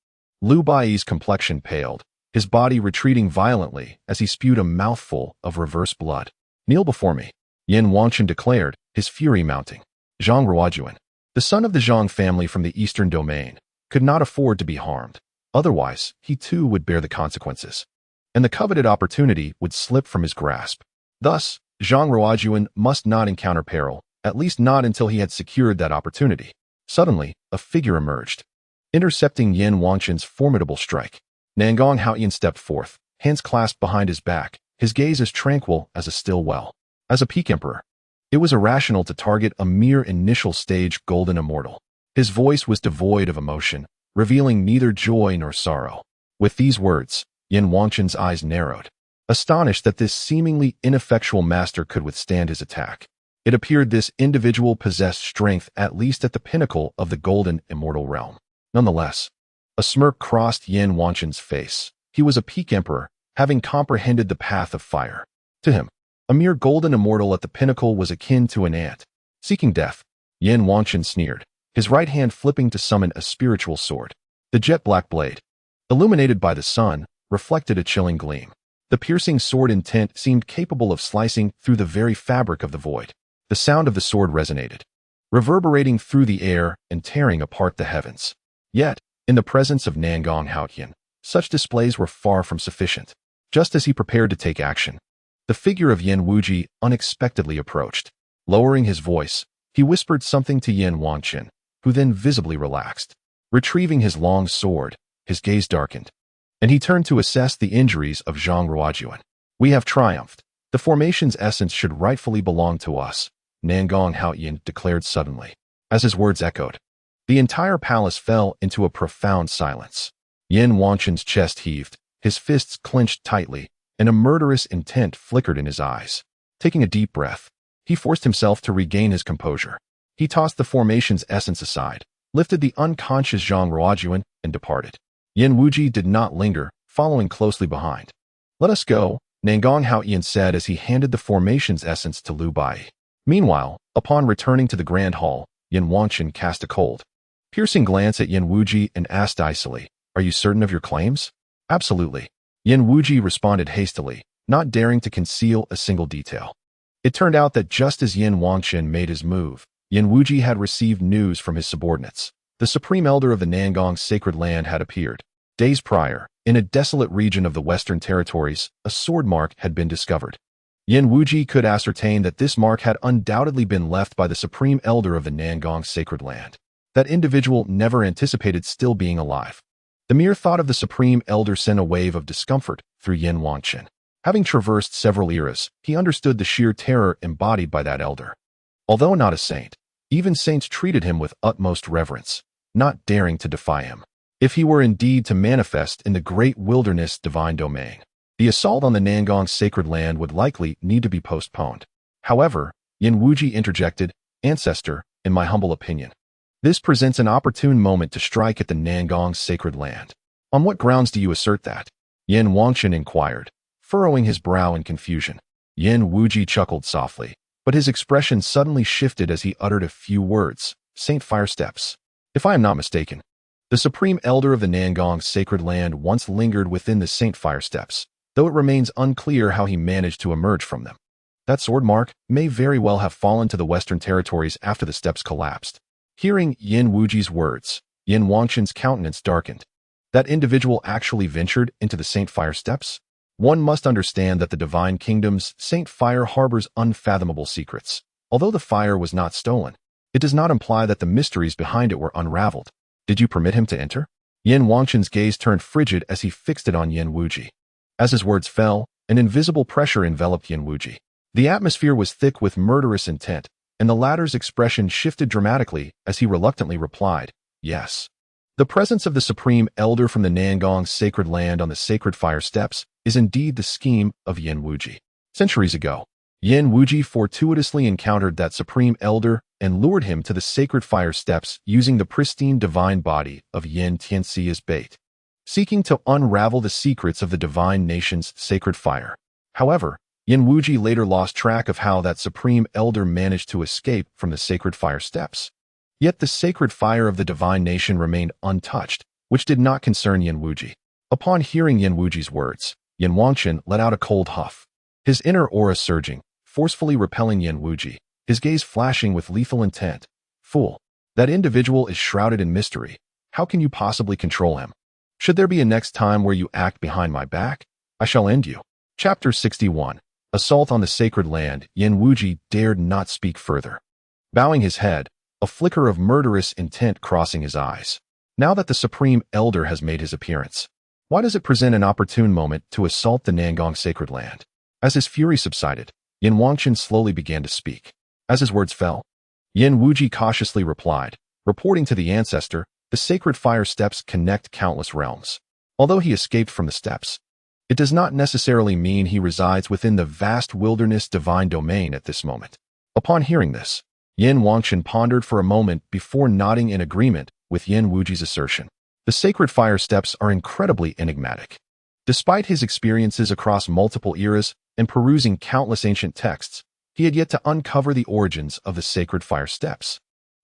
S1: Liu Bai's complexion paled, his body retreating violently as he spewed a mouthful of reverse blood. Kneel before me, Yin Wangchen declared, his fury mounting. Zhang Ruojuan, the son of the Zhang family from the eastern domain, could not afford to be harmed. Otherwise, he too would bear the consequences, and the coveted opportunity would slip from his grasp. Thus, Zhang Ruojuan must not encounter peril, at least not until he had secured that opportunity. Suddenly, a figure emerged, intercepting Yin Wangchen's formidable strike. Nangong Haoyan stepped forth, hands clasped behind his back, his gaze as tranquil as a still well. As a peak emperor, it was irrational to target a mere initial stage golden immortal. His voice was devoid of emotion, revealing neither joy nor sorrow. With these words, Yin Wangchen's eyes narrowed, astonished that this seemingly ineffectual master could withstand his attack. It appeared this individual possessed strength at least at the pinnacle of the golden immortal realm. Nonetheless, a smirk crossed Yin Wangchen's face. He was a peak emperor, having comprehended the path of fire. To him, a mere golden immortal at the pinnacle was akin to an ant seeking death. Yin Wangchen sneered, his right hand flipping to summon a spiritual sword. The jet-black blade, illuminated by the sun, reflected a chilling gleam. The piercing sword intent seemed capable of slicing through the very fabric of the void. The sound of the sword resonated, reverberating through the air and tearing apart the heavens. Yet, in the presence of Nangong Haoyan, Such displays were far from sufficient. Just as he prepared to take action, the figure of Yin Wuji unexpectedly approached. Lowering his voice, he whispered something to Yin Wangqin, who then visibly relaxed. Retrieving his long sword, his gaze darkened, and he turned to assess the injuries of Zhang Ruojuan. We have triumphed. The formation's essence should rightfully belong to us, Nangong Haoyin declared suddenly. As his words echoed, the entire palace fell into a profound silence. Yin Wangqin's chest heaved, his fists clenched tightly, and a murderous intent flickered in his eyes. Taking a deep breath, he forced himself to regain his composure. He tossed the formation's essence aside, lifted the unconscious Zhang Ruojuan, and departed. Yin Wuji did not linger, following closely behind. Let us go, Nangong Haoyin said as he handed the formation's essence to Liu Bai. Meanwhile, upon returning to the grand hall, Yin Wangqin cast a cold, piercing glance at Yin Wuji and asked icily, "Are you certain of your claims?" "Absolutely." Yin Wuji responded hastily, not daring to conceal a single detail. It turned out that just as Yin Wangqin made his move, Yin Wuji had received news from his subordinates. The supreme elder of the Nangong sacred land had appeared. Days prior, in a desolate region of the Western Territories, a sword mark had been discovered. Yin Wuji could ascertain that this mark had undoubtedly been left by the supreme elder of the Nangong sacred land. That individual never anticipated still being alive. The mere thought of the supreme elder sent a wave of discomfort through Yin Wangqin. Having traversed several eras, he understood the sheer terror embodied by that elder. Although not a saint, even saints treated him with utmost reverence, not daring to defy him. If he were indeed to manifest in the great wilderness divine domain, the assault on the Nangong sacred land would likely need to be postponed. However, Yin Wuji interjected, "Ancestor, in my humble opinion, this presents an opportune moment to strike at the Nangong sacred land." "On what grounds do you assert that?" Yin Wangqin inquired, furrowing his brow in confusion. Yin Wuji chuckled softly, but his expression suddenly shifted as he uttered a few words. "Saint Fire Steps. If I am not mistaken, the supreme elder of the Nangong sacred land once lingered within the Saint Fire Steps, though it remains unclear how he managed to emerge from them. That sword mark may very well have fallen to the Western Territories after the steps collapsed." Hearing Yin Wuji's words, Yin Wangqin's countenance darkened. That individual actually ventured into the Saint Fire Steps? One must understand that the Divine Kingdom's Saint Fire harbors unfathomable secrets. Although the fire was not stolen, it does not imply that the mysteries behind it were unraveled. "Did you permit him to enter?" Yin Wangqin's gaze turned frigid as he fixed it on Yin Wuji. As his words fell, an invisible pressure enveloped Yin Wuji. The atmosphere was thick with murderous intent, and the latter's expression shifted dramatically as he reluctantly replied, "Yes." The presence of the supreme elder from the Nangong sacred land on the sacred fire steps is indeed the scheme of Yin Wuji. Centuries ago, Yin Wuji fortuitously encountered that supreme elder and lured him to the sacred fire steps using the pristine divine body of Yin Tianxi as bait, seeking to unravel the secrets of the divine nation's sacred fire. However, Yin Wuji later lost track of how that supreme elder managed to escape from the sacred fire steps. Yet the sacred fire of the divine nation remained untouched, which did not concern Yin Wuji. Upon hearing Yin Wuji's words, Yin Wangqin let out a cold huff, his inner aura surging, forcefully repelling Yin Wuji, his gaze flashing with lethal intent. "Fool! That individual is shrouded in mystery. How can you possibly control him? Should there be a next time where you act behind my back, I shall end you." Chapter 61. Assault on the Sacred Land. Yin Wuji dared not speak further. Bowing his head, a flicker of murderous intent crossing his eyes. Now that the Supreme Elder has made his appearance, why does it present an opportune moment to assault the Nangong Sacred Land? As his fury subsided, Yin Wangqin slowly began to speak. As his words fell, Yin Wuji cautiously replied, reporting to the ancestor, "The sacred fire steps connect countless realms. Although he escaped from the steps, it does not necessarily mean he resides within the vast wilderness divine domain at this moment." Upon hearing this, Yin Wangqin pondered for a moment before nodding in agreement with Yin Wuji's assertion. The sacred fire steps are incredibly enigmatic. Despite his experiences across multiple eras and perusing countless ancient texts, he had yet to uncover the origins of the sacred fire steps.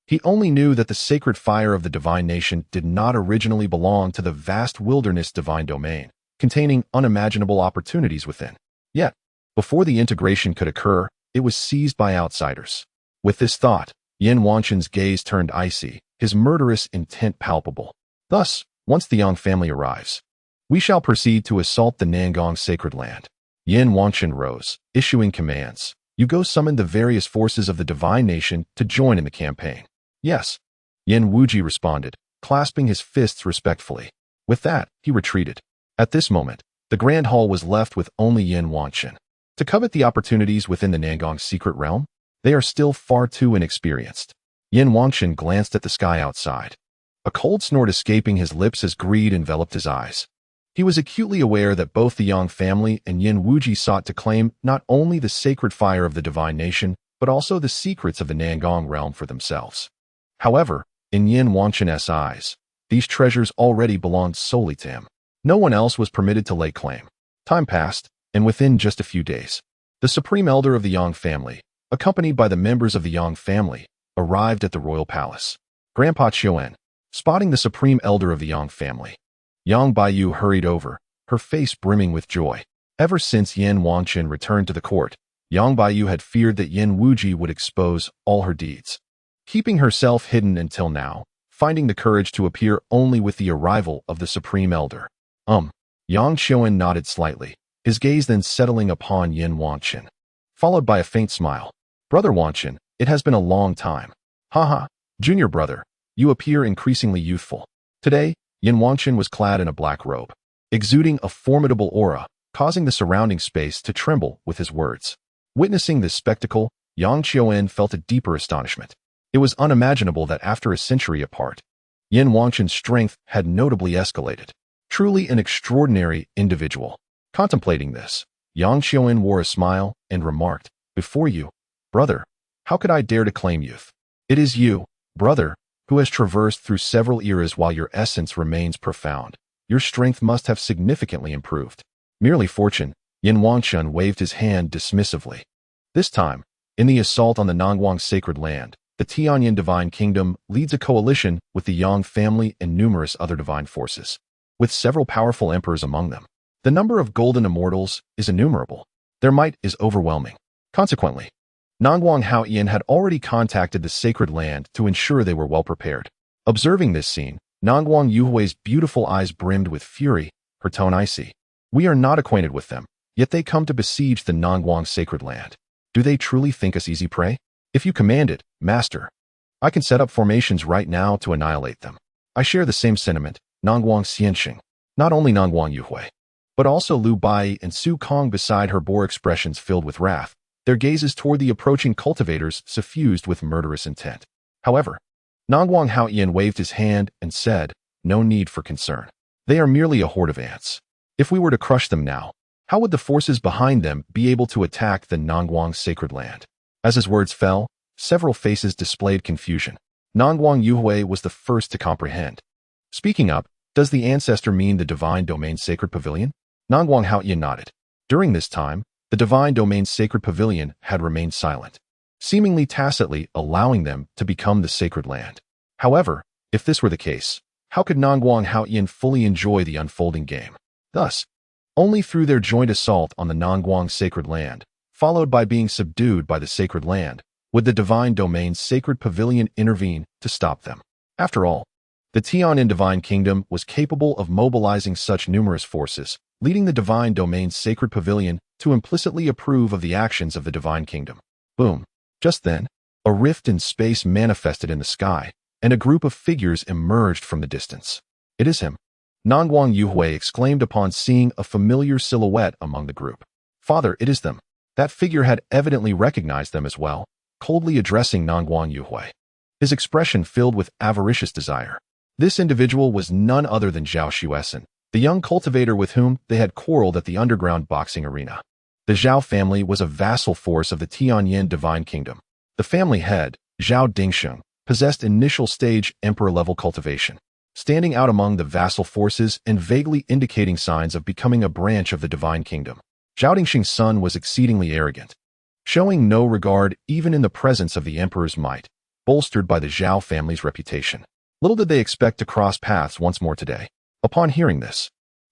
S1: He only knew that the sacred fire of the divine nation did not originally belong to the vast wilderness divine domain, containing unimaginable opportunities within. Yet, before the integration could occur, it was seized by outsiders. With this thought, Yin Wangqin's gaze turned icy, his murderous intent palpable. Thus, once the Yang family arrives, We shall proceed to assault the Nangong sacred land. Yin Wanchen rose, issuing commands. You go summon the various forces of the divine nation to join in the campaign. Yes. Yin Wuji responded, clasping his fists respectfully. With that, he retreated. At this moment, the Grand Hall was left with only Yin Wanchen. To covet the opportunities within the Nangong secret realm, they are still far too inexperienced. Yin Wanchen glanced at the sky outside, a cold snort escaping his lips as greed enveloped his eyes. He was acutely aware that both the Yang family and Yin Wuji sought to claim not only the sacred fire of the divine nation, but also the secrets of the Nangong realm for themselves. However, in Yin Wanchen's eyes, these treasures already belonged solely to him. No one else was permitted to lay claim. Time passed, and within just a few days, the supreme elder of the Yang family, accompanied by the members of the Yang family, arrived at the royal palace. Grandpa Xuan, spotting the supreme elder of the Yang family, Yang Baiyu hurried over, her face brimming with joy. Ever since Yin Wanchen returned to the court, Yang Baiyu had feared that Yin Wuji would expose all her deeds. Keeping herself hidden until now, finding the courage to appear only with the arrival of the supreme elder. Yang Xuan nodded slightly, his gaze then settling upon Yin Wanchen, followed by a faint smile. Brother Wanchen, it has been a long time. Haha, junior brother, you appear increasingly youthful. Today, Yin Wanchen was clad in a black robe, exuding a formidable aura, causing the surrounding space to tremble with his words. Witnessing this spectacle, Yang Xuan felt a deeper astonishment. It was unimaginable that after a century apart, Yin Wanchen's strength had notably escalated. Truly an extraordinary individual. Contemplating this, Yang Xuan wore a smile and remarked, "Before you, brother, how could I dare to claim youth? It is you, brother, who has traversed through several eras while your essence remains profound. Your strength must have significantly improved." Merely fortune, Yin Wanchen waved his hand dismissively. This time, in the assault on the Nangong sacred land, the Tianyin divine kingdom leads a coalition with the Yang family and numerous other divine forces, with several powerful emperors among them. The number of golden immortals is innumerable. Their might is overwhelming. Consequently, Nangguang Haoyan had already contacted the sacred land to ensure they were well prepared. Observing this scene, Nangguang Yuhui's beautiful eyes brimmed with fury, her tone icy. We are not acquainted with them, yet they come to besiege the Nangguang sacred land. Do they truly think us easy prey? If you command it, master, I can set up formations right now to annihilate them. I share the same sentiment, Nangguang Xianxing. Not only Nangguang Yuhui, but also Liu Bai and Su Kong beside her bore expressions filled with wrath, their gazes toward the approaching cultivators suffused with murderous intent. However, Nangguang Haoyan waved his hand and said, "No need for concern. They are merely a horde of ants. If we were to crush them now, how would the forces behind them be able to attack the Nangguang sacred land?" As his words fell, several faces displayed confusion. Nangguang Yuhui was the first to comprehend. Speaking up, "Does the ancestor mean the divine domain sacred pavilion?" Nangguang Haoyan nodded. During this time, the divine domain sacred pavilion had remained silent, seemingly tacitly allowing them to become the sacred land. However, if this were the case, how could Nangguang Haoyan fully enjoy the unfolding game? Thus, only through their joint assault on the Nangguang sacred land, followed by being subdued by the sacred land, would the divine domain sacred pavilion intervene to stop them. After all, the Tianyin divine kingdom was capable of mobilizing such numerous forces, leading the divine domain sacred pavilion to implicitly approve of the actions of the divine kingdom. Boom. Just then, a rift in space manifested in the sky, and a group of figures emerged from the distance. "It is him," Nangguang Yuhui exclaimed upon seeing a familiar silhouette among the group. "Father, it is them." That figure had evidently recognized them as well, coldly addressing Nangguang Yuhui, his expression filled with avaricious desire. This individual was none other than Zhao Xuesen, the young cultivator with whom they had quarreled at the underground boxing arena. The Zhao family was a vassal force of the Tianyin divine kingdom. The family head, Zhao Dingsheng, possessed initial stage emperor-level cultivation, standing out among the vassal forces and vaguely indicating signs of becoming a branch of the divine kingdom. Zhao Dingsheng's son was exceedingly arrogant, showing no regard even in the presence of the emperor's might, bolstered by the Zhao family's reputation. Little did they expect to cross paths once more today. Upon hearing this,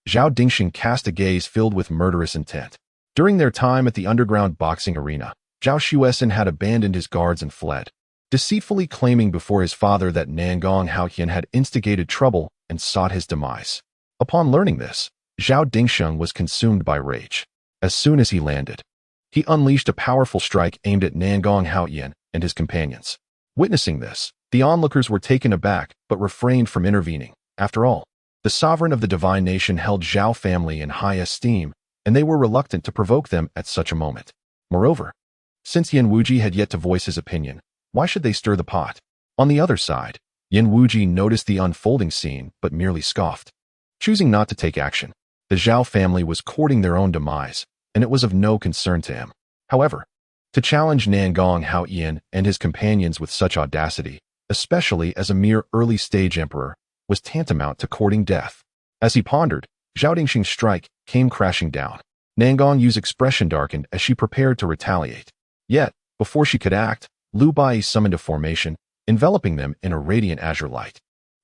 S1: Zhao Dingsheng cast a gaze filled with murderous intent. During their time at the underground boxing arena, Zhao Xuesen had abandoned his guards and fled, deceitfully claiming before his father that Nangguang Haoyan had instigated trouble and sought his demise. Upon learning this, Zhao Dingsheng was consumed by rage. As soon as he landed, he unleashed a powerful strike aimed at Nangong Haoyan and his companions. Witnessing this, the onlookers were taken aback but refrained from intervening. After all, the sovereign of the divine nation held Zhao family in high esteem, and they were reluctant to provoke them at such a moment. Moreover, since Yin Wuji had yet to voice his opinion, why should they stir the pot? On the other side, Yin Wuji noticed the unfolding scene but merely scoffed. Choosing not to take action, the Zhao family was courting their own demise, and it was of no concern to him. However, to challenge Nangong Haoyan and his companions with such audacity, especially as a mere early-stage emperor, was tantamount to courting death. As he pondered, Zhao Dingxing's strike came crashing down. Nangong Yu's expression darkened as she prepared to retaliate. Yet, before she could act, Lu Bai summoned a formation, enveloping them in a radiant azure light.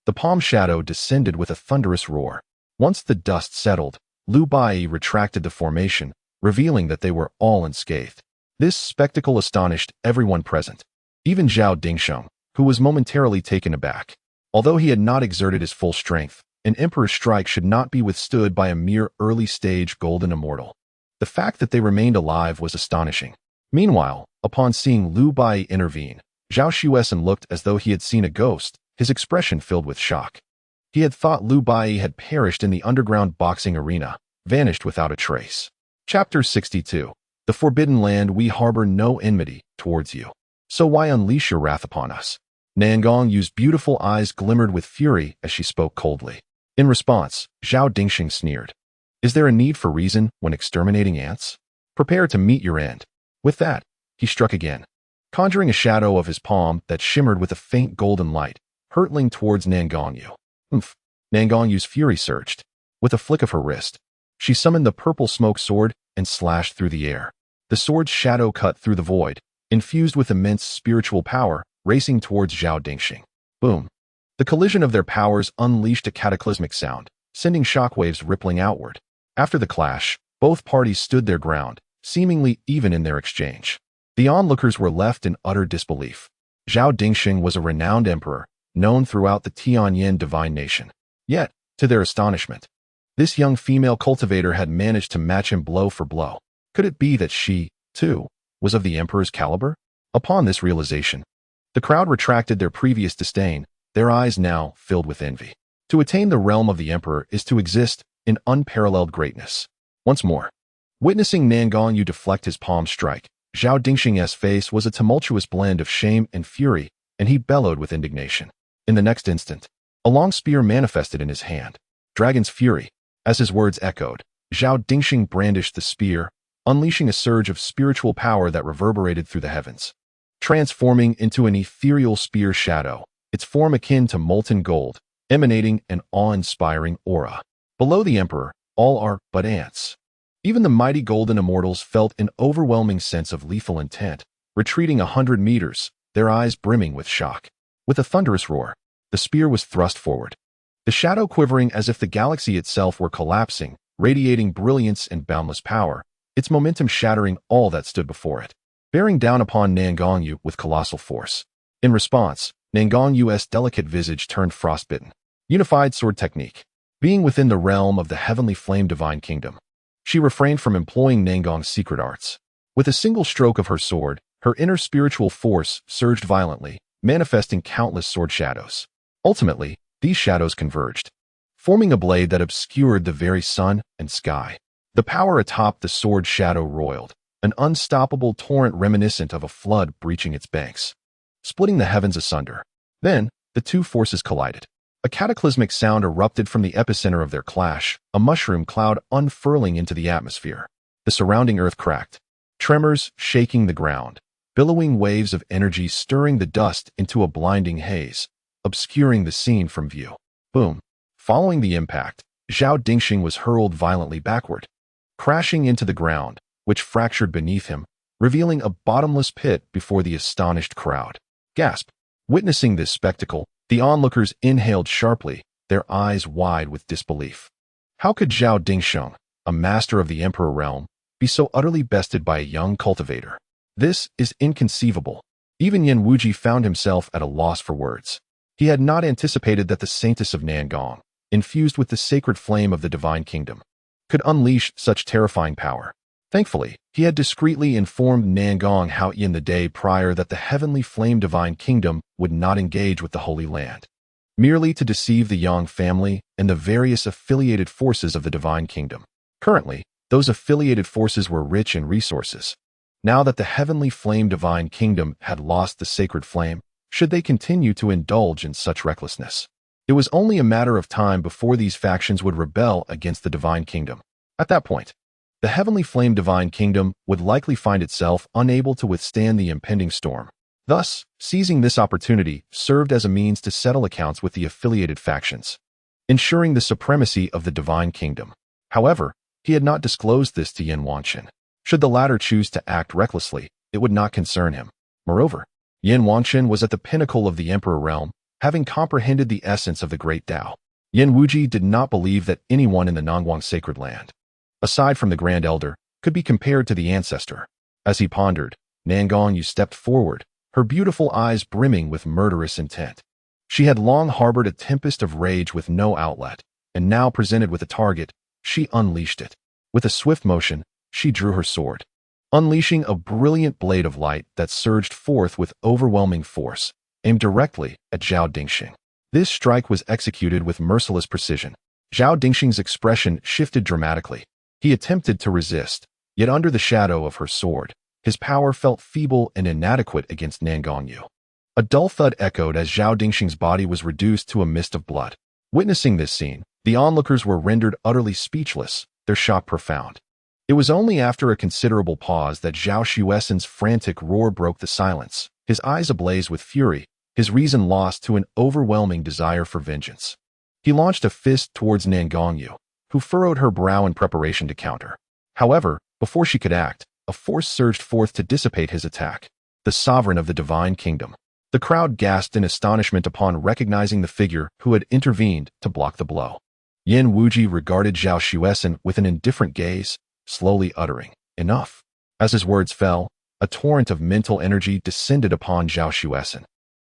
S1: The palm shadow descended with a thunderous roar. Once the dust settled, Lu Bai retracted the formation, revealing that they were all unscathed. This spectacle astonished everyone present, even Zhao Dingsheng, who was momentarily taken aback. Although he had not exerted his full strength, an emperor's strike should not be withstood by a mere early-stage golden immortal. The fact that they remained alive was astonishing. Meanwhile, upon seeing Lu Bai intervene, Zhao Xuesen looked as though he had seen a ghost, his expression filled with shock. He had thought Lu Bai had perished in the underground boxing arena, vanished without a trace. Chapter 62. The Forbidden Land. We harbor no enmity towards you. So why unleash your wrath upon us? Nangong Yu's beautiful eyes glimmered with fury as she spoke coldly. In response, Zhao Dingxing sneered. Is there a need for reason when exterminating ants? Prepare to meet your end. With that, he struck again, conjuring a shadow of his palm that shimmered with a faint golden light, hurtling towards Nangong Yu. Oomph! Nangong Yu's fury surged. With a flick of her wrist, she summoned the purple smoke sword and slashed through the air. The sword's shadow cut through the void, infused with immense spiritual power, racing towards Zhao Dingxing. Boom! The collision of their powers unleashed a cataclysmic sound, sending shockwaves rippling outward. After the clash, both parties stood their ground, seemingly even in their exchange. The onlookers were left in utter disbelief. Zhao Dingxing was a renowned emperor, known throughout the Tianyin divine nation. Yet, to their astonishment, this young female cultivator had managed to match him blow for blow. Could it be that she, too, was of the emperor's caliber? Upon this realization, the crowd retracted their previous disdain, their eyes now filled with envy. To attain the realm of the emperor is to exist in unparalleled greatness. Once more, witnessing Nangong Yu deflect his palm strike, Zhao Dingxing's face was a tumultuous blend of shame and fury, and he bellowed with indignation. In the next instant, a long spear manifested in his hand. Dragon's fury. As his words echoed, Zhao Dingxing brandished the spear, unleashing a surge of spiritual power that reverberated through the heavens. Transforming into an ethereal spear shadow, its form akin to molten gold, emanating an awe-inspiring aura. Below the emperor, all are but ants. Even the mighty golden immortals felt an overwhelming sense of lethal intent, retreating 100 meters, their eyes brimming with shock. With a thunderous roar, the spear was thrust forward, the shadow quivering as if the galaxy itself were collapsing, radiating brilliance and boundless power, its momentum shattering all that stood before it, bearing down upon Nangong Yu with colossal force. In response, Nangong Yu's delicate visage turned frostbitten. Unified sword technique. Being within the realm of the heavenly flame divine kingdom, she refrained from employing Nangong's secret arts. With a single stroke of her sword, her inner spiritual force surged violently, manifesting countless sword shadows. Ultimately, these shadows converged, forming a blade that obscured the very sun and sky. The power atop the sword shadow roiled, an unstoppable torrent reminiscent of a flood breaching its banks, splitting the heavens asunder. Then, the two forces collided. A cataclysmic sound erupted from the epicenter of their clash, a mushroom cloud unfurling into the atmosphere. The surrounding earth cracked, tremors shaking the ground, billowing waves of energy stirring the dust into a blinding haze, obscuring the scene from view. Boom! Following the impact, Zhao Dingxing was hurled violently backward, crashing into the ground, which fractured beneath him, revealing a bottomless pit before the astonished crowd. Gasp! Witnessing this spectacle, the onlookers inhaled sharply, their eyes wide with disbelief. How could Zhao Dingxing, a master of the emperor realm, be so utterly bested by a young cultivator? This is inconceivable. Even Yin Wuji found himself at a loss for words. He had not anticipated that the saintess of Nangong, infused with the sacred flame of the divine kingdom, could unleash such terrifying power. Thankfully, he had discreetly informed Nangong Hao Yin the day prior that the heavenly flame divine kingdom would not engage with the Holy Land, merely to deceive the Yang family and the various affiliated forces of the divine kingdom. Currently, those affiliated forces were rich in resources. Now that the heavenly flame divine kingdom had lost the sacred flame, should they continue to indulge in such recklessness? It was only a matter of time before these factions would rebel against the divine kingdom. At that point, the heavenly flame divine kingdom would likely find itself unable to withstand the impending storm. Thus, seizing this opportunity served as a means to settle accounts with the affiliated factions, ensuring the supremacy of the divine kingdom. However, he had not disclosed this to Yin Wanqin. Should the latter choose to act recklessly, it would not concern him. Moreover, Yin Wanqin was at the pinnacle of the Emperor realm, having comprehended the essence of the great Tao. Yin Wuji did not believe that anyone in the Nangguang sacred land, aside from the Grand Elder, could be compared to the ancestor. As he pondered, Nangong Yu stepped forward, her beautiful eyes brimming with murderous intent. She had long harbored a tempest of rage with no outlet, and now presented with a target, she unleashed it. With a swift motion, she drew her sword, unleashing a brilliant blade of light that surged forth with overwhelming force, aimed directly at Zhao Dingxing. This strike was executed with merciless precision. Zhao Dingxing's expression shifted dramatically. He attempted to resist, yet under the shadow of her sword, his power felt feeble and inadequate against Nangong Yu. A dull thud echoed as Zhao Dingxing's body was reduced to a mist of blood. Witnessing this scene, the onlookers were rendered utterly speechless, their shock profound. It was only after a considerable pause that Zhao Xuesen's frantic roar broke the silence, his eyes ablaze with fury, his reason lost to an overwhelming desire for vengeance. He launched a fist towards Nangong Yu, who furrowed her brow in preparation to counter. However, before she could act, a force surged forth to dissipate his attack. The sovereign of the divine kingdom. The crowd gasped in astonishment upon recognizing the figure who had intervened to block the blow. Yin Wuji regarded Zhao Xuesen with an indifferent gaze, slowly uttering, "Enough." As his words fell, a torrent of mental energy descended upon Zhao Xuesen.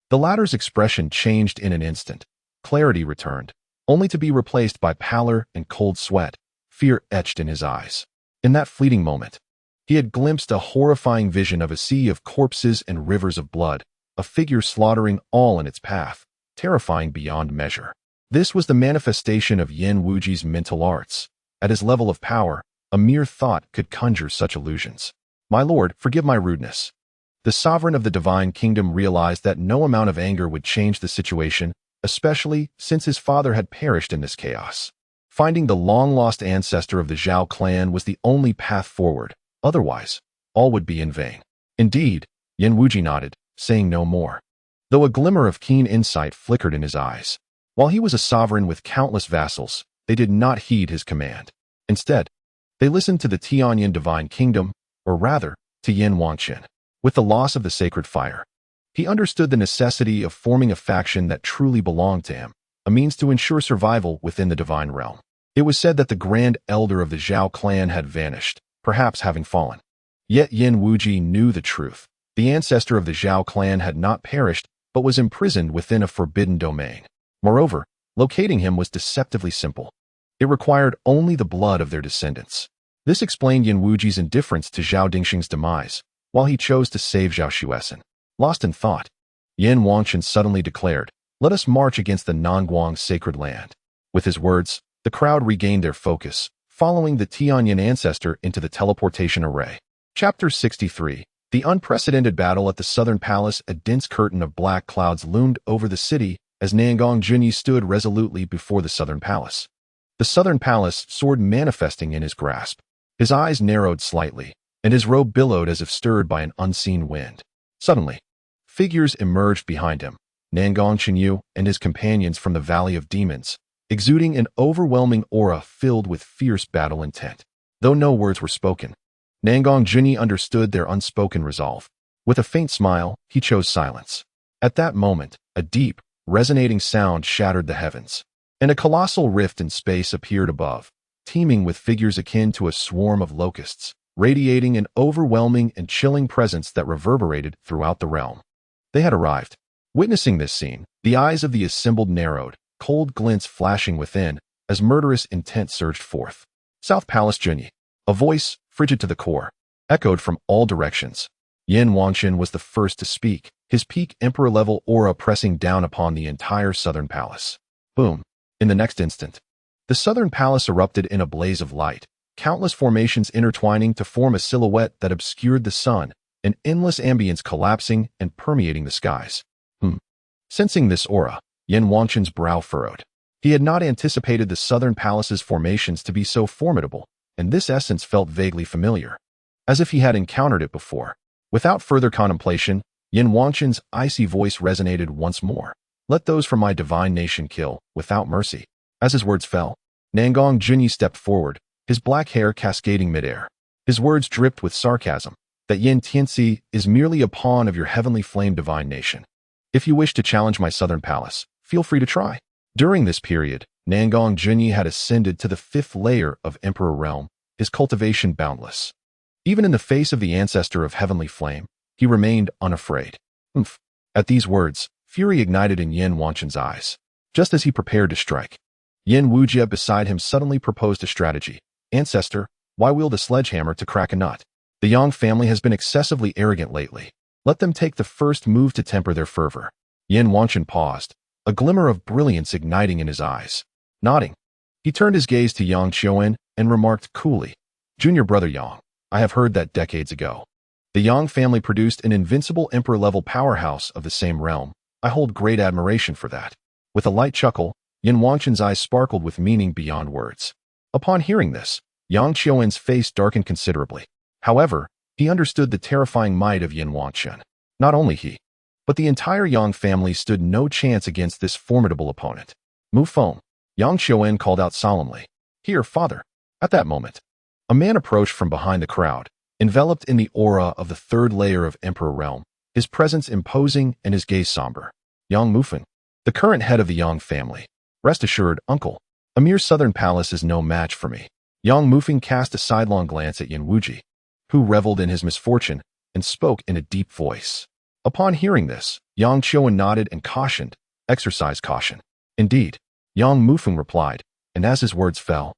S1: The latter's expression changed in an instant. Clarity returned, only to be replaced by pallor and cold sweat, fear etched in his eyes. In that fleeting moment, he had glimpsed a horrifying vision of a sea of corpses and rivers of blood, a figure slaughtering all in its path, terrifying beyond measure. This was the manifestation of Yin Wuji's mental arts. At his level of power, a mere thought could conjure such illusions. "My lord, forgive my rudeness." The sovereign of the divine kingdom realized that no amount of anger would change the situation, especially since his father had perished in this chaos. Finding the long-lost ancestor of the Zhao clan was the only path forward, otherwise, all would be in vain. Indeed, Yin Wuji nodded, saying no more, though a glimmer of keen insight flickered in his eyes. While he was a sovereign with countless vassals, they did not heed his command. Instead, they listened to the Tianyin divine kingdom, or rather, to Yin Wanqin. With the loss of the sacred fire, he understood the necessity of forming a faction that truly belonged to him, a means to ensure survival within the divine realm. It was said that the Grand Elder of the Zhao clan had vanished, perhaps having fallen. Yet Yin Wuji knew the truth. The ancestor of the Zhao clan had not perished, but was imprisoned within a forbidden domain. Moreover, locating him was deceptively simple. It required only the blood of their descendants. This explained Yin Wuji's indifference to Zhao Dingxing's demise, while he chose to save Zhao Xuesen. Lost in thought, Yin Wanqin suddenly declared, "Let us march against the Nangguang sacred land." With his words, the crowd regained their focus, following the Tianyin ancestor into the teleportation array. Chapter 63. The unprecedented battle at the southern palace. A dense curtain of black clouds loomed over the city as Nangong Junyi stood resolutely before the southern palace. The southern palace, sword manifesting in his grasp. His eyes narrowed slightly, and his robe billowed as if stirred by an unseen wind. Suddenly, figures emerged behind him, Nangong Chenyu and his companions from the Valley of Demons, exuding an overwhelming aura filled with fierce battle intent. Though no words were spoken, Nangong Junyi understood their unspoken resolve. With a faint smile, he chose silence. At that moment, a deep, resonating sound shattered the heavens, and a colossal rift in space appeared above, teeming with figures akin to a swarm of locusts, radiating an overwhelming and chilling presence that reverberated throughout the realm. They had arrived. Witnessing this scene, the eyes of the assembled narrowed, cold glints flashing within, as murderous intent surged forth. South Palace Junyi. A voice, frigid to the core, echoed from all directions. Yin Wanchen was the first to speak, his peak emperor-level aura pressing down upon the entire southern palace. Boom. In the next instant, the southern palace erupted in a blaze of light, countless formations intertwining to form a silhouette that obscured the sun, an endless ambience collapsing and permeating the skies. Sensing this aura, Yin Wanchen's brow furrowed. He had not anticipated the southern palace's formations to be so formidable, and this essence felt vaguely familiar, as if he had encountered it before. Without further contemplation, Yin Wanchen's icy voice resonated once more. Let those from my divine nation kill, without mercy. As his words fell, Nangong Junyi stepped forward, his black hair cascading midair. His words dripped with sarcasm. That Yin Tianxi is merely a pawn of your heavenly flame divine nation. If you wish to challenge my southern palace, feel free to try. During this period, Nangong Junyi had ascended to the 5th layer of Emperor Realm, his cultivation boundless. Even in the face of the ancestor of heavenly flame, he remained unafraid. At these words, fury ignited in Yin Wanchen's eyes. Just as he prepared to strike, Yin Wujie beside him suddenly proposed a strategy. Ancestor, why wield a sledgehammer to crack a nut? The Yang family has been excessively arrogant lately. Let them take the first move to temper their fervor. Yin Wanchen paused, a glimmer of brilliance igniting in his eyes. Nodding, he turned his gaze to Yang Xuanhuan and remarked coolly, Junior brother Yang, I have heard that decades ago, the Yang family produced an invincible emperor-level powerhouse of the same realm. I hold great admiration for that. With a light chuckle, Yin Wanchen's eyes sparkled with meaning beyond words. Upon hearing this, Yang Xuanhuan's face darkened considerably. However, he understood the terrifying might of Yin Wanchen. Not only he, but the entire Yang family stood no chance against this formidable opponent. Mu Feng, Yang Xuanhuan called out solemnly. Here, father. At that moment, a man approached from behind the crowd, enveloped in the aura of the 3rd layer of Emperor Realm, his presence imposing and his gaze somber. Yang Mufeng, the current head of the Yang family. Rest assured, uncle, a mere southern palace is no match for me. Yang Mufeng cast a sidelong glance at Yin Wujie, who reveled in his misfortune, and spoke in a deep voice. Upon hearing this, Yang Xuanhuan nodded and cautioned, exercise caution. Indeed, Yang Mufeng replied, and as his words fell,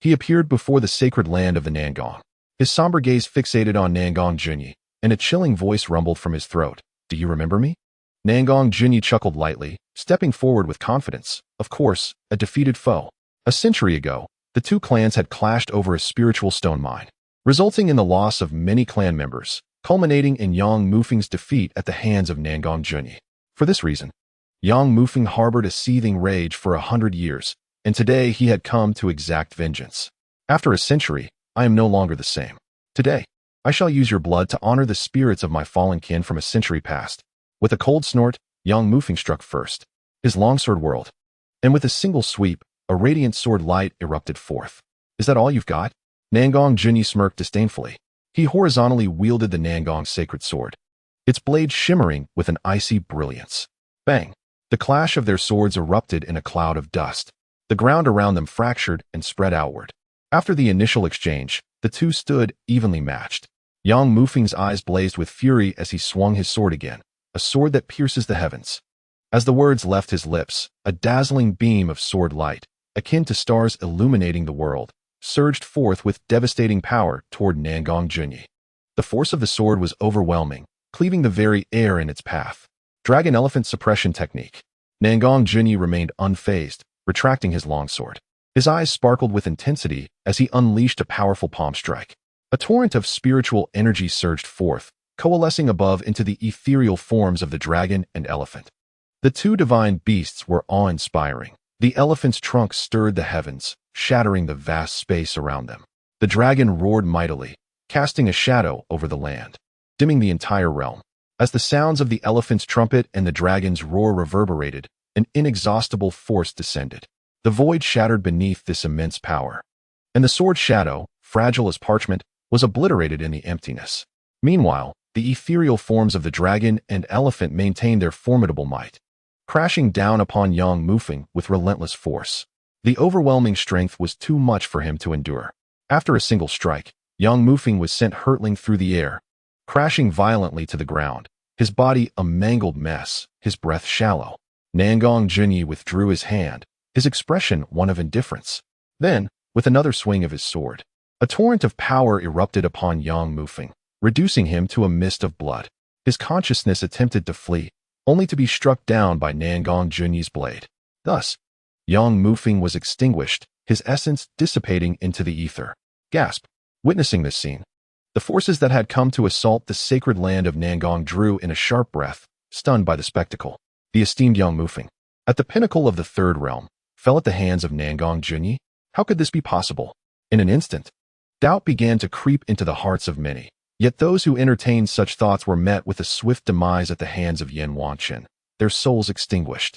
S1: he appeared before the sacred land of the Nangong. His somber gaze fixated on Nangong Junyi, and a chilling voice rumbled from his throat. Do you remember me? Nangong Junyi chuckled lightly, stepping forward with confidence. Of course, a defeated foe. A century ago, the two clans had clashed over a spiritual stone mine, resulting in the loss of many clan members, culminating in Yang Mufeng's defeat at the hands of Nangong Junyi. For this reason, Yang Mufeng harbored a seething rage for 100 years, and today he had come to exact vengeance. After a century, I am no longer the same. Today, I shall use your blood to honor the spirits of my fallen kin from a century past. With a cold snort, Yang Mufeng struck first, his longsword whirled, and with a single sweep, a radiant sword light erupted forth. Is that all you've got? Nangong Junyi smirked disdainfully. He horizontally wielded the Nangong sacred sword, its blade shimmering with an icy brilliance. Bang! The clash of their swords erupted in a cloud of dust. The ground around them fractured and spread outward. After the initial exchange, the two stood evenly matched. Yang Mufeng's eyes blazed with fury as he swung his sword again, a sword that pierces the heavens. As the words left his lips, a dazzling beam of sword light, akin to stars illuminating the world, surged forth with devastating power toward Nangong Junyi. The force of the sword was overwhelming, cleaving the very air in its path. Dragon Elephant Suppression Technique. Nangong Junyi remained unfazed, retracting his longsword. His eyes sparkled with intensity as he unleashed a powerful palm strike. A torrent of spiritual energy surged forth, coalescing above into the ethereal forms of the dragon and elephant. The two divine beasts were awe-inspiring. The elephant's trunk stirred the heavens, shattering the vast space around them. The dragon roared mightily, casting a shadow over the land, dimming the entire realm. As the sounds of the elephant's trumpet and the dragon's roar reverberated, an inexhaustible force descended. The void shattered beneath this immense power, and the sword's shadow, fragile as parchment, was obliterated in the emptiness. Meanwhile, the ethereal forms of the dragon and elephant maintained their formidable might, crashing down upon Yang Mufeng with relentless force. The overwhelming strength was too much for him to endure. After a single strike, Yang Mufeng was sent hurtling through the air, crashing violently to the ground, his body a mangled mess, his breath shallow. Nangong Junyi withdrew his hand, his expression one of indifference. Then, with another swing of his sword. A torrent of power erupted upon Yang Mufeng, reducing him to a mist of blood. His consciousness attempted to flee, only to be struck down by Nangong Junyi's blade. Thus, Yang Mufeng was extinguished, his essence dissipating into the ether. Gasp! Witnessing this scene, the forces that had come to assault the sacred land of Nangong drew in a sharp breath, stunned by the spectacle. The esteemed Yang Mufeng, at the pinnacle of the third realm, fell at the hands of Nangong Junyi. How could this be possible? In an instant, doubt began to creep into the hearts of many. Yet those who entertained such thoughts were met with a swift demise at the hands of Yin Wanchen, their souls extinguished.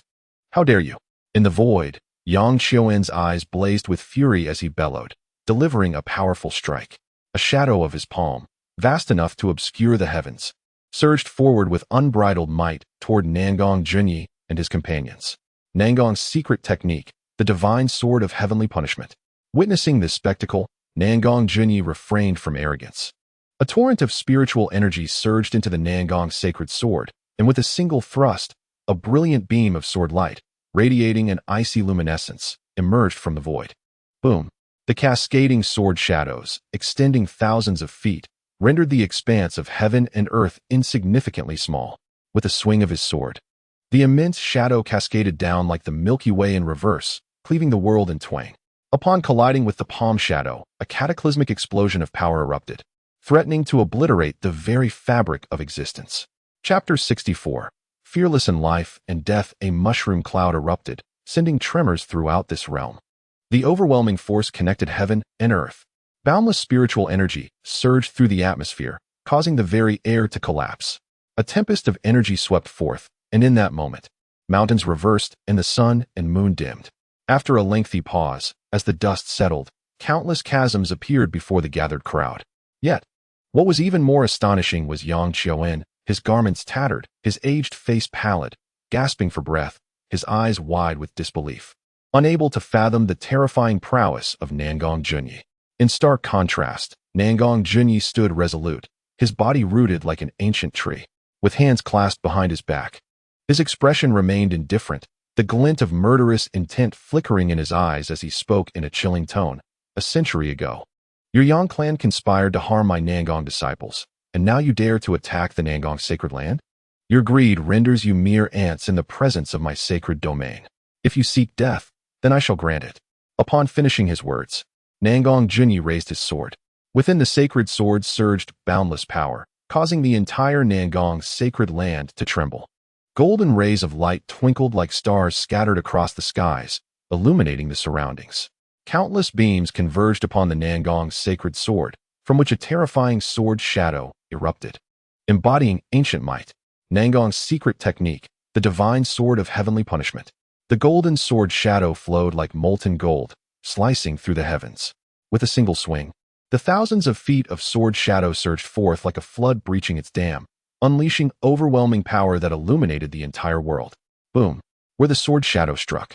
S1: How dare you? In the void, Yang Qiuan's eyes blazed with fury as he bellowed, delivering a powerful strike. A shadow of his palm, vast enough to obscure the heavens, surged forward with unbridled might toward Nangong Junyi and his companions. Nangong's secret technique, the divine sword of heavenly punishment. Witnessing this spectacle, Nangong Junyi refrained from arrogance. A torrent of spiritual energy surged into the Nangong sacred sword, and with a single thrust, a brilliant beam of sword light, radiating an icy luminescence, emerged from the void. Boom! The cascading sword shadows, extending thousands of feet, rendered the expanse of heaven and earth insignificantly small. With a swing of his sword, the immense shadow cascaded down like the Milky Way in reverse, cleaving the world in twain. Upon colliding with the palm shadow, a cataclysmic explosion of power erupted, threatening to obliterate the very fabric of existence. Chapter 64. Fearless in life and death, a mushroom cloud erupted, sending tremors throughout this realm. The overwhelming force connected heaven and earth. Boundless spiritual energy surged through the atmosphere, causing the very air to collapse. A tempest of energy swept forth, and in that moment, mountains reversed and the sun and moon dimmed. After a lengthy pause, as the dust settled, countless chasms appeared before the gathered crowd. Yet, what was even more astonishing was Yang Qiuan, his garments tattered, his aged face pallid, gasping for breath, his eyes wide with disbelief, unable to fathom the terrifying prowess of Nangong Junyi. In stark contrast, Nangong Junyi stood resolute, his body rooted like an ancient tree, with hands clasped behind his back. His expression remained indifferent, the glint of murderous intent flickering in his eyes as he spoke in a chilling tone. A century ago, your Yang clan conspired to harm my Nangong disciples, and now you dare to attack the Nangong sacred land? Your greed renders you mere ants in the presence of my sacred domain. If you seek death, then I shall grant it. Upon finishing his words, Nangong Junyi raised his sword. Within the sacred sword surged boundless power, causing the entire Nangong sacred land to tremble. Golden rays of light twinkled like stars scattered across the skies, illuminating the surroundings. Countless beams converged upon the Nangong sacred sword, from which a terrifying sword shadow erupted. Embodying ancient might, Nangong's secret technique, the divine sword of heavenly punishment. The golden sword shadow flowed like molten gold, slicing through the heavens. With a single swing, the thousands of feet of sword shadow surged forth like a flood breaching its dam, unleashing overwhelming power that illuminated the entire world. Boom! Where the sword shadow struck,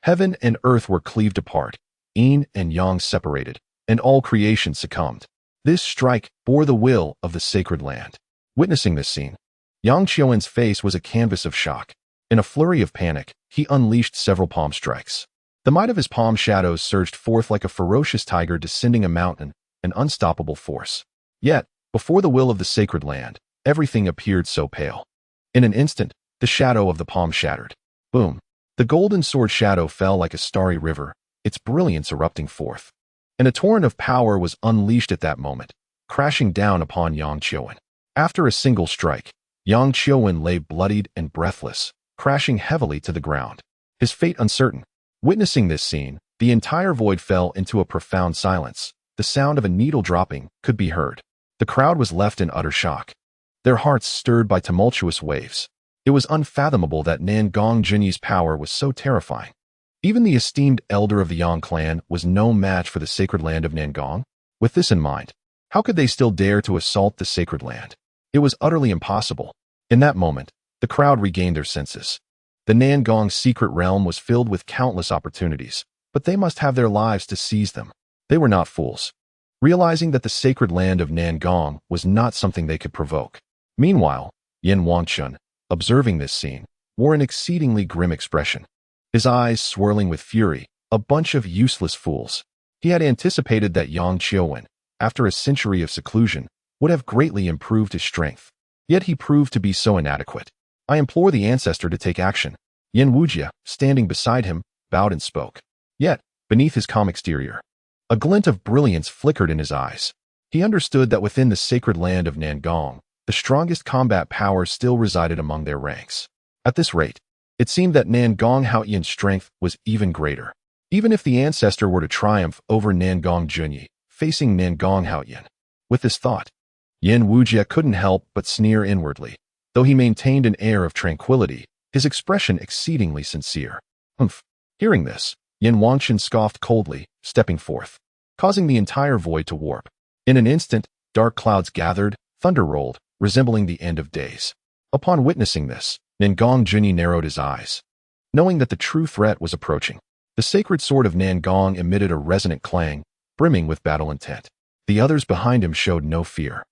S1: heaven and earth were cleaved apart, yin and yang separated, and all creation succumbed. This strike bore the will of the sacred land. Witnessing this scene, Yang Qiuan's face was a canvas of shock. In a flurry of panic, he unleashed several palm strikes. The might of his palm shadows surged forth like a ferocious tiger descending a mountain, an unstoppable force. Yet, before the will of the sacred land, everything appeared so pale. In an instant, the shadow of the palm shattered. Boom! The golden sword shadow fell like a starry river, its brilliance erupting forth. And a torrent of power was unleashed at that moment, crashing down upon Yang Qiuan. After a single strike, Yang Qiuan lay bloodied and breathless, crashing heavily to the ground, his fate uncertain. Witnessing this scene, the entire void fell into a profound silence. The sound of a needle dropping could be heard. The crowd was left in utter shock, their hearts stirred by tumultuous waves. It was unfathomable that Nangong Junyi's power was so terrifying. Even the esteemed elder of the Yang clan was no match for the sacred land of Nangong. With this in mind, how could they still dare to assault the sacred land? It was utterly impossible. In that moment, the crowd regained their senses. The Nangong secret realm was filled with countless opportunities, but they must have their lives to seize them. They were not fools, realizing that the sacred land of Nangong was not something they could provoke. Meanwhile, Yin Wanchen, observing this scene, wore an exceedingly grim expression. His eyes swirling with fury. A bunch of useless fools. He had anticipated that Yang Qiuwen, after a century of seclusion, would have greatly improved his strength. Yet he proved to be so inadequate. I implore the ancestor to take action. Yin Wujia, standing beside him, bowed and spoke. Yet, beneath his calm exterior, a glint of brilliance flickered in his eyes. He understood that within the sacred land of Nangong, the strongest combat power still resided among their ranks. At this rate, it seemed that Nangong Haoyin's strength was even greater. Even if the ancestor were to triumph over Nangong Junyi, facing Nangong Haoyin. With this thought, Yin Wujia couldn't help but sneer inwardly. Though he maintained an air of tranquility, his expression exceedingly sincere. Humph. Hearing this, Yin Wangshan scoffed coldly, stepping forth, causing the entire void to warp. In an instant, dark clouds gathered, thunder rolled, resembling the end of days. Upon witnessing this, Nangong Junyi narrowed his eyes. Knowing that the true threat was approaching, the sacred sword of Nangong emitted a resonant clang, brimming with battle intent. The others behind him showed no fear,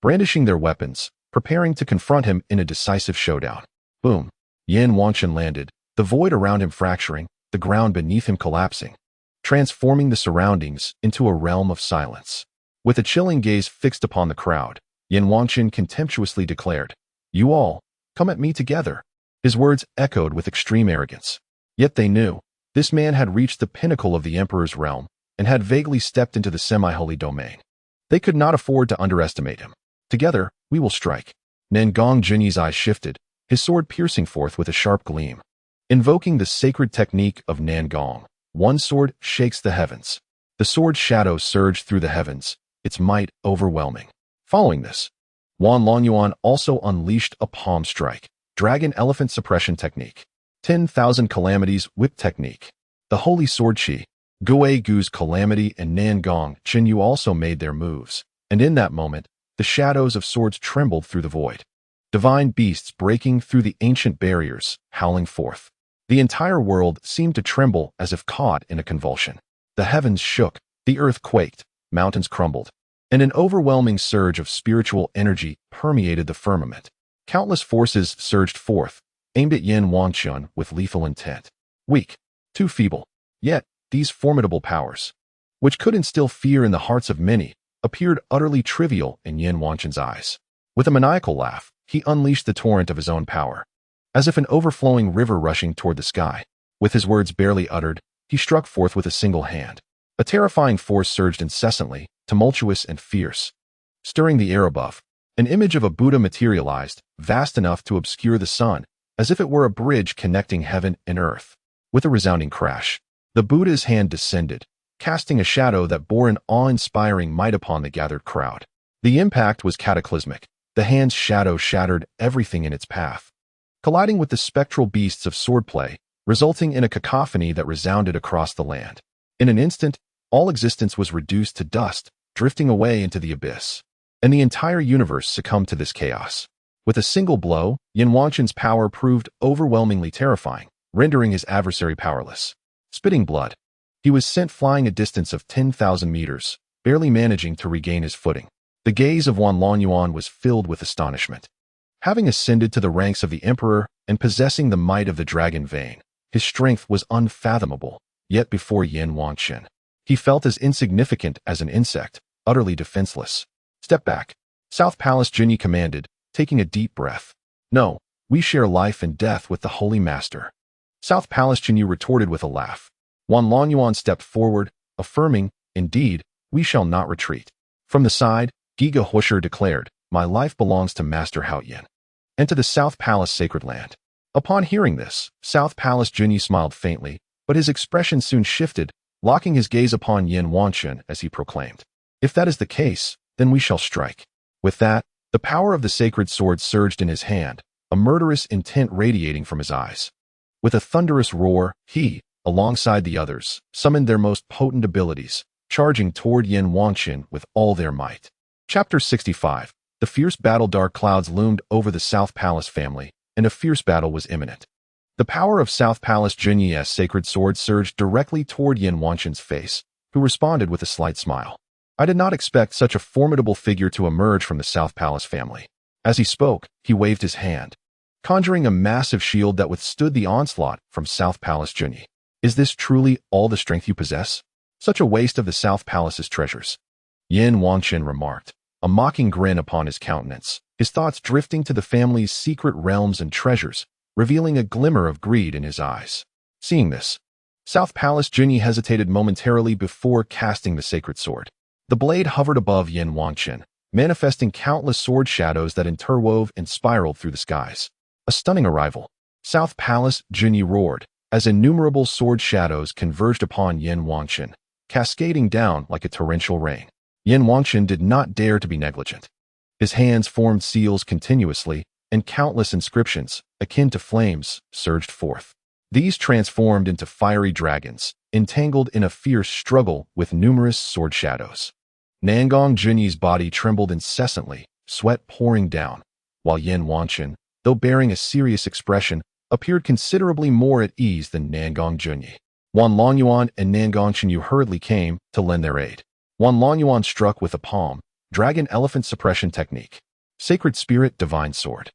S1: brandishing their weapons, preparing to confront him in a decisive showdown. Boom! Yin Wangshan landed, the void around him fracturing, the ground beneath him collapsing, transforming the surroundings into a realm of silence. With a chilling gaze fixed upon the crowd, Yin Wangshan contemptuously declared, "You all, come at me together." His words echoed with extreme arrogance. Yet they knew, this man had reached the pinnacle of the emperor's realm and had vaguely stepped into the semi-holy domain. They could not afford to underestimate him. Together, we will strike. Nangong Junyi's eyes shifted, his sword piercing forth with a sharp gleam. Invoking the sacred technique of Nangong, one sword shakes the heavens. The sword's shadow surged through the heavens, its might overwhelming. Following this, Wan Longyuan also unleashed a palm strike, dragon elephant suppression technique, 10,000 calamities whip technique. The holy sword chi, Gui Gu's calamity and Nangong Chenyu also made their moves, and in that moment, the shadows of swords trembled through the void. Divine beasts breaking through the ancient barriers, howling forth. The entire world seemed to tremble as if caught in a convulsion. The heavens shook, the earth quaked, mountains crumbled, and an overwhelming surge of spiritual energy permeated the firmament. Countless forces surged forth, aimed at Yin Wangshan with lethal intent. Weak, too feeble. Yet, these formidable powers, which could instill fear in the hearts of many, appeared utterly trivial in Yin Wangshan's eyes. With a maniacal laugh, he unleashed the torrent of his own power. As if an overflowing river rushing toward the sky, with his words barely uttered, he struck forth with a single hand. A terrifying force surged incessantly, tumultuous and fierce. Stirring the air above, an image of a Buddha materialized, vast enough to obscure the sun, as if it were a bridge connecting heaven and earth. With a resounding crash, the Buddha's hand descended, casting a shadow that bore an awe-inspiring might upon the gathered crowd. The impact was cataclysmic. The hand's shadow shattered everything in its path, colliding with the spectral beasts of swordplay, resulting in a cacophony that resounded across the land. In an instant, all existence was reduced to dust, drifting away into the abyss. And the entire universe succumbed to this chaos. With a single blow, Yin Wangshan's power proved overwhelmingly terrifying, rendering his adversary powerless. Spitting blood, he was sent flying a distance of 10,000 meters, barely managing to regain his footing. The gaze of Wan Longyuan was filled with astonishment. Having ascended to the ranks of the emperor and possessing the might of the dragon vein, his strength was unfathomable. Yet before Yin Wangshan, he felt as insignificant as an insect, utterly defenseless. Step back. South Palace Jinyi commanded, taking a deep breath. No, we share life and death with the Holy Master. South Palace Jinyi retorted with a laugh. Wan Longyuan stepped forward, affirming, indeed, we shall not retreat. From the side, Giga Husher declared, my life belongs to Master Haoyin, and to the South Palace sacred land. Upon hearing this, South Palace Jinyi smiled faintly, but his expression soon shifted, locking his gaze upon Yin Wangshan as he proclaimed, if that is the case, then we shall strike. With that, the power of the sacred sword surged in his hand, a murderous intent radiating from his eyes. With a thunderous roar, he, alongside the others, summoned their most potent abilities, charging toward Yin Wangshan with all their might. Chapter 65. The fierce battle. Dark clouds loomed over the South Palace family, and a fierce battle was imminent. The power of South Palace Jinyi's sacred sword surged directly toward Yin Wangshan's face, who responded with a slight smile. I did not expect such a formidable figure to emerge from the South Palace family. As he spoke, he waved his hand, conjuring a massive shield that withstood the onslaught from South Palace Jinyi. Is this truly all the strength you possess? Such a waste of the South Palace's treasures. Yin Wangchen remarked, a mocking grin upon his countenance, his thoughts drifting to the family's secret realms and treasures, revealing a glimmer of greed in his eyes. Seeing this, South Palace Junyi hesitated momentarily before casting the sacred sword. The blade hovered above Yin Wangchen, manifesting countless sword shadows that interwove and spiraled through the skies. A stunning arrival. South Palace Junyi roared, as innumerable sword shadows converged upon Yin Wangchen, cascading down like a torrential rain. Yin Wangchen did not dare to be negligent. His hands formed seals continuously, and countless inscriptions, akin to flames, surged forth. These transformed into fiery dragons, entangled in a fierce struggle with numerous sword shadows. Nangong Junyi's body trembled incessantly, sweat pouring down, while Yin Wangchen, though bearing a serious expression, appeared considerably more at ease than Nangong Junyi. Wan Longyuan and Nangong Chenyu hurriedly came to lend their aid. Wan Longyuan struck with a palm, dragon elephant suppression technique. Sacred Spirit Divine Sword.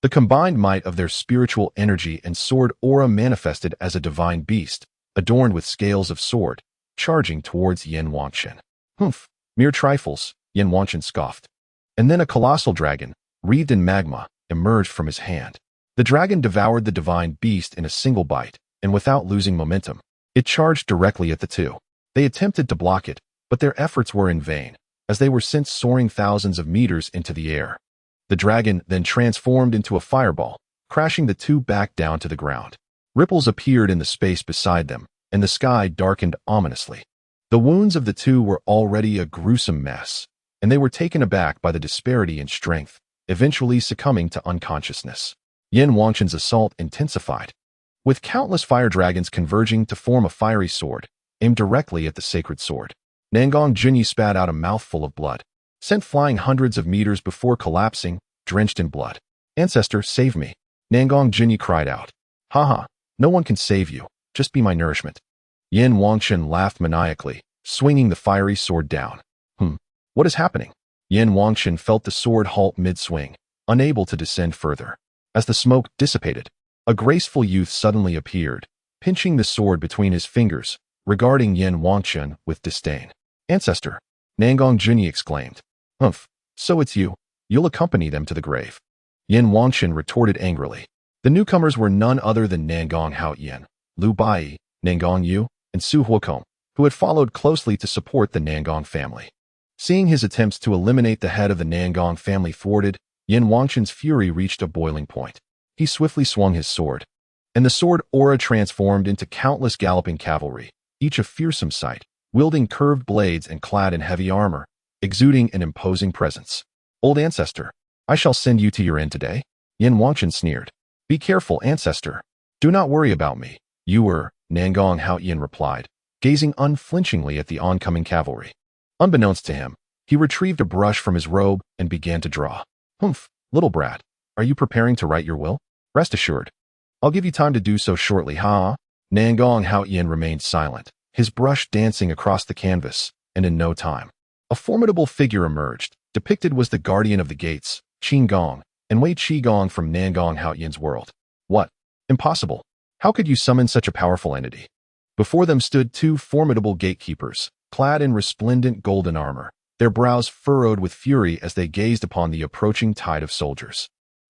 S1: The combined might of their spiritual energy and sword aura manifested as a divine beast, adorned with scales of sword, charging towards Yin Wangchen. Humph, mere trifles, Yin Wangchen scoffed. And then a colossal dragon, wreathed in magma, emerged from his hand. The dragon devoured the divine beast in a single bite, and without losing momentum, it charged directly at the two. They attempted to block it, but their efforts were in vain, as they were sent soaring thousands of meters into the air. The dragon then transformed into a fireball, crashing the two back down to the ground. Ripples appeared in the space beside them, and the sky darkened ominously. The wounds of the two were already a gruesome mess, and they were taken aback by the disparity in strength, eventually succumbing to unconsciousness. Yin Wangchen's assault intensified, with countless fire dragons converging to form a fiery sword, aimed directly at the sacred sword. Nangong Junyi spat out a mouthful of blood, sent flying hundreds of meters before collapsing, drenched in blood. "Ancestor, save me!" Nangong Junyi cried out. "Haha, no one can save you, just be my nourishment." Yin Wangchen laughed maniacally, swinging the fiery sword down. What is happening? Yin Wangchen felt the sword halt mid-swing, unable to descend further. As the smoke dissipated, a graceful youth suddenly appeared, pinching the sword between his fingers, regarding Yin Wangchen with disdain. "Ancestor," Nangong Junyi exclaimed. "Humph, so it's you. You'll accompany them to the grave." Yin Wangchen retorted angrily. The newcomers were none other than Nangong Haoyin, Liu Bai, Nangong Yu, and Su Huokong, who had followed closely to support the Nangong family. Seeing his attempts to eliminate the head of the Nangong family thwarted, Yin Wangchen's fury reached a boiling point. He swiftly swung his sword, and the sword aura transformed into countless galloping cavalry, each a fearsome sight, wielding curved blades and clad in heavy armor, exuding an imposing presence. "Old ancestor, I shall send you to your end today," Yin Wangchen sneered. "Be careful, ancestor. Do not worry about me, you were," Nangong Haoyin replied, gazing unflinchingly at the oncoming cavalry. Unbeknownst to him, he retrieved a brush from his robe and began to draw. "Humph, little brat, are you preparing to write your will? Rest assured, I'll give you time to do so shortly, huh?" Nangong Haoyin remained silent, his brush dancing across the canvas, and in no time, a formidable figure emerged. Depicted was the guardian of the gates, Qin Gong, and Wei Qigong from Nangong Haoyin's world. What? Impossible. How could you summon such a powerful entity? Before them stood two formidable gatekeepers, clad in resplendent golden armor, their brows furrowed with fury as they gazed upon the approaching tide of soldiers.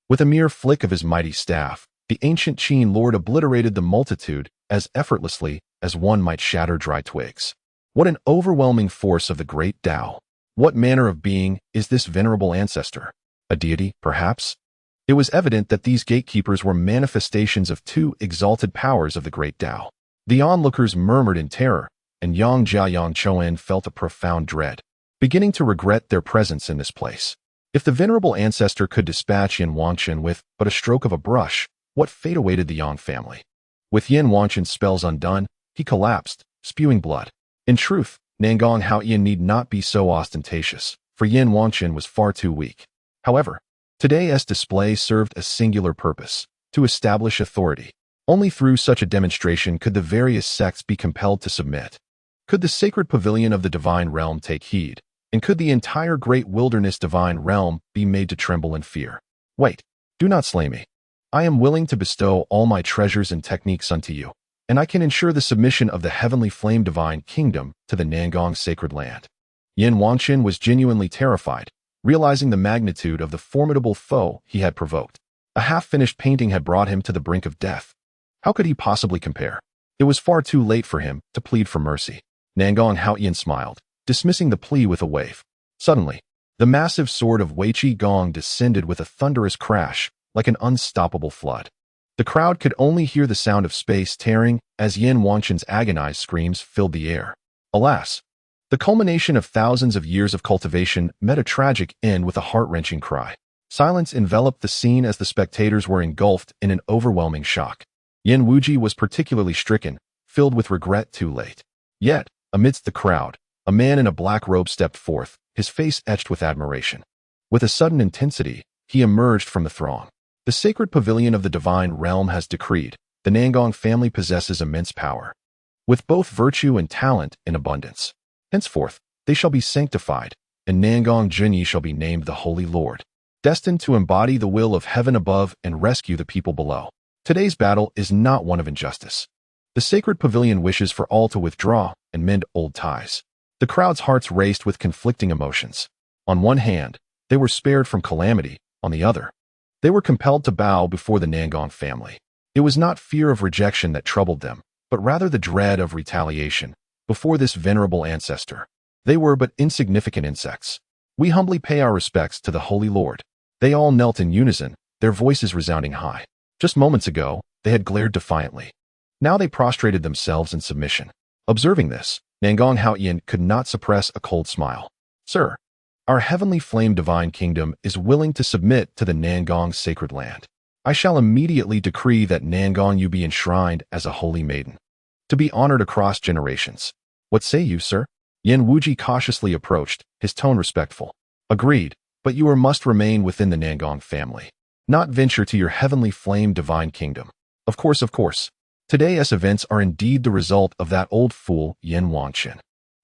S1: With a mere flick of his mighty staff, the ancient Qin lord obliterated the multitude as effortlessly as one might shatter dry twigs. What an overwhelming force of the great Tao! What manner of being is this venerable ancestor? A deity, perhaps? It was evident that these gatekeepers were manifestations of two exalted powers of the great Tao. The onlookers murmured in terror, and Yang Jiayang Choan felt a profound dread, beginning to regret their presence in this place. If the venerable ancestor could dispatch Yin Wangchen with but a stroke of a brush, what fate awaited the Yang family? With Yin Wangchen's spells undone, he collapsed, spewing blood. In truth, Nangong Haoyin need not be so ostentatious, for Yin Wangchen was far too weak. However, today's display served a singular purpose, to establish authority. Only through such a demonstration could the various sects be compelled to submit. Could the sacred pavilion of the divine realm take heed, and could the entire great wilderness divine realm be made to tremble in fear? Wait, do not slay me. I am willing to bestow all my treasures and techniques unto you. and I can ensure the submission of the heavenly flame divine kingdom to the Nangong sacred land. Yin Wanqin was genuinely terrified, realizing the magnitude of the formidable foe he had provoked. A half-finished painting had brought him to the brink of death. How could he possibly compare? It was far too late for him to plead for mercy. Nangong Haoyan smiled, dismissing the plea with a wave. Suddenly, the massive sword of Weiqi Gong descended with a thunderous crash, like an unstoppable flood. The crowd could only hear the sound of space tearing as Yin Wanqin's agonized screams filled the air. Alas, the culmination of thousands of years of cultivation met a tragic end with a heart-wrenching cry. Silence enveloped the scene as the spectators were engulfed in an overwhelming shock. Yin Wuji was particularly stricken, filled with regret too late. Yet, amidst the crowd, a man in a black robe stepped forth, his face etched with admiration. With a sudden intensity, he emerged from the throng. The sacred pavilion of the divine realm has decreed, the Nangong family possesses immense power, with both virtue and talent in abundance. Henceforth, they shall be sanctified, and Nangong Junyi shall be named the Holy Lord, destined to embody the will of heaven above and rescue the people below. Today's battle is not one of injustice. The sacred pavilion wishes for all to withdraw and mend old ties. The crowd's hearts raced with conflicting emotions. On one hand, they were spared from calamity. On the other, they were compelled to bow before the Nangong family. It was not fear of rejection that troubled them, but rather the dread of retaliation. Before this venerable ancestor, they were but insignificant insects. We humbly pay our respects to the Holy Lord. They all knelt in unison, their voices resounding high. Just moments ago, they had glared defiantly. Now they prostrated themselves in submission. Observing this, Nangong Haoyan could not suppress a cold smile. Sir, our heavenly flame divine kingdom is willing to submit to the Nangong sacred land. I shall immediately decree that Nangong you be enshrined as a holy maiden, to be honored across generations. What say you, sir? Yin Wuji cautiously approached, his tone respectful. Agreed, but you must remain within the Nangong family, not venture to your heavenly flame divine kingdom. Of course. Today's events are indeed the result of that old fool, Yin Wanqin.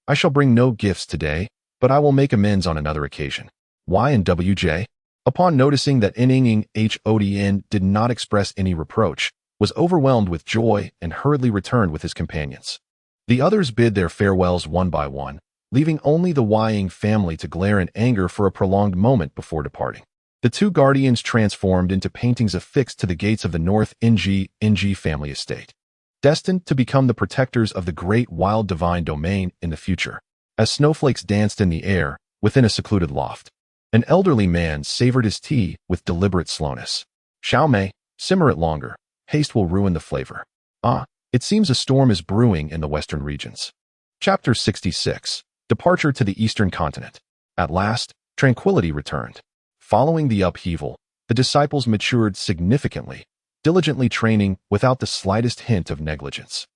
S1: I shall bring no gifts today, but I will make amends on another occasion. Y and WJ, upon noticing that Ning Hodn did not express any reproach, was overwhelmed with joy and hurriedly returned with his companions. The others bid their farewells one by one, leaving only the Ying family to glare in anger for a prolonged moment before departing. The two guardians transformed into paintings affixed to the gates of the North Ng family estate, destined to become the protectors of the great wild divine domain in the future. As snowflakes danced in the air, within a secluded loft, an elderly man savored his tea with deliberate slowness. Xiao Mei, simmer it longer. Haste will ruin the flavor. It seems a storm is brewing in the western regions. Chapter 66. Departure to the eastern continent. At last, tranquility returned. Following the upheaval, the disciples matured significantly, diligently training without the slightest hint of negligence.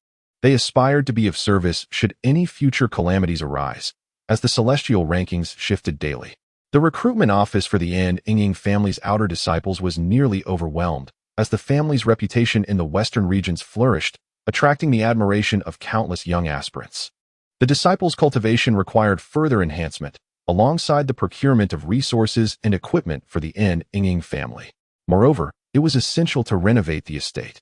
S1: They aspired to be of service should any future calamities arise, as the celestial rankings shifted daily. The recruitment office for the Ning family's outer disciples was nearly overwhelmed, as the family's reputation in the western regions flourished, attracting the admiration of countless young aspirants. The disciples' cultivation required further enhancement, alongside the procurement of resources and equipment for the Ning family. Moreover, it was essential to renovate the estate.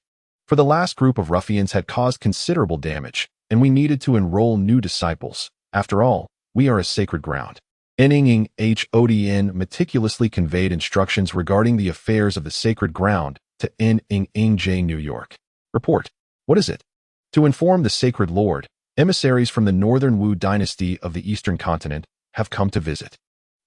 S1: For the last group of ruffians had caused considerable damage, and we needed to enroll new disciples. After all, we are a sacred ground. Ning Hodn meticulously conveyed instructions regarding the affairs of the sacred ground to Ning New York. Report. What is it? To inform the sacred lord, emissaries from the northern Wu dynasty of the eastern continent have come to visit.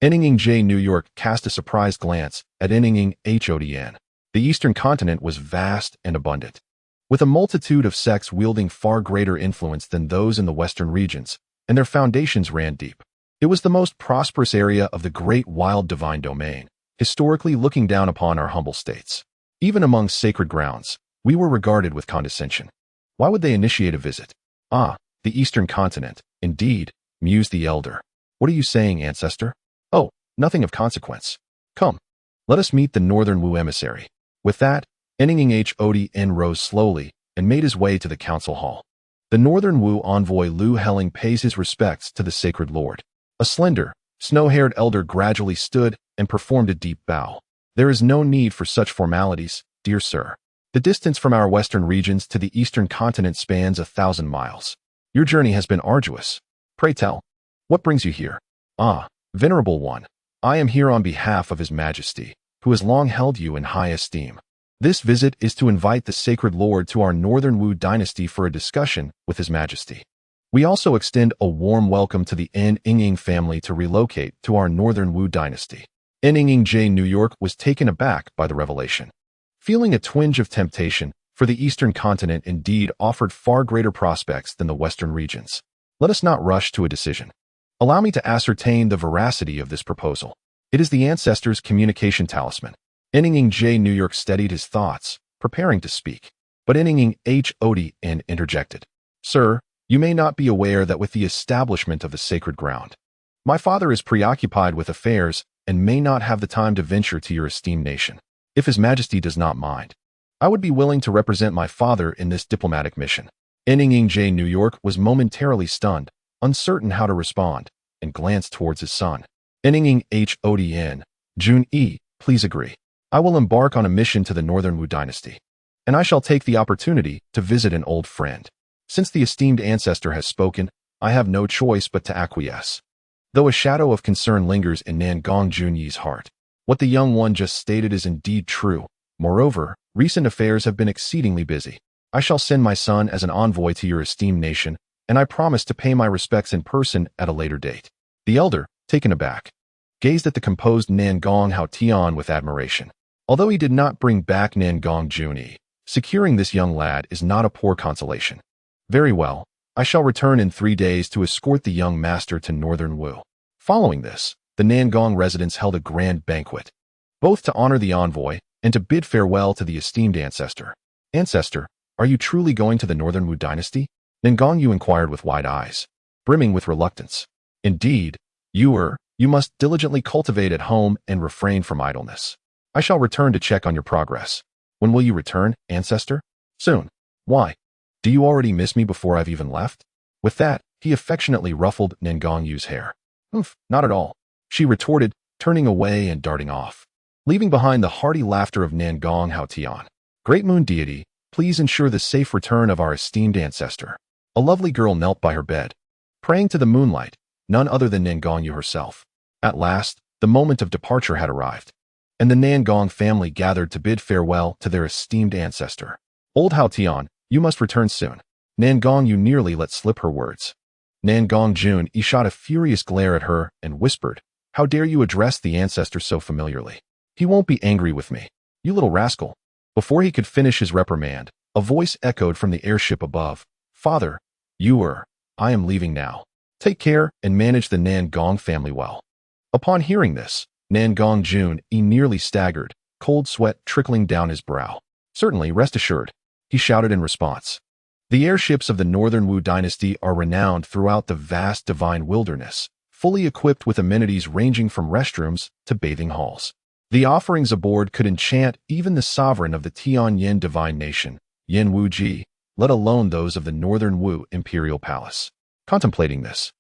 S1: Ning New York cast a surprised glance at Ning Hodn. The eastern continent was vast and abundant, with a multitude of sects wielding far greater influence than those in the western regions, and their foundations ran deep. It was the most prosperous area of the great wild divine domain, historically looking down upon our humble states. Even among sacred grounds, we were regarded with condescension. Why would they initiate a visit? The eastern continent, indeed, mused the elder. What are you saying, ancestor? Oh, nothing of consequence. Come, let us meet the northern Wu emissary. With that, Ning Hodn rose slowly and made his way to the council hall. The northern Wu envoy Lu Helling pays his respects to the sacred lord. A slender, snow-haired elder gradually stood and performed a deep bow. There is no need for such formalities, dear sir. The distance from our western regions to the eastern continent spans 1,000 miles. Your journey has been arduous. Pray tell, what brings you here? Ah, venerable one, I am here on behalf of His Majesty, who has long held you in high esteem. This visit is to invite the sacred lord to our Northern Wu dynasty for a discussion with His Majesty. We also extend a warm welcome to the N. Ying family to relocate to our Northern Wu dynasty. N. Ying J. New York was taken aback by the revelation. Feeling a twinge of temptation, for the eastern continent indeed offered far greater prospects than the western regions. Let us not rush to a decision. Allow me to ascertain the veracity of this proposal. It is the ancestors' communication talisman. N. Ying J. New York steadied his thoughts, preparing to speak. But N. Ying H. Odin interjected. Sir, you may not be aware that with the establishment of the sacred ground, my father is preoccupied with affairs and may not have the time to venture to your esteemed nation. If His Majesty does not mind, I would be willing to represent my father in this diplomatic mission. N. Ying J. New York was momentarily stunned, uncertain how to respond, and glanced towards his son. N. Ying H. Odin, Jun E., please agree. I will embark on a mission to the Northern Wu dynasty, and I shall take the opportunity to visit an old friend. Since the esteemed ancestor has spoken, I have no choice but to acquiesce. Though a shadow of concern lingers in Nangong Junyi's heart, what the young one just stated is indeed true. Moreover, recent affairs have been exceedingly busy. I shall send my son as an envoy to your esteemed nation, and I promise to pay my respects in person at a later date. The elder, taken aback, gazed at the composed Nangong Haotian with admiration. Although he did not bring back Nangong Junyi, securing this young lad is not a poor consolation. Very well, I shall return in 3 days to escort the young master to Northern Wu. Following this, the Nangong residents held a grand banquet, both to honor the envoy and to bid farewell to the esteemed ancestor. Ancestor, are you truly going to the Northern Wu dynasty? Nangong Yu inquired with wide eyes, brimming with reluctance. Indeed, you must diligently cultivate at home and refrain from idleness. I shall return to check on your progress. When will you return, ancestor? Soon. Why? Do you already miss me before I've even left? With that, he affectionately ruffled Nangong Yu's hair. Not at all, she retorted, turning away and darting off, leaving behind the hearty laughter of Nangong Haotian. Great Moon Deity, please ensure the safe return of our esteemed ancestor. A lovely girl knelt by her bed, praying to the moonlight, none other than Nangong Yu herself. At last, the moment of departure had arrived, and the Nangong family gathered to bid farewell to their esteemed ancestor. Old Haotian, you must return soon. Nangong Yu nearly let slip her words. Nangong Jun shot a furious glare at her and whispered, how dare you address the ancestor so familiarly? He won't be angry with me, you little rascal. Before he could finish his reprimand, a voice echoed from the airship above. Father, I am leaving now. Take care and manage the Nangong family well. Upon hearing this, Nangong Jun nearly staggered, cold sweat trickling down his brow. Certainly, rest assured, he shouted in response. The airships of the Northern Wu dynasty are renowned throughout the vast divine wilderness, fully equipped with amenities ranging from restrooms to bathing halls. The offerings aboard could enchant even the sovereign of the Tianyin divine nation, Yin Wu Ji, let alone those of the Northern Wu imperial palace. Contemplating this,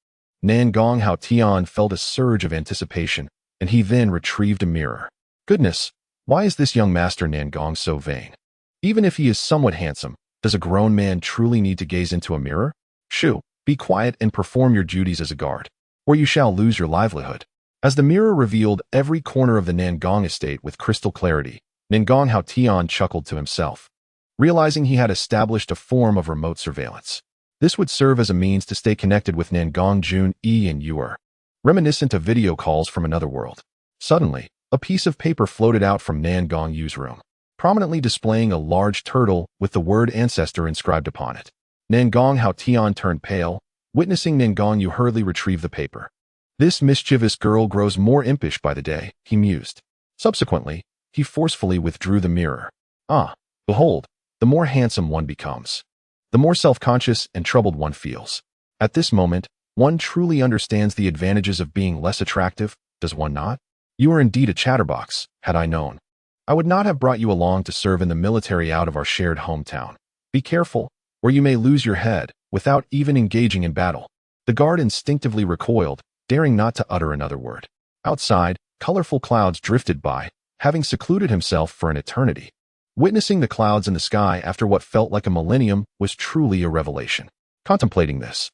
S1: Nangong Haotian felt a surge of anticipation, and he then retrieved a mirror. Goodness, why is this young master Nangong so vain? Even if he is somewhat handsome, does a grown man truly need to gaze into a mirror? Shoo, be quiet and perform your duties as a guard, or you shall lose your livelihood. As the mirror revealed every corner of the Nangong estate with crystal clarity, Nangong Haotian chuckled to himself, realizing he had established a form of remote surveillance. This would serve as a means to stay connected with Nangong Jun and Yuer, reminiscent of video calls from another world. Suddenly, a piece of paper floated out from Nangong Yu's room, prominently displaying a large turtle with the word ancestor inscribed upon it. Nangong Haotian turned pale, witnessing Nangong Yu hurriedly retrieve the paper. This mischievous girl grows more impish by the day, he mused. Subsequently, he forcefully withdrew the mirror. Ah, behold, the more handsome one becomes, the more self-conscious and troubled one feels. At this moment, one truly understands the advantages of being less attractive, does one not? You are indeed a chatterbox. Had I known, I would not have brought you along to serve in the military out of our shared hometown. Be careful, or you may lose your head without even engaging in battle. The guard instinctively recoiled, daring not to utter another word. Outside, colorful clouds drifted by, having secluded himself for an eternity. Witnessing the clouds in the sky after what felt like a millennium was truly a revelation. Contemplating this,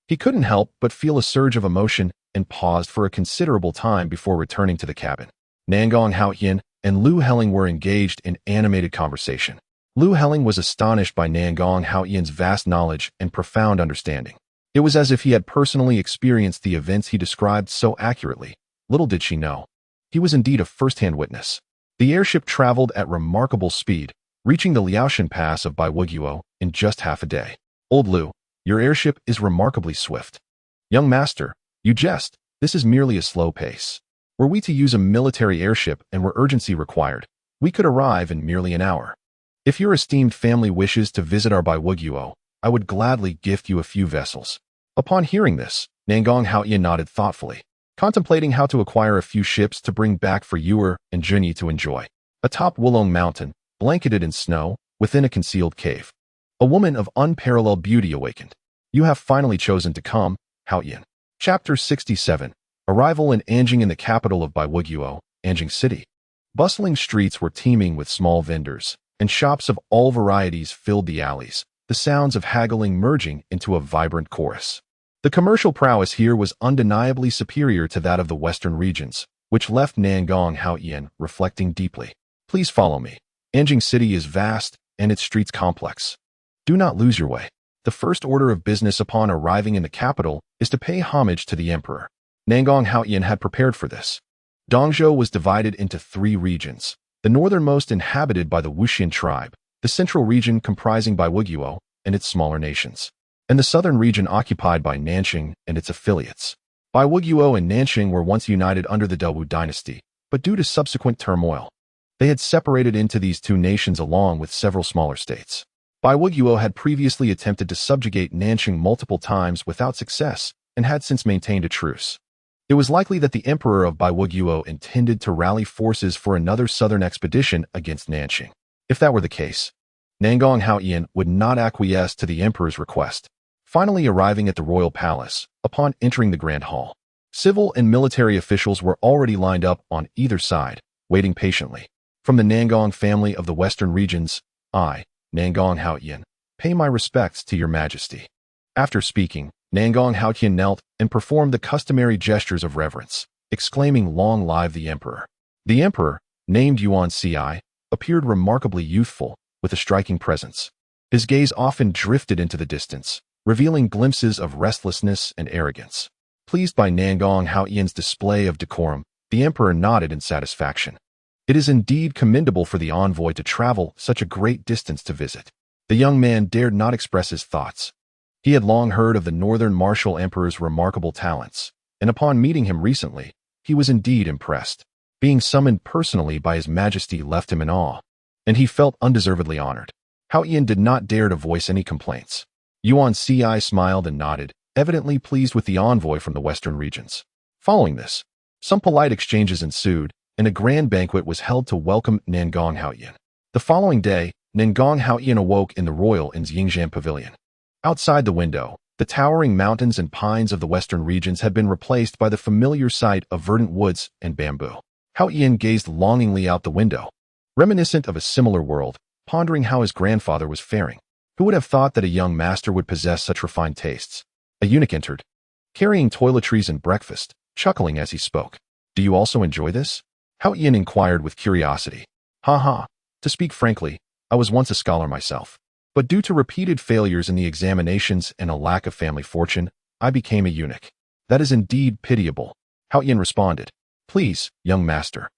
S1: he couldn't help but feel a surge of emotion and paused for a considerable time before returning to the cabin. Nangong Haoyin and Lu Helling were engaged in animated conversation. Lu Helling was astonished by Nangong Haoyin's vast knowledge and profound understanding. It was as if he had personally experienced the events he described so accurately. Little did she know, he was indeed a first-hand witness. The airship traveled at remarkable speed, reaching the Liaoshan Pass of Baiwuguo in just half a day. Old Lu, your airship is remarkably swift. Young master, you jest, this is merely a slow pace. Were we to use a military airship and were urgency required, we could arrive in merely an hour. If your esteemed family wishes to visit our Baiwuguo, I would gladly gift you a few vessels. Upon hearing this, Nangong Haoyin nodded thoughtfully, contemplating how to acquire a few ships to bring back for Yuer and Junyi to enjoy. Atop Wulong Mountain, blanketed in snow, within a concealed cave, a woman of unparalleled beauty awakened. You have finally chosen to come, Haoyin. Chapter 67. Arrival in Anjing, in the capital of Baiwuguo, Anjing City. Bustling streets were teeming with small vendors, and shops of all varieties filled the alleys, the sounds of haggling merging into a vibrant chorus. The commercial prowess here was undeniably superior to that of the western regions, which left Nangong Haoyin reflecting deeply. Please follow me. Anjing City is vast, and its streets complex. Do not lose your way. The first order of business upon arriving in the capital is to pay homage to the emperor. Nangong Haoyin had prepared for this. Dongzhou was divided into 3 regions, the northernmost inhabited by the Wuxian tribe, the central region comprising Baiwuguo and its smaller nations, and the southern region occupied by Nanxing and its affiliates. Baiwuguo and Nanxing were once united under the Dewu dynasty, but due to subsequent turmoil, they had separated into these 2 nations along with several smaller states. Baiwuguo had previously attempted to subjugate Nanxing multiple times without success and had since maintained a truce. It was likely that the emperor of Baiwuguo intended to rally forces for another southern expedition against Nanxing. If that were the case, Nangong Haoyin would not acquiesce to the emperor's request. Finally arriving at the royal palace, upon entering the grand hall, civil and military officials were already lined up on either side, waiting patiently. From the Nangong family of the western regions, I, Nangong Haoyin, pay my respects to your majesty. After speaking, Nangong Haoyin knelt and performed the customary gestures of reverence, exclaiming, "Long live the emperor." The emperor, named Yuan Ci, appeared remarkably youthful, with a striking presence. His gaze often drifted into the distance, revealing glimpses of restlessness and arrogance. Pleased by Nangong Haoyin's display of decorum, the emperor nodded in satisfaction. It is indeed commendable for the envoy to travel such a great distance to visit. The young man dared not express his thoughts. He had long heard of the Northern Martial Emperor's remarkable talents, and upon meeting him recently, he was indeed impressed. Being summoned personally by His Majesty left him in awe, and he felt undeservedly honored. Haoyin did not dare to voice any complaints. Yuan Ci smiled and nodded, evidently pleased with the envoy from the western regions. Following this, some polite exchanges ensued, and a grand banquet was held to welcome Nangong Haoyin. The following day, Nangong Haoyin awoke in the royal In's Yingzhan Pavilion. Outside the window, the towering mountains and pines of the western regions had been replaced by the familiar sight of verdant woods and bamboo. Haoyin gazed longingly out the window, reminiscent of a similar world, pondering how his grandfather was faring. Who would have thought that a young master would possess such refined tastes? A eunuch entered, carrying toiletries and breakfast, chuckling as he spoke. "Do you also enjoy this?" Haoyin inquired with curiosity. "Ha ha, to speak frankly, I was once a scholar myself. But due to repeated failures in the examinations and a lack of family fortune, I became a eunuch. That is indeed pitiable." Haoyin responded. "Please, young master,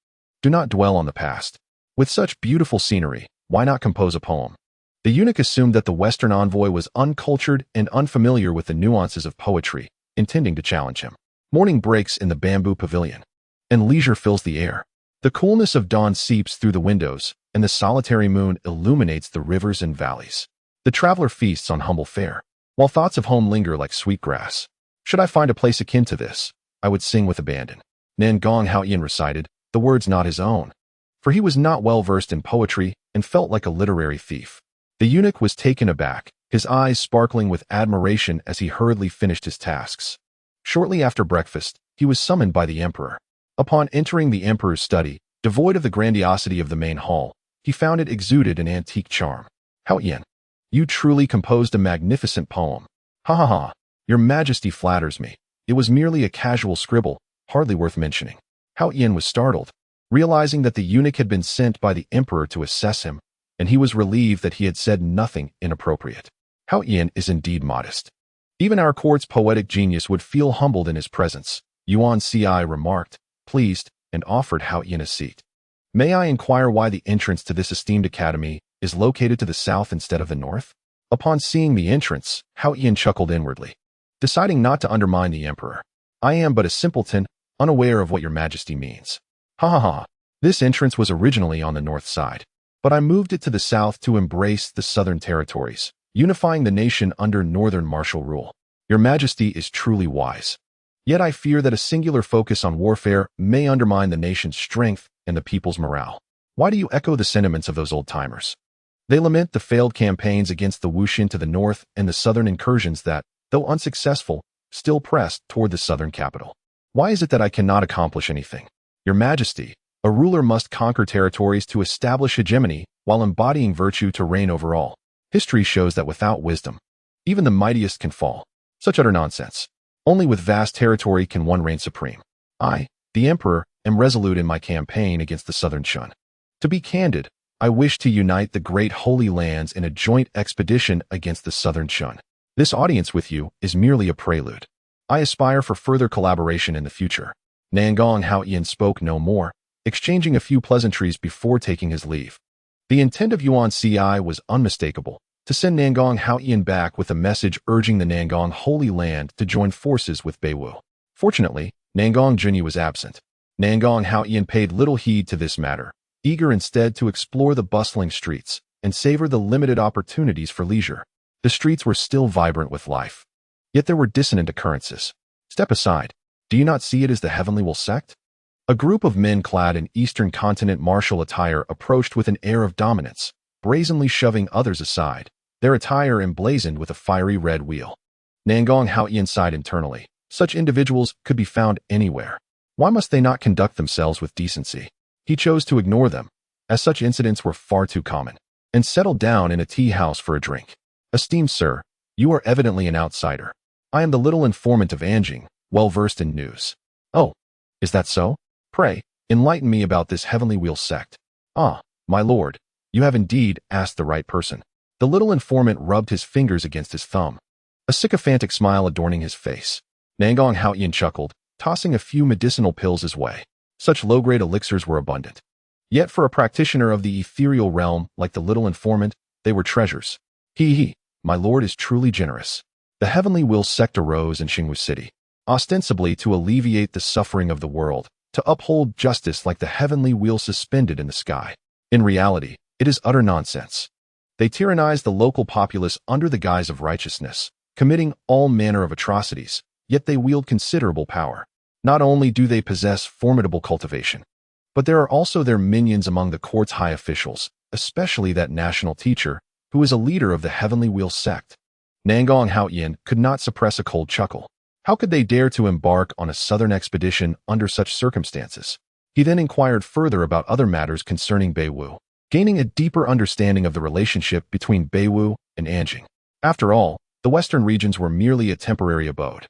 S1: do not dwell on the past. With such beautiful scenery, why not compose a poem?" The eunuch assumed that the Western envoy was uncultured and unfamiliar with the nuances of poetry, intending to challenge him. Morning breaks in the bamboo pavilion, and leisure fills the air. The coolness of dawn seeps through the windows, and the solitary moon illuminates the rivers and valleys. The traveler feasts on humble fare, while thoughts of home linger like sweet grass. "Should I find a place akin to this, I would sing with abandon." Nangong Haoyin recited, the words not his own, for he was not well versed in poetry and felt like a literary thief. The eunuch was taken aback, his eyes sparkling with admiration as he hurriedly finished his tasks. Shortly after breakfast, he was summoned by the emperor. Upon entering the emperor's study, devoid of the grandiosity of the main hall, he found it exuded an antique charm. Hao Yin, you truly composed a magnificent poem. Ha ha ha, your majesty flatters me. It was merely a casual scribble, hardly worth mentioning. Hao Yin was startled, realizing that the eunuch had been sent by the emperor to assess him, and he was relieved that he had said nothing inappropriate. Hao Yin is indeed modest. Even our court's poetic genius would feel humbled in his presence, Yuan Ci remarked, pleased, and offered Hao Yin a seat. May I inquire why the entrance to this esteemed academy is located to the south instead of the north? Upon seeing the entrance, Hao Yin chuckled inwardly, deciding not to undermine the emperor. I am but a simpleton, unaware of what your majesty means. Ha ha ha, this entrance was originally on the north side, but I moved it to the south to embrace the southern territories, unifying the nation under northern martial rule. Your majesty is truly wise. Yet I fear that a singular focus on warfare may undermine the nation's strength and the people's morale. Why do you echo the sentiments of those old-timers? They lament the failed campaigns against the Wuxin to the north and the southern incursions that, though unsuccessful, still pressed toward the southern capital. Why is it that I cannot accomplish anything? Your majesty, a ruler must conquer territories to establish hegemony while embodying virtue to reign over all. History shows that without wisdom, even the mightiest can fall. Such utter nonsense. Only with vast territory can one reign supreme. I, the emperor, am resolute in my campaign against the southern Shun. To be candid, I wish to unite the great holy lands in a joint expedition against the southern Shun. This audience with you is merely a prelude. I aspire for further collaboration in the future. Nangong Hao Yin spoke no more, exchanging a few pleasantries before taking his leave. The intent of Yuan Ci was unmistakable, to send Nangong Hao Yin back with a message urging the Nangong Holy Land to join forces with Beiwu. Fortunately, Nangong Junyi was absent. Nangong Hao Yin paid little heed to this matter, eager instead to explore the bustling streets and savor the limited opportunities for leisure. The streets were still vibrant with life. Yet there were dissonant occurrences. Step aside. Do you not see it as the Heavenly Will sect? A group of men clad in Eastern Continent martial attire approached with an air of dominance, brazenly shoving others aside, their attire emblazoned with a fiery red wheel. Nangong Hao Yin sighed internally. Such individuals could be found anywhere. Why must they not conduct themselves with decency? He chose to ignore them, as such incidents were far too common, and settled down in a tea house for a drink. Esteemed sir, you are evidently an outsider. I am the little informant of Anjing, well-versed in news. Oh, is that so? Pray, enlighten me about this Heavenly Wheel sect. Ah, my lord, you have indeed asked the right person. The little informant rubbed his fingers against his thumb, a sycophantic smile adorning his face. Nangong Hao Yin chuckled, tossing a few medicinal pills his way. Such low-grade elixirs were abundant. Yet for a practitioner of the ethereal realm like the little informant, they were treasures. My lord is truly generous. The Heavenly Will sect arose in Xingwu City, ostensibly to alleviate the suffering of the world, to uphold justice like the Heavenly Wheel suspended in the sky. In reality, it is utter nonsense. They tyrannize the local populace under the guise of righteousness, committing all manner of atrocities, yet they wield considerable power. Not only do they possess formidable cultivation, but there are also their minions among the court's high officials, especially that national teacher, who is a leader of the Heavenly Wheel sect. Nangong Hao Yin could not suppress a cold chuckle. How could they dare to embark on a southern expedition under such circumstances? He then inquired further about other matters concerning Beiwu, gaining a deeper understanding of the relationship between Beiwu and Anjing. After all, the western regions were merely a temporary abode.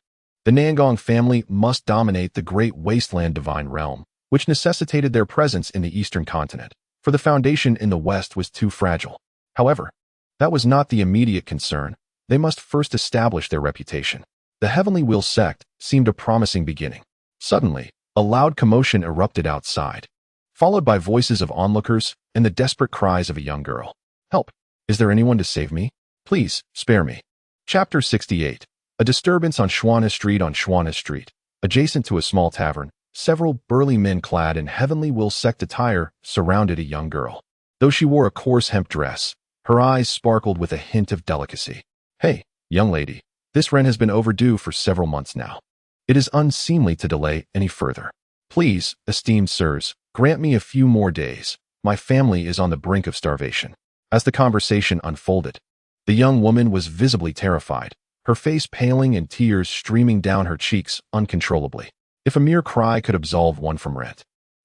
S1: The Nangong family must dominate the great wasteland divine realm, which necessitated their presence in the eastern continent, for the foundation in the west was too fragile. However, that was not the immediate concern. They must first establish their reputation. The Heavenly Wheel sect seemed a promising beginning. Suddenly, a loud commotion erupted outside, followed by voices of onlookers and the desperate cries of a young girl. Help! Is there anyone to save me? Please, spare me. Chapter 68. A disturbance on Xuanhuan Street. Adjacent to a small tavern, several burly men clad in Heavenly Wheel sect attire surrounded a young girl. Though she wore a coarse hemp dress, her eyes sparkled with a hint of delicacy. Hey, young lady, this rent has been overdue for several months now. It is unseemly to delay any further. Please, esteemed sirs, grant me a few more days. My family is on the brink of starvation. As the conversation unfolded, the young woman was visibly terrified, her face paling and tears streaming down her cheeks uncontrollably. If a mere cry could absolve one from rent,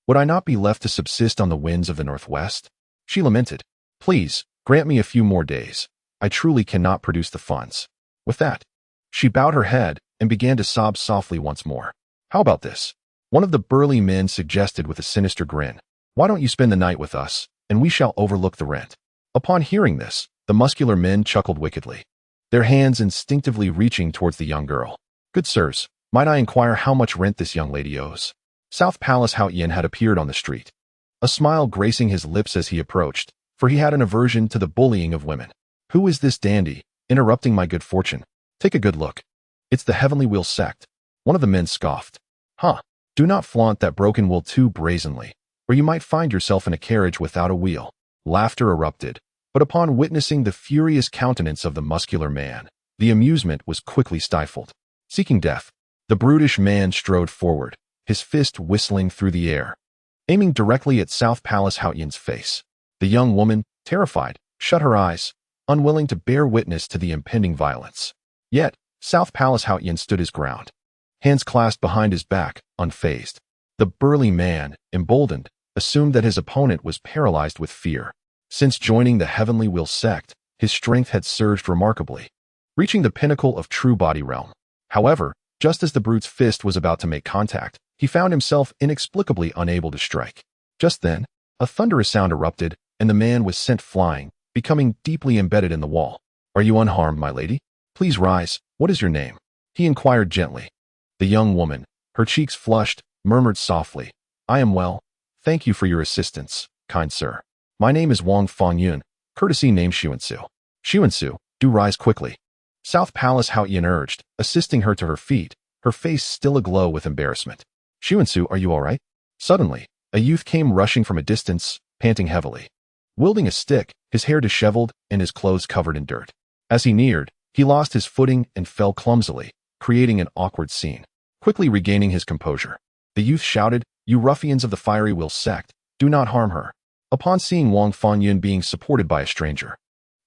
S1: would I not be left to subsist on the winds of the northwest? She lamented. Please, grant me a few more days. I truly cannot produce the funds. With that, she bowed her head and began to sob softly once more. How about this? One of the burly men suggested with a sinister grin. Why don't you spend the night with us, and we shall overlook the rent? Upon hearing this, the muscular men chuckled wickedly, their hands instinctively reaching towards the young girl. Good sirs, might I inquire how much rent this young lady owes? South Palace Haoyan had appeared on the street, a smile gracing his lips as he approached, for he had an aversion to the bullying of women. Who is this dandy, interrupting my good fortune? Take a good look. It's the Heavenly Wheel sect. One of the men scoffed. Huh, do not flaunt that broken will too brazenly, or you might find yourself in a carriage without a wheel. Laughter erupted, but upon witnessing the furious countenance of the muscular man, the amusement was quickly stifled. Seeking death, the brutish man strode forward, his fist whistling through the air, aiming directly at South Palace Haoyan's face. The young woman, terrified, shut her eyes, unwilling to bear witness to the impending violence. Yet, South Palace Haoyan stood his ground, hands clasped behind his back, unfazed. The burly man, emboldened, assumed that his opponent was paralyzed with fear. Since joining the Heavenly Wheel sect, his strength had surged remarkably, reaching the pinnacle of true body realm. However, just as the brute's fist was about to make contact, he found himself inexplicably unable to strike. Just then, a thunderous sound erupted, and the man was sent flying, becoming deeply embedded in the wall. Are you unharmed, my lady? Please rise. What is your name? He inquired gently. The young woman, her cheeks flushed, murmured softly, I am well. Thank you for your assistance, kind sir. My name is Wang Fangyun, courtesy named Xuanhuan. Xuanhuan, do rise quickly. South Palace Haoyan urged, assisting her to her feet, her face still aglow with embarrassment. Xuanhuan, are you all right? Suddenly, a youth came rushing from a distance, panting heavily. Wielding a stick, his hair disheveled and his clothes covered in dirt. As he neared, he lost his footing and fell clumsily, creating an awkward scene. Quickly regaining his composure, the youth shouted, You ruffians of the Fiery Wheel sect, do not harm her. Upon seeing Wang Fangyun being supported by a stranger,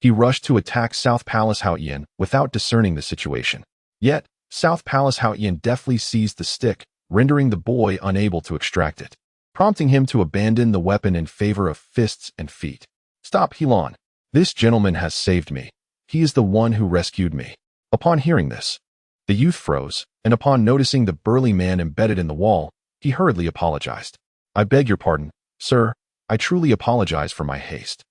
S1: he rushed to attack South Palace Haoyan without discerning the situation. Yet, South Palace Haoyan deftly seized the stick, rendering the boy unable to extract it, prompting him to abandon the weapon in favor of fists and feet. Stop, Helan. This gentleman has saved me. He is the one who rescued me. Upon hearing this, the youth froze, and upon noticing the burly man embedded in the wall, he hurriedly apologized. I beg your pardon, sir. I truly apologize for my haste.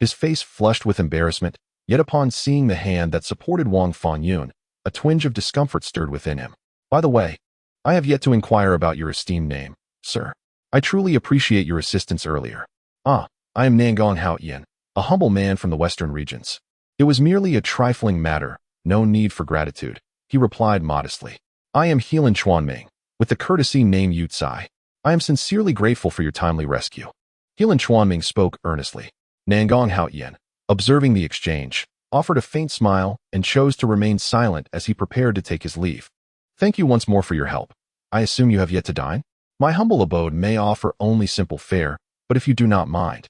S1: His face flushed with embarrassment, yet upon seeing the hand that supported Wang Fangyun, a twinge of discomfort stirred within him. By the way, I have yet to inquire about your esteemed name, sir. I truly appreciate your assistance earlier. I am Nangong Haoyan, a humble man from the western regions. It was merely a trifling matter, no need for gratitude, he replied modestly. I am Helan Chuanming, with the courtesy name Yu Tsai. I am sincerely grateful for your timely rescue. Helan Chuanming spoke earnestly. Nangong Haoyan, observing the exchange, offered a faint smile and chose to remain silent as he prepared to take his leave. Thank you once more for your help. I assume you have yet to dine? My humble abode may offer only simple fare, but if you do not mind,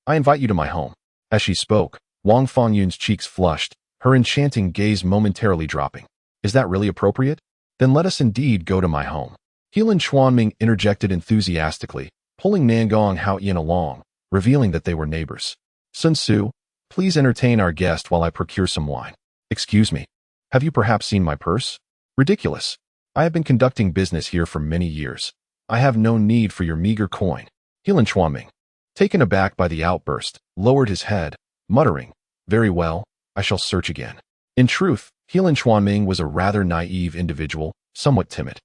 S1: I invite you to my home. As she spoke, Wang Fangyun's cheeks flushed, her enchanting gaze momentarily dropping. Is that really appropriate? Then let us indeed go to my home. Helan Chuanming interjected enthusiastically, pulling Nangong Haoyan along, revealing that they were neighbors. Sun Tzu, please entertain our guest while I procure some wine. Excuse me, have you perhaps seen my purse? Ridiculous. I have been conducting business here for many years. I have no need for your meager coin. Helan Chuanming, taken aback by the outburst, lowered his head, muttering, Very well, I shall search again. In truth, Helan Chuanming was a rather naive individual, somewhat timid.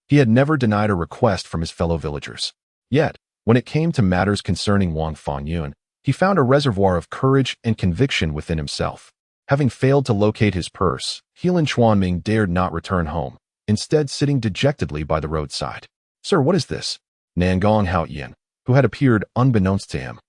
S1: He had never denied a request from his fellow villagers. Yet, when it came to matters concerning Wang Fangyun, he found a reservoir of courage and conviction within himself. Having failed to locate his purse, Helan Chuanming dared not return home, instead sitting dejectedly by the roadside. Sir, what is this? Nangong Haoyan, who had appeared unbeknownst to him,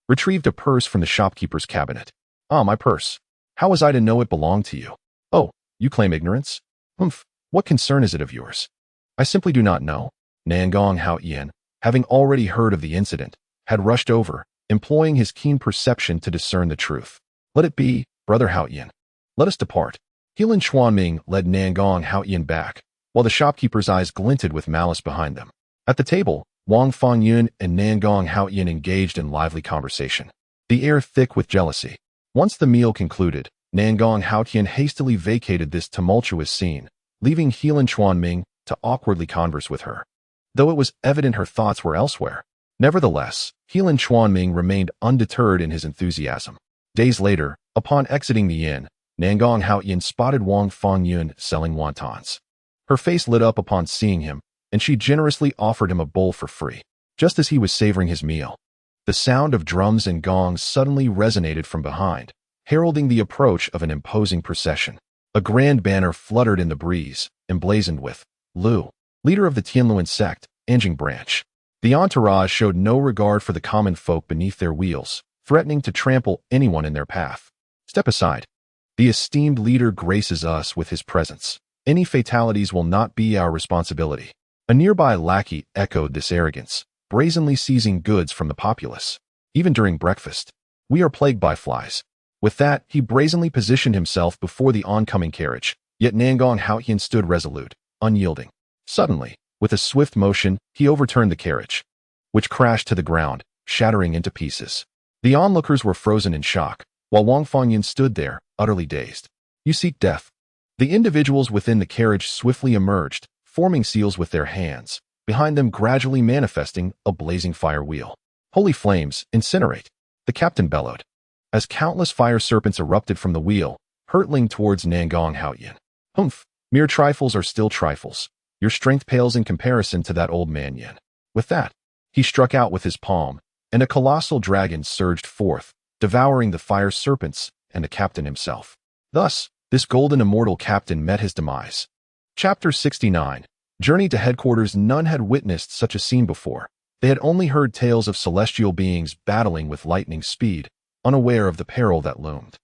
S1: retrieved a purse from the shopkeeper's cabinet. My purse. How was I to know it belonged to you? Oh, you claim ignorance? Humph, what concern is it of yours? I simply do not know. Nangong Haoyan, having already heard of the incident, had rushed over, employing his keen perception to discern the truth. Let it be, Brother Haoyan. Let us depart. Helan Chuanming led Nangong Haoyan back, while the shopkeeper's eyes glinted with malice behind them. At the table, Wang Fangyun and Nangong Haoyan engaged in lively conversation. the air thick with jealousy. Once the meal concluded, Nangong Haotian hastily vacated this tumultuous scene, leaving Helan Chuanming to awkwardly converse with her. Though it was evident her thoughts were elsewhere, nevertheless, Helan Chuanming remained undeterred in his enthusiasm. Days later, upon exiting the inn, Nangong Haotian spotted Wang Fangyun selling wontons. Her face lit up upon seeing him, and she generously offered him a bowl for free. Just as he was savoring his meal, the sound of drums and gongs suddenly resonated from behind, heralding the approach of an imposing procession. A grand banner fluttered in the breeze, emblazoned with Lu, leader of the Tianluan sect, Anjing branch. The entourage showed no regard for the common folk beneath their wheels, threatening to trample anyone in their path. Step aside. The esteemed leader graces us with his presence. Any fatalities will not be our responsibility. A nearby lackey echoed this arrogance, brazenly seizing goods from the populace. Even during breakfast, we are plagued by flies. With that, he brazenly positioned himself before the oncoming carriage, yet Nangong Haotian stood resolute, unyielding. Suddenly, with a swift motion, he overturned the carriage, which crashed to the ground, shattering into pieces. The onlookers were frozen in shock, while Wang Fangyun stood there, utterly dazed. You seek death. The individuals within the carriage swiftly emerged, forming seals with their hands, behind them gradually manifesting a blazing fire wheel. Holy flames, incinerate! The captain bellowed, as countless fire serpents erupted from the wheel, hurtling towards Nangong Haotian. Humph! Mere trifles are still trifles. Your strength pales in comparison to that old man Yin. With that, he struck out with his palm, and a colossal dragon surged forth, devouring the fire serpents and the captain himself. Thus, this golden immortal captain met his demise. Chapter 69. Journey to headquarters. None had witnessed such a scene before. They had only heard tales of celestial beings battling with lightning speed, unaware of the peril that loomed.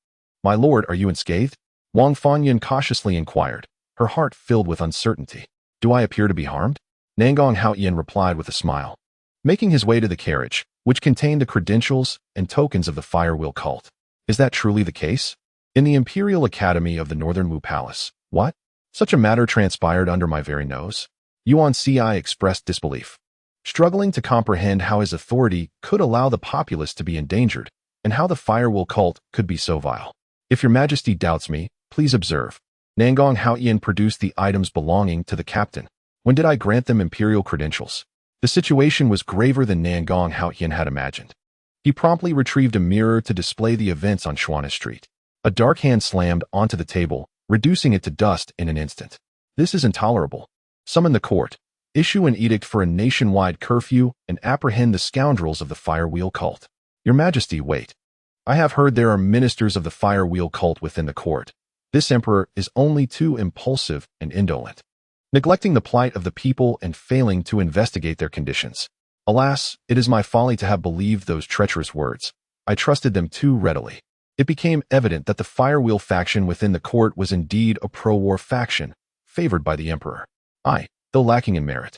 S1: My lord, are you unscathed? Wang Fangyun cautiously inquired, her heart filled with uncertainty. Do I appear to be harmed? Nangong Haotian replied with a smile. Making his way to the carriage, which contained the credentials and tokens of the Firewheel cult. Is that truly the case? In the Imperial Academy of the Northern Wu Palace. What? Such a matter transpired under my very nose? Yuan Ci expressed disbelief, struggling to comprehend how his authority could allow the populace to be endangered, and how the Firewheel cult could be so vile. If your majesty doubts me, please observe. Nangong Haotian produced the items belonging to the captain. When did I grant them imperial credentials? The situation was graver than Nangong Haotian had imagined. He promptly retrieved a mirror to display the events on Xuanhuan Street. A dark hand slammed onto the table, reducing it to dust in an instant. This is intolerable. Summon the court, issue an edict for a nationwide curfew, and apprehend the scoundrels of the Firewheel cult. Your Majesty, wait. I have heard there are ministers of the Firewheel cult within the court. This emperor is only too impulsive and indolent, neglecting the plight of the people and failing to investigate their conditions. Alas, it is my folly to have believed those treacherous words. I trusted them too readily. It became evident that the Firewheel faction within the court was indeed a pro-war faction, favored by the emperor. I, though lacking in merit,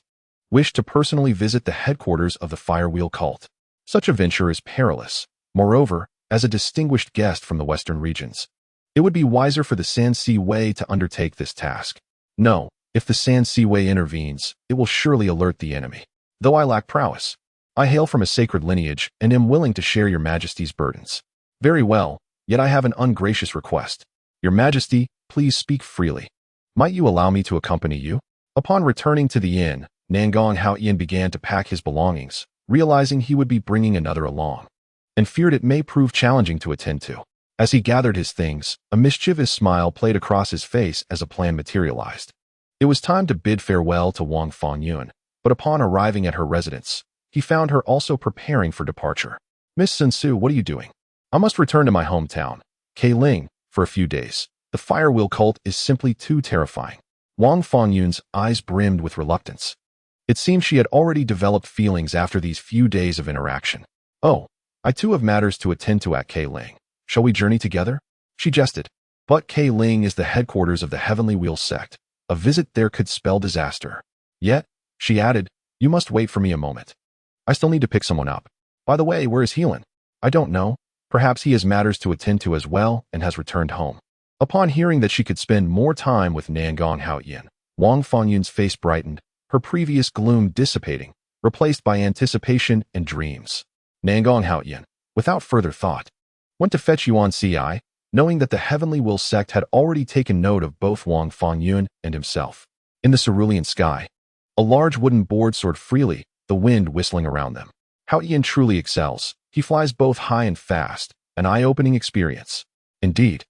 S1: wished to personally visit the headquarters of the Firewheel cult. Such a venture is perilous. Moreover, as a distinguished guest from the western regions, it would be wiser for the Sanxi Wei to undertake this task. No, if the Sanxi Wei intervenes, it will surely alert the enemy. Though I lack prowess, I hail from a sacred lineage and am willing to share your Majesty's burdens. Very well, yet I have an ungracious request. Your Majesty, please speak freely. Might you allow me to accompany you? Upon returning to the inn, Nangong Haotian began to pack his belongings, realizing he would be bringing another along, and feared it may prove challenging to attend to. As he gathered his things, a mischievous smile played across his face as a plan materialized. It was time to bid farewell to Wang Fangyun, but upon arriving at her residence, he found her also preparing for departure. Miss Sun Su, what are you doing? I must return to my hometown, Keiling, for a few days. The Firewheel cult is simply too terrifying. Wang Fangyun's eyes brimmed with reluctance. It seemed she had already developed feelings after these few days of interaction. Oh, I too have matters to attend to at Keiling. Shall we journey together? She jested. But Keiling is the headquarters of the Heavenly Wheel sect. A visit there could spell disaster. Yet, she added, you must wait for me a moment. I still need to pick someone up. By the way, where is Helan? I don't know. Perhaps he has matters to attend to as well and has returned home. Upon hearing that she could spend more time with Nangong Haotian, Wang Fangyun's face brightened, her previous gloom dissipating, replaced by anticipation and dreams. Nangong Haotian, without further thought, went to fetch Xuanhuan, knowing that the Heavenly Will sect had already taken note of both Wang Fanyun and himself. In the cerulean sky, a large wooden board soared freely, the wind whistling around them. Hao Yan truly excels. He flies both high and fast, an eye-opening experience. Indeed,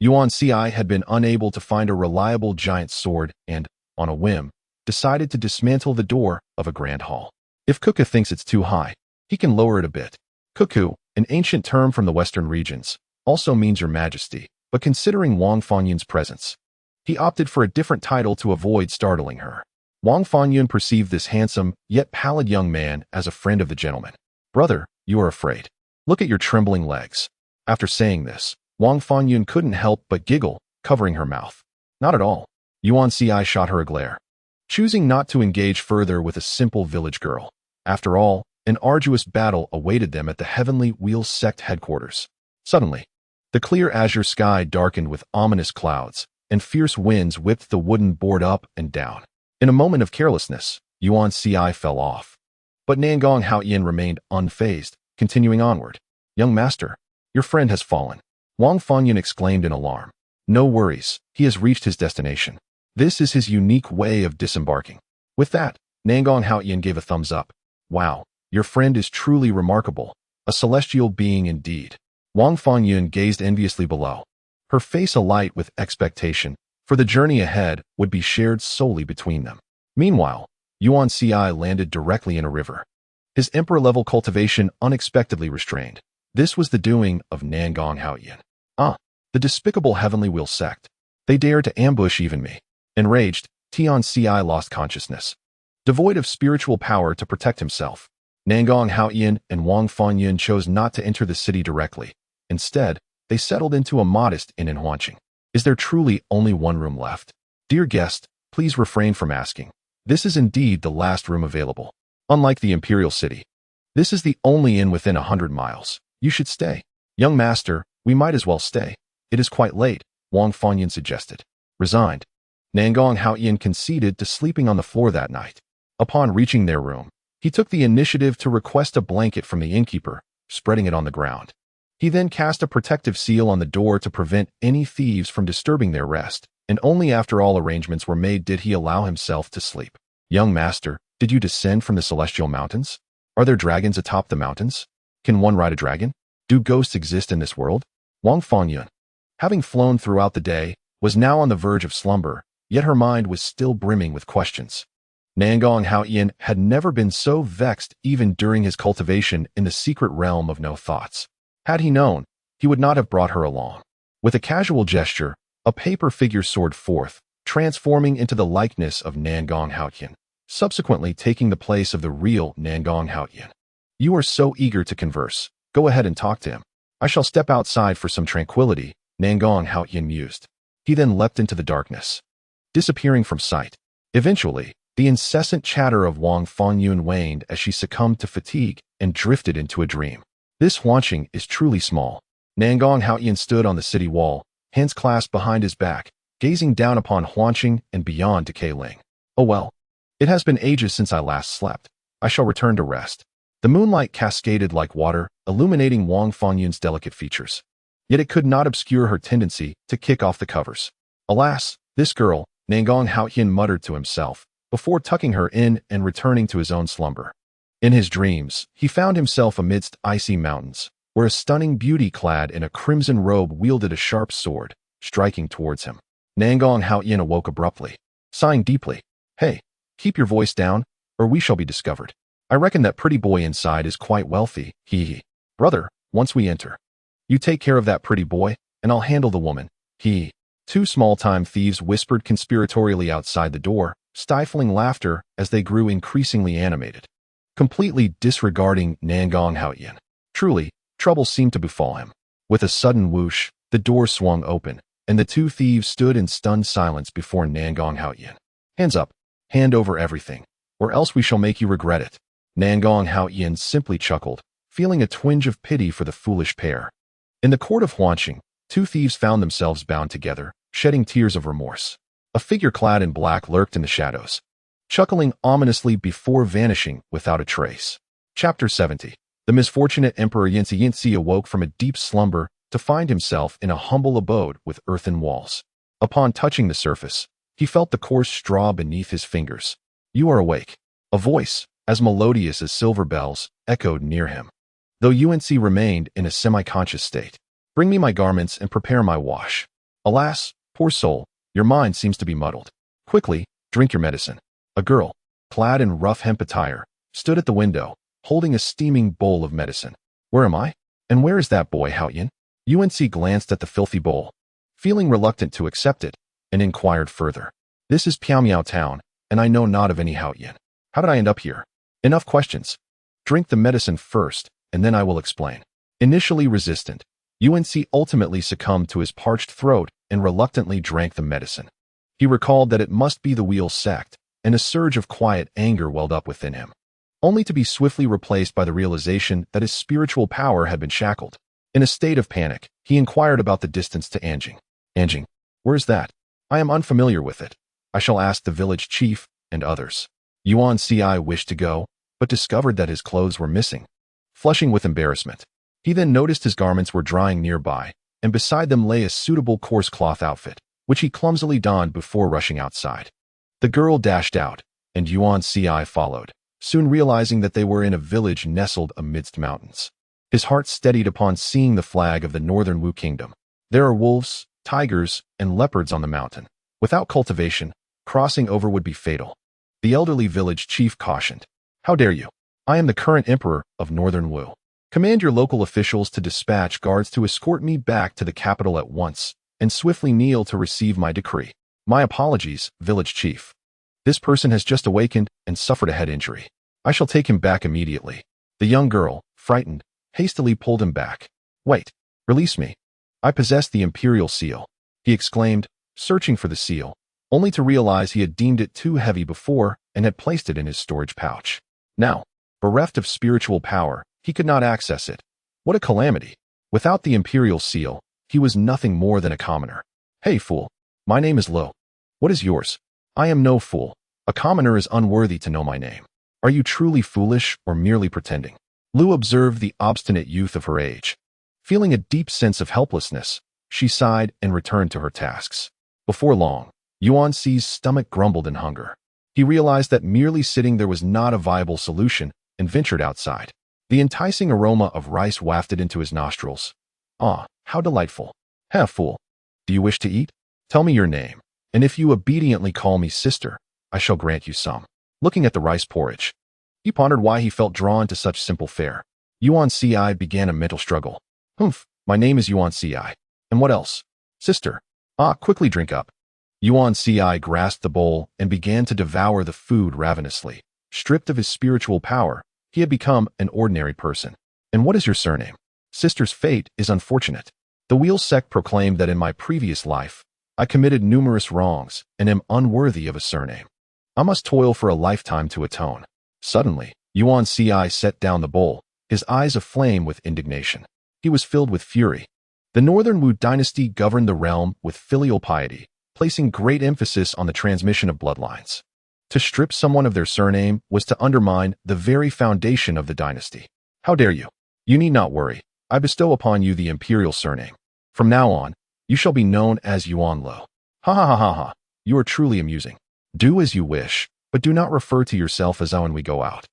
S1: Xuanhuan had been unable to find a reliable giant sword and, on a whim, decided to dismantle the door of a grand hall. If Kuka thinks it's too high, he can lower it a bit. Kuku, an ancient term from the western regions, also means Your Majesty, but considering Wang Fanyun's presence, he opted for a different title to avoid startling her. Wang Fanyun perceived this handsome, yet pallid young man as a friend of the gentleman. Brother, you are afraid. Look at your trembling legs. After saying this, Wang Fanyun couldn't help but giggle, covering her mouth. Not at all. Xuanhuan shot her a glare, choosing not to engage further with a simple village girl. After all, an arduous battle awaited them at the Heavenly Wheel sect headquarters. Suddenly, the clear azure sky darkened with ominous clouds, and fierce winds whipped the wooden board up and down. In a moment of carelessness, Xuanhuan fell off. But Nangong Haoyan remained unfazed, continuing onward. Young master, your friend has fallen. Wang Fanyun exclaimed in alarm. No worries, he has reached his destination. This is his unique way of disembarking. With that, Nangong Haoyan gave a thumbs up. Wow, your friend is truly remarkable. A celestial being indeed. Wang Fanyun gazed enviously below, her face alight with expectation, for the journey ahead would be shared solely between them. Meanwhile, Xuanhuan landed directly in a river, his emperor-level cultivation unexpectedly restrained. This was the doing of Nangong Haoyan. The despicable Heavenly Wheel sect. They dared to ambush even me. Enraged, Tianci lost consciousness. Devoid of spiritual power to protect himself, Nangong Haoyan and Wang Fanyun chose not to enter the city directly. Instead, they settled into a modest inn in Huanqing. Is there truly only one room left? Dear guest, please refrain from asking. This is indeed the last room available. Unlike the imperial city, this is the only inn within 100 miles. You should stay. Young master, we might as well stay. It is quite late, Wang Fanyun suggested. Resigned, Nangong Haoyan conceded to sleeping on the floor that night. Upon reaching their room, he took the initiative to request a blanket from the innkeeper, spreading it on the ground. He then cast a protective seal on the door to prevent any thieves from disturbing their rest, and only after all arrangements were made did he allow himself to sleep. Young master, did you descend from the celestial mountains? Are there dragons atop the mountains? Can one ride a dragon? Do ghosts exist in this world? Wang Fanyun, having flown throughout the day, was now on the verge of slumber, yet her mind was still brimming with questions. Nangong Haoyan had never been so vexed even during his cultivation in the secret realm of no thoughts. Had he known, he would not have brought her along. With a casual gesture, a paper figure soared forth, transforming into the likeness of Nangong Haoyan, subsequently taking the place of the real Nangong Haoyan. You are so eager to converse. Go ahead and talk to him. I shall step outside for some tranquility, Nangong Haoyan mused. He then leapt into the darkness, disappearing from sight. Eventually, the incessant chatter of Wang Fanyun waned as she succumbed to fatigue and drifted into a dream. This Huanqing is truly small. Nangong Haoyan stood on the city wall, hands clasped behind his back, gazing down upon Huanqing and beyond to Keiling. Oh well, it has been ages since I last slept. I shall return to rest. The moonlight cascaded like water, illuminating Wang Fanyun's delicate features. Yet it could not obscure her tendency to kick off the covers. Alas, this girl, Nangong Haoyan muttered to himself, before tucking her in and returning to his own slumber. In his dreams, he found himself amidst icy mountains, where a stunning beauty clad in a crimson robe wielded a sharp sword, striking towards him. Nangong Haoyan awoke abruptly, sighing deeply. Hey, keep your voice down, or we shall be discovered. I reckon that pretty boy inside is quite wealthy, hee. Brother, once we enter, you take care of that pretty boy, and I'll handle the woman, hee. Two small-time thieves whispered conspiratorially outside the door, stifling laughter as they grew increasingly animated, completely disregarding Nangong Haoyan. Truly, trouble seemed to befall him. With a sudden whoosh, the door swung open, and the two thieves stood in stunned silence before Nangong Haoyan. Hands up, hand over everything, or else we shall make you regret it. Nangong Haoyan simply chuckled, feeling a twinge of pity for the foolish pair. In the court of Huanqing, two thieves found themselves bound together, shedding tears of remorse. A figure clad in black lurked in the shadows, chuckling ominously before vanishing without a trace. Chapter 70. The misfortunate Emperor Yinzi awoke from a deep slumber to find himself in a humble abode with earthen walls. Upon touching the surface, he felt the coarse straw beneath his fingers. "You are awake." A voice, as melodious as silver bells, echoed near him, though Yuanci remained in a semi-conscious state. "Bring me my garments and prepare my wash." "Alas, poor soul, your mind seems to be muddled. Quickly, drink your medicine." A girl, clad in rough hemp attire, stood at the window, holding a steaming bowl of medicine. "Where am I? And where is that boy, Haoyan?" Yuanci glanced at the filthy bowl, feeling reluctant to accept it, and inquired further. "This is Piaomiao town, and I know not of any Haoyan. How did I end up here?" "Enough questions. Drink the medicine first, and then I will explain." Initially resistant, Yuanci ultimately succumbed to his parched throat and reluctantly drank the medicine. He recalled that it must be the wheel sect, and a surge of quiet anger welled up within him, only to be swiftly replaced by the realization that his spiritual power had been shackled. In a state of panic, he inquired about the distance to Anjing. "Anjing? Where is that? I am unfamiliar with it. I shall ask the village chief and others." Yuanci wished to go, but discovered that his clothes were missing. Flushing with embarrassment, he then noticed his garments were drying nearby, and beside them lay a suitable coarse cloth outfit, which he clumsily donned before rushing outside. The girl dashed out, and Yuanci followed, soon realizing that they were in a village nestled amidst mountains. His heart steadied upon seeing the flag of the Northern Wu Kingdom. There are wolves, tigers, and leopards on the mountain. Without cultivation, crossing over would be fatal. The elderly village chief cautioned. "How dare you? I am the current emperor of Northern Wu. Command your local officials to dispatch guards to escort me back to the capital at once, and swiftly kneel to receive my decree." "My apologies, village chief. This person has just awakened and suffered a head injury. I shall take him back immediately." The young girl, frightened, hastily pulled him back. "Wait, release me. I possess the imperial seal," he exclaimed, searching for the seal, only to realize he had deemed it too heavy before and had placed it in his storage pouch. Now, bereft of spiritual power, he could not access it. What a calamity! Without the imperial seal, he was nothing more than a commoner. "Hey, fool. My name is Lo. What is yours?" "I am no fool. A commoner is unworthy to know my name." "Are you truly foolish or merely pretending?" Lu observed the obstinate youth of her age. Feeling a deep sense of helplessness, she sighed and returned to her tasks. Before long, Yuanci's stomach grumbled in hunger. He realized that merely sitting there was not a viable solution and ventured outside. The enticing aroma of rice wafted into his nostrils. "Ah, how delightful. Fool. Do you wish to eat? Tell me your name, and if you obediently call me sister, I shall grant you some." Looking at the rice porridge, he pondered why he felt drawn to such simple fare. Yuanci began a mental struggle. "Humph, my name is Yuanci. And what else?" "Sister." "Ah, quickly drink up." Yuanci grasped the bowl and began to devour the food ravenously. Stripped of his spiritual power, he had become an ordinary person. "And what is your surname?" "Sister's fate is unfortunate. The wheel sect proclaimed that in my previous life, I committed numerous wrongs and am unworthy of a surname. I must toil for a lifetime to atone." Suddenly, Yuanci set down the bowl, his eyes aflame with indignation. He was filled with fury. The Northern Wu dynasty governed the realm with filial piety, placing great emphasis on the transmission of bloodlines. To strip someone of their surname was to undermine the very foundation of the dynasty. "How dare you? You need not worry. I bestow upon you the imperial surname. From now on, you shall be known as Yuan Lo." "Ha ha ha ha ha. You are truly amusing. Do as you wish, but do not refer to yourself as I when we go out.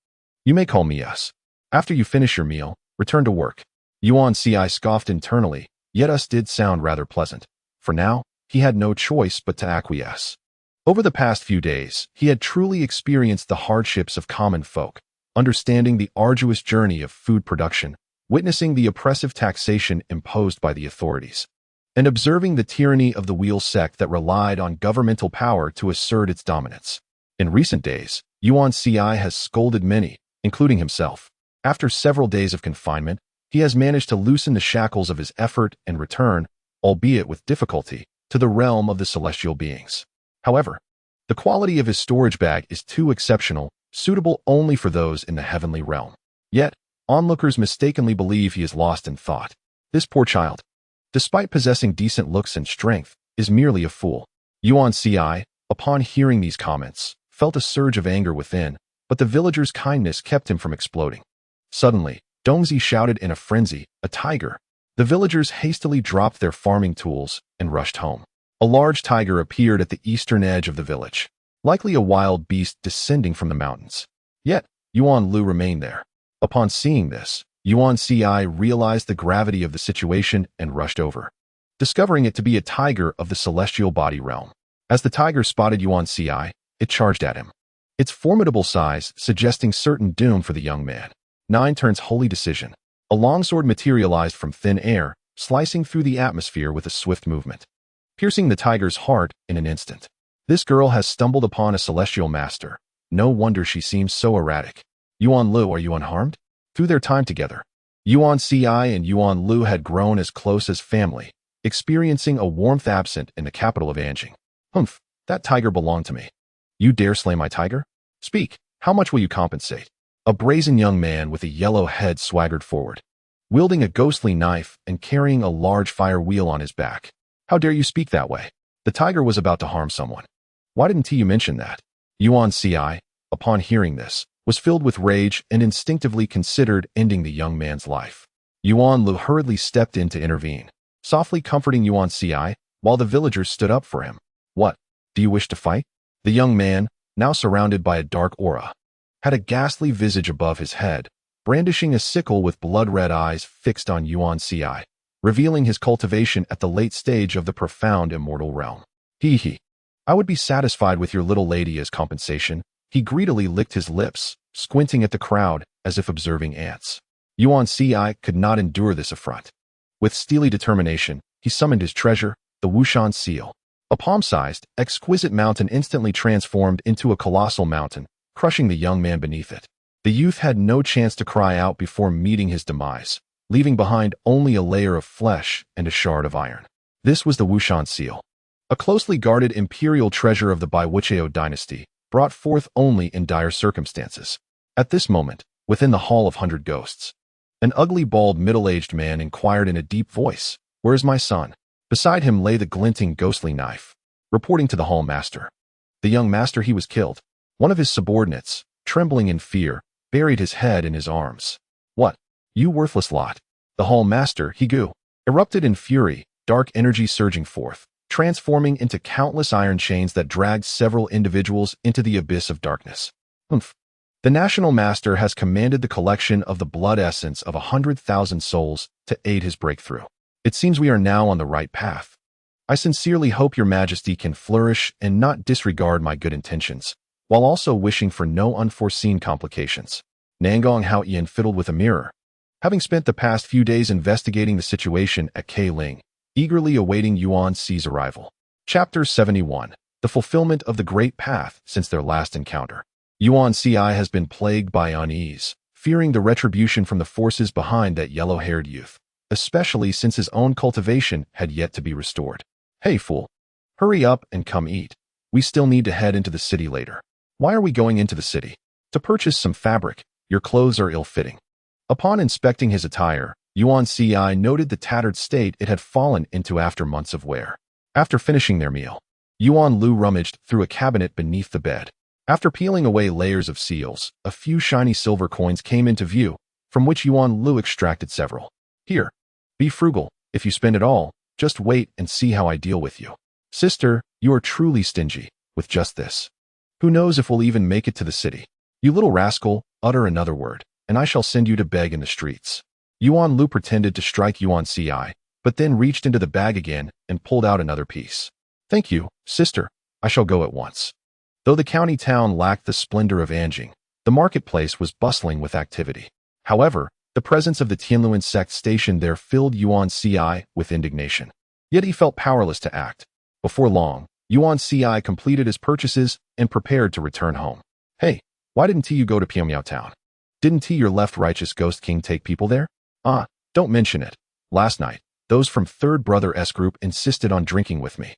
S1: You may call me Us. After you finish your meal, return to work." Yuanci scoffed internally, yet Us did sound rather pleasant. For now, he had no choice but to acquiesce. Over the past few days, he had truly experienced the hardships of common folk, understanding the arduous journey of food production, witnessing the oppressive taxation imposed by the authorities, and observing the tyranny of the wheel sect that relied on governmental power to assert its dominance. In recent days, Yuanci has scolded many, including himself. After several days of confinement, he has managed to loosen the shackles of his effort and return, albeit with difficulty, to the realm of the celestial beings. However, the quality of his storage bag is too exceptional, suitable only for those in the heavenly realm. Yet, onlookers mistakenly believe he is lost in thought. This poor child, despite possessing decent looks and strength, is merely a fool. Yuanci, upon hearing these comments, felt a surge of anger within, but the villager's kindness kept him from exploding. Suddenly, Dongzi shouted in a frenzy, "A tiger!" The villagers hastily dropped their farming tools and rushed home. A large tiger appeared at the eastern edge of the village, likely a wild beast descending from the mountains. Yet, Yuan Lu remained there. Upon seeing this, Yuan Ci realized the gravity of the situation and rushed over, discovering it to be a tiger of the celestial body realm. As the tiger spotted Yuan Ci, it charged at him, its formidable size suggesting certain doom for the young man. 9 turns holy decision. A longsword materialized from thin air, slicing through the atmosphere with a swift movement, piercing the tiger's heart in an instant. This girl has stumbled upon a celestial master. No wonder she seems so erratic. Yuan Lu, are you unharmed? Through their time together, Yuan Ci and Yuan Lu had grown as close as family, experiencing a warmth absent in the capital of Anjing. Humph, that tiger belonged to me. You dare slay my tiger? Speak, how much will you compensate? A brazen young man with a yellow head swaggered forward, wielding a ghostly knife and carrying a large fire wheel on his back. How dare you speak that way? The tiger was about to harm someone. Why didn't you mention that? Yuan Ci, upon hearing this, was filled with rage and instinctively considered ending the young man's life. Yuan Lu hurriedly stepped in to intervene, softly comforting Yuan Ci, while the villagers stood up for him. What? Do you wish to fight? The young man, now surrounded by a dark aura, had a ghastly visage above his head, brandishing a sickle with blood-red eyes fixed on Yuan Ci, revealing his cultivation at the late stage of the profound immortal realm. Hee. I would be satisfied with your little lady as compensation. He greedily licked his lips, squinting at the crowd as if observing ants. Yuan Ci could not endure this affront. With steely determination, he summoned his treasure, the Wushan seal. A palm-sized, exquisite mountain instantly transformed into a colossal mountain, crushing the young man beneath it. The youth had no chance to cry out before meeting his demise, leaving behind only a layer of flesh and a shard of iron. This was the Wushan seal, a closely guarded imperial treasure of the Baiwucheo dynasty, brought forth only in dire circumstances. At this moment, within the Hall of 100 Ghosts, an ugly, bald, middle-aged man inquired in a deep voice, "Where is my son?" Beside him lay the glinting, ghostly knife. Reporting to the hall master. The young master, he was killed. One of his subordinates, trembling in fear, buried his head in his arms. What? You worthless lot. The hall master, Higu, erupted in fury, dark energy surging forth, transforming into countless iron chains that dragged several individuals into the abyss of darkness. Humph. The national master has commanded the collection of the blood essence of 100,000 souls to aid his breakthrough. It seems we are now on the right path. I sincerely hope your majesty can flourish and not disregard my good intentions, while also wishing for no unforeseen complications. Nangong Haoyan fiddled with a mirror, having spent the past few days investigating the situation at Keiling, eagerly awaiting Yuan Ci's arrival. Chapter 71. The fulfillment of the Great Path since their last encounter. Yuan Ci has been plagued by unease, fearing the retribution from the forces behind that yellow-haired youth, especially since his own cultivation had yet to be restored. Hey, fool. Hurry up and come eat. We still need to head into the city later. Why are we going into the city? To purchase some fabric. Your clothes are ill-fitting. Upon inspecting his attire, Yuan Ci noted the tattered state it had fallen into after months of wear. After finishing their meal, Yuan Lu rummaged through a cabinet beneath the bed. After peeling away layers of seals, a few shiny silver coins came into view, from which Yuan Lu extracted several. Here. Be frugal. If you spend it all, just wait and see how I deal with you. Sister, you are truly stingy, with just this. Who knows if we'll even make it to the city. You little rascal, utter another word, and I shall send you to beg in the streets. Yuan Lu pretended to strike Yuan Ci, but then reached into the bag again and pulled out another piece. Thank you, sister. I shall go at once. Though the county town lacked the splendor of Anjing, the marketplace was bustling with activity. However, the presence of the Tianluan sect stationed there filled Yuan Ci with indignation. Yet he felt powerless to act. Before long, Yuan Ci completed his purchases and prepared to return home. Hey, why didn't you go to Pyongyang town? Didn't your left righteous ghost king take people there? Don't mention it. Last night, those from Third Brother S group insisted on drinking with me.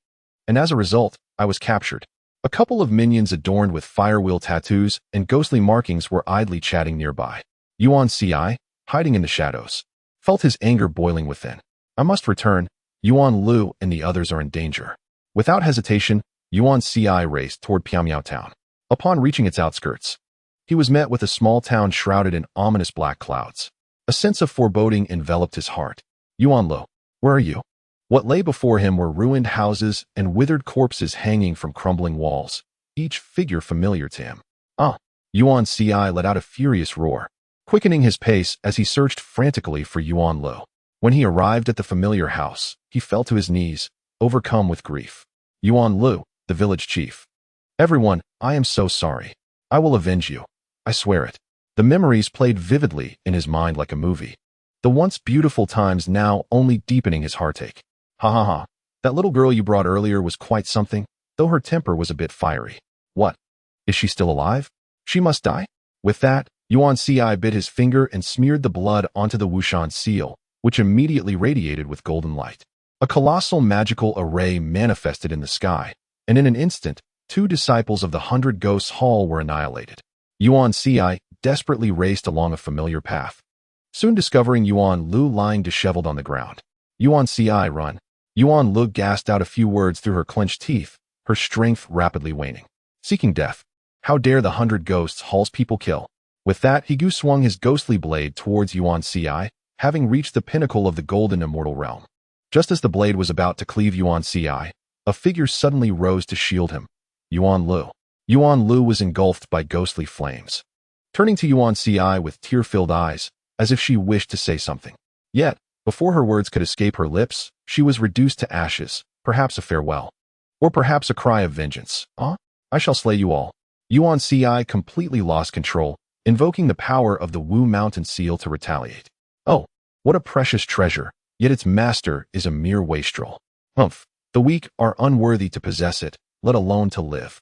S1: And as a result, I was captured. A couple of minions adorned with firewheel tattoos and ghostly markings were idly chatting nearby. Yuan Ci, hiding in the shadows, felt his anger boiling within. I must return. Yuan Lu and the others are in danger. Without hesitation, Yuan Ci raced toward Pyongyang town. Upon reaching its outskirts, he was met with a small town shrouded in ominous black clouds. A sense of foreboding enveloped his heart. Xuanhuan, where are you? What lay before him were ruined houses and withered corpses hanging from crumbling walls, each figure familiar to him. Xuanhuan let out a furious roar, quickening his pace as he searched frantically for Xuanhuan. When he arrived at the familiar house, he fell to his knees, overcome with grief. Xuanhuan, the village chief. Everyone, I am so sorry. I will avenge you. I swear it. The memories played vividly in his mind like a movie. The once beautiful times now only deepening his heartache. Ha ha ha. That little girl you brought earlier was quite something, though her temper was a bit fiery. What? Is she still alive? She must die? With that, Xuanhuan bit his finger and smeared the blood onto the Wushan seal, which immediately radiated with golden light. A colossal magical array manifested in the sky, and in an instant, 2 disciples of the 100 Ghosts Hall were annihilated. Xuanhuan desperately raced along a familiar path, soon discovering Xuanhuan lying disheveled on the ground. Xuanhuan, run. Xuanhuan gasped out a few words through her clenched teeth, her strength rapidly waning. Seeking death. How dare the 100 Ghosts Hall's people kill? With that, Higu swung his ghostly blade towards Xuanhuan, having reached the pinnacle of the golden immortal realm. Just as the blade was about to cleave Xuanhuan, a figure suddenly rose to shield him. Xuanhuan. Xuanhuan was engulfed by ghostly flames, turning to Xuanhuan with tear-filled eyes, as if she wished to say something. Yet, before her words could escape her lips, she was reduced to ashes, perhaps a farewell. Or perhaps a cry of vengeance. I shall slay you all. Xuanhuan completely lost control, invoking the power of the Wu Mountain Seal to retaliate. Oh, what a precious treasure, yet its master is a mere wastrel. Humph, the weak are unworthy to possess it, let alone to live.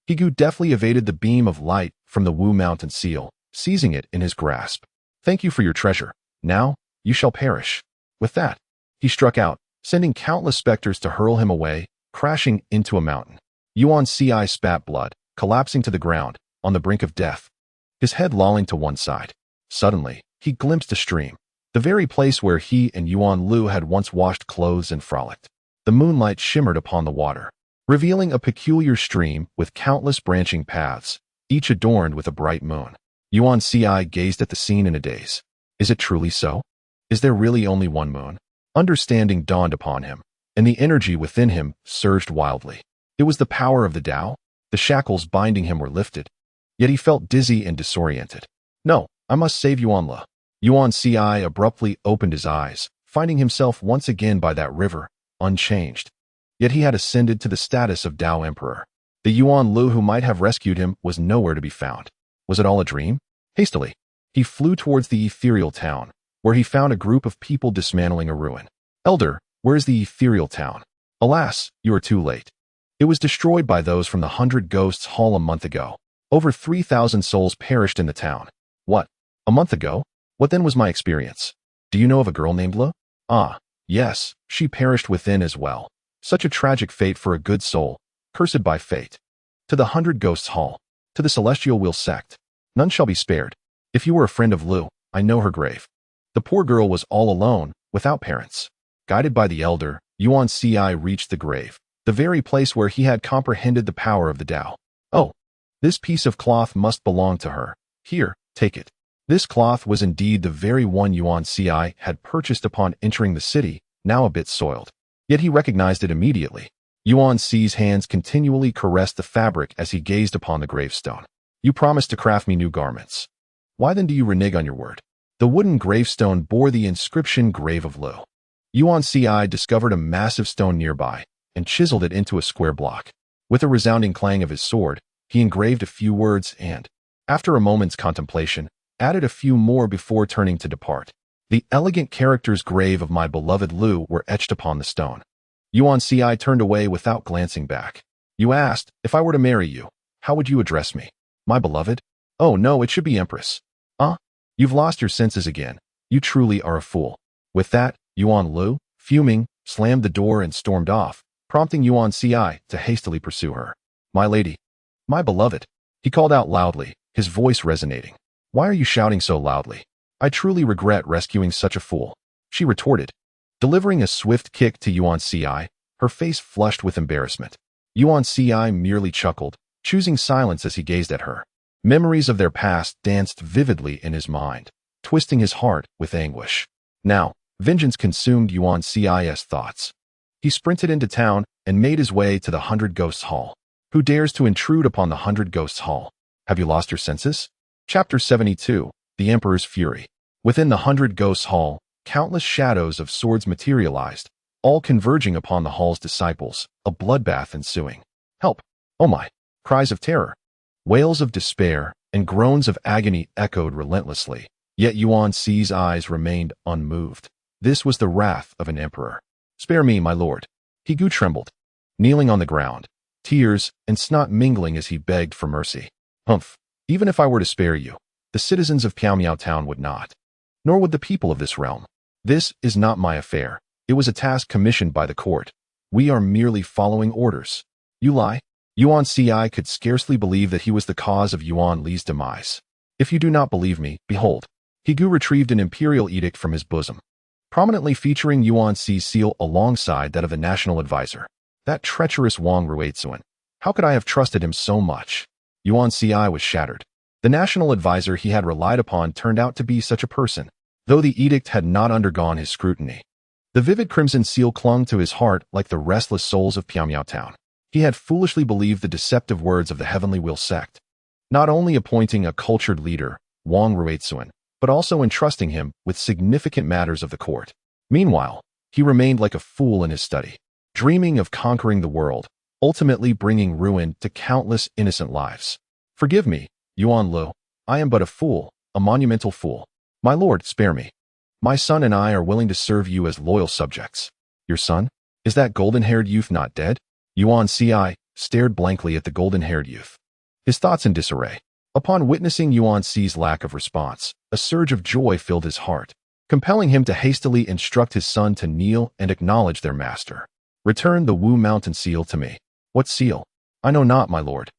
S1: Higu deftly evaded the beam of light from the Wu Mountain Seal, seizing it in his grasp. Thank you for your treasure. Now, you shall perish. With that, he struck out, sending countless specters to hurl him away, crashing into a mountain. Xuanhuan spat blood, collapsing to the ground, on the brink of death, his head lolling to one side. Suddenly, he glimpsed a stream, the very place where he and Xuanhuan had once washed clothes and frolicked. The moonlight shimmered upon the water, revealing a peculiar stream with countless branching paths, each adorned with a bright moon. Xuanhuan gazed at the scene in a daze. Is it truly so? Is there really only one moon? Understanding dawned upon him, and the energy within him surged wildly. It was the power of the Tao. The shackles binding him were lifted. Yet he felt dizzy and disoriented. No, I must save Xuanhuan. Xuanhuan abruptly opened his eyes, finding himself once again by that river, unchanged. Yet he had ascended to the status of Tao Emperor. The Xuanhuan who might have rescued him was nowhere to be found. Was it all a dream? Hastily, he flew towards the ethereal town, where he found a group of people dismantling a ruin. Elder, where is the ethereal town? Alas, you are too late. It was destroyed by those from the 100 Ghosts Hall a month ago. Over 3,000 souls perished in the town. What? A month ago? What then was my experience? Do you know of a girl named Le? Yes, she perished within as well. Such a tragic fate for a good soul, cursed by fate. To the 100 Ghosts Hall, to the Celestial Wheel sect, none shall be spared. If you were a friend of Lu, I know her grave. The poor girl was all alone, without parents. Guided by the elder, Xuanhuan reached the grave, the very place where he had comprehended the power of the Tao. Oh, this piece of cloth must belong to her. Here, take it. This cloth was indeed the very one Xuanhuan had purchased upon entering the city, now a bit soiled. Yet he recognized it immediately. Xuanhuan's hands continually caressed the fabric as he gazed upon the gravestone. You promised to craft me new garments. Why then do you renege on your word? The wooden gravestone bore the inscription Grave of Lu. Xuanhuan discovered a massive stone nearby, and chiseled it into a square block. With a resounding clang of his sword, he engraved a few words and, after a moment's contemplation, added a few more before turning to depart. The elegant characters grave of my beloved Lu were etched upon the stone. Xuanhuan turned away without glancing back. You asked, if I were to marry you, how would you address me? My beloved? Oh no, it should be Empress. You've lost your senses again. You truly are a fool. With that, Xuanhuan, fuming, slammed the door and stormed off, prompting Xuanhuan to hastily pursue her. My lady. My beloved. He called out loudly, his voice resonating. Why are you shouting so loudly? I truly regret rescuing such a fool. She retorted, delivering a swift kick to Xuanhuan, her face flushed with embarrassment. Xuanhuan merely chuckled, choosing silence as he gazed at her. Memories of their past danced vividly in his mind, twisting his heart with anguish. Now, vengeance consumed Yuan Ci's thoughts. He sprinted into town and made his way to the 100 Ghosts Hall. Who dares to intrude upon the 100 Ghosts Hall? Have you lost your senses? Chapter 72. The Emperor's Fury. Within the 100 Ghosts Hall, countless shadows of swords materialized, all converging upon the hall's disciples, a bloodbath ensuing. Help! Oh my! Cries of terror, wails of despair, and groans of agony echoed relentlessly. Yet Yuan Ci's eyes remained unmoved. This was the wrath of an emperor. Spare me, my lord. Higu trembled, kneeling on the ground, tears and snot mingling as he begged for mercy. Humph! Even if I were to spare you, the citizens of Piaomiao Town would not. Nor would the people of this realm. This is not my affair. It was a task commissioned by the court. We are merely following orders. You lie? Yuan Ci could scarcely believe that he was the cause of Yuan Li's demise. If you do not believe me, behold. Higu retrieved an imperial edict from his bosom, prominently featuring Yuan Ci's seal alongside that of the national advisor. That treacherous Wang Ruizun. How could I have trusted him so much? Yuan Ci was shattered. The national advisor he had relied upon turned out to be such a person, though the edict had not undergone his scrutiny. The vivid crimson seal clung to his heart like the restless souls of Piaomiao Town. He had foolishly believed the deceptive words of the Heavenly Wheel sect, not only appointing a cultured leader, Wang Ruizun, but also entrusting him with significant matters of the court. Meanwhile, he remained like a fool in his study, dreaming of conquering the world, ultimately bringing ruin to countless innocent lives. Forgive me, Yuan Lu. I am but a fool, a monumental fool. My lord, spare me. My son and I are willing to serve you as loyal subjects. Your son? Is that golden-haired youth not dead? Yuan Ci stared blankly at the golden-haired youth, his thoughts in disarray. Upon witnessing Yuan Ci's lack of response, a surge of joy filled his heart, compelling him to hastily instruct his son to kneel and acknowledge their master. Return the Wu Mountain seal to me. What seal? I know not, my lord.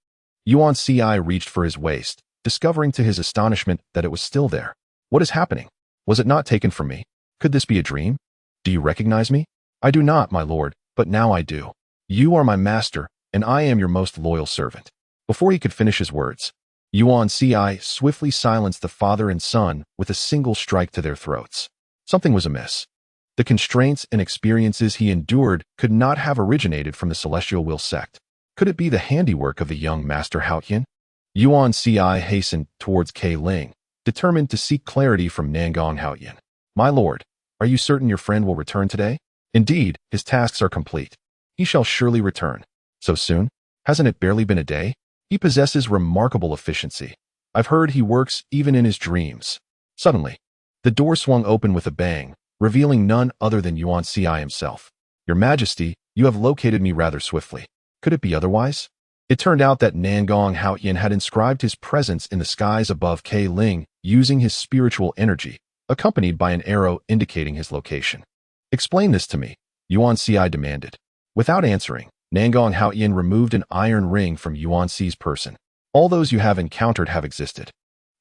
S1: Yuan Ci reached for his waist, discovering to his astonishment that it was still there. What is happening? Was it not taken from me? Could this be a dream? Do you recognize me? I do not, my lord, but now I do. You are my master, and I am your most loyal servant. Before he could finish his words, Yuan Ci swiftly silenced the father and son with a single strike to their throats. Something was amiss. The constraints and experiences he endured could not have originated from the Celestial Will sect. Could it be the handiwork of the young master Haotian? Yuan Ci hastened towards Kei Ling, determined to seek clarity from Nangong Haotian. My lord, are you certain your friend will return today? Indeed, his tasks are complete. He shall surely return. So soon? Hasn't it barely been a day? He possesses remarkable efficiency. I've heard he works even in his dreams. Suddenly, the door swung open with a bang, revealing none other than Yuan Ci himself. Your Majesty, you have located me rather swiftly. Could it be otherwise? It turned out that Nangong Haotian had inscribed his presence in the skies above Kei Ling using his spiritual energy, accompanied by an arrow indicating his location. Explain this to me, Yuan Ci demanded. Without answering, Nangong Haotian removed an iron ring from Yuan Ci's person. All those you have encountered have existed,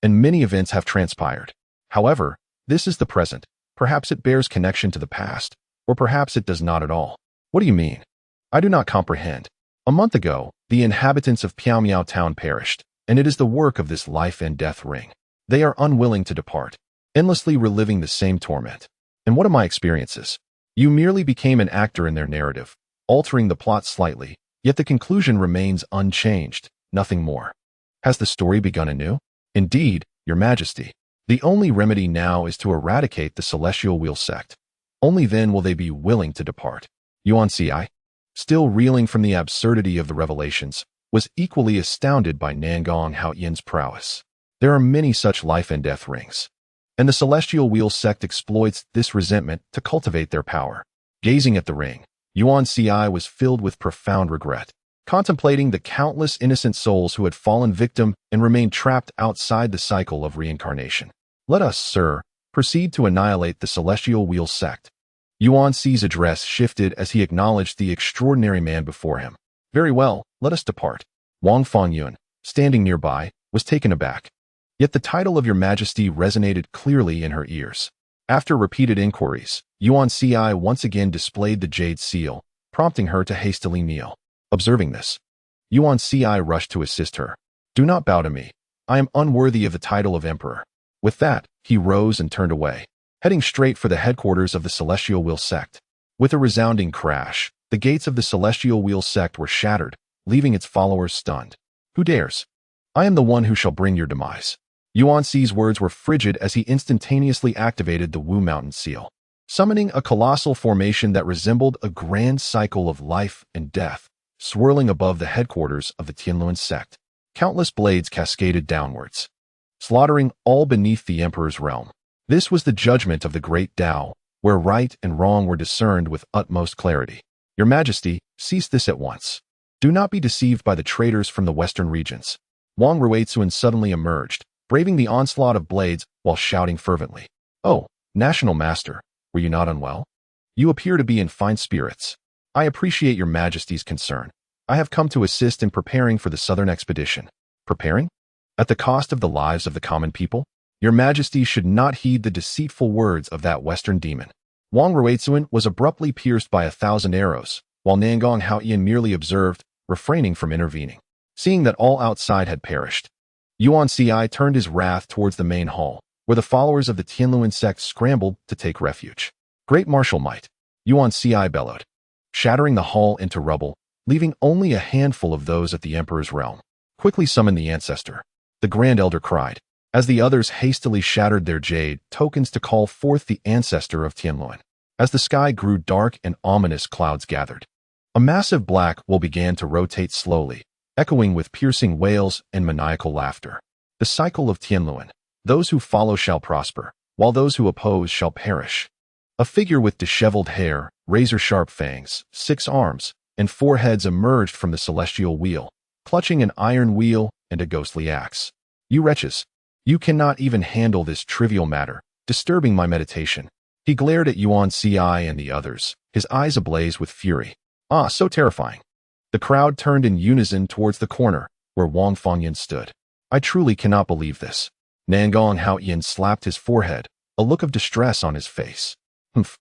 S1: and many events have transpired. However, this is the present. Perhaps it bears connection to the past, or perhaps it does not at all. What do you mean? I do not comprehend. A month ago, the inhabitants of Piaomiao Town perished, and it is the work of this life and death ring. They are unwilling to depart, endlessly reliving the same torment. And what are my experiences? You merely became an actor in their narrative, altering the plot slightly, yet the conclusion remains unchanged, nothing more. Has the story begun anew? Indeed, Your Majesty. The only remedy now is to eradicate the Celestial Wheel sect. Only then will they be willing to depart. Yuan Ci, still reeling from the absurdity of the revelations, was equally astounded by Nangong Haotian's prowess. There are many such life and death rings, and the Celestial Wheel sect exploits this resentment to cultivate their power. Gazing at the ring, Yuan Ci was filled with profound regret, contemplating the countless innocent souls who had fallen victim and remained trapped outside the cycle of reincarnation. Let us, sir, proceed to annihilate the Celestial Wheel sect. Yuan Ci's address shifted as he acknowledged the extraordinary man before him. Very well, let us depart. Wang Fangyun, standing nearby, was taken aback. Yet the title of Your Majesty resonated clearly in her ears. After repeated inquiries, Yuan Ci once again displayed the jade seal, prompting her to hastily kneel. Observing this, Yuan Ci rushed to assist her. Do not bow to me. I am unworthy of the title of emperor. With that, He rose and turned away, heading straight for the headquarters of the Celestial Wheel sect. With a resounding crash, the gates of the Celestial Wheel sect were shattered, leaving its followers stunned. Who dares? I am the one who shall bring your demise. Yuan Si's words were frigid as he instantaneously activated the Wu Mountain Seal, summoning a colossal formation that resembled a grand cycle of life and death, swirling above the headquarters of the Tianluan sect. Countless blades cascaded downwards, slaughtering all beneath the emperor's realm. This was the judgment of the great Tao, where right and wrong were discerned with utmost clarity. Your Majesty, cease this at once. Do not be deceived by the traitors from the western regions. Wang Ruizun suddenly emerged, braving the onslaught of blades while shouting fervently. Oh, National Master, were you not unwell? You appear to be in fine spirits. I appreciate your Majesty's concern. I have come to assist in preparing for the southern expedition. Preparing? At the cost of the lives of the common people? Your Majesty should not heed the deceitful words of that western demon. Wang Ruizun was abruptly pierced by 1,000 arrows, while Nangong Haoyan merely observed, refraining from intervening. Seeing that all outside had perished, Yuan Si turned his wrath towards the main hall, where the followers of the Tianluan sect scrambled to take refuge. Great martial might, Yuan Si bellowed, shattering the hall into rubble, leaving only a handful of those at the emperor's realm. Quickly summon the ancestor, the Grand Elder cried, as the others hastily shattered their jade tokens to call forth the ancestor of Tianluan. As the sky grew dark and ominous clouds gathered, a massive black wall began to rotate slowly, echoing with piercing wails and maniacal laughter. The cycle of Tianluan. Those who follow shall prosper, while those who oppose shall perish. A figure with disheveled hair, razor-sharp fangs, 6 arms, and 4 heads emerged from the celestial wheel, clutching an iron wheel and a ghostly axe. You wretches, you cannot even handle this trivial matter, disturbing my meditation. He glared at Yuan Si and the others, his eyes ablaze with fury. Ah, so terrifying. The crowd turned in unison towards the corner, where Wang Fangyan stood. I truly cannot believe this. Nangong Haoyan slapped his forehead, a look of distress on his face. Humph.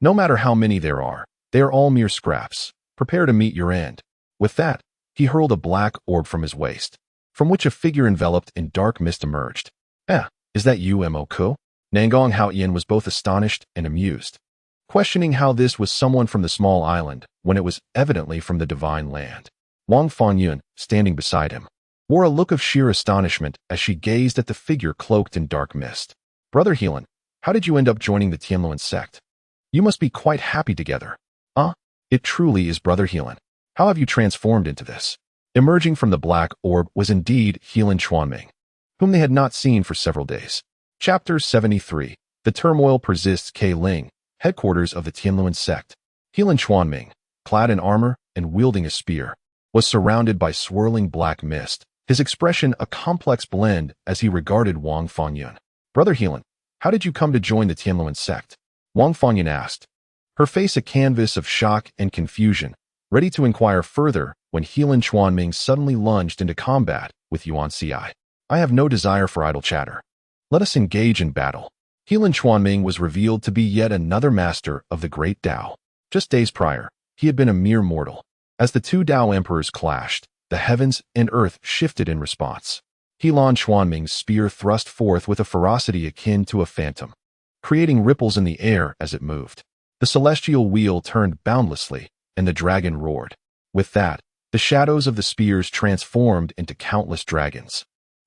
S1: No matter how many there are, they are all mere scraps. Prepare to meet your end. With that, he hurled a black orb from his waist, from which a figure enveloped in dark mist emerged. Is that you, Mo-ko? Nangong Haoyan was both astonished and amused, questioning how this was someone from the small island when it was evidently from the divine land. Wang Fanyun, standing beside him, wore a look of sheer astonishment as she gazed at the figure cloaked in dark mist. Brother Helan, how did you end up joining the Tianluan sect? You must be quite happy together. It truly is Brother Helan. How have you transformed into this? Emerging from the black orb was indeed Helan Xuanming, whom they had not seen for several days. Chapter 73. The turmoil persists. Ling, headquarters of the Tianluan sect. Helan Xuanming, clad in armor and wielding a spear, was surrounded by swirling black mist, his expression a complex blend as he regarded Wang Fanyun. Brother Helan, how did you come to join the Tianluan sect? Wang Fanyun asked, her face a canvas of shock and confusion, ready to inquire further when Helan Xuanming suddenly lunged into combat with Yuan Si. I have no desire for idle chatter. Let us engage in battle. Helan Xuanming was revealed to be yet another master of the great Tao. Just days prior, he had been a mere mortal. As the 2 Tao emperors clashed, the heavens and earth shifted in response. Helan Xuanming's spear thrust forth with a ferocity akin to a phantom, creating ripples in the air as it moved. The celestial wheel turned boundlessly, and the dragon roared. With that, the shadows of the spears transformed into countless dragons,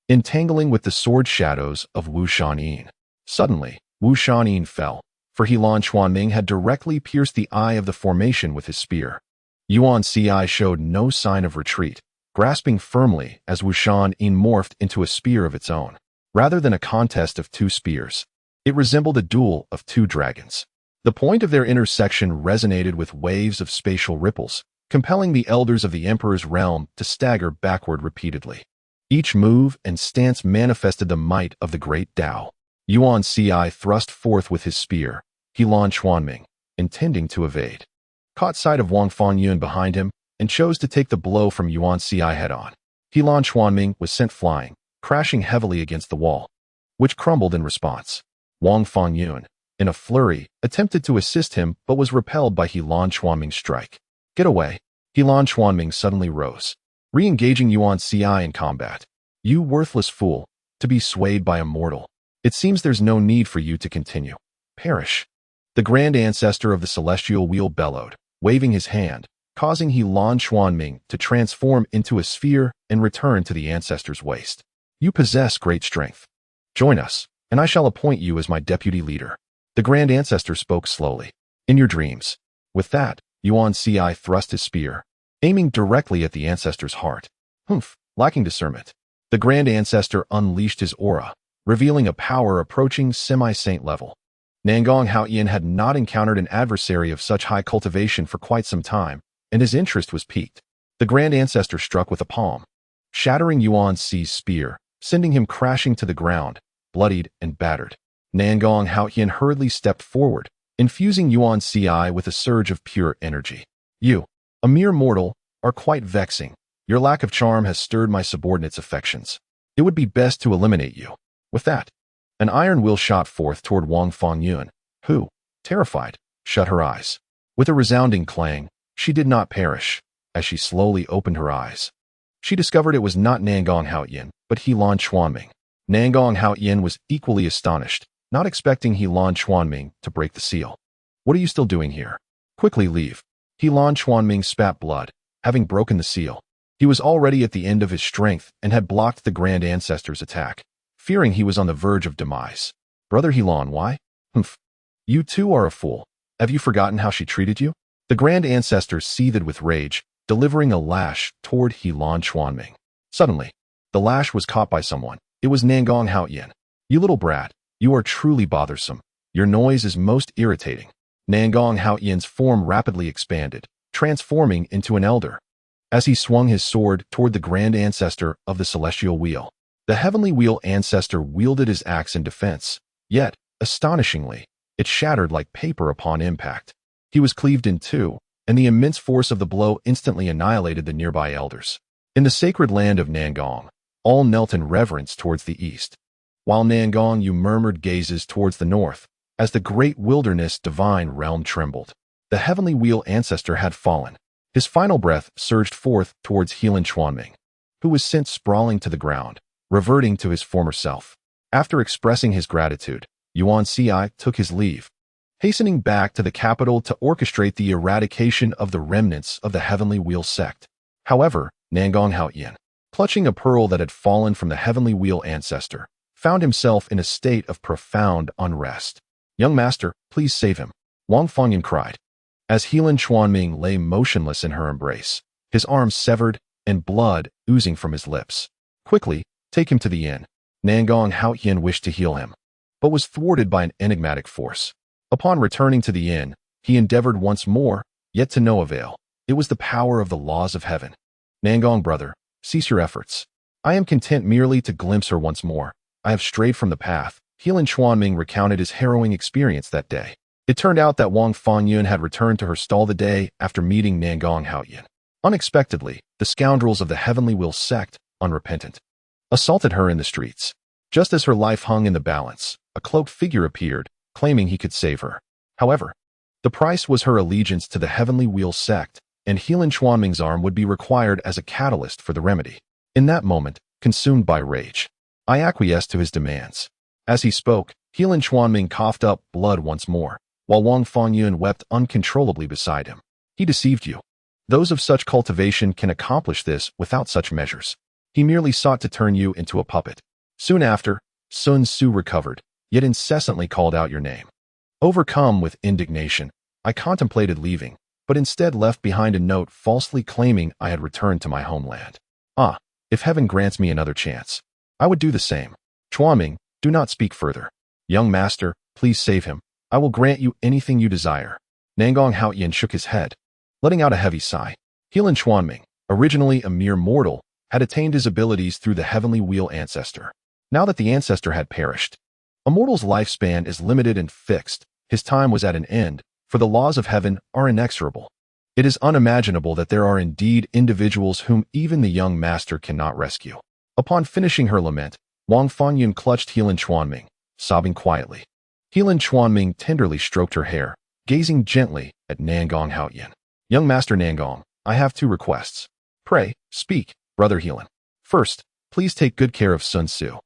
S1: entangling with the sword shadows of Wu Shanyin. Suddenly, Wu Shanyin fell, for Helan Xuanming had directly pierced the eye of the formation with his spear. Yuan Si showed no sign of retreat, grasping firmly as Wu Shanyin morphed into a spear of its own. Rather than a contest of 2 spears, it resembled a duel of 2 dragons. The point of their intersection resonated with waves of spatial ripples, compelling the elders of the emperor's realm to stagger backward repeatedly. Each move and stance manifested the might of the great Tao. Yuan Si thrust forth with his spear. Helan Xuanming, intending to evade, caught sight of Wang Fanyun behind him and chose to take the blow from Yuan Si head-on. Helan Xuanming was sent flying, crashing heavily against the wall, which crumbled in response. Wang Fanyun, in a flurry, attempted to assist him but was repelled by Helan Xuanming's strike. Get away. Helan Xuanming suddenly rose, re-engaging Yuan Si in combat. You worthless fool, to be swayed by a mortal. It seems there's no need for you to continue. Perish. The grand ancestor of the celestial wheel bellowed, waving his hand, causing Xuanhuan to transform into a sphere and return to the ancestor's waist. You possess great strength. Join us, and I shall appoint you as my deputy leader. The grand ancestor spoke slowly. In your dreams. With that, Yuan Ci thrust his spear, aiming directly at the ancestor's heart. Humph, lacking discernment. The grand ancestor unleashed his aura, revealing a power approaching semi-saint level. Nangong Haoyan had not encountered an adversary of such high cultivation for quite some time, and his interest was piqued. The grand ancestor struck with a palm, shattering Yuan Ci's spear, sending him crashing to the ground, bloodied and battered. Nangong Haoyan hurriedly stepped forward, infusing Yuan Ci with a surge of pure energy. You, a mere mortal, are quite vexing. Your lack of charm has stirred my subordinates' affections. It would be best to eliminate you. With that, an iron will shot forth toward Wang Fangyun, who, terrified, shut her eyes. With a resounding clang, she did not perish. As she slowly opened her eyes, she discovered it was not Nangong Haoyan, but Xuanming. Nangong Haoyan was equally astonished, not expecting Xuanming to break the seal. What are you still doing here? Quickly leave. Xuanming spat blood, having broken the seal. He was already at the end of his strength and had blocked the grand ancestor's attack, fearing he was on the verge of demise. Brother Helan, why? Humph. You too are a fool. Have you forgotten how she treated you? The grand ancestor seethed with rage, delivering a lash toward Xuanming. Suddenly, the lash was caught by someone. It was Nangong Haoyan. You little brat, you are truly bothersome. Your noise is most irritating. Nangong Haoyan's form rapidly expanded, transforming into an elder. As he swung his sword toward the grand ancestor of the celestial wheel, the heavenly wheel ancestor wielded his axe in defense, yet, astonishingly, it shattered like paper upon impact. He was cleaved in two, and the immense force of the blow instantly annihilated the nearby elders. In the sacred land of Nangong, all knelt in reverence towards the east, while Nangong Yu murmured gazes towards the north, as the great wilderness divine realm trembled. The heavenly wheel ancestor had fallen. His final breath surged forth towards Xuanming, who was sent sprawling to the ground, reverting to his former self. After expressing his gratitude, Yuan Ci took his leave, hastening back to the capital to orchestrate the eradication of the remnants of the heavenly wheel sect. However, Nangong Haoyan, clutching a pearl that had fallen from the heavenly wheel ancestor, found himself in a state of profound unrest. Young master, please save him, Wang Fangyun cried. As Xuanming lay motionless in her embrace, his arms severed and blood oozing from his lips. Quickly, take him to the inn. Nangong Haoyan wished to heal him, but was thwarted by an enigmatic force. Upon returning to the inn, he endeavored once more, yet to no avail. It was the power of the laws of heaven. Nangong brother, cease your efforts. I am content merely to glimpse her once more. I have strayed from the path. Xuanming recounted his harrowing experience that day. It turned out that Wang Fangyun had returned to her stall the day after meeting Nangong Haoyan. Unexpectedly, the scoundrels of the Heavenly Will sect, unrepentant, assaulted her in the streets. Just as her life hung in the balance, a cloaked figure appeared, claiming he could save her. However, the price was her allegiance to the Heavenly Wheel sect, and Xuanming's arm would be required as a catalyst for the remedy. In that moment, consumed by rage, I acquiesced to his demands. As he spoke, Xuanming coughed up blood once more, while Wang Fangyun wept uncontrollably beside him. He deceived you. Those of such cultivation can accomplish this without such measures. He merely sought to turn you into a puppet. Soon after, Sun Tzu recovered, yet incessantly called out your name. Overcome with indignation, I contemplated leaving, but instead left behind a note falsely claiming I had returned to my homeland. Ah, if heaven grants me another chance, I would do the same. Xuanming, do not speak further. Young master, please save him. I will grant you anything you desire. Nangong Haoyan shook his head, letting out a heavy sigh. Xuanming, originally a mere mortal, had attained his abilities through the heavenly wheel ancestor. Now that the ancestor had perished, a mortal's lifespan is limited and fixed. His time was at an end, for the laws of heaven are inexorable. It is unimaginable that there are indeed individuals whom even the young master cannot rescue. Upon finishing her lament, Wang Fangyun clutched Xuanming, sobbing quietly. Xuanming tenderly stroked her hair, gazing gently at Nangong Haoyan. Young master Nangong, I have two requests. Pray, speak, brother Helan. First, please take good care of Sun Tzu.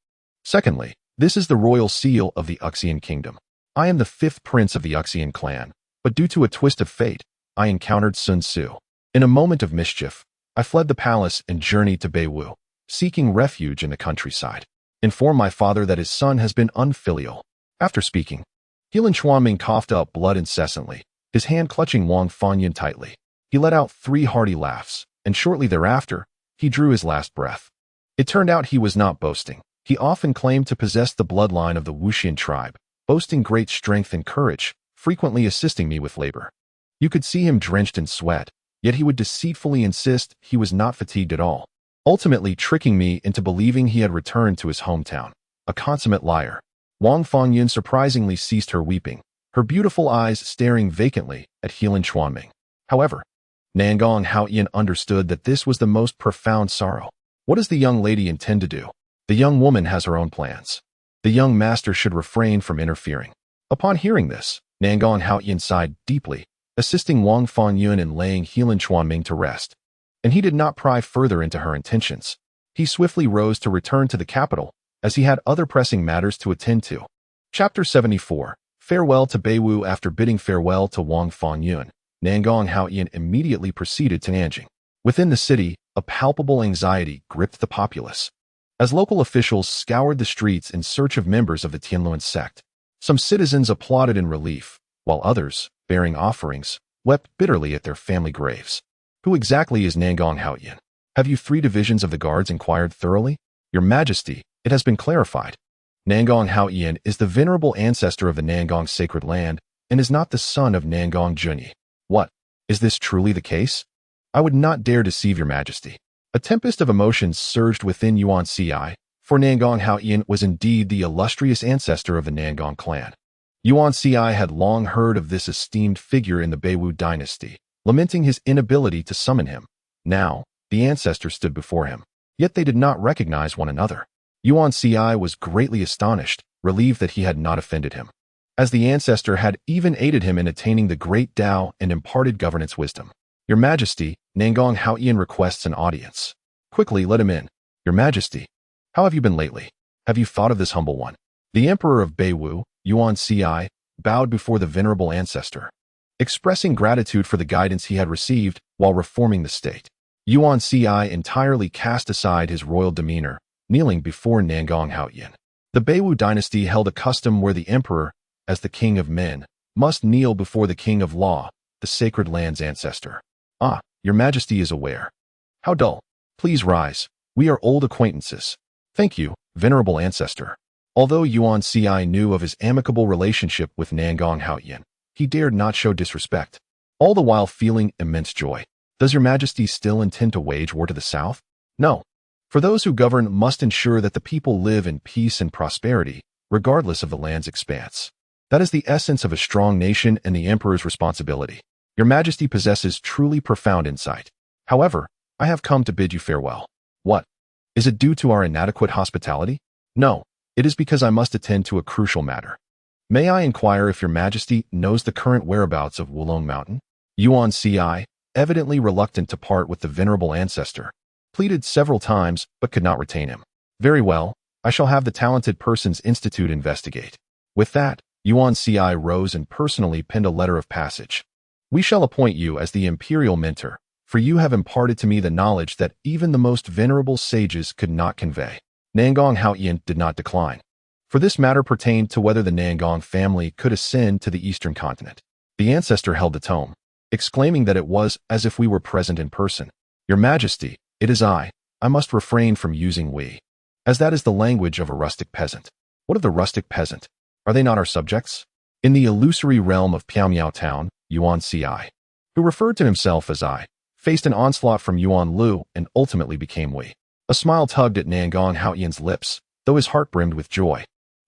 S1: Secondly, This is the royal seal of the Uxian kingdom. I am the 5th prince of the Uxian clan, but due to a twist of fate, I encountered Sun Tzu. In a moment of mischief, I fled the palace and journeyed to Beiwu, seeking refuge in the countryside. Inform my father that his son has been unfilial. After speaking, Xuanhuan coughed up blood incessantly, his hand clutching Wang Fanyan tightly. He let out 3 hearty laughs, and shortly thereafter, he drew his last breath. It turned out he was not boasting. He often claimed to possess the bloodline of the Wuxian tribe, boasting great strength and courage, frequently assisting me with labor. You could see him drenched in sweat, yet he would deceitfully insist he was not fatigued at all, ultimately tricking me into believing he had returned to his hometown. A consummate liar. Wang Fanyan surprisingly ceased her weeping, her beautiful eyes staring vacantly at Xuanhuan. However, Nangong Haoyan understood that this was the most profound sorrow. What does the young lady intend to do? The young woman has her own plans. The young master should refrain from interfering. Upon hearing this, Nangong Haoyan sighed deeply, assisting Wang Fanyan in laying Xuanhuan to rest. And he did not pry further into her intentions. He swiftly rose to return to the capital, as he had other pressing matters to attend to. Chapter 74. Farewell to Beiwu. After bidding farewell to Wang Fanyan, Nangong Haoyan immediately proceeded to Nanjing. Within the city, a palpable anxiety gripped the populace. As local officials scoured the streets in search of members of the Tianluan sect, some citizens applauded in relief, while others, bearing offerings, wept bitterly at their family graves. Who exactly is Nangong Haoyan? Have you 3 divisions of the guards inquired thoroughly? Your Majesty, it has been clarified. Nangong Haoyan is the venerable ancestor of the Nangong sacred land and is not the son of Nangong Junyi. What? Is this truly the case? I would not dare deceive your Majesty. A tempest of emotions surged within Yuan Ci, for Nangong Haoyan was indeed the illustrious ancestor of the Nangong clan. Yuan Ci had long heard of this esteemed figure in the Beiwu dynasty, lamenting his inability to summon him. Now, the ancestor stood before him, yet they did not recognize one another. Yuan Ci was greatly astonished, relieved that he had not offended him, as the ancestor had even aided him in attaining the great Tao and imparted governance wisdom. Your Majesty, Nangong Haoyan requests an audience. Quickly let him in. Your Majesty, how have you been lately? Have you thought of this humble one? The Emperor of Beiwu, Yuan Ci, bowed before the venerable ancestor, expressing gratitude for the guidance he had received while reforming the state. Yuan Ci entirely cast aside his royal demeanor, kneeling before Nangong Haoyan. The Beiwu dynasty held a custom where the emperor, as the king of men, must kneel before the king of law, the sacred land's ancestor. Ah, your Majesty is aware. How dull. Please rise. We are old acquaintances. Thank you, venerable ancestor. Although Yuan Ci knew of his amicable relationship with Nangong Haoyan, he dared not show disrespect, all the while feeling immense joy. Does your Majesty still intend to wage war to the south? No. For those who govern must ensure that the people live in peace and prosperity, regardless of the land's expanse. That is the essence of a strong nation and the emperor's responsibility. Your Majesty possesses truly profound insight. However, I have come to bid you farewell. What? Is it due to our inadequate hospitality? No, it is because I must attend to a crucial matter. May I inquire if your Majesty knows the current whereabouts of Wulong Mountain? Yuan Ci, evidently reluctant to part with the venerable ancestor, pleaded several times but could not retain him. Very well, I shall have the Talented Persons Institute investigate. With that, Yuan Ci rose and personally penned a letter of passage. We shall appoint you as the imperial mentor, for you have imparted to me the knowledge that even the most venerable sages could not convey. Nangong Haoyan did not decline, for this matter pertained to whether the Nangong family could ascend to the eastern continent. The ancestor held the tome, exclaiming that it was as if we were present in person. Your Majesty, it is I must refrain from using we, as that is the language of a rustic peasant. What of the rustic peasant? Are they not our subjects? In the illusory realm of Piaomiao Town, Yuan Ci, who referred to himself as I, faced an onslaught from Yuan Lu and ultimately became we. A smile tugged at Nangong Haoyan's lips, though his heart brimmed with joy.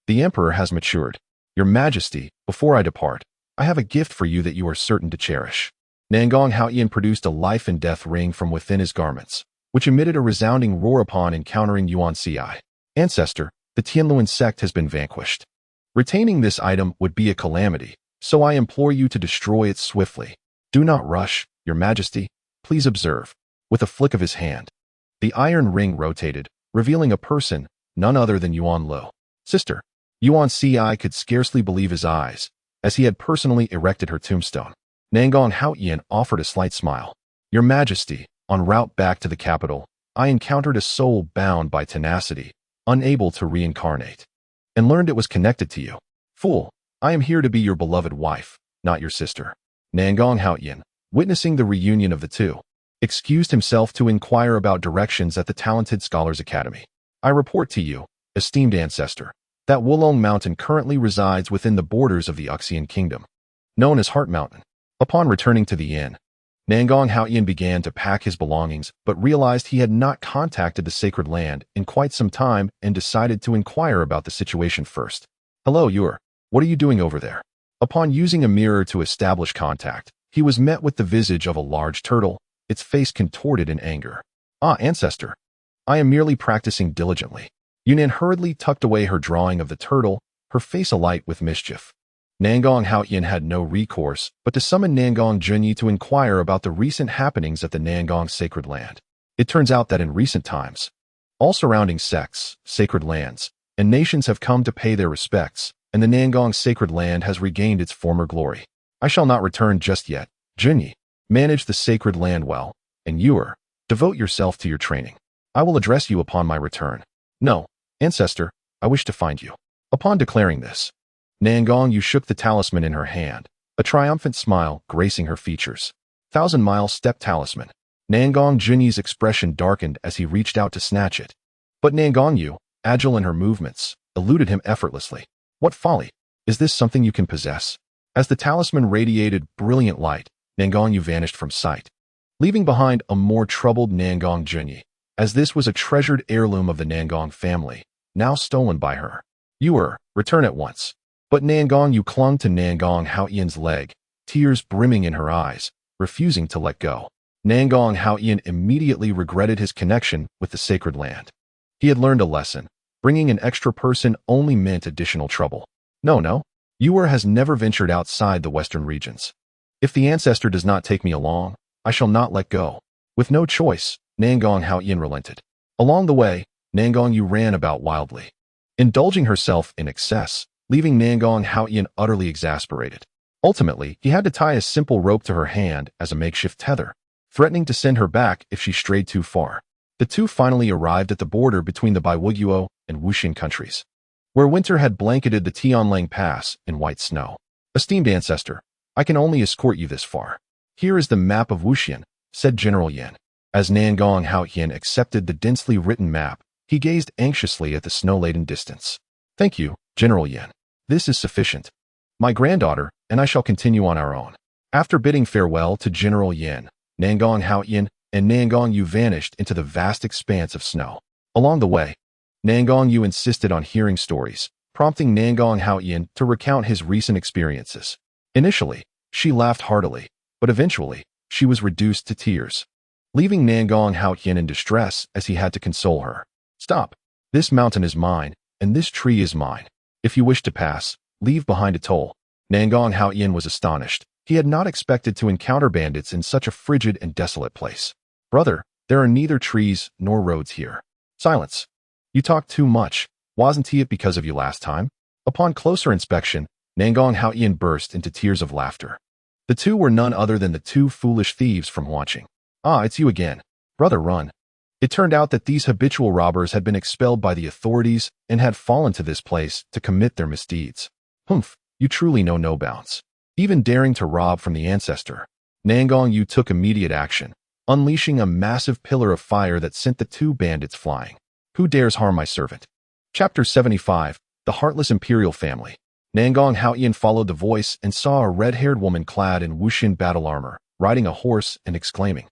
S1: The emperor has matured. Your Majesty, before I depart, I have a gift for you that you are certain to cherish. Nangong Haoyan produced a life and death ring from within his garments, which emitted a resounding roar upon encountering Yuan Ci. Ancestor, the Tianluan sect has been vanquished. Retaining this item would be a calamity, so I implore you to destroy it swiftly. Do not rush, your Majesty. Please observe. With a flick of his hand, the iron ring rotated, revealing a person, none other than Yuan Lu. Sister. Yuan Ci could scarcely believe his eyes, as he had personally erected her tombstone. Nangong Haoyan offered a slight smile. Your Majesty, en route back to the capital, I encountered a soul bound by tenacity, unable to reincarnate, and learned it was connected to you. Fool, I am here to be your beloved wife, not your sister. Nangong Haoyan, witnessing the reunion of the two, excused himself to inquire about directions at the Talented Scholars Academy. I report to you, esteemed ancestor, that Wulong Mountain currently resides within the borders of the Uxian Kingdom, known as Heart Mountain. Upon returning to the inn, Nangong Haoyan began to pack his belongings but realized he had not contacted the sacred land in quite some time and decided to inquire about the situation first. Hello, Yor. What are you doing over there? Upon using a mirror to establish contact, he was met with the visage of a large turtle, its face contorted in anger. Ah, ancestor. I am merely practicing diligently. Yunnan hurriedly tucked away her drawing of the turtle, her face alight with mischief. Nangong Haoyan had no recourse but to summon Nangong Junyi to inquire about the recent happenings at the Nangong sacred land. It turns out that in recent times, all surrounding sects, sacred lands, and nations have come to pay their respects, and the Nangong sacred land has regained its former glory. I shall not return just yet. Junyi, manage the sacred land well, and Yor, devote yourself to your training. I will address you upon my return. No, ancestor, I wish to find you. Upon declaring this, Nangong Yu shook the talisman in her hand, a triumphant smile gracing her features. 1,000-mile step talisman. Nangong Junyi's expression darkened as he reached out to snatch it. But Nangong Yu, agile in her movements, eluded him effortlessly. What folly! Is this something you can possess? As the talisman radiated brilliant light, Nangong Yu vanished from sight, leaving behind a more troubled Nangong Junyi, as this was a treasured heirloom of the Nangong family, now stolen by her. Yor, return at once. But Nangong Yu clung to Nangong Haoyan's leg, tears brimming in her eyes, refusing to let go. Nangong Haoyan immediately regretted his connection with the sacred land. He had learned a lesson. Bringing an extra person only meant additional trouble. No. Yor has never ventured outside the western regions. If the ancestor does not take me along, I shall not let go. With no choice, Nangong Haoyan relented. Along the way, Nangong Yu ran about wildly, indulging herself in excess, leaving Nangong Haoyan utterly exasperated. Ultimately, he had to tie a simple rope to her hand as a makeshift tether, threatening to send her back if she strayed too far. The two finally arrived at the border between the Baiwuguo and Wuxian countries, where winter had blanketed the Tianlang Pass in white snow. Esteemed ancestor, I can only escort you this far. Here is the map of Wuxian, said General Yan. As Nangong Haoyan accepted the densely written map, he gazed anxiously at the snow-laden distance. Thank you, General Yan. This is sufficient. My granddaughter and I shall continue on our own. After bidding farewell to General Yan, Nangong Haoyan and Nangong Yu vanished into the vast expanse of snow. Along the way, Nangong Yu insisted on hearing stories, prompting Nangong Haoyan to recount his recent experiences. Initially, she laughed heartily, but eventually, she was reduced to tears, leaving Nangong Haoyan in distress as he had to console her. Stop. This mountain is mine, and this tree is mine. If you wish to pass, leave behind a toll. Nangong Haoyan was astonished. He had not expected to encounter bandits in such a frigid and desolate place. Brother, there are neither trees nor roads here. Silence. You talk too much. Wasn't it because of you last time? Upon closer inspection, Nangong Haoyan burst into tears of laughter. The two were none other than the two foolish thieves from Huanqing. Ah, it's you again. Brother, run. It turned out that these habitual robbers had been expelled by the authorities and had fallen to this place to commit their misdeeds. Humph, you truly know no bounds. Even daring to rob from the ancestor. Nangong Yu took immediate action, unleashing a massive pillar of fire that sent the two bandits flying. Who dares harm my servant? Chapter 75, The Heartless Imperial Family. Nangong Haoyan followed the voice and saw a red-haired woman clad in Wuxian battle armor, riding a horse and exclaiming,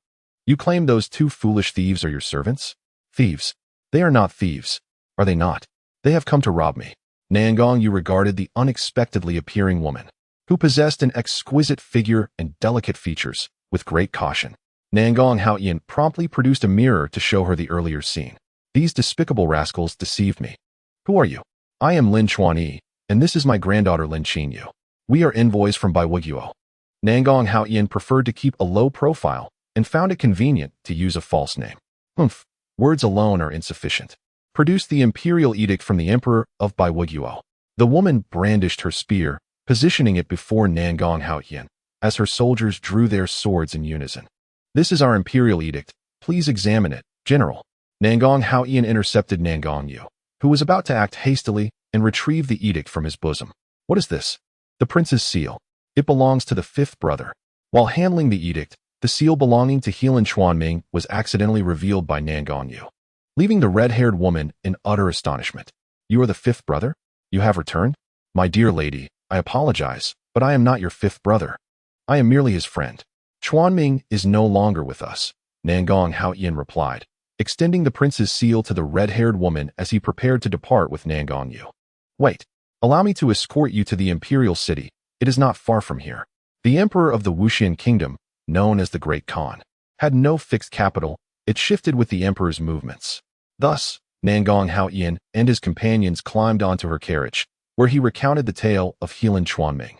S1: You claim those two foolish thieves are your servants? Thieves. They are not thieves. Are they not? They have come to rob me. Nangong Yu regarded the unexpectedly appearing woman, who possessed an exquisite figure and delicate features, with great caution. Nangong Haoyan promptly produced a mirror to show her the earlier scene. These despicable rascals deceived me. Who are you? I am Lin Chuanyi, and this is my granddaughter Lin Qinyu. We are envoys from Baiwuguo. Nangong Haoyan preferred to keep a low profile and found it convenient to use a false name. Humph, words alone are insufficient. Produce the imperial edict from the Emperor of Baiwuguo. The woman brandished her spear, positioning it before Nangong Haoyan, as her soldiers drew their swords in unison. This is our imperial edict. Please examine it, General. Nangong Haoyan intercepted Nangong Yu, who was about to act hastily, and retrieved the edict from his bosom. What is this? The prince's seal. It belongs to the fifth brother. While handling the edict, the seal belonging to Helan Chuanming was accidentally revealed by Nangong Yu, leaving the red-haired woman in utter astonishment. You are the fifth brother? You have returned? My dear lady, I apologize, but I am not your fifth brother. I am merely his friend. Chuanming is no longer with us, Nangong Haoyan replied, extending the prince's seal to the red-haired woman as he prepared to depart with Nangong Yu. Wait, allow me to escort you to the imperial city. It is not far from here. The emperor of the Wuxian kingdom, known as the Great Khan, had no fixed capital. It shifted with the emperor's movements. Thus, Nangong Haoyan and his companions climbed onto her carriage, where he recounted the tale of Helan Chuanming.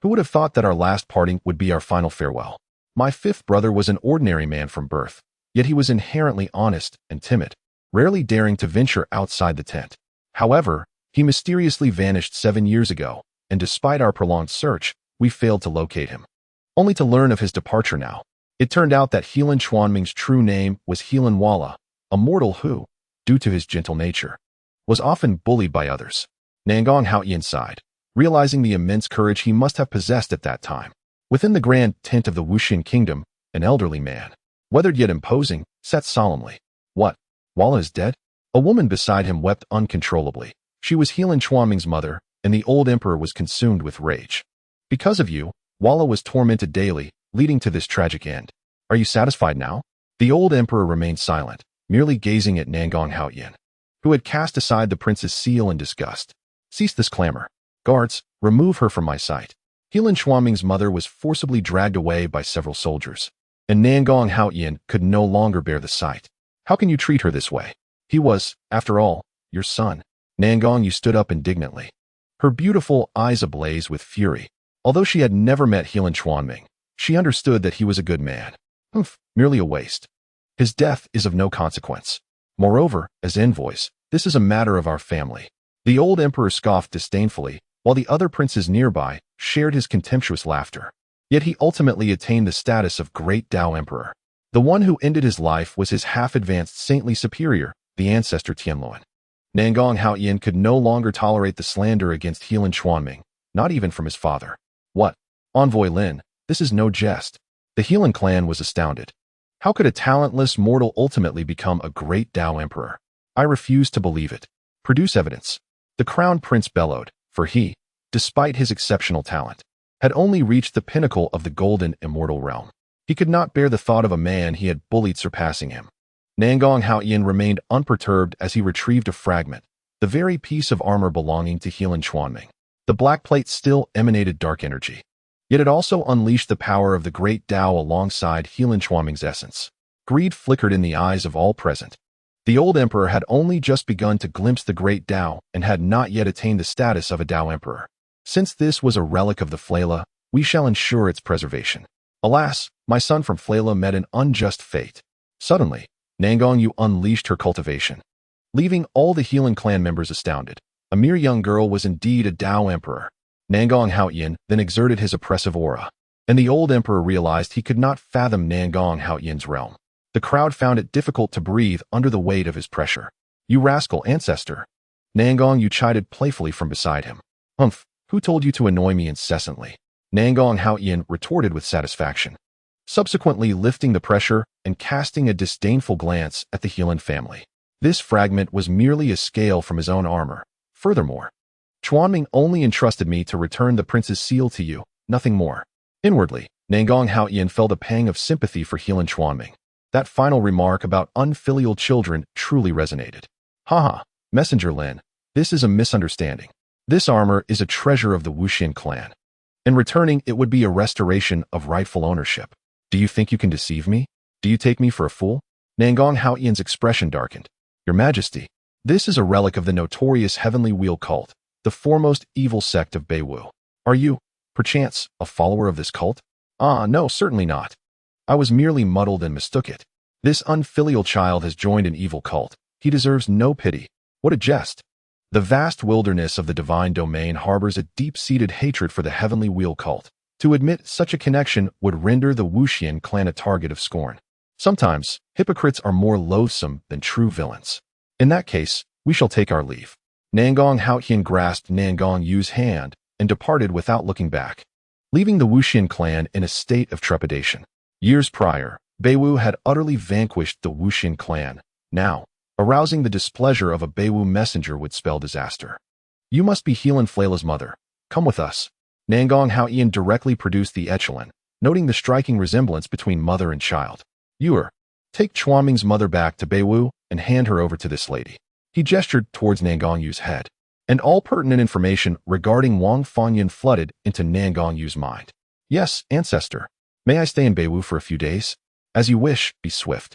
S1: Who would have thought that our last parting would be our final farewell? My fifth brother was an ordinary man from birth, yet he was inherently honest and timid, rarely daring to venture outside the tent. However, he mysteriously vanished 7 years ago, and despite our prolonged search, we failed to locate him. Only to learn of his departure now. It turned out that Helan Chuanming's true name was Helan Wala, a mortal who, due to his gentle nature, was often bullied by others. Nangong Haoyan sighed, realizing the immense courage he must have possessed at that time. Within the grand tent of the Wuxian kingdom, an elderly man, weathered yet imposing, sat solemnly. What? Wala is dead? A woman beside him wept uncontrollably. She was Helan Chuanming's mother, and the old emperor was consumed with rage. Because of you, Wala was tormented daily, leading to this tragic end. Are you satisfied now? The old emperor remained silent, merely gazing at Nangong Haoyan, who had cast aside the prince's seal in disgust. Cease this clamor. Guards, remove her from my sight. Helan Chuanming's mother was forcibly dragged away by several soldiers, and Nangong Haoyan could no longer bear the sight. How can you treat her this way? He was, after all, your son. Nangong Yu stood up indignantly, her beautiful eyes ablaze with fury. Although she had never met Helan Chuanming, she understood that he was a good man. Merely a waste. His death is of no consequence. Moreover, as envoys, this is a matter of our family. The old emperor scoffed disdainfully, while the other princes nearby shared his contemptuous laughter. Yet he ultimately attained the status of Great Tao Emperor. The one who ended his life was his half-advanced saintly superior, the ancestor Tianluan. Nangong Haoyan could no longer tolerate the slander against Helan Chuanming, not even from his father. What? Envoy Lin, this is no jest. The Helan clan was astounded. How could a talentless mortal ultimately become a great Tao emperor? I refuse to believe it. Produce evidence. The crown prince bellowed, for he, despite his exceptional talent, had only reached the pinnacle of the golden immortal realm. He could not bear the thought of a man he had bullied surpassing him. Nangong Haoyan remained unperturbed as he retrieved a fragment, the very piece of armor belonging to Helan Chuanming. The black plate still emanated dark energy, yet it also unleashed the power of the great Tao alongside Helan Chuanming's essence. Greed flickered in the eyes of all present. The old emperor had only just begun to glimpse the great Tao and had not yet attained the status of a Tao emperor. Since this was a relic of the Flayla, we shall ensure its preservation. Alas, my son from Flayla met an unjust fate. Suddenly, Nangong Yu unleashed her cultivation, leaving all the Helan clan members astounded. A mere young girl was indeed a Tao emperor. Nangong Haoyan then exerted his oppressive aura, and the old emperor realized he could not fathom Nangong Haoyan's realm. The crowd found it difficult to breathe under the weight of his pressure. You rascal ancestor! Nangong Yu chided playfully from beside him. Who told you to annoy me incessantly? Nangong Haoyan retorted with satisfaction, subsequently lifting the pressure and casting a disdainful glance at the Helan family. This fragment was merely a scale from his own armor. Furthermore, Chuanming only entrusted me to return the prince's seal to you, nothing more. Inwardly, Nangong Haoyan felt a pang of sympathy for Helan Chuanming. That final remark about unfilial children truly resonated. Haha, Messenger Lin, this is a misunderstanding. This armor is a treasure of the Wuxian clan. In returning, it would be a restoration of rightful ownership. Do you think you can deceive me? Do you take me for a fool? Nangong Haoyan's expression darkened. Your Majesty, this is a relic of the notorious Heavenly Wheel cult, the foremost evil sect of Beiwu. Are you, perchance, a follower of this cult? No, certainly not. I was merely muddled and mistook it. This unfilial child has joined an evil cult. He deserves no pity. What a jest! The vast wilderness of the divine domain harbors a deep-seated hatred for the heavenly wheel cult. To admit such a connection would render the Wuxian clan a target of scorn. Sometimes, hypocrites are more loathsome than true villains. In that case, we shall take our leave. Nangong Haotian grasped Nangong Yu's hand and departed without looking back, leaving the Wuxian clan in a state of trepidation. Years prior, Beiwu had utterly vanquished the Wuxian clan. Now, arousing the displeasure of a Beiwu messenger would spell disaster. You must be Helan Flaila's mother. Come with us. Nangong Haotian directly produced the echelon, noting the striking resemblance between mother and child. Yuer, take Chuanming's mother back to Beiwu and hand her over to this lady. He gestured towards Nangong Yu's head, and all pertinent information regarding Wang Fanyan flooded into Nangong Yu's mind. Yes, ancestor. May I stay in Beiwu for a few days? As you wish, be swift.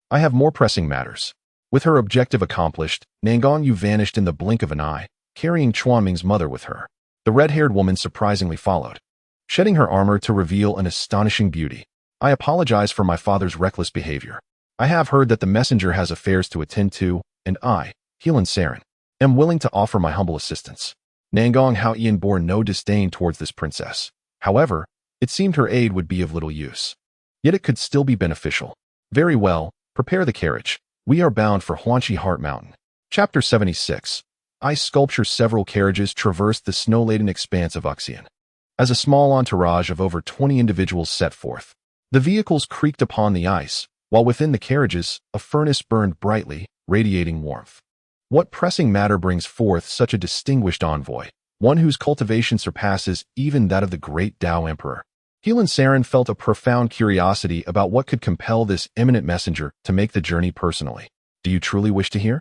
S1: I have more pressing matters. With her objective accomplished, Nangong Yu vanished in the blink of an eye, carrying Chuanming's mother with her. The red-haired woman surprisingly followed, shedding her armor to reveal an astonishing beauty. I apologize for my father's reckless behavior. I have heard that the messenger has affairs to attend to, and I, Helan Saren, am willing to offer my humble assistance. Nangong Haotian bore no disdain towards this princess. However, it seemed her aid would be of little use. Yet it could still be beneficial. Very well, prepare the carriage. We are bound for Huanqi Heart Mountain. Chapter 76. Ice sculpture. Several carriages traversed the snow-laden expanse of Uxian. As a small entourage of over 20 individuals set forth, the vehicles creaked upon the ice, while within the carriages, a furnace burned brightly, radiating warmth. What pressing matter brings forth such a distinguished envoy, one whose cultivation surpasses even that of the great Tao Emperor? Helan Saren felt a profound curiosity about what could compel this eminent messenger to make the journey personally. Do you truly wish to hear?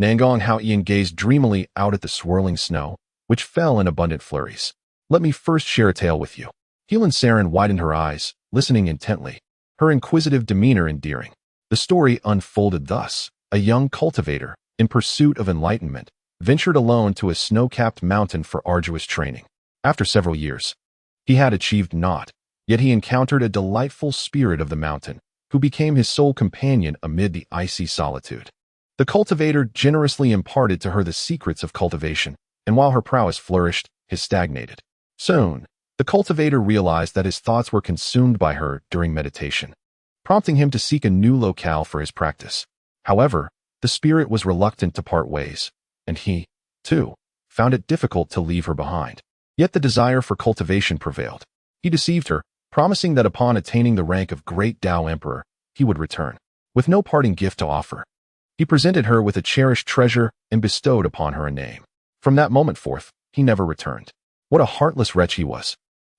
S1: Nangong Haotian gazed dreamily out at the swirling snow, which fell in abundant flurries. Let me first share a tale with you. Helan Saren widened her eyes, listening intently, her inquisitive demeanor endearing. The story unfolded thus. A young cultivator, in pursuit of enlightenment, ventured alone to a snow-capped mountain for arduous training. After several years, he had achieved naught. Yet he encountered a delightful spirit of the mountain, who became his sole companion amid the icy solitude. The cultivator generously imparted to her the secrets of cultivation, and while her prowess flourished, his stagnated. Soon, the cultivator realized that his thoughts were consumed by her during meditation, prompting him to seek a new locale for his practice. However, the spirit was reluctant to part ways, and he, too, found it difficult to leave her behind. Yet the desire for cultivation prevailed. He deceived her, promising that upon attaining the rank of great Tao Emperor, he would return, with no parting gift to offer. He presented her with a cherished treasure and bestowed upon her a name. From that moment forth, he never returned. What a heartless wretch he was.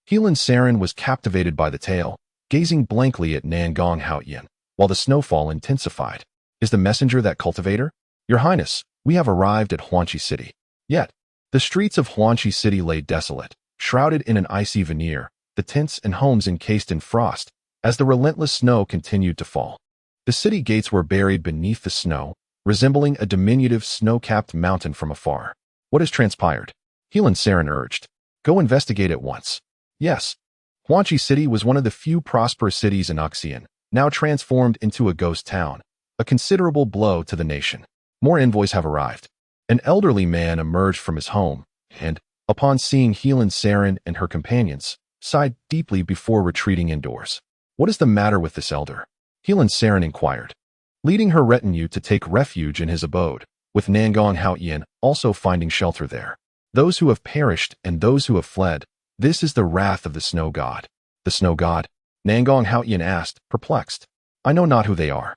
S1: Helan Saren was captivated by the tale, gazing blankly at Nangong Haotian, while the snowfall intensified. Is the messenger that cultivator? Your Highness, we have arrived at Huanqi City. Yet, the streets of Huanqi City lay desolate, shrouded in an icy veneer, the tents and homes encased in frost, as the relentless snow continued to fall. The city gates were buried beneath the snow, resembling a diminutive snow-capped mountain from afar. What has transpired? Helan Saren urged. Go investigate at once. Yes. Huanqi City was one of the few prosperous cities in Uxian, now transformed into a ghost town, a considerable blow to the nation. More envoys have arrived. An elderly man emerged from his home, and, upon seeing Helan Saren and her companions, sighed deeply before retreating indoors. What is the matter with this elder? Helan Saren inquired, leading her retinue to take refuge in his abode, with Nangong Haotian also finding shelter there. Those who have perished and those who have fled, this is the wrath of the snow god. The snow god? Nangong Haotian asked, perplexed. I know not who they are.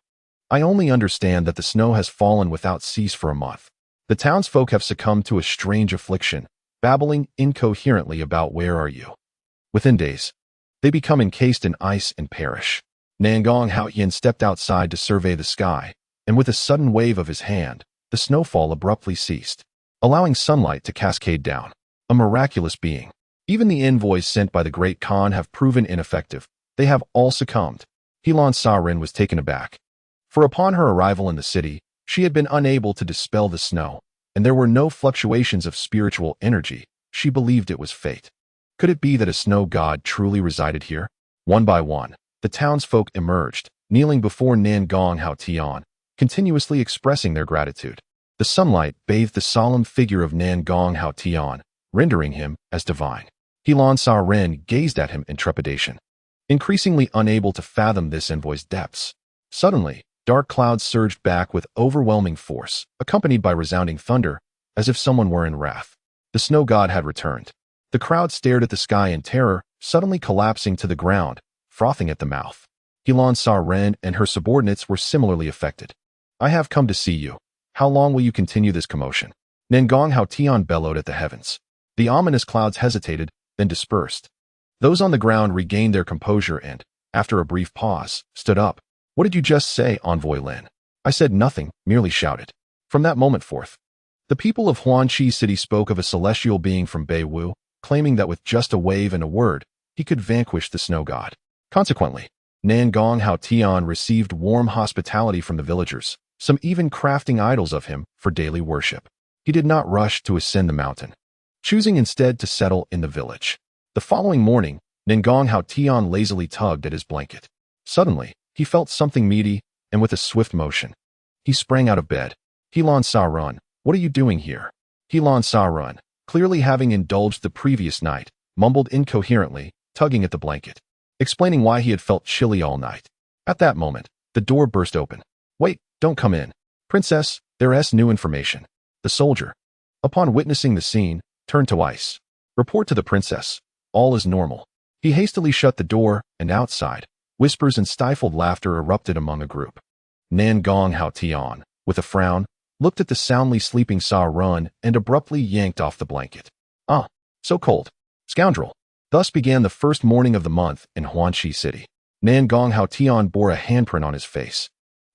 S1: I only understand that the snow has fallen without cease for a month. The townsfolk have succumbed to a strange affliction, babbling incoherently about where are you. Within days, they become encased in ice and perish. Nangong Haotian stepped outside to survey the sky, and with a sudden wave of his hand, the snowfall abruptly ceased, allowing sunlight to cascade down. A miraculous being. Even the envoys sent by the Great Khan have proven ineffective. They have all succumbed. Helan Saren was taken aback. For upon her arrival in the city, she had been unable to dispel the snow, and there were no fluctuations of spiritual energy. She believed it was fate. Could it be that a snow god truly resided here? One by one, the townsfolk emerged, kneeling before Nangong Haotian, continuously expressing their gratitude. The sunlight bathed the solemn figure of Nan Gong Hao Tian, rendering him as divine. Helan Sa Ren gazed at him in trepidation, increasingly unable to fathom this envoy's depths. Suddenly, dark clouds surged back with overwhelming force, accompanied by resounding thunder, as if someone were in wrath. The snow god had returned. The crowd stared at the sky in terror, suddenly collapsing to the ground, frothing at the mouth. Helan Sa Ren and her subordinates were similarly affected. I have come to see you. How long will you continue this commotion? Nangong Hao Tian bellowed at the heavens. The ominous clouds hesitated, then dispersed. Those on the ground regained their composure and, after a brief pause, stood up. What did you just say, Envoy Lin? I said nothing, merely shouted. From that moment forth, the people of Huanqi City spoke of a celestial being from Beiwu, claiming that with just a wave and a word, he could vanquish the snow god. Consequently, Nangong Hao Tian received warm hospitality from the villagers, some even crafting idols of him for daily worship. He did not rush to ascend the mountain, choosing instead to settle in the village. The following morning, Nangong Hao Tian lazily tugged at his blanket. Suddenly, he felt something meaty, and with a swift motion, he sprang out of bed. Helan Sa Ren, what are you doing here? Helan Sa Ren, clearly having indulged the previous night, mumbled incoherently, tugging at the blanket, explaining why he had felt chilly all night. At that moment, the door burst open. Wait, don't come in. Princess, there's new information. The soldier, upon witnessing the scene, turned to ice. Report to the princess. All is normal. He hastily shut the door, and outside, whispers and stifled laughter erupted among a group. Nangong Hao Tian, with a frown, looked at the soundly sleeping Sa Ren and abruptly yanked off the blanket. Ah, so cold. Scoundrel. Thus began the first morning of the month in Huanqi City. Nangong Hao Tian bore a handprint on his face,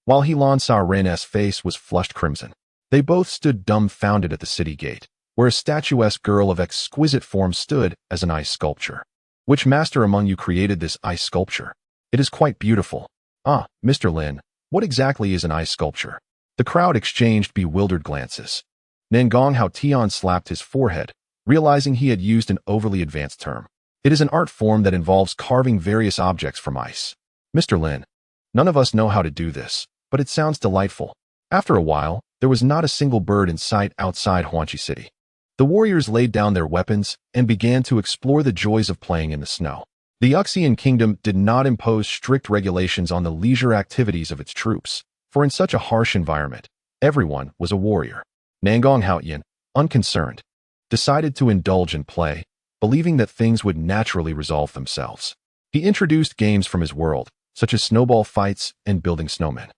S1: while Helan Sa Ren's face was flushed crimson. They both stood dumbfounded at the city gate, where a statuesque girl of exquisite form stood as an ice sculpture. Which master among you created this ice sculpture? It is quite beautiful. Ah, Mr. Lin, what exactly is an ice sculpture? The crowd exchanged bewildered glances. Nangong Hao Tian slapped his forehead, realizing he had used an overly advanced term. It is an art form that involves carving various objects from ice. Mr. Lin, none of us know how to do this, but it sounds delightful. After a while, there was not a single bird in sight outside Huanqi City. The warriors laid down their weapons and began to explore the joys of playing in the snow. The Uxian kingdom did not impose strict regulations on the leisure activities of its troops, for in such a harsh environment, everyone was a warrior. Nangong Haoyan, unconcerned, decided to indulge in play, believing that things would naturally resolve themselves. He introduced games from his world, such as snowball fights and building snowmen,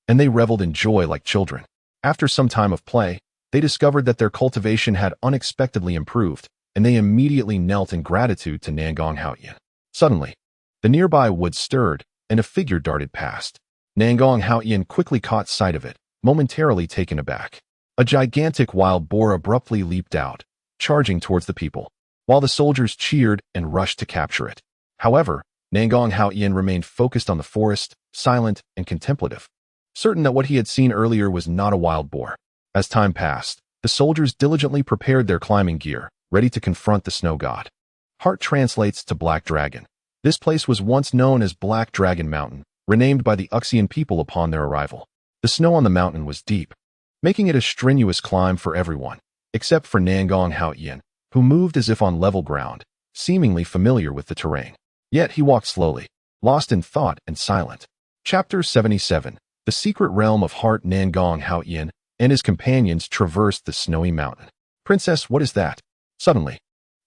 S1: and they reveled in joy like children. After some time of play, they discovered that their cultivation had unexpectedly improved, and they immediately knelt in gratitude to Nangong Haoyan. Suddenly, the nearby woods stirred, and a figure darted past. Nangong Haoyan quickly caught sight of it, momentarily taken aback. A gigantic wild boar abruptly leaped out, charging towards the people, while the soldiers cheered and rushed to capture it. However, Nangong Haoyan remained focused on the forest, silent and contemplative, certain that what he had seen earlier was not a wild boar. As time passed, the soldiers diligently prepared their climbing gear, ready to confront the snow god. Heart translates to Black Dragon. This place was once known as Black Dragon Mountain, renamed by the Uxian people upon their arrival. The snow on the mountain was deep, making it a strenuous climb for everyone, except for Nangong Haoyan, who moved as if on level ground, seemingly familiar with the terrain. Yet he walked slowly, lost in thought and silent. Chapter 77. The secret realm of heart. Nangong Haoyan and his companions traversed the snowy mountain. Princess, what is that? Suddenly,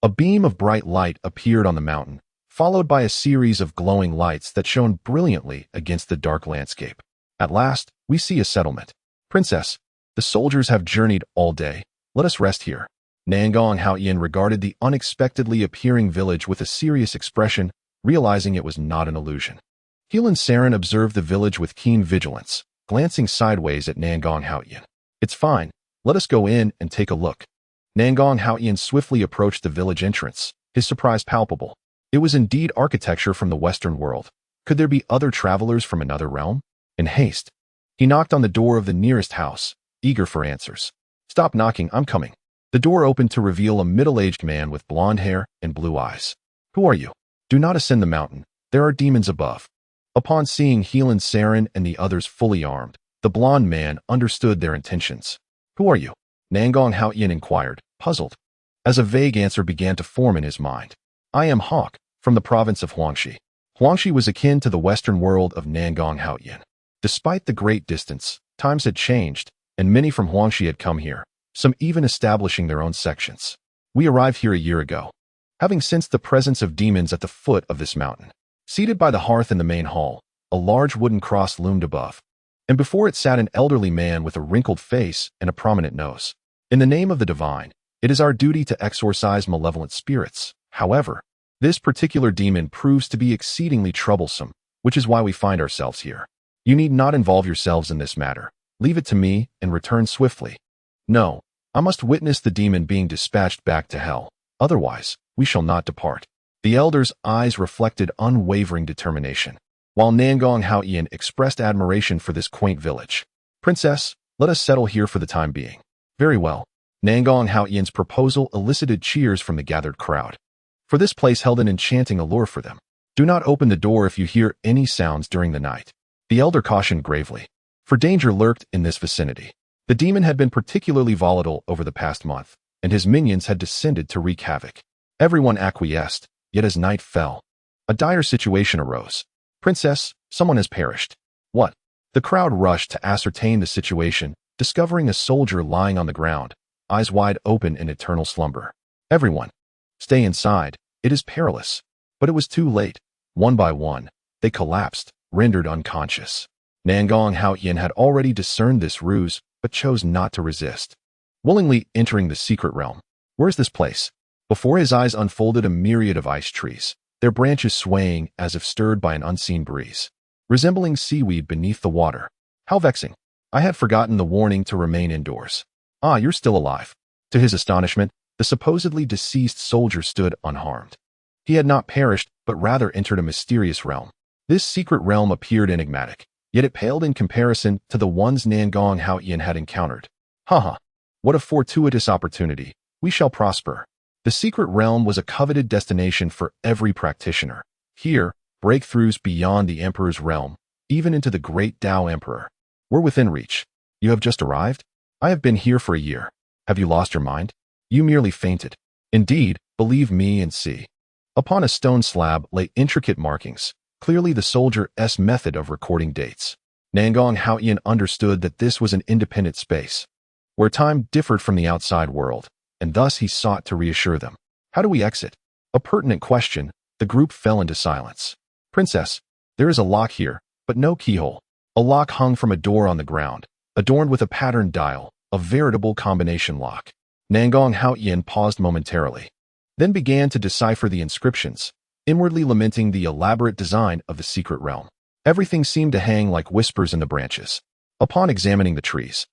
S1: a beam of bright light appeared on the mountain, followed by a series of glowing lights that shone brilliantly against the dark landscape. At last, we see a settlement. Princess, the soldiers have journeyed all day. Let us rest here. Nangong Haoyan regarded the unexpectedly appearing village with a serious expression, realizing it was not an illusion. Helan Saren observed the village with keen vigilance, glancing sideways at Nangong Haoyan. It's fine. Let us go in and take a look. Nangong Haoyan swiftly approached the village entrance, his surprise palpable. It was indeed architecture from the Western world. Could there be other travelers from another realm? In haste, he knocked on the door of the nearest house, eager for answers. Stop knocking, I'm coming. The door opened to reveal a middle-aged man with blonde hair and blue eyes. Who are you? Do not ascend the mountain. There are demons above. Upon seeing Helan Saren and the others fully armed, the blonde man understood their intentions. Who are you? Nangong Haoyan inquired, puzzled, as a vague answer began to form in his mind. I am Hawk, from the province of Huangshi. Huangshi was akin to the western world of Nangong Haoyan. Despite the great distance, times had changed, and many from Huangshi had come here, some even establishing their own sections. We arrived here a year ago, having sensed the presence of demons at the foot of this mountain. Seated by the hearth in the main hall, a large wooden cross loomed above, and before it sat an elderly man with a wrinkled face and a prominent nose. In the name of the divine, it is our duty to exorcise malevolent spirits. However, this particular demon proves to be exceedingly troublesome, which is why we find ourselves here. You need not involve yourselves in this matter. Leave it to me and return swiftly. No, I must witness the demon being dispatched back to hell. Otherwise, we shall not depart. The elder's eyes reflected unwavering determination, while Nangong Haoyan expressed admiration for this quaint village. Princess, let us settle here for the time being. Very well. Nangong Haoyan's proposal elicited cheers from the gathered crowd, for this place held an enchanting allure for them. Do not open the door if you hear any sounds during the night, the elder cautioned gravely, for danger lurked in this vicinity. The demon had been particularly volatile over the past month, and his minions had descended to wreak havoc. Everyone acquiesced, yet as night fell, a dire situation arose. Princess, someone has perished. What? The crowd rushed to ascertain the situation, discovering a soldier lying on the ground, eyes wide open in eternal slumber. Everyone, stay inside, it is perilous. But it was too late. One by one, they collapsed, rendered unconscious. Nangong Haoyan had already discerned this ruse, but chose not to resist, willingly entering the secret realm. Where's this place? Before his eyes unfolded a myriad of ice trees, their branches swaying as if stirred by an unseen breeze, resembling seaweed beneath the water. How vexing. I had forgotten the warning to remain indoors. Ah, you're still alive. To his astonishment, the supposedly deceased soldier stood unharmed. He had not perished, but rather entered a mysterious realm. This secret realm appeared enigmatic, yet it paled in comparison to the ones Nangong Haoyan had encountered. Haha, what a fortuitous opportunity. We shall prosper. The secret realm was a coveted destination for every practitioner. Here, breakthroughs beyond the Emperor's realm, even into the great Tao Emperor, were within reach. You have just arrived? I have been here for a year. Have you lost your mind? You merely fainted. Indeed, believe me and see. Upon a stone slab lay intricate markings, clearly the soldier's method of recording dates. Nangong Haoyan understood that this was an independent space, where time differed from the outside world, and thus he sought to reassure them. How do we exit? A pertinent question. The group fell into silence. Princess, there is a lock here, but no keyhole. A lock hung from a door on the ground, adorned with a patterned dial, a veritable combination lock. Nangong Haoyan paused momentarily, then began to decipher the inscriptions, inwardly lamenting the elaborate design of the secret realm. Everything seemed to hang like whispers in the branches. Upon examining the trees,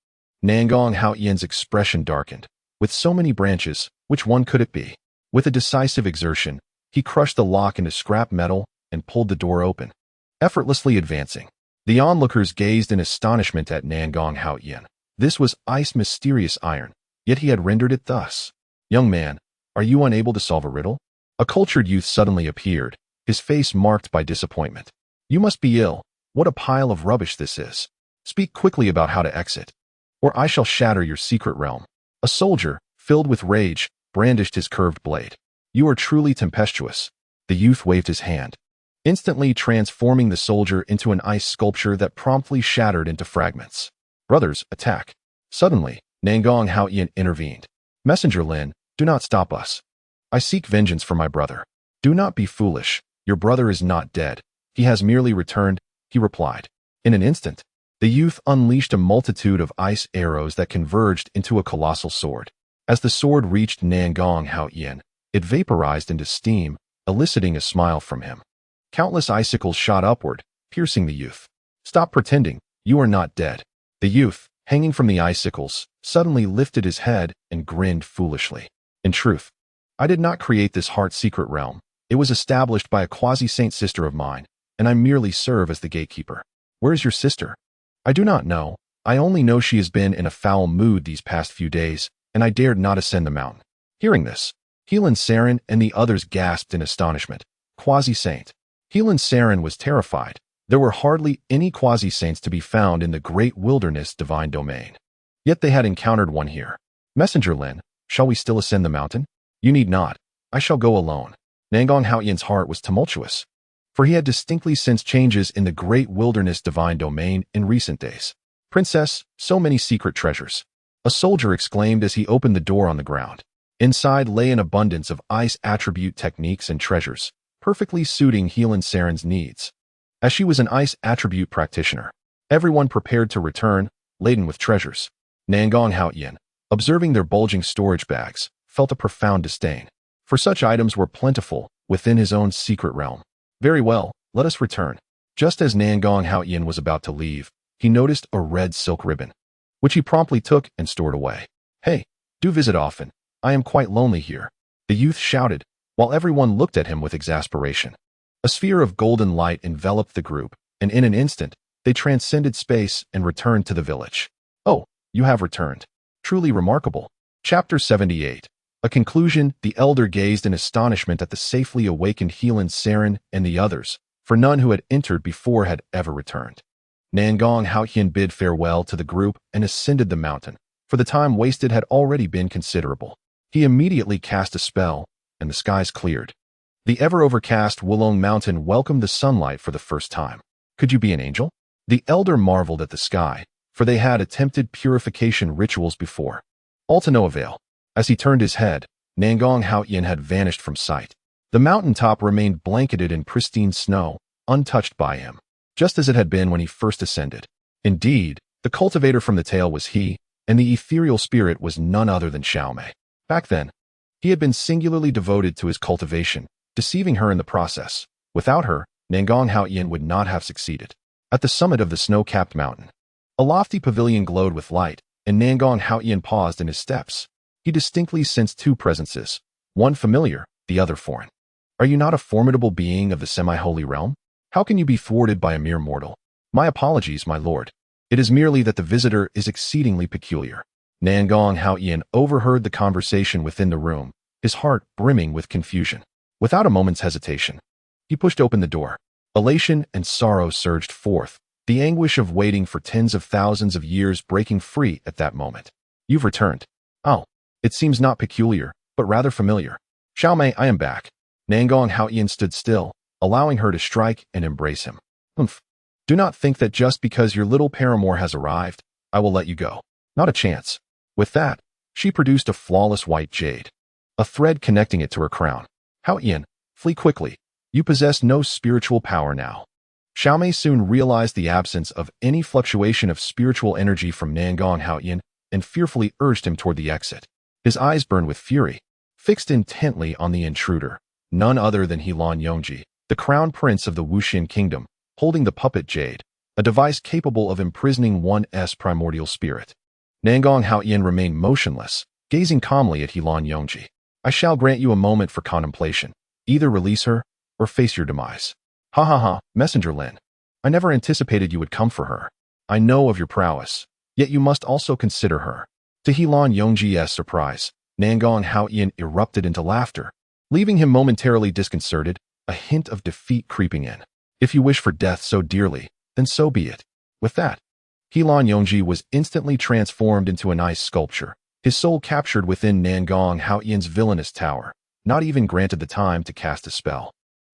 S1: Nangong Haoyan's expression darkened. With so many branches, which one could it be? With a decisive exertion, he crushed the lock into scrap metal and pulled the door open, effortlessly advancing. The onlookers gazed in astonishment at Nangong Haoyan. This was ice mysterious iron, yet he had rendered it thus. Young man, are you unable to solve a riddle? A cultured youth suddenly appeared, his face marked by disappointment. You must be ill. What a pile of rubbish this is. Speak quickly about how to exit, or I shall shatter your secret realm. A soldier, filled with rage, brandished his curved blade. You are truly tempestuous. The youth waved his hand, instantly transforming the soldier into an ice sculpture that promptly shattered into fragments. Brothers, attack. Suddenly, Nangong Haoyan intervened. Messenger Lin, do not stop us. I seek vengeance for my brother. Do not be foolish. Your brother is not dead. He has merely returned, he replied. In an instant, the youth unleashed a multitude of ice arrows that converged into a colossal sword. As the sword reached Nangong Haoyan, it vaporized into steam, eliciting a smile from him. Countless icicles shot upward, piercing the youth. Stop pretending, you are not dead. The youth, hanging from the icicles, suddenly lifted his head and grinned foolishly. In truth, I did not create this heart-secret realm. It was established by a quasi-saint sister of mine, and I merely serve as the gatekeeper. Where is your sister? I do not know. I only know she has been in a foul mood these past few days, and I dared not ascend the mountain. Hearing this, Helan Saren and the others gasped in astonishment. Quasi-saint. Helan Saren was terrified. There were hardly any quasi-saints to be found in the great wilderness divine domain. Yet they had encountered one here. Messenger Lin, shall we still ascend the mountain? You need not. I shall go alone. Nangong Haoyan's heart was tumultuous, for he had distinctly sensed changes in the great wilderness divine domain in recent days. Princess, so many secret treasures. A soldier exclaimed as he opened the door on the ground. Inside lay an abundance of ice attribute techniques and treasures, perfectly suiting Helan Saren's needs. As she was an ice attribute practitioner, everyone prepared to return, laden with treasures. Nangong Haoyan, observing their bulging storage bags, felt a profound disdain, for such items were plentiful within his own secret realm. Very well, let us return. Just as Nangong Haoyan was about to leave, he noticed a red silk ribbon, which he promptly took and stored away. Hey, do visit often. I am quite lonely here, the youth shouted, while everyone looked at him with exasperation. A sphere of golden light enveloped the group, and in an instant, they transcended space and returned to the village. Oh, you have returned. Truly remarkable. Chapter 78. A conclusion. The elder gazed in astonishment at the safely awakened Helan Saren and the others, for none who had entered before had ever returned. Nangong Haoyan bid farewell to the group and ascended the mountain, for the time wasted had already been considerable. He immediately cast a spell, and the skies cleared. The ever-overcast Wulong Mountain welcomed the sunlight for the first time. Could you be an angel? The elder marveled at the sky, for they had attempted purification rituals before. All to no avail. As he turned his head, Nangong Haoyan had vanished from sight. The mountaintop remained blanketed in pristine snow, untouched by him, just as it had been when he first ascended. Indeed, the cultivator from the tale was he, and the ethereal spirit was none other than Xiaomei. Back then, he had been singularly devoted to his cultivation, deceiving her in the process. Without her, Nangong Haoyan would not have succeeded. At the summit of the snow-capped mountain, a lofty pavilion glowed with light, and Nangong Haoyan paused in his steps. He distinctly sensed two presences, one familiar, the other foreign. Are you not a formidable being of the semi-holy realm? How can you be thwarted by a mere mortal? My apologies, my lord. It is merely that the visitor is exceedingly peculiar. Nangong Haoyan overheard the conversation within the room, his heart brimming with confusion. Without a moment's hesitation, he pushed open the door. Elation and sorrow surged forth, the anguish of waiting for tens of thousands of years breaking free at that moment. You've returned. Oh, it seems not peculiar, but rather familiar. Xiaomei, I am back. Nangong Haoyan stood still, allowing her to strike and embrace him. Humph. Do not think that just because your little paramour has arrived, I will let you go. Not a chance. With that, she produced a flawless white jade, a thread connecting it to her crown. Haoyan, flee quickly. You possess no spiritual power now. Xiaomei soon realized the absence of any fluctuation of spiritual energy from Nangong Haoyan and fearfully urged him toward the exit. His eyes burned with fury, fixed intently on the intruder, none other than Helan Yongji, the crown prince of the Wuxian kingdom, holding the puppet jade, a device capable of imprisoning one's primordial spirit. Nangong Haoyan remained motionless, gazing calmly at Helan Yongji. I shall grant you a moment for contemplation. Either release her, or face your demise. Ha ha ha, Messenger Lin. I never anticipated you would come for her. I know of your prowess, yet you must also consider her. To Helan Yongji's surprise, Nangong Haoyan erupted into laughter, leaving him momentarily disconcerted, a hint of defeat creeping in. If you wish for death so dearly, then so be it. With that, Helan Yongji was instantly transformed into an ice sculpture, his soul captured within Nangong Haoyan's villainous tower, not even granted the time to cast a spell.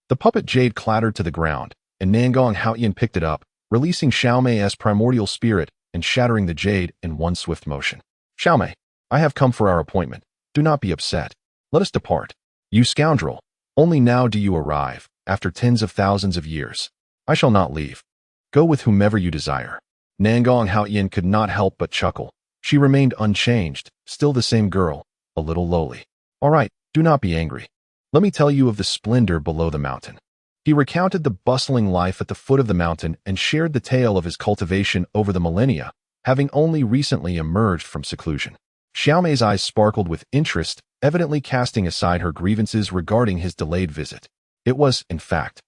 S1: The puppet jade clattered to the ground, and Nangong Haoyan picked it up, releasing Xiaomei's primordial spirit and shattering the jade in one swift motion. Xiaomei, I have come for our appointment. Do not be upset. Let us depart. You scoundrel, only now do you arrive, after tens of thousands of years. I shall not leave. Go with whomever you desire. Nangong Haoyan could not help but chuckle. She remained unchanged, still the same girl, a little lowly. All right, do not be angry. Let me tell you of the splendor below the mountain. He recounted the bustling life at the foot of the mountain and shared the tale of his cultivation over the millennia, having only recently emerged from seclusion. Xiaomei's eyes sparkled with interest, evidently casting aside her grievances regarding his delayed visit. It was, in fact,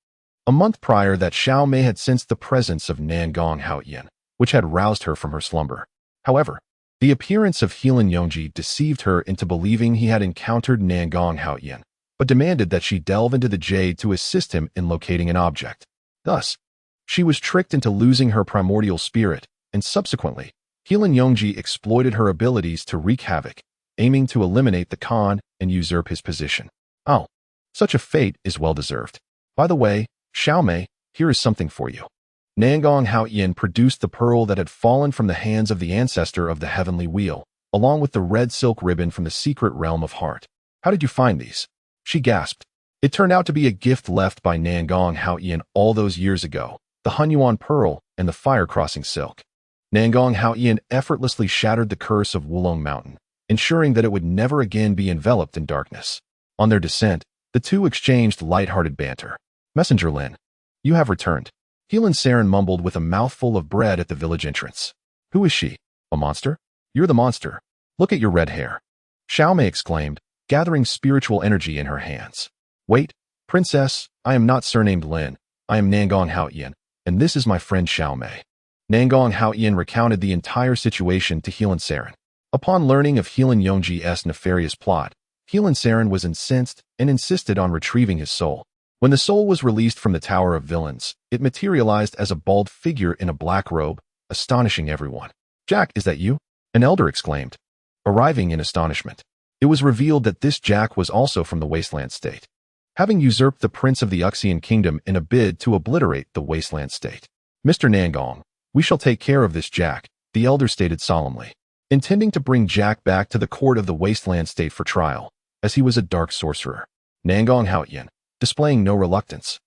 S1: a month prior that Xiaomei had sensed the presence of Nangong Haoyan, which had roused her from her slumber. However, the appearance of Helan Yongji deceived her into believing he had encountered Nangong Haoyan, but demanded that she delve into the jade to assist him in locating an object. Thus, she was tricked into losing her primordial spirit, and subsequently, Helan Yongji exploited her abilities to wreak havoc, aiming to eliminate the Khan and usurp his position. Oh, such a fate is well-deserved. By the way, Xiaomei, here is something for you. Nangong Haoyin produced the pearl that had fallen from the hands of the ancestor of the heavenly wheel, along with the red silk ribbon from the secret realm of heart. How did you find these? She gasped. It turned out to be a gift left by Nangong Haoyin all those years ago, the Xuanhuan pearl and the fire-crossing silk. Nangong Haoyin effortlessly shattered the curse of Wulong Mountain, ensuring that it would never again be enveloped in darkness. On their descent, the two exchanged light-hearted banter. Messenger Lin, you have returned. Helan Saren mumbled with a mouthful of bread at the village entrance. Who is she? A monster? You're the monster. Look at your red hair. Xiaomei exclaimed, gathering spiritual energy in her hands. Wait, princess, I am not surnamed Lin. I am Nangong Haoyin, and this is my friend Xiaomei. Nangong Haoyin recounted the entire situation to Helan Saren. Upon learning of Helan Yongji's nefarious plot, Helan Saren was incensed and insisted on retrieving his soul. When the soul was released from the Tower of Villains, it materialized as a bald figure in a black robe, astonishing everyone. Jack, is that you? An elder exclaimed, arriving in astonishment. It was revealed that this Jack was also from the Wasteland State, having usurped the Prince of the Uxian Kingdom in a bid to obliterate the Wasteland State. Mr. Nangong, we shall take care of this Jack, the elder stated solemnly, intending to bring Jack back to the court of the Wasteland State for trial, as he was a dark sorcerer. Nangong Haoyin, displaying no reluctance,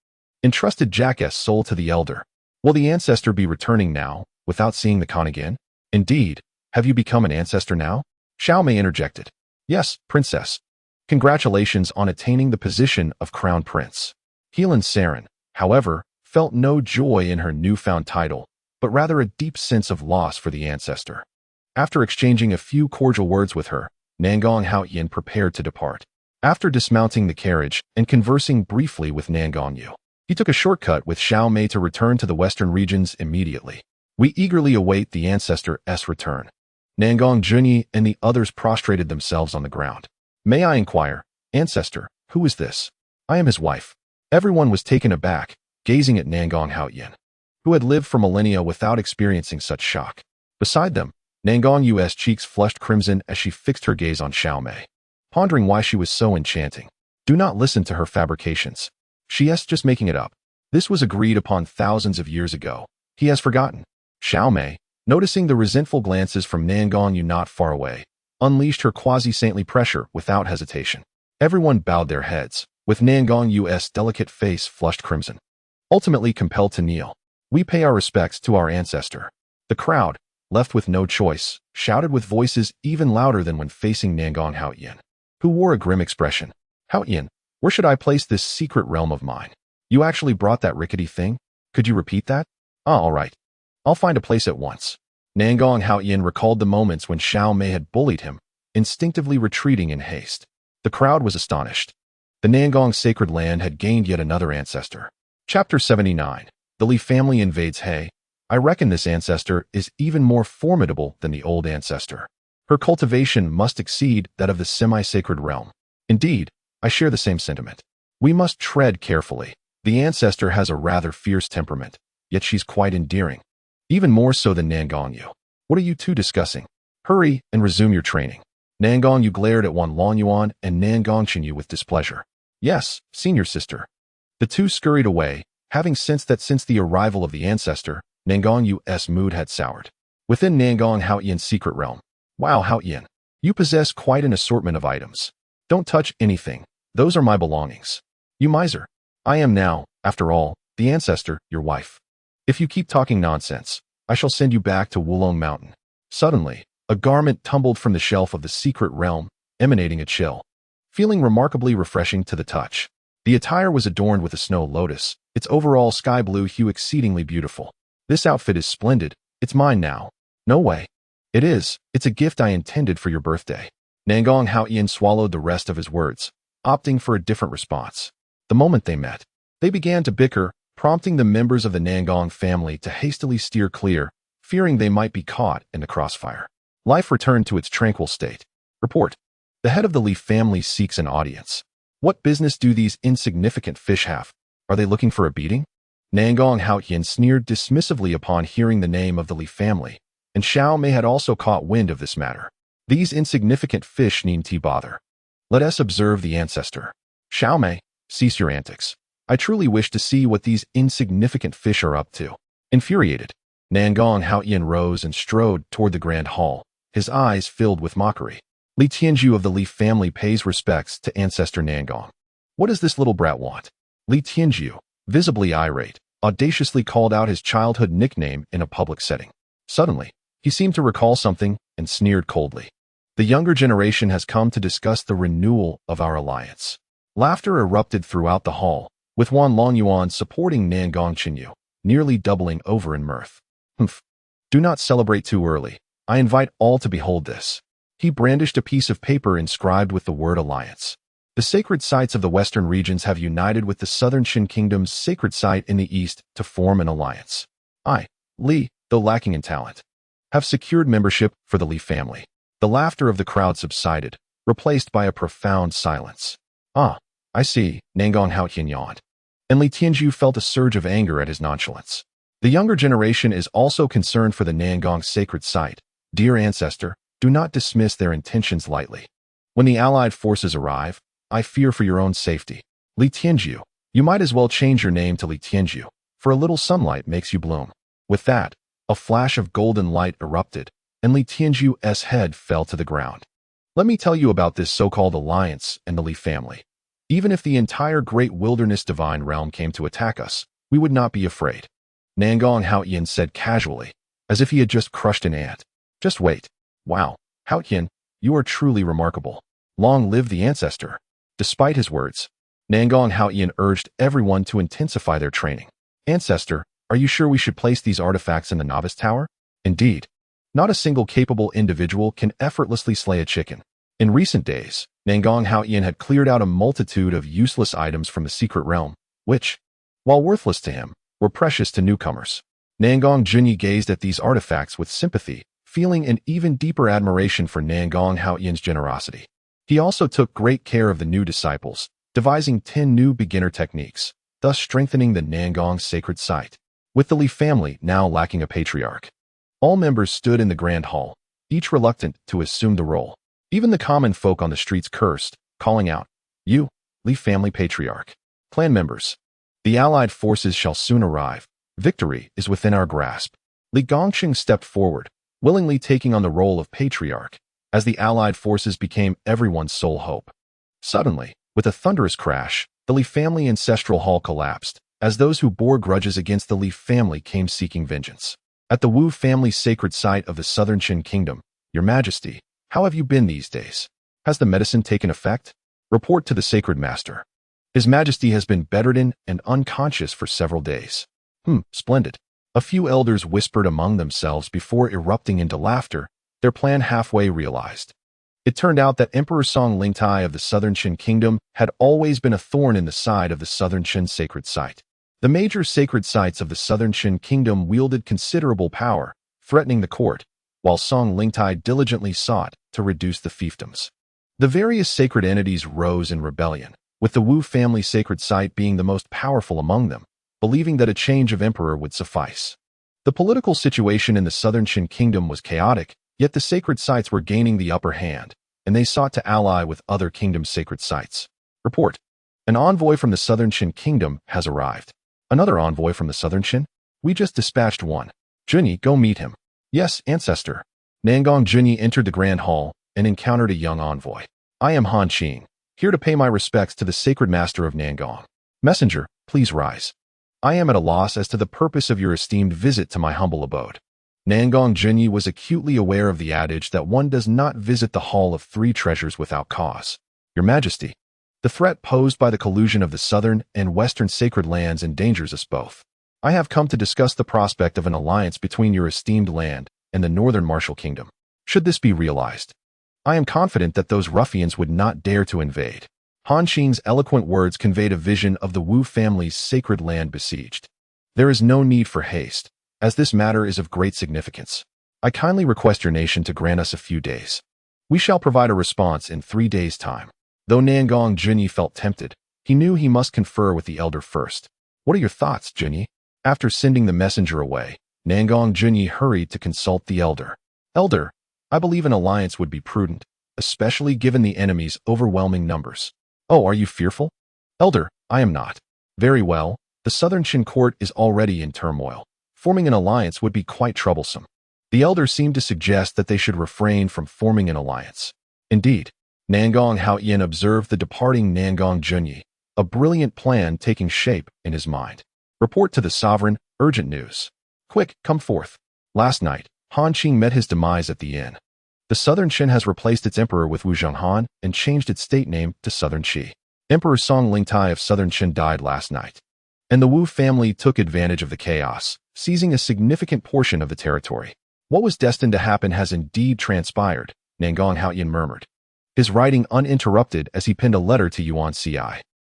S1: entrusted Jack's soul to the elder. Will the ancestor be returning now, without seeing the Khan again? Indeed, have you become an ancestor now? Xiaomei interjected. Yes, princess. Congratulations on attaining the position of crown prince. Helan Saren, however, felt no joy in her newfound title, but rather a deep sense of loss for the ancestor. After exchanging a few cordial words with her, Nangong Haoyin prepared to depart. After dismounting the carriage and conversing briefly with Nangong Yu, he took a shortcut with Xiaomei to return to the western regions immediately. We eagerly await the ancestor's return. Nangong Junyi and the others prostrated themselves on the ground. May I inquire, ancestor, who is this? I am his wife. Everyone was taken aback, gazing at Nangong Haoyin, who had lived for millennia without experiencing such shock. Beside them, Nangong Yu's cheeks flushed crimson as she fixed her gaze on Xiaomei, pondering why she was so enchanting. Do not listen to her fabrications. She is just making it up. This was agreed upon thousands of years ago. He has forgotten. Xiaomei, noticing the resentful glances from Nangong Yu not far away, unleashed her quasi-saintly pressure without hesitation. Everyone bowed their heads, with Nangong Yu's delicate face flushed crimson. Ultimately compelled to kneel, we pay our respects to our ancestor. The crowd, left with no choice, shouted with voices even louder than when facing Nangong Haoyin, who wore a grim expression. Haoyin, where should I place this secret realm of mine? You actually brought that rickety thing? Could you repeat that? All right. I'll find a place at once. Nangong Haoyin recalled the moments when Xiaomei had bullied him, instinctively retreating in haste. The crowd was astonished. The Nangong sacred land had gained yet another ancestor. Chapter 79. The Li family invades He. I reckon this ancestor is even more formidable than the old ancestor. Her cultivation must exceed that of the semi-sacred realm. Indeed, I share the same sentiment. We must tread carefully. The ancestor has a rather fierce temperament, yet she's quite endearing. Even more so than Nangong Yu. What are you two discussing? Hurry and resume your training. Nangong Yu glared at Xuanhuan Laozu and Nangong Chenyu with displeasure. Yes, senior sister. The two scurried away, having sensed that since the arrival of the ancestor, Nangong Yu's mood had soured. Within Nangong Haoyin's secret realm. Wow, Haoyin, you possess quite an assortment of items. Don't touch anything. Those are my belongings. You miser. I am now, after all, the ancestor, your wife. If you keep talking nonsense, I shall send you back to Wulong Mountain. Suddenly, a garment tumbled from the shelf of the secret realm, emanating a chill, feeling remarkably refreshing to the touch. The attire was adorned with a snow lotus, its overall sky blue hue exceedingly beautiful. This outfit is splendid. It's mine now. No way. It is. It's a gift I intended for your birthday. Nangong Haoyin swallowed the rest of his words, opting for a different response. The moment they met, they began to bicker, prompting the members of the Nangong family to hastily steer clear, fearing they might be caught in the crossfire. Life returned to its tranquil state. Report. The head of the Li family seeks an audience. What business do these insignificant fish have? Are they looking for a beating? Nangong Haoyin sneered dismissively upon hearing the name of the Li family, and Xiao Mei had also caught wind of this matter. These insignificant fish needn't bother. Let us observe the ancestor. Xiao Mei, cease your antics. I truly wish to see what these insignificant fish are up to. Infuriated, Nangong Haoyan rose and strode toward the grand hall, his eyes filled with mockery. Li Tianju of the Li family pays respects to ancestor Nangong. What does this little brat want? Li Tianju, visibly irate, audaciously called out his childhood nickname in a public setting. Suddenly, he seemed to recall something and sneered coldly. The younger generation has come to discuss the renewal of our alliance. Laughter erupted throughout the hall, with Xuanhuan Laozu supporting Nangong Chenyu, nearly doubling over in mirth. Humph. Do not celebrate too early. I invite all to behold this. He brandished a piece of paper inscribed with the word alliance. The sacred sites of the western regions have united with the southern Qin kingdom's sacred site in the east to form an alliance. I, Li, though lacking in talent, have secured membership for the Li family. The laughter of the crowd subsided, replaced by a profound silence. Ah, I see, Nangong Haoyan yawned. And Li Tianju felt a surge of anger at his nonchalance. The younger generation is also concerned for the Nangong sacred site. Dear ancestor, do not dismiss their intentions lightly. When the allied forces arrive, I fear for your own safety. Li Tianju, you might as well change your name to Li Tianju, for a little sunlight makes you bloom. With that, a flash of golden light erupted, and Li Tianju's head fell to the ground. Let me tell you about this so-called alliance and the Li family. Even if the entire great wilderness divine realm came to attack us, we would not be afraid. Nangong Haoyan said casually, as if he had just crushed an ant. Just wait. Wow, Haoyan, you are truly remarkable. Long live the ancestor. Despite his words, Nangong Haoyan urged everyone to intensify their training. Ancestor, are you sure we should place these artifacts in the novice tower? Indeed. Not a single capable individual can effortlessly slay a chicken. In recent days, Nangong Haoyan had cleared out a multitude of useless items from the secret realm, which, while worthless to him, were precious to newcomers. Nangong Junyi gazed at these artifacts with sympathy, feeling an even deeper admiration for Nangong Haoyan's generosity. He also took great care of the new disciples, devising 10 new beginner techniques, thus strengthening the Nangong sacred site. With the Li family now lacking a patriarch, all members stood in the grand hall, each reluctant to assume the role. Even the common folk on the streets cursed, calling out, "You, Li family patriarch. Clan members, the allied forces shall soon arrive. Victory is within our grasp." Li Gongqing stepped forward, willingly taking on the role of patriarch, as the allied forces became everyone's sole hope. Suddenly, with a thunderous crash, the Li family ancestral hall collapsed, as those who bore grudges against the Li family came seeking vengeance. At the Wu family's sacred site of the southern Qin kingdom, Your Majesty, how have you been these days? Has the medicine taken effect? Report to the sacred master. His Majesty has been bedridden and unconscious for several days. Splendid. A few elders whispered among themselves before erupting into laughter, their plan halfway realized. It turned out that Emperor Song Lingtai of the southern Qin kingdom had always been a thorn in the side of the southern Qin sacred site. The major sacred sites of the southern Qin kingdom wielded considerable power, threatening the court, while Song Lingtai diligently sought to reduce the fiefdoms. The various sacred entities rose in rebellion, with the Wu family sacred site being the most powerful among them, believing that a change of emperor would suffice. The political situation in the southern Qin kingdom was chaotic, yet the sacred sites were gaining the upper hand, and they sought to ally with other kingdom sacred sites. Report. An envoy from the southern Qin kingdom has arrived. Another envoy from the southern Qin? We just dispatched one. Junyi, go meet him. Yes, ancestor. Nangong Junyi entered the grand hall and encountered a young envoy. I am Han Qing, here to pay my respects to the sacred master of Nangong. Messenger, please rise. I am at a loss as to the purpose of your esteemed visit to my humble abode. Nangong Junyi was acutely aware of the adage that one does not visit the Hall of Three Treasures without cause. Your Majesty, the threat posed by the collusion of the southern and western sacred lands endangers us both. I have come to discuss the prospect of an alliance between your esteemed land and the northern martial kingdom. Should this be realized, I am confident that those ruffians would not dare to invade. Han Qing's eloquent words conveyed a vision of the Wu family's sacred land besieged. There is no need for haste, as this matter is of great significance. I kindly request your nation to grant us a few days. We shall provide a response in 3 days' time. Though Nangong Junyi felt tempted, he knew he must confer with the elder first. What are your thoughts, Junyi? After sending the messenger away, Nangong Junyi hurried to consult the elder. Elder, I believe an alliance would be prudent, especially given the enemy's overwhelming numbers. Oh, are you fearful? Elder, I am not. Very well, the southern Qin court is already in turmoil. Forming an alliance would be quite troublesome. The elder seemed to suggest that they should refrain from forming an alliance. Indeed, Nangong Haoyan observed the departing Nangong Junyi, a brilliant plan taking shape in his mind. Report to the sovereign, urgent news. Quick, come forth. Last night, Han Qing met his demise at the inn. The southern Qin has replaced its emperor with Wu Zhonghan and changed its state name to Southern Qi. Emperor Song Lingtai of southern Qin died last night, and the Wu family took advantage of the chaos, seizing a significant portion of the territory. What was destined to happen has indeed transpired, Nangong Haoyan murmured, his writing uninterrupted as he penned a letter to Yuan Ci.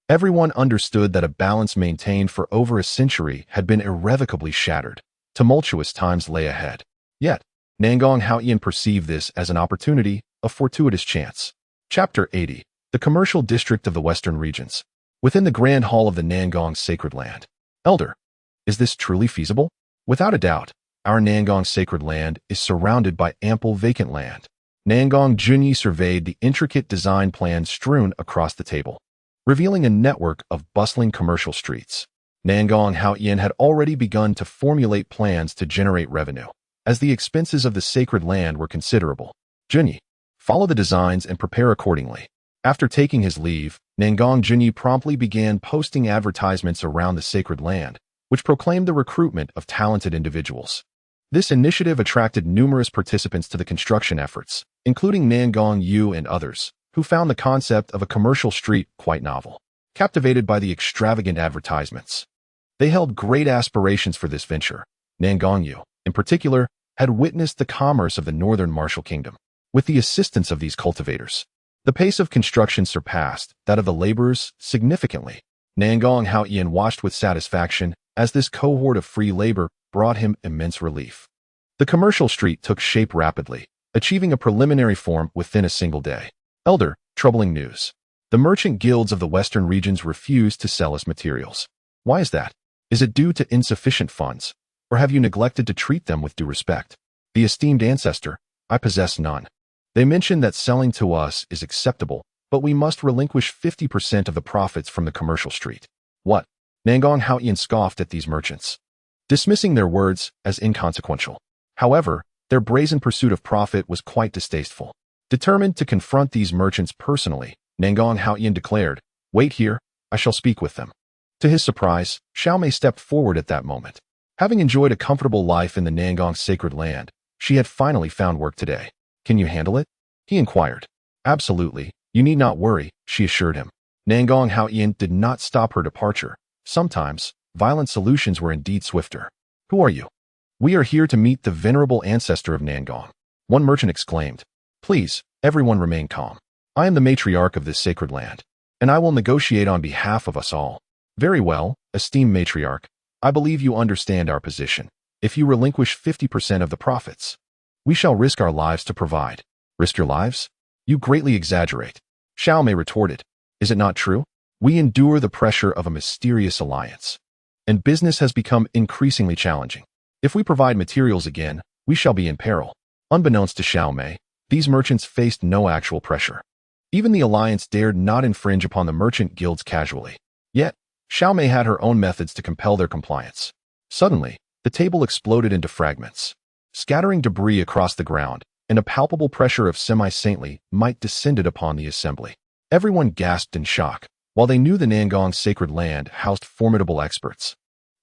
S1: Everyone understood that a balance maintained for over a century had been irrevocably shattered. Tumultuous times lay ahead. Yet, Nangong Haoyan perceived this as an opportunity, a fortuitous chance. Chapter 80. The Commercial District of the Western Regions. Within the Grand Hall of the Nangong Sacred Land. Elder, is this truly feasible? Without a doubt, our Nangong Sacred Land is surrounded by ample vacant land. Nangong Junyi surveyed the intricate design plans strewn across the table, revealing a network of bustling commercial streets. Nangong Haoyan had already begun to formulate plans to generate revenue, as the expenses of the sacred land were considerable. Junyi, follow the designs and prepare accordingly. After taking his leave, Nangong Junyi promptly began posting advertisements around the sacred land, which proclaimed the recruitment of talented individuals. This initiative attracted numerous participants to the construction efforts, including Nangong Yu and others, who found the concept of a commercial street quite novel. Captivated by the extravagant advertisements, they held great aspirations for this venture. Nangong Yu, in particular, had witnessed the commerce of the northern Martial Kingdom. With the assistance of these cultivators, the pace of construction surpassed that of the laborers significantly. Nangong Haoyan watched with satisfaction as this cohort of free labor brought him immense relief. The commercial street took shape rapidly, achieving a preliminary form within a single day. Elder, troubling news. The merchant guilds of the western regions refuse to sell us materials. Why is that? Is it due to insufficient funds, or have you neglected to treat them with due respect? The esteemed ancestor, I possess none. They mention that selling to us is acceptable, but we must relinquish 50% of the profits from the commercial street. What? Nangong Haoyan scoffed at these merchants, dismissing their words as inconsequential. However, their brazen pursuit of profit was quite distasteful. Determined to confront these merchants personally, Nangong Haoyan declared, "Wait here, I shall speak with them." To his surprise, Xiaomei stepped forward at that moment. Having enjoyed a comfortable life in the Nangong Sacred Land, she had finally found work today. Can you handle it? He inquired. Absolutely, you need not worry, she assured him. Nangong Haoyan did not stop her departure. Sometimes, violent solutions were indeed swifter. Who are you? We are here to meet the venerable ancestor of Nangong. One merchant exclaimed. Please, everyone remain calm. I am the matriarch of this sacred land, and I will negotiate on behalf of us all. Very well, esteemed matriarch, I believe you understand our position. If you relinquish 50% of the profits, we shall risk our lives to provide. Risk your lives? You greatly exaggerate. Xiaomei retorted. Is it not true? We endure the pressure of a mysterious alliance, and business has become increasingly challenging. If we provide materials again, we shall be in peril. Unbeknownst to Xiaomei, these merchants faced no actual pressure. Even the alliance dared not infringe upon the merchant guilds casually. Yet, Xiaomei had her own methods to compel their compliance. Suddenly, the table exploded into fragments, scattering debris across the ground, and a palpable pressure of semi-saintly might descended upon the assembly. Everyone gasped in shock. While they knew the Nangong Sacred Land housed formidable experts,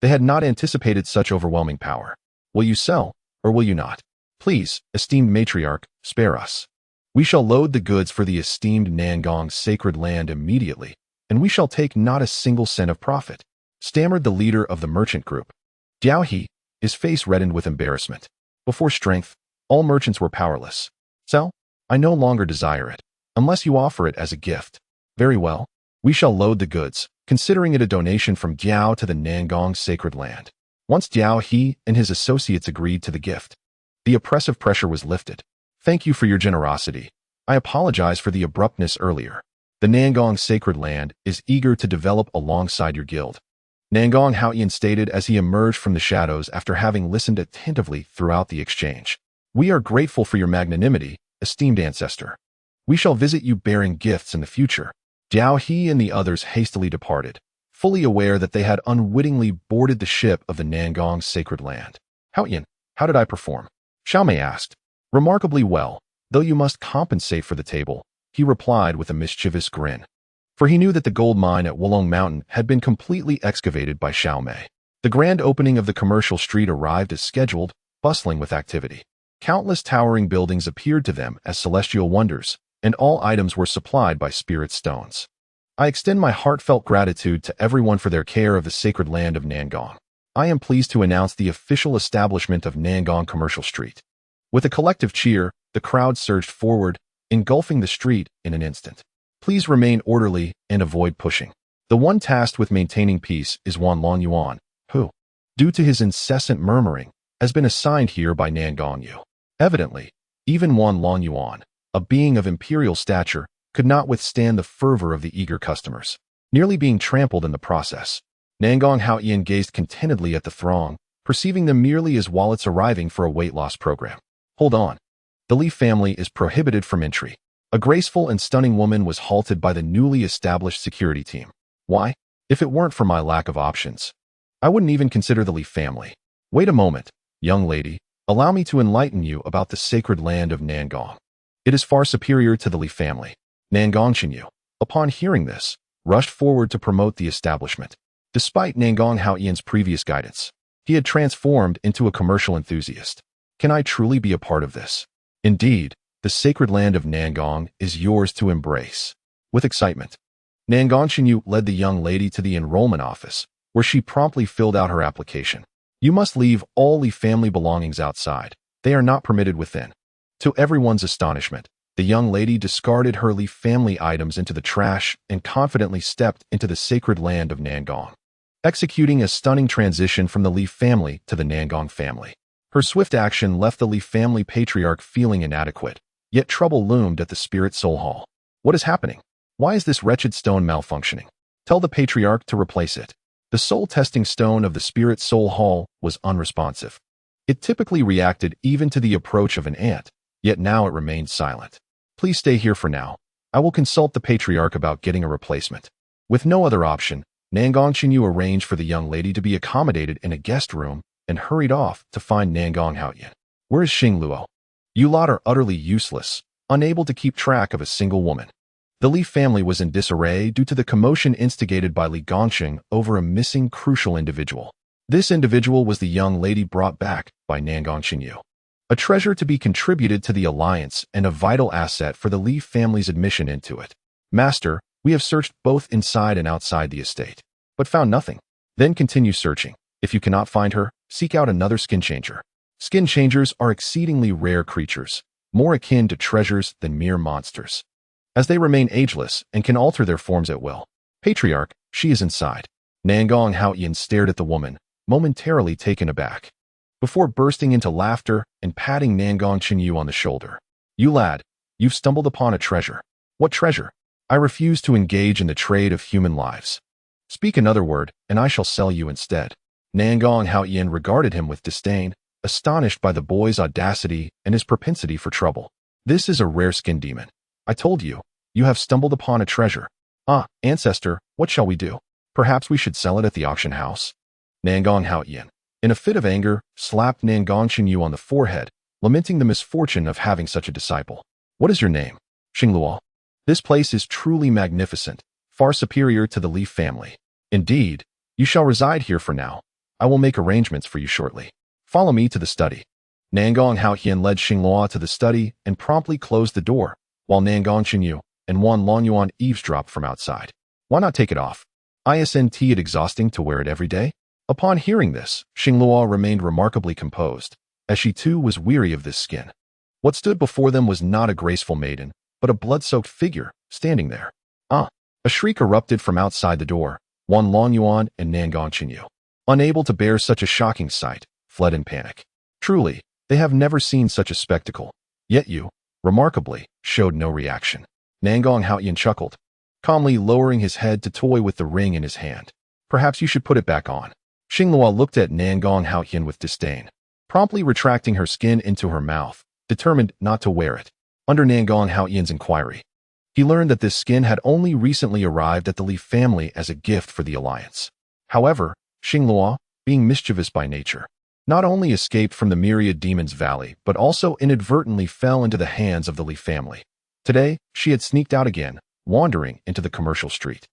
S1: they had not anticipated such overwhelming power. Will you sell, or will you not? Please, esteemed matriarch, spare us. We shall load the goods for the esteemed Nangong Sacred Land immediately, and we shall take not a single cent of profit, stammered the leader of the merchant group. Diao He, his face reddened with embarrassment. Before strength, all merchants were powerless. Sell? I no longer desire it, unless you offer it as a gift. Very well. We shall load the goods, considering it a donation from Diao to the Nangong Sacred Land. Once Diao He and his associates agreed to the gift, the oppressive pressure was lifted. Thank you for your generosity. I apologize for the abruptness earlier. The Nangong Sacred Land is eager to develop alongside your guild. Nangong Haoyan stated as he emerged from the shadows after having listened attentively throughout the exchange. We are grateful for your magnanimity, esteemed ancestor. We shall visit you bearing gifts in the future. Jiao He and the others hastily departed, fully aware that they had unwittingly boarded the ship of the Nangong sacred land. Haoyan, how did I perform? Xiaomei asked. Remarkably well, though you must compensate for the table, he replied with a mischievous grin. For he knew that the gold mine at Wulong Mountain had been completely excavated by Xiaomei. The grand opening of the commercial street arrived as scheduled, bustling with activity. Countless towering buildings appeared to them as celestial wonders, and all items were supplied by spirit stones. I extend my heartfelt gratitude to everyone for their care of the sacred land of Nangong. I am pleased to announce the official establishment of Nangong Commercial Street. With a collective cheer, the crowd surged forward, engulfing the street in an instant. Please remain orderly and avoid pushing. The one tasked with maintaining peace is Xuanhuan Laozu, who, due to his incessant murmuring, has been assigned here by Nangong Yu. Evidently, even Xuanhuan Laozu, a being of imperial stature, could not withstand the fervor of the eager customers, nearly being trampled in the process. Nangong Haoyan gazed contentedly at the throng, perceiving them merely as wallets arriving for a weight loss program. Hold on. The Li family is prohibited from entry. A graceful and stunning woman was halted by the newly established security team. Why? If it weren't for my lack of options, I wouldn't even consider the Li family. Wait a moment, young lady. Allow me to enlighten you about the sacred land of Nangong. It is far superior to the Li family. Nangong Xinyu, upon hearing this, rushed forward to promote the establishment. Despite Nangong Haoyan's previous guidance, he had transformed into a commercial enthusiast. Can I truly be a part of this? Indeed, the sacred land of Nangong is yours to embrace. With excitement, Nangong Xinyu led the young lady to the enrollment office, where she promptly filled out her application. You must leave all Li family belongings outside. They are not permitted within. To everyone's astonishment, the young lady discarded her Li family items into the trash and confidently stepped into the sacred land of Nangong, executing a stunning transition from the Li family to the Nangong family. Her swift action left the Li family patriarch feeling inadequate, yet trouble loomed at the spirit soul hall. What is happening? Why is this wretched stone malfunctioning? Tell the patriarch to replace it. The soul-testing stone of the spirit soul hall was unresponsive. It typically reacted even to the approach of an ant, yet now it remained silent. Please stay here for now. I will consult the patriarch about getting a replacement. With no other option, Nangong Xinyu arranged for the young lady to be accommodated in a guest room and hurried off to find Nangong Haoyan. Where is Xing Luo? You lot are utterly useless, unable to keep track of a single woman. The Li family was in disarray due to the commotion instigated by Li Gongxing over a missing crucial individual. This individual was the young lady brought back by Nangong Xinyu, a treasure to be contributed to the alliance and a vital asset for the Li family's admission into it. Master, we have searched both inside and outside the estate, but found nothing. Then continue searching. If you cannot find her, seek out another skin changer. Skin changers are exceedingly rare creatures, more akin to treasures than mere monsters, as they remain ageless and can alter their forms at will. Patriarch, she is inside. Nangong Haoyan stared at the woman, momentarily taken aback, before bursting into laughter and patting Nangong Xinyu on the shoulder. You lad, you've stumbled upon a treasure. What treasure? I refuse to engage in the trade of human lives. Speak another word, and I shall sell you instead. Nangong Haoyan regarded him with disdain, astonished by the boy's audacity and his propensity for trouble. This is a rare skin demon. I told you, you have stumbled upon a treasure. Ah, ancestor, what shall we do? Perhaps we should sell it at the auction house. Nangong Haoyan, in a fit of anger, slapped Nangong Xinyu on the forehead, lamenting the misfortune of having such a disciple. What is your name? Xing Luo. This place is truly magnificent, far superior to the Li family. Indeed, you shall reside here for now. I will make arrangements for you shortly. Follow me to the study. Nangong Haoyan led Xing Luo to the study and promptly closed the door, while Nangong Xinyu and Xuanhuan eavesdropped from outside. Why not take it off? Isn't it exhausting to wear it every day? Upon hearing this, Xing Luo remained remarkably composed, as she too was weary of this skin. What stood before them was not a graceful maiden, but a blood-soaked figure, standing there. Ah! A shriek erupted from outside the door. Xuanhuan and Nangong Xinyu, unable to bear such a shocking sight, fled in panic. Truly, they have never seen such a spectacle. Yet you, remarkably, showed no reaction. Nangong Haoyan chuckled, calmly lowering his head to toy with the ring in his hand. Perhaps you should put it back on. Xinghua looked at Nangong Haotian with disdain, promptly retracting her skin into her mouth, determined not to wear it. Under Nangong Haotian's inquiry, he learned that this skin had only recently arrived at the Li family as a gift for the alliance. However, Xinghua, being mischievous by nature, not only escaped from the Myriad Demons Valley, but also inadvertently fell into the hands of the Li family. Today, she had sneaked out again, wandering into the commercial street.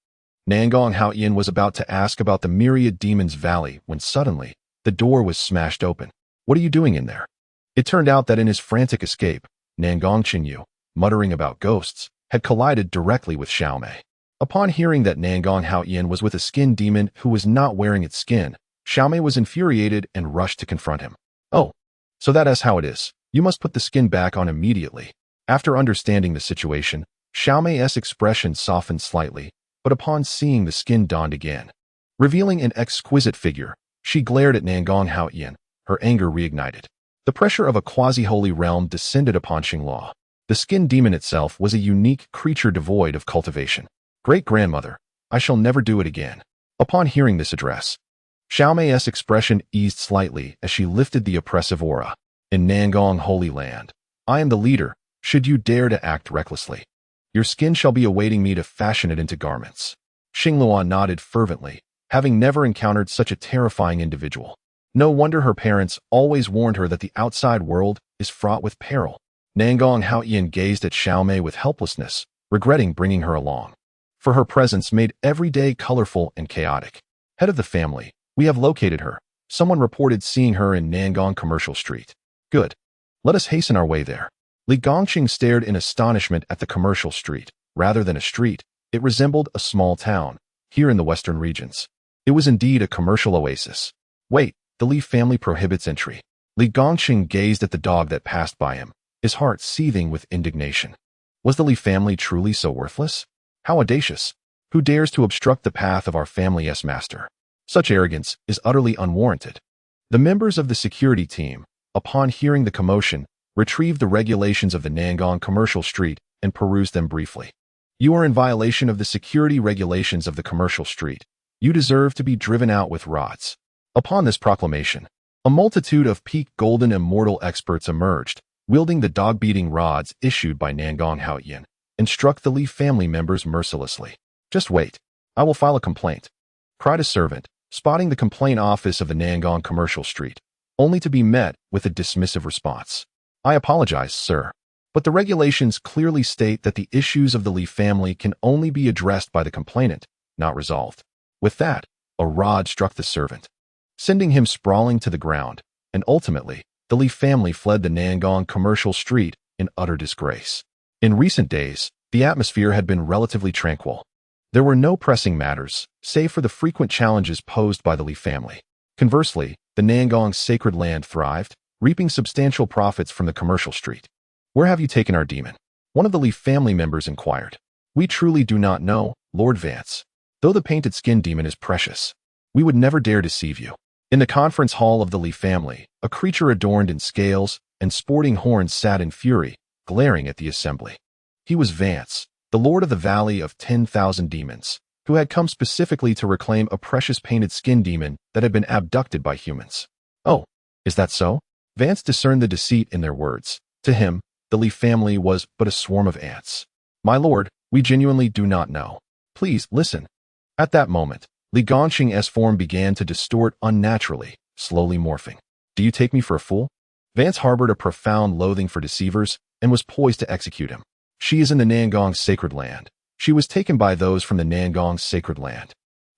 S1: Nangong Haotian was about to ask about the Myriad Demons Valley when suddenly, the door was smashed open. "What are you doing in there?" It turned out that in his frantic escape, Nangong Qingyu, muttering about ghosts, had collided directly with Xiaomei. Upon hearing that Nangong Haotian was with a skin demon who was not wearing its skin, Xiaomei was infuriated and rushed to confront him. "Oh, so that is how it is. You must put the skin back on immediately." After understanding the situation, Xiaomei's expression softened slightly, but upon seeing the skin donned again, revealing an exquisite figure, she glared at Nangong Haotian, her anger reignited. The pressure of a quasi-holy realm descended upon Xinghua. The skin demon itself was a unique creature devoid of cultivation. "Great-grandmother, I shall never do it again." Upon hearing this address, Xiaomei's expression eased slightly as she lifted the oppressive aura. "In Nangong Holy Land, I am the leader, should you dare to act recklessly. Your skin shall be awaiting me to fashion it into garments." Xinghua nodded fervently, having never encountered such a terrifying individual. No wonder her parents always warned her that the outside world is fraught with peril. Nangong Haotian gazed at Xiaomei with helplessness, regretting bringing her along, for her presence made every day colorful and chaotic. "Head of the family, we have located her. Someone reported seeing her in Nangong Commercial Street." "Good. Let us hasten our way there." Li Gongqing stared in astonishment at the commercial street. Rather than a street, it resembled a small town, here in the western regions. It was indeed a commercial oasis. "Wait, the Li family prohibits entry." Li Gongqing gazed at the dog that passed by him, his heart seething with indignation. Was the Li family truly so worthless? How audacious! Who dares to obstruct the path of our family's master? Such arrogance is utterly unwarranted. The members of the security team, upon hearing the commotion, retrieved the regulations of the Nangong Commercial Street and perused them briefly. "You are in violation of the security regulations of the commercial street. You deserve to be driven out with rods." Upon this proclamation, a multitude of peak golden immortal experts emerged, wielding the dog-beating rods issued by Nangong Haotian, and struck the Li family members mercilessly. "Just wait. I will file a complaint," cried a servant, spotting the complaint office of the Nangong Commercial Street, only to be met with a dismissive response. "I apologize, sir, but the regulations clearly state that the issues of the Li family can only be addressed by the complainant, not resolved." With that, a rod struck the servant, sending him sprawling to the ground, and ultimately, the Li family fled the Nangong Commercial Street in utter disgrace. In recent days, the atmosphere had been relatively tranquil. There were no pressing matters, save for the frequent challenges posed by the Li family. Conversely, the Nangong sacred land thrived, reaping substantial profits from the commercial street. "Where have you taken our demon?" one of the Li family members inquired. "We truly do not know, Lord Vance. Though the painted skin demon is precious, we would never dare deceive you." In the conference hall of the Li family, a creature adorned in scales and sporting horns sat in fury, glaring at the assembly. He was Vance, the lord of the Valley of 10,000 Demons, who had come specifically to reclaim a precious painted skin demon that had been abducted by humans. "Oh, is that so?" Vance discerned the deceit in their words. To him, the Li family was but a swarm of ants. "My lord, we genuinely do not know. Please, listen." At that moment, Li Gongqing's form began to distort unnaturally, slowly morphing. "Do you take me for a fool?" Vance harbored a profound loathing for deceivers and was poised to execute him. "She is in the Nangong sacred land. She was taken by those from the Nangong sacred land."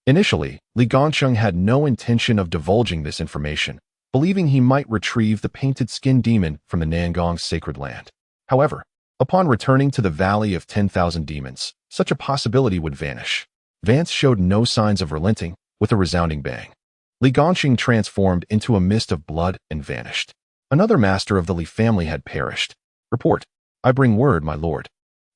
S1: Initially, Li Gongqing had no intention of divulging this information, believing he might retrieve the painted skin demon from the Nangong sacred land. However, upon returning to the Valley of 10,000 Demons, such a possibility would vanish. Vance showed no signs of relenting. With a resounding bang, Li Gongqing transformed into a mist of blood and vanished. Another master of the Li family had perished. "Report. I bring word, my lord.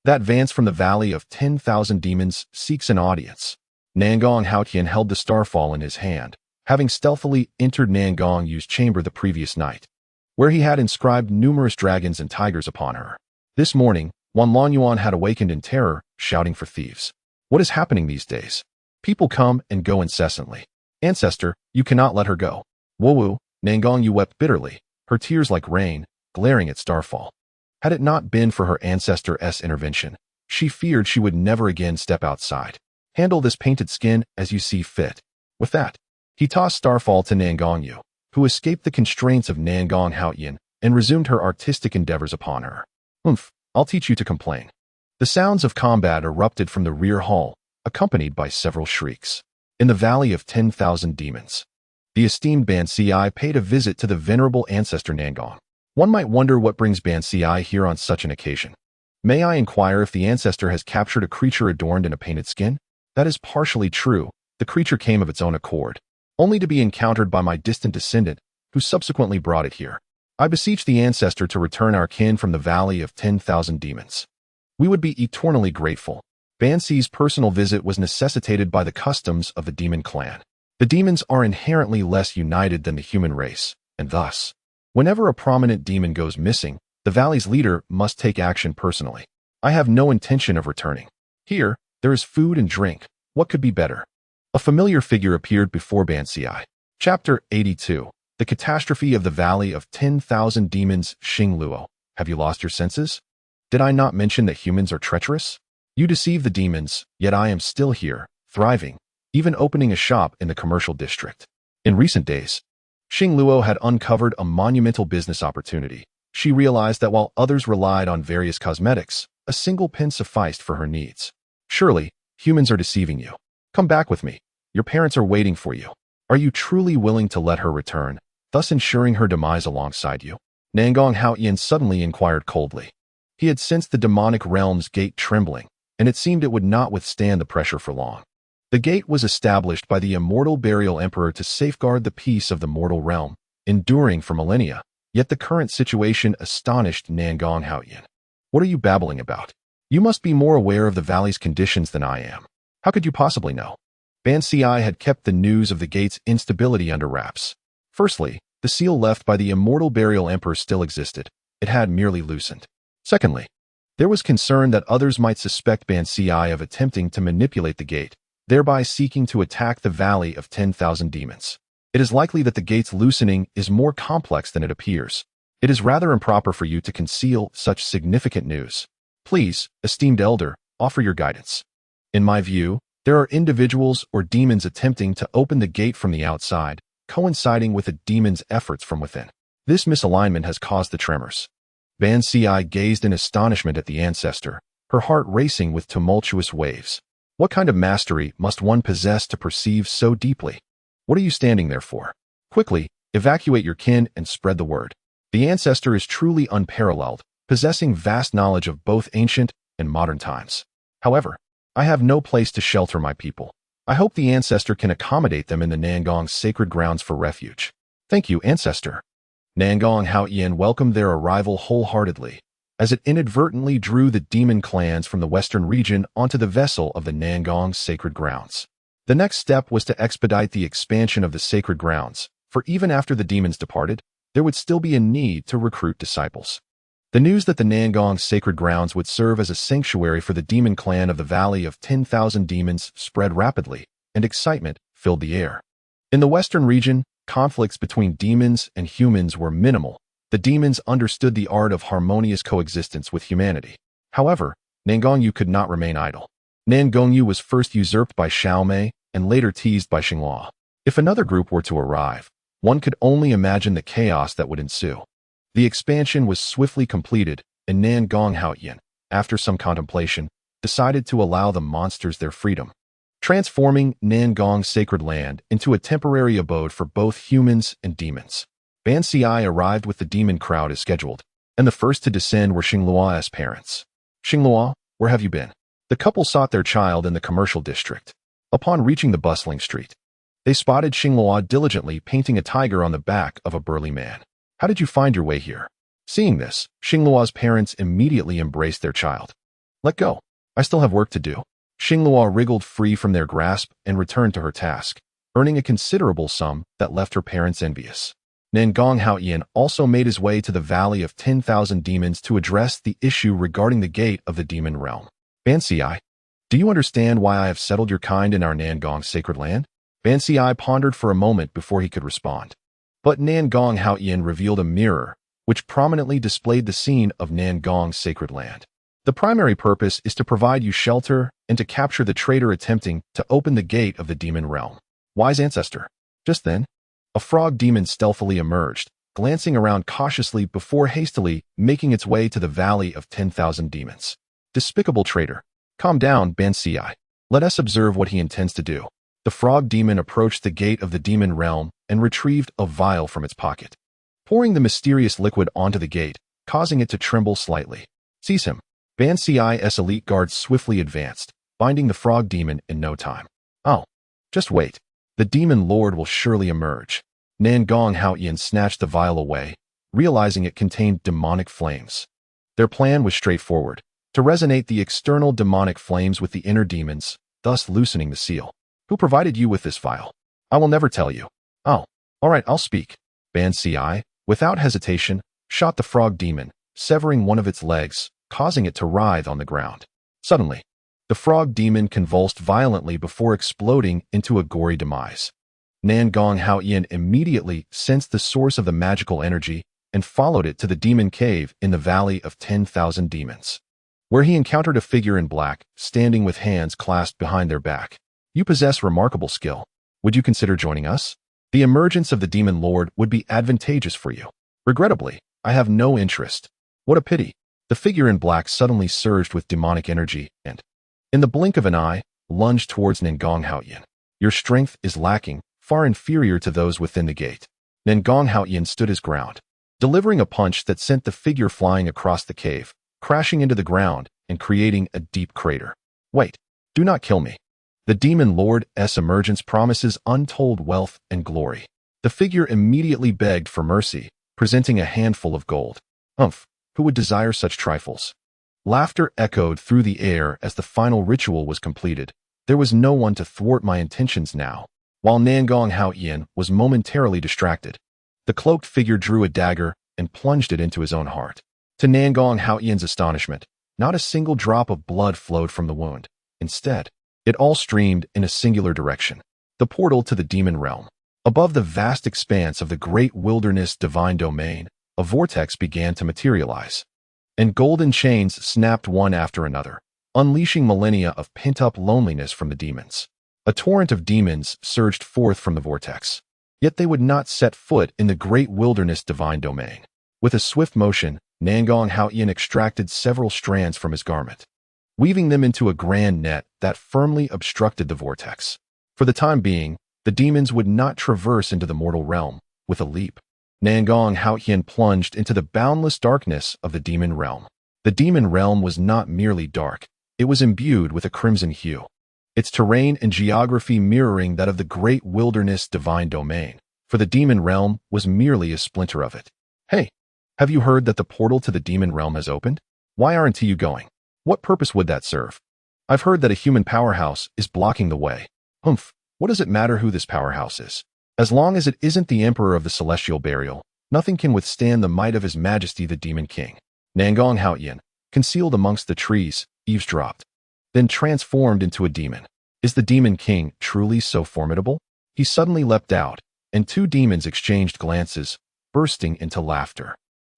S1: That Vance from the Valley of 10,000 Demons seeks an audience." Nangong Haotian held the starfall in his hand, having stealthily entered Nangong Yu's chamber the previous night, where he had inscribed numerous dragons and tigers upon her. This morning, Xuanhuan Laozu had awakened in terror, shouting for thieves. "What is happening these days?" People come and go incessantly. Ancestor, you cannot let her go. Wowu, Nangongyu wept bitterly, her tears like rain, glaring at Starfall. Had it not been for her ancestor's intervention, she feared she would never again step outside. Handle this painted skin as you see fit. With that, he tossed Starfall to Nangongyu, who escaped the constraints of Nangong Haoyan and resumed her artistic endeavors upon her. I'll teach you to complain. The sounds of combat erupted from the rear hall, accompanied by several shrieks. In the Valley of 10,000 Demons, the esteemed Ban Ci paid a visit to the venerable ancestor Nangong. One might wonder what brings Ban Ci here on such an occasion. May I inquire if the ancestor has captured a creature adorned in a painted skin? That is partially true. The creature came of its own accord, only to be encountered by my distant descendant, who subsequently brought it here. I beseech the ancestor to return our kin from the Valley of 10,000 Demons. We would be eternally grateful. Ban Ci's personal visit was necessitated by the customs of the demon clan. The demons are inherently less united than the human race, and thus, whenever a prominent demon goes missing, the valley's leader must take action personally. I have no intention of returning. Here, there is food and drink. What could be better? A familiar figure appeared before Ban Ci. Chapter 82. The Catastrophe of the Valley of 10,000 Demons. Xing Luo, have you lost your senses? Did I not mention that humans are treacherous? You deceive the demons, yet I am still here, thriving, even opening a shop in the commercial district. In recent days, Xing Luo had uncovered a monumental business opportunity. She realized that while others relied on various cosmetics, a single pen sufficed for her needs. Surely, humans are deceiving you. Come back with me. Your parents are waiting for you. Are you truly willing to let her return, thus ensuring her demise alongside you? Nangong Haoyan suddenly inquired coldly. He had sensed the demonic realm's gate trembling, and it seemed it would not withstand the pressure for long. The gate was established by the immortal burial emperor to safeguard the peace of the mortal realm, enduring for millennia, yet the current situation astonished Nangong Haoyan. What are you babbling about? You must be more aware of the valley's conditions than I am. How could you possibly know? Ban Ci had kept the news of the gate's instability under wraps. Firstly, the seal left by the immortal burial emperor still existed. It had merely loosened. Secondly, there was concern that others might suspect Ban Ci of attempting to manipulate the gate, thereby seeking to attack the Valley of 10,000 Demons. It is likely that the gate's loosening is more complex than it appears. It is rather improper for you to conceal such significant news. Please, esteemed elder, offer your guidance. In my view, there are individuals or demons attempting to open the gate from the outside, coinciding with a demon's efforts from within. This misalignment has caused the tremors. Ban Ci gazed in astonishment at the ancestor, her heart racing with tumultuous waves. What kind of mastery must one possess to perceive so deeply? What are you standing there for? Quickly, evacuate your kin and spread the word. The ancestor is truly unparalleled, possessing vast knowledge of both ancient and modern times. However, I have no place to shelter my people. I hope the ancestor can accommodate them in the Nangong's sacred grounds for refuge. Thank you, ancestor. Nangong Haoyan welcomed their arrival wholeheartedly, as it inadvertently drew the demon clans from the western region onto the vessel of the Nangong's sacred grounds. The next step was to expedite the expansion of the sacred grounds, for even after the demons departed, there would still be a need to recruit disciples. The news that the Nangong's sacred grounds would serve as a sanctuary for the demon clan of the Valley of 10,000 Demons spread rapidly, and excitement filled the air. In the western region, conflicts between demons and humans were minimal. The demons understood the art of harmonious coexistence with humanity. However, Nangongyu could not remain idle. Nangongyu was first usurped by Xiaomei and later teased by Xinghua. If another group were to arrive, one could only imagine the chaos that would ensue. The expansion was swiftly completed, and Nangong Haoyan, after some contemplation, decided to allow the monsters their freedom, transforming Nangong's sacred land into a temporary abode for both humans and demons. Ban Ci arrived with the demon crowd as scheduled, and the first to descend were Xinglua's parents. Xinglua, where have you been? The couple sought their child in the commercial district. Upon reaching the bustling street, they spotted Xinglua diligently painting a tiger on the back of a burly man. How did you find your way here? Seeing this, Xinglua's parents immediately embraced their child. Let go. I still have work to do. Xinglua wriggled free from their grasp and returned to her task, earning a considerable sum that left her parents envious. Nangong Haoyan also made his way to the Valley of 10,000 Demons to address the issue regarding the gate of the demon realm. Ban Ci, Do you understand why I have settled your kind in our Nangong sacred land? Ban Si pondered for a moment before he could respond. But Nangong Haoyan revealed a mirror, which prominently displayed the scene of Nangong's sacred land. The primary purpose is to provide you shelter and to capture the traitor attempting to open the gate of the demon realm. Wise ancestor. Just then, a frog demon stealthily emerged, glancing around cautiously before hastily making its way to the Valley of 10,000 Demons. Despicable traitor. Calm down, Ban Si. Let us observe what he intends to do. The frog demon approached the gate of the demon realm and retrieved a vial from its pocket, pouring the mysterious liquid onto the gate, causing it to tremble slightly. Seize him. Ban Si's elite guards swiftly advanced, binding the frog demon in no time. Oh, just wait. The demon lord will surely emerge. Nangong Haoyan snatched the vial away, realizing it contained demonic flames. Their plan was straightforward, to resonate the external demonic flames with the inner demons, thus loosening the seal. Who provided you with this vial? I will never tell you. Oh, all right, I'll speak. Ban Si, without hesitation, shot the frog demon, severing one of its legs, causing it to writhe on the ground. Suddenly, the frog demon convulsed violently before exploding into a gory demise. Nangong Haoyan immediately sensed the source of the magical energy and followed it to the demon cave in the Valley of 10,000 Demons, where he encountered a figure in black, standing with hands clasped behind their back. You possess remarkable skill. Would you consider joining us? The emergence of the demon lord would be advantageous for you. Regrettably, I have no interest. What a pity. The figure in black suddenly surged with demonic energy and, in the blink of an eye, lunged towards Nangong Haoyan. Your strength is lacking, far inferior to those within the gate. Nangong Haoyan stood his ground, delivering a punch that sent the figure flying across the cave, crashing into the ground and creating a deep crater. Wait, do not kill me. The demon lord's emergence promises untold wealth and glory. The figure immediately begged for mercy, presenting a handful of gold. Humph, who would desire such trifles? Laughter echoed through the air as the final ritual was completed. There was no one to thwart my intentions now. While Nangong Haoyan was momentarily distracted, the cloaked figure drew a dagger and plunged it into his own heart. To Nangong Haoyan's astonishment, not a single drop of blood flowed from the wound. Instead, it all streamed in a singular direction, the portal to the demon realm. Above the vast expanse of the great wilderness divine domain, a vortex began to materialize, and golden chains snapped one after another, unleashing millennia of pent-up loneliness from the demons. A torrent of demons surged forth from the vortex, yet they would not set foot in the great wilderness divine domain. With a swift motion, Nangong Haoyan extracted several strands from his garment, weaving them into a grand net that firmly obstructed the vortex. For the time being, the demons would not traverse into the mortal realm. With a leap, Nangong Haoyan plunged into the boundless darkness of the demon realm. The demon realm was not merely dark, it was imbued with a crimson hue, its terrain and geography mirroring that of the great wilderness divine domain, for the demon realm was merely a splinter of it. Hey, have you heard that the portal to the demon realm has opened? Why aren't you going? What purpose would that serve? I've heard that a human powerhouse is blocking the way. Humph, what does it matter who this powerhouse is? As long as it isn't the Emperor of the Celestial Burial, nothing can withstand the might of His Majesty the Demon King. Nangong Haoyan, concealed amongst the trees, eavesdropped, then transformed into a demon. Is the Demon King truly so formidable? He suddenly leapt out, and two demons exchanged glances, bursting into laughter.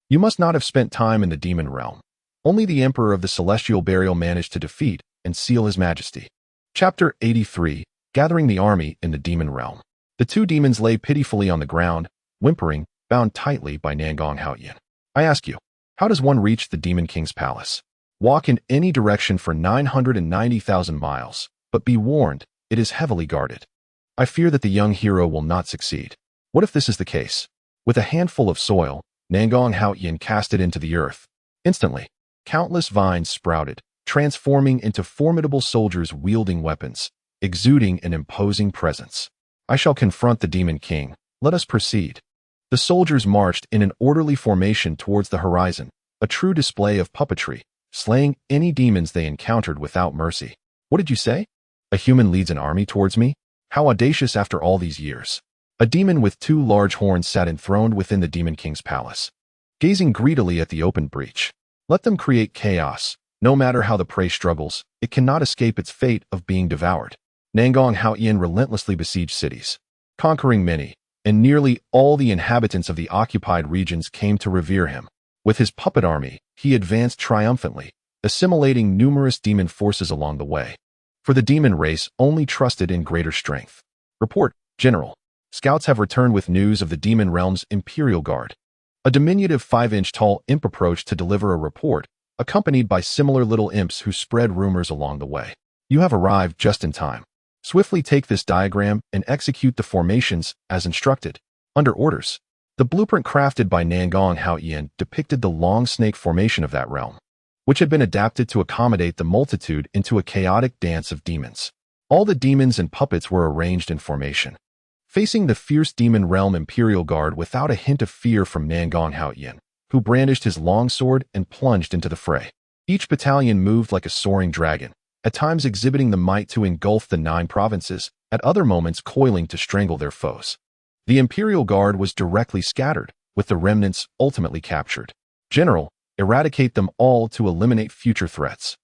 S1: You must not have spent time in the demon realm. Only the Emperor of the Celestial Burial managed to defeat and seal His Majesty. Chapter 83, Gathering the Army in the Demon Realm. The two demons lay pitifully on the ground, whimpering, bound tightly by Nangong Haoyan. I ask you, how does one reach the Demon King's palace? Walk in any direction for 990,000 miles, but be warned, it is heavily guarded. I fear that the young hero will not succeed. What if this is the case? With a handful of soil, Nangong Haoyan cast it into the earth. Instantly, countless vines sprouted, transforming into formidable soldiers wielding weapons, exuding an imposing presence. I shall confront the Demon King. Let us proceed. The soldiers marched in an orderly formation towards the horizon, a true display of puppetry, slaying any demons they encountered without mercy. What did you say? A human leads an army towards me? How audacious after all these years. A demon with two large horns sat enthroned within the Demon King's palace, gazing greedily at the open breach. Let them create chaos. No matter how the prey struggles, it cannot escape its fate of being devoured. Nangong Haoyan relentlessly besieged cities, conquering many, and nearly all the inhabitants of the occupied regions came to revere him. With his puppet army, he advanced triumphantly, assimilating numerous demon forces along the way. For the demon race only trusted in greater strength. Report, General. Scouts have returned with news of the demon realm's Imperial Guard. A diminutive 5-inch tall imp approached to deliver a report, accompanied by similar little imps who spread rumors along the way. You have arrived just in time. Swiftly take this diagram and execute the formations as instructed. Under orders. The blueprint crafted by Nangong Haoyan depicted the long snake formation of that realm, which had been adapted to accommodate the multitude into a chaotic dance of demons. All the demons and puppets were arranged in formation, facing the fierce demon realm Imperial Guard without a hint of fear from Nangong Haoyan, who brandished his long sword and plunged into the fray. Each battalion moved like a soaring dragon, at times exhibiting the might to engulf the 9 provinces, at other moments coiling to strangle their foes. The Imperial Guard was directly scattered, with the remnants ultimately captured. General, eradicate them all to eliminate future threats.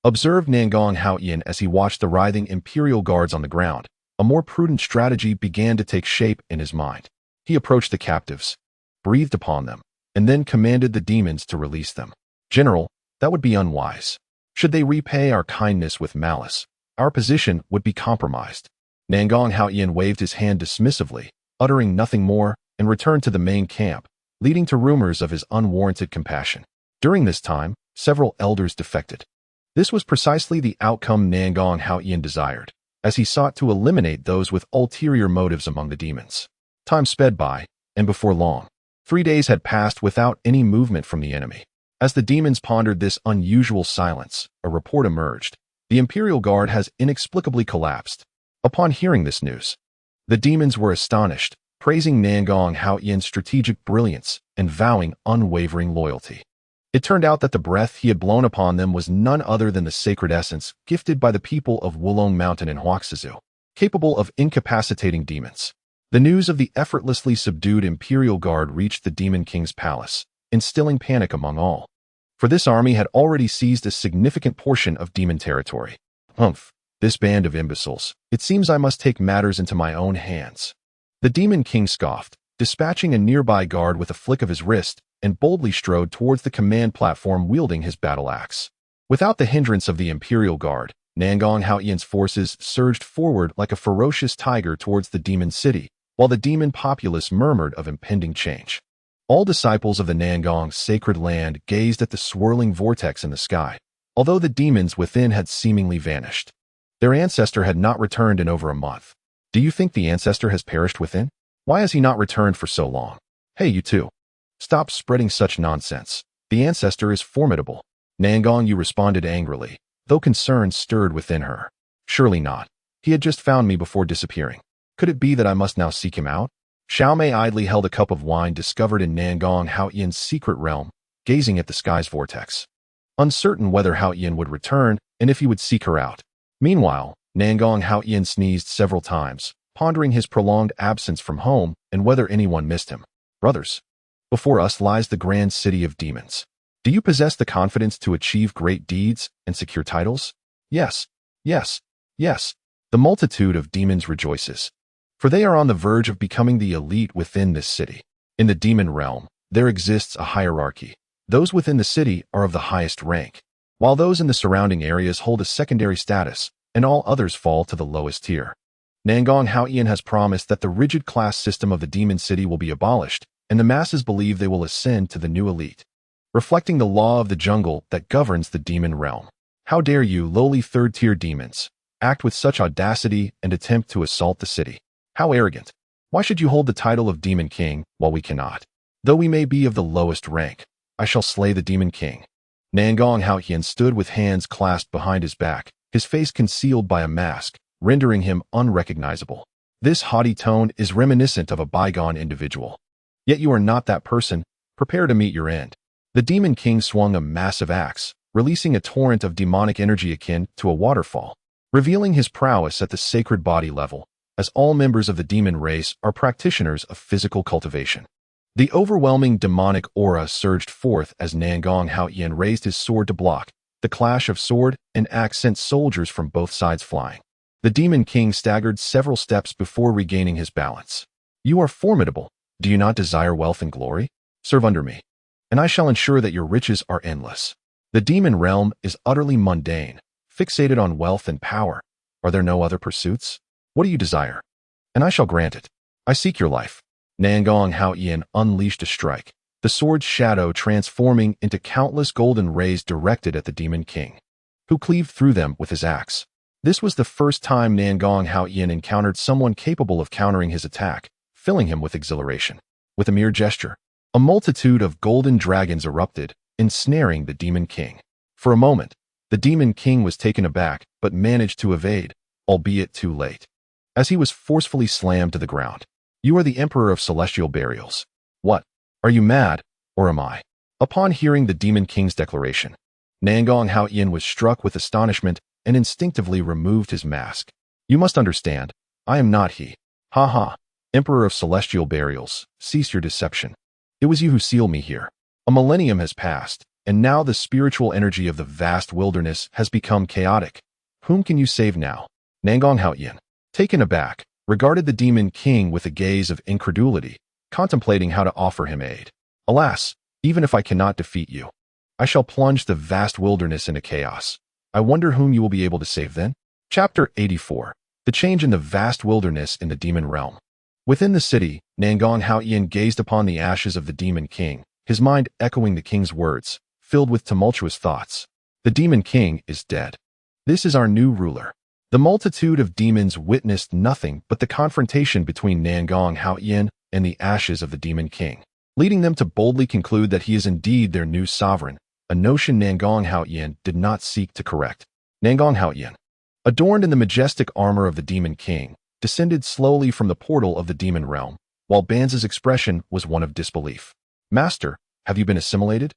S1: Observed Nangong Haoyan as he watched the writhing Imperial Guards on the ground. A more prudent strategy began to take shape in his mind. He approached the captives, breathed upon them, and then commanded the demons to release them. General, that would be unwise. Should they repay our kindness with malice, our position would be compromised. Nangong Haoyan waved his hand dismissively, uttering nothing more, and returned to the main camp, leading to rumors of his unwarranted compassion. During this time, several elders defected. This was precisely the outcome Nangong Haoyan desired, as he sought to eliminate those with ulterior motives among the demons. Time sped by, and before long, 3 days had passed without any movement from the enemy. As the demons pondered this unusual silence, a report emerged. The Imperial Guard has inexplicably collapsed. Upon hearing this news, the demons were astonished, praising Nangong Haoyan's strategic brilliance and vowing unwavering loyalty. It turned out that the breath he had blown upon them was none other than the sacred essence gifted by the people of Wulong Mountain in Huaxizu, capable of incapacitating demons. The news of the effortlessly subdued Imperial Guard reached the Demon King's palace, instilling panic among all. For this army had already seized a significant portion of demon territory. Humph, this band of imbeciles. It seems I must take matters into my own hands. The Demon King scoffed, dispatching a nearby guard with a flick of his wrist, and boldly strode towards the command platform wielding his battle axe. Without the hindrance of the Imperial Guard, Nangong Haoyan's forces surged forward like a ferocious tiger towards the demon city, while the demon populace murmured of impending change. All disciples of the Nangong sacred land gazed at the swirling vortex in the sky, although the demons within had seemingly vanished. Their ancestor had not returned in over a month. Do you think the ancestor has perished within? Why has he not returned for so long? Hey, you two. Stop spreading such nonsense. The ancestor is formidable. Nangong Yu responded angrily, though concern stirred within her. Surely not. He had just found me before disappearing. Could it be that I must now seek him out? Xiaomei idly held a cup of wine discovered in Nangong Haoyan's secret realm, gazing at the sky's vortex, uncertain whether Haoyan would return and if he would seek her out. Meanwhile, Nangong Haoyan sneezed several times, pondering his prolonged absence from home and whether anyone missed him. Brothers, before us lies the grand city of demons. Do you possess the confidence to achieve great deeds and secure titles? Yes, yes, yes. The multitude of demons rejoices, for they are on the verge of becoming the elite within this city. In the demon realm, there exists a hierarchy. Those within the city are of the highest rank, while those in the surrounding areas hold a secondary status, and all others fall to the lowest tier. Nangong Haoyan has promised that the rigid class system of the demon city will be abolished, and the masses believe they will ascend to the new elite, reflecting the law of the jungle that governs the demon realm. How dare you, lowly third-tier demons, act with such audacity and attempt to assault the city? How arrogant! Why should you hold the title of Demon King while we cannot? Though we may be of the lowest rank, I shall slay the Demon King. Nangong Haoyan stood with hands clasped behind his back, his face concealed by a mask, rendering him unrecognizable. This haughty tone is reminiscent of a bygone individual. Yet you are not that person. Prepare to meet your end. The Demon King swung a massive axe, releasing a torrent of demonic energy akin to a waterfall, revealing his prowess at the sacred body level, as all members of the demon race are practitioners of physical cultivation. The overwhelming demonic aura surged forth as Nangong Haoyan raised his sword to block, The clash of sword and axe sent soldiers from both sides flying. The Demon King staggered several steps before regaining his balance. You are formidable. Do you not desire wealth and glory? Serve under me, and I shall ensure that your riches are endless. The demon realm is utterly mundane, fixated on wealth and power. Are there no other pursuits? What do you desire? And I shall grant it. I seek your life. Nangong Haoyan unleashed a strike, the sword's shadow transforming into countless golden rays directed at the Demon King, who cleaved through them with his axe. This was the first time Nangong Haoyan encountered someone capable of countering his attack, filling him with exhilaration. With a mere gesture, a multitude of golden dragons erupted, ensnaring the Demon King. For a moment, the Demon King was taken aback but managed to evade, albeit too late, as he was forcefully slammed to the ground. You are the Emperor of Celestial Burials. What? Are you mad, or am I? Upon hearing the Demon King's declaration, Nangong Haoyan was struck with astonishment and instinctively removed his mask. You must understand, I am not he. Ha ha. Emperor of Celestial Burials, cease your deception. It was you who sealed me here. A millennium has passed, and now the spiritual energy of the vast wilderness has become chaotic. Whom can you save now? Nangong Haoyan, taken aback, regarded the Demon King with a gaze of incredulity, contemplating how to offer him aid. Alas, even if I cannot defeat you, I shall plunge the vast wilderness into chaos. I wonder whom you will be able to save then? Chapter 84. The change in the vast wilderness in the demon realm. Within the city, Nangong Haoyan gazed upon the ashes of the Demon King, his mind echoing the king's words, filled with tumultuous thoughts. The Demon King is dead. This is our new ruler. The multitude of demons witnessed nothing but the confrontation between Nangong Haoyan and the ashes of the Demon King, leading them to boldly conclude that he is indeed their new sovereign, a notion Nangong Haoyan did not seek to correct. Nangong Haoyan, adorned in the majestic armor of the Demon King, descended slowly from the portal of the demon realm, while Banz's expression was one of disbelief. Master, have you been assimilated?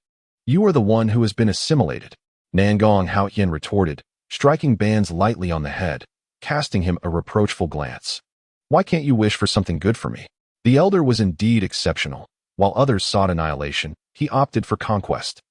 S1: You are the one who has been assimilated, Nangong Haoyan retorted, striking Banz lightly on the head, casting him a reproachful glance. Why can't you wish for something good for me? The elder was indeed exceptional. While others sought annihilation, he opted for conquest.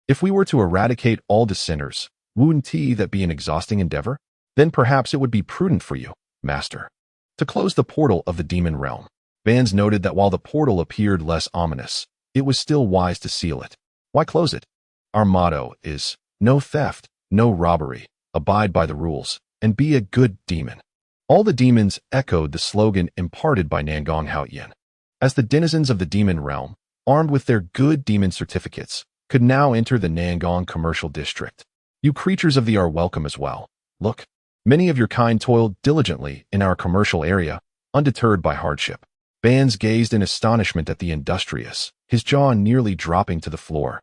S1: If we were to eradicate all dissenters, wouldn't that be an exhausting endeavor? Then perhaps it would be prudent for you, Master, to close the portal of the demon realm. Banz noted that while the portal appeared less ominous, it was still wise to seal it. Why close it? Our motto is, no theft, no robbery, abide by the rules, and be a good demon. All the demons echoed the slogan imparted by Nangong Haoyan. As the denizens of the demon realm, armed with their good demon certificates, could now enter the Nangong commercial district. You creatures of the are welcome as well. Look, many of your kind toiled diligently in our commercial area, undeterred by hardship. Banz gazed in astonishment at the industrious, his jaw nearly dropping to the floor.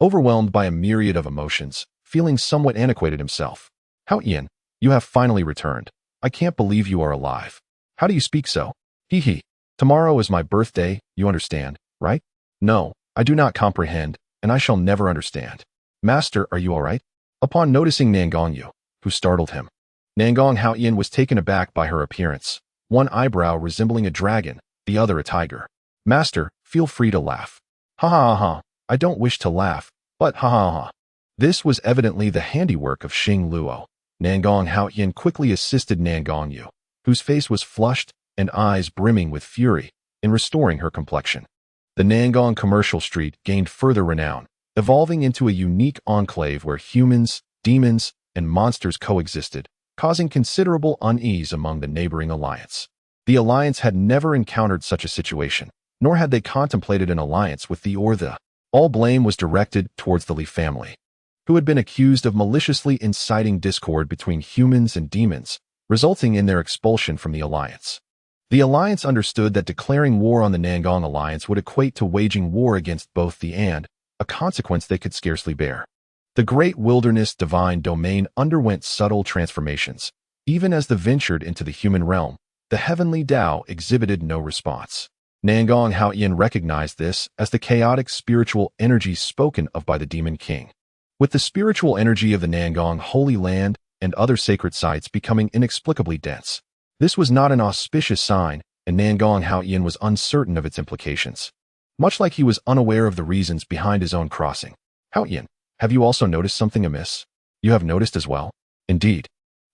S1: Overwhelmed by a myriad of emotions, feeling somewhat antiquated himself. Haoyan, you have finally returned. I can't believe you are alive. How do you speak so? Hee hee. Tomorrow is my birthday, you understand, right? No, I do not comprehend, and I shall never understand. Master, are you all right? Upon noticing Nangong Yu, who startled him, Nangong Haoyan was taken aback by her appearance, one eyebrow resembling a dragon, the other a tiger. Master, feel free to laugh. Ha ha ha, I don't wish to laugh, but ha ha ha. This was evidently the handiwork of Xing Luo. Nangong Haoyan quickly assisted Nangong Yu, whose face was flushed and eyes brimming with fury, in restoring her complexion. The Nangong commercial street gained further renown, evolving into a unique enclave where humans, demons, and monsters coexisted, causing considerable unease among the neighboring alliance. The alliance had never encountered such a situation, nor had they contemplated an alliance with the or the. All blame was directed towards the Li family, who had been accused of maliciously inciting discord between humans and demons, resulting in their expulsion from the alliance. The alliance understood that declaring war on the Nangong alliance would equate to waging war against both the and, a consequence they could scarcely bear. The great wilderness divine domain underwent subtle transformations. Even as they ventured into the human realm, the heavenly Tao exhibited no response. Nangong Haoyan recognized this as the chaotic spiritual energy spoken of by the Demon King. With the spiritual energy of the Nangong Holy Land and other sacred sites becoming inexplicably dense, this was not an auspicious sign, and Nangong Haoyan was uncertain of its implications. Much like he was unaware of the reasons behind his own crossing. Haoyan, Have you also noticed something amiss? You have noticed as well? Indeed.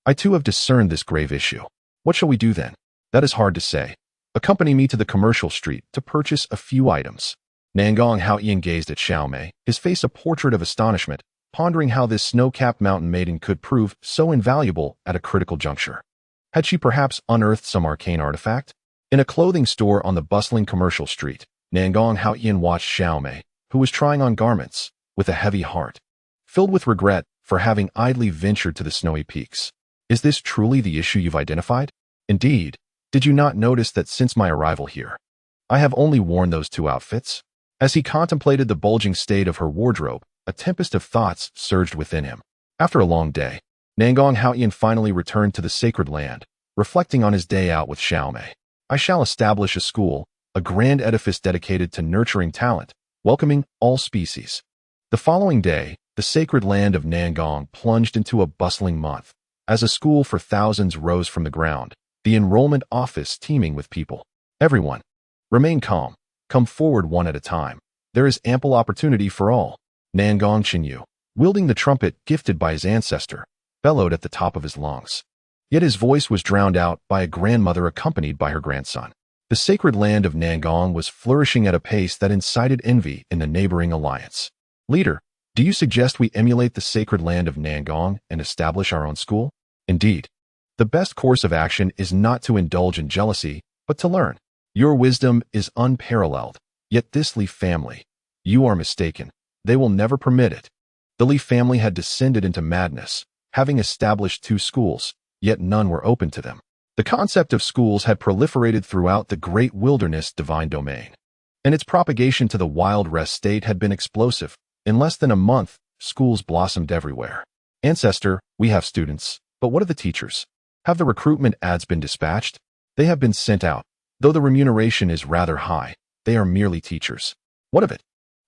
S1: I too have discerned this grave issue. What shall we do then? That is hard to say. Accompany me to the commercial street to purchase a few items. Nangong Haoyan gazed at Xiaomei, his face a portrait of astonishment, pondering how this snow-capped mountain maiden could prove so invaluable at a critical juncture. Had she perhaps unearthed some arcane artifact? In a clothing store on the bustling commercial street, Nangong Haoyan watched Xiaomei, who was trying on garments, with a heavy heart, filled with regret for having idly ventured to the snowy peaks. Is this truly the issue you've identified? Indeed. Did you not notice that since my arrival here, I have only worn those two outfits? As he contemplated the bulging state of her wardrobe, a tempest of thoughts surged within him. After a long day, Nangong Haoyan finally returned to the sacred land, reflecting on his day out with Xiaomei. I shall establish a school, a grand edifice dedicated to nurturing talent, welcoming all species. The following day, the sacred land of Nangong plunged into a bustling month. As a school for thousands rose from the ground, the enrollment office teeming with people. Everyone, remain calm. Come forward one at a time. There is ample opportunity for all. Nangong Chenyu, wielding the trumpet gifted by his ancestor, bellowed at the top of his lungs. Yet his voice was drowned out by a grandmother accompanied by her grandson. The sacred land of Nangong was flourishing at a pace that incited envy in the neighboring alliance. Leader, do you suggest we emulate the sacred land of Nangong and establish our own school? Indeed. The best course of action is not to indulge in jealousy, but to learn. Your wisdom is unparalleled, yet this Li family, you are mistaken. They will never permit it. The Li family had descended into madness, having established 2 schools, yet none were open to them. The concept of schools had proliferated throughout the great wilderness divine domain, and its propagation to the wild rest state had been explosive. In less than a month, schools blossomed everywhere. Ancestor, we have students, but what of the teachers? Have the recruitment ads been dispatched? They have been sent out. Though the remuneration is rather high, they are merely teachers. What of it?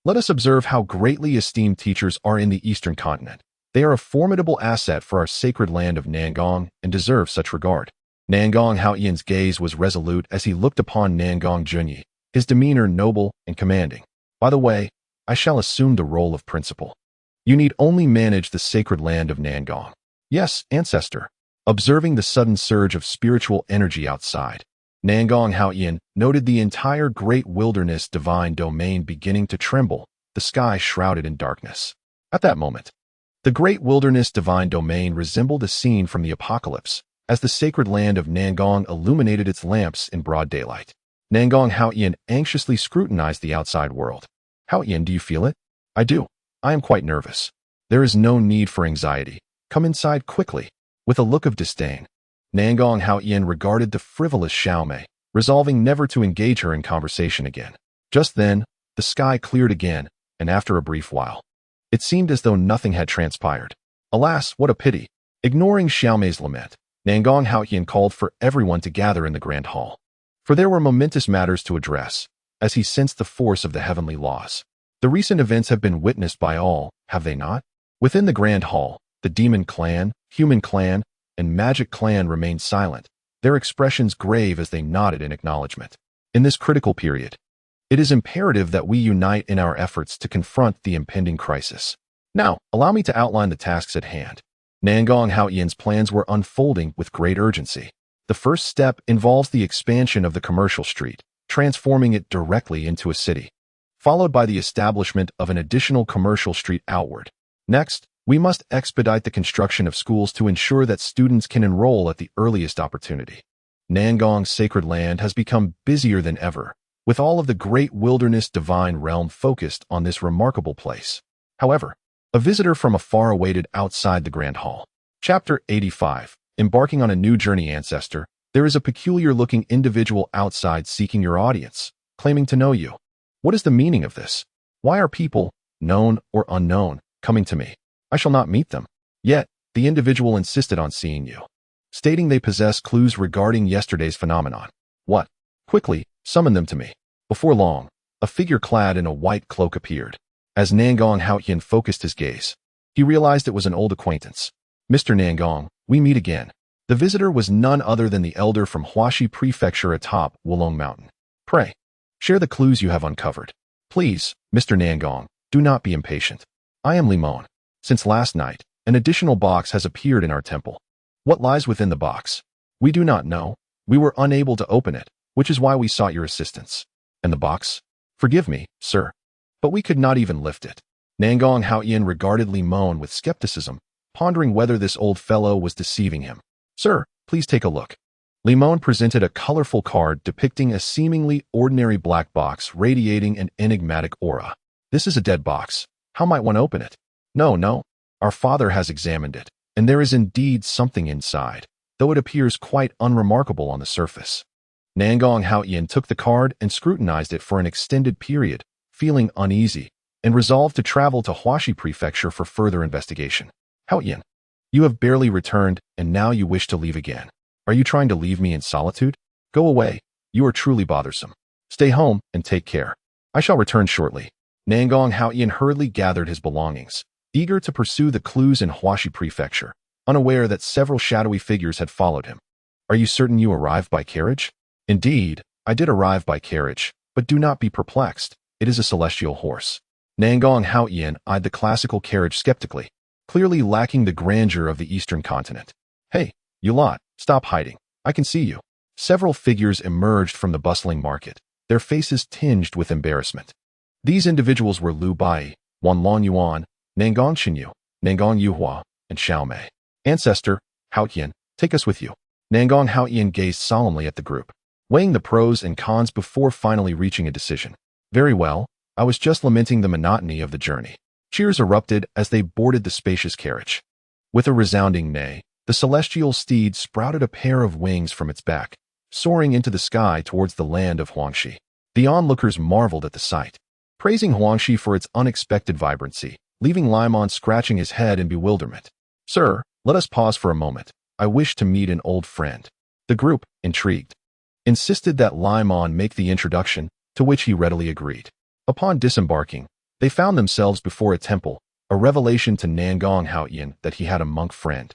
S1: Let us observe how greatly esteemed teachers are in the eastern continent. They are a formidable asset for our sacred land of Nangong and deserve such regard. Nangong Haoyan's gaze was resolute as he looked upon Nangong Junyi, his demeanor noble and commanding. By the way, I shall assume the role of principal. You need only manage the sacred land of Nangong. Yes, ancestor. Observing the sudden surge of spiritual energy outside, Nangong Haoyan noted the entire great wilderness divine domain beginning to tremble, the sky shrouded in darkness. At that moment, the great wilderness divine domain resembled a scene from the apocalypse, as the sacred land of Nangong illuminated its lamps in broad daylight. Nangong Haoyan anxiously scrutinized the outside world. Haoyan, do you feel it? I do. I am quite nervous. There is no need for anxiety. Come inside quickly. With a look of disdain, Nangong Haoyan regarded the frivolous Xiaomei, resolving never to engage her in conversation again. Just then, the sky cleared again, and after a brief while, it seemed as though nothing had transpired. Alas, what a pity! Ignoring Xiaomei's lament, Nangong Haoyan called for everyone to gather in the grand hall. For there were momentous matters to address, as he sensed the force of the heavenly laws. The recent events have been witnessed by all, have they not? Within the grand hall, the demon clan, human clan, and magic clan remained silent, their expressions grave as they nodded in acknowledgement. In this critical period, it is imperative that we unite in our efforts to confront the impending crisis. Now, allow me to outline the tasks at hand. Nangong Haoyan's plans were unfolding with great urgency. The first step involves the expansion of the commercial street, transforming it directly into a city, followed by the establishment of an additional commercial street outward. Next, we must expedite the construction of schools to ensure that students can enroll at the earliest opportunity. Nangong's sacred land has become busier than ever, with all of the great wilderness divine realm focused on this remarkable place. However, a visitor from afar awaited outside the grand hall. Chapter 85. Embarking on a new journey, ancestor, there is a peculiar-looking individual outside seeking your audience, claiming to know you. What is the meaning of this? Why are people, known or unknown, coming to me? I shall not meet them. Yet, the individual insisted on seeing you, stating they possess clues regarding yesterday's phenomenon. What? Quickly, summon them to me. Before long, a figure clad in a white cloak appeared. As Nangong Haoyan focused his gaze, he realized it was an old acquaintance. Mr. Nangong, we meet again. The visitor was none other than the elder from Huaxi Prefecture atop Wulong Mountain. Pray, share the clues you have uncovered. Please, Mr. Nangong, do not be impatient. I am Limon. Since last night, an additional box has appeared in our temple. What lies within the box? We do not know. We were unable to open it, which is why we sought your assistance. And the box? Forgive me, sir, but we could not even lift it. Nangong Haoyan regarded Limon with skepticism, pondering whether this old fellow was deceiving him. Sir, please take a look. Limon presented a colorful card depicting a seemingly ordinary black box radiating an enigmatic aura. This is a dead box. How might one open it? No. Our father has examined it, and there is indeed something inside, though it appears quite unremarkable on the surface. Nangong Haoyan took the card and scrutinized it for an extended period, feeling uneasy, and resolved to travel to Huaxi Prefecture for further investigation. Haoyan, you have barely returned, and now you wish to leave again. Are you trying to leave me in solitude? Go away. You are truly bothersome. Stay home and take care. I shall return shortly. Nangong Haoyan hurriedly gathered his belongings, eager to pursue the clues in Huaxi Prefecture, unaware that several shadowy figures had followed him. Are you certain you arrived by carriage? Indeed, I did arrive by carriage, but do not be perplexed. It is a celestial horse. Nangong Haoyan eyed the classical carriage skeptically, clearly lacking the grandeur of the eastern continent. Hey, you lot, stop hiding. I can see you. Several figures emerged from the bustling market, their faces tinged with embarrassment. These individuals were Lu Bai, Xuanhuan Yuan, Nangong Xinyu, Nangong Yuhua, and Xiao Mei. Ancestor, Haoyan, take us with you. Nangong Haoyan gazed solemnly at the group, weighing the pros and cons before finally reaching a decision. Very well, I was just lamenting the monotony of the journey. Cheers erupted as they boarded the spacious carriage. With a resounding neigh, the celestial steed sprouted a pair of wings from its back, soaring into the sky towards the land of Huangshi. The onlookers marveled at the sight, praising Huangshi for its unexpected vibrancy, leaving Limon scratching his head in bewilderment. Sir, let us pause for a moment. I wish to meet an old friend. The group, intrigued, insisted that Limon make the introduction, to which he readily agreed. Upon disembarking, they found themselves before a temple, a revelation to Nangong Haoyan that he had a monk friend.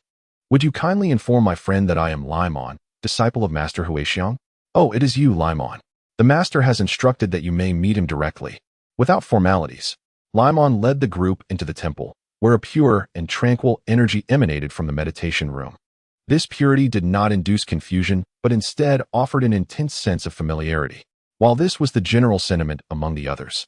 S1: Would you kindly inform my friend that I am Limon, disciple of Master Huixiang? Oh, it is you, Limon. The master has instructed that you may meet him directly. Without formalities, Limon led the group into the temple, where a pure and tranquil energy emanated from the meditation room. This purity did not induce confusion, but instead offered an intense sense of familiarity. While this was the general sentiment among the others,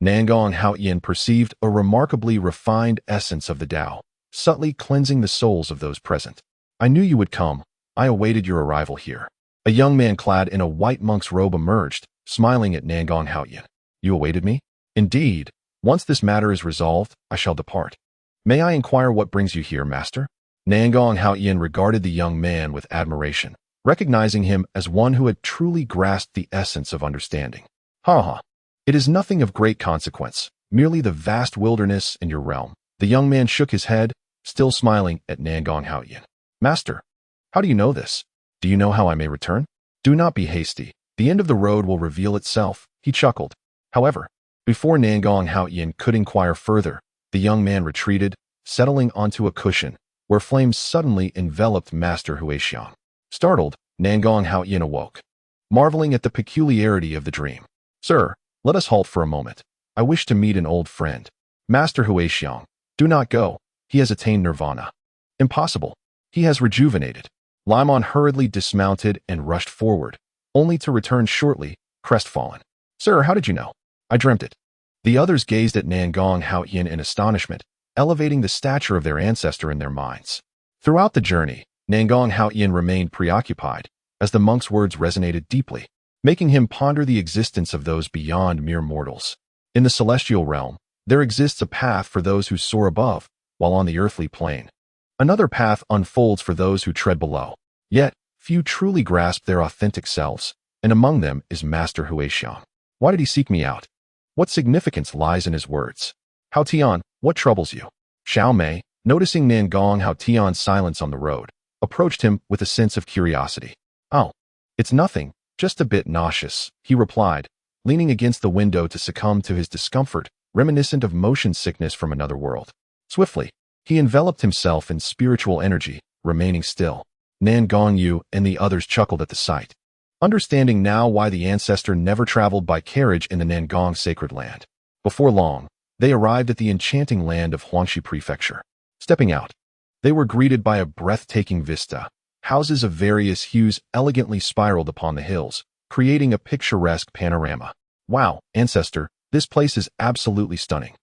S1: Nangong Haoyan perceived a remarkably refined essence of the Tao, subtly cleansing the souls of those present. I knew you would come. I awaited your arrival here. A young man clad in a white monk's robe emerged, smiling at Nangong Haoyan. You awaited me? Indeed. Once this matter is resolved, I shall depart. May I inquire what brings you here, master? Nangong Haoyan regarded the young man with admiration, recognizing him as one who had truly grasped the essence of understanding. Ha. It is nothing of great consequence, merely the vast wilderness in your realm. The young man shook his head, still smiling at Nangong Haoyan. Master, how do you know this? Do you know how I may return? Do not be hasty. The end of the road will reveal itself, he chuckled. However, before Nangong Haoyan could inquire further, the young man retreated, settling onto a cushion, where flames suddenly enveloped Master Huixiang. Startled, Nangong Haoyan awoke, marveling at the peculiarity of the dream. Sir, let us halt for a moment. I wish to meet an old friend. Master Huixiang, do not go. He has attained nirvana. Impossible. He has rejuvenated. Limon hurriedly dismounted and rushed forward, only to return shortly, crestfallen. Sir, how did you know? I dreamt it. The others gazed at Nangong Haoyan in astonishment, elevating the stature of their ancestor in their minds. Throughout the journey, Nangong Haoyan remained preoccupied, as the monk's words resonated deeply, making him ponder the existence of those beyond mere mortals. In the celestial realm, there exists a path for those who soar above, while on the earthly plane, another path unfolds for those who tread below. Yet, few truly grasp their authentic selves, and among them is Master Huixiang. Why did he seek me out? What significance lies in his words? Hao Tian, what troubles you? Xiao Mei, noticing Nangong Hao Tian's silence on the road, approached him with a sense of curiosity. Oh, it's nothing, just a bit nauseous, he replied, leaning against the window to succumb to his discomfort, reminiscent of motion sickness from another world. Swiftly, he enveloped himself in spiritual energy, remaining still. Nangong Yu and the others chuckled at the sight, understanding now why the ancestor never traveled by carriage in the Nangong sacred land. Before long, They arrived at the enchanting land of Huangshi Prefecture. Stepping out, they were greeted by a breathtaking vista. Houses of various hues elegantly spiraled upon the hills, creating a picturesque panorama. Wow, ancestor, this place is absolutely stunning.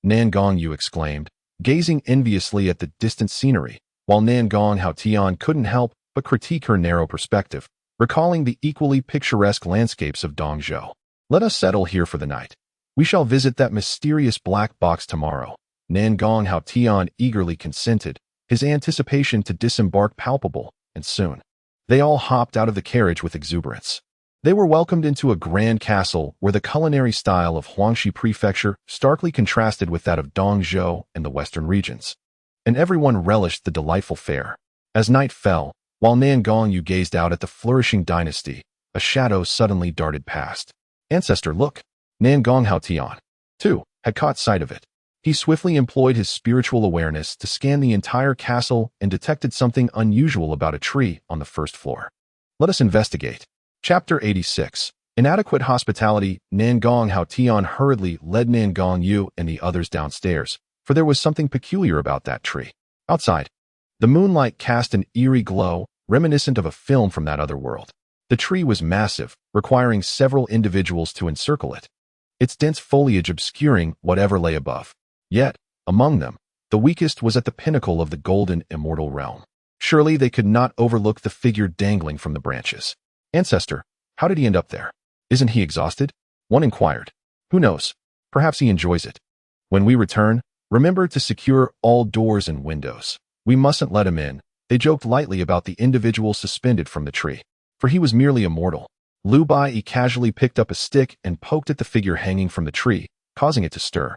S1: Nan Gongyu exclaimed, gazing enviously at the distant scenery, while Nan Gong Haotian couldn't help but critique her narrow perspective, recalling the equally picturesque landscapes of Dongzhou. Let us settle here for the night. We shall visit that mysterious black box tomorrow. Nan Gong Haotian eagerly consented, his anticipation to disembark palpable, and soon. They all hopped out of the carriage with exuberance. They were welcomed into a grand castle where the culinary style of Huangshi Prefecture starkly contrasted with that of Dongzhou and the western regions. And everyone relished the delightful fare. As night fell, while Nan Gongyu gazed out at the flourishing dynasty, a shadow suddenly darted past. Ancestor, look! Nan Gong Haotian, too, had caught sight of it. He swiftly employed his spiritual awareness to scan the entire castle and detected something unusual about a tree on the first floor. Let us investigate. Chapter 86. Inadequate hospitality. Nan Gong Haotian hurriedly led Nan Gongyu and the others downstairs, for there was something peculiar about that tree. Outside, the moonlight cast an eerie glow, reminiscent of a film from that other world. The tree was massive, requiring several individuals to encircle it, its dense foliage obscuring whatever lay above. Yet, among them, the weakest was at the pinnacle of the golden immortal realm. Surely they could not overlook the figure dangling from the branches. Ancestor, how did he end up there? Isn't he exhausted? One inquired. Who knows? Perhaps he enjoys it. When we return, remember to secure all doors and windows. We mustn't let him in. They joked lightly about the individual suspended from the tree, for he was merely a mortal. Lu Bai casually picked up a stick and poked at the figure hanging from the tree, causing it to stir.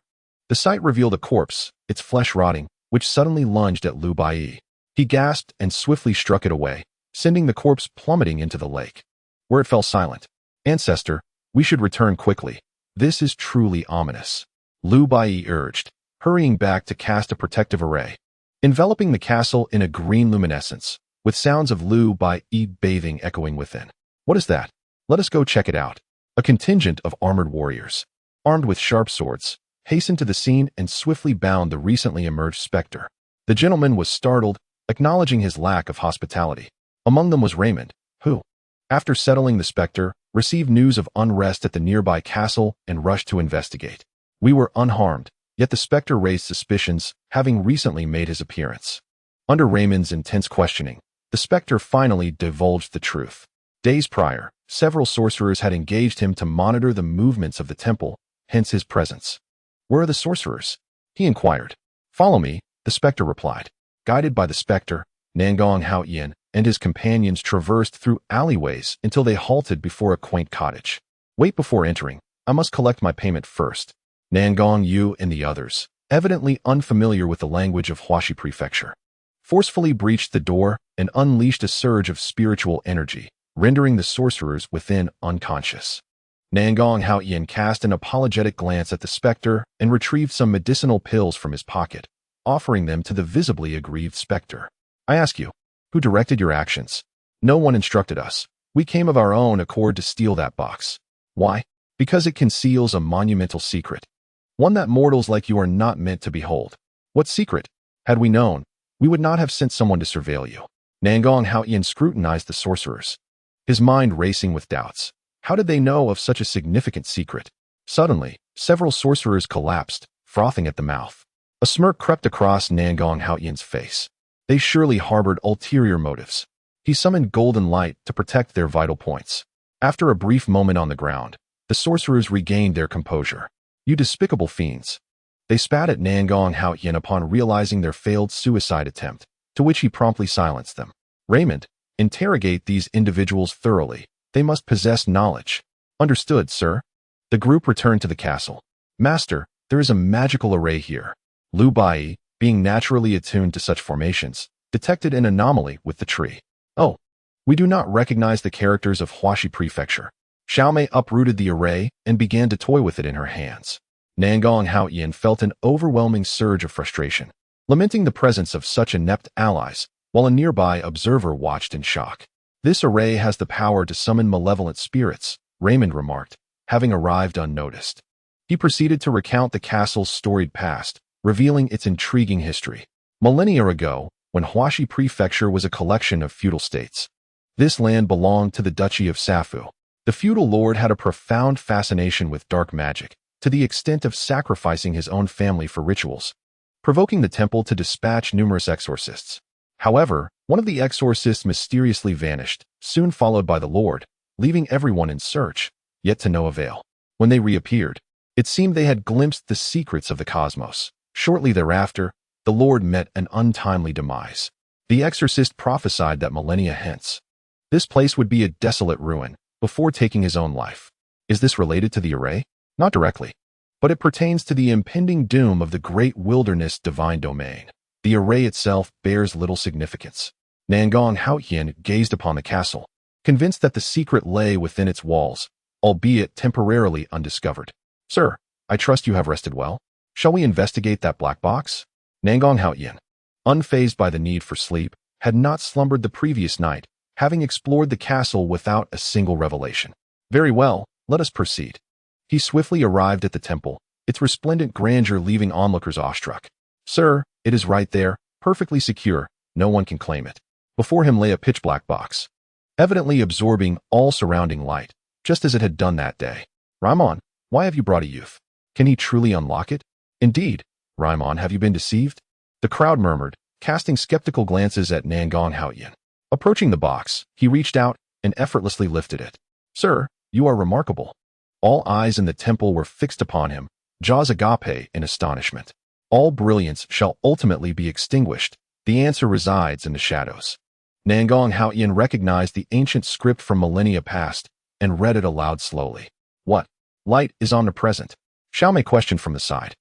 S1: The sight revealed a corpse, its flesh rotting, which suddenly lunged at Lu Bai. He gasped and swiftly struck it away, sending the corpse plummeting into the lake, where it fell silent. Ancestor, we should return quickly. This is truly ominous. Lu Bai urged, hurrying back to cast a protective array, enveloping the castle in a green luminescence, with sounds of Lu Bai bathing echoing within. What is that? Let us go check it out. A contingent of armored warriors, armed with sharp swords, hastened to the scene and swiftly bound the recently emerged specter. The gentleman was startled, acknowledging his lack of hospitality. Among them was Raymond, who, after settling the specter, received news of unrest at the nearby castle and rushed to investigate. We were unharmed, yet the specter raised suspicions, having recently made his appearance. Under Raymond's intense questioning, the specter finally divulged the truth. Days prior, several sorcerers had engaged him to monitor the movements of the temple, hence his presence. Where are the sorcerers? He inquired. Follow me, the specter replied. Guided by the specter, Nan Gong Haotian and his companions traversed through alleyways until they halted before a quaint cottage. Wait before entering. I must collect my payment first. Nan Gongyu and the others, evidently unfamiliar with the language of Huangshi Prefecture, forcefully breached the door and unleashed a surge of spiritual energy, rendering the sorcerers within unconscious. Nan Gong Haotian cast an apologetic glance at the specter and retrieved some medicinal pills from his pocket, offering them to the visibly aggrieved specter. I ask you, who directed your actions? No one instructed us. We came of our own accord to steal that box. Why? Because it conceals a monumental secret. One that mortals like you are not meant to behold. What secret? Had we known, we would not have sent someone to surveil you. Nan Gong Haotian scrutinized the sorcerers, his mind racing with doubts. How did they know of such a significant secret? Suddenly, several sorcerers collapsed, frothing at the mouth. A smirk crept across Nan Gong Haotian's face. They surely harbored ulterior motives. He summoned golden light to protect their vital points. After a brief moment on the ground, the sorcerers regained their composure. You despicable fiends. They spat at Nan Gong Haotian upon realizing their failed suicide attempt, to which he promptly silenced them. Raymond, interrogate these individuals thoroughly. They must possess knowledge. Understood, sir. The group returned to the castle. Master, there is a magical array here. Lu Bai, being naturally attuned to such formations, detected an anomaly with the tree. Oh, we do not recognize the characters of Huangshi Prefecture. Xiaomei uprooted the array and began to toy with it in her hands. Nan Gong Haotian felt an overwhelming surge of frustration, lamenting the presence of such inept allies, while a nearby observer watched in shock. This array has the power to summon malevolent spirits, Raymond remarked, having arrived unnoticed. He proceeded to recount the castle's storied past, revealing its intriguing history. Millennia ago, when Huaxi Prefecture was a collection of feudal states, this land belonged to the Duchy of Safu. The feudal lord had a profound fascination with dark magic, to the extent of sacrificing his own family for rituals, provoking the temple to dispatch numerous exorcists. However, one of the exorcists mysteriously vanished, soon followed by the lord, leaving everyone in search, yet to no avail. When they reappeared, it seemed they had glimpsed the secrets of the cosmos. Shortly thereafter, the lord met an untimely demise. The exorcist prophesied that millennia hence, this place would be a desolate ruin, before taking his own life. Is this related to the array? Not directly, but it pertains to the impending doom of the great wilderness divine domain. The array itself bears little significance. Nangong Haotian gazed upon the castle, convinced that the secret lay within its walls, albeit temporarily undiscovered. Sir, I trust you have rested well. Shall we investigate that black box? Nangong Haotian, unfazed by the need for sleep, had not slumbered the previous night, having explored the castle without a single revelation. Very well, let us proceed. He swiftly arrived at the temple, its resplendent grandeur leaving onlookers awestruck. Sir, it is right there, perfectly secure, no one can claim it. Before him lay a pitch-black box, evidently absorbing all surrounding light, just as it had done that day. Raimon, why have you brought a youth? Can he truly unlock it? Indeed, Raimon, have you been deceived? The crowd murmured, casting skeptical glances at Nangong Haotian. Approaching the box, he reached out and effortlessly lifted it. Sir, you are remarkable. All eyes in the temple were fixed upon him, jaws agape in astonishment. All brilliance shall ultimately be extinguished. The answer resides in the shadows. Nangong Haotian recognized the ancient script from millennia past and read it aloud slowly. What? Light is omnipresent. Xiaomei questioned from the side,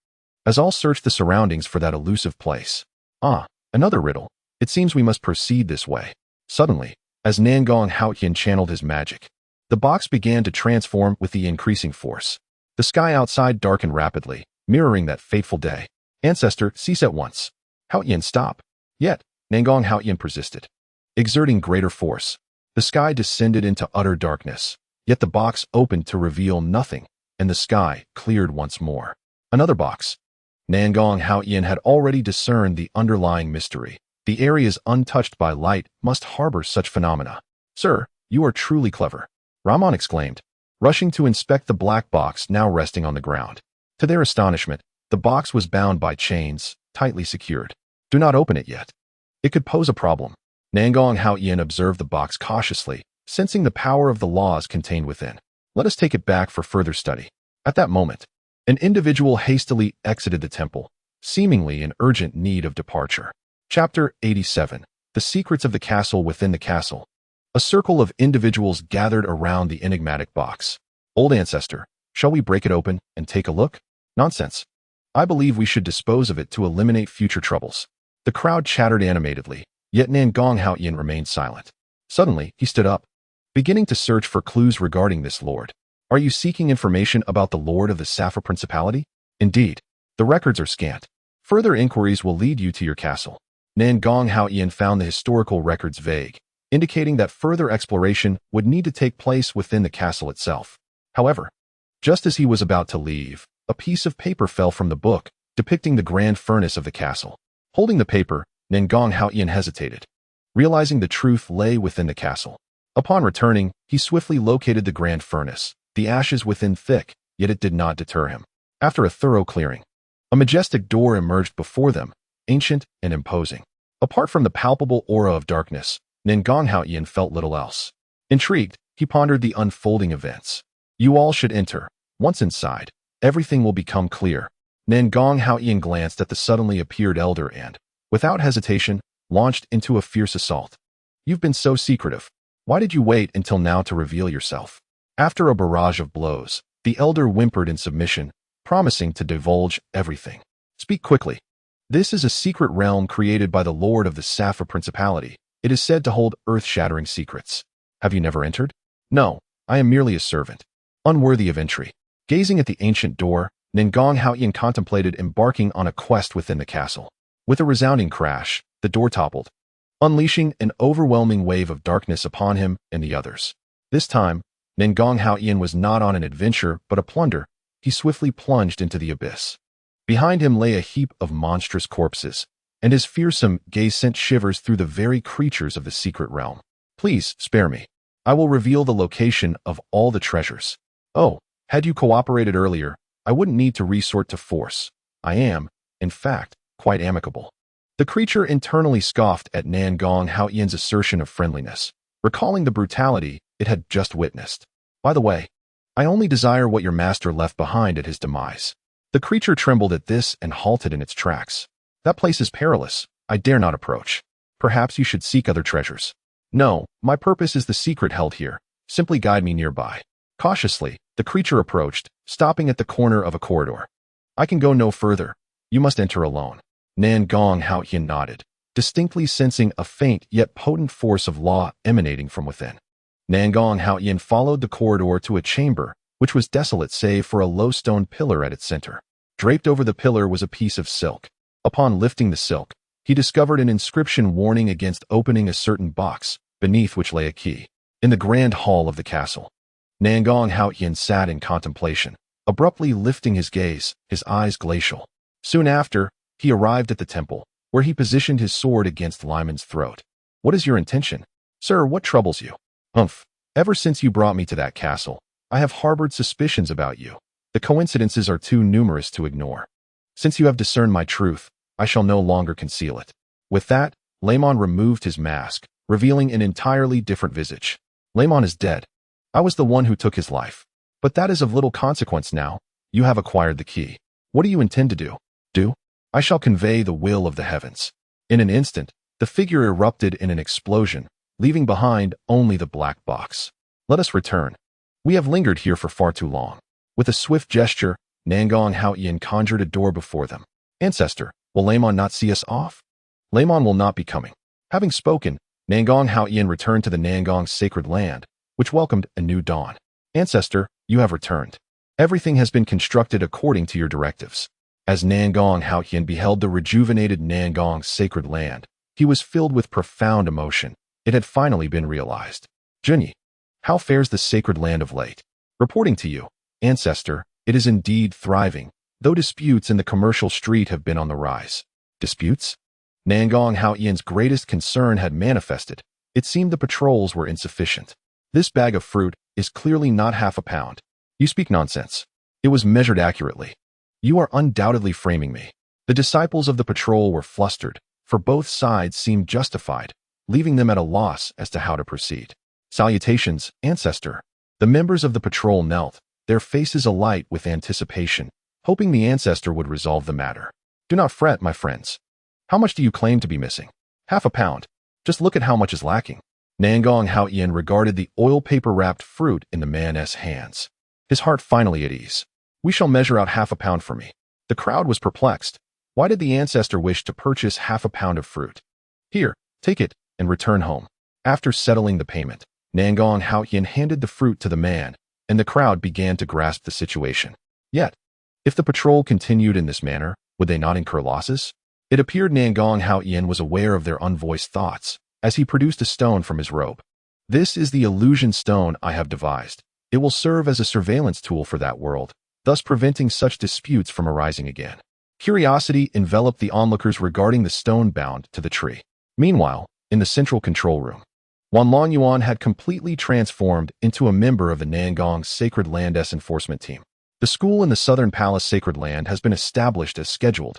S1: as all searched the surroundings for that elusive place. Ah, another riddle. It seems we must proceed this way. Suddenly, as Nangong Haotian channeled his magic, the box began to transform with the increasing force. The sky outside darkened rapidly, mirroring that fateful day. Ancestor, cease at once. Haotian, stop. Yet, Nangong Haotian persisted, exerting greater force. The sky descended into utter darkness, yet the box opened to reveal nothing, and the sky cleared once more. Another box. Nangong Haotian had already discerned the underlying mystery. The areas untouched by light must harbor such phenomena. Sir, you are truly clever, Ramon exclaimed, rushing to inspect the black box now resting on the ground. To their astonishment, the box was bound by chains, tightly secured. Do not open it yet. It could pose a problem. Nangong Haotian observed the box cautiously, sensing the power of the laws contained within. Let us take it back for further study. At that moment, an individual hastily exited the temple, seemingly in urgent need of departure. Chapter 87. The Secrets of the Castle Within the Castle. A circle of individuals gathered around the enigmatic box. Old ancestor, shall we break it open and take a look? Nonsense. I believe we should dispose of it to eliminate future troubles. The crowd chattered animatedly, yet Nangong Haotian remained silent. Suddenly, he stood up, beginning to search for clues regarding this lord. Are you seeking information about the lord of the Safa Principality? Indeed. The records are scant. Further inquiries will lead you to your castle. Nangong Haotian found the historical records vague, indicating that further exploration would need to take place within the castle itself. However, just as he was about to leave, a piece of paper fell from the book, depicting the grand furnace of the castle. Holding the paper, Nangong Haotian hesitated, realizing the truth lay within the castle. Upon returning, he swiftly located the grand furnace, the ashes within thick, yet it did not deter him. After a thorough clearing, a majestic door emerged before them, ancient and imposing. Apart from the palpable aura of darkness, Nangong Haotian felt little else. Intrigued, he pondered the unfolding events. You all should enter. Once inside, everything will become clear. Nangong Haotian glanced at the suddenly appeared elder and, without hesitation, launched into a fierce assault. You've been so secretive. Why did you wait until now to reveal yourself? After a barrage of blows, the elder whimpered in submission, promising to divulge everything. Speak quickly. This is a secret realm created by the Lord of the Safa Principality. It is said to hold earth-shattering secrets. Have you never entered? No, I am merely a servant, unworthy of entry. Gazing at the ancient door, Nangong Haotian contemplated embarking on a quest within the castle. With a resounding crash, the door toppled, unleashing an overwhelming wave of darkness upon him and the others. This time, Nangong Haotian was not on an adventure but a plunder. he swiftly plunged into the abyss. Behind him lay a heap of monstrous corpses, and his fearsome gaze sent shivers through the very creatures of the secret realm. Please, spare me. I will reveal the location of all the treasures. Oh, had you cooperated earlier, I wouldn't need to resort to force. I am, in fact, quite amicable. The creature internally scoffed at Nangong Haoyan's assertion of friendliness, recalling the brutality it had just witnessed. By the way, I only desire what your master left behind at his demise. The creature trembled at this and halted in its tracks. That place is perilous. I dare not approach. Perhaps you should seek other treasures. No, my purpose is the secret held here. Simply guide me nearby. Cautiously, the creature approached, stopping at the corner of a corridor. I can go no further. You must enter alone. Nangong Haoyan nodded, distinctly sensing a faint yet potent force of law emanating from within. Nangong Haoyan followed the corridor to a chamber, which was desolate save for a low stone pillar at its center. Draped over the pillar was a piece of silk. Upon lifting the silk, he discovered an inscription warning against opening a certain box, beneath which lay a key. In the grand hall of the castle, Nangong Haoyan sat in contemplation, abruptly lifting his gaze, his eyes glacial. Soon after, he arrived at the temple, where he positioned his sword against Lyman's throat. What is your intention? Sir, what troubles you? Humph. Ever since you brought me to that castle, I have harbored suspicions about you. The coincidences are too numerous to ignore. Since you have discerned my truth, I shall no longer conceal it. With that, Laymon removed his mask, revealing an entirely different visage. Laymon is dead. I was the one who took his life. But that is of little consequence now. You have acquired the key. What do you intend to do? I shall convey the will of the heavens. In an instant, the figure erupted in an explosion, leaving behind only the black box. Let us return. We have lingered here for far too long. With a swift gesture, Nangong Haoyan conjured a door before them. Ancestor, will Laymon not see us off? Laymon will not be coming. Having spoken, Nangong Haoyan returned to the Nangong sacred land, which welcomed a new dawn. Ancestor, you have returned. Everything has been constructed according to your directives. As Nangong Haoyan beheld the rejuvenated Nangong sacred land, he was filled with profound emotion. It had finally been realized. Junyi, how fares the sacred land of late? Reporting to you, Ancestor, it is indeed thriving, though disputes in the commercial street have been on the rise. Disputes? Nangong Haoyan's greatest concern had manifested. It seemed the patrols were insufficient. This bag of fruit is clearly not half a pound. You speak nonsense. It was measured accurately. You are undoubtedly framing me. The disciples of the patrol were flustered, for both sides seemed justified, leaving them at a loss as to how to proceed. Salutations, Ancestor. The members of the patrol knelt, their faces alight with anticipation, hoping the Ancestor would resolve the matter. Do not fret, my friends. How much do you claim to be missing? Half a pound. Just look at how much is lacking. Nangong Haoyan regarded the oil paper-wrapped fruit in the man's hands, his heart finally at ease. We shall measure out half a pound for me. The crowd was perplexed. Why did the Ancestor wish to purchase half a pound of fruit? Here, take it, and return home. After settling the payment, Nangong Haoyan handed the fruit to the man, and the crowd began to grasp the situation. Yet, if the patrol continued in this manner, would they not incur losses? It appeared Nangong Haoyan was aware of their unvoiced thoughts, as he produced a stone from his robe. This is the illusion stone I have devised. It will serve as a surveillance tool for that world, thus preventing such disputes from arising again. Curiosity enveloped the onlookers regarding the stone bound to the tree. Meanwhile, in the central control room, Xuanhuan Laozu had completely transformed into a member of the Nangong Sacred Land's enforcement team. The school in the Southern Palace Sacred Land has been established as scheduled,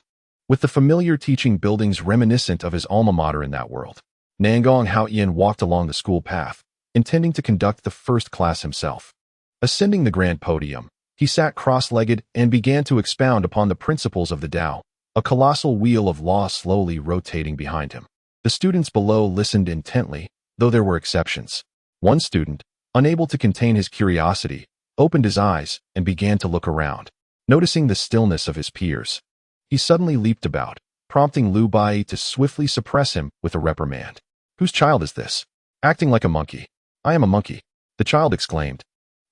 S1: with the familiar teaching buildings reminiscent of his alma mater in that world. Nangong Haoyan walked along the school path, intending to conduct the first class himself. Ascending the grand podium, he sat cross-legged and began to expound upon the principles of the Tao, a colossal wheel of law slowly rotating behind him. The students below listened intently, though there were exceptions. One student, unable to contain his curiosity, opened his eyes and began to look around. Noticing the stillness of his peers, he suddenly leaped about, prompting Lu Bai to swiftly suppress him with a reprimand. Whose child is this? Acting like a monkey. I am a monkey, the child exclaimed,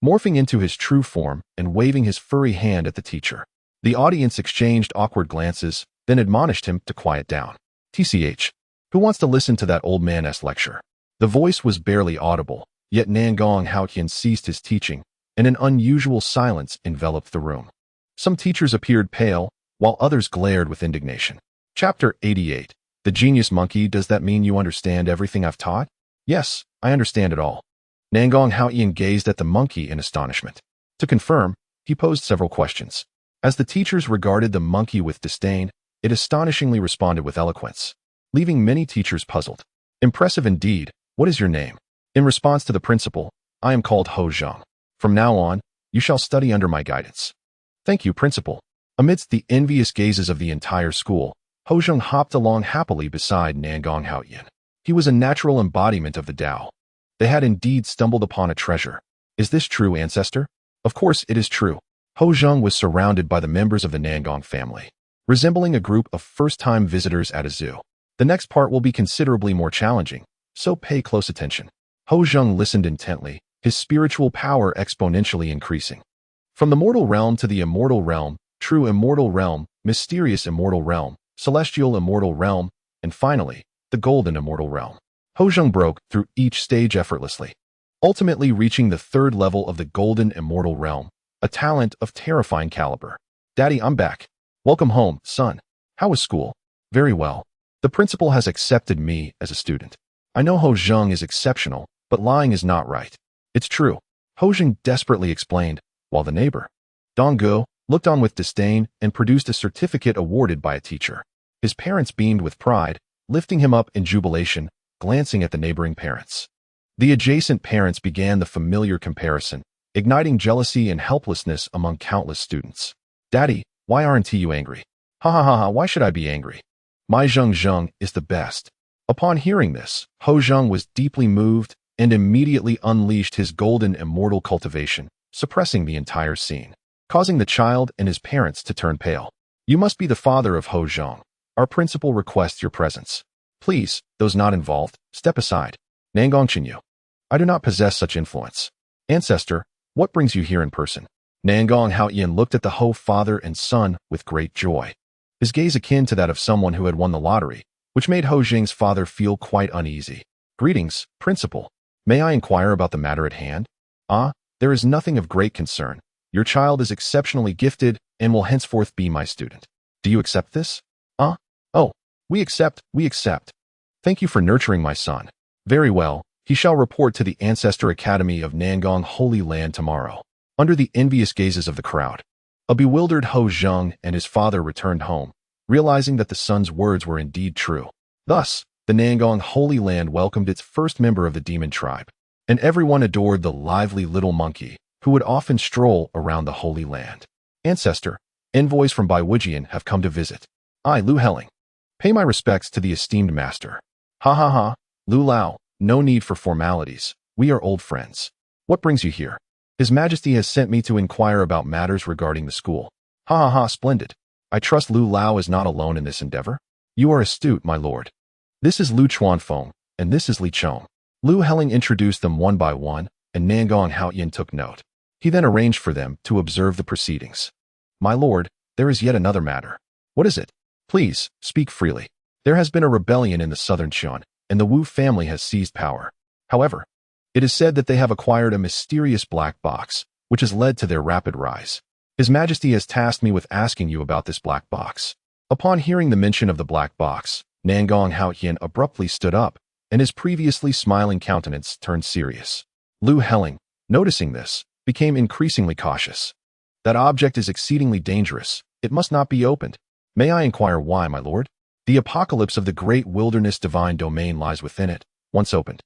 S1: morphing into his true form and waving his furry hand at the teacher. The audience exchanged awkward glances, then admonished him to quiet down. TCH. Who wants to listen to that old man's lecture? The voice was barely audible, yet Nangong Haoyan ceased his teaching, and an unusual silence enveloped the room. Some teachers appeared pale, while others glared with indignation. Chapter 88. The Genius Monkey. Does that mean you understand everything I've taught? Yes, I understand it all. Nangong Haoyan gazed at the monkey in astonishment. To confirm, he posed several questions. As the teachers regarded the monkey with disdain, it astonishingly responded with eloquence, leaving many teachers puzzled. Impressive indeed. What is your name? In response to the principal, I am called Ho Zhang. From now on, you shall study under my guidance. Thank you, principal. Amidst the envious gazes of the entire school, Ho Zhang hopped along happily beside Nangong Haoyan. He was a natural embodiment of the Tao. They had indeed stumbled upon a treasure. Is this true, ancestor? Of course it is true. Ho Zhang was surrounded by the members of the Nangong family, resembling a group of first-time visitors at a zoo. The next part will be considerably more challenging, so pay close attention. Ho Zhang listened intently, his spiritual power exponentially increasing. From the mortal realm to the immortal realm, true immortal realm, mysterious immortal realm, celestial immortal realm, and finally, the golden immortal realm. Ho Zhang broke through each stage effortlessly, ultimately reaching the third level of the golden immortal realm, a talent of terrifying caliber. Daddy, I'm back. Welcome home, son. How was school? Very well. The principal has accepted me as a student. I know Ho Zhang is exceptional, but lying is not right. It's true. Ho Zhang desperately explained, while the neighbor, Dong Go, looked on with disdain and produced a certificate awarded by a teacher. His parents beamed with pride, lifting him up in jubilation, glancing at the neighboring parents. The adjacent parents began the familiar comparison, igniting jealousy and helplessness among countless students. Daddy, why aren't you angry? Ha ha ha ha, why should I be angry? My Zheng is the best. Upon hearing this, Ho Zhang was deeply moved and immediately unleashed his golden immortal cultivation, suppressing the entire scene, causing the child and his parents to turn pale. You must be the father of Ho Zhang. Our principal requests your presence. Please, those not involved, step aside. Nangong Chinyu. I do not possess such influence. Ancestor, what brings you here in person? Nangong Haoyan looked at the Ho father and son with great joy, his gaze akin to that of someone who had won the lottery, which made Ho Zhang's father feel quite uneasy. Greetings, principal. May I inquire about the matter at hand? There is nothing of great concern. Your child is exceptionally gifted and will henceforth be my student. Do you accept this? Oh, we accept. Thank you for nurturing my son. Very well, he shall report to the Ancestor Academy of Nangong Holy Land tomorrow. Under the envious gazes of the crowd, a bewildered Ho Zhang and his father returned home, realizing that the son's words were indeed true. Thus, the Nangong Holy Land welcomed its first member of the demon tribe, and everyone adored the lively little monkey who would often stroll around the Holy Land. Ancestor, envoys from Baiwujian have come to visit. I, Lu Helling. Pay my respects to the esteemed master. Ha ha ha, Lu Lao, no need for formalities. We are old friends. What brings you here? His Majesty has sent me to inquire about matters regarding the school. Ha ha ha, splendid. I trust Lu Lao is not alone in this endeavor. You are astute, my lord. This is Lu Chuanfeng, and this is Li Chong. Lu Helling introduced them one by one, and Nangong Haoyan took note. He then arranged for them to observe the proceedings. My lord, there is yet another matter. What is it? Please, speak freely. There has been a rebellion in the southern Qian, and the Wu family has seized power. However, it is said that they have acquired a mysterious black box, which has led to their rapid rise. His Majesty has tasked me with asking you about this black box. Upon hearing the mention of the black box, Nangong Haoyan abruptly stood up, and his previously smiling countenance turned serious. Lu Helling, noticing this, became increasingly cautious. That object is exceedingly dangerous. It must not be opened. May I inquire why, my lord? The apocalypse of the great wilderness divine domain lies within it, once opened.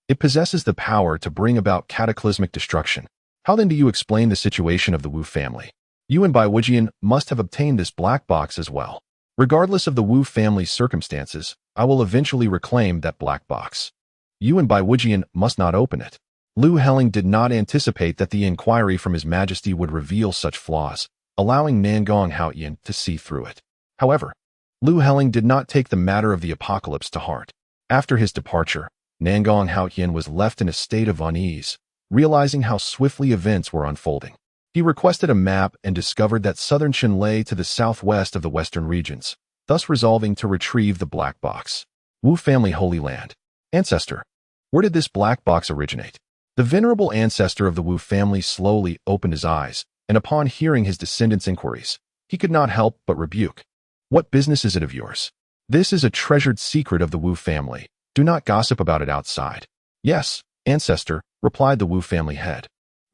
S1: It possesses the power to bring about cataclysmic destruction. How then do you explain the situation of the Wu family? You and Baiwujian must have obtained this black box as well. Regardless of the Wu family's circumstances, I will eventually reclaim that black box. You and Baiwujian must not open it. Lu Helling did not anticipate that the inquiry from His Majesty would reveal such flaws, allowing Nangong Haoyan to see through it. However, Lu Helling did not take the matter of the apocalypse to heart. After his departure, Nangong Haoyan was left in a state of unease, realizing how swiftly events were unfolding. He requested a map and discovered that southern Qin lay to the southwest of the western regions, thus resolving to retrieve the black box. Wu family Holy Land. Ancestor, where did this black box originate? The venerable ancestor of the Wu family slowly opened his eyes and upon hearing his descendants' inquiries, he could not help but rebuke. What business is it of yours? This is a treasured secret of the Wu family. Do not gossip about it outside. Yes, ancestor, replied the Wu family head.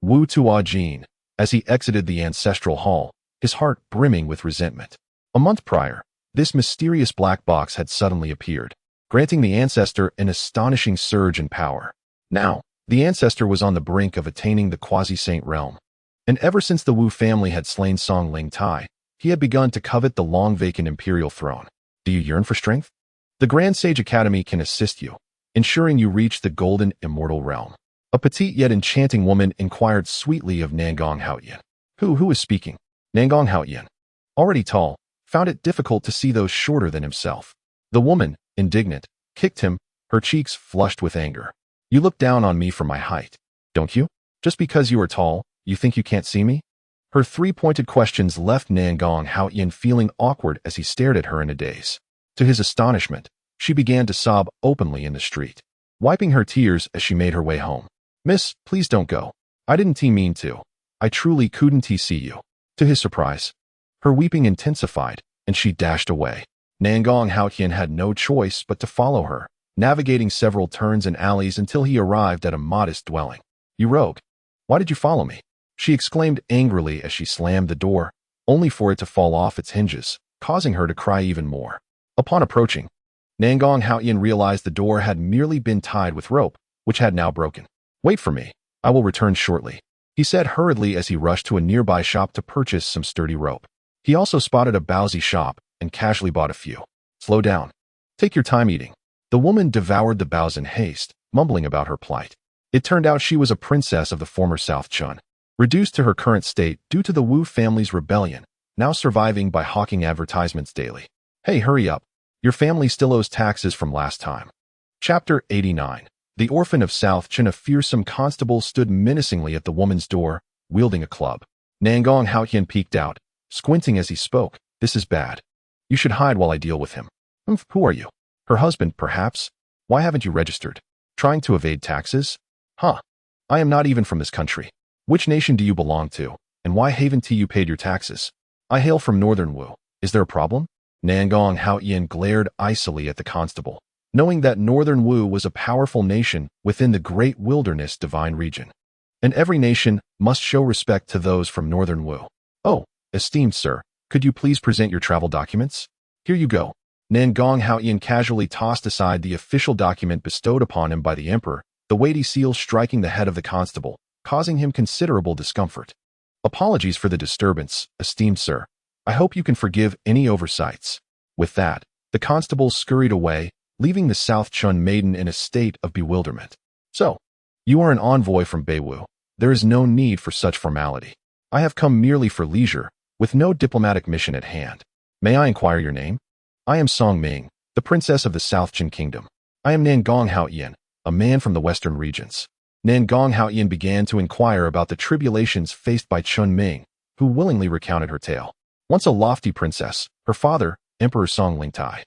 S1: Wu Tuajin, as he exited the ancestral hall, his heart brimming with resentment. A month prior, this mysterious black box had suddenly appeared, granting the ancestor an astonishing surge in power. Now, the ancestor was on the brink of attaining the quasi-saint realm. And ever since the Wu family had slain Song Lingtai, he had begun to covet the long-vacant imperial throne. Do you yearn for strength? The Grand Sage Academy can assist you, ensuring you reach the golden immortal realm. A petite yet enchanting woman inquired sweetly of Nangong Haoyan. Who is speaking? Nangong Haoyan, already tall, found it difficult to see those shorter than himself. The woman, indignant, kicked him, her cheeks flushed with anger. You look down on me for my height, don't you? Just because you are tall, you think you can't see me? Her three-pointed questions left Nangong Haoyan feeling awkward as he stared at her in a daze. To his astonishment, she began to sob openly in the street, wiping her tears as she made her way home. Miss, please don't go. I didn't mean to. I truly couldn't see you. To his surprise, her weeping intensified, and she dashed away. Nangong Haoyan had no choice but to follow her, navigating several turns and alleys until he arrived at a modest dwelling. You rogue! Why did you follow me? She exclaimed angrily as she slammed the door, only for it to fall off its hinges, causing her to cry even more. Upon approaching, Nangong Haoyan realized the door had merely been tied with rope, which had now broken. Wait for me. I will return shortly, he said hurriedly as he rushed to a nearby shop to purchase some sturdy rope. He also spotted a bowsy shop and casually bought a few. Slow down. Take your time eating. The woman devoured the boughs in haste, mumbling about her plight. It turned out she was a princess of the former South Chun, reduced to her current state due to the Wu family's rebellion, now surviving by hawking advertisements daily. Hey, hurry up. Your family still owes taxes from last time. Chapter 89. The orphan of South Chun. A fearsome constable stood menacingly at the woman's door, wielding a club. Nangong Haoyan peeked out, squinting as he spoke. This is bad. You should hide while I deal with him. Who are you? Her husband, perhaps? Why haven't you registered? Trying to evade taxes? Huh. I am not even from this country. Which nation do you belong to, and why haven't you paid your taxes? I hail from Northern Wu. Is there a problem? Nangong Haoyan glared icily at the constable, knowing that Northern Wu was a powerful nation within the Great Wilderness Divine Region, and every nation must show respect to those from Northern Wu. Oh, esteemed sir, could you please present your travel documents? Here you go. Nangong Haoyan casually tossed aside the official document bestowed upon him by the emperor, the weighty seal striking the head of the constable, causing him considerable discomfort. Apologies for the disturbance, esteemed sir. I hope you can forgive any oversights. With that, the constable scurried away, leaving the South Chun maiden in a state of bewilderment. So, you are an envoy from Beiwu. There is no need for such formality. I have come merely for leisure, with no diplomatic mission at hand. May I inquire your name? I am Song Ming, the princess of the South Chun Kingdom. I am Nangong Haoyan, a man from the western regions. Nangong Haoyan began to inquire about the tribulations faced by Chun Ming, who willingly recounted her tale. Once a lofty princess, her father, Emperor Song Lingtai,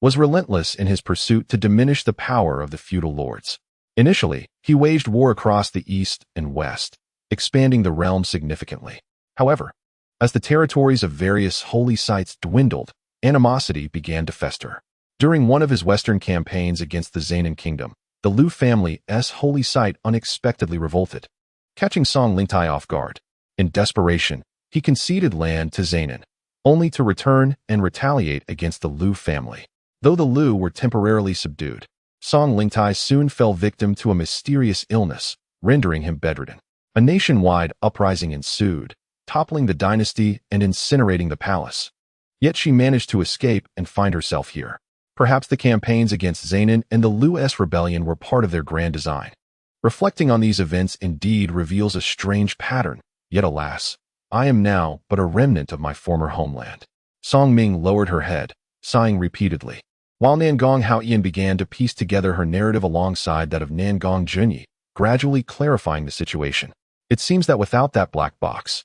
S1: was relentless in his pursuit to diminish the power of the feudal lords. Initially, he waged war across the east and west, expanding the realm significantly. However, as the territories of various holy sites dwindled, animosity began to fester. During one of his western campaigns against the Zainan kingdom, the Liu family's holy site unexpectedly revolted, catching Song Lingtai off guard. In desperation, he conceded land to Zainan, only to return and retaliate against the Liu family. Though the Liu were temporarily subdued, Song Lingtai soon fell victim to a mysterious illness, rendering him bedridden. A nationwide uprising ensued, toppling the dynasty and incinerating the palace. Yet she managed to escape and find herself here. Perhaps the campaigns against Zainan and the Liu's rebellion were part of their grand design. Reflecting on these events indeed reveals a strange pattern, yet alas, I am now but a remnant of my former homeland. Song Ming lowered her head, sighing repeatedly, while Nangong Haoyan began to piece together her narrative alongside that of Nangong Junyi, gradually clarifying the situation. It seems that without that black box,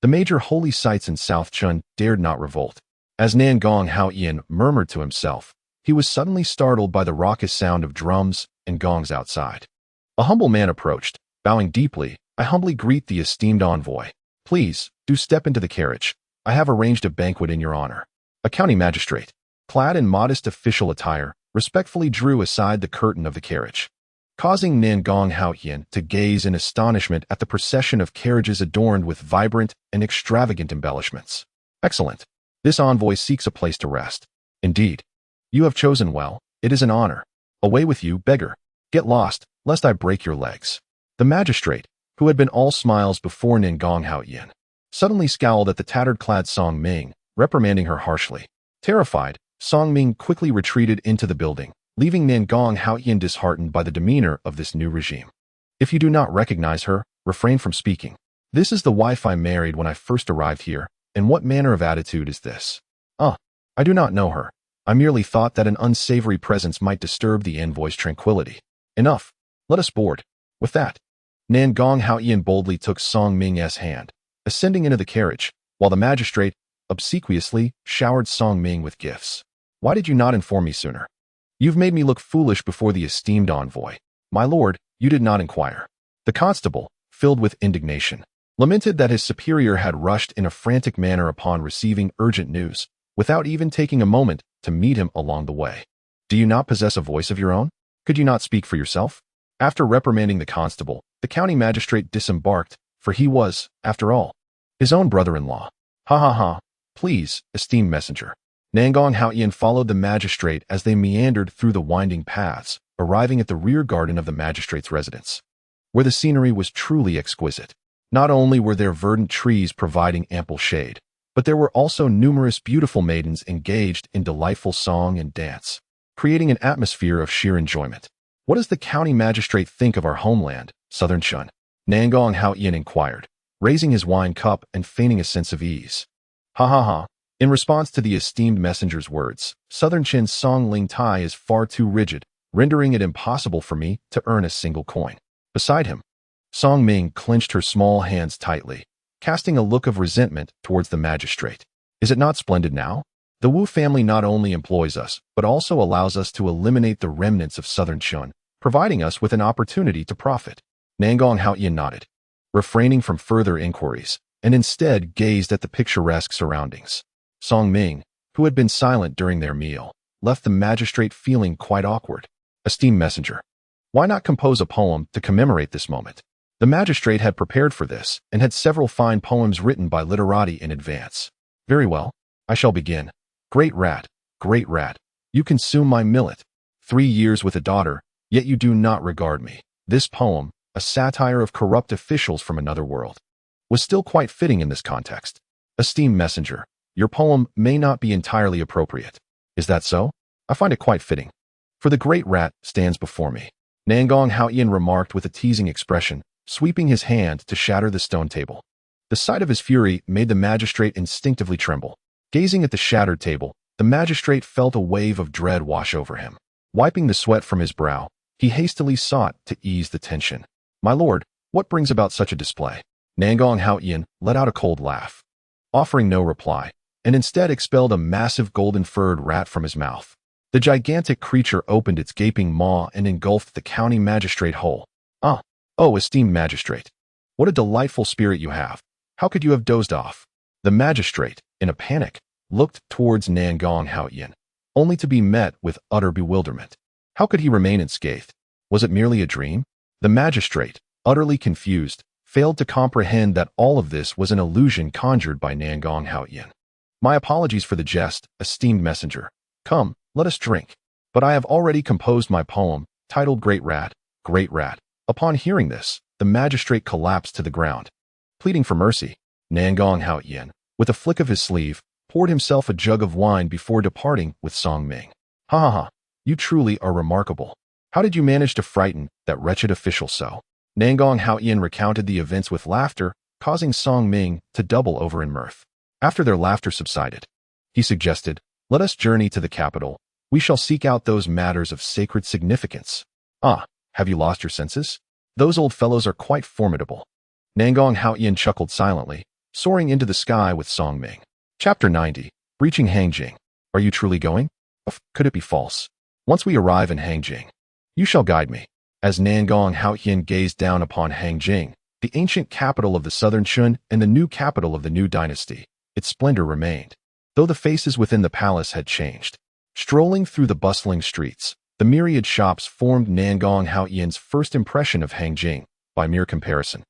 S1: the major holy sites in South Chun dared not revolt. As Nangong Haoyan murmured to himself, he was suddenly startled by the raucous sound of drums and gongs outside. A humble man approached, bowing deeply. I humbly greet the esteemed envoy. Please, do step into the carriage. I have arranged a banquet in your honor. A county magistrate, clad in modest official attire, respectfully drew aside the curtain of the carriage, causing Nangong Haoyan to gaze in astonishment at the procession of carriages adorned with vibrant and extravagant embellishments. Excellent. This envoy seeks a place to rest. Indeed. You have chosen well. It is an honor. Away with you, beggar. Get lost, lest I break your legs. The magistrate, who had been all smiles before Nangong Haoyan, suddenly scowled at the tattered-clad Song Ming, reprimanding her harshly. Terrified, Song Ming quickly retreated into the building, leaving Nangong Haoyan disheartened by the demeanor of this new regime. If you do not recognize her, refrain from speaking. This is the wife I married when I first arrived here, and what manner of attitude is this? I do not know her. I merely thought that an unsavory presence might disturb the envoy's tranquility. Enough. Let us board. With that, Nangong Haoyan boldly took Song Ming's hand, ascending into the carriage, while the magistrate obsequiously showered Song Ming with gifts. Why did you not inform me sooner? You've made me look foolish before the esteemed envoy. My lord, you did not inquire. The constable, filled with indignation, lamented that his superior had rushed in a frantic manner upon receiving urgent news, without even taking a moment to meet him along the way. Do you not possess a voice of your own? Could you not speak for yourself? After reprimanding the constable, the county magistrate disembarked, for he was, after all, his own brother-in-law. Ha ha ha. Please, esteemed messenger. Nangong Haoyan followed the magistrate as they meandered through the winding paths, arriving at the rear garden of the magistrate's residence, where the scenery was truly exquisite. Not only were there verdant trees providing ample shade, but there were also numerous beautiful maidens engaged in delightful song and dance, creating an atmosphere of sheer enjoyment. What does the county magistrate think of our homeland, Southern Chun? Nangong Haoyan inquired, raising his wine cup and feigning a sense of ease. Ha ha ha. In response to the esteemed messenger's words, Southern Chin's Song Ling Tai is far too rigid, rendering it impossible for me to earn a single coin. Beside him, Song Ming clenched her small hands tightly, casting a look of resentment towards the magistrate. Is it not splendid now? The Wu family not only employs us, but also allows us to eliminate the remnants of Southern Chun, providing us with an opportunity to profit. Nangong Haoyan nodded, refraining from further inquiries, and instead gazed at the picturesque surroundings. Song Ming, who had been silent during their meal, left the magistrate feeling quite awkward. Esteemed messenger, why not compose a poem to commemorate this moment? The magistrate had prepared for this and had several fine poems written by literati in advance. Very well, I shall begin. Great rat, you consume my millet. 3 years with a daughter, yet you do not regard me. This poem, a satire of corrupt officials from another world, was still quite fitting in this context. Esteemed messenger, your poem may not be entirely appropriate. Is that so? I find it quite fitting. For the great rat stands before me. Nangong Haoyan remarked with a teasing expression, sweeping his hand to shatter the stone table. The sight of his fury made the magistrate instinctively tremble. Gazing at the shattered table, the magistrate felt a wave of dread wash over him. Wiping the sweat from his brow, he hastily sought to ease the tension. My lord, what brings about such a display? Nangong Haoyan let out a cold laugh, offering no reply, and instead expelled a massive golden-furred rat from his mouth. The gigantic creature opened its gaping maw and engulfed the county magistrate whole. Oh, esteemed magistrate, what a delightful spirit you have. How could you have dozed off? The magistrate, in a panic, looked towards Nangong Haoyan, only to be met with utter bewilderment. How could he remain unscathed? Was it merely a dream? The magistrate, utterly confused, failed to comprehend that all of this was an illusion conjured by Nangong Haoyan. My apologies for the jest, esteemed messenger. Come, let us drink. But I have already composed my poem, titled Great Rat. Upon hearing this, the magistrate collapsed to the ground, pleading for mercy. Nangong Haoyan, with a flick of his sleeve, poured himself a jug of wine before departing with Song Ming. Ha ha ha, you truly are remarkable. How did you manage to frighten that wretched official so? Nangong Haoyan recounted the events with laughter, causing Song Ming to double over in mirth. After their laughter subsided, he suggested, let us journey to the capital. We shall seek out those matters of sacred significance. Have you lost your senses? Those old fellows are quite formidable. Nangong Haoyan chuckled silently, soaring into the sky with Song Ming. Chapter 90. Reaching Hangjing. Are you truly going? Could it be false? Once we arrive in Hangjing, you shall guide me. As Nangong Haoyan gazed down upon Hangjing, the ancient capital of the southern Chun and the new capital of the new dynasty. Its splendor remained, though the faces within the palace had changed. Strolling through the bustling streets, the myriad shops formed Nangong Haoyan's first impression of Hangjing, by mere comparison.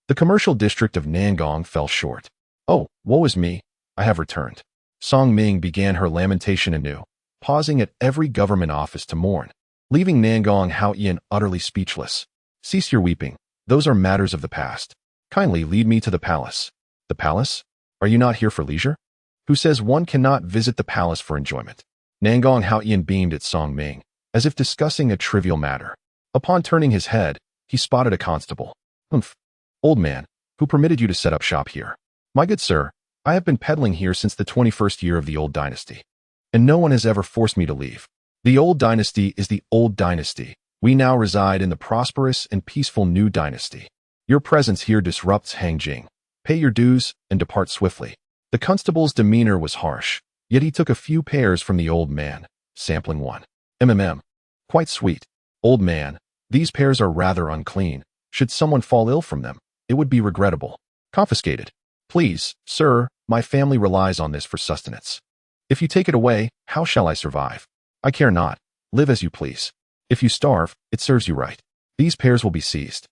S1: The commercial district of Nangong fell short. Oh, woe is me, I have returned. Song Ming began her lamentation anew, pausing at every government office to mourn, leaving Nangong Haoyan utterly speechless. Cease your weeping. Those are matters of the past. Kindly lead me to the palace. The palace? Are you not here for leisure? Who says one cannot visit the palace for enjoyment? Nangong Haoyan beamed at Song Ming, as if discussing a trivial matter. Upon turning his head, he spotted a constable. Humph. Old man, who permitted you to set up shop here? My good sir, I have been peddling here since the 21st year of the old dynasty, and no one has ever forced me to leave. The old dynasty is the old dynasty. We now reside in the prosperous and peaceful new dynasty. Your presence here disrupts Hangjing. Pay your dues and depart swiftly. The constable's demeanor was harsh, yet he took a few pears from the old man, sampling one. Quite sweet. Old man, these pears are rather unclean. Should someone fall ill from them, it would be regrettable. Confiscated. Please, sir, my family relies on this for sustenance. If you take it away, how shall I survive? I care not. Live as you please. If you starve, it serves you right. These pears will be seized.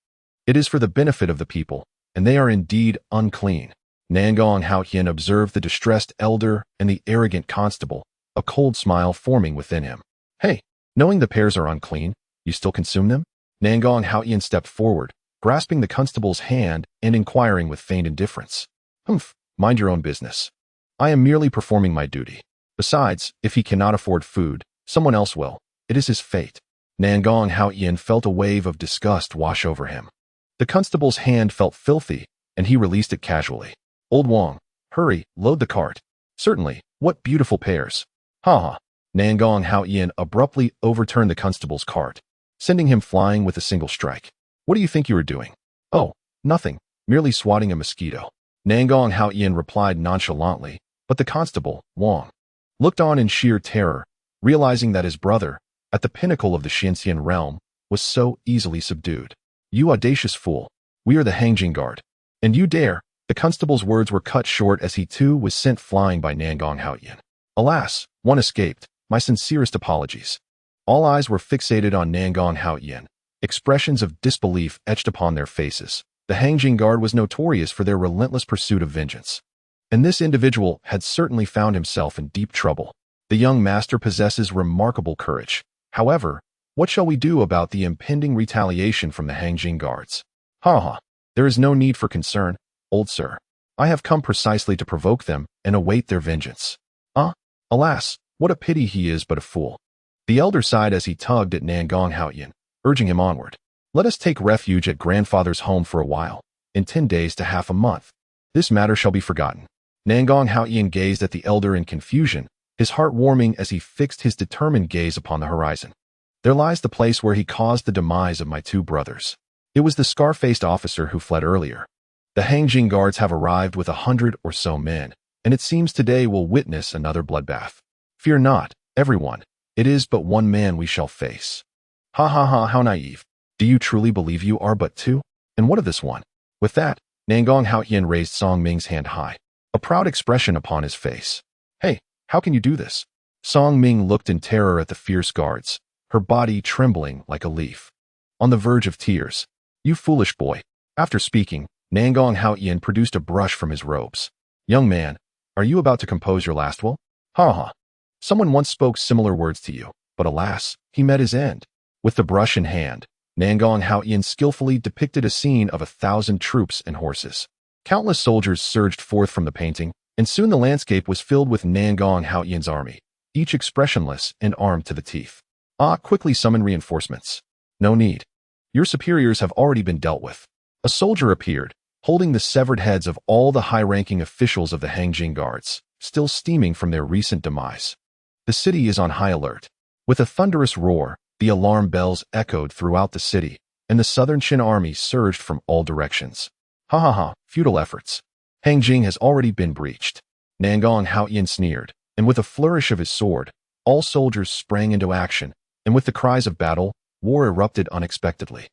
S1: It is for the benefit of the people, and they are indeed unclean. Nangong Haoyan observed the distressed elder and the arrogant constable, a cold smile forming within him. Hey, knowing the pears are unclean, you still consume them? Nangong Haoyan stepped forward, grasping the constable's hand and inquiring with feigned indifference. Humph, mind your own business. I am merely performing my duty. Besides, if he cannot afford food, someone else will. It is his fate. Nangong Haoyan felt a wave of disgust wash over him. The constable's hand felt filthy, and he released it casually. Old Wong, hurry, load the cart. Certainly, what beautiful pears. Ha ha. Nangong Haoyan abruptly overturned the constable's cart, sending him flying with a single strike. What do you think you are doing? Oh, nothing, merely swatting a mosquito. Nangong Haoyan replied nonchalantly, but the constable, Wong, looked on in sheer terror, realizing that his brother, at the pinnacle of the Xianxian realm, was so easily subdued. You audacious fool, we are the Hangjing Guard. And you dare. The constable's words were cut short as he too was sent flying by Nangong Haoyan. Alas, one escaped. My sincerest apologies. All eyes were fixated on Nangong Haoyan. Expressions of disbelief etched upon their faces. The Hangjing Guard was notorious for their relentless pursuit of vengeance, and this individual had certainly found himself in deep trouble. The young master possesses remarkable courage. However, what shall we do about the impending retaliation from the Hangjing Guards? Ha ha, there is no need for concern, old sir. I have come precisely to provoke them and await their vengeance. Alas, what a pity he is but a fool. The elder sighed as he tugged at Nangong Haoyan, urging him onward. Let us take refuge at grandfather's home for a while, in 10 days to half a month. This matter shall be forgotten. Nangong Haoyan gazed at the elder in confusion, his heart warming as he fixed his determined gaze upon the horizon. There lies the place where he caused the demise of my two brothers. It was the scar-faced officer who fled earlier. The Hangjing Guards have arrived with 100 or so men, and it seems today will witness another bloodbath. Fear not, everyone. It is but one man we shall face. Ha ha ha, how naive. Do you truly believe you are but two? And what of this one? With that, Nangong Haoyan raised Song Ming's hand high, a proud expression upon his face. Hey, how can you do this? Song Ming looked in terror at the fierce guards, her body trembling like a leaf, on the verge of tears. You foolish boy. After speaking, Nangong Haoyan produced a brush from his robes. Young man, are you about to compose your last will? Ha ha. Someone once spoke similar words to you, but alas, he met his end. With the brush in hand, Nangong Haoyan skillfully depicted a scene of 1,000 troops and horses. Countless soldiers surged forth from the painting, and soon the landscape was filled with Nangong Haoyan's army, each expressionless and armed to the teeth. Quickly summon reinforcements. No need. Your superiors have already been dealt with. A soldier appeared, holding the severed heads of all the high-ranking officials of the Hangjing Guards, still steaming from their recent demise. The city is on high alert. With a thunderous roar, the alarm bells echoed throughout the city, and the Southern Qin army surged from all directions. Ha ha ha, futile efforts. Hangjing has already been breached. Nangong Haoyan sneered, and with a flourish of his sword, all soldiers sprang into action, and with the cries of battle, war erupted unexpectedly.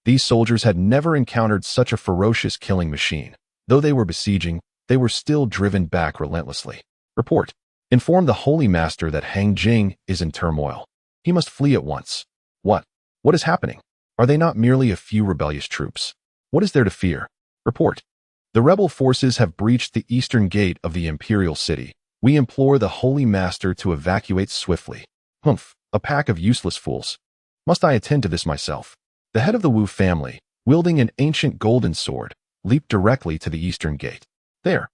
S1: These soldiers had never encountered such a ferocious killing machine. Though they were besieging, they were still driven back relentlessly. Report. Inform the Holy Master that Hang Jing is in turmoil. He must flee at once. What? What is happening? Are they not merely a few rebellious troops? What is there to fear? Report. The rebel forces have breached the eastern gate of the imperial city. We implore the Holy Master to evacuate swiftly. Humph, a pack of useless fools. Must I attend to this myself? The head of the Wu family, wielding an ancient golden sword, leaped directly to the eastern gate. There,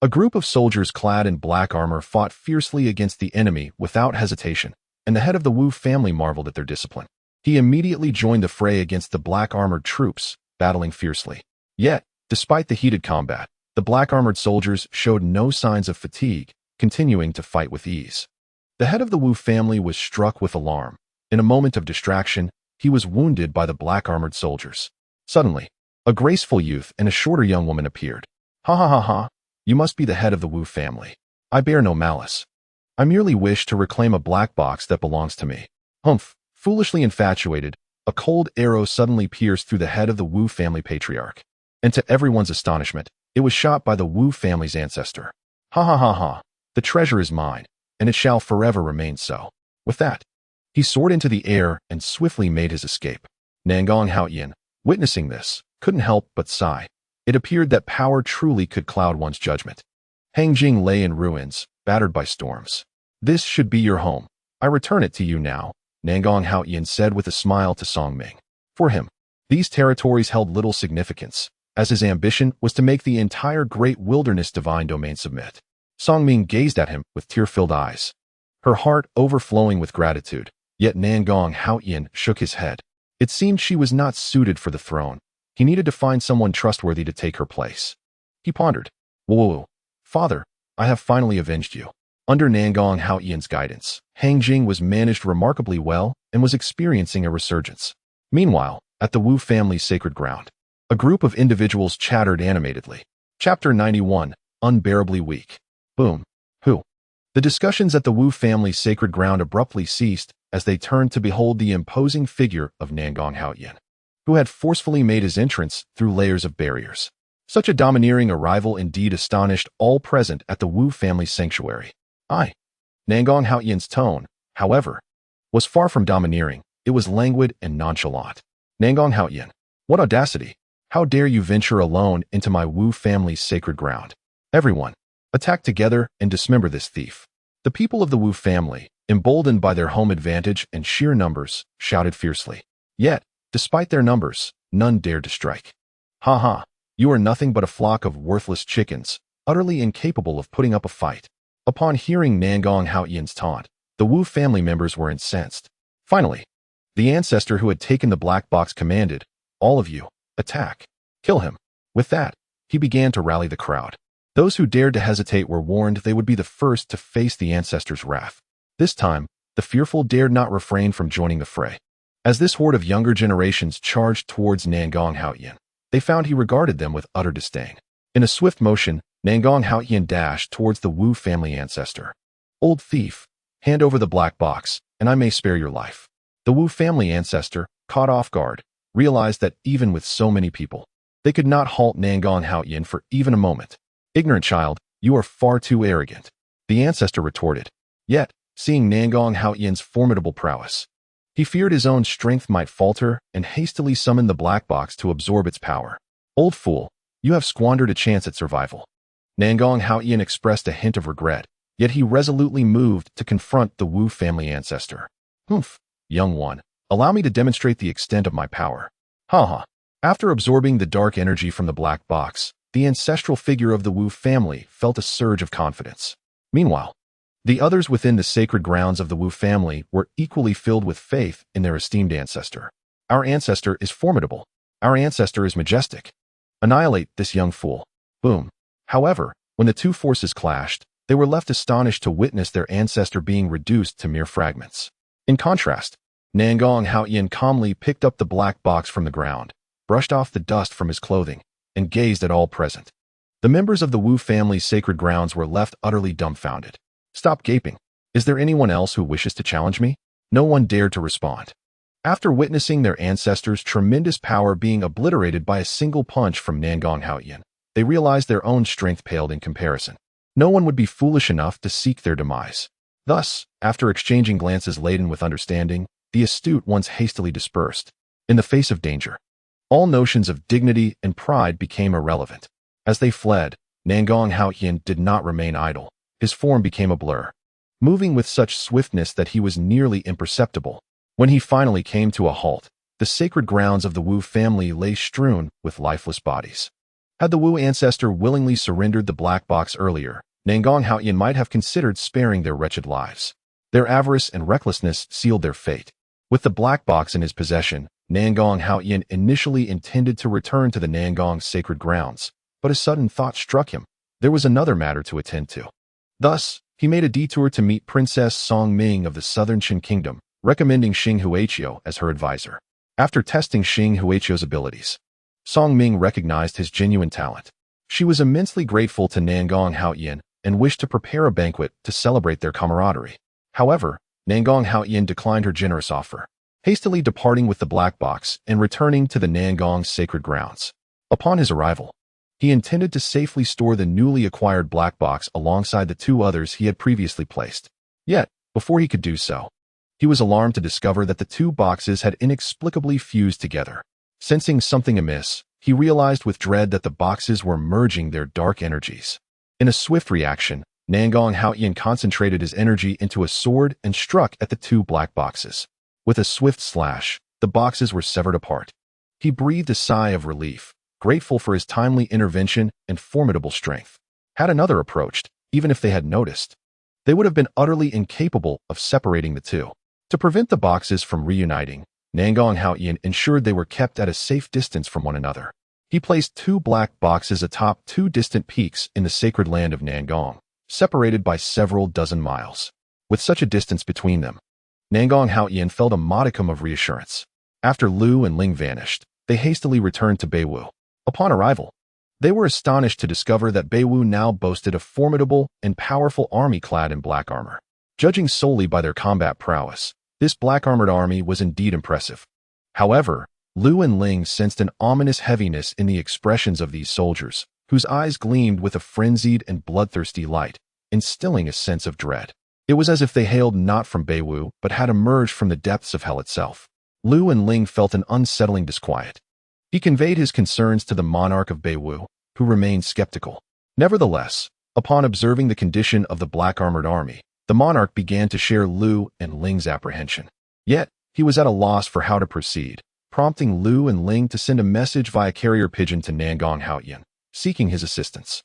S1: a group of soldiers clad in black armor fought fiercely against the enemy without hesitation, and the head of the Wu family marveled at their discipline. He immediately joined the fray against the black-armored troops, battling fiercely. Yet, despite the heated combat, the black-armored soldiers showed no signs of fatigue, continuing to fight with ease. The head of the Wu family was struck with alarm. In a moment of distraction, he was wounded by the black-armored soldiers. Suddenly, a graceful youth and a shorter young woman appeared. Ha ha ha ha, you must be the head of the Wu family. I bear no malice. I merely wish to reclaim a black box that belongs to me. Humph, foolishly infatuated, a cold arrow suddenly pierced through the head of the Wu family patriarch. And to everyone's astonishment, it was shot by the Wu family's ancestor. Ha ha ha ha, the treasure is mine, and it shall forever remain so. With that, he soared into the air and swiftly made his escape. Nangong Haoyan, witnessing this, couldn't help but sigh. It appeared that power truly could cloud one's judgment. Hangjing lay in ruins, battered by storms. This should be your home. I return it to you now, Nangong Haoyan said with a smile to Song Ming. For him, these territories held little significance, as his ambition was to make the entire great wilderness divine domain submit. Song Ming gazed at him with tear-filled eyes, her heart overflowing with gratitude, yet Nangong Haoyan shook his head. It seemed she was not suited for the throne. He needed to find someone trustworthy to take her place. He pondered. Whoa, father, I have finally avenged you. Under Nangong Haoyan's guidance, Hangjing was managed remarkably well and was experiencing a resurgence. Meanwhile, at the Wu family's sacred ground, a group of individuals chattered animatedly. Chapter 91, Unbearably Weak. Boom. Who? The discussions at the Wu family's sacred ground abruptly ceased as they turned to behold the imposing figure of Nangong Haoyan, who had forcefully made his entrance through layers of barriers. Such a domineering arrival indeed astonished all present at the Wu family's sanctuary. Nangong Haoyan's tone, however, was far from domineering. It was languid and nonchalant. Nangong Haoyan, what audacity! How dare you venture alone into my Wu family's sacred ground? Everyone, attack together and dismember this thief. The people of the Wu family, emboldened by their home advantage and sheer numbers, shouted fiercely. Yet, despite their numbers, none dared to strike. Ha ha, you are nothing but a flock of worthless chickens, utterly incapable of putting up a fight. Upon hearing Nangong Haoyan's taunt, the Wu family members were incensed. Finally, the ancestor who had taken the black box commanded, all of you, attack. Kill him. With that, he began to rally the crowd. Those who dared to hesitate were warned they would be the first to face the ancestor's wrath. This time, the fearful dared not refrain from joining the fray. As this horde of younger generations charged towards Nangong Haoyan, they found he regarded them with utter disdain. In a swift motion, Nangong Haoyan dashed towards the Wu family ancestor. Old thief, hand over the black box, and I may spare your life. The Wu family ancestor, caught off guard, realized that even with so many people, they could not halt Nangong Haoyan for even a moment. Ignorant child, you are far too arrogant, the ancestor retorted. Yet, seeing Nangong Haoyan's formidable prowess, he feared his own strength might falter and hastily summoned the black box to absorb its power. Old fool, you have squandered a chance at survival. Nangong Haoyan expressed a hint of regret, yet he resolutely moved to confront the Wu family ancestor. Humph, young one, allow me to demonstrate the extent of my power. Ha ha. After absorbing the dark energy from the black box, the ancestral figure of the Wu family felt a surge of confidence. Meanwhile, the others within the sacred grounds of the Wu family were equally filled with faith in their esteemed ancestor. Our ancestor is formidable. Our ancestor is majestic. Annihilate this young fool. Boom. However, when the two forces clashed, they were left astonished to witness their ancestor being reduced to mere fragments. In contrast, Nangong Haoyan calmly picked up the black box from the ground, brushed off the dust from his clothing, and gazed at all present. The members of the Wu family's sacred grounds were left utterly dumbfounded. Stop gaping. Is there anyone else who wishes to challenge me? No one dared to respond. After witnessing their ancestors' tremendous power being obliterated by a single punch from Nangong Haoyan, they realized their own strength paled in comparison. No one would be foolish enough to seek their demise. Thus, after exchanging glances laden with understanding, the astute ones hastily dispersed. In the face of danger, all notions of dignity and pride became irrelevant. As they fled, Nangong Haoyan did not remain idle. His form became a blur, moving with such swiftness that he was nearly imperceptible. When he finally came to a halt, the sacred grounds of the Wu family lay strewn with lifeless bodies. Had the Wu ancestor willingly surrendered the black box earlier, Nangong Haoyan might have considered sparing their wretched lives. Their avarice and recklessness sealed their fate. With the black box in his possession, Nangong Haoyan initially intended to return to the Nangong sacred grounds, but a sudden thought struck him. There was another matter to attend to. Thus, he made a detour to meet Princess Song Ming of the Southern Qin Kingdom, recommending Xing Huiqiu as her advisor. After testing Xing Huiqiu's abilities, Song Ming recognized his genuine talent. She was immensely grateful to Nangong Haoyan and wished to prepare a banquet to celebrate their camaraderie. However, Nangong Haoyan declined her generous offer, hastily departing with the black box and returning to the Nangong sacred grounds. Upon his arrival, he intended to safely store the newly acquired black box alongside the two others he had previously placed. Yet, before he could do so, he was alarmed to discover that the two boxes had inexplicably fused together. Sensing something amiss, he realized with dread that the boxes were merging their dark energies. In a swift reaction, Nangong Haoyan concentrated his energy into a sword and struck at the two black boxes. With a swift slash, the boxes were severed apart. He breathed a sigh of relief, grateful for his timely intervention and formidable strength. Had another approached, even if they had noticed, they would have been utterly incapable of separating the two. To prevent the boxes from reuniting, Nangong Haoyan ensured they were kept at a safe distance from one another. He placed two black boxes atop two distant peaks in the sacred land of Nangong, separated by several dozen miles. With such a distance between them, Nangong Haoyan felt a modicum of reassurance. After Lu and Ling vanished, they hastily returned to Beiwu. Upon arrival, they were astonished to discover that Beiwu now boasted a formidable and powerful army clad in black armor. Judging solely by their combat prowess, this black-armored army was indeed impressive. However, Lu and Ling sensed an ominous heaviness in the expressions of these soldiers, whose eyes gleamed with a frenzied and bloodthirsty light, instilling a sense of dread. It was as if they hailed not from Beiwu, but had emerged from the depths of hell itself. Lu and Ling felt an unsettling disquiet. He conveyed his concerns to the monarch of Beiwu, who remained skeptical. Nevertheless, upon observing the condition of the black-armored army, the monarch began to share Lu and Ling's apprehension. Yet, he was at a loss for how to proceed, prompting Lu and Ling to send a message via carrier pigeon to Nangong Haoyan, seeking his assistance.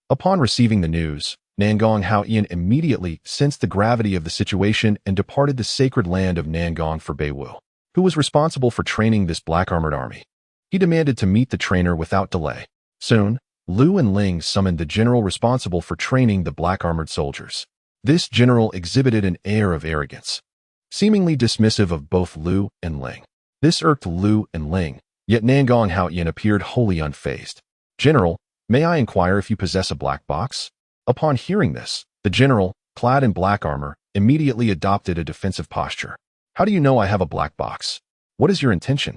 S1: Upon receiving the news, Nangong Haoyan immediately sensed the gravity of the situation and departed the sacred land of Nangong for Beiwu, who was responsible for training this black-armored army. He demanded to meet the trainer without delay. Soon, Lu and Ling summoned the general responsible for training the black-armored soldiers. This general exhibited an air of arrogance, seemingly dismissive of both Lu and Ling. This irked Lu and Ling, yet Nangong Haoyan appeared wholly unfazed. "General, may I inquire if you possess a black box?" Upon hearing this, the general, clad in black armor, immediately adopted a defensive posture. "How do you know I have a black box? What is your intention?"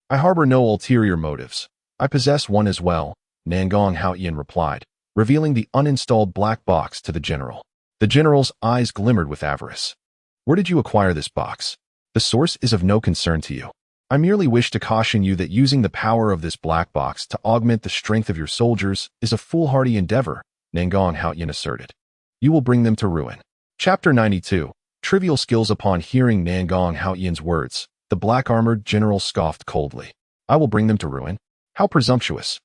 S1: "I harbor no ulterior motives. I possess one as well," Nangong Haoyan replied, revealing the uninstalled black box to the general. The general's eyes glimmered with avarice. "Where did you acquire this box? The source is of no concern to you. I merely wish to caution you that using the power of this black box to augment the strength of your soldiers is a foolhardy endeavor," Nangong Haoyan asserted. "You will bring them to ruin." Chapter 92. Trivial skills. Upon hearing Nangong Haoyan's words, the black-armored general scoffed coldly. "I will bring them to ruin? How presumptuous!"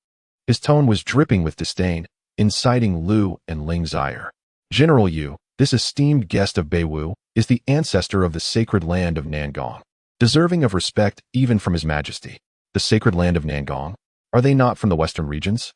S1: His tone was dripping with disdain, inciting Lu and Ling's ire. "General Yu, this esteemed guest of Beiwu, is the ancestor of the sacred land of Nangong, deserving of respect even from His Majesty." "The sacred land of Nangong? Are they not from the western regions?"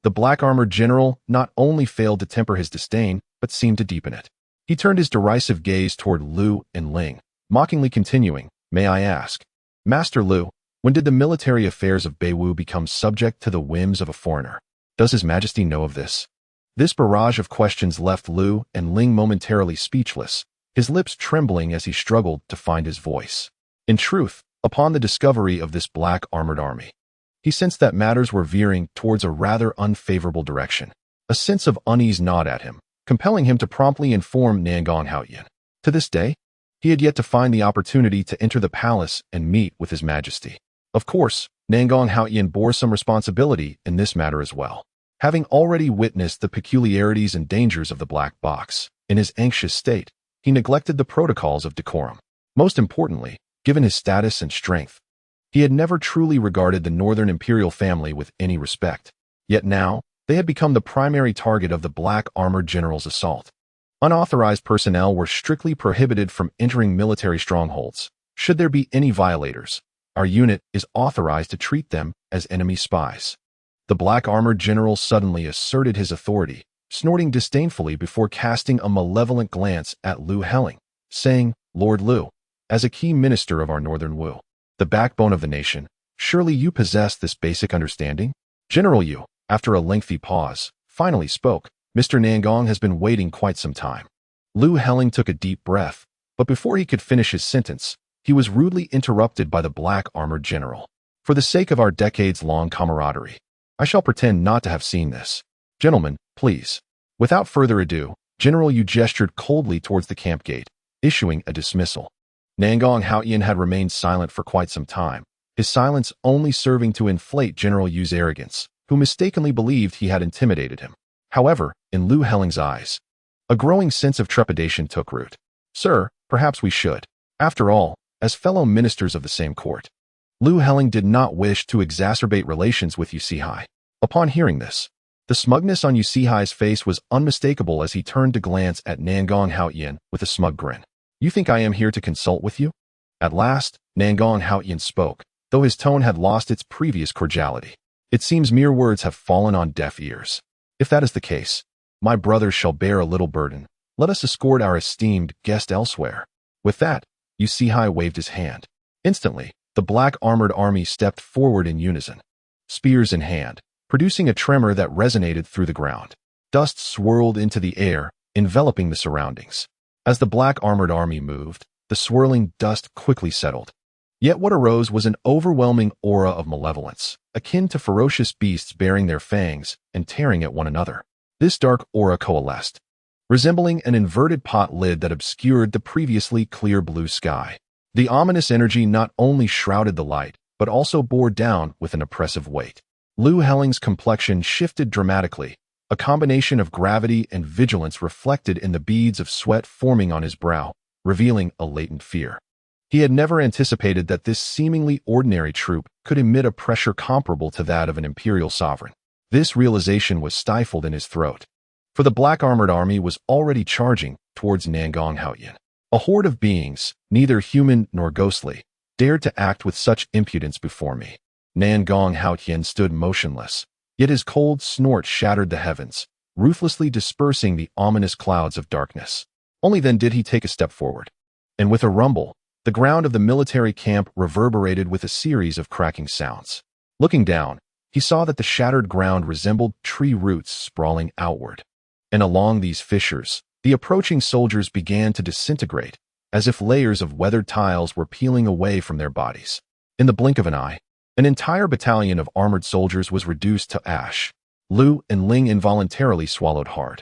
S1: The black-armored general not only failed to temper his disdain, but seemed to deepen it. He turned his derisive gaze toward Lu and Ling, mockingly continuing, "May I ask, Master Lu, when did the military affairs of Beiwu become subject to the whims of a foreigner? Does His Majesty know of this?" This barrage of questions left Lu and Ling momentarily speechless, his lips trembling as he struggled to find his voice. In truth, Upon the discovery of this black armored army, he sensed that matters were veering towards a rather unfavorable direction. A sense of unease gnawed at him, compelling him to promptly inform Nangong Haoyan. To this day, he had yet to find the opportunity to enter the palace and meet with His Majesty. Of course, Nangong Haoyan bore some responsibility in this matter as well. Having already witnessed the peculiarities and dangers of the black box, in his anxious state, he neglected the protocols of decorum. Most importantly, given his status and strength, he had never truly regarded the Northern Imperial family with any respect. Yet now, they had become the primary target of the Black Armored General's assault. Unauthorized personnel were strictly prohibited from entering military strongholds. Should there be any violators, our unit is authorized to treat them as enemy spies. The Black Armored General suddenly asserted his authority, snorting disdainfully before casting a malevolent glance at Liu Heling, saying, "Lord Liu, as a key minister of our Northern Wu, the backbone of the nation, surely you possess this basic understanding?" General Yu, after a lengthy pause, finally spoke. "Mr. Nangong has been waiting quite some time." Liu Heling took a deep breath, but before he could finish his sentence, he was rudely interrupted by the Black Armored General. "For the sake of our decades-long camaraderie, I shall pretend not to have seen this. Gentlemen, please." Without further ado, General Yu gestured coldly towards the camp gate, issuing a dismissal. Nangong Haoyan had remained silent for quite some time, his silence only serving to inflate General Yu's arrogance, who mistakenly believed he had intimidated him. However, in Liu Heling's eyes, a growing sense of trepidation took root. "Sir, perhaps we should. After all, as fellow ministers of the same court." Liu Heling did not wish to exacerbate relations with Yu Sihai. Upon hearing this, the smugness on Yu Sihai's face was unmistakable as he turned to glance at Nangong Haoyan with a smug grin. "You think I am here to consult with you?" At last, Nangong Haoyan spoke, though his tone had lost its previous cordiality. "It seems mere words have fallen on deaf ears. If that is the case, my brothers shall bear a little burden. Let us escort our esteemed guest elsewhere." With that, Yu Sihai waved his hand. Instantly, the black armored army stepped forward in unison, spears in hand, producing a tremor that resonated through the ground. Dust swirled into the air, enveloping the surroundings. As the black armored army moved, the swirling dust quickly settled. Yet what arose was an overwhelming aura of malevolence, akin to ferocious beasts baring their fangs and tearing at one another. This dark aura coalesced, resembling an inverted pot lid that obscured the previously clear blue sky. The ominous energy not only shrouded the light, but also bore down with an oppressive weight. Liu Heling's complexion shifted dramatically, a combination of gravity and vigilance reflected in the beads of sweat forming on his brow, revealing a latent fear. He had never anticipated that this seemingly ordinary troop could emit a pressure comparable to that of an imperial sovereign. This realization was stifled in his throat, for the black armored army was already charging towards Nangong Haoyan. A horde of beings, neither human nor ghostly, dared to act with such impudence before me. Nangong Haoyan stood motionless, yet his cold snort shattered the heavens, ruthlessly dispersing the ominous clouds of darkness. Only then did he take a step forward, and with a rumble, the ground of the military camp reverberated with a series of cracking sounds. Looking down, he saw that the shattered ground resembled tree roots sprawling outward, and along these fissures, the approaching soldiers began to disintegrate, as if layers of weathered tiles were peeling away from their bodies. In the blink of an eye, an entire battalion of armored soldiers was reduced to ash. Liu and Ling involuntarily swallowed hard.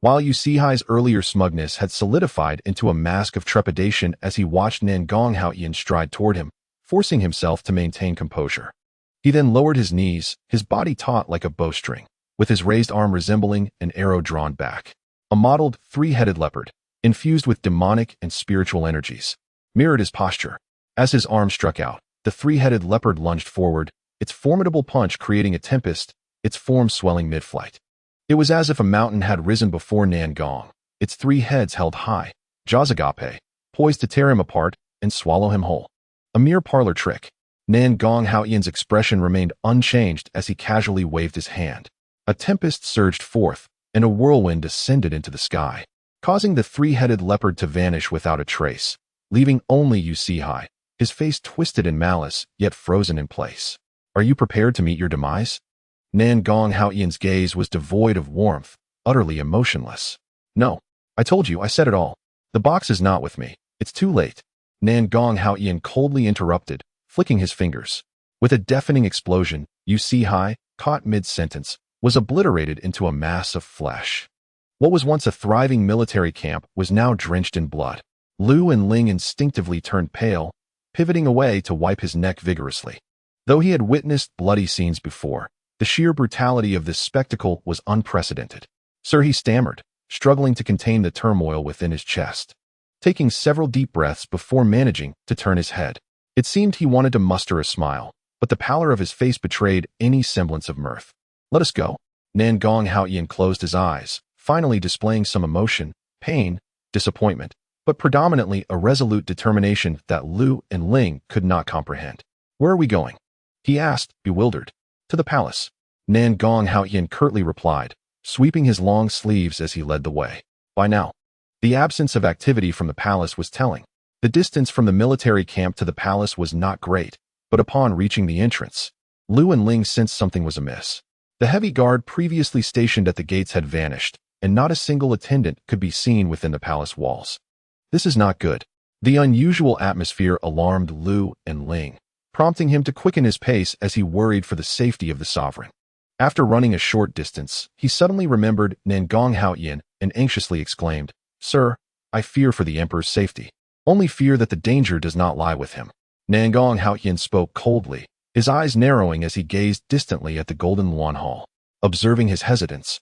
S1: While Yu Sihai's earlier smugness had solidified into a mask of trepidation as he watched Nangong Haoyan stride toward him, forcing himself to maintain composure. He then lowered his knees, his body taut like a bowstring, with his raised arm resembling an arrow drawn back. A mottled, three-headed leopard, infused with demonic and spiritual energies, mirrored his posture. As his arm struck out, the three-headed leopard lunged forward, its formidable punch creating a tempest, its form swelling mid-flight. It was as if a mountain had risen before Nangong, its three heads held high, jaws agape, poised to tear him apart and swallow him whole. A mere parlor trick. Nangong Haoyan's expression remained unchanged as he casually waved his hand. A tempest surged forth, and a whirlwind descended into the sky, causing the three-headed leopard to vanish without a trace, leaving only Yu Sihai, his face twisted in malice, yet frozen in place. "Are you prepared to meet your demise?" Nangong Haoyan's gaze was devoid of warmth, utterly emotionless. "No. I told you, I said it all. The box is not with me. It's too late." Nangong Haoyan coldly interrupted, flicking his fingers. With a deafening explosion, Yu Si, caught mid-sentence, was obliterated into a mass of flesh. What was once a thriving military camp was now drenched in blood. Lu and Ling instinctively turned pale, pivoting away to wipe his neck vigorously. Though he had witnessed bloody scenes before, the sheer brutality of this spectacle was unprecedented. "Sir," he stammered, struggling to contain the turmoil within his chest, taking several deep breaths before managing to turn his head. It seemed he wanted to muster a smile, but the pallor of his face betrayed any semblance of mirth. "Let us go." Nangong Haoyan closed his eyes, finally displaying some emotion, pain, disappointment, but predominantly a resolute determination that Lu and Ling could not comprehend. "Where are we going?" he asked, bewildered. "To the palace," Nangong Haoyan curtly replied, sweeping his long sleeves as he led the way. By now, the absence of activity from the palace was telling. The distance from the military camp to the palace was not great, but upon reaching the entrance, Lu and Ling sensed something was amiss. The heavy guard previously stationed at the gates had vanished, and not a single attendant could be seen within the palace walls. This is not good. The unusual atmosphere alarmed Lu and Ling, prompting him to quicken his pace as he worried for the safety of the sovereign. After running a short distance, he suddenly remembered Nangong Haoyan and anxiously exclaimed, "Sir, I fear for the emperor's safety. Only fear that the danger does not lie with him." Nangong Haoyan spoke coldly, his eyes narrowing as he gazed distantly at the Golden Luan Hall. Observing his hesitance,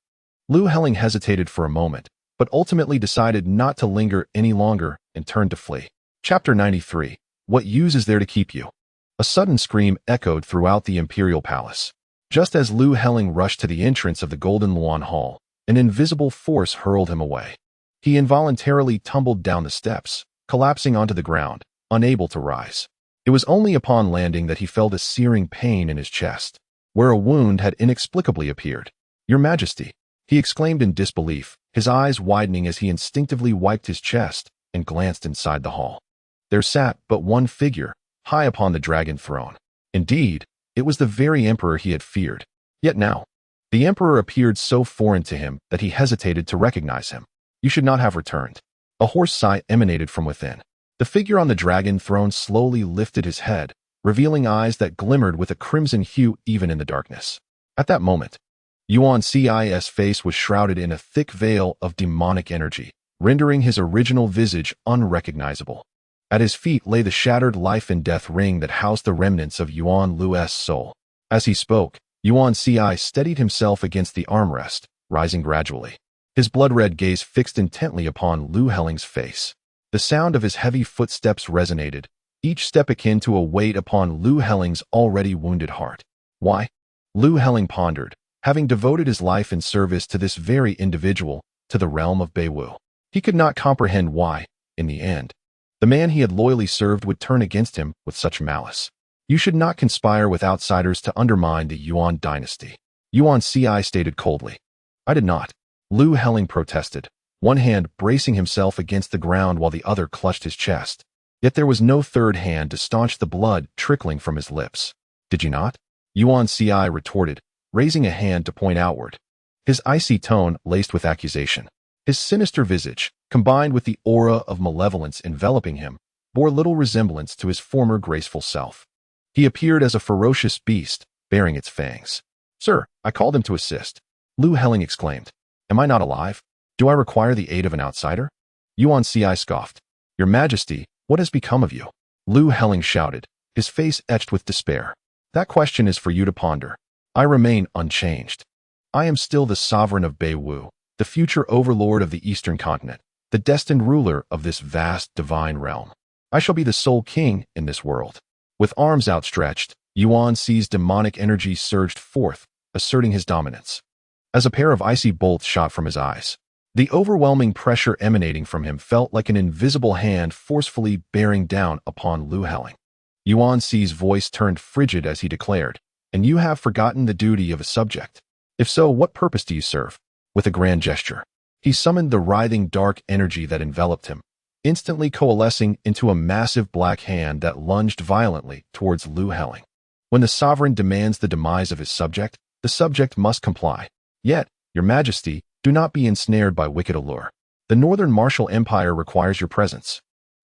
S1: Lu Heling hesitated for a moment, but ultimately decided not to linger any longer and turned to flee. Chapter 93. What use is there to keep you? A sudden scream echoed throughout the imperial palace. Just as Lu Heling rushed to the entrance of the Golden Luan Hall, an invisible force hurled him away. He involuntarily tumbled down the steps, collapsing onto the ground, unable to rise. It was only upon landing that he felt a searing pain in his chest, where a wound had inexplicably appeared. "Your Majesty," he exclaimed in disbelief, his eyes widening as he instinctively wiped his chest and glanced inside the hall. There sat but one figure, high upon the dragon throne. Indeed, it was the very emperor he had feared. Yet now, the emperor appeared so foreign to him that he hesitated to recognize him. "You should not have returned." A hoarse sigh emanated from within. The figure on the dragon throne slowly lifted his head, revealing eyes that glimmered with a crimson hue even in the darkness. At that moment, Yuan Ci's face was shrouded in a thick veil of demonic energy, rendering his original visage unrecognizable. At his feet lay the shattered life and death ring that housed the remnants of Yuan Lu's soul. As he spoke, Yuan Ci steadied himself against the armrest, rising gradually. His blood-red gaze fixed intently upon Lu Heling's face. The sound of his heavy footsteps resonated, each step akin to a weight upon Lu Heling's already wounded heart. Why? Lu Heling pondered, having devoted his life in service to this very individual, to the realm of Beiwu. He could not comprehend why, in the end, the man he had loyally served would turn against him with such malice. "You should not conspire with outsiders to undermine the Yuan dynasty," Yuan Ci stated coldly. "I did not," Lu Heling protested, one hand bracing himself against the ground while the other clutched his chest. Yet there was no third hand to staunch the blood trickling from his lips. "Did you not?" Yuan Ci retorted, raising a hand to point outward, his icy tone laced with accusation. His sinister visage, combined with the aura of malevolence enveloping him, bore little resemblance to his former graceful self. He appeared as a ferocious beast, baring its fangs. "Sir, I called him to assist," Lu Heling exclaimed. "Am I not alive? Do I require the aid of an outsider?" Yuan Ci scoffed. "Your Majesty, what has become of you?" Lu Heling shouted, his face etched with despair. "That question is for you to ponder. I remain unchanged. I am still the sovereign of Beiwu, the future overlord of the eastern continent, the destined ruler of this vast divine realm. I shall be the sole king in this world." With arms outstretched, Yuan Ci's demonic energy surged forth, asserting his dominance. As a pair of icy bolts shot from his eyes, the overwhelming pressure emanating from him felt like an invisible hand forcefully bearing down upon Lu Heling. Yuan Ci's voice turned frigid as he declared, "And you have forgotten the duty of a subject. If so, what purpose do you serve?" With a grand gesture, he summoned the writhing dark energy that enveloped him, instantly coalescing into a massive black hand that lunged violently towards Lu Heling. When the sovereign demands the demise of his subject, the subject must comply. Yet, Your Majesty, do not be ensnared by wicked allure. The Northern Martial Empire requires your presence.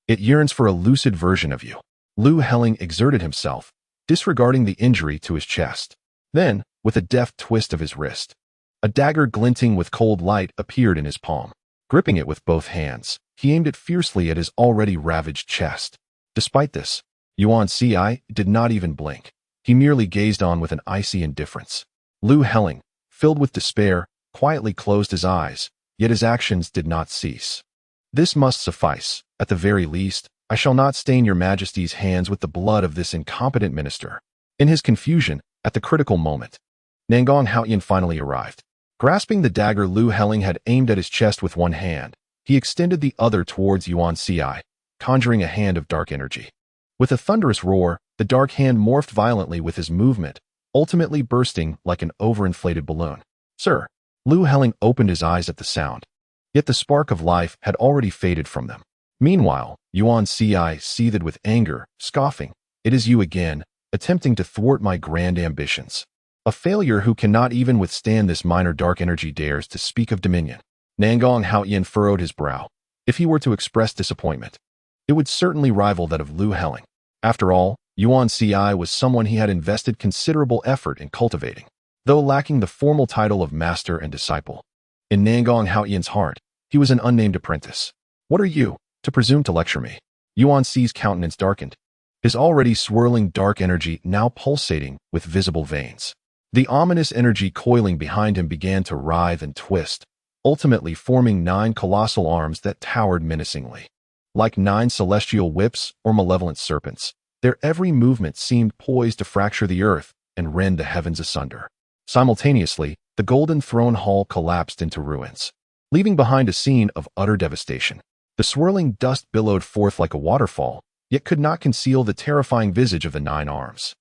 S1: It yearns for a lucid version of you. Lu Helling exerted himself, disregarding the injury to his chest. Then, with a deft twist of his wrist, a dagger glinting with cold light appeared in his palm. Gripping it with both hands, he aimed it fiercely at his already ravaged chest. Despite this, Yuan Ci did not even blink. He merely gazed on with an icy indifference. Lu Helling, filled with despair, quietly closed his eyes, yet his actions did not cease. This must suffice. At the very least, I shall not stain your majesty's hands with the blood of this incompetent minister. In his confusion, at the critical moment, Nangong Haoyan finally arrived. Grasping the dagger Lu Helling had aimed at his chest with one hand, he extended the other towards Yuan Ci, conjuring a hand of dark energy. With a thunderous roar, the dark hand morphed violently with his movement, ultimately bursting like an overinflated balloon. Sir, Lu Helling opened his eyes at the sound, yet the spark of life had already faded from them. Meanwhile, Yuan Ci seethed with anger, scoffing, "It is you again, attempting to thwart my grand ambitions. A failure who cannot even withstand this minor dark energy dares to speak of dominion." Nangong Haoyan furrowed his brow. If he were to express disappointment, it would certainly rival that of Lu Helling. After all, Yuan Ci was someone he had invested considerable effort in cultivating, though lacking the formal title of master and disciple. In Nangong Haoyan's heart, he was an unnamed apprentice. "What are you, to presume to lecture me?" Yuan Ci's countenance darkened, his already swirling dark energy now pulsating with visible veins. The ominous energy coiling behind him began to writhe and twist, ultimately forming 9 colossal arms that towered menacingly. Like 9 celestial whips or malevolent serpents, their every movement seemed poised to fracture the earth and rend the heavens asunder. Simultaneously, the Golden Throne Hall collapsed into ruins, leaving behind a scene of utter devastation. The swirling dust billowed forth like a waterfall, yet could not conceal the terrifying visage of the 9 arms.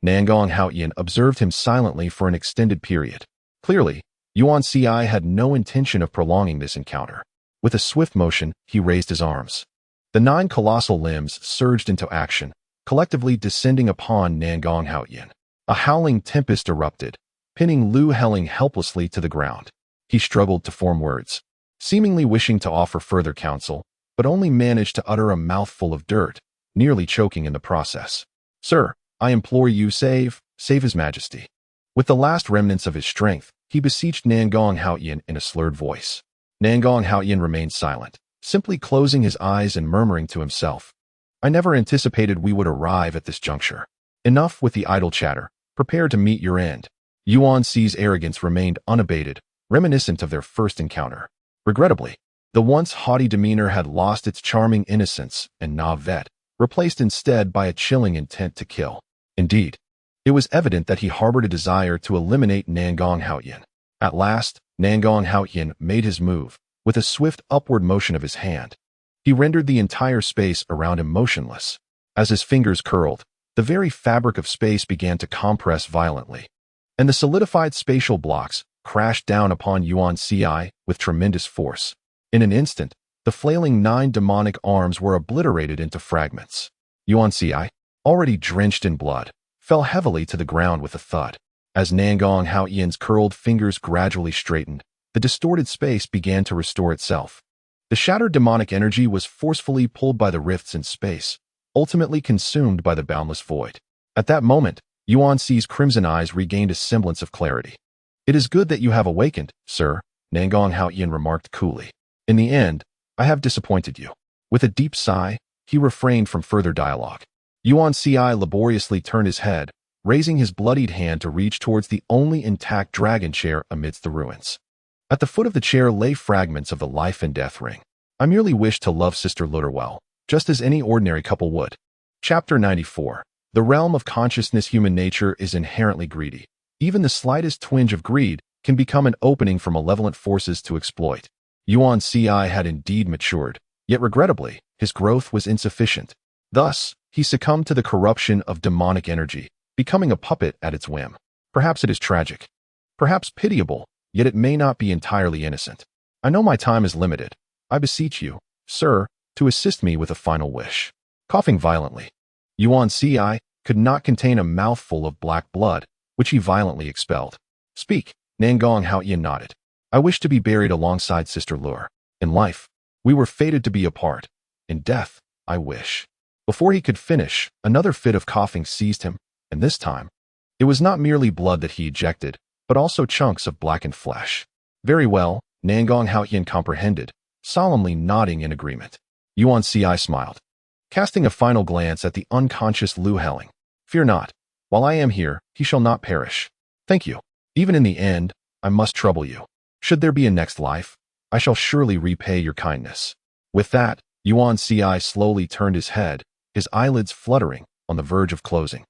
S1: Nangong Haoyan observed him silently for an extended period. Clearly, Yuan Ci had no intention of prolonging this encounter. With a swift motion, he raised his arms. The 9 colossal limbs surged into action, collectively descending upon Nangong Haoyan. A howling tempest erupted, pinning Lu Helling helplessly to the ground. He struggled to form words, seemingly wishing to offer further counsel, but only managed to utter a mouthful of dirt, nearly choking in the process. "Sir, I implore you, save His Majesty." With the last remnants of his strength, he beseeched Nangong Haoyan in a slurred voice. Nangong Haoyan remained silent, simply closing his eyes and murmuring to himself, "I never anticipated we would arrive at this juncture. Enough with the idle chatter. Prepare to meet your end." Yuan Ci's arrogance remained unabated, reminiscent of their first encounter. Regrettably, the once haughty demeanor had lost its charming innocence and naivete, replaced instead by a chilling intent to kill. Indeed, it was evident that he harbored a desire to eliminate Nangong Haoyan. At last, Nangong Haoyan made his move. With a swift upward motion of his hand, he rendered the entire space around him motionless. As his fingers curled, the very fabric of space began to compress violently, and the solidified spatial blocks crashed down upon Yuan Ci with tremendous force. In an instant, the flailing 9 demonic arms were obliterated into fragments. Yuan Ci, already drenched in blood, fell heavily to the ground with a thud. As Nangong Haoyan's curled fingers gradually straightened, the distorted space began to restore itself. The shattered demonic energy was forcefully pulled by the rifts in space, ultimately consumed by the boundless void. At that moment, Yuan Ci's crimson eyes regained a semblance of clarity. "It is good that you have awakened, sir," Nangong Haoyan remarked coolly. "In the end, I have disappointed you." With a deep sigh, he refrained from further dialogue. Yuan Ci laboriously turned his head, raising his bloodied hand to reach towards the only intact dragon chair amidst the ruins. At the foot of the chair lay fragments of the life and death ring. "I merely wish to love Sister Lutter well, just as any ordinary couple would." Chapter 94. The realm of consciousness. Human nature is inherently greedy. Even the slightest twinge of greed can become an opening for malevolent forces to exploit. Yuan Ci had indeed matured, yet regrettably, his growth was insufficient. Thus, he succumbed to the corruption of demonic energy, becoming a puppet at its whim. Perhaps it is tragic, perhaps pitiable, yet it may not be entirely innocent. I know my time is limited. I beseech you, sir, to assist me with a final wish. Coughing violently, Yuan Ci could not contain a mouthful of black blood, which he violently expelled. "Speak," Nangong Haoyan nodded. "I wish to be buried alongside Sister Lure. In life, we were fated to be apart. In death, I wish." Before he could finish, another fit of coughing seized him, and this time, it was not merely blood that he ejected, but also chunks of blackened flesh. Very well, Nangong Haoyan comprehended, solemnly nodding in agreement. Yuan Ci smiled, casting a final glance at the unconscious Lu Heling. Fear not. While I am here, he shall not perish. Thank you. Even in the end, I must trouble you. Should there be a next life, I shall surely repay your kindness. With that, Yuan Ci slowly turned his head, his eyelids fluttering, on the verge of closing.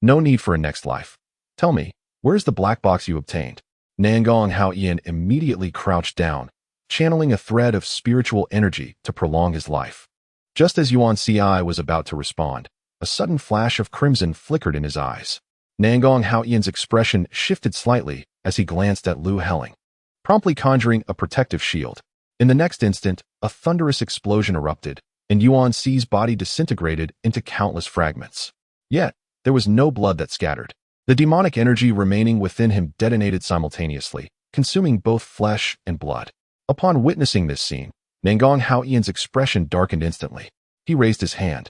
S1: No need for a next life. Tell me, where's the black box you obtained? Nangong Haoyan immediately crouched down, channeling a thread of spiritual energy to prolong his life. Just as Yuan Ci was about to respond, a sudden flash of crimson flickered in his eyes. Nangong Haoyan's expression shifted slightly as he glanced at Lu Heling, promptly conjuring a protective shield. In the next instant, a thunderous explosion erupted, and Yuan Ci's body disintegrated into countless fragments. Yet, there was no blood that scattered. The demonic energy remaining within him detonated simultaneously, consuming both flesh and blood. Upon witnessing this scene, Nangong Haoyan's expression darkened instantly. He raised his hand,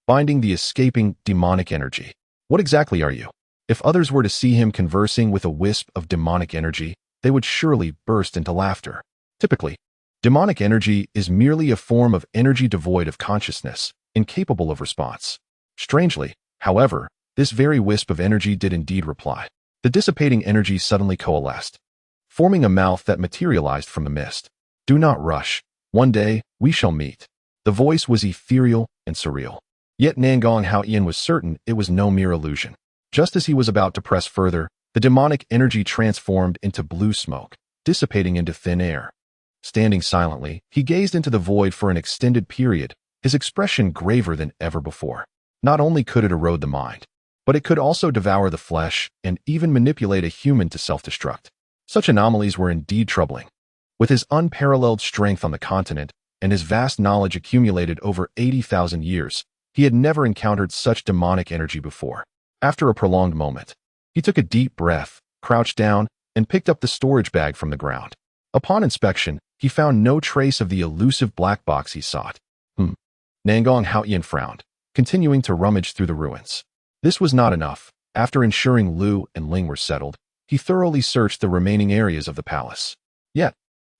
S1: binding the escaping demonic energy. What exactly are you? If others were to see him conversing with a wisp of demonic energy, they would surely burst into laughter. Typically, demonic energy is merely a form of energy devoid of consciousness, incapable of response. Strangely, however, this very wisp of energy did indeed reply. The dissipating energy suddenly coalesced, forming a mouth that materialized from the mist. Do not rush. One day, we shall meet. The voice was ethereal and surreal. Yet Nangong Haoyan was certain it was no mere illusion. Just as he was about to press further, the demonic energy transformed into blue smoke, dissipating into thin air. Standing silently, he gazed into the void for an extended period, his expression graver than ever before. Not only could it erode the mind, but it could also devour the flesh and even manipulate a human to self-destruct. Such anomalies were indeed troubling. With his unparalleled strength on the continent and his vast knowledge accumulated over 80,000 years, he had never encountered such demonic energy before. After a prolonged moment, he took a deep breath, crouched down, and picked up the storage bag from the ground. Upon inspection, he found no trace of the elusive black box he sought. Nangong Haoyan frowned, continuing to rummage through the ruins. This was not enough. After ensuring Lu and Ling were settled, he thoroughly searched the remaining areas of the palace. Yet,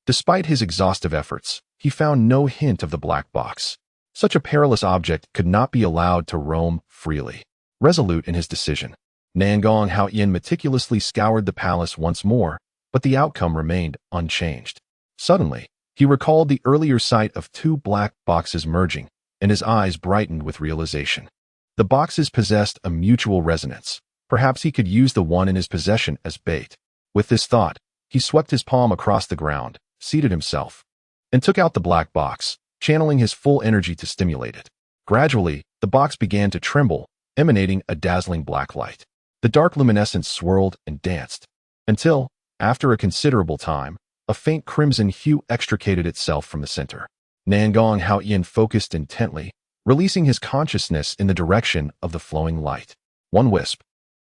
S1: despite his exhaustive efforts, he found no hint of the black box. Such a perilous object could not be allowed to roam freely. Resolute in his decision, Nangong Haoyan meticulously scoured the palace once more, but the outcome remained unchanged. Suddenly, he recalled the earlier sight of two black boxes merging, and his eyes brightened with realization. The boxes possessed a mutual resonance. Perhaps he could use the one in his possession as bait. With this thought, he swept his palm across the ground, seated himself, and took out the black box, channeling his full energy to stimulate it. Gradually, the box began to tremble, emanating a dazzling black light. The dark luminescence swirled and danced, until, after a considerable time, a faint crimson hue extricated itself from the center. Nangong Haoyan focused intently, releasing his consciousness in the direction of the flowing light. One wisp,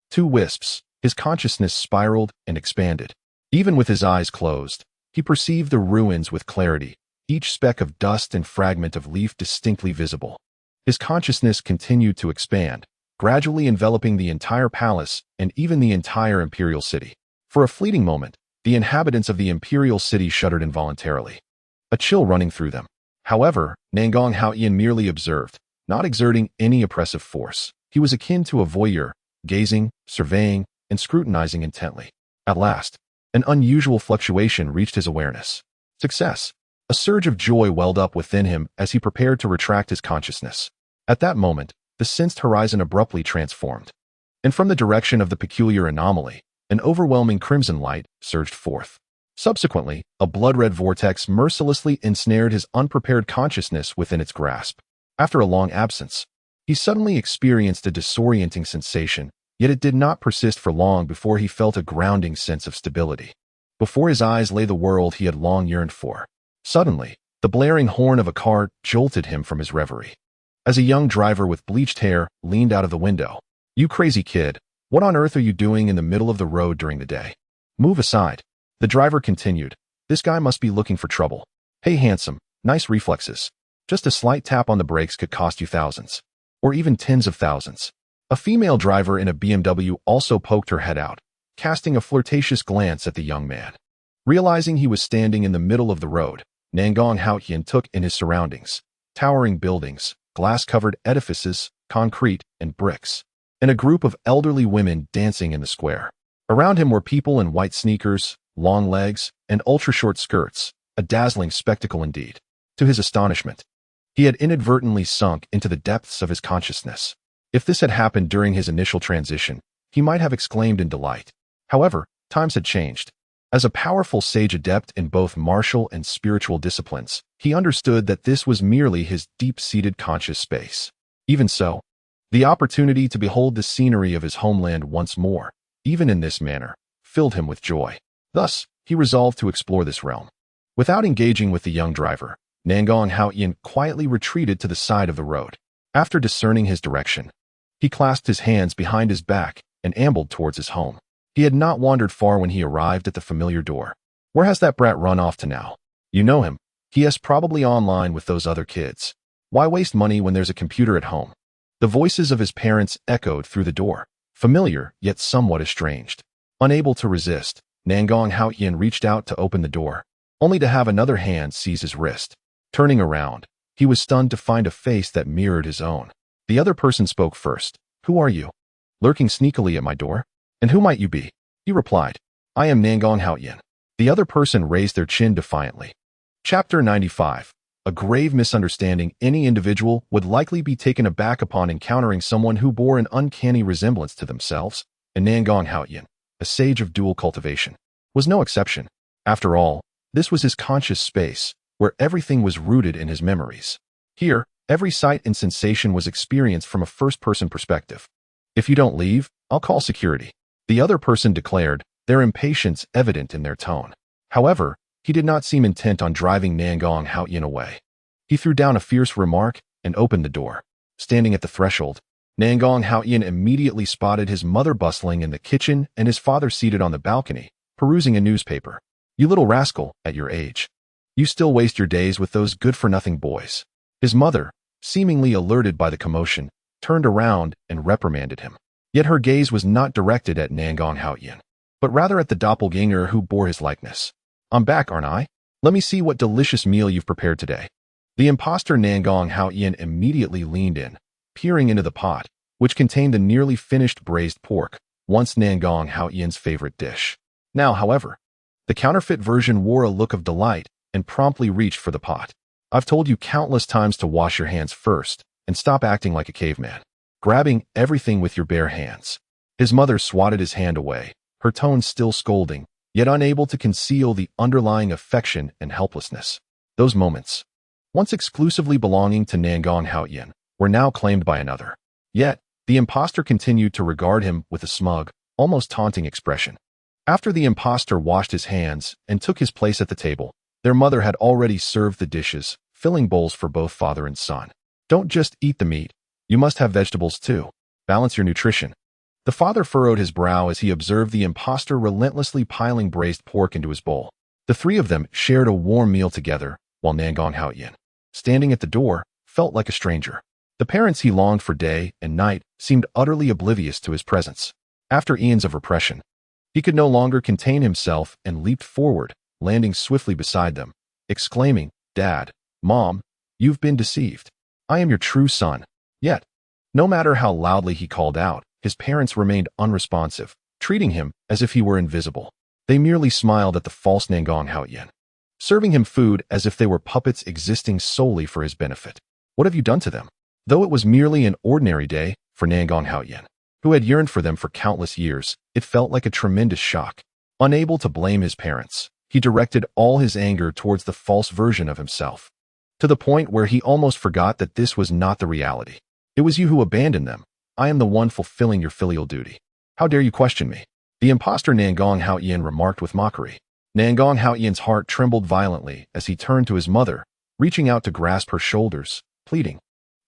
S1: two wisps, his consciousness spiraled and expanded. Even with his eyes closed, he perceived the ruins with clarity, each speck of dust and fragment of leaf distinctly visible. His consciousness continued to expand, gradually enveloping the entire palace and even the entire imperial city. For a fleeting moment, the inhabitants of the imperial city shuddered involuntarily, a chill running through them. However, Nangong Haoyan merely observed, not exerting any oppressive force. He was akin to a voyeur, gazing, surveying, and scrutinizing intently. At last, an unusual fluctuation reached his awareness. Success! A surge of joy welled up within him as he prepared to retract his consciousness. At that moment, the sensed horizon abruptly transformed, and from the direction of the peculiar anomaly, an overwhelming crimson light surged forth. Subsequently, a blood-red vortex mercilessly ensnared his unprepared consciousness within its grasp. After a long absence, he suddenly experienced a disorienting sensation, yet it did not persist for long before he felt a grounding sense of stability. Before his eyes lay the world he had long yearned for. Suddenly, the blaring horn of a car jolted him from his reverie. As a young driver with bleached hair leaned out of the window, "You crazy kid, what on earth are you doing in the middle of the road during the day? Move aside." The driver continued, "This guy must be looking for trouble. Hey handsome, nice reflexes. Just a slight tap on the brakes could cost you thousands." or even tens of thousands. A female driver in a BMW also poked her head out, casting a flirtatious glance at the young man. Realizing he was standing in the middle of the road, Nangong Haotian took in his surroundings: towering buildings, glass-covered edifices, concrete, and bricks, and a group of elderly women dancing in the square. Around him were people in white sneakers, long legs, and ultra-short skirts, a dazzling spectacle indeed. To his astonishment, he had inadvertently sunk into the depths of his consciousness. If this had happened during his initial transition, he might have exclaimed in delight. However, times had changed. As a powerful sage adept in both martial and spiritual disciplines, he understood that this was merely his deep-seated conscious space. Even so, the opportunity to behold the scenery of his homeland once more, even in this manner, filled him with joy. Thus, he resolved to explore this realm. Without engaging with the young driver, Nangong Haotian quietly retreated to the side of the road. After discerning his direction, he clasped his hands behind his back and ambled towards his home. He had not wandered far when he arrived at the familiar door. Where has that brat run off to now? You know him. He is probably online with those other kids. Why waste money when there's a computer at home? The voices of his parents echoed through the door, familiar yet somewhat estranged. Unable to resist, Nangong Haotian reached out to open the door, only to have another hand seize his wrist. Turning around, he was stunned to find a face that mirrored his own. The other person spoke first. Who are you? Lurking sneakily at my door? And who might you be? He replied. I am Nangong Haotian. The other person raised their chin defiantly. Chapter 95. A grave misunderstanding. Any individual would likely be taken aback upon encountering someone who bore an uncanny resemblance to themselves, and Nangong Haotian, a sage of dual cultivation, was no exception. After all, this was his conscious space, where everything was rooted in his memories. Here, every sight and sensation was experienced from a first-person perspective. If you don't leave, I'll call security, the other person declared, their impatience evident in their tone. However, he did not seem intent on driving Nangong Haotian away. He threw down a fierce remark and opened the door. Standing at the threshold, Nangong Haotian immediately spotted his mother bustling in the kitchen and his father seated on the balcony, perusing a newspaper. You little rascal, at your age. You still waste your days with those good-for-nothing boys. His mother, seemingly alerted by the commotion, turned around and reprimanded him. Yet her gaze was not directed at Nangong Haotian, but rather at the doppelganger who bore his likeness. I'm back, aren't I? Let me see what delicious meal you've prepared today. The imposter Nangong Haotian immediately leaned in, peering into the pot, which contained the nearly finished braised pork, once Nangong Haotian's favorite dish. Now, however, the counterfeit version wore a look of delight and promptly reached for the pot. I've told you countless times to wash your hands first and stop acting like a caveman, grabbing everything with your bare hands. His mother swatted his hand away, her tone still scolding, yet unable to conceal the underlying affection and helplessness. Those moments, once exclusively belonging to Nangong Haotian, were now claimed by another. Yet, the imposter continued to regard him with a smug, almost taunting expression. After the imposter washed his hands and took his place at the table, their mother had already served the dishes, filling bowls for both father and son. Don't just eat the meat. You must have vegetables too. Balance your nutrition. The father furrowed his brow as he observed the imposter relentlessly piling braised pork into his bowl. The three of them shared a warm meal together, while Nangong Haotian, standing at the door, felt like a stranger. The parents he longed for day and night seemed utterly oblivious to his presence. After eons of repression, he could no longer contain himself and leaped forward, landing swiftly beside them, exclaiming, Dad, Mom, you've been deceived. I am your true son. Yet, no matter how loudly he called out, his parents remained unresponsive, treating him as if he were invisible. They merely smiled at the false Nangong Haotian, serving him food as if they were puppets existing solely for his benefit. What have you done to them? Though it was merely an ordinary day for Nangong Haotian, who had yearned for them for countless years, it felt like a tremendous shock. Unable to blame his parents, he directed all his anger towards the false version of himself, to the point where he almost forgot that this was not the reality. It was you who abandoned them. I am the one fulfilling your filial duty. How dare you question me? The imposter Nangong Haotian remarked with mockery. Nangong Haotian's heart trembled violently as he turned to his mother, reaching out to grasp her shoulders, pleading,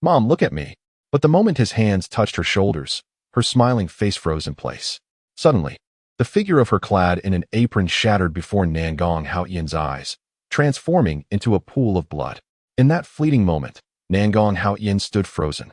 S1: Mom, look at me. But the moment his hands touched her shoulders, her smiling face froze in place. Suddenly, the figure of her clad in an apron shattered before Nangong Haotian's eyes, transforming into a pool of blood. In that fleeting moment, Nangong Haotian stood frozen,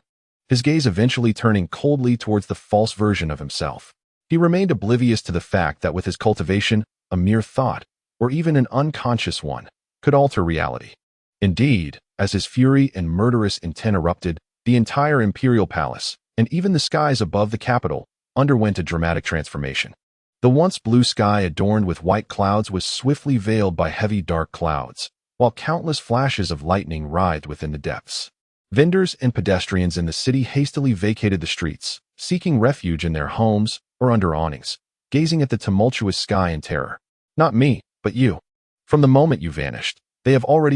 S1: his gaze eventually turning coldly towards the false version of himself. He remained oblivious to the fact that with his cultivation, a mere thought, or even an unconscious one, could alter reality. Indeed, as his fury and murderous intent erupted, the entire imperial palace, and even the skies above the capital, underwent a dramatic transformation. The once blue sky adorned with white clouds was swiftly veiled by heavy dark clouds, while countless flashes of lightning writhed within the depths. Vendors and pedestrians in the city hastily vacated the streets, seeking refuge in their homes or under awnings, gazing at the tumultuous sky in terror. Not me, but you. From the moment you vanished, they have already